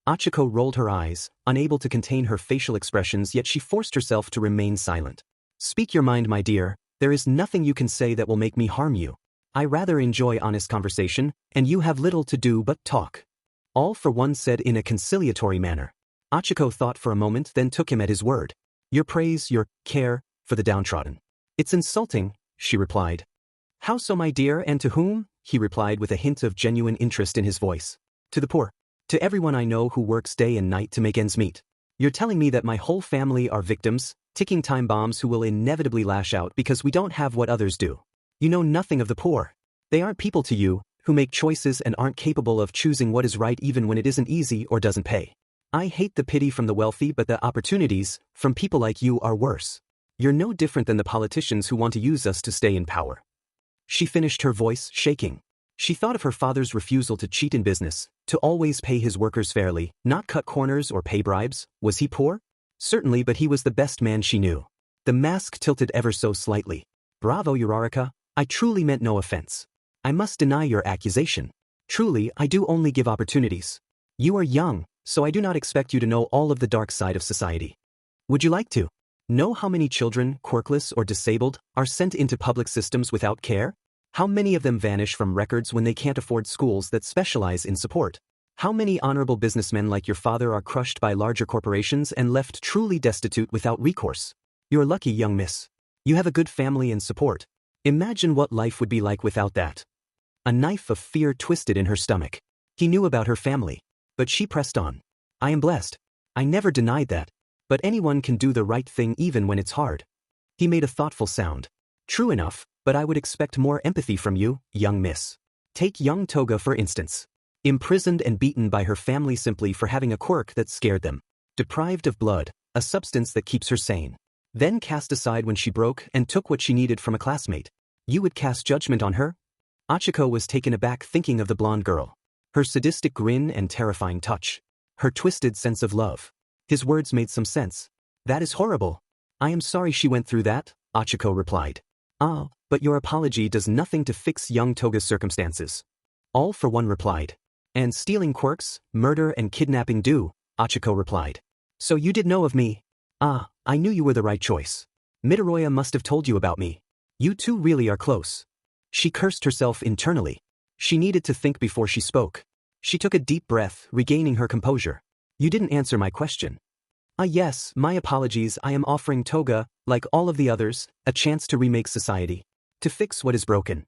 Ochako rolled her eyes, unable to contain her facial expressions, yet she forced herself to remain silent. "Speak your mind, my dear. There is nothing you can say that will make me harm you. I rather enjoy honest conversation, and you have little to do but talk." All for One said in a conciliatory manner. Ochako thought for a moment, then took him at his word. "Your praise, your care, for the downtrodden. It's insulting," she replied. "How so, my dear, and to whom?" he replied with a hint of genuine interest in his voice. "To the poor. To everyone I know who works day and night to make ends meet. You're telling me that my whole family are victims, ticking time bombs who will inevitably lash out because we don't have what others do. You know nothing of the poor. They aren't people to you, who make choices and aren't capable of choosing what is right even when it isn't easy or doesn't pay. I hate the pity from the wealthy, but the opportunities from people like you are worse. You're no different than the politicians who want to use us to stay in power." She finished, her voice shaking. She thought of her father's refusal to cheat in business, to always pay his workers fairly, not cut corners or pay bribes. Was he poor? Certainly, but he was the best man she knew. The mask tilted ever so slightly. "Bravo, Uraraka. I truly meant no offense. I must deny your accusation. Truly, I do only give opportunities. You are young, so I do not expect you to know all of the dark side of society. Would you like to know how many children, quirkless or disabled, are sent into public systems without care? How many of them vanish from records when they can't afford schools that specialize in support? How many honorable businessmen like your father are crushed by larger corporations and left truly destitute without recourse? You're lucky, young miss. You have a good family and support. Imagine what life would be like without that. A knife of fear twisted in her stomach. He knew about her family, but she pressed on. I am blessed. I never denied that. But anyone can do the right thing even when it's hard. He made a thoughtful sound. True enough, but I would expect more empathy from you, young miss. Take young Toga for instance. Imprisoned and beaten by her family simply for having a quirk that scared them. Deprived of blood, a substance that keeps her sane. Then cast aside when she broke and took what she needed from a classmate. You would cast judgment on her? Ochako was taken aback thinking of the blonde girl. Her sadistic grin and terrifying touch. Her twisted sense of love. His words made some sense. That is horrible. I am sorry she went through that, Ochako replied. Ah, but your apology does nothing to fix young Toga's circumstances. All for one replied. And stealing quirks, murder and kidnapping do, Ochako replied. So you did know of me? Ah, I knew you were the right choice. Midoriya must have told you about me. You two really are close. She cursed herself internally. She needed to think before she spoke. She took a deep breath, regaining her composure. You didn't answer my question. Ah yes, my apologies. I am offering Toga, like all of the others, a chance to remake society. To fix what is broken.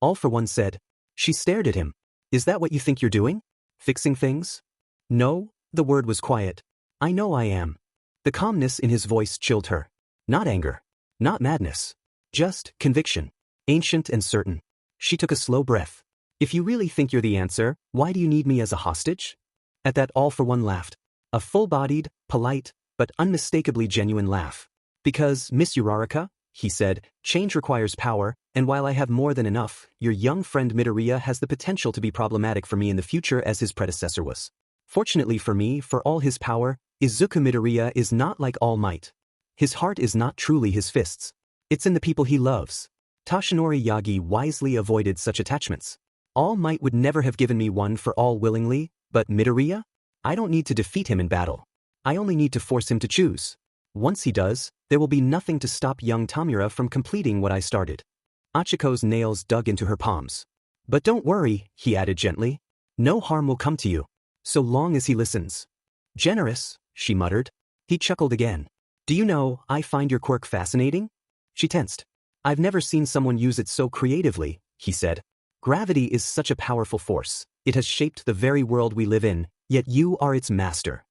All for one said. She stared at him. Is that what you think you're doing? Fixing things? No, the word was quiet. I know I am. The calmness in his voice chilled her. Not anger. Not madness. Just conviction. Ancient and certain. She took a slow breath. If you really think you're the answer, why do you need me as a hostage? At that all for one laughed. A full-bodied, polite, but unmistakably genuine laugh. Because, Miss Uraraka, he said, change requires power, and while I have more than enough, your young friend Midoriya has the potential to be problematic for me in the future as his predecessor was. Fortunately for me, for all his power, Izuku Midoriya is not like All Might. His heart is not truly his fists. It's in the people he loves. Toshinori Yagi wisely avoided such attachments. All Might would never have given me one for all willingly, but Midoriya? I don't need to defeat him in battle. I only need to force him to choose. Once he does, there will be nothing to stop young Tamura from completing what I started. Ochiko's nails dug into her palms. But don't worry, he added gently. No harm will come to you. So long as he listens. Generous, she muttered. He chuckled again. Do you know, I find your quirk fascinating? She tensed. I've never seen someone use it so creatively, he said. Gravity is such a powerful force. It has shaped the very world we live in, yet you are its master.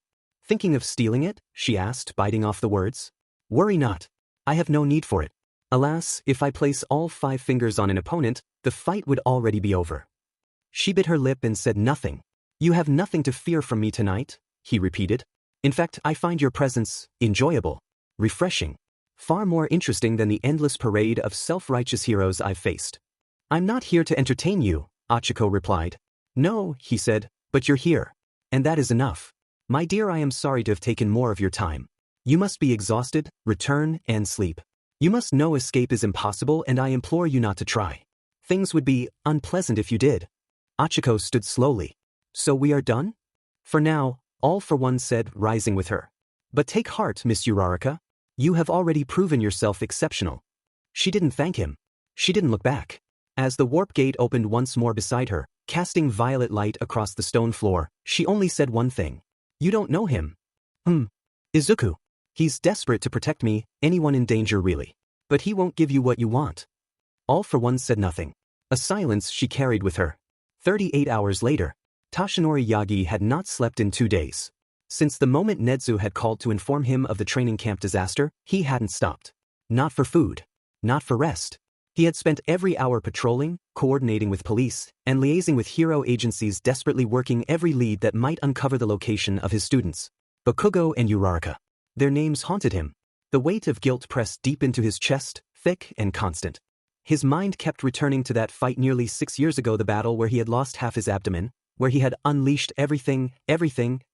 Thinking of stealing it? She asked, biting off the words. Worry not. I have no need for it. Alas, if I place all 5 fingers on an opponent, the fight would already be over. She bit her lip and said nothing. You have nothing to fear from me tonight, he repeated. In fact, I find your presence enjoyable, refreshing, far more interesting than the endless parade of self-righteous heroes I've faced. I'm not here to entertain you, Ochako replied. No, he said, but you're here. And that is enough. My dear, I am sorry to have taken more of your time. You must be exhausted, return, and sleep. You must know escape is impossible and I implore you not to try. Things would be unpleasant if you did. Ochako stood slowly. So we are done? For now, All for one said, rising with her. But take heart, Miss Uraraka. You have already proven yourself exceptional. She didn't thank him. She didn't look back. As the warp gate opened once more beside her, casting violet light across the stone floor, she only said one thing. You don't know him. Izuku. He's desperate to protect me, anyone in danger really. But he won't give you what you want. All for one said nothing. A silence she carried with her. 38 hours later, Toshinori Yagi had not slept in 2 days. Since the moment Netsu had called to inform him of the training camp disaster, he hadn't stopped. Not for food. Not for rest. He had spent every hour patrolling, coordinating with police, and liaising with hero agencies desperately working every lead that might uncover the location of his students. Bakugo and Uraraka. Their names haunted him. The weight of guilt pressed deep into his chest, thick and constant. His mind kept returning to that fight nearly 6 years ago, the battle where he had lost half his abdomen, where he had unleashed everything,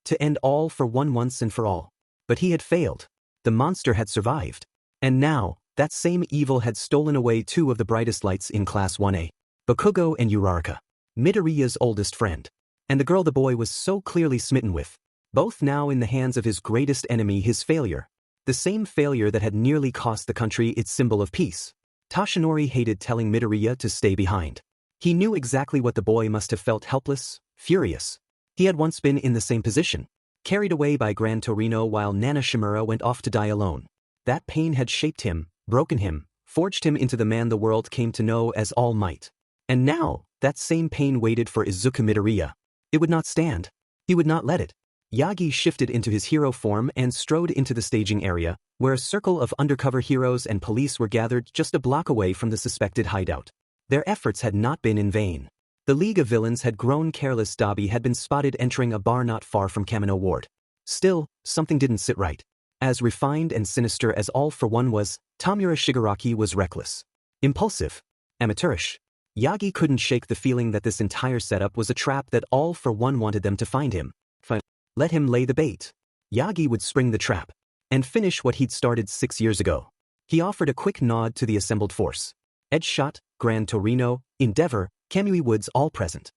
to end all for one once and for all. But he had failed. The monster had survived. And now, that same evil had stolen away 2 of the brightest lights in Class 1A. Bakugo and Uraraka. Midoriya's oldest friend. And the girl the boy was so clearly smitten with. Both now in the hands of his greatest enemy, his failure. The same failure that had nearly cost the country its symbol of peace. Toshinori hated telling Midoriya to stay behind. He knew exactly what the boy must have felt: helpless, furious. He had once been in the same position. Carried away by Gran Torino while Nana Shimura went off to die alone. That pain had shaped him, broken him, forged him into the man the world came to know as All Might. And now, that same pain waited for Izuku Midoriya. It would not stand. He would not let it. Yagi shifted into his hero form and strode into the staging area, where a circle of undercover heroes and police were gathered just a block away from the suspected hideout. Their efforts had not been in vain. The League of Villains had grown careless. Dabi had been spotted entering a bar not far from Kamino Ward. Still, something didn't sit right. As refined and sinister as All for One was, Tamura Shigaraki was reckless. Impulsive. Amateurish. Yagi couldn't shake the feeling that this entire setup was a trap, that All for One wanted them to find him. Let him lay the bait. Yagi would spring the trap. And finish what he'd started 6 years ago. He offered a quick nod to the assembled force. Edgeshot, Gran Torino, Endeavor, Kamui Woods all present.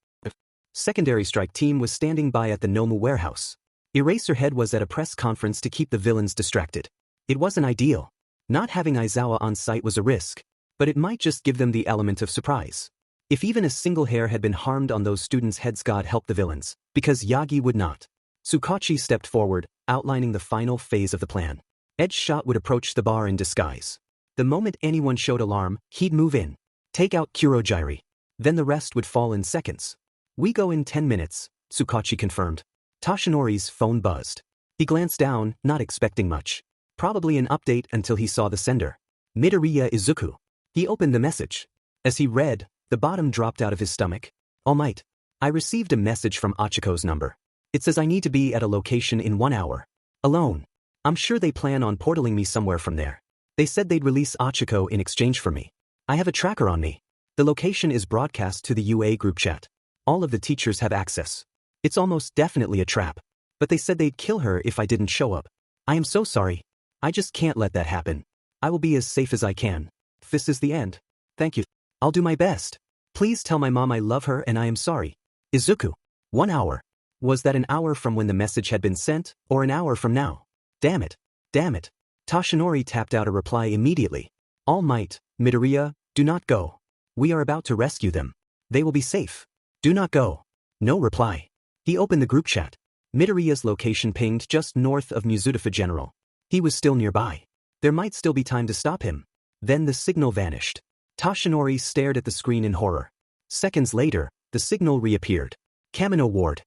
Secondary Strike Team was standing by at the Nomu warehouse. Eraserhead was at a press conference to keep the villains distracted. It wasn't ideal. Not having Aizawa on site was a risk, but it might just give them the element of surprise. If even a single hair had been harmed on those students' heads, God help the villains, because Yagi would not. Tsukachi stepped forward, outlining the final phase of the plan. Edgeshot would approach the bar in disguise. The moment anyone showed alarm, he'd move in. Take out Kurogyri. Then the rest would fall in seconds. We go in 10 minutes, Tsukachi confirmed. Toshinori's phone buzzed. He glanced down, not expecting much. Probably an update until he saw the sender. Midoriya Izuku. He opened the message. As he read, the bottom dropped out of his stomach. All Might. I received a message from Ochaco's number. It says I need to be at a location in 1 hour. Alone. I'm sure they plan on portaling me somewhere from there. They said they'd release Ochaco in exchange for me. I have a tracker on me. The location is broadcast to the UA group chat. All of the teachers have access. It's almost definitely a trap. But they said they'd kill her if I didn't show up. I am so sorry. I just can't let that happen. I will be as safe as I can. This is the end. Thank you. I'll do my best. Please tell my mom I love her and I am sorry. Izuku. 1 hour. Was that an hour from when the message had been sent, or an hour from now? Damn it. Damn it. Toshinori tapped out a reply immediately. All Might, Midoriya, do not go. We are about to rescue them. They will be safe. Do not go. No reply. He opened the group chat. Midoriya's location pinged just north of Muzutafa General. He was still nearby. There might still be time to stop him. Then the signal vanished. Toshinori stared at the screen in horror. Seconds later, the signal reappeared. Kamino Ward.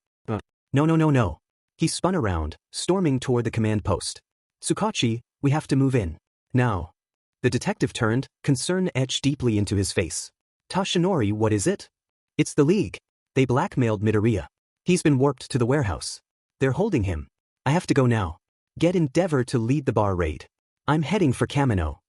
No. He spun around, storming toward the command post. Tsukachi, we have to move in. Now. The detective turned, concern etched deeply into his face. Toshinori, what is it? It's the League. They blackmailed Midoriya. He's been warped to the warehouse. They're holding him. I have to go now. Get Endeavor to lead the bar raid. I'm heading for Kamino.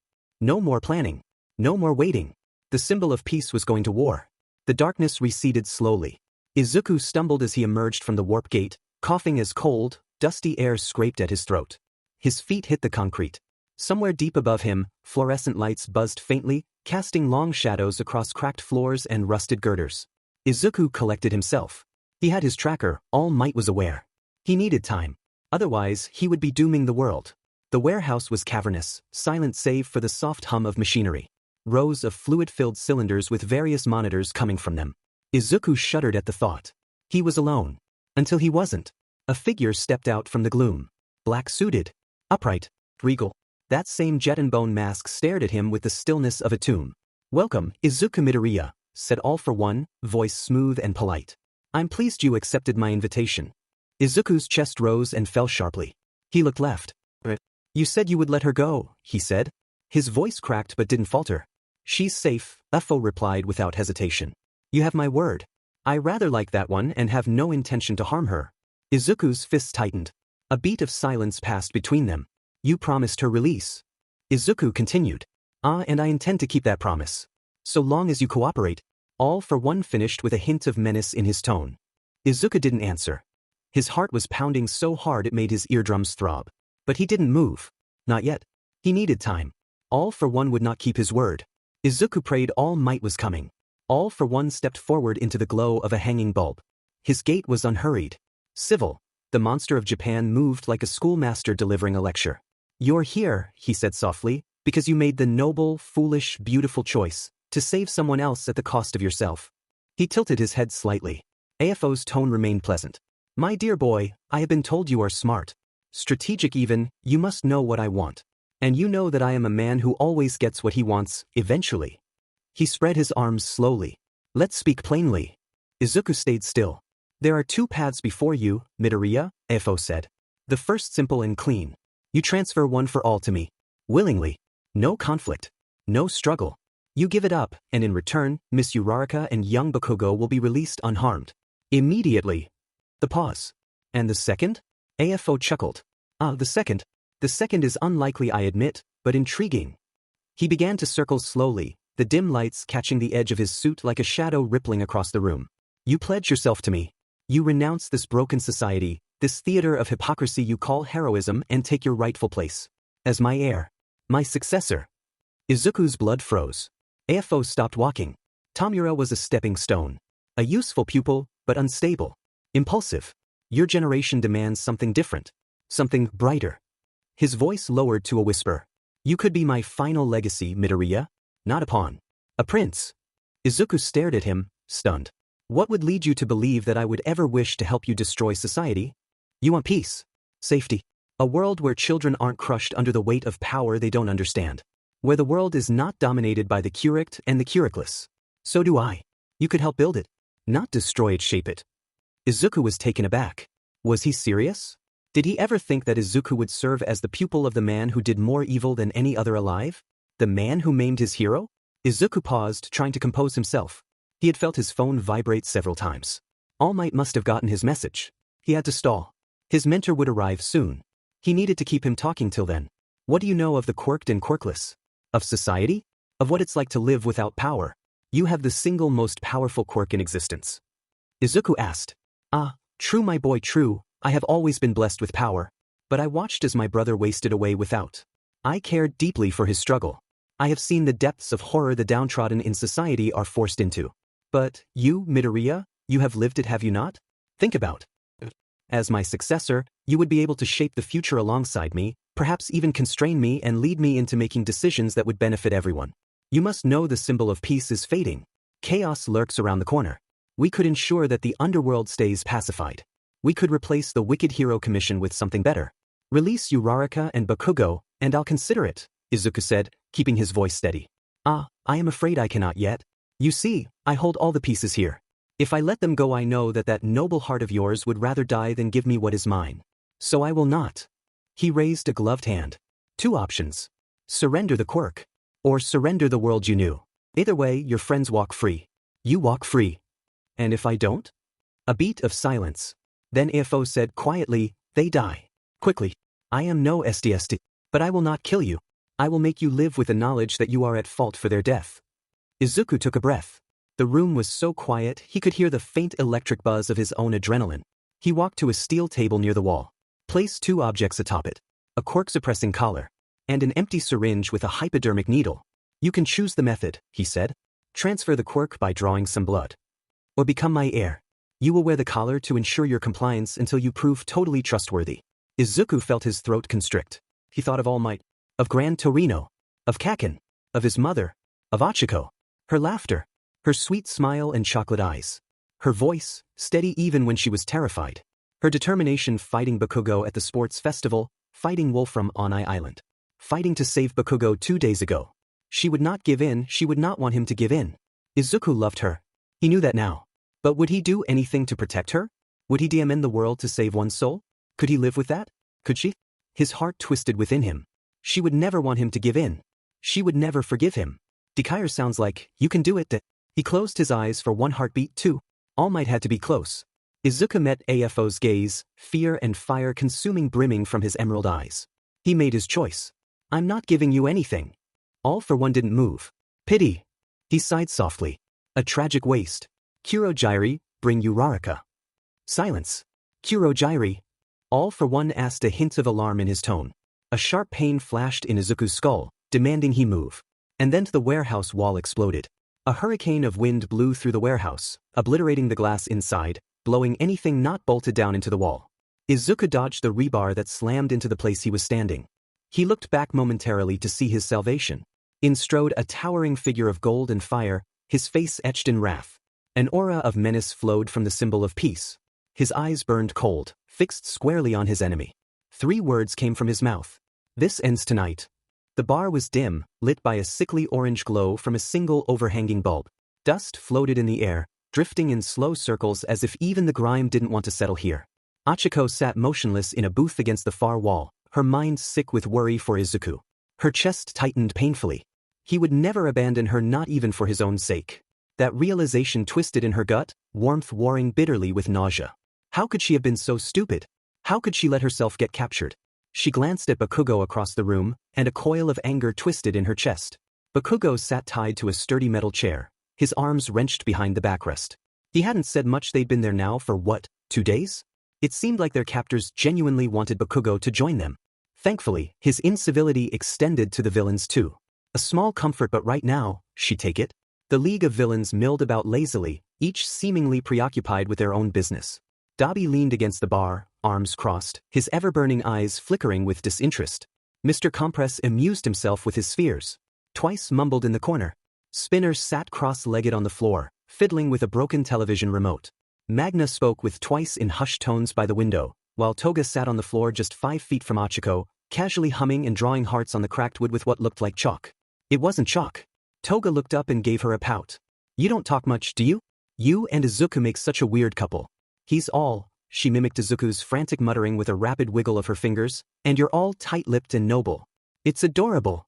No more planning. No more waiting. The symbol of peace was going to war. The darkness receded slowly. Izuku stumbled as he emerged from the warp gate, coughing as cold, dusty air scraped at his throat. His feet hit the concrete. Somewhere deep above him, fluorescent lights buzzed faintly, casting long shadows across cracked floors and rusted girders. Izuku collected himself. He had his tracker, All Might was aware. He needed time. Otherwise, he would be dooming the world. The warehouse was cavernous, silent save for the soft hum of machinery. Rows of fluid-filled cylinders with various monitors coming from them. Izuku shuddered at the thought. He was alone. Until he wasn't. A figure stepped out from the gloom. Black-suited. Upright. Regal. That same jet and bone mask stared at him with the stillness of a tomb. Welcome, Izuku Midoriya, said All for One, voice smooth and polite. I'm pleased you accepted my invitation. Izuku's chest rose and fell sharply. He looked left. You said you would let her go, he said. His voice cracked but didn't falter. She's safe, Ufo replied without hesitation. You have my word. I rather like that one and have no intention to harm her. Izuku's fists tightened. A beat of silence passed between them. You promised her release. Izuku continued. And I intend to keep that promise. So long as you cooperate. All for One finished with a hint of menace in his tone. Izuku didn't answer. His heart was pounding so hard it made his eardrums throb. But he didn't move. Not yet. He needed time. All for One would not keep his word. Izuku prayed All Might was coming. All for one stepped forward into the glow of a hanging bulb. His gait was unhurried. Civil, the monster of Japan moved like a schoolmaster delivering a lecture. "You're here," he said softly, "because you made the noble, foolish, beautiful choice to save someone else at the cost of yourself." He tilted his head slightly. AFO's tone remained pleasant. "My dear boy, I have been told you are smart. Strategic even, you must know what I want. And you know that I am a man who always gets what he wants, eventually." He spread his arms slowly. "Let's speak plainly." Izuku stayed still. "There are two paths before you, Midoriya," AFO said. "The first simple and clean. You transfer one for all to me. Willingly. No conflict. No struggle. You give it up, and in return, Miss Uraraka and young Bakugo will be released unharmed. Immediately." The pause. "And the second?" AFO chuckled. The second. The second is unlikely, I admit, but intriguing." He began to circle slowly, the dim lights catching the edge of his suit like a shadow rippling across the room. "You pledge yourself to me. You renounce this broken society, this theater of hypocrisy you call heroism, and take your rightful place. As my heir. My successor." Izuku's blood froze. AFO stopped walking. Tamura was a stepping stone. A useful pupil, but unstable. Impulsive. Your generation demands something different. Something brighter. His voice lowered to a whisper. "You could be my final legacy, Midoriya. Not a pawn. A prince." Izuku stared at him, stunned. "What would lead you to believe that I would ever wish to help you destroy society? You want peace. Safety. A world where children aren't crushed under the weight of power they don't understand. Where the world is not dominated by the Quirked and the Quirkless. So do I. You could help build it. Not destroy it, shape it." Izuku was taken aback. Was he serious? Did he ever think that Izuku would serve as the pupil of the man who did more evil than any other alive? The man who maimed his hero? Izuku paused, trying to compose himself. He had felt his phone vibrate several times. All Might must have gotten his message. He had to stall. His mentor would arrive soon. He needed to keep him talking till then. "What do you know of the quirked and quirkless? Of society? Of what it's like to live without power? You have the single most powerful quirk in existence." Izuku asked. True my boy, true, I have always been blessed with power. But I watched as my brother wasted away without. I cared deeply for his struggle. I have seen the depths of horror the downtrodden in society are forced into. But you, Midoriya, you have lived it, have you not? Think about it. As my successor, you would be able to shape the future alongside me, perhaps even constrain me and lead me into making decisions that would benefit everyone. You must know the symbol of peace is fading. Chaos lurks around the corner. We could ensure that the underworld stays pacified. We could replace the Wicked Hero Commission with something better. Release Uraraka and Bakugo, and I'll consider it, Izuku said, keeping his voice steady. I am afraid I cannot yet. You see, I hold all the pieces here. If I let them go, I know that that noble heart of yours would rather die than give me what is mine. So I will not. He raised a gloved hand. Two options. Surrender the quirk. Or surrender the world you knew. Either way, your friends walk free. You walk free. And if I don't? A beat of silence. Then AFO said quietly, they die. Quickly. I am no SDST. But I will not kill you. I will make you live with the knowledge that you are at fault for their death. Izuku took a breath. The room was so quiet he could hear the faint electric buzz of his own adrenaline. He walked to a steel table near the wall. Place two objects atop it. A quirk-suppressing collar. And an empty syringe with a hypodermic needle. You can choose the method, he said. Transfer the quirk by drawing some blood. Or become my heir. You will wear the collar to ensure your compliance until you prove totally trustworthy. Izuku felt his throat constrict. He thought of All Might. Of Grand Torino. Of Kaken. Of his mother. Of Ochaco. Her laughter. Her sweet smile and chocolate eyes. Her voice, steady even when she was terrified. Her determination fighting Bakugo at the sports festival, fighting Wolfram on Island. Fighting to save Bakugo 2 days ago. She would not give in, she would not want him to give in. Izuku loved her. He knew that now. But would he do anything to protect her? Would he DMN the world to save one soul? Could he live with that? Could she? His heart twisted within him. She would never want him to give in. She would never forgive him. Dekire sounds like, you can do it. He closed his eyes for one heartbeat too. All Might had to be close. Izuku met AFO's gaze, fear and fire consuming brimming from his emerald eyes. He made his choice. I'm not giving you anything. All for one didn't move. Pity. He sighed softly. A tragic waste. Kurojairi, bring Uraraka. Silence. Kurojairi. All for one asked, a hint of alarm in his tone. A sharp pain flashed in Izuku's skull, demanding he move. And then the warehouse wall exploded. A hurricane of wind blew through the warehouse, obliterating the glass inside, blowing anything not bolted down into the wall. Izuku dodged the rebar that slammed into the place he was standing. He looked back momentarily to see his salvation. In strode a towering figure of gold and fire, his face etched in wrath. An aura of menace flowed from the symbol of peace. His eyes burned cold, fixed squarely on his enemy. 3 words came from his mouth. "This ends tonight." The bar was dim, lit by a sickly orange glow from a single overhanging bulb. Dust floated in the air, drifting in slow circles as if even the grime didn't want to settle here. Ochako sat motionless in a booth against the far wall, her mind sick with worry for Izuku. Her chest tightened painfully. He would never abandon her, not even for his own sake. That realization twisted in her gut, warmth warring bitterly with nausea. How could she have been so stupid? How could she let herself get captured? She glanced at Bakugo across the room, and a coil of anger twisted in her chest. Bakugo sat tied to a sturdy metal chair, his arms wrenched behind the backrest. He hadn't said much. They'd been there now for what, 2 days? It seemed like their captors genuinely wanted Bakugo to join them. Thankfully, his incivility extended to the villains too. A small comfort, but right now, she'd take it. The League of Villains milled about lazily, each seemingly preoccupied with their own business. Dabi leaned against the bar, arms crossed, his ever-burning eyes flickering with disinterest. Mr. Compress amused himself with his spheres. Twice mumbled in the corner. Spinner sat cross-legged on the floor, fiddling with a broken television remote. Magna spoke with Twice in hushed tones by the window, while Toga sat on the floor just 5 feet from Ochako, casually humming and drawing hearts on the cracked wood with what looked like chalk. It wasn't chalk. Toga looked up and gave her a pout. "You don't talk much, do you? You and Izuku make such a weird couple." "He's all," she mimicked Izuku's frantic muttering with a rapid wiggle of her fingers, "and you're all tight-lipped and noble. It's adorable."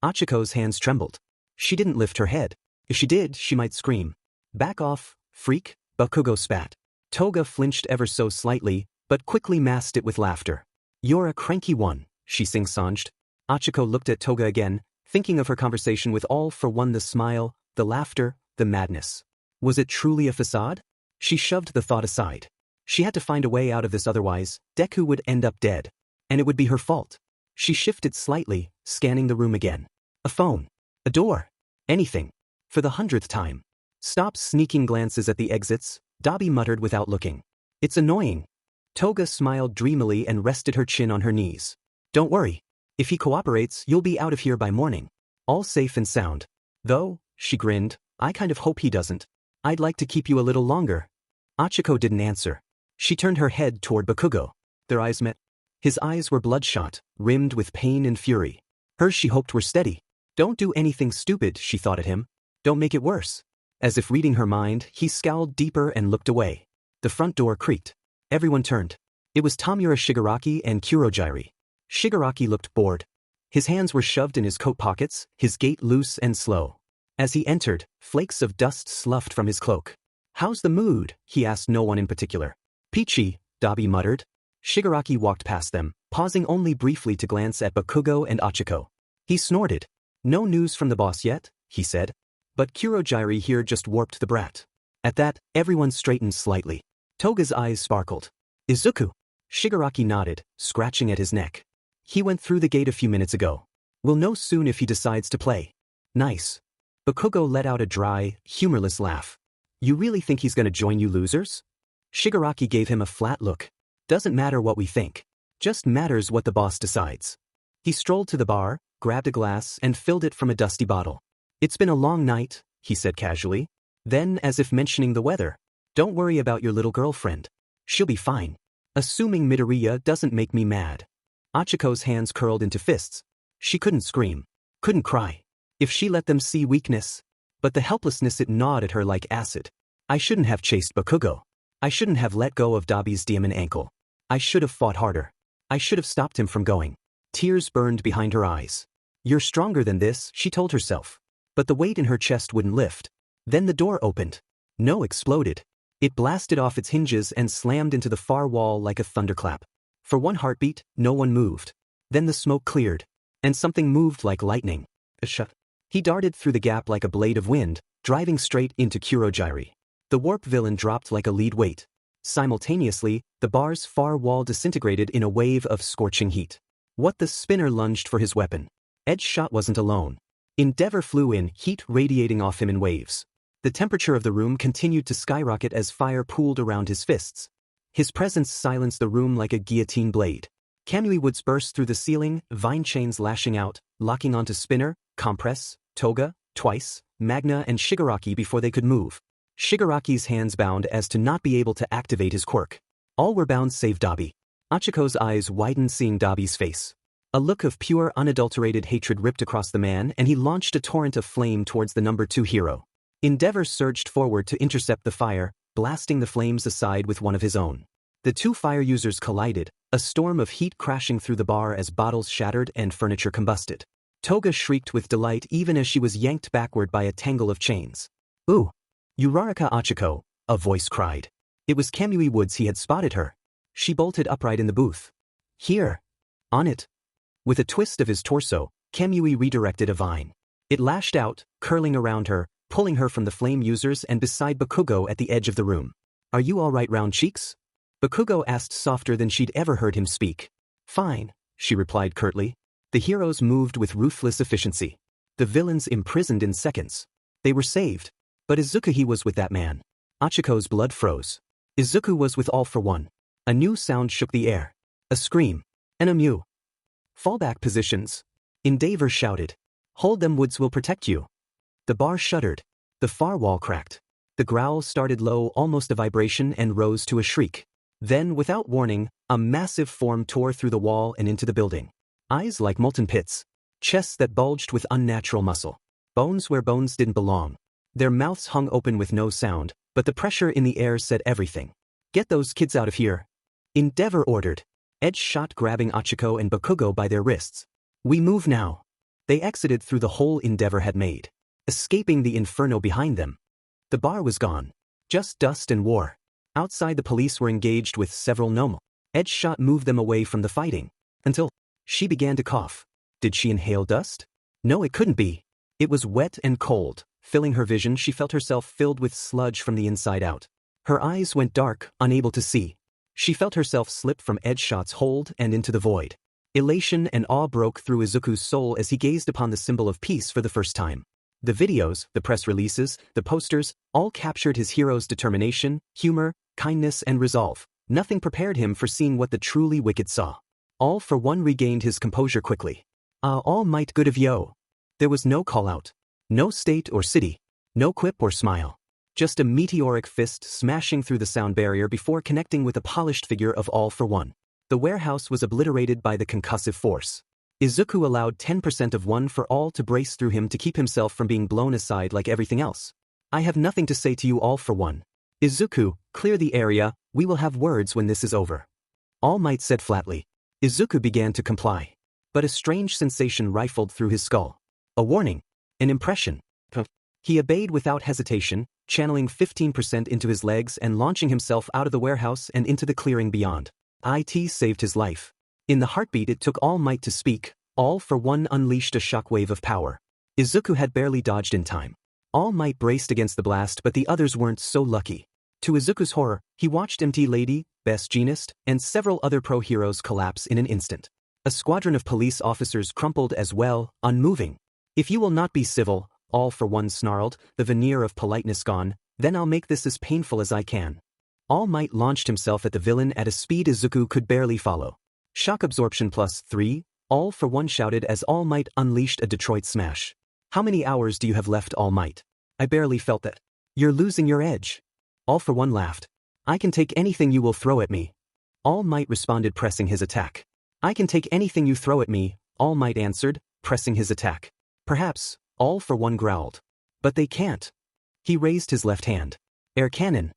Ochiko's hands trembled. She didn't lift her head. If she did, she might scream. "Back off, freak," Bakugo spat. Toga flinched ever so slightly, but quickly masked it with laughter. "You're a cranky one," she sing-songed. Ochako looked at Toga again, thinking of her conversation with all for one, the smile, the laughter, the madness. Was it truly a facade? She shoved the thought aside. She had to find a way out of this, otherwise, Deku would end up dead. And it would be her fault. She shifted slightly, scanning the room again. A phone. A door. Anything. For the 100th time. "Stop sneaking glances at the exits," Dabi muttered without looking. "It's annoying." Toga smiled dreamily and rested her chin on her knees. "Don't worry. If he cooperates, you'll be out of here by morning. All safe and sound. Though," she grinned, "I kind of hope he doesn't. I'd like to keep you a little longer." Ochako didn't answer. She turned her head toward Bakugo. Their eyes met. His eyes were bloodshot, rimmed with pain and fury. Hers, she hoped, were steady. "Don't do anything stupid," she thought at him. "Don't make it worse." As if reading her mind, he scowled deeper and looked away. The front door creaked. Everyone turned. It was Tamura Shigaraki and Kurojairi. Shigaraki looked bored. His hands were shoved in his coat pockets, his gait loose and slow. As he entered, flakes of dust sloughed from his cloak. "How's the mood?" he asked no one in particular. "Peachy," Dabi muttered. Shigaraki walked past them, pausing only briefly to glance at Bakugo and Ochako. He snorted. "No news from the boss yet," he said. But Kurojairi here just warped the brat. At that, everyone straightened slightly. Toga's eyes sparkled. "Izuku?" Shigaraki nodded, scratching at his neck. "He went through the gate a few minutes ago. We'll know soon if he decides to play." "Nice." Bakugo let out a dry, humorless laugh. "You really think he's gonna join you losers?" Shigaraki gave him a flat look. "Doesn't matter what we think. Just matters what the boss decides." He strolled to the bar, grabbed a glass and filled it from a dusty bottle. "It's been a long night," he said casually. Then, as if mentioning the weather, "Don't worry about your little girlfriend. She'll be fine. Assuming Midoriya doesn't make me mad." Ochiko's hands curled into fists. She couldn't scream. Couldn't cry. If she let them see weakness. But the helplessness, it gnawed at her like acid. "I shouldn't have chased Bakugo. I shouldn't have let go of Dabi's diamond ankle. I should have fought harder. I should have stopped him from going." Tears burned behind her eyes. "You're stronger than this," she told herself. But the weight in her chest wouldn't lift. Then the door opened. No, exploded. It blasted off its hinges and slammed into the far wall like a thunderclap. For one heartbeat, no one moved. Then the smoke cleared. And something moved like lightning. He darted through the gap like a blade of wind, driving straight into Kurojairi. The warp villain dropped like a lead weight. Simultaneously, the bar's far wall disintegrated in a wave of scorching heat. What? The spinner lunged for his weapon. Edge shot wasn't alone. Endeavor flew in, heat radiating off him in waves. The temperature of the room continued to skyrocket as fire pooled around his fists. His presence silenced the room like a guillotine blade. Kamui woods burst through the ceiling, vine chains lashing out, locking onto Spinner, Compress, Toga, Twice, Magna and Shigaraki before they could move. Shigaraki's hands bound as to not be able to activate his quirk. All were bound save Dabi. Ochaco's eyes widened seeing Dabi's face. A look of pure unadulterated hatred ripped across the man and he launched a torrent of flame towards the number 2 hero. Endeavor surged forward to intercept the fire, blasting the flames aside with one of his own. The two fire users collided, a storm of heat crashing through the bar as bottles shattered and furniture combusted. Toga shrieked with delight even as she was yanked backward by a tangle of chains. "Ooh! Uraraka Ochaco," a voice cried. It was Kamui Woods. He had spotted her. She bolted upright in the booth. "Here! On it!" With a twist of his torso, Kamui redirected a vine. It lashed out, curling around her, pulling her from the flame users and beside Bakugo at the edge of the room. "Are you all right, round cheeks?" Bakugo asked softer than she'd ever heard him speak. "Fine," she replied curtly. The heroes moved with ruthless efficiency. The villains imprisoned in seconds. They were saved. But Izuku was with that man. Ochaco's blood froze. Izuku was with All for One. A new sound shook the air. A scream. And a mew. "Fallback positions." Endeavor shouted. "Hold them, Woods will protect you." The bar shuddered. The far wall cracked. The growl started low, almost a vibration, and rose to a shriek. Then, without warning, a massive form tore through the wall and into the building. Eyes like molten pits. Chests that bulged with unnatural muscle. Bones where bones didn't belong. Their mouths hung open with no sound, but the pressure in the air said everything. "Get those kids out of here." Endeavor ordered. Edge shot grabbing Ochaco and Bakugo by their wrists. "We move now." They exited through the hole Endeavor had made, escaping the inferno behind them. The bar was gone. Just dust and war. Outside the police were engaged with several Nomo. Edge shot moved them away from the fighting. Until she began to cough. Did she inhale dust? No, it couldn't be. It was wet and cold. Filling her vision, she felt herself filled with sludge from the inside out. Her eyes went dark, unable to see. She felt herself slip from Edge Shot's hold and into the void. Elation and awe broke through Izuku's soul as he gazed upon the symbol of peace for the first time. The videos, the press releases, the posters, all captured his hero's determination, humor, kindness and resolve. Nothing prepared him for seeing what the truly wicked saw. All for One regained his composure quickly. All might good of yo. There was no call-out. No state or city. No quip or smile. Just a meteoric fist smashing through the sound barrier before connecting with a polished figure of All for One. The warehouse was obliterated by the concussive force. Izuku allowed 10% of One for All to brace through him to keep himself from being blown aside like everything else. "I have nothing to say to you, All for One. Izuku, clear the area, we will have words when this is over." All Might said flatly. Izuku began to comply. But a strange sensation rifled through his skull. A warning. An impression. He obeyed without hesitation, channeling 15% into his legs and launching himself out of the warehouse and into the clearing beyond. It saved his life. In the heartbeat it took All Might to speak. All for One unleashed a shockwave of power. Izuku had barely dodged in time. All Might braced against the blast, but the others weren't so lucky. To Izuku's horror, he watched MT Lady, Best Jeanist, and several other pro-heroes collapse in an instant. A squadron of police officers crumpled as well, unmoving. "If you will not be civil," All for One snarled, the veneer of politeness gone, "then I'll make this as painful as I can." All Might launched himself at the villain at a speed Izuku could barely follow. "Shock absorption +3, All for One shouted as All Might unleashed a Detroit smash. "How many hours do you have left, All Might? I barely felt that." "You're losing your edge." All for One laughed. "I can take anything you will throw at me." All Might responded, pressing his attack. "I can take anything you throw at me," All Might answered, pressing his attack. "Perhaps," All for One growled. "But they can't." He raised his left hand. Air cannon.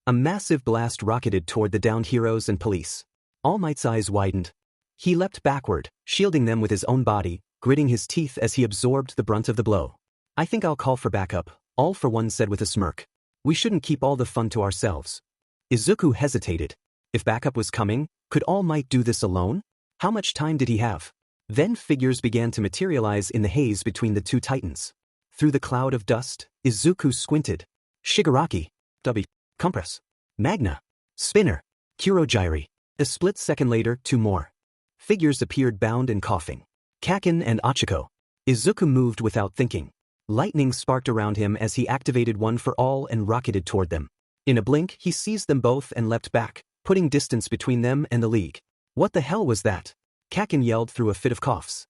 A massive blast rocketed toward the downed heroes and police. All Might's eyes widened. He leapt backward, shielding them with his own body, gritting his teeth as he absorbed the brunt of the blow. "I think I'll call for backup," All for One said with a smirk. "We shouldn't keep all the fun to ourselves." Izuku hesitated. If backup was coming, could All Might do this alone? How much time did he have? Then figures began to materialize in the haze between the two titans. Through the cloud of dust, Izuku squinted. Shigaraki. W. Compress. Magna. Spinner. Kurogiri. A split second later, two more. Figures appeared bound and coughing. Kakin and Ochaco. Izuku moved without thinking. Lightning sparked around him as he activated One for All and rocketed toward them. In a blink, he seized them both and leapt back, putting distance between them and the League. What the hell was that? Kakin yelled through a fit of coughs.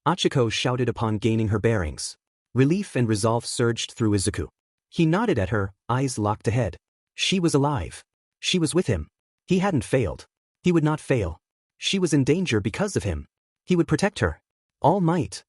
Ochako shouted upon gaining her bearings. Relief and resolve surged through Izuku. He nodded at her, eyes locked ahead. She was alive. She was with him. He hadn't failed. He would not fail. She was in danger because of him. He would protect her. All Might.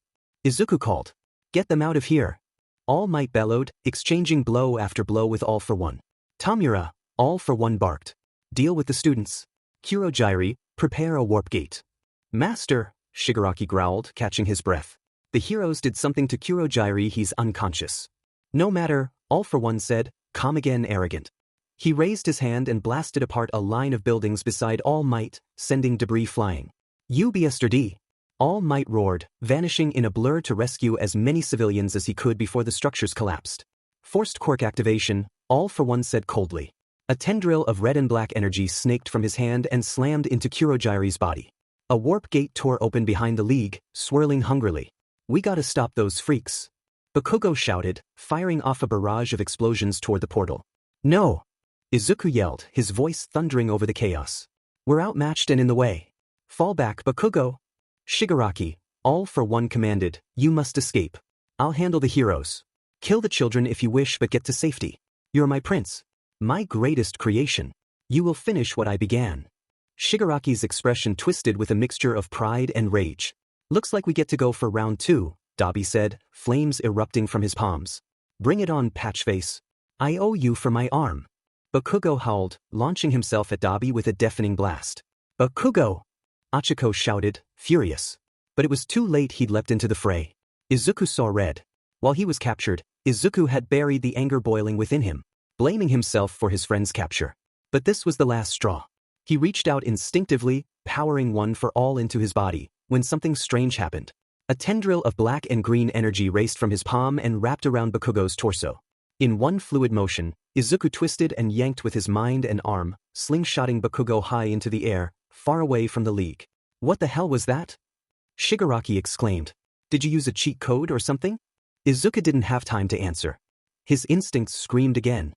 Izuku called. Get them out of here. All Might bellowed, exchanging blow after blow with All for One. Tamura, All for One barked. Deal with the students. Kurogyri, prepare a warp gate. Master, Shigaraki growled, catching his breath. The heroes did something to Kurogyri, he's unconscious. No matter, All for One said, come again arrogant. He raised his hand and blasted apart a line of buildings beside All Might, sending debris flying. You yesterday. All Might roared, vanishing in a blur to rescue as many civilians as he could before the structures collapsed. Forced Quirk activation, All for One said coldly. A tendril of red and black energy snaked from his hand and slammed into Kurogyri's body. A warp gate tore open behind the League, swirling hungrily. We gotta stop those freaks. Bakugo shouted, firing off a barrage of explosions toward the portal. No! Izuku yelled, his voice thundering over the chaos. We're outmatched and in the way. Fall back, Bakugo! Shigaraki, All for One commanded, you must escape. I'll handle the heroes. Kill the children if you wish but get to safety. You're my prince. My greatest creation. You will finish what I began. Shigaraki's expression twisted with a mixture of pride and rage. Looks like we get to go for round 2, Dabi said, flames erupting from his palms. Bring it on, Patchface. I owe you for my arm. Bakugo howled, launching himself at Dabi with a deafening blast. Bakugo! Ochako shouted, furious. But it was too late, he'd leapt into the fray. Izuku saw red. While he was captured, Izuku had buried the anger boiling within him, blaming himself for his friend's capture. But this was the last straw. He reached out instinctively, powering One for All into his body, when something strange happened. A tendril of black and green energy raced from his palm and wrapped around Bakugo's torso. In one fluid motion, Izuku twisted and yanked with his mind and arm, slingshotting Bakugo high into the air, far away from the League. What the hell was that? Shigaraki exclaimed. Did you use a cheat code or something? Izuku didn't have time to answer. His instincts screamed again.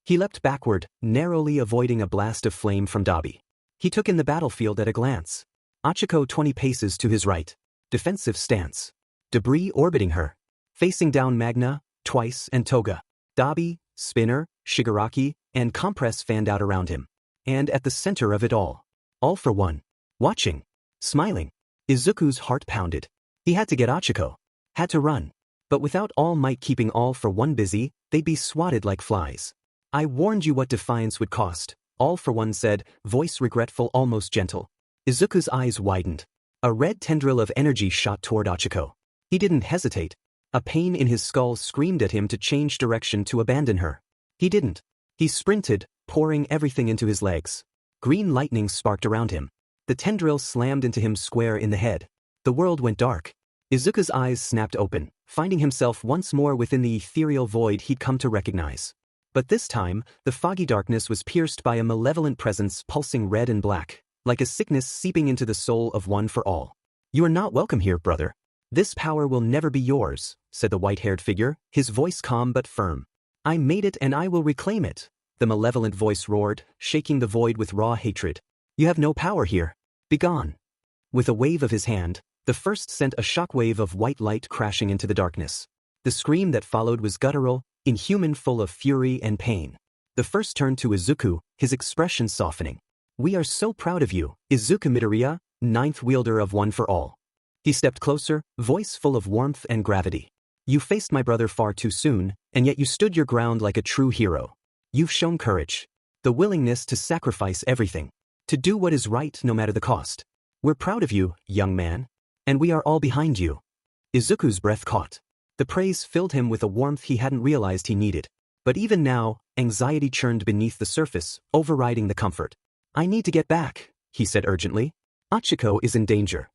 He leapt backward, narrowly avoiding a blast of flame from Dabi. He took in the battlefield at a glance. Ochako 20 paces to his right. Defensive stance. Debris orbiting her. Facing down Magna, Twice and Toga. Dabi, Spinner, Shigaraki, and Compress fanned out around him. And at the center of it All for One. Watching. Smiling. Izuku's heart pounded. He had to get Ochako. Had to run. But without All Might keeping All for One busy, they'd be swatted like flies. I warned you what defiance would cost, All for One said, voice regretful, almost gentle. Izuku's eyes widened. A red tendril of energy shot toward Ochako. He didn't hesitate. A pain in his skull screamed at him to change direction to abandon her. He didn't. He sprinted, pouring everything into his legs. Green lightning sparked around him. The tendril slammed into him square in the head. The world went dark. Izuku's eyes snapped open, finding himself once more within the ethereal void he'd come to recognize. But this time, the foggy darkness was pierced by a malevolent presence pulsing red and black, like a sickness seeping into the soul of One for All. You are not welcome here, brother. This power will never be yours, said the white-haired figure, his voice calm but firm. I made it and I will reclaim it, the malevolent voice roared, shaking the void with raw hatred. You have no power here. Begone. With a wave of his hand, the first sent a shockwave of white light crashing into the darkness. The scream that followed was guttural, inhuman, full of fury and pain. The first turned to Izuku, his expression softening. We are so proud of you, Izuku Midoriya, ninth wielder of One for All. He stepped closer, voice full of warmth and gravity. You faced my brother far too soon, and yet you stood your ground like a true hero. You've shown courage. The willingness to sacrifice everything. To do what is right no matter the cost. We're proud of you, young man. And we are all behind you. Izuku's breath caught. The praise filled him with a warmth he hadn't realized he needed. But even now, anxiety churned beneath the surface, overriding the comfort. I need to get back, he said urgently. Ochako is in danger.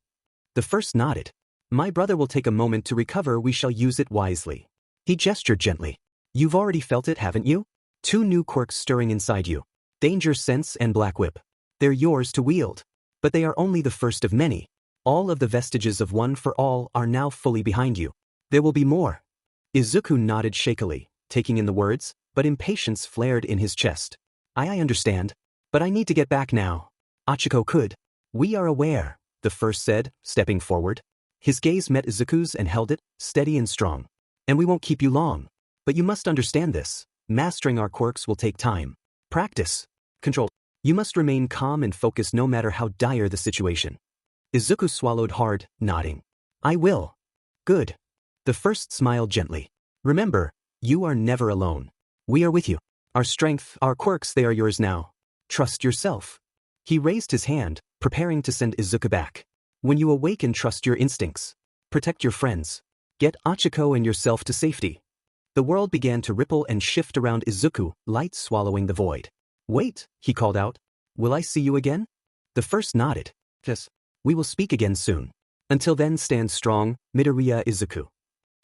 The first nodded. My brother will take a moment to recover, we shall use it wisely. He gestured gently. You've already felt it, haven't you? 2 new quirks stirring inside you. Danger Sense and Black Whip. They're yours to wield. But they are only the first of many. All of the vestiges of One for All are now fully behind you. There will be more. Izuku nodded shakily, taking in the words, but impatience flared in his chest. I understand. But I need to get back now. Ochako could. We are aware, the first said, stepping forward. His gaze met Izuku's and held it, steady and strong. And we won't keep you long. But you must understand this. Mastering our quirks will take time. Practice. Control. You must remain calm and focused no matter how dire the situation. Izuku swallowed hard, nodding. I will. Good. The first smiled gently. Remember, you are never alone. We are with you. Our strength, our quirks, they are yours now. Trust yourself. He raised his hand, preparing to send Izuku back. When you awaken, trust your instincts. Protect your friends. Get Ochako and yourself to safety. The world began to ripple and shift around Izuku, light swallowing the void. Wait, he called out. Will I see you again? The first nodded. Yes. We will speak again soon. Until then, stand strong, Midoriya Izuku.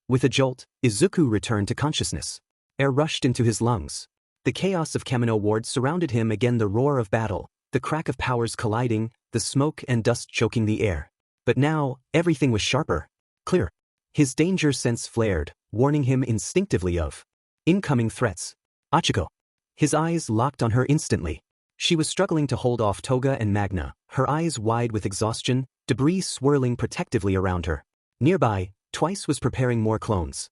With a jolt, Izuku returned to consciousness. Air rushed into his lungs. The chaos of Kamino Ward surrounded him again, the roar of battle, the crack of powers colliding, the smoke and dust choking the air. But now, everything was sharper, clear. His danger sense flared, warning him instinctively of incoming threats. Ochako. His eyes locked on her instantly. She was struggling to hold off Toga and Magna, her eyes wide with exhaustion, debris swirling protectively around her. Nearby, Twice was preparing more clones.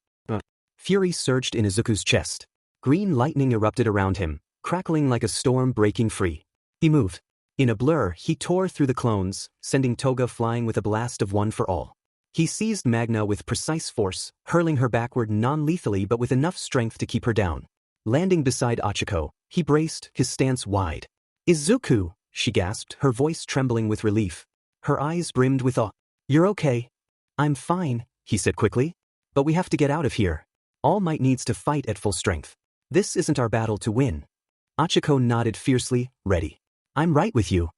Fury surged in Izuku's chest. Green lightning erupted around him, crackling like a storm breaking free. He moved. In a blur, he tore through the clones, sending Toga flying with a blast of One for All. He seized Magna with precise force, hurling her backward non-lethally but with enough strength to keep her down. Landing beside Ochako, he braced, his stance wide. Izuku, she gasped, her voice trembling with relief. Her eyes brimmed with awe. You're okay. I'm fine, he said quickly. But we have to get out of here. All Might needs to fight at full strength. This isn't our battle to win. Ochako nodded fiercely, ready. I'm right with you.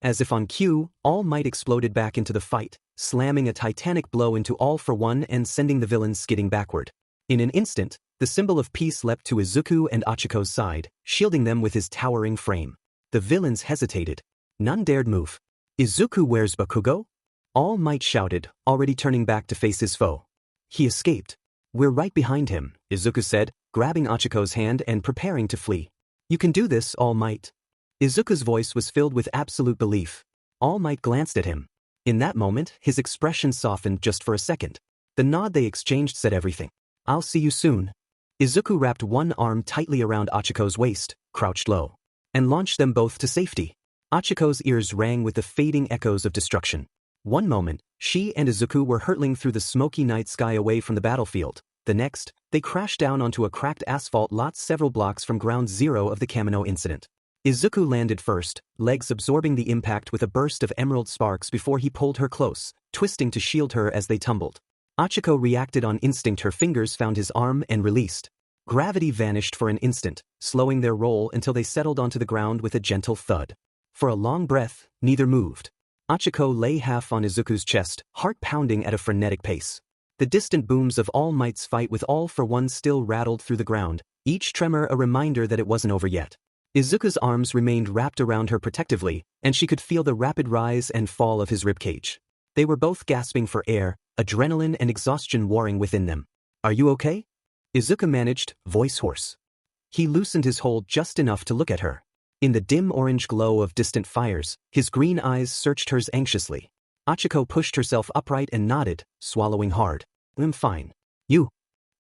As if on cue, All Might exploded back into the fight, slamming a titanic blow into All for One and sending the villains skidding backward. In an instant, the symbol of peace leapt to Izuku and Ochako's side, shielding them with his towering frame. The villains hesitated. None dared move. Izuku, where's Bakugo? All Might shouted, already turning back to face his foe. He escaped. We're right behind him, Izuku said, grabbing Ochako's hand and preparing to flee. You can do this, All Might. Izuku's voice was filled with absolute belief. All Might glanced at him. In that moment, his expression softened just for a second. The nod they exchanged said everything. I'll see you soon. Izuku wrapped one arm tightly around Ochako's waist, crouched low, and launched them both to safety. Ochako's ears rang with the fading echoes of destruction. One moment, she and Izuku were hurtling through the smoky night sky away from the battlefield. The next, they crashed down onto a cracked asphalt lot several blocks from ground zero of the Kamino incident. Izuku landed first, legs absorbing the impact with a burst of emerald sparks before he pulled her close, twisting to shield her as they tumbled. Ochako reacted on instinct. Her fingers found his arm and released. Gravity vanished for an instant, slowing their roll until they settled onto the ground with a gentle thud. For a long breath, neither moved. Ochako lay half on Izuku's chest, heart pounding at a frenetic pace. The distant booms of All Might's fight with All for One still rattled through the ground, each tremor a reminder that it wasn't over yet. Izuku's arms remained wrapped around her protectively, and she could feel the rapid rise and fall of his ribcage. They were both gasping for air, adrenaline and exhaustion warring within them. Are you okay? Izuku managed, voice hoarse. He loosened his hold just enough to look at her. In the dim orange glow of distant fires, his green eyes searched hers anxiously. Ochako pushed herself upright and nodded, swallowing hard. I'm fine. You?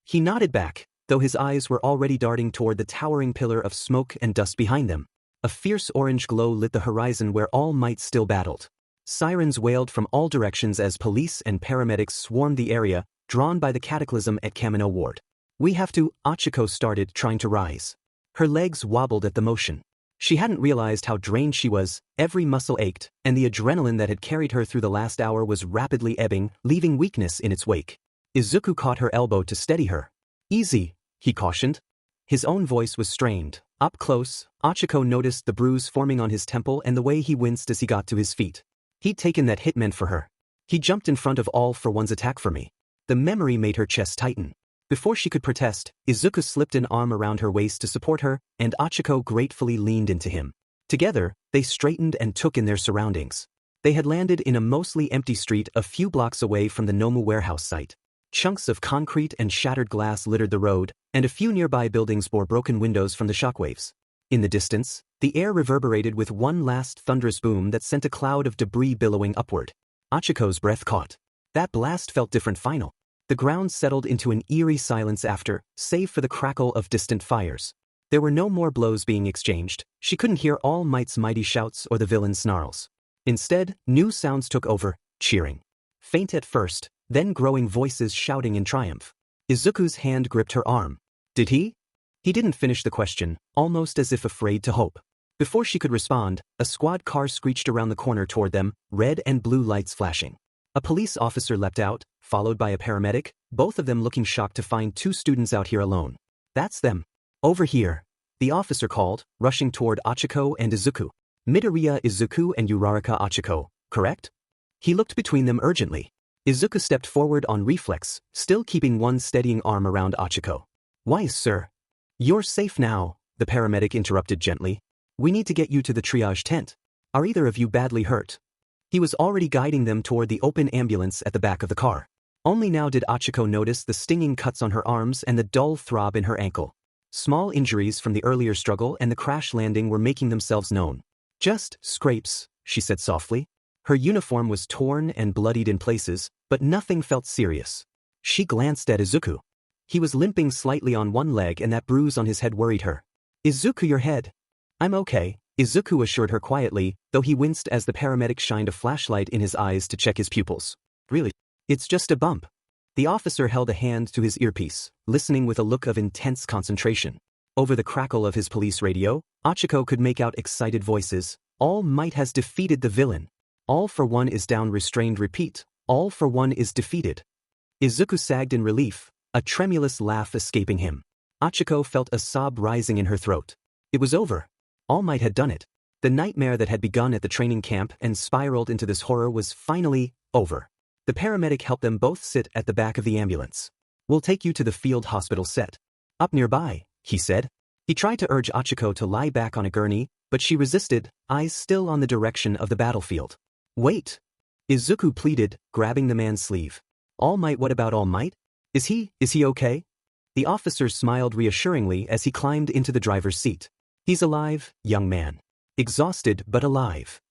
He nodded back, though his eyes were already darting toward the towering pillar of smoke and dust behind them. A fierce orange glow lit the horizon where All Might still battled. Sirens wailed from all directions as police and paramedics swarmed the area, drawn by the cataclysm at Kamino Ward. We have to, Ochako started, trying to rise. Her legs wobbled at the motion. She hadn't realized how drained she was, every muscle ached, and the adrenaline that had carried her through the last hour was rapidly ebbing, leaving weakness in its wake. Izuku caught her elbow to steady her. Easy, he cautioned. His own voice was strained. Up close, Ochako noticed the bruise forming on his temple and the way he winced as he got to his feet. He'd taken that hit meant for her. He jumped in front of All for One's attack for me. The memory made her chest tighten. Before she could protest, Izuku slipped an arm around her waist to support her, and Ochako gratefully leaned into him. Together, they straightened and took in their surroundings. They had landed in a mostly empty street a few blocks away from the Nomu warehouse site. Chunks of concrete and shattered glass littered the road, and a few nearby buildings bore broken windows from the shockwaves. In the distance, the air reverberated with one last thunderous boom that sent a cloud of debris billowing upward. Ochaco's breath caught. That blast felt different final. The ground settled into an eerie silence after, save for the crackle of distant fires. There were no more blows being exchanged. She couldn't hear All Might's mighty shouts or the villain's snarls. Instead, new sounds took over, cheering. Faint at first, then growing voices shouting in triumph. Izuku's hand gripped her arm. Did he? He didn't finish the question, almost as if afraid to hope. Before she could respond, a squad car screeched around the corner toward them, red and blue lights flashing. A police officer leapt out, followed by a paramedic, both of them looking shocked to find two students out here alone. That's them. Over here. The officer called, rushing toward Ochaco and Izuku. Midoriya Izuku and Uraraka Ochaco, correct? He looked between them urgently. Izuku stepped forward on reflex, still keeping one steadying arm around Ochaco. Why, sir? You're safe now, the paramedic interrupted gently. We need to get you to the triage tent. Are either of you badly hurt? He was already guiding them toward the open ambulance at the back of the car. Only now did Ochaco notice the stinging cuts on her arms and the dull throb in her ankle. Small injuries from the earlier struggle and the crash landing were making themselves known. Just scrapes, she said softly. Her uniform was torn and bloodied in places, but nothing felt serious. She glanced at Izuku. He was limping slightly on one leg and that bruise on his head worried her. Izuku, your head. I'm okay, Izuku assured her quietly, though he winced as the paramedic shined a flashlight in his eyes to check his pupils. Really? It's just a bump. The officer held a hand to his earpiece, listening with a look of intense concentration. Over the crackle of his police radio, Ochaco could make out excited voices. All Might has defeated the villain. All for One is down, restrained, repeat. All for One is defeated. Izuku sagged in relief, a tremulous laugh escaping him. Ochaco felt a sob rising in her throat. It was over. All Might had done it. The nightmare that had begun at the training camp and spiraled into this horror was finally over. The paramedic helped them both sit at the back of the ambulance. We'll take you to the field hospital set. Up nearby, he said. He tried to urge Ochaco to lie back on a gurney, but she resisted, eyes still on the direction of the battlefield. Wait! Izuku pleaded, grabbing the man's sleeve. All Might, what about All Might? Is he okay? The officer smiled reassuringly as he climbed into the driver's seat. He's alive, young man. Exhausted but alive.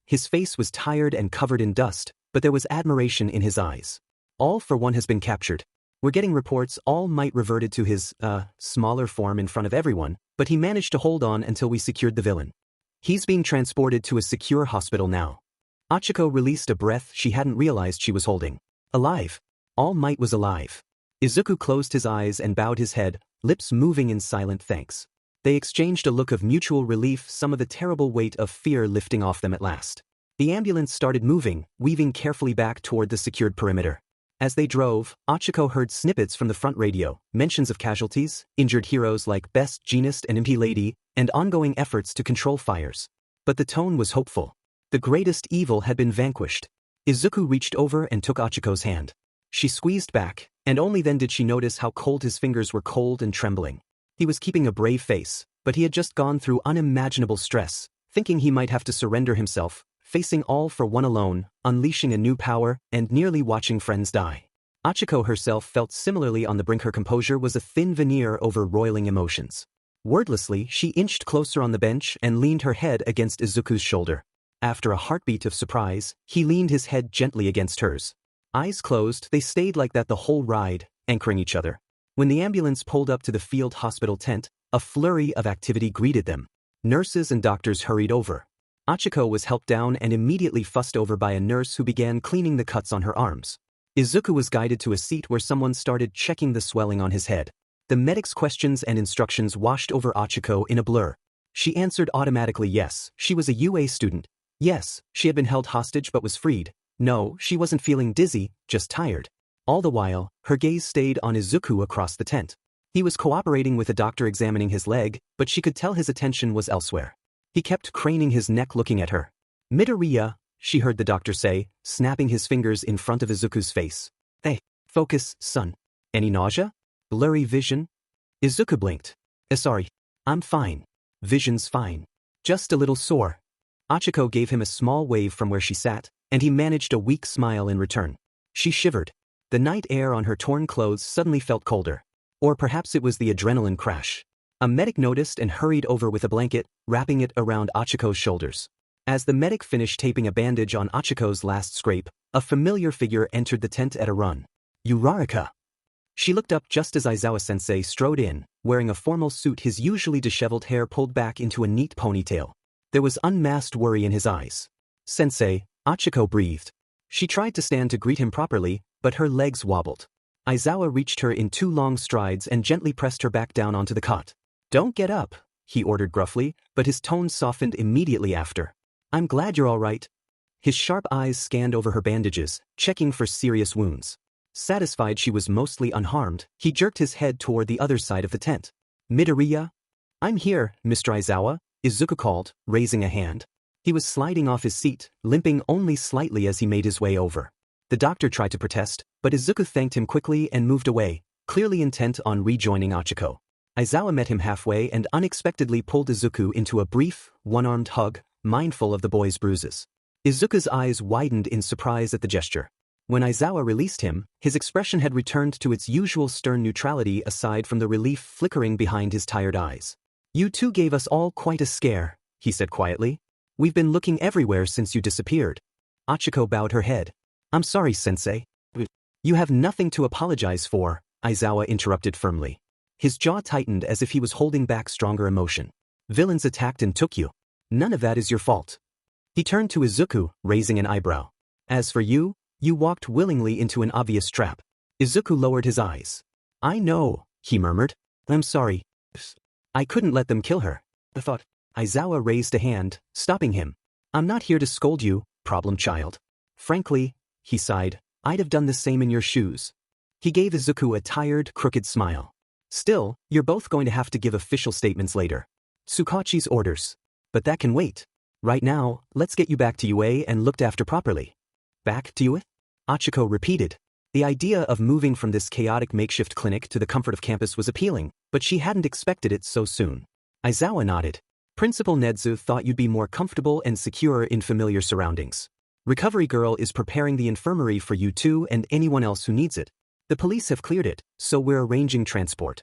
His face was tired and covered in dust, but there was admiration in his eyes. All for One has been captured. We're getting reports All Might reverted to his, smaller form in front of everyone, but he managed to hold on until we secured the villain. He's being transported to a secure hospital now. Ochaco released a breath she hadn't realized she was holding. Alive. All Might was alive. Izuku closed his eyes and bowed his head, lips moving in silent thanks. They exchanged a look of mutual relief, some of the terrible weight of fear lifting off them at last. The ambulance started moving, weaving carefully back toward the secured perimeter. As they drove, Ochaco heard snippets from the front radio, mentions of casualties, injured heroes like Best Jeanist and MP Lady, and ongoing efforts to control fires. But the tone was hopeful. The greatest evil had been vanquished. Izuku reached over and took Ochaco's hand. She squeezed back, and only then did she notice how cold his fingers were, cold and trembling. He was keeping a brave face, but he had just gone through unimaginable stress, thinking he might have to surrender himself, facing All for One alone, unleashing a new power, and nearly watching friends die. Ochaco herself felt similarly on the brink. Her composure was a thin veneer over roiling emotions. Wordlessly, she inched closer on the bench and leaned her head against Izuku's shoulder. After a heartbeat of surprise, he leaned his head gently against hers. Eyes closed, they stayed like that the whole ride, anchoring each other. When the ambulance pulled up to the field hospital tent, a flurry of activity greeted them. Nurses and doctors hurried over. Ochaco was helped down and immediately fussed over by a nurse who began cleaning the cuts on her arms. Izuku was guided to a seat where someone started checking the swelling on his head. The medic's questions and instructions washed over Ochaco in a blur. She answered automatically yes, she was a UA student. Yes, she had been held hostage but was freed. No, she wasn't feeling dizzy, just tired. All the while, her gaze stayed on Izuku across the tent. He was cooperating with a doctor examining his leg, but she could tell his attention was elsewhere. He kept craning his neck looking at her. Midoriya, she heard the doctor say, snapping his fingers in front of Izuku's face. Hey, focus, son. Any nausea? Blurry vision? Izuku blinked. Sorry. I'm fine. Vision's fine. Just a little sore. Ochako gave him a small wave from where she sat, and he managed a weak smile in return. She shivered. The night air on her torn clothes suddenly felt colder. Or perhaps it was the adrenaline crash. A medic noticed and hurried over with a blanket, wrapping it around Ochako's shoulders. As the medic finished taping a bandage on Ochako's last scrape, a familiar figure entered the tent at a run. Uraraka. She looked up just as Aizawa-sensei strode in, wearing a formal suit, his usually disheveled hair pulled back into a neat ponytail. There was unmasked worry in his eyes. "Sensei," Ochako breathed. She tried to stand to greet him properly, but her legs wobbled. Aizawa reached her in 2 long strides and gently pressed her back down onto the cot. "Don't get up," he ordered gruffly, but his tone softened immediately after. "I'm glad you're all right." His sharp eyes scanned over her bandages, checking for serious wounds. Satisfied she was mostly unharmed, he jerked his head toward the other side of the tent. "Midoriya?" "I'm here, Mr. Aizawa," Izuku called, raising a hand. He was sliding off his seat, limping only slightly as he made his way over. The doctor tried to protest, but Izuku thanked him quickly and moved away, clearly intent on rejoining Ochako. Aizawa met him halfway and unexpectedly pulled Izuku into a brief, one-armed hug, mindful of the boy's bruises. Izuku's eyes widened in surprise at the gesture. When Aizawa released him, his expression had returned to its usual stern neutrality aside from the relief flickering behind his tired eyes. "You two gave us all quite a scare," he said quietly. "We've been looking everywhere since you disappeared." Ochako bowed her head. "I'm sorry, Sensei." "You have nothing to apologize for," Aizawa interrupted firmly. His jaw tightened as if he was holding back stronger emotion. "Villains attacked and took you. None of that is your fault." He turned to Izuku, raising an eyebrow. "As for you, you walked willingly into an obvious trap." Izuku lowered his eyes. "I know," he murmured. "I'm sorry. I couldn't let them kill her." The thought. Aizawa raised a hand, stopping him. "I'm not here to scold you, problem child. Frankly," he sighed, "I'd have done the same in your shoes." He gave Izuku a tired, crooked smile. "Still, you're both going to have to give official statements later. Tsukachi's orders. But that can wait. Right now, let's get you back to UA and looked after properly." "Back to UA?" Ochako repeated. The idea of moving from this chaotic makeshift clinic to the comfort of campus was appealing, but she hadn't expected it so soon. Aizawa nodded. "Principal Nedzu thought you'd be more comfortable and secure in familiar surroundings. Recovery Girl is preparing the infirmary for you two and anyone else who needs it. The police have cleared it, so we're arranging transport."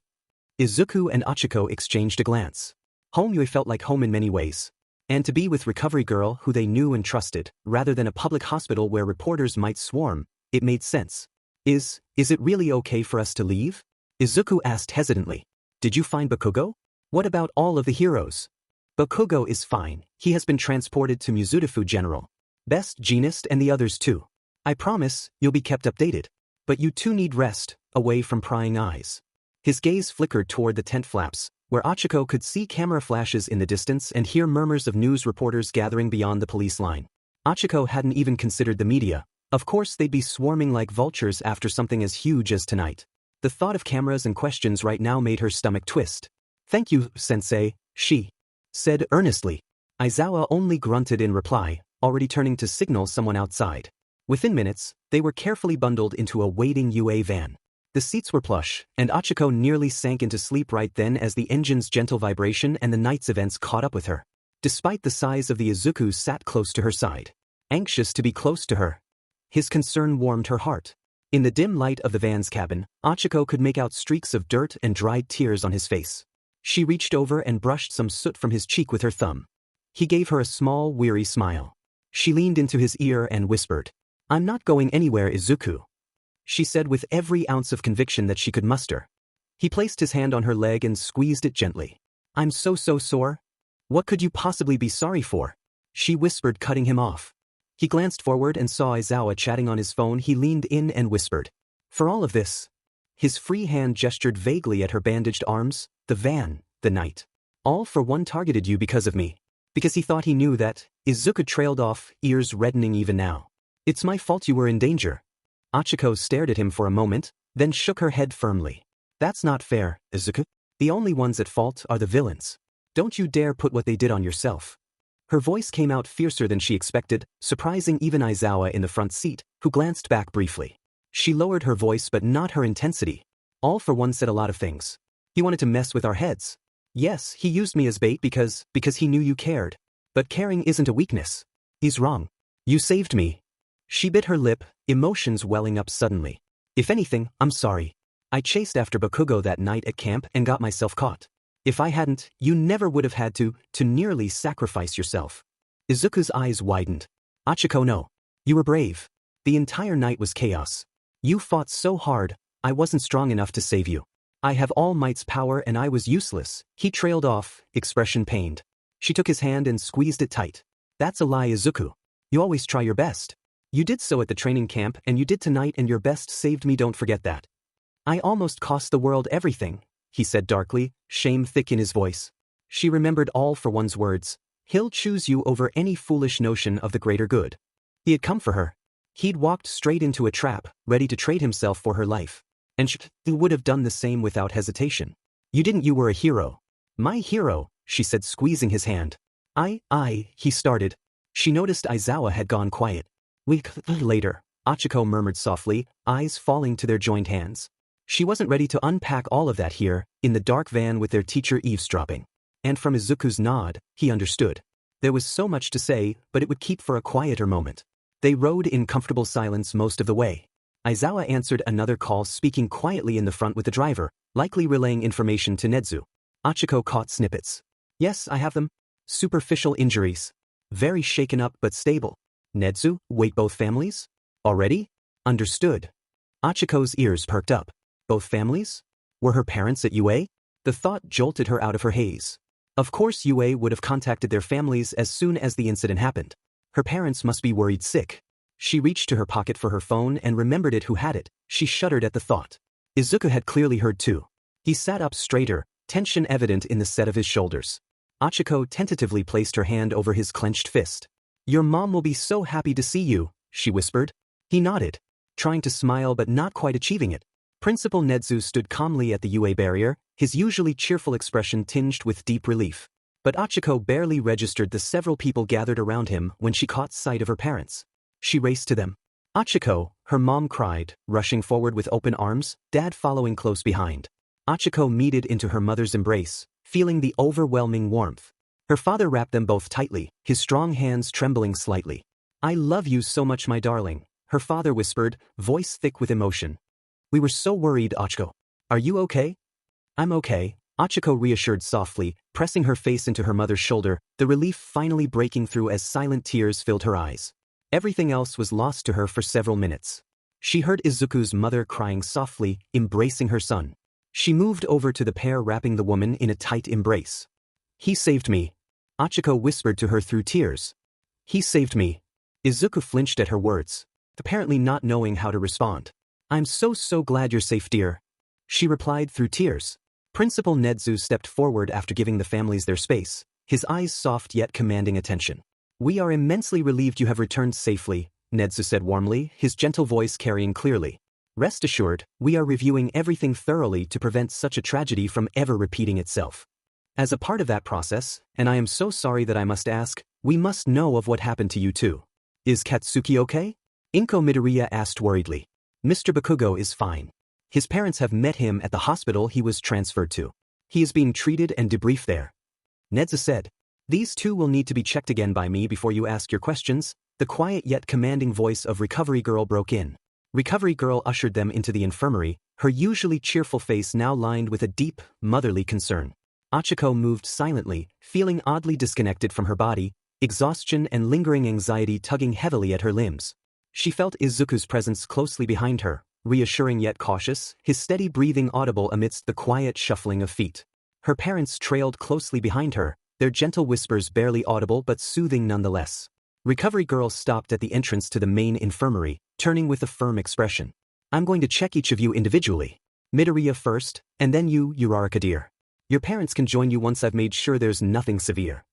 Izuku and Ochako exchanged a glance. Home UA felt like home in many ways. And to be with Recovery Girl who they knew and trusted, rather than a public hospital where reporters might swarm, it made sense. Is it really okay for us to leave?" Izuku asked hesitantly. "Did you find Bakugo? What about all of the heroes?" "Bakugo is fine. He has been transported to Muzutafu General. Best Genist and the others too. I promise, you'll be kept updated. But you two need rest, away from prying eyes." His gaze flickered toward the tent flaps, where Ochako could see camera flashes in the distance and hear murmurs of news reporters gathering beyond the police line. Ochako hadn't even considered the media. Of course they'd be swarming like vultures after something as huge as tonight. The thought of cameras and questions right now made her stomach twist. "Thank you, Sensei," she said earnestly. Aizawa only grunted in reply, already turning to signal someone outside. Within minutes, they were carefully bundled into a waiting UA van. The seats were plush, and Ochako nearly sank into sleep right then as the engine's gentle vibration and the night's events caught up with her. Despite the size of the Izuku sat close to her side, anxious to be close to her. His concern warmed her heart. In the dim light of the van's cabin, Ochako could make out streaks of dirt and dried tears on his face. She reached over and brushed some soot from his cheek with her thumb. He gave her a small, weary smile. She leaned into his ear and whispered, "I'm not going anywhere, Izuku," she said with every ounce of conviction that she could muster. He placed his hand on her leg and squeezed it gently. "I'm so sore." "What could you possibly be sorry for?" she whispered, cutting him off. He glanced forward and saw Aizawa chatting on his phone. He leaned in and whispered, "For all of this." His free hand gestured vaguely at her bandaged arms. "The van, the night. All for one targeted you because of me. Because he thought he knew that." Izuku trailed off, ears reddening even now. "It's my fault you were in danger." Ochako stared at him for a moment, then shook her head firmly. "That's not fair, Izuku. The only ones at fault are the villains. Don't you dare put what they did on yourself." Her voice came out fiercer than she expected, surprising even Aizawa in the front seat, who glanced back briefly. She lowered her voice but not her intensity. "All for one said a lot of things. He wanted to mess with our heads. Yes, he used me as bait because he knew you cared. But caring isn't a weakness. He's wrong. You saved me. She bit her lip, emotions welling up suddenly. If anything, I'm sorry. I chased after Bakugo that night at camp and got myself caught. If I hadn't, you never would have had to nearly sacrifice yourself. Izuku's eyes widened. Ochako, no. You were brave. The entire night was chaos. You fought so hard, I wasn't strong enough to save you. I have All Might's power and I was useless. He trailed off, expression pained. She took his hand and squeezed it tight. That's a lie, Izuku. You always try your best. You did so at the training camp and you did tonight, and your best saved me, don't forget that. I almost cost the world everything, he said darkly, shame thick in his voice. She remembered All for One's words. He'll choose you over any foolish notion of the greater good. He had come for her. He'd walked straight into a trap, ready to trade himself for her life. And she would have done the same without hesitation. You were a hero. My hero, she said, squeezing his hand. He started. She noticed Aizawa had gone quiet. Week later, Ochako murmured softly, eyes falling to their joined hands. She wasn't ready to unpack all of that here, in the dark van with their teacher eavesdropping. And from Izuku's nod, he understood. There was so much to say, but it would keep for a quieter moment. They rode in comfortable silence most of the way. Aizawa answered another call, speaking quietly in the front with the driver, likely relaying information to Nedzu. Ochako caught snippets. Yes, I have them. Superficial injuries. Very shaken up but stable. Nedzu, wait, both families? Already? Understood. Ochiko's ears perked up. Both families? Were her parents at UA? The thought jolted her out of her haze. Of course UA would have contacted their families as soon as the incident happened. Her parents must be worried sick. She reached to her pocket for her phone and remembered it who had it. She shuddered at the thought. Izuku had clearly heard too. He sat up straighter, tension evident in the set of his shoulders. Ochako tentatively placed her hand over his clenched fist. Your mom will be so happy to see you, she whispered. He nodded, trying to smile but not quite achieving it. Principal Nedzu stood calmly at the UA barrier, his usually cheerful expression tinged with deep relief. But Ochako barely registered the several people gathered around him when she caught sight of her parents. She raced to them. Ochako, her mom cried, rushing forward with open arms, Dad following close behind. Ochako meted into her mother's embrace, feeling the overwhelming warmth. Her father wrapped them both tightly, his strong hands trembling slightly. I love you so much, my darling, her father whispered, voice thick with emotion. We were so worried, Ochako. Are you okay? I'm okay, Ochako reassured softly, pressing her face into her mother's shoulder, the relief finally breaking through as silent tears filled her eyes. Everything else was lost to her for several minutes. She heard Izuku's mother crying softly, embracing her son. She moved over to the pair, wrapping the woman in a tight embrace. He saved me, Ochako whispered to her through tears. He saved me. Izuku flinched at her words, apparently not knowing how to respond. I'm so glad you're safe, dear, she replied through tears. Principal Nedzu stepped forward after giving the families their space, his eyes soft yet commanding attention. We are immensely relieved you have returned safely, Nedzu said warmly, his gentle voice carrying clearly. Rest assured, we are reviewing everything thoroughly to prevent such a tragedy from ever repeating itself. As a part of that process, and I am so sorry that I must ask, we must know of what happened to you too. Is Katsuki okay? Inko Midoriya asked worriedly. Mr. Bakugo is fine. His parents have met him at the hospital he was transferred to. He is being treated and debriefed there. Nedza said. These two will need to be checked again by me before you ask your questions. The quiet yet commanding voice of Recovery Girl broke in. Recovery Girl ushered them into the infirmary, her usually cheerful face now lined with a deep, motherly concern. Ochako moved silently, feeling oddly disconnected from her body, exhaustion and lingering anxiety tugging heavily at her limbs. She felt Izuku's presence closely behind her, reassuring yet cautious, his steady breathing audible amidst the quiet shuffling of feet. Her parents trailed closely behind her, their gentle whispers barely audible but soothing nonetheless. Recovery Girl stopped at the entrance to the main infirmary, turning with a firm expression. I'm going to check each of you individually. Midoriya first, and then you, Uraraka dear. Your parents can join you once I've made sure there's nothing severe.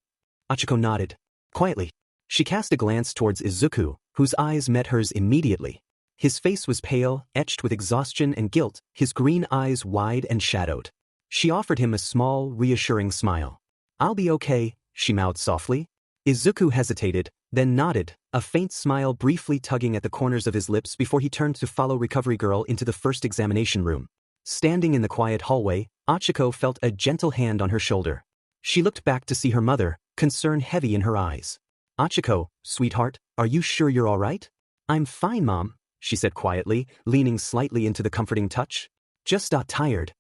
Ochako nodded. Quietly, she cast a glance towards Izuku, whose eyes met hers immediately. His face was pale, etched with exhaustion and guilt, his green eyes wide and shadowed. She offered him a small, reassuring smile. I'll be okay, she mouthed softly. Izuku hesitated, then nodded, a faint smile briefly tugging at the corners of his lips before he turned to follow Recovery Girl into the first examination room. Standing in the quiet hallway, Ochako felt a gentle hand on her shoulder. She looked back to see her mother, concern heavy in her eyes. Ochako, sweetheart, are you sure you're all right? I'm fine, Mom, she said quietly, leaning slightly into the comforting touch. Just tired.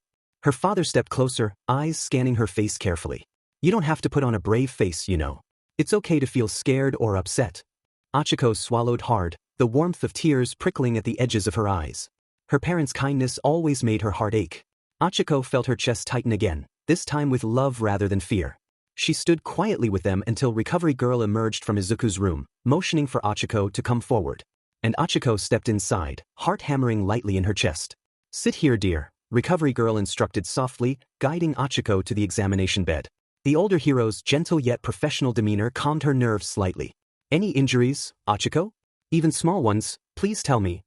Her father stepped closer, eyes scanning her face carefully. You don't have to put on a brave face, you know. It's okay to feel scared or upset. Ochako swallowed hard, the warmth of tears prickling at the edges of her eyes. Her parents' kindness always made her heart ache. Ochako felt her chest tighten again, this time with love rather than fear. She stood quietly with them until Recovery Girl emerged from Izuku's room, motioning for Ochako to come forward. And Ochako stepped inside, heart hammering lightly in her chest. Sit here, dear, Recovery Girl instructed softly, guiding Ochako to the examination bed. The older hero's gentle yet professional demeanor calmed her nerves slightly. Any injuries, Ochako? Even small ones, please tell me.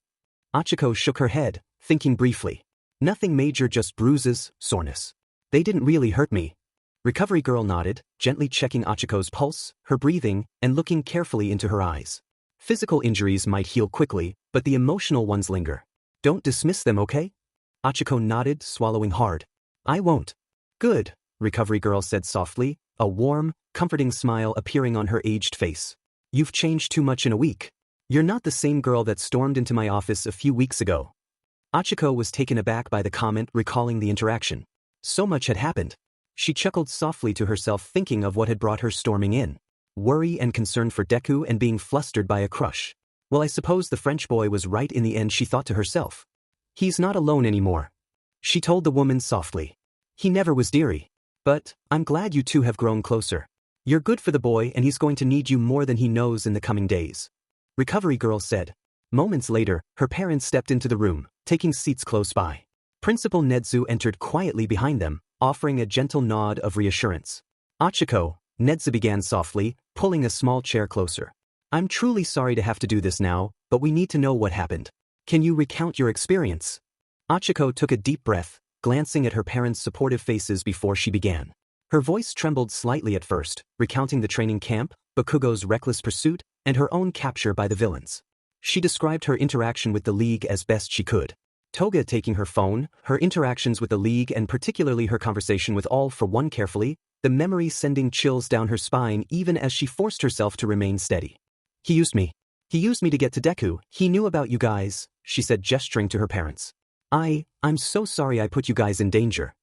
Ochako shook her head, thinking briefly. Nothing major, just bruises, soreness. They didn't really hurt me. Recovery Girl nodded, gently checking Ochako's pulse, her breathing, and looking carefully into her eyes. Physical injuries might heal quickly, but the emotional ones linger. Don't dismiss them, okay? Ochako nodded, swallowing hard. I won't. Good, Recovery Girl said softly, a warm, comforting smile appearing on her aged face. You've changed too much in a week. You're not the same girl that stormed into my office a few weeks ago. Ochako was taken aback by the comment, recalling the interaction. So much had happened. She chuckled softly to herself, thinking of what had brought her storming in. Worry and concern for Deku and being flustered by a crush. Well, I suppose the French boy was right in the end, she thought to herself. He's not alone anymore. She told the woman softly. He never was, dearie. But, I'm glad you two have grown closer. You're good for the boy and he's going to need you more than he knows in the coming days. Recovery Girl said. Moments later, her parents stepped into the room, taking seats close by. Principal Nedzu entered quietly behind them, offering a gentle nod of reassurance. Ochako, Nedzu began softly, pulling a small chair closer. I'm truly sorry to have to do this now, but we need to know what happened. Can you recount your experience? Ochako took a deep breath, glancing at her parents' supportive faces before she began. Her voice trembled slightly at first, recounting the training camp, Bakugo's reckless pursuit, and her own capture by the villains. She described her interaction with the League as best she could. Toga taking her phone, her interactions with the League and particularly her conversation with All for One carefully, the memory sending chills down her spine even as she forced herself to remain steady. He used me. He used me to get to Deku. He knew about you guys, she said, gesturing to her parents. I'm so sorry I put you guys in danger.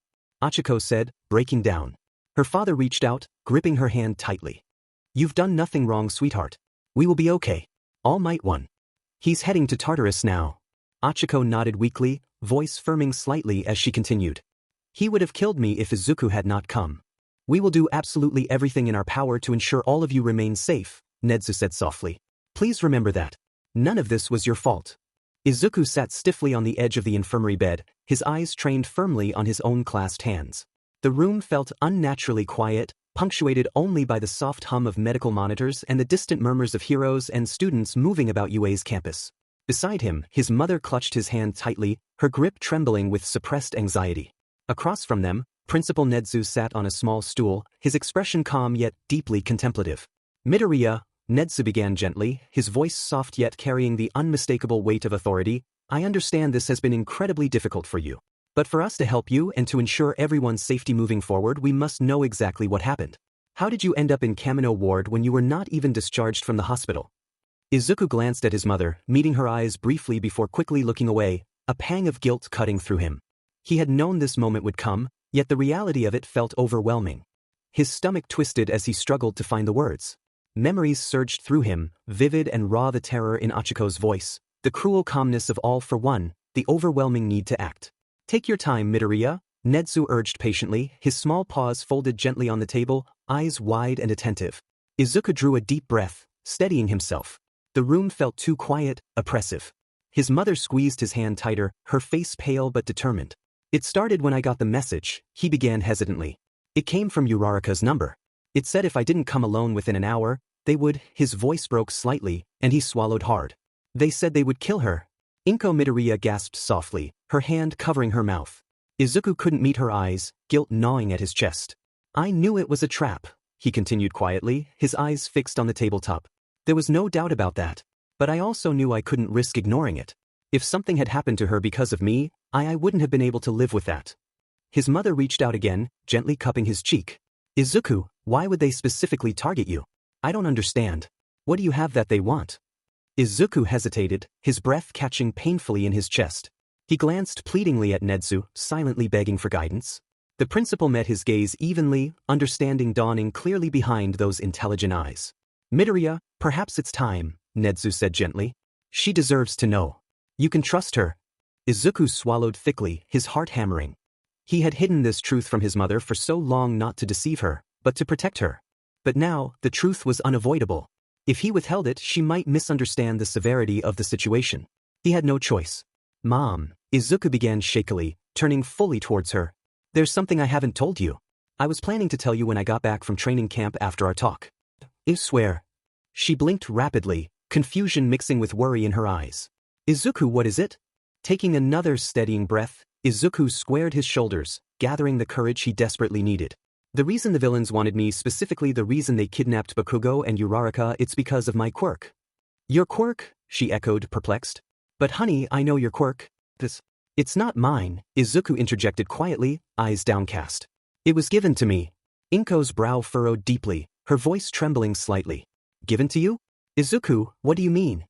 Ochako said, breaking down. Her father reached out, gripping her hand tightly. You've done nothing wrong, sweetheart. We will be okay. All Might One. He's heading to Tartarus now. Ochako nodded weakly, voice firming slightly as she continued. He would have killed me if Izuku had not come. We will do absolutely everything in our power to ensure all of you remain safe, Nedzu said softly. Please remember that. None of this was your fault. Izuku sat stiffly on the edge of the infirmary bed, his eyes trained firmly on his own clasped hands. The room felt unnaturally quiet, punctuated only by the soft hum of medical monitors and the distant murmurs of heroes and students moving about UA's campus. Beside him, his mother clutched his hand tightly, her grip trembling with suppressed anxiety. Across from them, Principal Nedzu sat on a small stool, his expression calm yet deeply contemplative. Midoriya, Nedzu began gently, his voice soft yet carrying the unmistakable weight of authority, I understand this has been incredibly difficult for you. But for us to help you and to ensure everyone's safety moving forward, we must know exactly what happened. How did you end up in Kamino ward when you were not even discharged from the hospital? Izuku glanced at his mother, meeting her eyes briefly before quickly looking away, a pang of guilt cutting through him. He had known this moment would come, yet the reality of it felt overwhelming. His stomach twisted as he struggled to find the words. Memories surged through him, vivid and raw, the terror in Ochako's voice, the cruel calmness of All for One, the overwhelming need to act. Take your time, Midoriya, Nedzu urged patiently, his small paws folded gently on the table, eyes wide and attentive. Izuku drew a deep breath, steadying himself. The room felt too quiet, oppressive. His mother squeezed his hand tighter, her face pale but determined. It started when I got the message, he began hesitantly. It came from Uraraka's number. It said if I didn't come alone within an hour, they would, his voice broke slightly, and he swallowed hard. They said they would kill her. Inko Midoriya gasped softly, her hand covering her mouth. Izuku couldn't meet her eyes, guilt gnawing at his chest. I knew it was a trap, he continued quietly, his eyes fixed on the tabletop. There was no doubt about that. But I also knew I couldn't risk ignoring it. If something had happened to her because of me, I wouldn't have been able to live with that. His mother reached out again, gently cupping his cheek. Izuku, Why would they specifically target you? I don't understand. What do you have that they want? Izuku hesitated, his breath catching painfully in his chest. He glanced pleadingly at Nedzu, silently begging for guidance. The principal met his gaze evenly, understanding dawning clearly behind those intelligent eyes. Midoriya, perhaps it's time, Nedzu said gently. She deserves to know. You can trust her. Izuku swallowed thickly, his heart hammering. He had hidden this truth from his mother for so long, not to deceive her, but to protect her. But now, the truth was unavoidable. If he withheld it, she might misunderstand the severity of the situation. He had no choice. Mom, Izuku began shakily, turning fully towards her. There's something I haven't told you. I was planning to tell you when I got back from training camp after our talk. I swear. She blinked rapidly, confusion mixing with worry in her eyes. Izuku, what is it? Taking another steadying breath, Izuku squared his shoulders, gathering the courage he desperately needed. The reason the villains wanted me, specifically the reason they kidnapped Bakugo and Uraraka, it's because of my quirk. Your quirk? She echoed, perplexed. But honey, I know your quirk. It's not mine, Izuku interjected quietly, eyes downcast. It was given to me. Inko's brow furrowed deeply, her voice trembling slightly. Given to you? Izuku, what do you mean?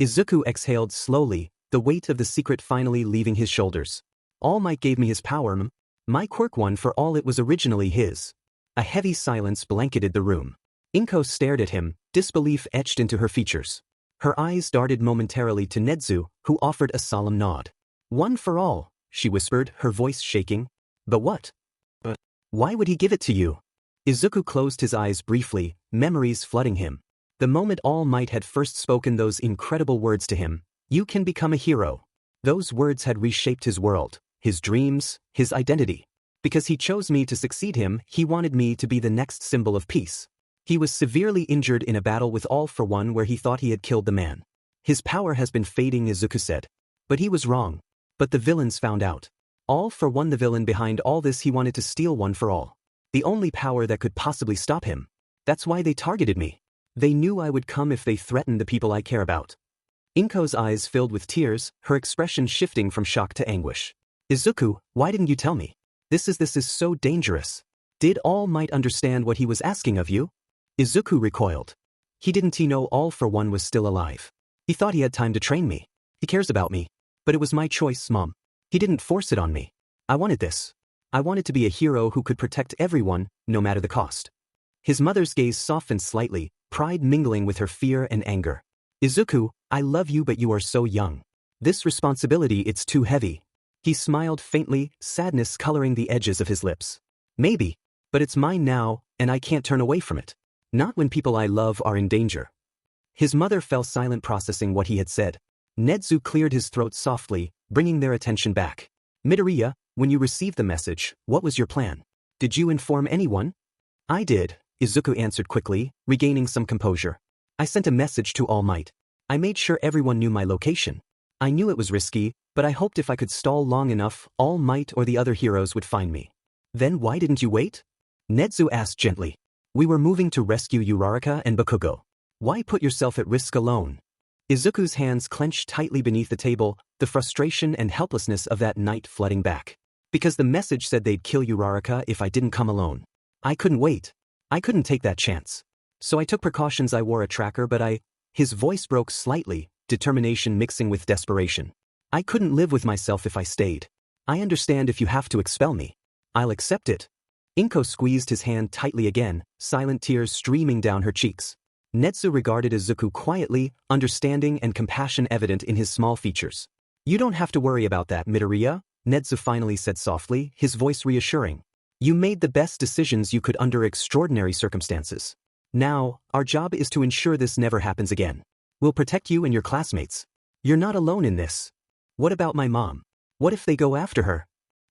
Izuku exhaled slowly, the weight of the secret finally leaving his shoulders. All Might gave me his power, my quirk won for all it was originally his. A heavy silence blanketed the room. Inko stared at him, disbelief etched into her features. Her eyes darted momentarily to Nedzu, who offered a solemn nod. One for all, she whispered, her voice shaking. But what? But why would he give it to you? Izuku closed his eyes briefly, memories flooding him. The moment All Might had first spoken those incredible words to him, you can become a hero. Those words had reshaped his world, his dreams, his identity. Because he chose me to succeed him, he wanted me to be the next symbol of peace. He was severely injured in a battle with All for One where he thought he had killed the man. His power has been fading, Izuku said. But he was wrong. But the villains found out. All for One, the villain behind all this, he wanted to steal One for All. The only power that could possibly stop him. That's why they targeted me. They knew I would come if they threatened the people I care about. Inko's eyes filled with tears, her expression shifting from shock to anguish. Izuku, why didn't you tell me? This is so dangerous. Did All Might understand what he was asking of you? Izuku recoiled. Didn't he know All for One was still alive? He thought he had time to train me. He cares about me. But it was my choice, Mom. He didn't force it on me. I wanted this. I wanted to be a hero who could protect everyone, no matter the cost. His mother's gaze softened slightly, pride mingling with her fear and anger. Izuku, I love you, but you are so young. This responsibility, it's too heavy. He smiled faintly, sadness coloring the edges of his lips. Maybe, but it's mine now, and I can't turn away from it. Not when people I love are in danger. His mother fell silent, processing what he had said. Nedzu cleared his throat softly, bringing their attention back. Midoriya, when you received the message, what was your plan? Did you inform anyone? I did, Izuku answered quickly, regaining some composure. I sent a message to All Might. I made sure everyone knew my location. I knew it was risky, but I hoped if I could stall long enough, All Might or the other heroes would find me. Then why didn't you wait? Nedzu asked gently. We were moving to rescue Uraraka and Bakugo. Why put yourself at risk alone? Izuku's hands clenched tightly beneath the table, the frustration and helplessness of that night flooding back. Because the message said they'd kill Uraraka if I didn't come alone. I couldn't wait. I couldn't take that chance. So I took precautions. I wore a tracker, but His voice broke slightly, determination mixing with desperation. I couldn't live with myself if I stayed. I understand if you have to expel me. I'll accept it. Inko squeezed his hand tightly again, silent tears streaming down her cheeks. Nedzu regarded Izuku quietly, understanding and compassion evident in his small features. You don't have to worry about that, Midoriya, Nedzu finally said softly, his voice reassuring. You made the best decisions you could under extraordinary circumstances. Now, our job is to ensure this never happens again. We'll protect you and your classmates. You're not alone in this. What about my mom? What if they go after her?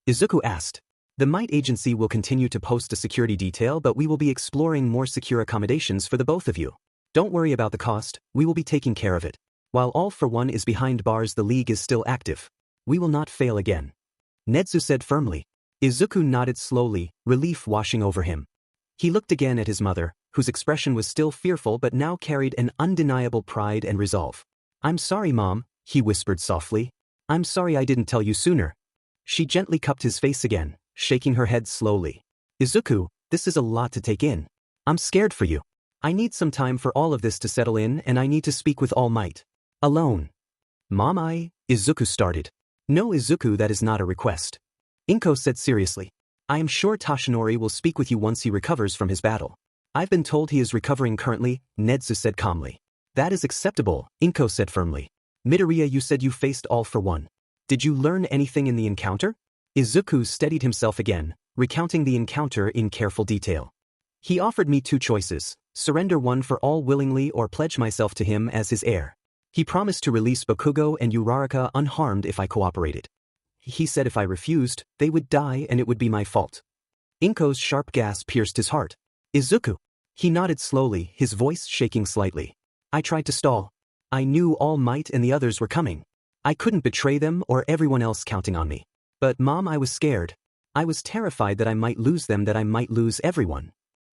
Izuku asked. The Might Agency will continue to post a security detail, but we will be exploring more secure accommodations for the both of you. Don't worry about the cost, we will be taking care of it. While All for One is behind bars, the League is still active. We will not fail again. Nedzu said firmly. Izuku nodded slowly, relief washing over him. He looked again at his mother, whose expression was still fearful but now carried an undeniable pride and resolve. I'm sorry, Mom, he whispered softly. I'm sorry I didn't tell you sooner. She gently cupped his face again, shaking her head slowly. Izuku, this is a lot to take in. I'm scared for you. I need some time for all of this to settle in and I need to speak with All Might. Alone. Mom, Izuku started. No, Izuku, that is not a request. Inko said seriously. I am sure Toshinori will speak with you once he recovers from his battle. I've been told he is recovering currently, Nedzu said calmly. That is acceptable, Inko said firmly. Midoriya, you said you faced All for One. Did you learn anything in the encounter? Izuku steadied himself again, recounting the encounter in careful detail. He offered me 2 choices, surrender one for All willingly or pledge myself to him as his heir. He promised to release Bakugo and Uraraka unharmed if I cooperated. He said if I refused, they would die and it would be my fault. Inko's sharp gasp pierced his heart. Izuku. He nodded slowly, his voice shaking slightly. I tried to stall. I knew All Might and the others were coming. I couldn't betray them or everyone else counting on me. But Mom, I was scared. I was terrified that I might lose them, that I might lose everyone.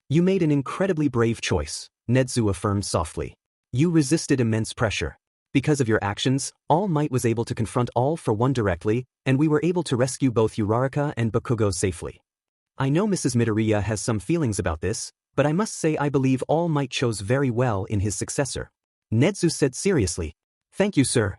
You made an incredibly brave choice, Nedzu affirmed softly. You resisted immense pressure. Because of your actions, All Might was able to confront All for One directly, and we were able to rescue both Uraraka and Bakugo safely. I know Mrs. Midoriya has some feelings about this, but I must say I believe All Might chose very well in his successor. Nedzu said seriously. Thank you, sir.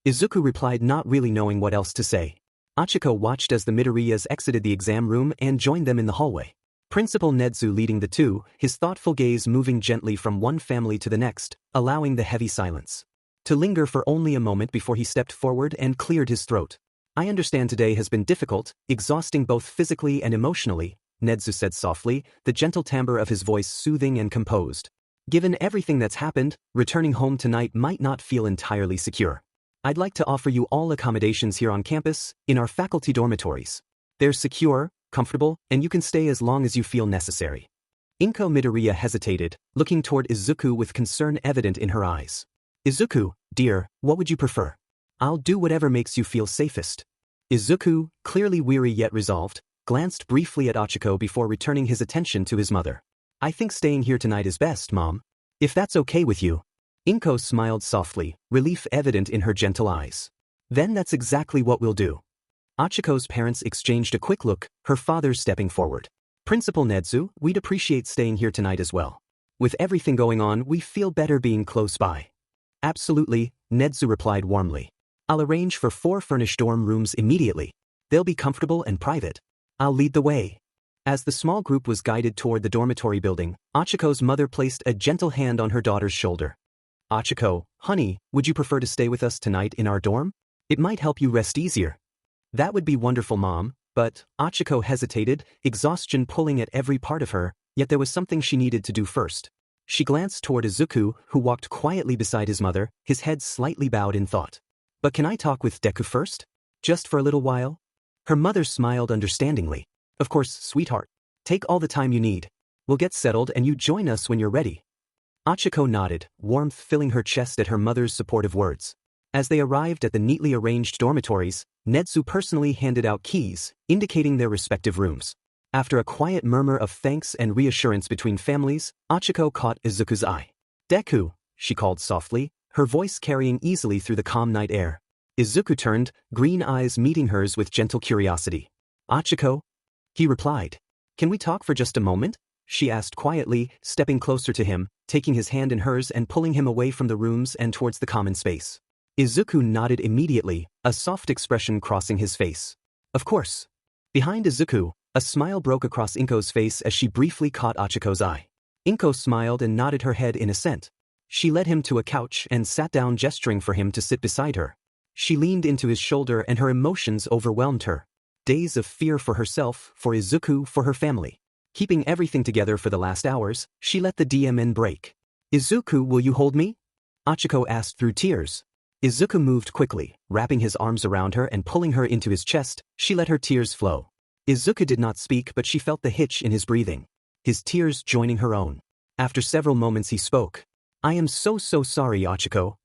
Izuku replied, not really knowing what else to say. Ochako watched as the Midoriyas exited the exam room and joined them in the hallway. Principal Nedzu leading the 2, his thoughtful gaze moving gently from one family to the next, allowing the heavy silence to linger for only a moment before he stepped forward and cleared his throat. I understand today has been difficult, exhausting both physically and emotionally, Nedzu said softly, the gentle timbre of his voice soothing and composed. Given everything that's happened, returning home tonight might not feel entirely secure. I'd like to offer you all accommodations here on campus, in our faculty dormitories. They're secure, comfortable, and you can stay as long as you feel necessary. Inko Midoriya hesitated, looking toward Izuku with concern evident in her eyes. Izuku, dear, what would you prefer? I'll do whatever makes you feel safest. Izuku, clearly weary yet resolved, glanced briefly at Ochako before returning his attention to his mother. I think staying here tonight is best, Mom. If that's okay with you. Inko smiled softly, relief evident in her gentle eyes. Then that's exactly what we'll do. Ochako's parents exchanged a quick look, her father stepping forward. Principal Nedzu, we'd appreciate staying here tonight as well. With everything going on, we feel better being close by. Absolutely, Nedzu replied warmly. I'll arrange for 4 furnished dorm rooms immediately. They'll be comfortable and private. I'll lead the way. As the small group was guided toward the dormitory building, Ochako's mother placed a gentle hand on her daughter's shoulder. Ochako, honey, would you prefer to stay with us tonight in our dorm? It might help you rest easier. That would be wonderful, Mom, but Ochako hesitated, exhaustion pulling at every part of her, yet there was something she needed to do first. She glanced toward Izuku, who walked quietly beside his mother, his head slightly bowed in thought. But can I talk with Deku first? Just for a little while? Her mother smiled understandingly. Of course, sweetheart. Take all the time you need. We'll get settled and you join us when you're ready. Ochako nodded, warmth filling her chest at her mother's supportive words. As they arrived at the neatly arranged dormitories, Nedzu personally handed out keys, indicating their respective rooms. After a quiet murmur of thanks and reassurance between families, Ochako caught Izuku's eye. Deku, she called softly, her voice carrying easily through the calm night air. Izuku turned, green eyes meeting hers with gentle curiosity. Ochako? He replied. Can we talk for just a moment? She asked quietly, stepping closer to him, taking his hand in hers and pulling him away from the rooms and towards the common space. Izuku nodded immediately, a soft expression crossing his face. Of course. Behind Izuku, a smile broke across Inko's face as she briefly caught Ochako's eye. Inko smiled and nodded her head in assent. She led him to a couch and sat down, gesturing for him to sit beside her. She leaned into his shoulder and her emotions overwhelmed her. Days of fear for herself, for Izuku, for her family. Keeping everything together for the last hours, she let the DMN break. Izuku, will you hold me? Ochako asked through tears. Izuku moved quickly, wrapping his arms around her and pulling her into his chest. She let her tears flow. Izuku did not speak, but she felt the hitch in his breathing, his tears joining her own. After several moments he spoke. I am so sorry, Ochako.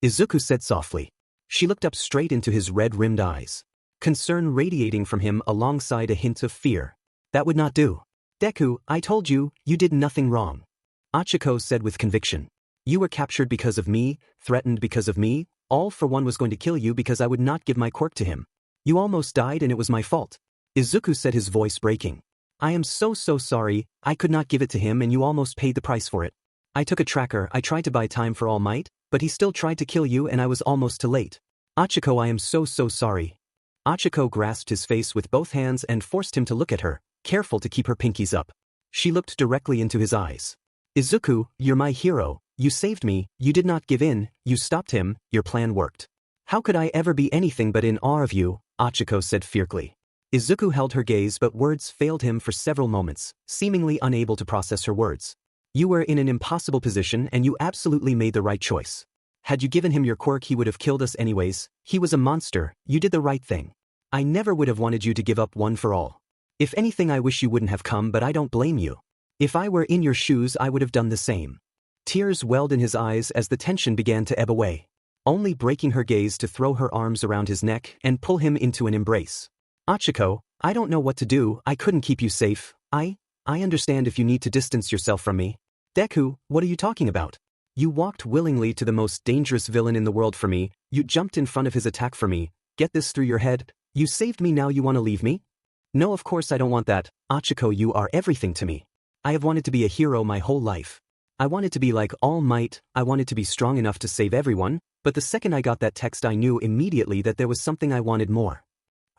Izuku said softly. She looked up straight into his red-rimmed eyes. Concern radiating from him alongside a hint of fear. That would not do. Deku, I told you, you did nothing wrong. Ochako said with conviction. You were captured because of me, threatened because of me, All for One was going to kill you because I would not give my quirk to him. You almost died and it was my fault. Izuku said, his voice breaking. I am so sorry, I could not give it to him and you almost paid the price for it. I took a tracker, I tried to buy time for All Might, but he still tried to kill you and I was almost too late. Ochako, I am so sorry. Ochako grasped his face with both hands and forced him to look at her, careful to keep her pinkies up. She looked directly into his eyes. Izuku, you're my hero, you saved me, you did not give in, you stopped him, your plan worked. How could I ever be anything but in awe of you, Ochako said fiercely. Izuku held her gaze but words failed him for several moments, seemingly unable to process her words. You were in an impossible position and you absolutely made the right choice. Had you given him your quirk he would have killed us anyways, he was a monster, you did the right thing. I never would have wanted you to give up one for all. If anything I wish you wouldn't have come but I don't blame you. If I were in your shoes I would have done the same. Tears welled in his eyes as the tension began to ebb away. Only breaking her gaze to throw her arms around his neck and pull him into an embrace. Ochako, I don't know what to do, I couldn't keep you safe, I understand if you need to distance yourself from me. Deku, what are you talking about? You walked willingly to the most dangerous villain in the world for me, you jumped in front of his attack for me, get this through your head, you saved me now you want to leave me? No of course I don't want that, Ochako you are everything to me. I have wanted to be a hero my whole life. I wanted to be like All Might, I wanted to be strong enough to save everyone, but the second I got that text I knew immediately that there was something I wanted more.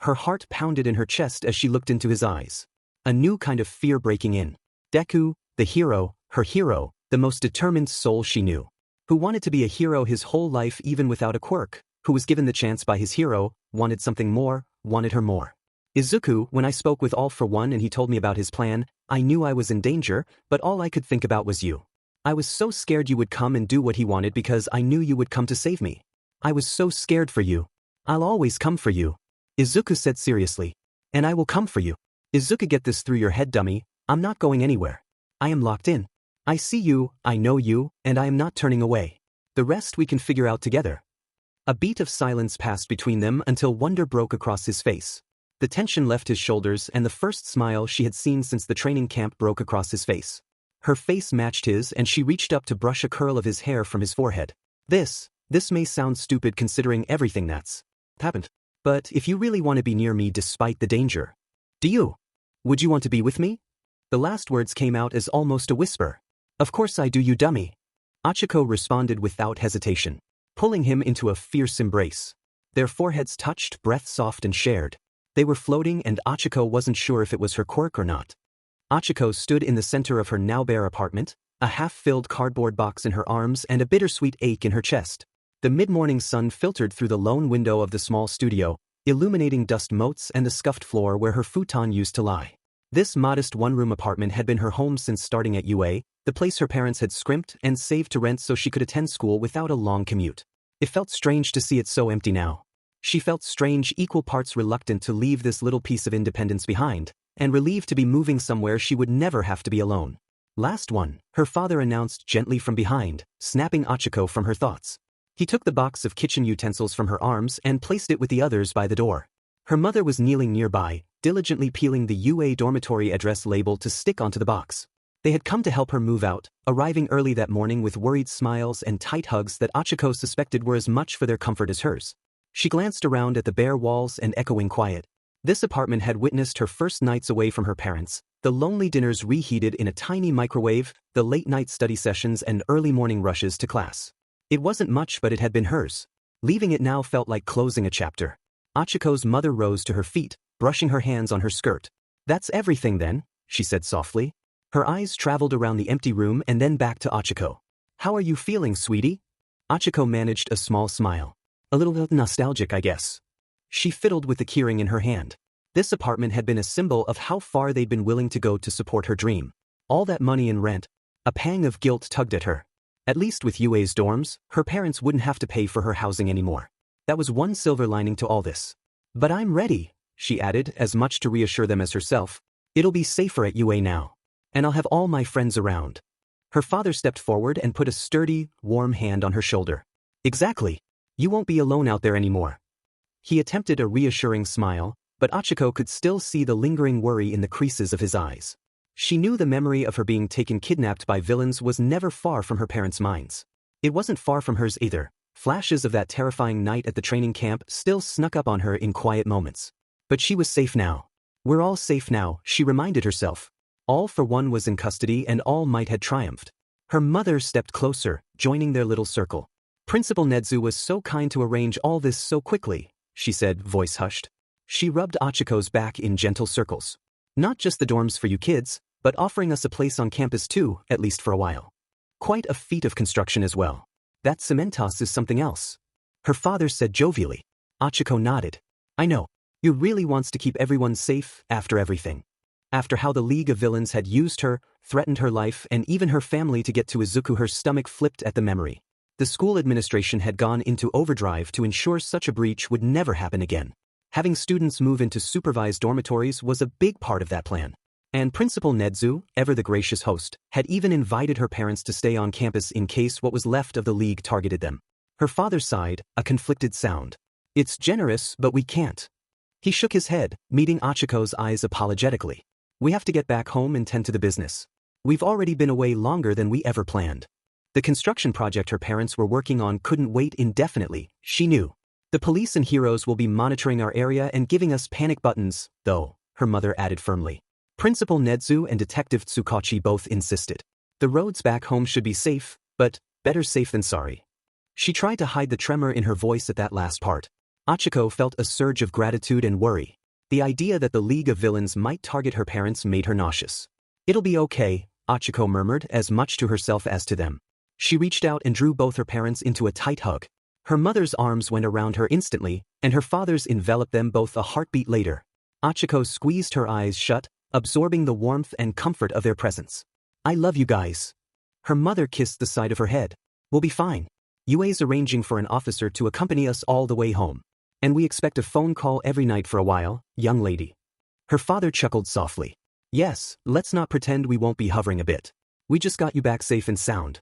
Her heart pounded in her chest as she looked into his eyes. A new kind of fear breaking in. Deku, the hero, her hero, the most determined soul she knew. Who wanted to be a hero his whole life even without a quirk, who was given the chance by his hero, wanted something more, wanted her more. Izuku, when I spoke with All for One and he told me about his plan, I knew I was in danger, but all I could think about was you. I was so scared you would come and do what he wanted because I knew you would come to save me. I was so scared for you. I'll always come for you. Izuku said seriously. And I will come for you. Izuku, get this through your head, dummy, I'm not going anywhere. I am locked in. I see you, I know you, and I am not turning away. The rest we can figure out together. A beat of silence passed between them until wonder broke across his face. The tension left his shoulders and the first smile she had seen since the training camp broke across his face. Her face matched his and she reached up to brush a curl of his hair from his forehead. This may sound stupid considering everything that's happened. But if you really want to be near me despite the danger. Would you want to be with me? The last words came out as almost a whisper. Of course I do, you dummy. Ochako responded without hesitation, pulling him into a fierce embrace. Their foreheads touched, breath soft and shared. They were floating and Ochako wasn't sure if it was her quirk or not. Ochako stood in the center of her now bare apartment, a half-filled cardboard box in her arms and a bittersweet ache in her chest. The mid-morning sun filtered through the lone window of the small studio, illuminating dust motes and the scuffed floor where her futon used to lie. This modest one-room apartment had been her home since starting at UA, the place her parents had scrimped and saved to rent so she could attend school without a long commute. It felt strange to see it so empty now. She felt strange, equal parts reluctant to leave this little piece of independence behind, and relieved to be moving somewhere she would never have to be alone. Last one, her father announced gently from behind, snapping Ochako from her thoughts. He took the box of kitchen utensils from her arms and placed it with the others by the door. Her mother was kneeling nearby, diligently peeling the UA dormitory address label to stick onto the box. They had come to help her move out, arriving early that morning with worried smiles and tight hugs that Ochako suspected were as much for their comfort as hers. She glanced around at the bare walls and echoing quiet. This apartment had witnessed her first nights away from her parents, the lonely dinners reheated in a tiny microwave, the late-night study sessions and early morning rushes to class. It wasn't much but it had been hers. Leaving it now felt like closing a chapter. Ochako's mother rose to her feet, brushing her hands on her skirt. That's everything then, she said softly. Her eyes traveled around the empty room and then back to Ochako. How are you feeling, sweetie? Ochako managed a small smile. A little nostalgic, I guess. She fiddled with the keyring in her hand. This apartment had been a symbol of how far they'd been willing to go to support her dream. All that money in rent. A pang of guilt tugged at her. At least with UA's dorms, her parents wouldn't have to pay for her housing anymore. That was one silver lining to all this. But I'm ready, she added, as much to reassure them as herself. It'll be safer at UA now. And I'll have all my friends around. Her father stepped forward and put a sturdy, warm hand on her shoulder. Exactly. You won't be alone out there anymore. He attempted a reassuring smile, but Ochako could still see the lingering worry in the creases of his eyes. She knew the memory of her being taken kidnapped by villains was never far from her parents' minds. It wasn't far from hers either. Flashes of that terrifying night at the training camp still snuck up on her in quiet moments. But she was safe now. We're all safe now, she reminded herself. All for One was in custody and All Might had triumphed. Her mother stepped closer, joining their little circle. Principal Nedzu was so kind to arrange all this so quickly, she said, voice hushed. She rubbed Ochaco's back in gentle circles. Not just the dorms for you kids, but offering us a place on campus too, at least for a while. Quite a feat of construction as well. That cementos is something else. Her father said jovially. Ochaco nodded. I know. You really wants to keep everyone safe after everything. After how the League of Villains had used her, threatened her life and even her family to get to Izuku, her stomach flipped at the memory. The school administration had gone into overdrive to ensure such a breach would never happen again. Having students move into supervised dormitories was a big part of that plan. And Principal Nedzu, ever the gracious host, had even invited her parents to stay on campus in case what was left of the League targeted them. Her father sighed, a conflicted sound. It's generous, but we can't. He shook his head, meeting Ochaco's eyes apologetically. We have to get back home and tend to the business. We've already been away longer than we ever planned. The construction project her parents were working on couldn't wait indefinitely, she knew. The police and heroes will be monitoring our area and giving us panic buttons, though, her mother added firmly. Principal Nedzu and Detective Tsukachi both insisted. The roads back home should be safe, but better safe than sorry. She tried to hide the tremor in her voice at that last part. Ochaco felt a surge of gratitude and worry. The idea that the League of Villains might target her parents made her nauseous. It'll be okay, Ochaco murmured, as much to herself as to them. She reached out and drew both her parents into a tight hug. Her mother's arms went around her instantly, and her father's enveloped them both a heartbeat later. Ochaco squeezed her eyes shut, absorbing the warmth and comfort of their presence. I love you guys. Her mother kissed the side of her head. We'll be fine. Yue's arranging for an officer to accompany us all the way home. And we expect a phone call every night for a while, young lady. Her father chuckled softly. Yes, let's not pretend we won't be hovering a bit. We just got you back safe and sound.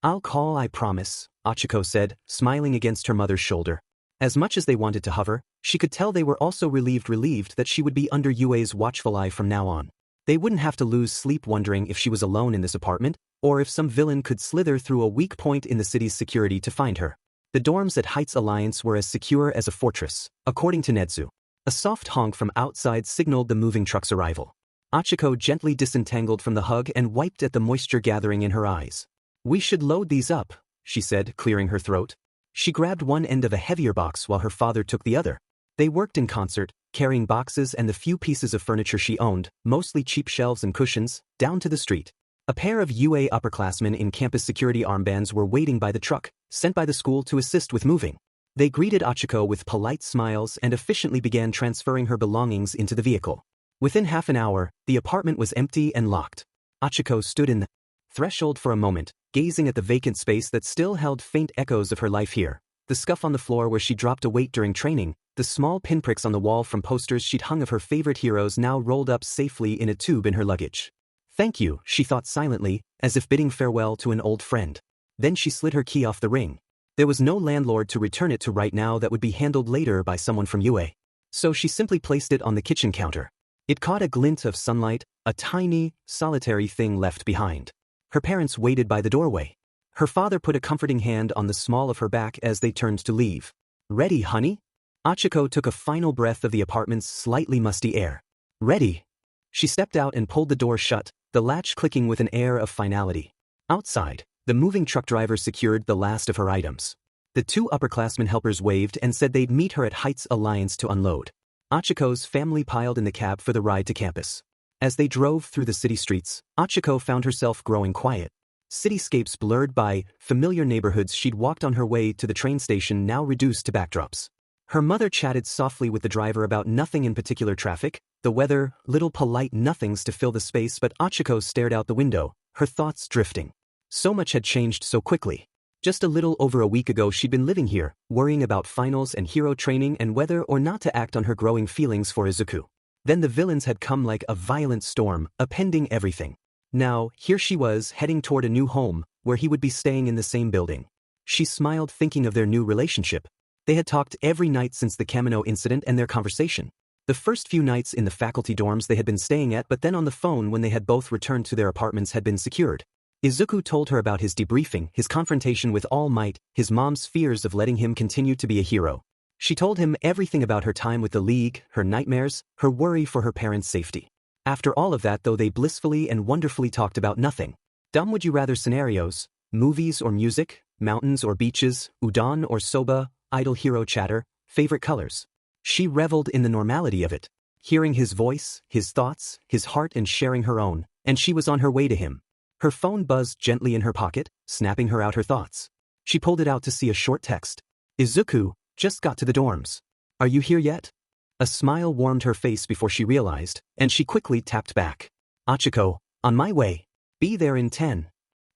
I'll call, I promise, Ochaco said, smiling against her mother's shoulder. As much as they wanted to hover, she could tell they were also relieved that she would be under Yue's watchful eye from now on. They wouldn't have to lose sleep wondering if she was alone in this apartment, or if some villain could slither through a weak point in the city's security to find her. The dorms at Heights Alliance were as secure as a fortress, according to Nedzu. A soft honk from outside signaled the moving truck's arrival. Ochaco gently disentangled from the hug and wiped at the moisture gathering in her eyes. We should load these up, she said, clearing her throat. She grabbed one end of a heavier box while her father took the other. They worked in concert, carrying boxes and the few pieces of furniture she owned, mostly cheap shelves and cushions, down to the street. A pair of UA upperclassmen in campus security armbands were waiting by the truck, sent by the school to assist with moving. They greeted Ochaco with polite smiles and efficiently began transferring her belongings into the vehicle. Within half an hour, the apartment was empty and locked. Ochaco stood in the threshold for a moment, gazing at the vacant space that still held faint echoes of her life here. The scuff on the floor where she dropped a weight during training, the small pinpricks on the wall from posters she'd hung of her favorite heroes now rolled up safely in a tube in her luggage. Thank you, she thought silently, as if bidding farewell to an old friend. Then she slid her key off the ring. There was no landlord to return it to right now that would be handled later by someone from UA. So she simply placed it on the kitchen counter. It caught a glint of sunlight, a tiny, solitary thing left behind. Her parents waited by the doorway. Her father put a comforting hand on the small of her back as they turned to leave. Ready, honey? Ochaco took a final breath of the apartment's slightly musty air. Ready. She stepped out and pulled the door shut, the latch clicking with an air of finality. Outside, the moving truck driver secured the last of her items. The two upperclassmen helpers waved and said they'd meet her at Heights Alliance to unload. Ochaco's family piled in the cab for the ride to campus. As they drove through the city streets, Ochaco found herself growing quiet. Cityscapes blurred by familiar neighborhoods she'd walked on her way to the train station now reduced to backdrops. Her mother chatted softly with the driver about nothing in particular: traffic, the weather, little polite nothings to fill the space, but Ochaco stared out the window, her thoughts drifting. So much had changed so quickly. Just a little over a week ago she'd been living here, worrying about finals and hero training and whether or not to act on her growing feelings for Izuku. Then the villains had come like a violent storm, upending everything. Now, here she was, heading toward a new home, where he would be staying in the same building. She smiled, thinking of their new relationship. They had talked every night since the Kamino incident and their conversation. The first few nights in the faculty dorms they had been staying at, but then on the phone when they had both returned to their apartments had been secured. Izuku told her about his debriefing, his confrontation with All Might, his mom's fears of letting him continue to be a hero. She told him everything about her time with the League, her nightmares, her worry for her parents' safety. After all of that though they blissfully and wonderfully talked about nothing. Dumb would you rather scenarios, movies or music, mountains or beaches, udon or soba, idle hero chatter, favorite colors. She reveled in the normality of it. Hearing his voice, his thoughts, his heart and sharing her own, and she was on her way to him. Her phone buzzed gently in her pocket, snapping her out her thoughts. She pulled it out to see a short text. Izuku, just got to the dorms. Are you here yet? A smile warmed her face before she realized, and she quickly tapped back. Ochako, on my way. Be there in 10.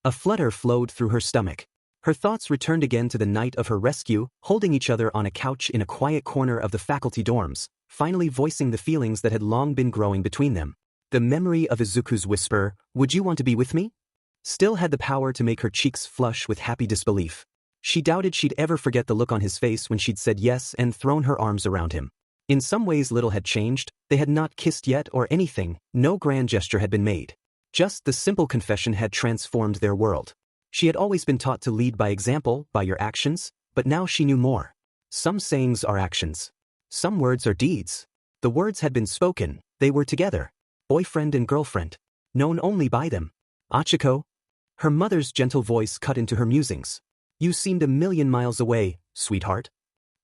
A flutter flowed through her stomach. Her thoughts returned again to the night of her rescue, holding each other on a couch in a quiet corner of the faculty dorms, finally voicing the feelings that had long been growing between them. The memory of Izuku's whisper, "Would you want to be with me?" still had the power to make her cheeks flush with happy disbelief. She doubted she'd ever forget the look on his face when she'd said yes and thrown her arms around him. In some ways little had changed, they had not kissed yet or anything, no grand gesture had been made. Just the simple confession had transformed their world. She had always been taught to lead by example, by your actions, but now she knew more. Some sayings are actions. Some words are deeds. The words had been spoken, they were together. Boyfriend and girlfriend. Known only by them. Ochako. Her mother's gentle voice cut into her musings. You seemed a million miles away, sweetheart.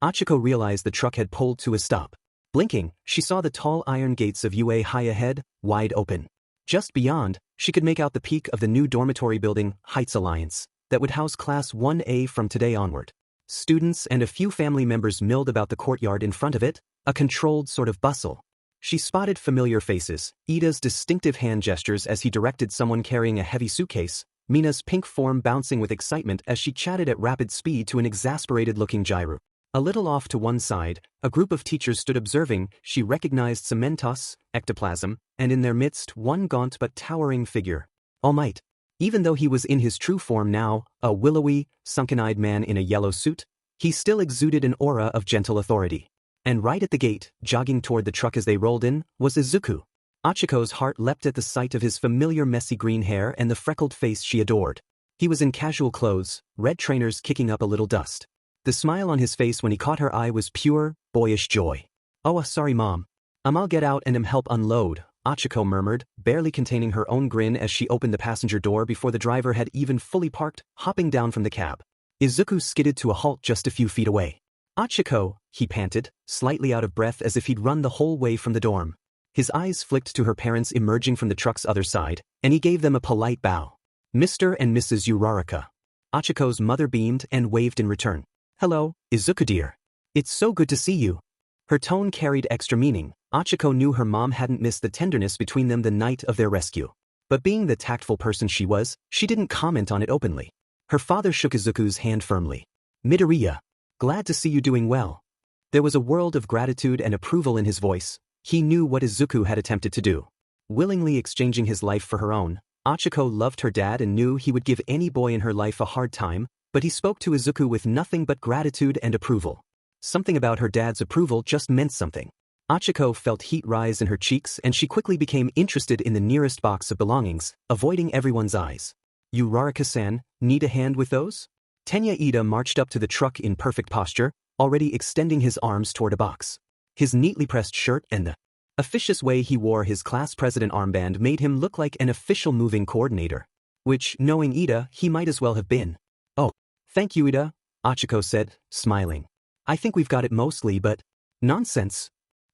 Ochako realized the truck had pulled to a stop. Blinking, she saw the tall iron gates of UA high ahead, wide open. Just beyond, she could make out the peak of the new dormitory building, Heights Alliance, that would house Class 1A from today onward. Students and a few family members milled about the courtyard in front of it, a controlled sort of bustle. She spotted familiar faces, Ida's distinctive hand gestures as he directed someone carrying a heavy suitcase, Mina's pink form bouncing with excitement as she chatted at rapid speed to an exasperated-looking Jairu. A little off to one side, a group of teachers stood observing. She recognized Cementos, ectoplasm, and in their midst one gaunt but towering figure. All Might. Even though he was in his true form now, a willowy, sunken-eyed man in a yellow suit, he still exuded an aura of gentle authority. And right at the gate, jogging toward the truck as they rolled in, was Izuku. Ochiko's heart leapt at the sight of his familiar messy green hair and the freckled face she adored. He was in casual clothes, red trainers kicking up a little dust. The smile on his face when he caught her eye was pure, boyish joy. Oh, sorry mom. I'll get out and help unload, Ochako murmured, barely containing her own grin as she opened the passenger door before the driver had even fully parked, hopping down from the cab. Izuku skidded to a halt just a few feet away. Ochako, he panted, slightly out of breath as if he'd run the whole way from the dorm. His eyes flicked to her parents emerging from the truck's other side, and he gave them a polite bow. Mr. and Mrs. Uraraka. Ochiko's mother beamed and waved in return. Hello, Izuku dear. It's so good to see you. Her tone carried extra meaning. Ochako knew her mom hadn't missed the tenderness between them the night of their rescue. But being the tactful person she was, she didn't comment on it openly. Her father shook Izuku's hand firmly. Midoriya. Glad to see you doing well. There was a world of gratitude and approval in his voice. He knew what Izuku had attempted to do. Willingly exchanging his life for her own, Ochako loved her dad and knew he would give any boy in her life a hard time, but he spoke to Izuku with nothing but gratitude and approval. Something about her dad's approval just meant something. Ochako felt heat rise in her cheeks and she quickly became interested in the nearest box of belongings, avoiding everyone's eyes. Uraraka-san, need a hand with those? Tenya Ida marched up to the truck in perfect posture, already extending his arms toward a box. His neatly pressed shirt and the officious way he wore his class president armband made him look like an official moving coordinator. Which, knowing Ida, he might as well have been. Oh, thank you Ida, Ochako said, smiling. I think we've got it mostly but… Nonsense,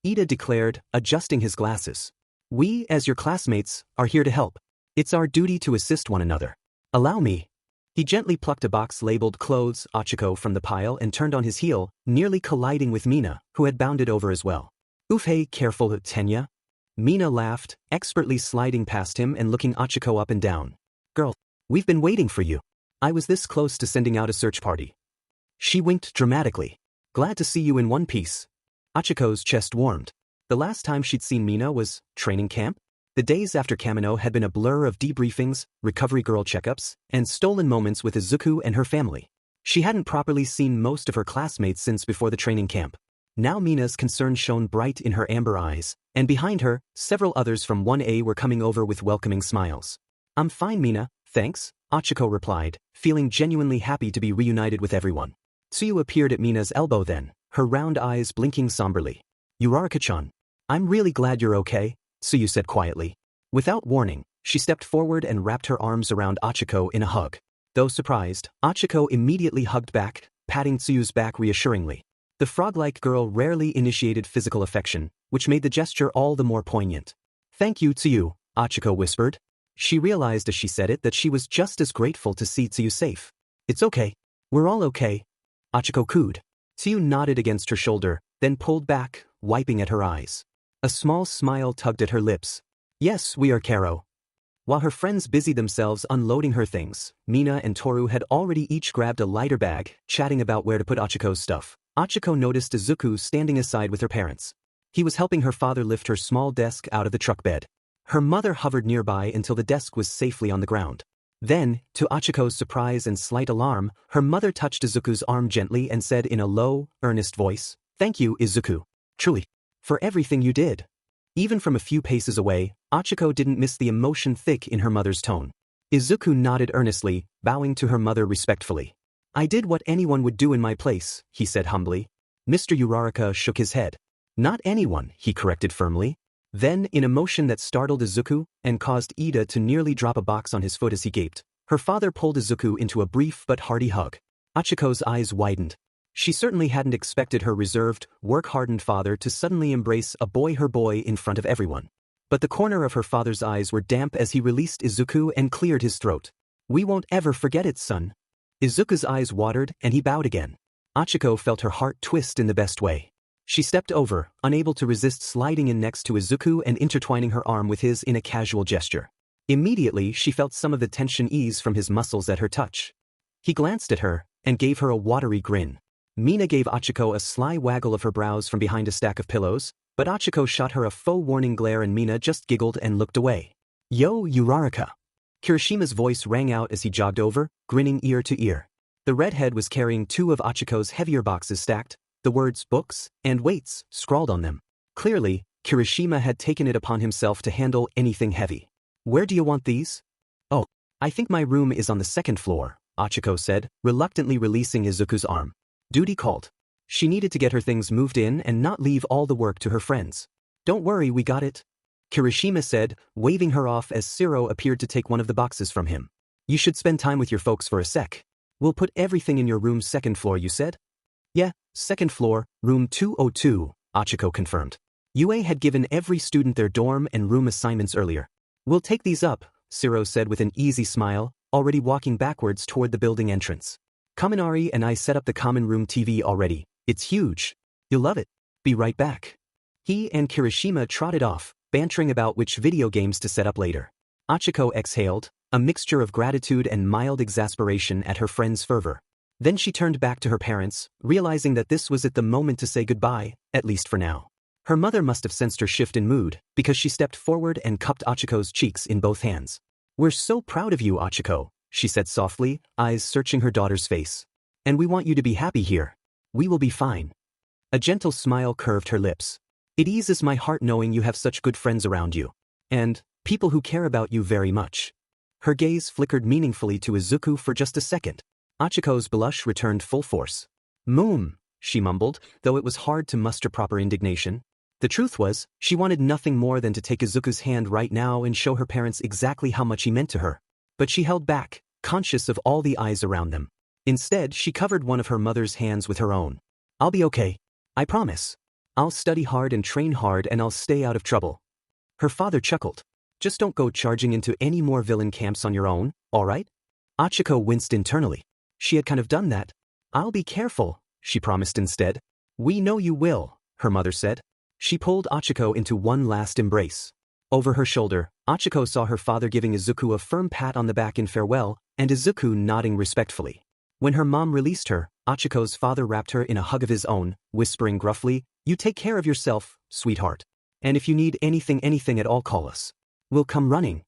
Ida declared, adjusting his glasses. We, as your classmates, are here to help. It's our duty to assist one another. Allow me. He gently plucked a box labeled Clothes, Ochako from the pile and turned on his heel, nearly colliding with Mina, who had bounded over as well. Oof hey, careful, Tenya. Mina laughed, expertly sliding past him and looking Ochako up and down. Girl, we've been waiting for you. I was this close to sending out a search party. She winked dramatically. Glad to see you in one piece. Ochiko's chest warmed. The last time she'd seen Mina was training camp? The days after Kamino had been a blur of debriefings, recovery girl checkups, and stolen moments with Izuku and her family. She hadn't properly seen most of her classmates since before the training camp. Now Mina's concern shone bright in her amber eyes, and behind her, several others from 1A were coming over with welcoming smiles. I'm fine Mina, thanks, Ochako replied, feeling genuinely happy to be reunited with everyone. Tsuyu appeared at Mina's elbow then, her round eyes blinking somberly. Uraraka-chan. I'm really glad you're okay, Tsuyu said quietly. Without warning, she stepped forward and wrapped her arms around Ochako in a hug. Though surprised, Ochako immediately hugged back, patting Tsuyu's back reassuringly. The frog-like girl rarely initiated physical affection, which made the gesture all the more poignant. Thank you, Tsuyu, Ochako whispered. She realized as she said it that she was just as grateful to see Tsuyu safe. It's okay. We're all okay. Ochako cooed. Tsuyu nodded against her shoulder, then pulled back, wiping at her eyes. A small smile tugged at her lips. Yes, we are Karo. While her friends busied themselves unloading her things, Mina and Toru had already each grabbed a lighter bag, chatting about where to put Ochiko's stuff. Ochako noticed Izuku standing aside with her parents. He was helping her father lift her small desk out of the truck bed. Her mother hovered nearby until the desk was safely on the ground. Then, to Ochiko's surprise and slight alarm, her mother touched Izuku's arm gently and said in a low, earnest voice, "Thank you, Izuku. Truly. For everything you did." Even from a few paces away, Ochako didn't miss the emotion thick in her mother's tone. Izuku nodded earnestly, bowing to her mother respectfully. I did what anyone would do in my place, he said humbly. Mr. Uraraka shook his head. Not anyone, he corrected firmly. Then, in a motion that startled Izuku and caused Ida to nearly drop a box on his foot as he gaped, her father pulled Izuku into a brief but hearty hug. Ochiko's eyes widened. She certainly hadn't expected her reserved, work-hardened father to suddenly embrace a her boy in front of everyone. But the corner of her father's eyes were damp as he released Izuku and cleared his throat. We won't ever forget it, son. Izuku's eyes watered and he bowed again. Ochako felt her heart twist in the best way. She stepped over, unable to resist sliding in next to Izuku and intertwining her arm with his in a casual gesture. Immediately she felt some of the tension ease from his muscles at her touch. He glanced at her and gave her a watery grin. Mina gave Ochako a sly waggle of her brows from behind a stack of pillows, but Ochako shot her a faux warning glare and Mina just giggled and looked away. Yo, Uraraka. Kirishima's voice rang out as he jogged over, grinning ear to ear. The redhead was carrying two of Ochiko's heavier boxes stacked, the words books and weights scrawled on them. Clearly, Kirishima had taken it upon himself to handle anything heavy. Where do you want these? Oh, I think my room is on the second floor, Ochako said, reluctantly releasing Izuku's arm. Duty called. She needed to get her things moved in and not leave all the work to her friends. Don't worry, we got it, Kirishima said, waving her off as Siro appeared to take one of the boxes from him. You should spend time with your folks for a sec. We'll put everything in your room's second floor, you said? Yeah, second floor, room 202, Ochako confirmed. UA had given every student their dorm and room assignments earlier. We'll take these up, Siro said with an easy smile, already walking backwards toward the building entrance. Kaminari and I set up the common room TV already. It's huge. You'll love it. Be right back. He and Kirishima trotted off, bantering about which video games to set up later. Ochako exhaled, a mixture of gratitude and mild exasperation at her friend's fervor. Then she turned back to her parents, realizing that this was at the moment to say goodbye, at least for now. Her mother must have sensed her shift in mood, because she stepped forward and cupped Ochiko's cheeks in both hands. We're so proud of you, Ochako, she said softly, eyes searching her daughter's face. And we want you to be happy here. We will be fine. A gentle smile curved her lips. It eases my heart knowing you have such good friends around you. And people who care about you very much. Her gaze flickered meaningfully to Izuku for just a second. Ochiko's blush returned full force. Moom, she mumbled, though it was hard to muster proper indignation. The truth was, she wanted nothing more than to take Izuku's hand right now and show her parents exactly how much he meant to her. But she held back, conscious of all the eyes around them. Instead, she covered one of her mother's hands with her own. I'll be okay. I promise. I'll study hard and train hard and I'll stay out of trouble. Her father chuckled. Just don't go charging into any more villain camps on your own, all right? Ochako winced internally. She had kind of done that. I'll be careful, she promised instead. We know you will, her mother said. She pulled Ochako into one last embrace. Over her shoulder, Ochako saw her father giving Izuku a firm pat on the back in farewell, and Izuku nodding respectfully. When her mom released her, Ochiko's father wrapped her in a hug of his own, whispering gruffly, You take care of yourself, sweetheart. And if you need anything at all, call us. We'll come running.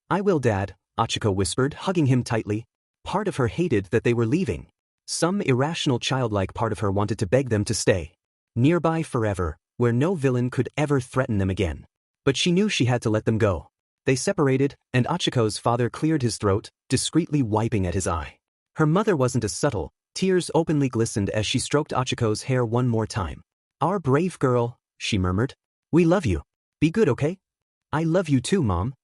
I will, Dad, Ochako whispered, hugging him tightly. Part of her hated that they were leaving. Some irrational childlike part of her wanted to beg them to stay. Nearby forever, where no villain could ever threaten them again. But she knew she had to let them go. They separated, and Ochiko's father cleared his throat, discreetly wiping at his eye. Her mother wasn't as subtle, Tears openly glistened as she stroked Ochiko's hair one more time. "Our brave girl," she murmured. "We love you. Be good, okay?" "I love you too, Mom."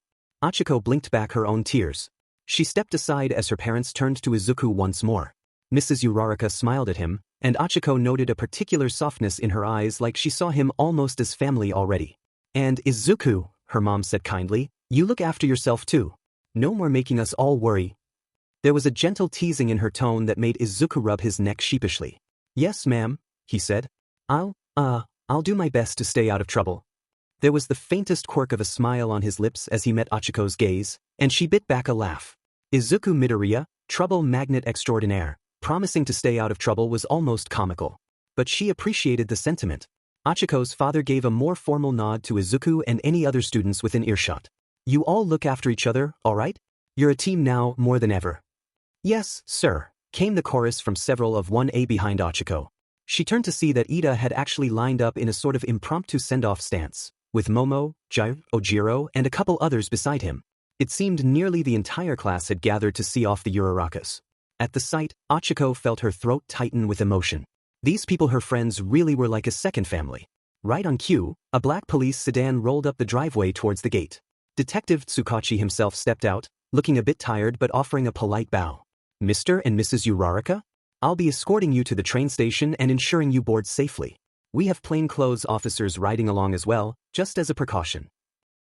Ochako blinked back her own tears. She stepped aside as her parents turned to Izuku once more. Mrs. Uraraka smiled at him, and Ochako noted a particular softness in her eyes, like she saw him almost as family already. "And Izuku," her mom said kindly, "you look after yourself too. No more making us all worry." There was a gentle teasing in her tone that made Izuku rub his neck sheepishly. "Yes, ma'am," he said. I'll do my best to stay out of trouble." There was the faintest quirk of a smile on his lips as he met Ochiko's gaze, and she bit back a laugh. Izuku Midoriya, trouble magnet extraordinaire, promising to stay out of trouble was almost comical. But she appreciated the sentiment. Ochiko's father gave a more formal nod to Izuku and any other students within earshot. "You all look after each other, all right? You're a team now more than ever." "Yes, sir," came the chorus from several of 1A behind Ochako. She turned to see that Ida had actually lined up in a sort of impromptu send-off stance, with Momo, Jai, Ojiro, and a couple others beside him. It seemed nearly the entire class had gathered to see off the Urarakas. At the sight, Ochako felt her throat tighten with emotion. These people, her friends, really were like a second family. Right on cue, a black police sedan rolled up the driveway towards the gate. Detective Tsukachi himself stepped out, looking a bit tired but offering a polite bow. "Mr. and Mrs. Uraraka? I'll be escorting you to the train station and ensuring you board safely. We have plainclothes officers riding along as well, just as a precaution."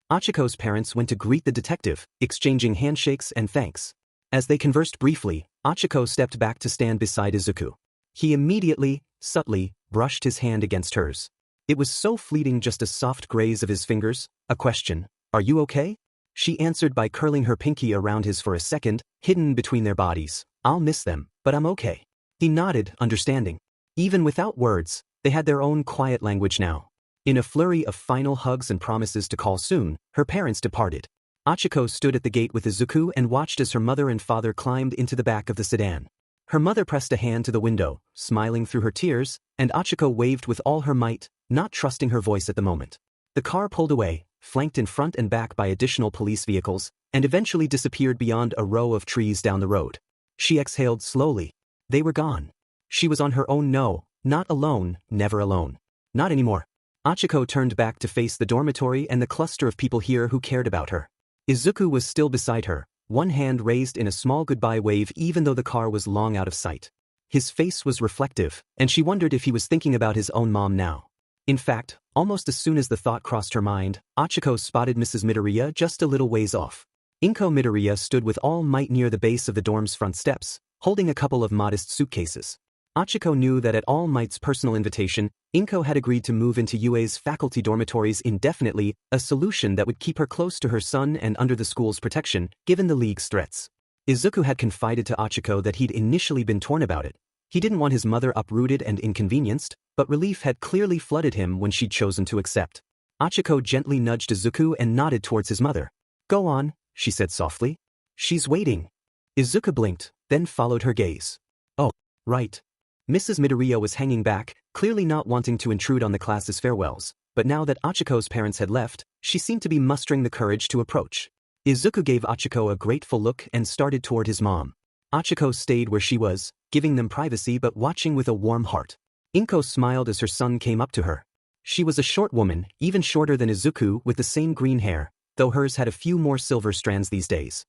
Ochiko's parents went to greet the detective, exchanging handshakes and thanks. As they conversed briefly, Ochako stepped back to stand beside Izuku. He immediately, subtly, brushed his hand against hers. It was so fleeting, just a soft graze of his fingers, a question, "Are you okay?" She answered by curling her pinky around his for a second, hidden between their bodies. "I'll miss them, but I'm okay." He nodded, understanding. Even without words, they had their own quiet language now. In a flurry of final hugs and promises to call soon, her parents departed. Ochako stood at the gate with Izuku and watched as her mother and father climbed into the back of the sedan. Her mother pressed a hand to the window, smiling through her tears, and Ochako waved with all her might, not trusting her voice at the moment. The car pulled away, flanked in front and back by additional police vehicles, and eventually disappeared beyond a row of trees down the road. She exhaled slowly. They were gone. She was on her own. No, not alone, never alone. Not anymore. Ochako turned back to face the dormitory and the cluster of people here who cared about her. Izuku was still beside her, one hand raised in a small goodbye wave even though the car was long out of sight. His face was reflective, and she wondered if he was thinking about his own mom now. In fact, almost as soon as the thought crossed her mind, Ochako spotted Mrs. Midoriya just a little ways off. Inko Midoriya stood with all might near the base of the dorm's front steps, holding a couple of modest suitcases. Ochako knew that at All Might's personal invitation, Inko had agreed to move into UA's faculty dormitories indefinitely, a solution that would keep her close to her son and under the school's protection, given the League's threats. Izuku had confided to Ochako that he'd initially been torn about it. He didn't want his mother uprooted and inconvenienced, but relief had clearly flooded him when she'd chosen to accept. Ochako gently nudged Izuku and nodded towards his mother. "Go on," she said softly. "She's waiting." Izuku blinked, then followed her gaze. "Oh, right." Mrs. Midoriya was hanging back, clearly not wanting to intrude on the class's farewells, but now that Ochiko's parents had left, she seemed to be mustering the courage to approach. Izuku gave Ochako a grateful look and started toward his mom. Ochako stayed where she was, giving them privacy but watching with a warm heart. Inko smiled as her son came up to her. She was a short woman, even shorter than Izuku, with the same green hair, though hers had a few more silver strands these days.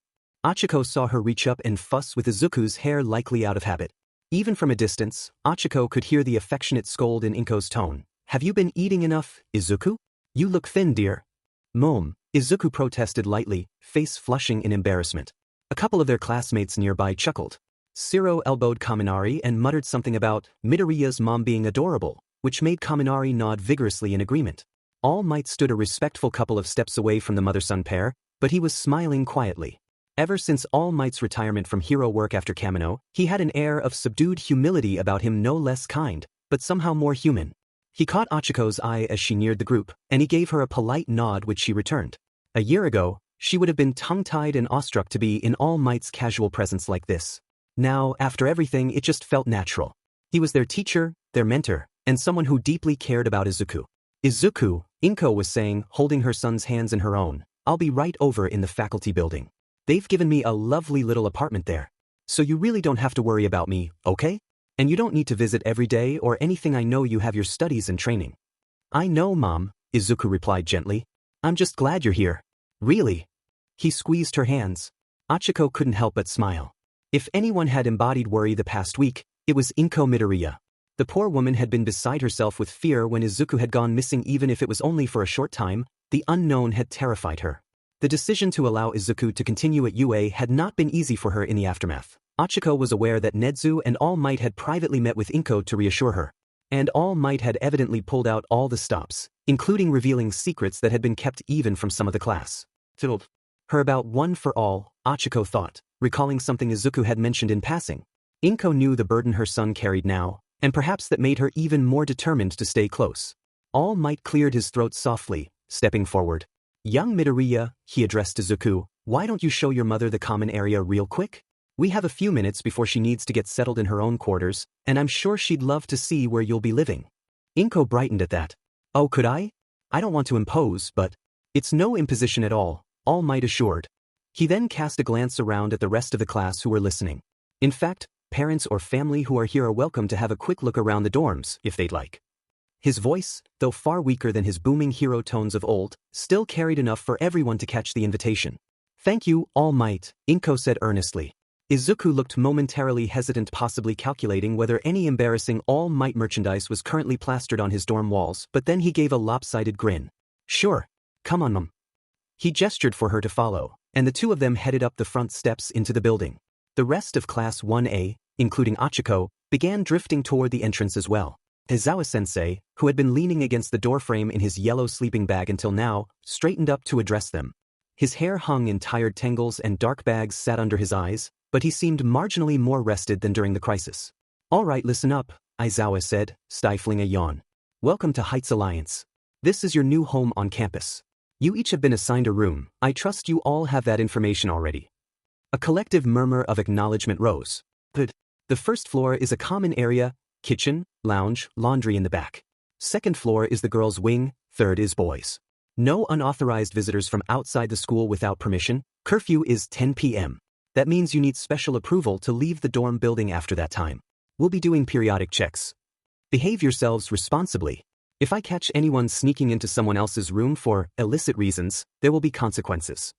Ochako saw her reach up and fuss with Izuku's hair, likely out of habit. Even from a distance, Ochako could hear the affectionate scold in Inko's tone. "Have you been eating enough, Izuku? You look thin, dear." "Mom," Izuku protested lightly, face flushing in embarrassment. A couple of their classmates nearby chuckled. Siro elbowed Kaminari and muttered something about Midoriya's mom being adorable, which made Kaminari nod vigorously in agreement. All Might stood a respectful couple of steps away from the mother-son pair, but he was smiling quietly. Ever since All Might's retirement from hero work after Kamino, he had an air of subdued humility about him, no less kind, but somehow more human. He caught Ochiko's eye as she neared the group, and he gave her a polite nod which she returned. A year ago, she would have been tongue-tied and awestruck to be in All Might's casual presence like this. Now, after everything, it just felt natural. He was their teacher, their mentor, and someone who deeply cared about Izuku. "Izuku," Inko was saying, holding her son's hands in her own, "I'll be right over in the faculty building. They've given me a lovely little apartment there. So you really don't have to worry about me, okay?" And you don't need to visit every day or anything. I know you have your studies and training. I know, Mom, Izuku replied gently. I'm just glad you're here. Really? He squeezed her hands. Ochako couldn't help but smile. If anyone had embodied worry the past week, it was Inko Midoriya. The poor woman had been beside herself with fear when Izuku had gone missing. Even if it was only for a short time, the unknown had terrified her. The decision to allow Izuku to continue at UA had not been easy for her in the aftermath. Ochako was aware that Nezu and All Might had privately met with Inko to reassure her. And All Might had evidently pulled out all the stops, including revealing secrets that had been kept even from some of the class. Titled her about one for all, Ochako thought, recalling something Izuku had mentioned in passing. Inko knew the burden her son carried now, and perhaps that made her even more determined to stay close. All Might cleared his throat softly, stepping forward. Young Midoriya, he addressed Izuku, why don't you show your mother the common area real quick? We have a few minutes before she needs to get settled in her own quarters, and I'm sure she'd love to see where you'll be living. Inko brightened at that. Oh, could I? I don't want to impose, but it's no imposition at all, All Might assured. He then cast a glance around at the rest of the class who were listening. In fact, parents or family who are here are welcome to have a quick look around the dorms, if they'd like. His voice, though far weaker than his booming hero tones of old, still carried enough for everyone to catch the invitation. Thank you, All Might, Inko said earnestly. Izuku looked momentarily hesitant, possibly calculating whether any embarrassing All Might merchandise was currently plastered on his dorm walls, but then he gave a lopsided grin. Sure. Come on, Mum. He gestured for her to follow, and the two of them headed up the front steps into the building. The rest of Class 1A, including Ochako, began drifting toward the entrance as well. Aizawa-sensei, who had been leaning against the doorframe in his yellow sleeping bag until now, straightened up to address them. His hair hung in tired tangles and dark bags sat under his eyes, but he seemed marginally more rested than during the crisis. All right, listen up, Aizawa said, stifling a yawn. Welcome to Heights Alliance. This is your new home on campus. You each have been assigned a room. I trust you all have that information already. A collective murmur of acknowledgement rose. Good. The first floor is a common area, kitchen, lounge, laundry in the back. Second floor is the girls' wing, third is boys. No unauthorized visitors from outside the school without permission. Curfew is 10 p.m. That means you need special approval to leave the dorm building after that time. We'll be doing periodic checks. Behave yourselves responsibly. If I catch anyone sneaking into someone else's room for illicit reasons, there will be consequences.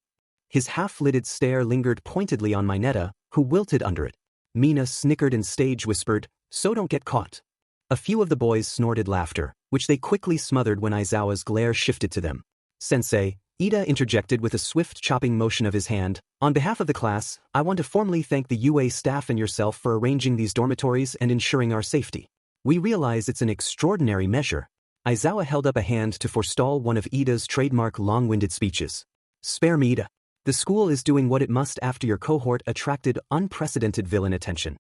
His half-lidded stare lingered pointedly on Mineta, who wilted under it. Mina snickered and stage whispered, so don't get caught. A few of the boys snorted laughter, which they quickly smothered when Aizawa's glare shifted to them. Sensei, Ida interjected with a swift chopping motion of his hand. On behalf of the class, I want to formally thank the UA staff and yourself for arranging these dormitories and ensuring our safety. We realize it's an extraordinary measure. Aizawa held up a hand to forestall one of Ida's trademark long-winded speeches. Spare me, Ida. The school is doing what it must after your cohort attracted unprecedented villain attention.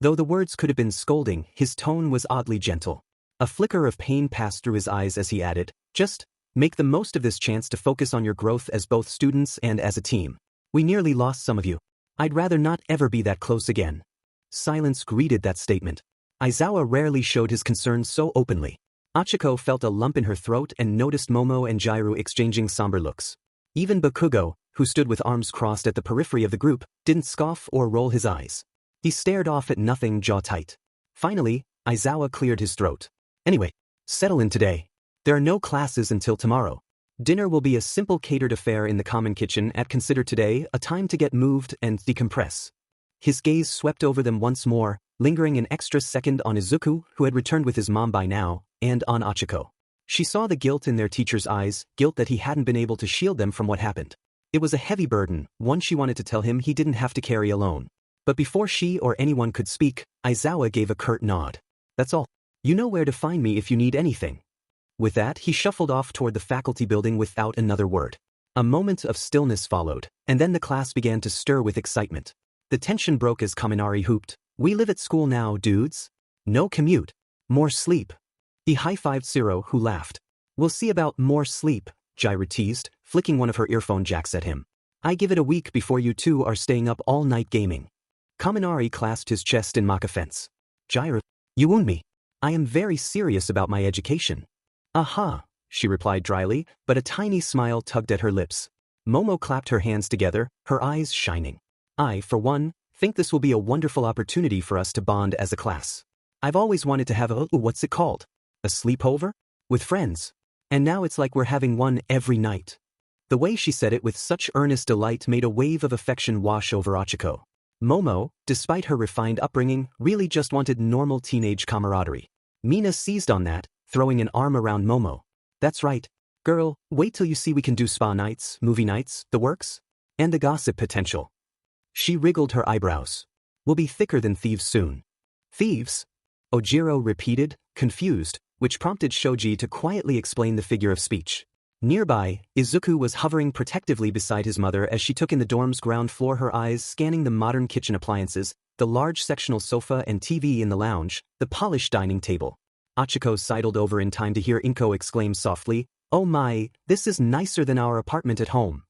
Though the words could have been scolding, his tone was oddly gentle. A flicker of pain passed through his eyes as he added, just make the most of this chance to focus on your growth as both students and as a team. We nearly lost some of you. I'd rather not ever be that close again. Silence greeted that statement. Aizawa rarely showed his concern so openly. Ochako felt a lump in her throat and noticed Momo and Jairu exchanging somber looks. Even Bakugo, who stood with arms crossed at the periphery of the group, didn't scoff or roll his eyes. He stared off at nothing, jaw tight. Finally, Aizawa cleared his throat. Anyway, settle in today. There are no classes until tomorrow. Dinner will be a simple catered affair in the common kitchen at Consider Today a time to get moved and decompress. His gaze swept over them once more, lingering an extra second on Izuku, who had returned with his mom by now, and on Ochako. She saw the guilt in their teacher's eyes, guilt that he hadn't been able to shield them from what happened. It was a heavy burden, one she wanted to tell him he didn't have to carry alone. But before she or anyone could speak, Aizawa gave a curt nod. That's all. You know where to find me if you need anything. With that, he shuffled off toward the faculty building without another word. A moment of stillness followed, and then the class began to stir with excitement. The tension broke as Kaminari hooped, "We live at school now, dudes. No commute. More sleep." He high-fived Siro, who laughed. "We'll see about more sleep," Jairu teased, flicking one of her earphone jacks at him. "I give it a week before you two are staying up all night gaming." Kaminari clasped his chest in mock offense. "Jairu, you wound me. I am very serious about my education." "Aha," she replied dryly, but a tiny smile tugged at her lips. Momo clapped her hands together, her eyes shining. "I, for one, think this will be a wonderful opportunity for us to bond as a class. I've always wanted to have what's it called? A sleepover? With friends. And now it's like we're having one every night. The way she said it with such earnest delight made a wave of affection wash over Ochako. Momo, despite her refined upbringing, really just wanted normal teenage camaraderie. Mina seized on that, throwing an arm around Momo. That's right. Girl, wait till you see we can do spa nights, movie nights, the works. And the gossip potential. She wriggled her eyebrows. We'll be thicker than thieves soon. Thieves? Ojiro repeated, confused, which prompted Shoji to quietly explain the figure of speech. Nearby, Izuku was hovering protectively beside his mother as she took in the dorm's ground floor, her eyes scanning the modern kitchen appliances, the large sectional sofa and TV in the lounge, the polished dining table. Ochako sidled over in time to hear Inko exclaim softly, "Oh my, this is nicer than our apartment at home."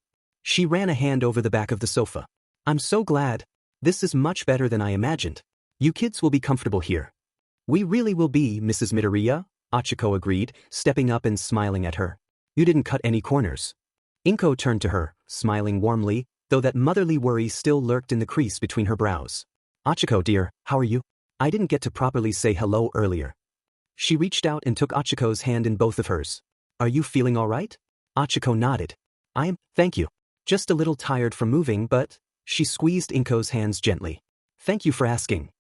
She ran a hand over the back of the sofa. "I'm so glad. This is much better than I imagined. You kids will be comfortable here." "We really will be, Mrs. Midoriya," Ochako agreed, stepping up and smiling at her. "You didn't cut any corners." Inko turned to her, smiling warmly, though that motherly worry still lurked in the crease between her brows. "Ochako dear, how are you? I didn't get to properly say hello earlier." She reached out and took Ochiko's hand in both of hers. "Are you feeling all right?" Ochako nodded. Thank you. Just a little tired from moving, but..." She squeezed Inko's hands gently. "Thank you for asking."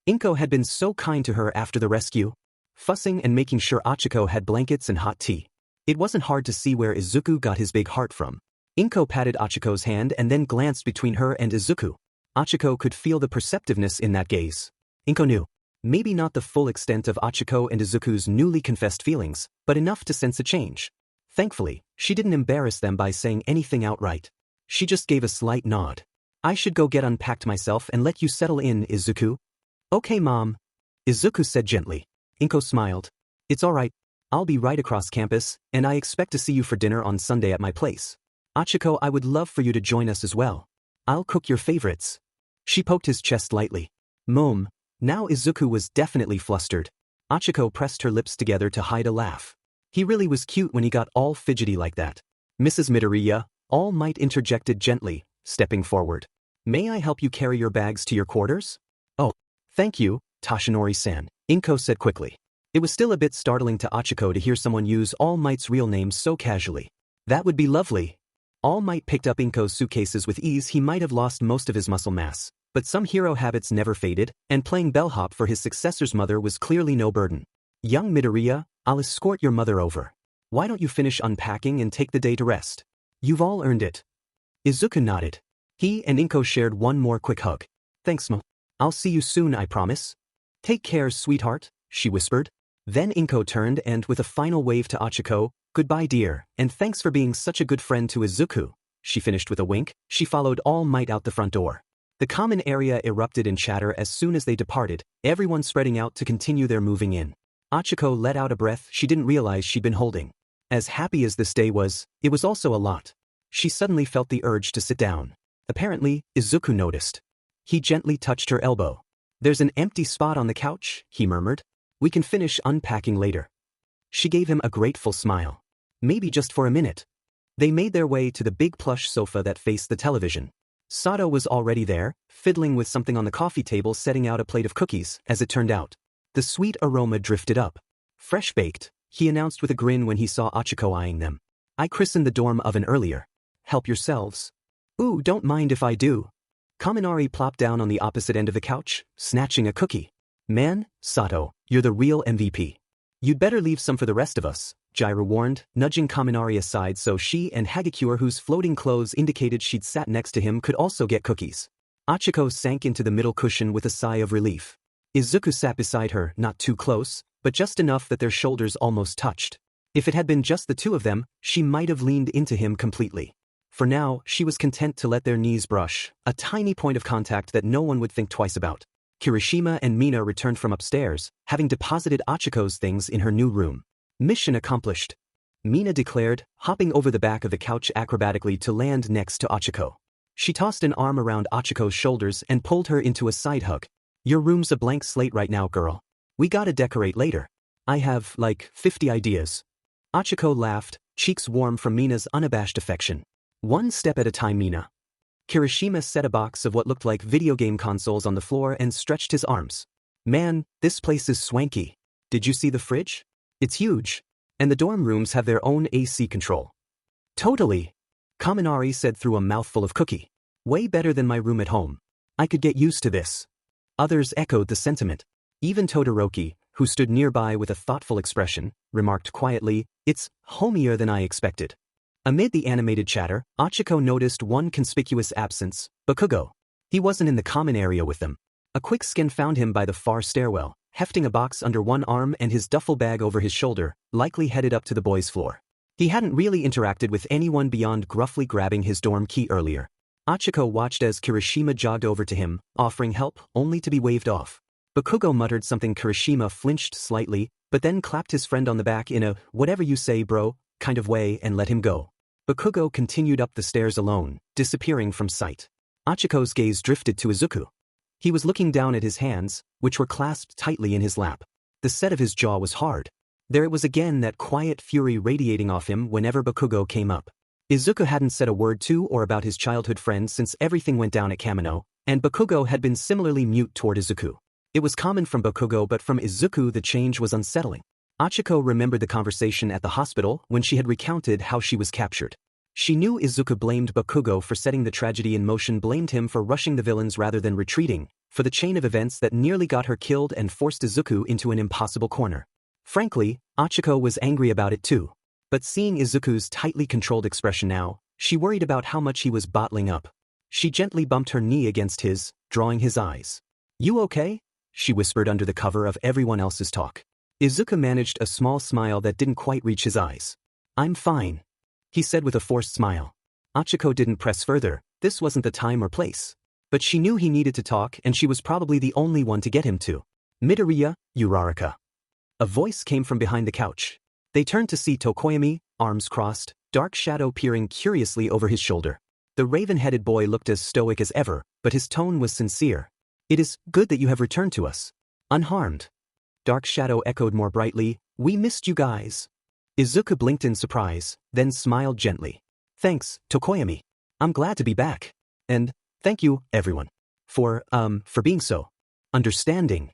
Inko had been so kind to her after the rescue, fussing and making sure Ochako had blankets and hot tea. It wasn't hard to see where Izuku got his big heart from. Inko patted Ochiko's hand and then glanced between her and Izuku. Ochako could feel the perceptiveness in that gaze. Inko knew. Maybe not the full extent of Ochako and Izuku's newly confessed feelings, but enough to sense a change. Thankfully, she didn't embarrass them by saying anything outright. She just gave a slight nod. "I should go get unpacked myself and let you settle in, Izuku." "Okay, Mom," Izuku said gently. Inko smiled. "It's all right. I'll be right across campus, and I expect to see you for dinner on Sunday at my place. Ochako, I would love for you to join us as well. I'll cook your favorites." She poked his chest lightly. "Mom." Now Izuku was definitely flustered. Ochako pressed her lips together to hide a laugh. He really was cute when he got all fidgety like that. "Mrs. Midoriya," All Might interjected gently, stepping forward. "May I help you carry your bags to your quarters?" "Oh, thank you, Toshinori-san," Inko said quickly. It was still a bit startling to Ochako to hear someone use All Might's real name so casually. "That would be lovely." All Might picked up Inko's suitcases with ease. He might have lost most of his muscle mass, but some hero habits never faded, and playing bellhop for his successor's mother was clearly no burden. "Young Midoriya, I'll escort your mother over. Why don't you finish unpacking and take the day to rest? You've all earned it." Izuku nodded. He and Inko shared one more quick hug. "Thanks, Ma. I'll see you soon, I promise." "Take care, sweetheart," she whispered. Then Inko turned and, with a final wave to Ochako, "Goodbye, dear, and thanks for being such a good friend to Izuku," she finished with a wink. She followed All Might out the front door. The common area erupted in chatter as soon as they departed, everyone spreading out to continue their moving in. Ochako let out a breath she didn't realize she'd been holding. As happy as this day was, it was also a lot. She suddenly felt the urge to sit down. Apparently, Izuku noticed. He gently touched her elbow. "There's an empty spot on the couch," he murmured. "We can finish unpacking later." She gave him a grateful smile. "Maybe just for a minute." They made their way to the big plush sofa that faced the television. Sato was already there, fiddling with something on the coffee table, setting out a plate of cookies, as it turned out. The sweet aroma drifted up. "Fresh baked," he announced with a grin when he saw Ochako eyeing them. "I christened the dorm oven earlier. Help yourselves." "Ooh, don't mind if I do." Kaminari plopped down on the opposite end of the couch, snatching a cookie. "Man, Sato, you're the real MVP. You'd better leave some for the rest of us," Jiraiya warned, nudging Kaminari aside so she and Hagakure, whose floating clothes indicated she'd sat next to him, could also get cookies. Ochako sank into the middle cushion with a sigh of relief. Izuku sat beside her, not too close, but just enough that their shoulders almost touched. If it had been just the two of them, she might have leaned into him completely. For now, she was content to let their knees brush, a tiny point of contact that no one would think twice about. Kirishima and Mina returned from upstairs, having deposited Ochako's things in her new room. "Mission accomplished," Mina declared, hopping over the back of the couch acrobatically to land next to Ochako. She tossed an arm around Ochako's shoulders and pulled her into a side hug. "Your room's a blank slate right now, girl. We gotta decorate later. I have, like, 50 ideas." Ochako laughed, cheeks warm from Mina's unabashed affection. "One step at a time, Mina." Kirishima set a box of what looked like video game consoles on the floor and stretched his arms. Man, this place is swanky. Did you see the fridge? It's huge. And the dorm rooms have their own AC control. Totally. Kaminari said through a mouthful of cookie. Way better than my room at home. I could get used to this. Others echoed the sentiment. Even Todoroki, who stood nearby with a thoughtful expression, remarked quietly, "It's homier than I expected." Amid the animated chatter, Ochako noticed one conspicuous absence, Bakugo. He wasn't in the common area with them. A quick scan found him by the far stairwell, hefting a box under one arm and his duffel bag over his shoulder, likely headed up to the boys' floor. He hadn't really interacted with anyone beyond gruffly grabbing his dorm key earlier. Ochako watched as Kirishima jogged over to him, offering help, only to be waved off. Bakugo muttered something. Kirishima flinched slightly, but then clapped his friend on the back in a "whatever you say bro" kind of way and let him go. Bakugo continued up the stairs alone, disappearing from sight. Ochiko's gaze drifted to Izuku. He was looking down at his hands, which were clasped tightly in his lap. The set of his jaw was hard. There it was again, that quiet fury radiating off him whenever Bakugo came up. Izuku hadn't said a word to or about his childhood friend since everything went down at Kamino, and Bakugo had been similarly mute toward Izuku. It was common from Bakugo, but from Izuku the change was unsettling. Ochako remembered the conversation at the hospital when she had recounted how she was captured. She knew Izuku blamed Bakugo for setting the tragedy in motion, blamed him for rushing the villains rather than retreating, for the chain of events that nearly got her killed and forced Izuku into an impossible corner. Frankly, Ochako was angry about it too. But seeing Izuku's tightly controlled expression now, she worried about how much he was bottling up. She gently bumped her knee against his, drawing his eyes. "You okay?" she whispered under the cover of everyone else's talk. Izuku managed a small smile that didn't quite reach his eyes. "I'm fine," he said with a forced smile. Ochako didn't press further. This wasn't the time or place. But she knew he needed to talk, and she was probably the only one to get him to. "Midoriya, Uraraka." A voice came from behind the couch. They turned to see Tokoyami, arms crossed, dark shadow peering curiously over his shoulder. The raven-headed boy looked as stoic as ever, but his tone was sincere. "It is good that you have returned to us. Unharmed." Dark Shadow echoed more brightly, "We missed you guys." Izuku blinked in surprise, then smiled gently. "Thanks, Tokoyami. I'm glad to be back. And thank you, everyone, for being so understanding."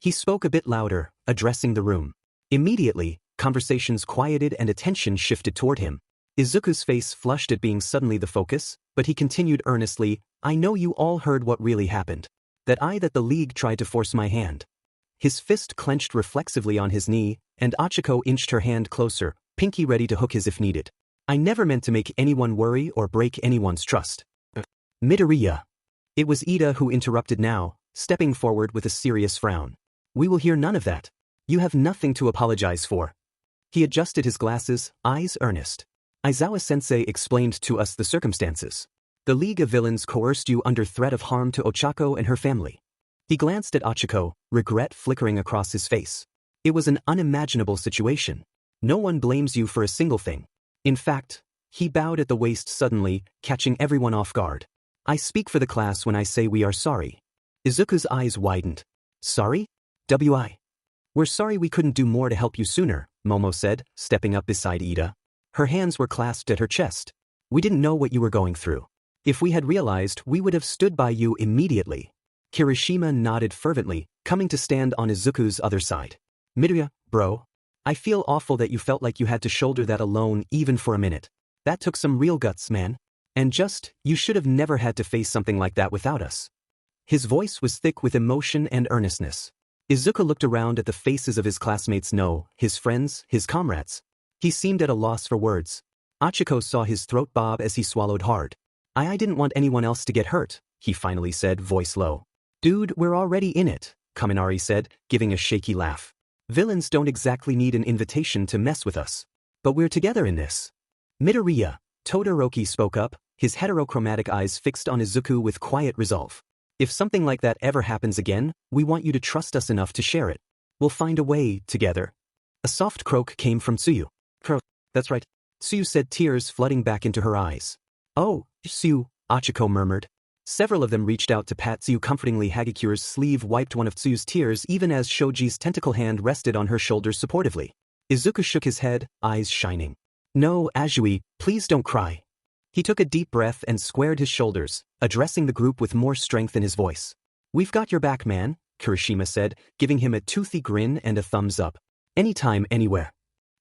He spoke a bit louder, addressing the room. Immediately, conversations quieted and attention shifted toward him. Izuku's face flushed at being suddenly the focus, but he continued earnestly, "I know you all heard what really happened. That the League tried to force my hand." His fist clenched reflexively on his knee, and Ochako inched her hand closer, pinky ready to hook his if needed. "I never meant to make anyone worry or break anyone's trust." "Midoriya." It was Ida who interrupted now, stepping forward with a serious frown. "We will hear none of that. You have nothing to apologize for." He adjusted his glasses, eyes earnest. "Aizawa-sensei explained to us the circumstances. The League of Villains coerced you under threat of harm to Ochako and her family." He glanced at Ochako, regret flickering across his face. It was an unimaginable situation. No one blames you for a single thing. In fact, he bowed at the waist suddenly, catching everyone off guard. "I speak for the class when I say we are sorry." Izuku's eyes widened. "Sorry? We're sorry we couldn't do more to help you sooner," Momo said, stepping up beside Ida. Her hands were clasped at her chest. "We didn't know what you were going through. If we had realized, we would have stood by you immediately." Kirishima nodded fervently, coming to stand on Izuku's other side. "Midoriya, bro. I feel awful that you felt like you had to shoulder that alone even for a minute. That took some real guts, man. And you should have never had to face something like that without us." His voice was thick with emotion and earnestness. Izuku looked around at the faces of his classmates, his friends, his comrades. He seemed at a loss for words. Ochako saw his throat bob as he swallowed hard. I didn't want anyone else to get hurt," he finally said, voice low. "Dude, we're already in it," Kaminari said, giving a shaky laugh. "Villains don't exactly need an invitation to mess with us. But we're together in this." "Midoriya," Todoroki spoke up, his heterochromatic eyes fixed on Izuku with quiet resolve. "If something like that ever happens again, we want you to trust us enough to share it. We'll find a way, together." A soft croak came from Tsuyu. "Croak, that's right," Tsuyu said, tears flooding back into her eyes. "Oh, Tsuyu," Ochako murmured. Several of them reached out to pat Tsuyu comfortingly. Hagikyure's sleeve wiped one of Tsuyu's tears even as Shoji's tentacle hand rested on her shoulder supportively. Izuku shook his head, eyes shining. "No, Azui, please don't cry." He took a deep breath and squared his shoulders, addressing the group with more strength in his voice. "We've got your back, man. Kirishima said, giving him a toothy grin and a thumbs up. Anytime, anywhere.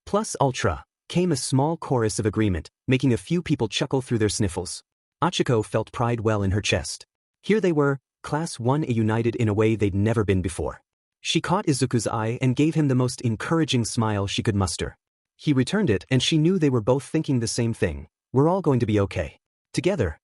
Plus ultra, came a small chorus of agreement, making a few people chuckle through their sniffles. Ochako felt pride well in her chest. Here they were, Class 1A united in a way they'd never been before. She caught Izuku's eye and gave him the most encouraging smile she could muster. He returned it and she knew they were both thinking the same thing. We're all going to be okay. Together,